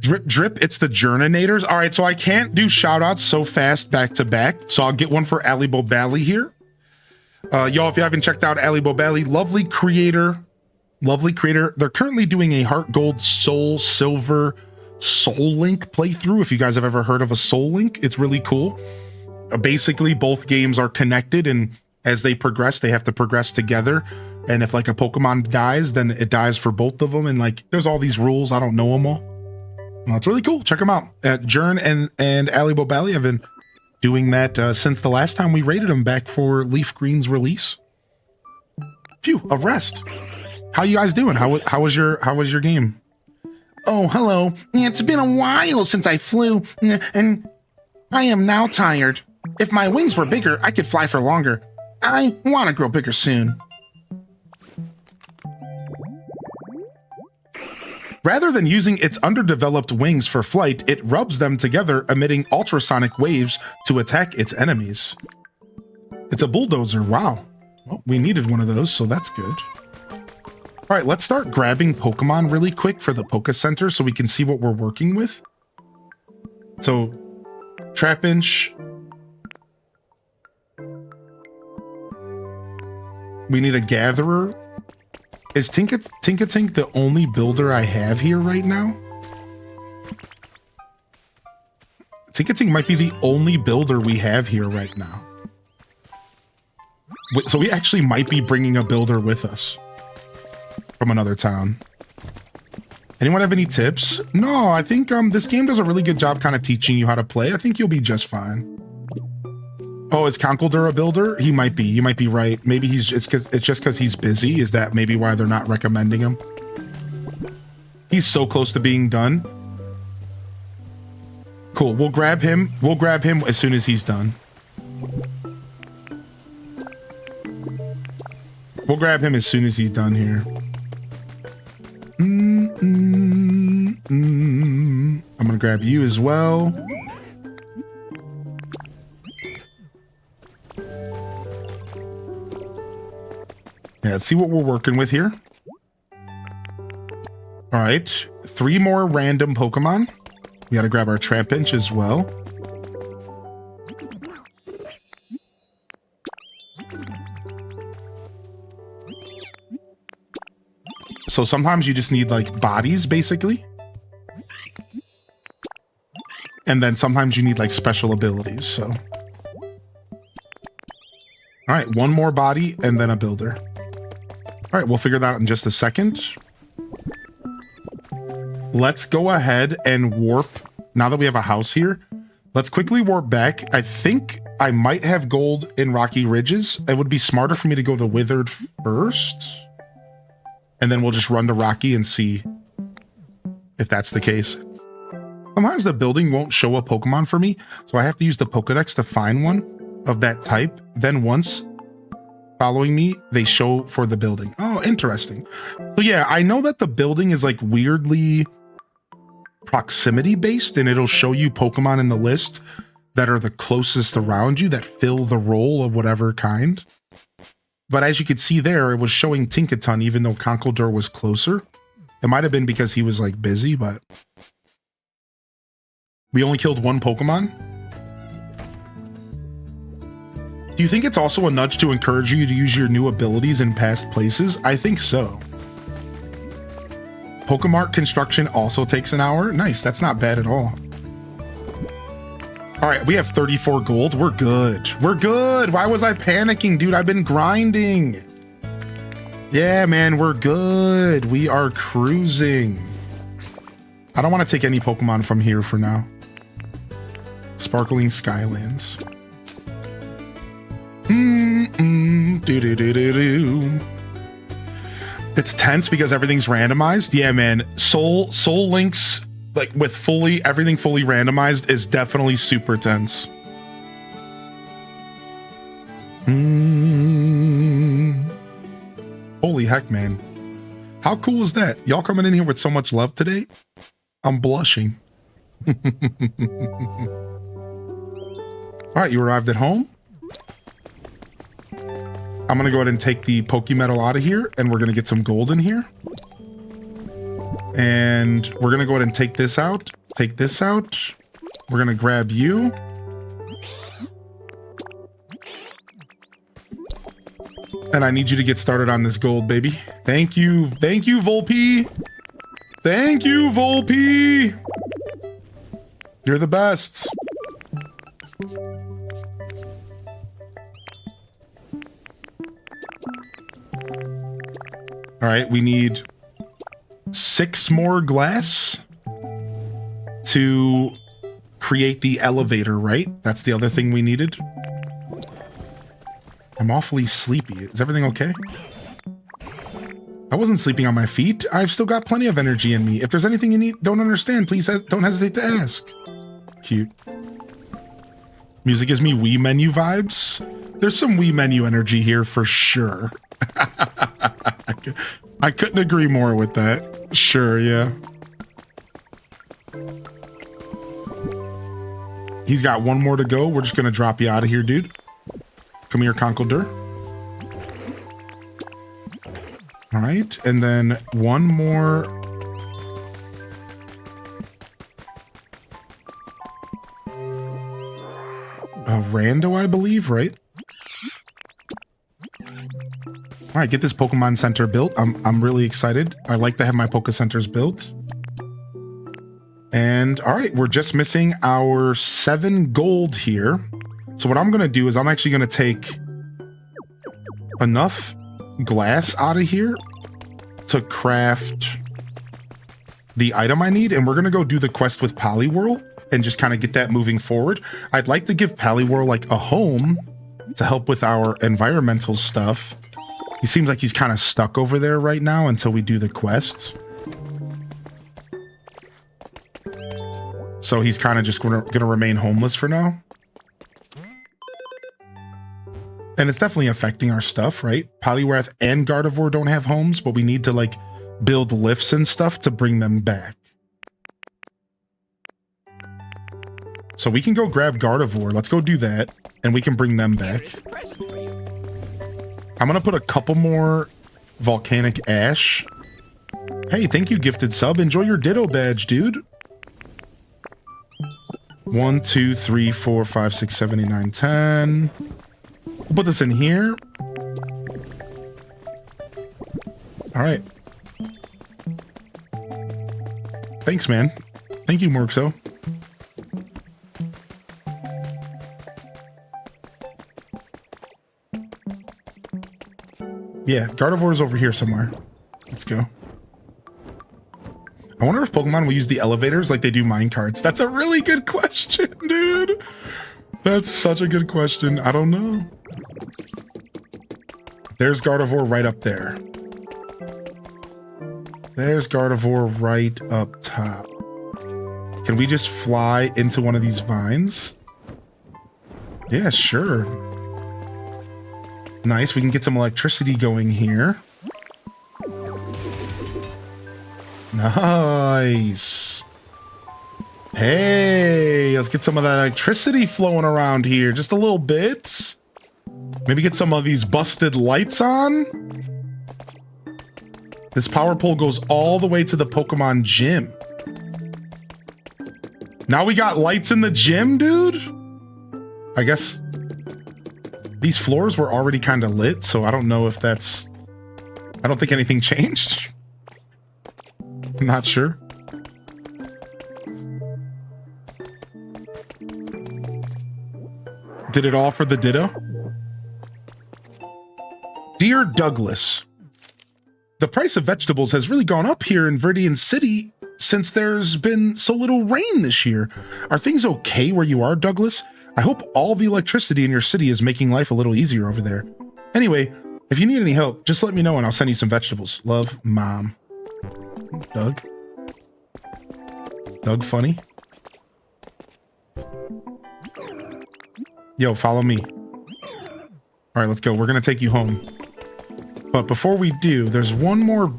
Drip, drip, it's the Journanators. All right, so I can't do shout outs so fast back to back. So I'll get one for Ali Bobally here. Y'all, if you haven't checked out Ali Bobally, lovely creator. They're currently doing a Heart Gold, Soul Silver, Soul Link playthrough. If you guys have ever heard of a Soul Link, it's really cool. Basically, both games are connected, and as they progress, they have to progress together. And if like a Pokemon dies, then it dies for both of them. And like, there's all these rules. I don't know them all. It's really cool. Check them out. Jern and Ali Bobally have been doing that since the last time we rated them back for Leaf Green's release. Phew, a rest. How you guys doing? How was your game? Oh, hello. It's been a while since I flew, and I am now tired. If my wings were bigger, I could fly for longer. I want to grow bigger soon. Rather than using its underdeveloped wings for flight, it rubs them together, emitting ultrasonic waves to attack its enemies. It's a bulldozer. Wow. Well, we needed one of those, so that's good. All right, let's start grabbing Pokemon really quick for the Poke Center so we can see what we're working with. So, Trapinch. We need a Gatherer. Is Tinkatink the only builder I have here right now? Tinkatink might be the only builder we have here right now. So we actually might be bringing a builder with us from another town. Anyone have any tips? No, I think this game does a really good job kind of teaching you how to play. I think you'll be just fine. Oh, is Conkeldurr a builder? He might be. You might be right. Maybe it's just because he's busy. Is that maybe why they're not recommending him? He's so close to being done. Cool. We'll grab him. We'll grab him as soon as he's done. We'll grab him as soon as he's done here. I'm gonna grab you as well. Yeah, let's see what we're working with here. All right, 3 more random Pokemon. We gotta grab our Trapinch as well. So sometimes you just need like bodies, basically. And then sometimes you need like special abilities, so. All right, one more body and then a builder. All right, we'll figure that out in just a second. Let's go ahead and warp. Now that we have a house here, let's quickly warp back. I think I might have gold in Rocky Ridges. It would be smarter for me to go to Withered first. And then we'll just run to Rocky and see if that's the case. Sometimes the building won't show a Pokemon for me, so I have to use the Pokedex to find one of that type. Then once following me, they show for the building. Oh, interesting. So yeah, I know that the building is like weirdly proximity based, and it'll show you Pokemon in the list that are the closest around you that fill the role of whatever kind. But as you could see there, it was showing Tinkaton even though Conkeldurr was closer. It might have been because he was like busy, but we only killed one Pokemon. Do you think it's also a nudge to encourage you to use your new abilities in past places? I think so. Pokemart construction also takes an hour. Nice, that's not bad at all. All right, we have 34 gold. We're good. We're good. Why was I panicking, dude? I've been grinding. Yeah, man, we're good. We are cruising. I don't want to take any Pokemon from here for now. Sparkling Skylands. It's tense because everything's randomized. Yeah, man. Soul Links, like with everything fully randomized, is definitely super tense. Holy heck, man. How cool is that? Y'all coming in here with so much love today? I'm blushing. All right, you arrived at home. I'm going to go ahead and take the Pokemetal out of here, and we're going to get some gold in here. And we're going to go ahead and take this out. Take this out. We're going to grab you. And I need you to get started on this gold, baby. Thank you. Thank you, Volpe. Thank you, Volpe. You're the best. All right, we need 6 more glass to create the elevator, right? That's the other thing we needed. I'm awfully sleepy. Is everything okay? I wasn't sleeping on my feet. I've still got plenty of energy in me. If there's anything you don't understand, please don't hesitate to ask. Cute. Music gives me Wii menu vibes. There's some Wii menu energy here for sure. I couldn't agree more with that. Sure, yeah. He's got one more to go. We're just gonna drop you out of here, dude. Come here, Conkeldurr. All right, and then one more. Rando, I believe, right? All right, get this Pokemon Center built. I'm really excited. I like to have my Poke Centers built. And all right, we're just missing our 7 gold here. So what I'm gonna do is I'm actually gonna take enough glass out of here to craft the item I need, and we're gonna go do the quest with Poliwhirl and just kind of get that moving forward. I'd like to give Poliwhirl like a home to help with our environmental stuff. He seems like he's kind of stuck over there right now until we do the quest. So he's kind of just gonna remain homeless for now. And it's definitely affecting our stuff, right? Poliwrath and Gardevoir don't have homes, but we need to like build lifts and stuff to bring them back. So we can go grab Gardevoir. Let's go do that, and we can bring them back. I'm gonna put a couple more volcanic ash. Hey, thank you, gifted sub. Enjoy your Ditto badge, dude. 1, 2, 3, 4, 5, 6, 7, 8, 9, 10. We'll put this in here. All right. Thanks, man. Thank you, Morxo. Yeah, Gardevoir's over here somewhere. Let's go. I wonder if Pokemon will use the elevators like they do mine carts. That's a really good question, dude. That's such a good question. I don't know. There's Gardevoir right up there. There's Gardevoir right up top. Can we just fly into one of these vines? Yeah, sure. Nice, we can get some electricity going here. Nice. Hey, let's get some of that electricity flowing around here. Just a little bit. Maybe get some of these busted lights on. This power pole goes all the way to the Pokemon gym. Now we got lights in the gym, dude? I guess these floors were already kind of lit, so I don't know if that's... I don't think anything changed. I'm not sure. Did it all for the Ditto? Dear Douglas, the price of vegetables has really gone up here in Viridian City since there's been so little rain this year. Are things okay where you are, Douglas? I hope all the electricity in your city is making life a little easier over there. Anyway, if you need any help, just let me know and I'll send you some vegetables. Love, Mom. Doug? Doug funny? Yo, follow me. All right, let's go. We're going to take you home. But before we do, there's one more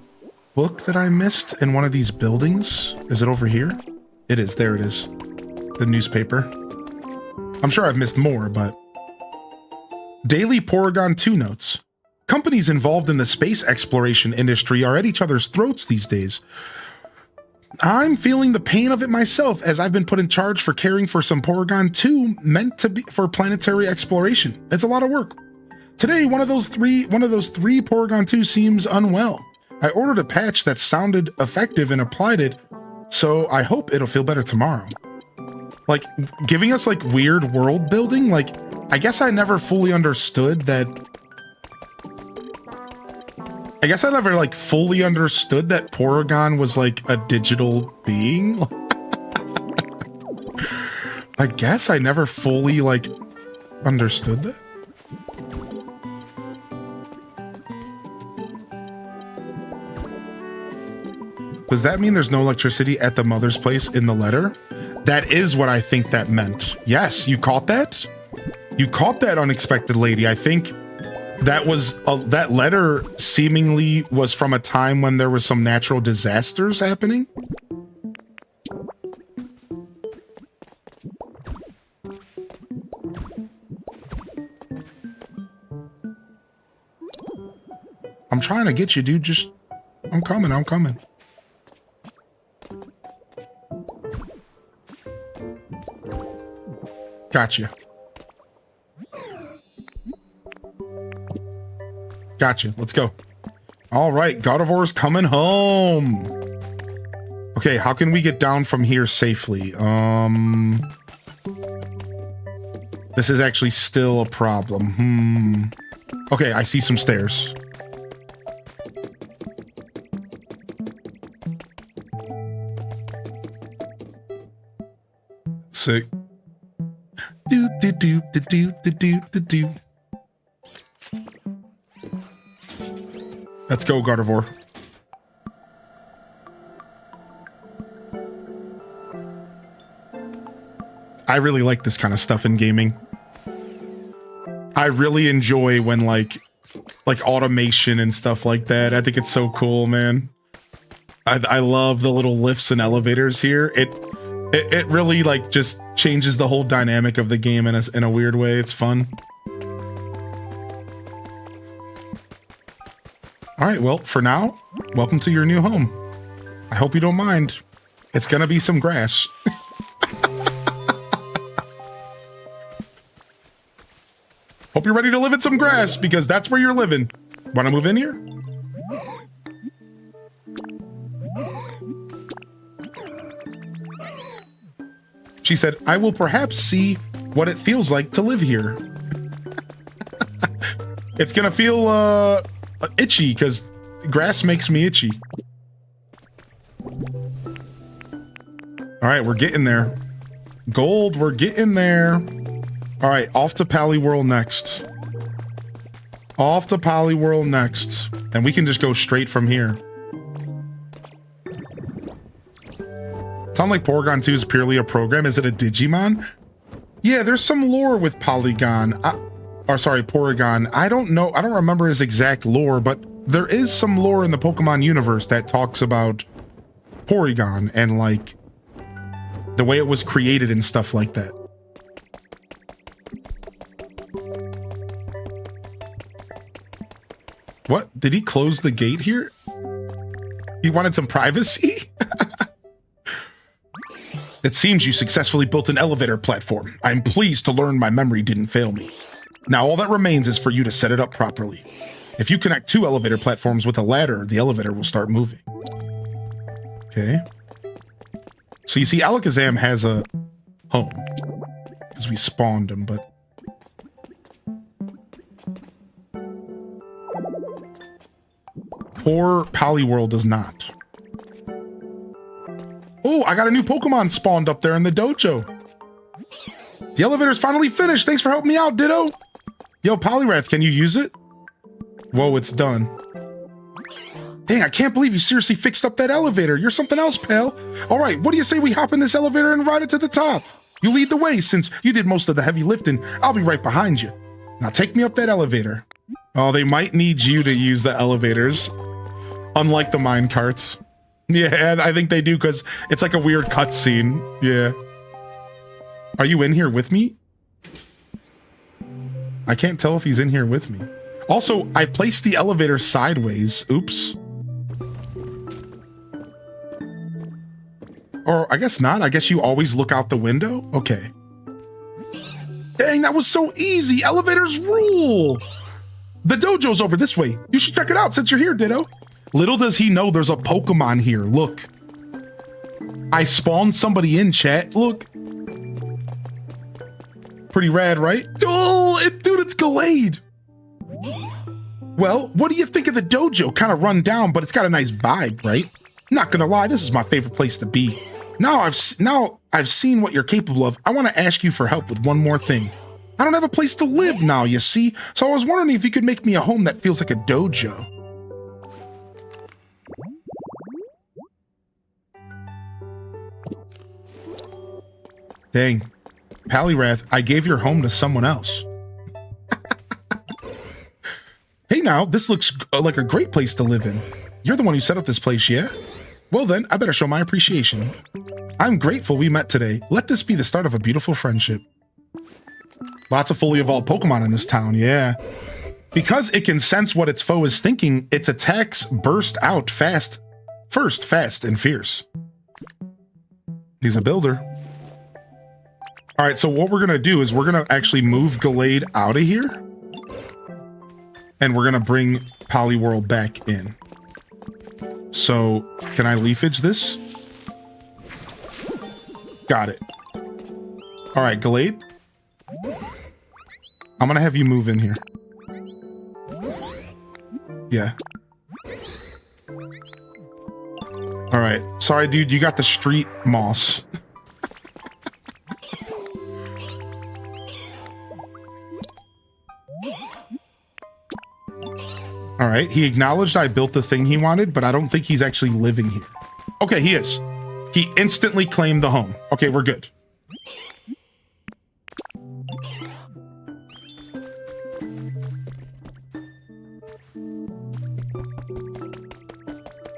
book that I missed in one of these buildings. Is it over here? It is. There it is. The newspaper. I'm sure I've missed more, but... Daily Porygon 2 notes. Companies involved in the space exploration industry are at each other's throats these days. I'm feeling the pain of it myself, as I've been put in charge for caring for some Porygon 2 meant to be for planetary exploration. It's a lot of work. Today, one of those three Porygon 2 seems unwell. I ordered a patch that sounded effective and applied it, so I hope it'll feel better tomorrow. Like, giving us, like, weird world building? Like, I guess I never fully understood that... I guess I never, like, fully understood that Porygon was, like, a digital being. I guess I never fully, like, understood that. Does that mean there's no electricity at the mother's place in the letter? That is what I think that meant. Yes, you caught that? You caught that, unexpected lady. I think that was that letter seemingly was from a time when there was some natural disasters happening. I'm trying to get you, dude. Just, I'm coming. I'm coming. Gotcha. Gotcha. Let's go. All right, Gardevoir's coming home. Okay, how can we get down from here safely? This is actually still a problem. Okay, I see some stairs. Sick. Do do do do do do do do do. Let's go, Gardevoir. I really like this kind of stuff in gaming. I really enjoy when like automation and stuff like that. I think it's so cool, man. I love the little lifts and elevators here. It really like just changes the whole dynamic of the game in a weird way. It's fun. All right, well, for now, welcome to your new home. I hope you don't mind. It's gonna be some grass. Hope you're ready to live in some grass, because that's where you're living. Wanna move in here? She said, I will perhaps see what it feels like to live here. It's gonna feel itchy because grass makes me itchy. All right, we're getting there. Gold, we're getting there. All right, off to Poliworld next. Off to Poliworld next. And we can just go straight from here. Sound like Porygon 2 is purely a program. Is it a Digimon? Yeah, there's some lore with Polygon. Porygon. I don't know. I don't remember his exact lore, but there is some lore in the Pokemon universe that talks about Porygon and like the way it was created and stuff like that. What? Did he close the gate here? He wanted some privacy? It seems you successfully built an elevator platform. I'm pleased to learn my memory didn't fail me. Now all that remains is for you to set it up properly. If you connect 2 elevator platforms with a ladder, the elevator will start moving. Okay. So you see, Alakazam has a home. Because we spawned him, but... Poor Poliworld does not. Oh, I got a new Pokemon spawned up there in the dojo. The elevator's finally finished. Thanks for helping me out, Ditto. Yo, Poliwrath, can you use it? Whoa, it's done. Dang, I can't believe you seriously fixed up that elevator. You're something else, pal. All right, what do you say we hop in this elevator and ride it to the top? You lead the way since you did most of the heavy lifting. I'll be right behind you. Now take me up that elevator. Oh, they might need you to use the elevators. Unlike the mine carts. Yeah, I think they do because it's like a weird cutscene. Yeah. Are you in here with me? I can't tell if he's in here with me. Also, I placed the elevator sideways. Oops. Or I guess not. I guess you always look out the window? Okay. Dang, that was so easy. Elevators rule. The dojo's over this way. You should check it out since you're here, Ditto. Little does he know there's a Pokemon here. Look. I spawned somebody in, chat. Look. Pretty rad, right? Oh, dude, it's Gallade. Well, what do you think of the dojo? Kind of run down, but it's got a nice vibe, right? Not gonna lie, this is my favorite place to be. Now I've seen what you're capable of. I want to ask you for help with one more thing. I don't have a place to live now, you see? So I was wondering if you could make me a home that feels like a dojo. Dang. Poliwrath, I gave your home to someone else. Hey now, this looks like a great place to live in. You're the one who set up this place, yeah? Well then, I better show my appreciation. I'm grateful we met today. Let this be the start of a beautiful friendship. Lots of fully evolved Pokemon in this town, yeah. Because it can sense what its foe is thinking, its attacks burst out fast and fierce. He's a builder. All right, so what we're gonna do is we're gonna actually move Gallade out of here. And we're gonna bring Poliworld back in. So, can I leafage this? Got it. All right, Gallade. I'm gonna have you move in here. Yeah. All right. Sorry, dude, you got the street moss. All right, he acknowledged I built the thing he wanted, but I don't think he's actually living here. Okay, he is. He instantly claimed the home. Okay, we're good.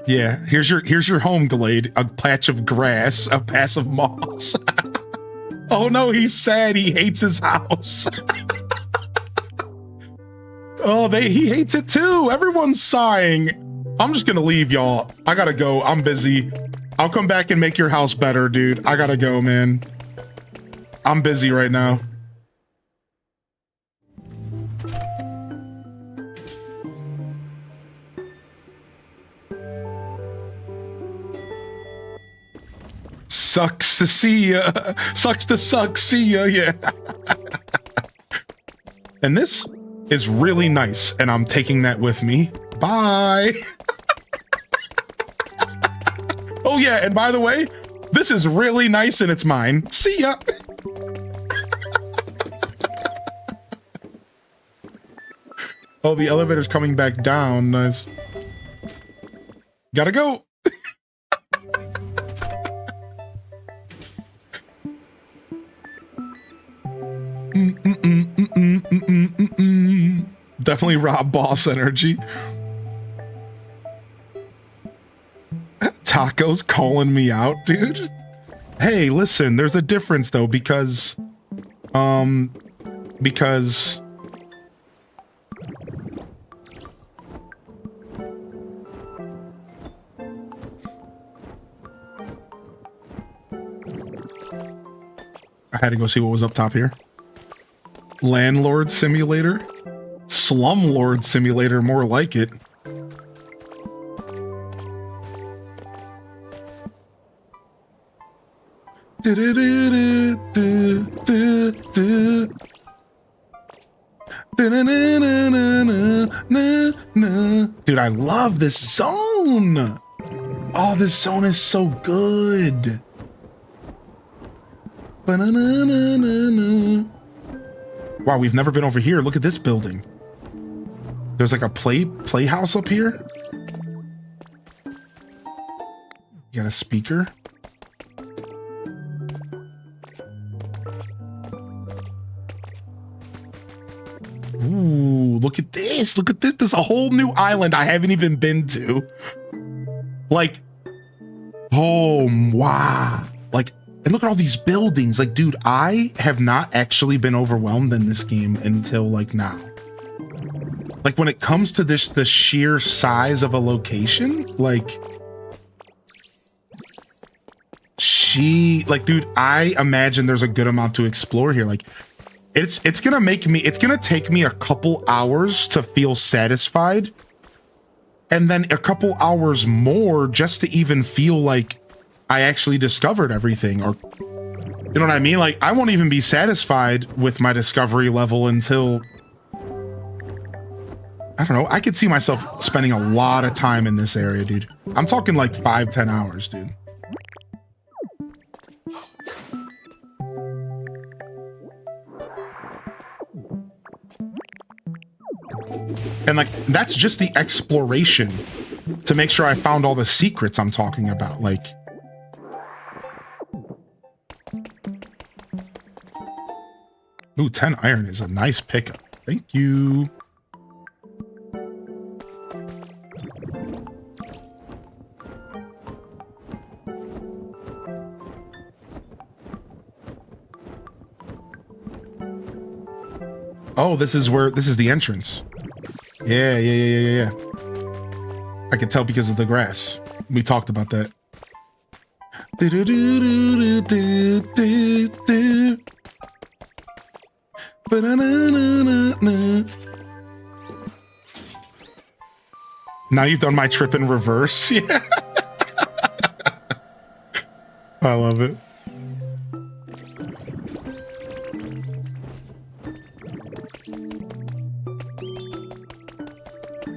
Yeah, here's your home, Gallade. A patch of grass, a pass of moss. Oh no, he's sad. He hates his house. Oh, he hates it too. Everyone's sighing. I'm just gonna leave, y'all. I gotta go. I'm busy. I'll come back and make your house better, dude. I gotta go, man. I'm busy right now. Sucks to see ya. Sucks to suck. See ya. Yeah. And this is really nice, and I'm taking that with me. Bye. Oh yeah, and by the way, this is really nice and it's mine. See ya. Oh, the elevator's coming back down. Nice. Gotta go. Definitely Rob Boss energy. Taco's calling me out, dude. Hey, listen, there's a difference though, because I had to go see what was up top here. Landlord Simulator? Slumlord Simulator, more like it. Dude, I love this zone. Oh, this zone is so good. Wow, we've never been over here. Look at this building. There's like a playhouse up here. You got a speaker. Ooh, look at this. Look at this. There's a whole new island I haven't even been to. Like, oh, wow. Like, and look at all these buildings. Like, dude, I have not actually been overwhelmed in this game until like now. Like when it comes to this, the sheer size of a location, like dude, I imagine there's a good amount to explore here. Like it's gonna take me a couple hours to feel satisfied. And then a couple hours more just to even feel like I actually discovered everything, or you know what I mean? Like I won't even be satisfied with my discovery level until, I don't know, I could see myself spending a lot of time in this area, dude. I'm talking like 5-10 hours, dude. And like, that's just the exploration to make sure I found all the secrets I'm talking about. Like, ooh, 10 iron is a nice pickup. Thank you. Oh, this is the entrance. Yeah. I can tell because of the grass. We talked about that. Now you've done my trip in reverse. Yeah. I love it.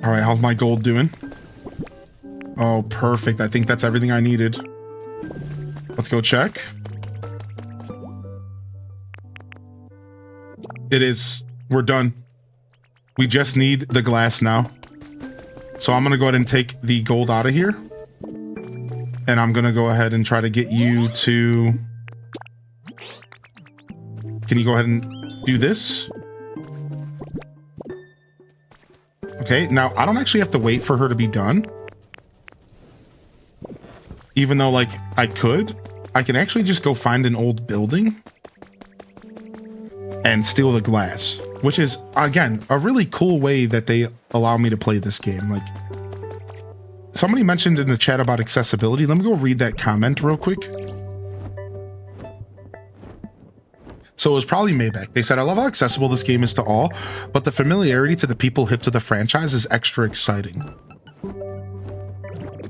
All right, how's my gold doing? Oh, perfect. I think that's everything I needed. Let's go check. It is. We're done. We just need the glass now. So I'm going to go ahead and take the gold out of here. And I'm going to go ahead and try to get you to... Can you go ahead and do this? Okay, now I don't actually have to wait for her to be done. Even though, like, I can actually just go find an old building and steal the glass, which is, again, a really cool way that they allow me to play this game. Like, somebody mentioned in the chat about accessibility. Let me go read that comment real quick. So it was probably Maybeck. They said, I love how accessible this game is to all, but the familiarity to the people hip to the franchise is extra exciting.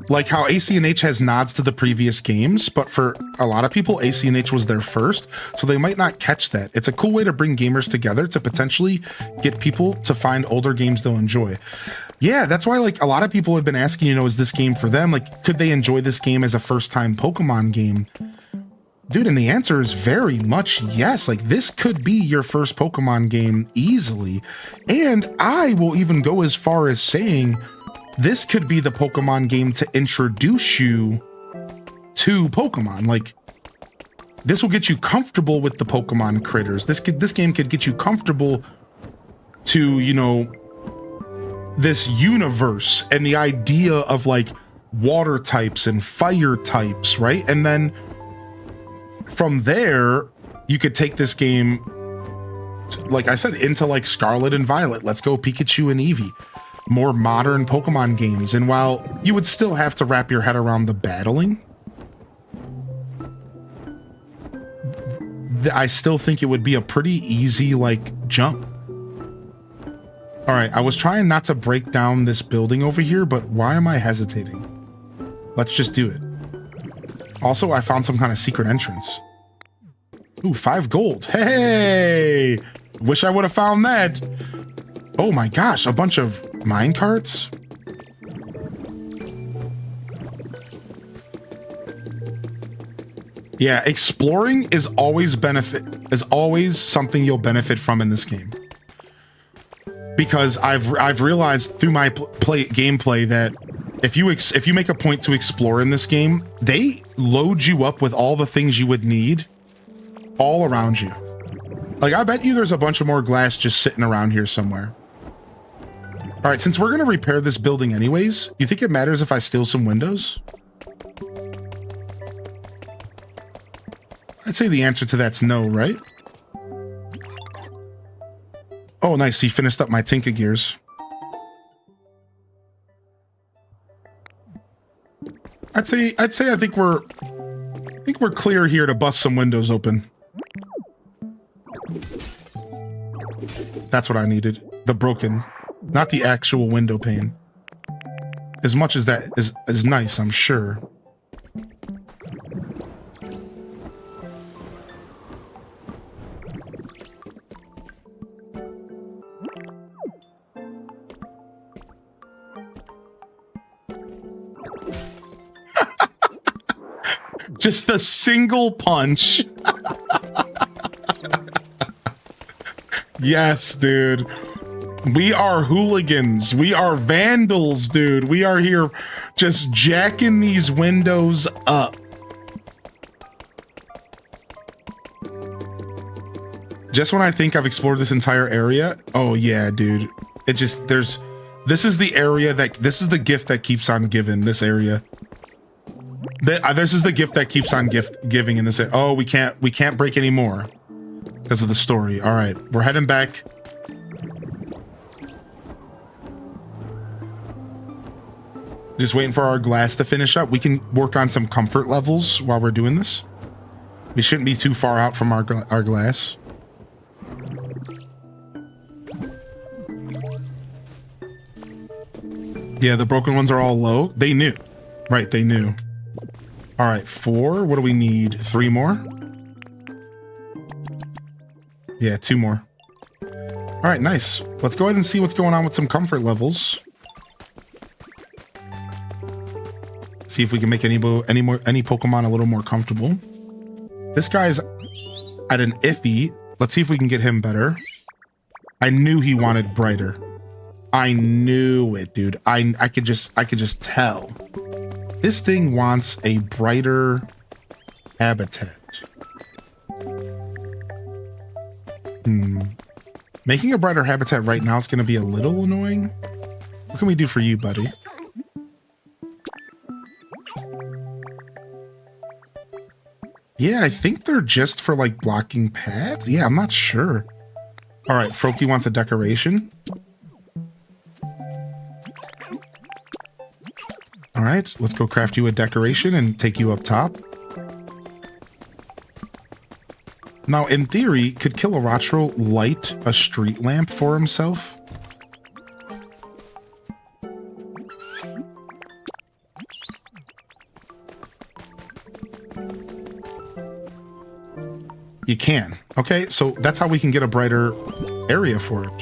Like how AC&H has nods to the previous games, but for a lot of people, AC&H was their first, so they might not catch that. It's a cool way to bring gamers together to potentially get people to find older games they'll enjoy. Yeah, that's why like a lot of people have been asking, you know, is this game for them? Like, could they enjoy this game as a first-time Pokemon game? Dude, and the answer is very much yes. Like, this could be your first Pokemon game easily. And I will even go as far as saying this could be the Pokemon game to introduce you to Pokemon. Like, this will get you comfortable with the Pokemon critters. This game could get you comfortable to, you know, this universe and the idea of like water types and fire types, right? And then from there, you could take this game, like I said, into like Scarlet and Violet. Let's go Pikachu and Eevee. More modern Pokemon games. And while you would still have to wrap your head around the battling, I still think it would be a pretty easy like jump. All right, I was trying not to break down this building over here, but why am I hesitating? Let's just do it. Also, I found some kind of secret entrance. Ooh, 5 gold. Hey! Wish I would have found that. Oh my gosh, a bunch of mine carts? Yeah, exploring is always something you'll benefit from in this game. Because I've realized through my gameplay that if you make a point to explore in this game, they load you up with all the things you would need all around you. Like, I bet you there's a bunch of more glass just sitting around here somewhere. All right, since we're gonna repair this building anyways, you think it matters if I steal some windows? I'd say the answer to that's no, right? Oh, nice. He finished up my Tinker gears. I think we're clear here to bust some windows open. That's what I needed. The broken, not the actual window pane. As much as that is nice, I'm sure. Just a single punch. Yes, dude. We are hooligans. We are vandals, dude. We are here just jacking these windows up. Just when I think I've explored this entire area. Oh yeah, dude. It just, this is the area this is the gift that keeps on giving, this area. This is the gift that keeps on giving in this area. Oh, we can't break any more because of the story. All right, we're heading back. Just waiting for our glass to finish up. We can work on some comfort levels while we're doing this. We shouldn't be too far out from our glass. Yeah, the broken ones are all low. They knew. Right, they knew. All right, 4. What do we need? 3 more? Yeah, 2 more. All right, nice. Let's go ahead and see what's going on with some comfort levels. See if we can make any Pokemon a little more comfortable. This guy's at an iffy. Let's see if we can get him better. I knew he wanted brighter. I knew it, dude. I could just tell. This thing wants a brighter habitat. Making a brighter habitat right now is going to be a little annoying. What can we do for you, buddy? Yeah, I think they're just for like blocking paths. Yeah, I'm not sure. All right, Froakie wants a decoration. All right, let's go craft you a decoration and take you up top. Now, in theory, could Kilowattrel light a street lamp for You can. Okay, so that's how we can get a brighter area for it.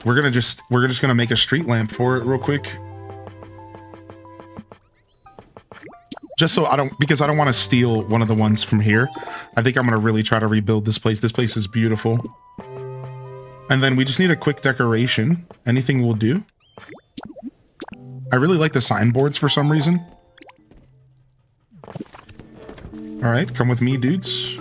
We're just gonna make a street lamp for it real quick. Just so because I don't want to steal one of the ones from here. I think I'm gonna really try to rebuild this place. This place is beautiful. And then we just need a quick decoration. Anything will do. I really like the signboards for some reason. All right, come with me, dudes.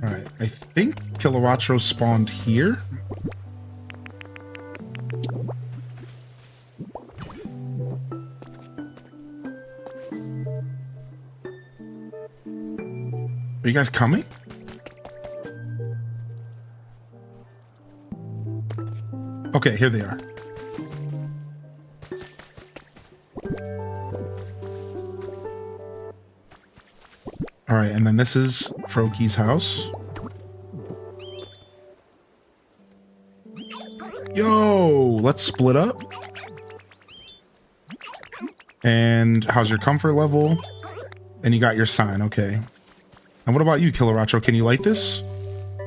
All right, I think Kilowatro spawned here. Are you guys coming? Okay, here they are. All right, and then this is Froaky's house. Yo, let's split up. And how's your comfort level? And you got your sign, okay. And what about you, Kilowatro? Can you light this?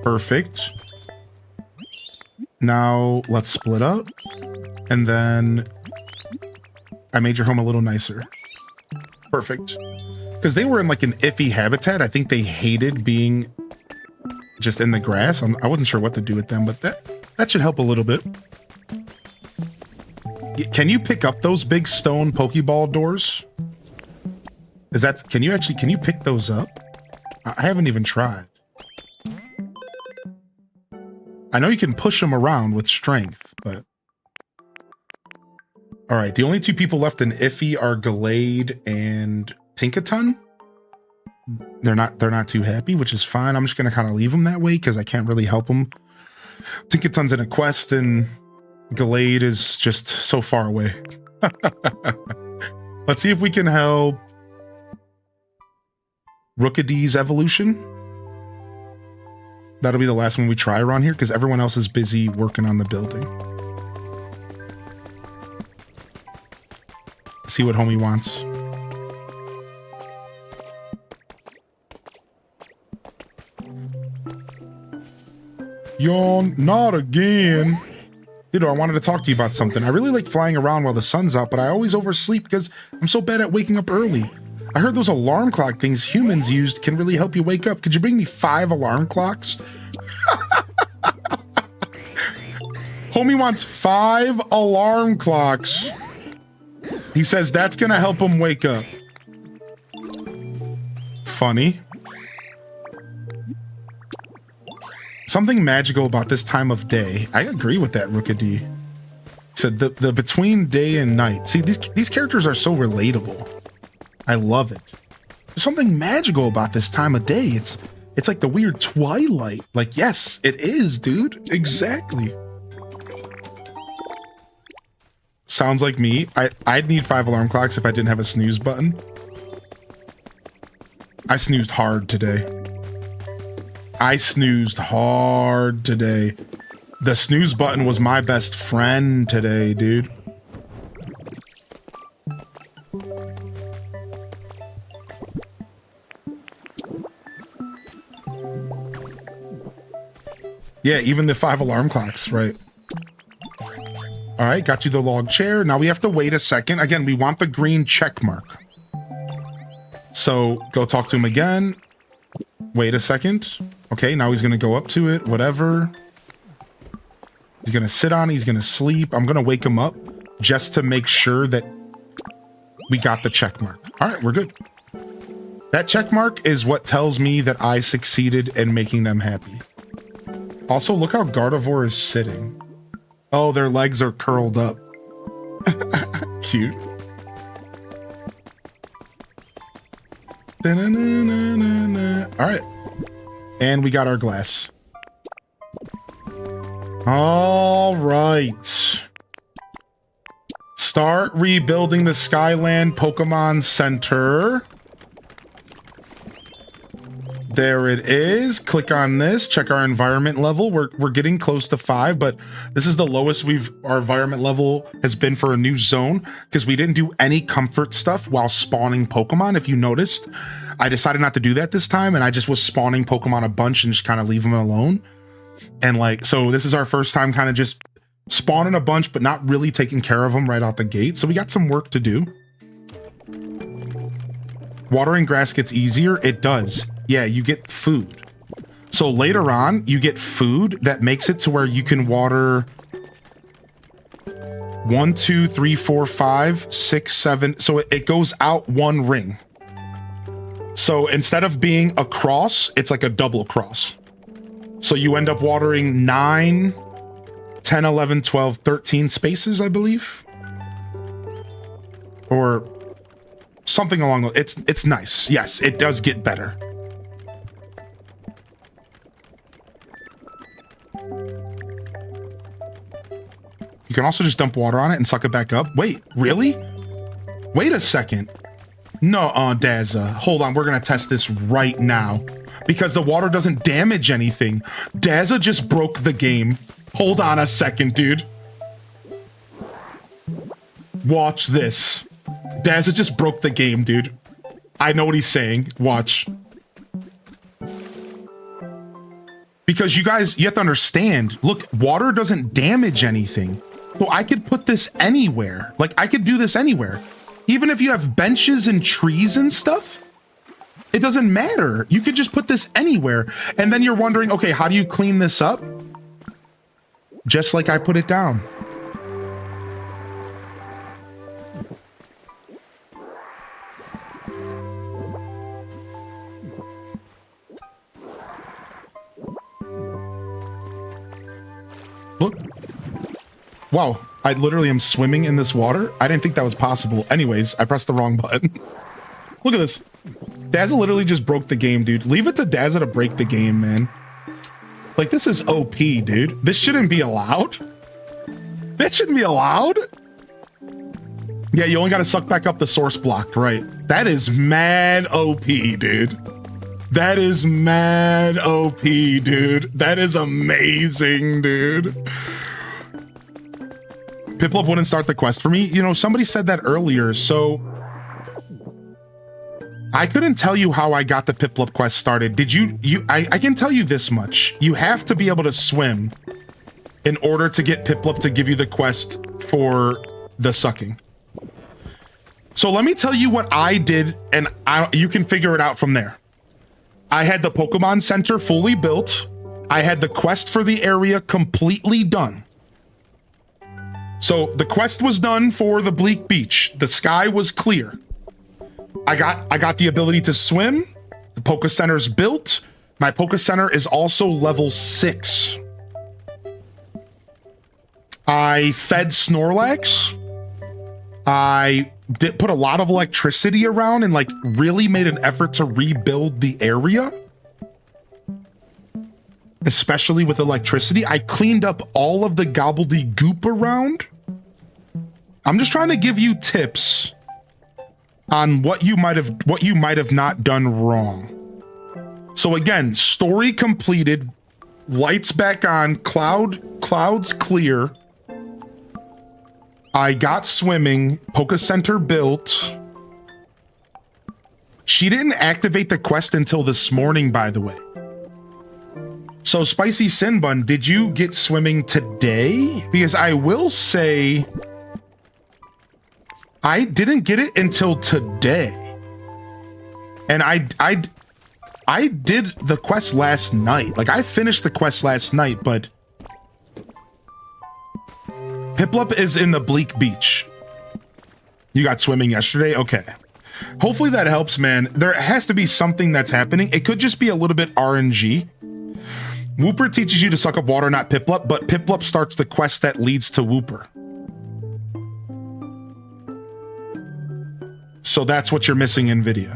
Perfect. Now let's split up. And then I made your home a little nicer. Perfect. Because they were in like an iffy habitat. I think they hated being just in the grass. I wasn't sure what to do with them, but that should help a little bit. Can you pick up those big stone Pokeball doors? Can you pick those up? I haven't even tried. I know you can push them around with strength, but... All right, the only two people left in Iffy are Gallade and Tinkaton. They're not too happy, which is fine. I'm just gonna kind of leave them that way because I can't really help them. Tinkaton's in a quest and Gallade is just so far away. Let's see if we can help Rookadee's evolution. That'll be the last one we try around here because everyone else is busy working on the building. See what homie wants. Yawn, not again. Dude, I wanted to talk to you about something. I really like flying around while the sun's out, but I always oversleep because I'm so bad at waking up early. I heard those alarm clock things humans used can really help you wake up. Could you bring me 5 alarm clocks? Homie wants 5 alarm clocks. He says that's gonna help him wake up. Funny. Something magical about this time of day. I agree with that, Rookadee. He said the between day and night. See, these characters are so relatable. I love it. There's something magical about this time of day. It's like the weird twilight. Like, yes, it is, dude. Exactly. Sounds like me. I'd need 5 alarm clocks if I didn't have a snooze button. I snoozed hard today. I snoozed hard today. The snooze button was my best friend today, dude. Yeah, even the 5 alarm clocks, right? All right, got you the log chair. Now we have to wait a second. Again, we want the green check mark. So go talk to him again. Wait a second. Okay, now he's going to go up to it, whatever. He's going to sit on it. He's going to sleep. I'm going to wake him up just to make sure that we got the check mark. All right, we're good. That check mark is what tells me that I succeeded in making them happy. Also, look how Gardevoir is sitting. Oh, their legs are curled up. Cute. All right. And we got our glass. All right. Start rebuilding the Skyland Pokemon Center. There it is. Click on this, check our environment level. We're getting close to 5, but this is the lowest our environment level has been for a new zone because we didn't do any comfort stuff while spawning Pokemon. If you noticed, I decided not to do that this time, and I just was spawning Pokemon a bunch and just kind of leave them alone. And like, so this is our first time kind of just spawning a bunch, but not really taking care of them right out the gate. So we got some work to do. Watering grass gets easier. It does. Yeah, you get food. So later on, you get food that makes it to where you can water 1, 2, 3, 4, 5, 6, 7. So it goes out one ring. So instead of being a cross, it's like a double cross. So you end up watering 9, 10, 11, 12, 13 spaces, I believe. Or something along those. It's nice. Yes, it does get better. You can also just dump water on it and suck it back up. Wait, really? Wait a second. No, Daza. Hold on, we're gonna test this right now. Because the water doesn't damage anything. Daza just broke the game. Hold on a second, dude. Watch this. Daza just broke the game, dude. I know what he's saying. Watch. Because you guys, you have to understand, look, water doesn't damage anything. So I could put this anywhere. Like, I could do this anywhere. Even if you have benches and trees and stuff, it doesn't matter. You could just put this anywhere. And then you're wondering, okay, how do you clean this up? Just like I put it down. Look. Wow, I literally am swimming in this water. I didn't think that was possible. Anyways, I pressed the wrong button. Look at this. Daza literally just broke the game, dude. Leave it to Daza to break the game, man. Like, this is OP, dude. This shouldn't be allowed. That shouldn't be allowed. Yeah, you only got to suck back up the source block, right? That is mad OP, dude. That is mad OP, dude. That is amazing, dude. Piplup wouldn't start the quest for me. You know, somebody said that earlier, so I couldn't tell you how I got the Piplup quest started. Did I can tell you this much. You have to be able to swim in order to get Piplup to give you the quest for the sucking. So let me tell you what I did, and you can figure it out from there. I had the Pokemon Center fully built. I had the quest for the area completely done. So the quest was done for the Bleak Beach. The sky was clear. I got the ability to swim. The Poke Center's built. My Poke Center is also level 6. I fed Snorlax. I did put a lot of electricity around and like really made an effort to rebuild the area. Especially with electricity. I cleaned up all of the gobbledygook around. I'm just trying to give you tips on what you might have not done wrong. So again, story completed, lights back on, clouds clear. I got swimming, Poke Center built. She didn't activate the quest until this morning, by the way. So Spicy Sinbun, did you get swimming today? Because I will say I didn't get it until today. And I did the quest last night. Like, I finished the quest last night, but Piplup is in the Bleak Beach. You got swimming yesterday? Okay. Hopefully that helps, man. There has to be something that's happening. It could just be a little bit RNG. Wooper teaches you to suck up water, not Piplup, but Piplup starts the quest that leads to Wooper. So that's what you're missing in video.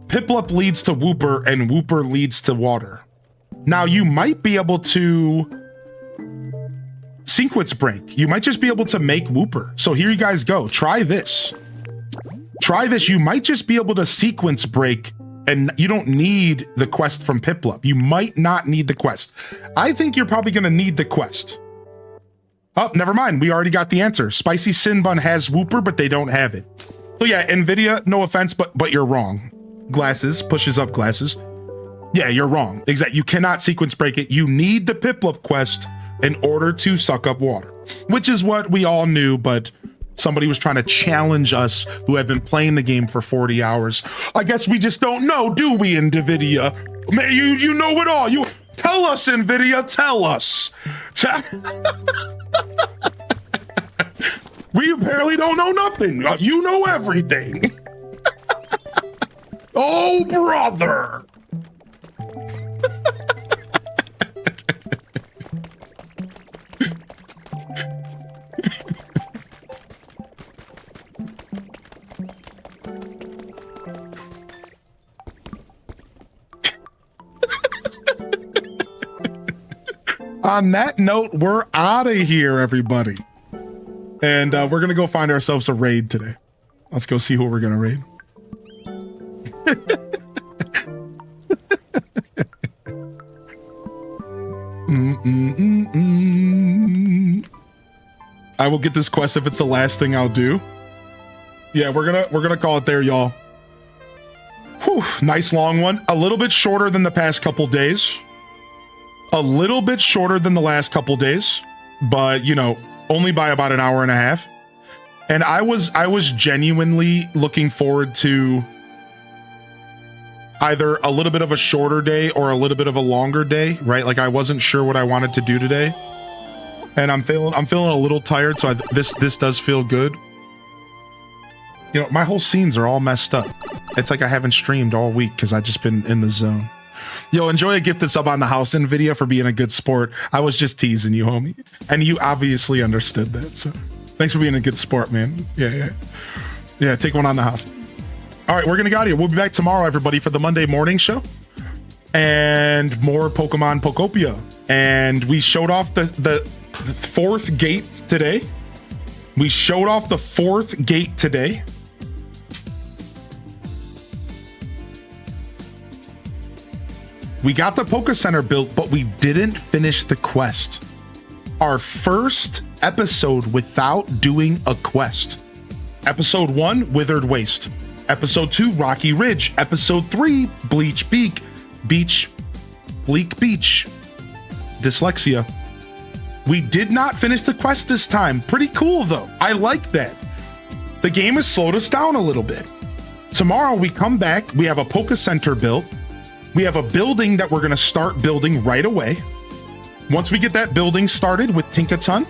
Piplup leads to Wooper, and Wooper leads to water. Now, you might be able to sequence break. You might just be able to make Wooper. So here you guys go. Try this. Try this. You might just be able to sequence break And you don't need the quest from Piplup. You might not need the quest. I think you're probably going to need the quest. Oh, never mind. We already got the answer. Spicy Sin Bun has Whooper, but they don't have it. So yeah, NVIDIA, no offense, but you're wrong. Glasses, pushes up glasses. Yeah, you're wrong. Exactly. You cannot sequence break it. You need the Piplup quest in order to suck up water, which is what we all knew, but somebody was trying to challenge us who have been playing the game for 40 hours. I guess we just don't know, do we, NVIDIA? Man, you know it all. You tell us, NVIDIA, tell us. We apparently don't know nothing. You know everything. Oh, brother. On that note, we're out of here, everybody. And we're going to go find ourselves a raid today. Let's go see who we're going to raid. I will get this quest if it's the last thing I'll do. Yeah, we're gonna call it there, y'all. Whew, nice long one. A little bit shorter than the past couple days. A little bit shorter than the last couple days, but you know, only by about an hour and a half. And I was genuinely looking forward to either a little bit of a shorter day or a little bit of a longer day, right? Like I wasn't sure what I wanted to do today. And I'm feeling a little tired, so this does feel good. You know, my whole scenes are all messed up. It's like I haven't streamed all week because I've just been in the zone. Yo, enjoy a gifted sub on the house NVIDIA for being a good sport. I was just teasing you, homie. And you obviously understood that. So thanks for being a good sport, man. Yeah, take one on the house. All right, we're going to get out of here. We'll be back tomorrow, everybody, for the Monday morning show. And more Pokemon Pokopia. And we showed off the fourth gate today. We showed off the fourth gate today. We got the Poke Center built, but we didn't finish the quest. Our first episode without doing a quest. Episode 1, Withered Waste. Episode 2, Rocky Ridge. Episode 3, Bleak Beach. Dyslexia. We did not finish the quest this time. Pretty cool though. I like that. The game has slowed us down a little bit. Tomorrow we come back. We have a Poke Center built. We have a building that we're going to start building right away. Once we get that building started with Tinkaton.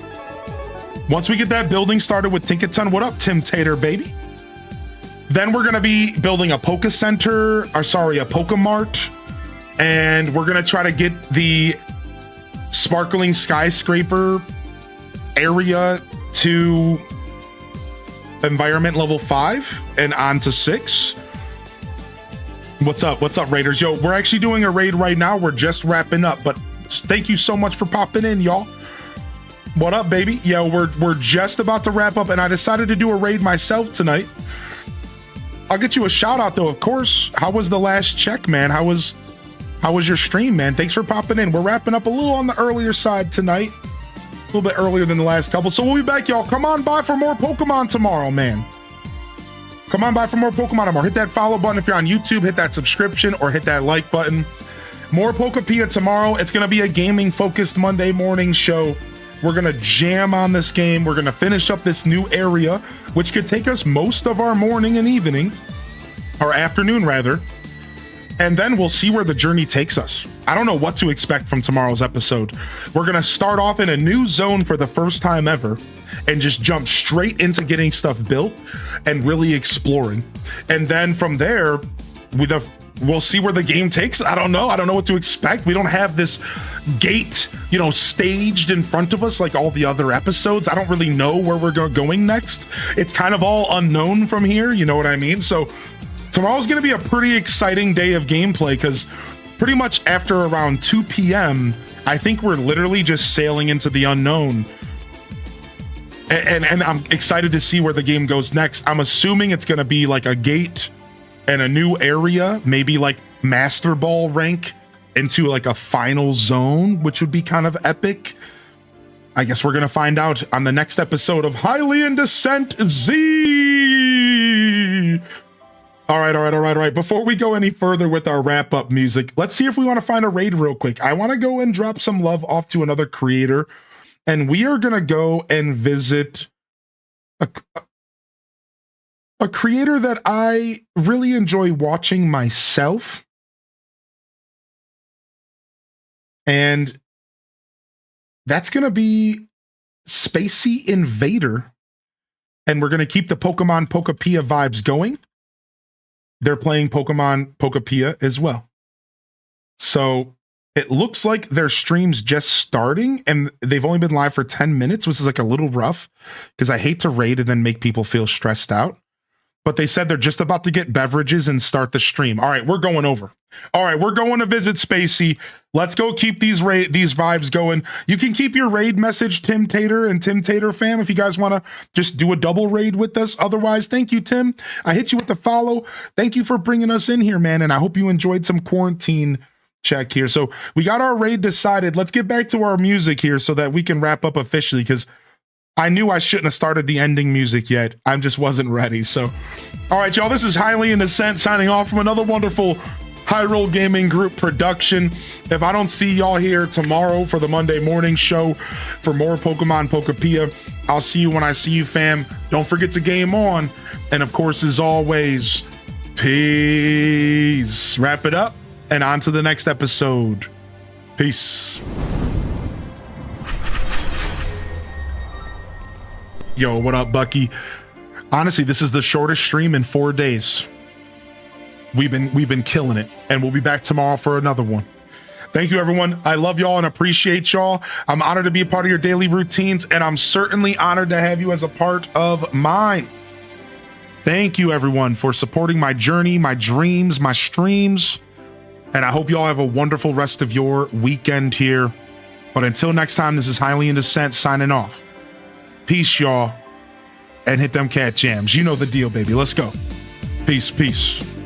What up, Tim Tater, baby? Then we're going to be building a Poke Center, a Pokemart. And we're going to try to get the Sparkling Skyscraper area to environment level 5 and on to 6. What's up, Raiders? Yo, we're actually doing a raid right now. We're just wrapping up, but thank you so much for popping in, y'all. What up, baby? Yeah, we're just about to wrap up, and I decided to do a raid myself tonight. I'll get you a shout out though, of course. How was the last check, man? How was your stream, man? Thanks for popping in. We're wrapping up a little on the earlier side tonight, a little bit earlier than the last couple. So we'll be back, y'all. Come on by for more Pokemon tomorrow, man. Come on by for more Pokemon tomorrow. Hit that follow button if you're on YouTube. Hit that subscription or hit that like button. More Pokopia tomorrow. It's going to be a gaming-focused Monday morning show. We're going to jam on this game. We're going to finish up this new area, which could take us most of our morning and evening, or afternoon, rather. And then we'll see where the journey takes us. I don't know what to expect from tomorrow's episode. We're going to start off in a new zone for the first time ever and just jump straight into getting stuff built and really exploring. And then from there, we'll see where the game takes. I don't know what to expect. We don't have this gate, staged in front of us like all the other episodes. I don't really know where we're going next. It's kind of all unknown from here. You know what I mean? So tomorrow's going to be a pretty exciting day of gameplay because pretty much after around 2 p.m., I think we're literally just sailing into the unknown. And I'm excited to see where the game goes next. I'm assuming it's going to be like a gate and a new area, maybe like Master Ball rank into like a final zone, which would be kind of epic. I guess we're going to find out on the next episode of Highly in Descent Z. All right. Before we go any further with our wrap up music, let's see if we want to find a raid real quick. I want to go and drop some love off to another creator, and we are going to go and visit a creator that I really enjoy watching myself. And that's going to be Spacey Invader. And we're going to keep the Pokemon Pokopia vibes going. They're playing Pokemon Pokopia as well. So it looks like their stream's just starting and they've only been live for 10 minutes, which is like a little rough because I hate to raid and then make people feel stressed out. But they said they're just about to get beverages and start the stream. All right, we're going over. All right, we're going to visit Spacey. Let's go keep these vibes going. You can keep your raid message, Tim Tater and Tim Tater fam, if you guys want to just do a double raid with us. Otherwise, thank you, Tim. I hit you with the follow. Thank you for bringing us in here, man. And I hope you enjoyed some quarantine check here. So we got our raid decided. Let's get back to our music here so that we can wrap up officially, because I knew I shouldn't have started the ending music yet. I just wasn't ready. So, all right, y'all, this is Highly in Descent signing off from another wonderful High Roll Gaming Group production. If I don't see y'all here tomorrow for the Monday morning show for more Pokemon Pokopia, I'll see you when I see you, fam. Don't forget to game on. And of course, as always, peace. Wrap it up and on to the next episode. Peace. Yo, what up, Bucky? Honestly, this is the shortest stream in 4 days. We've been killing it, and we'll be back tomorrow for another one. Thank you, everyone. I love y'all and appreciate y'all. I'm honored to be a part of your daily routines, and I'm certainly honored to have you as a part of mine. Thank you, everyone, for supporting my journey, my dreams, my streams, and I hope y'all have a wonderful rest of your weekend here. But until next time, this is Highly in Descent signing off. Peace, y'all, and hit them cat jams. You know the deal, baby. Let's go. Peace.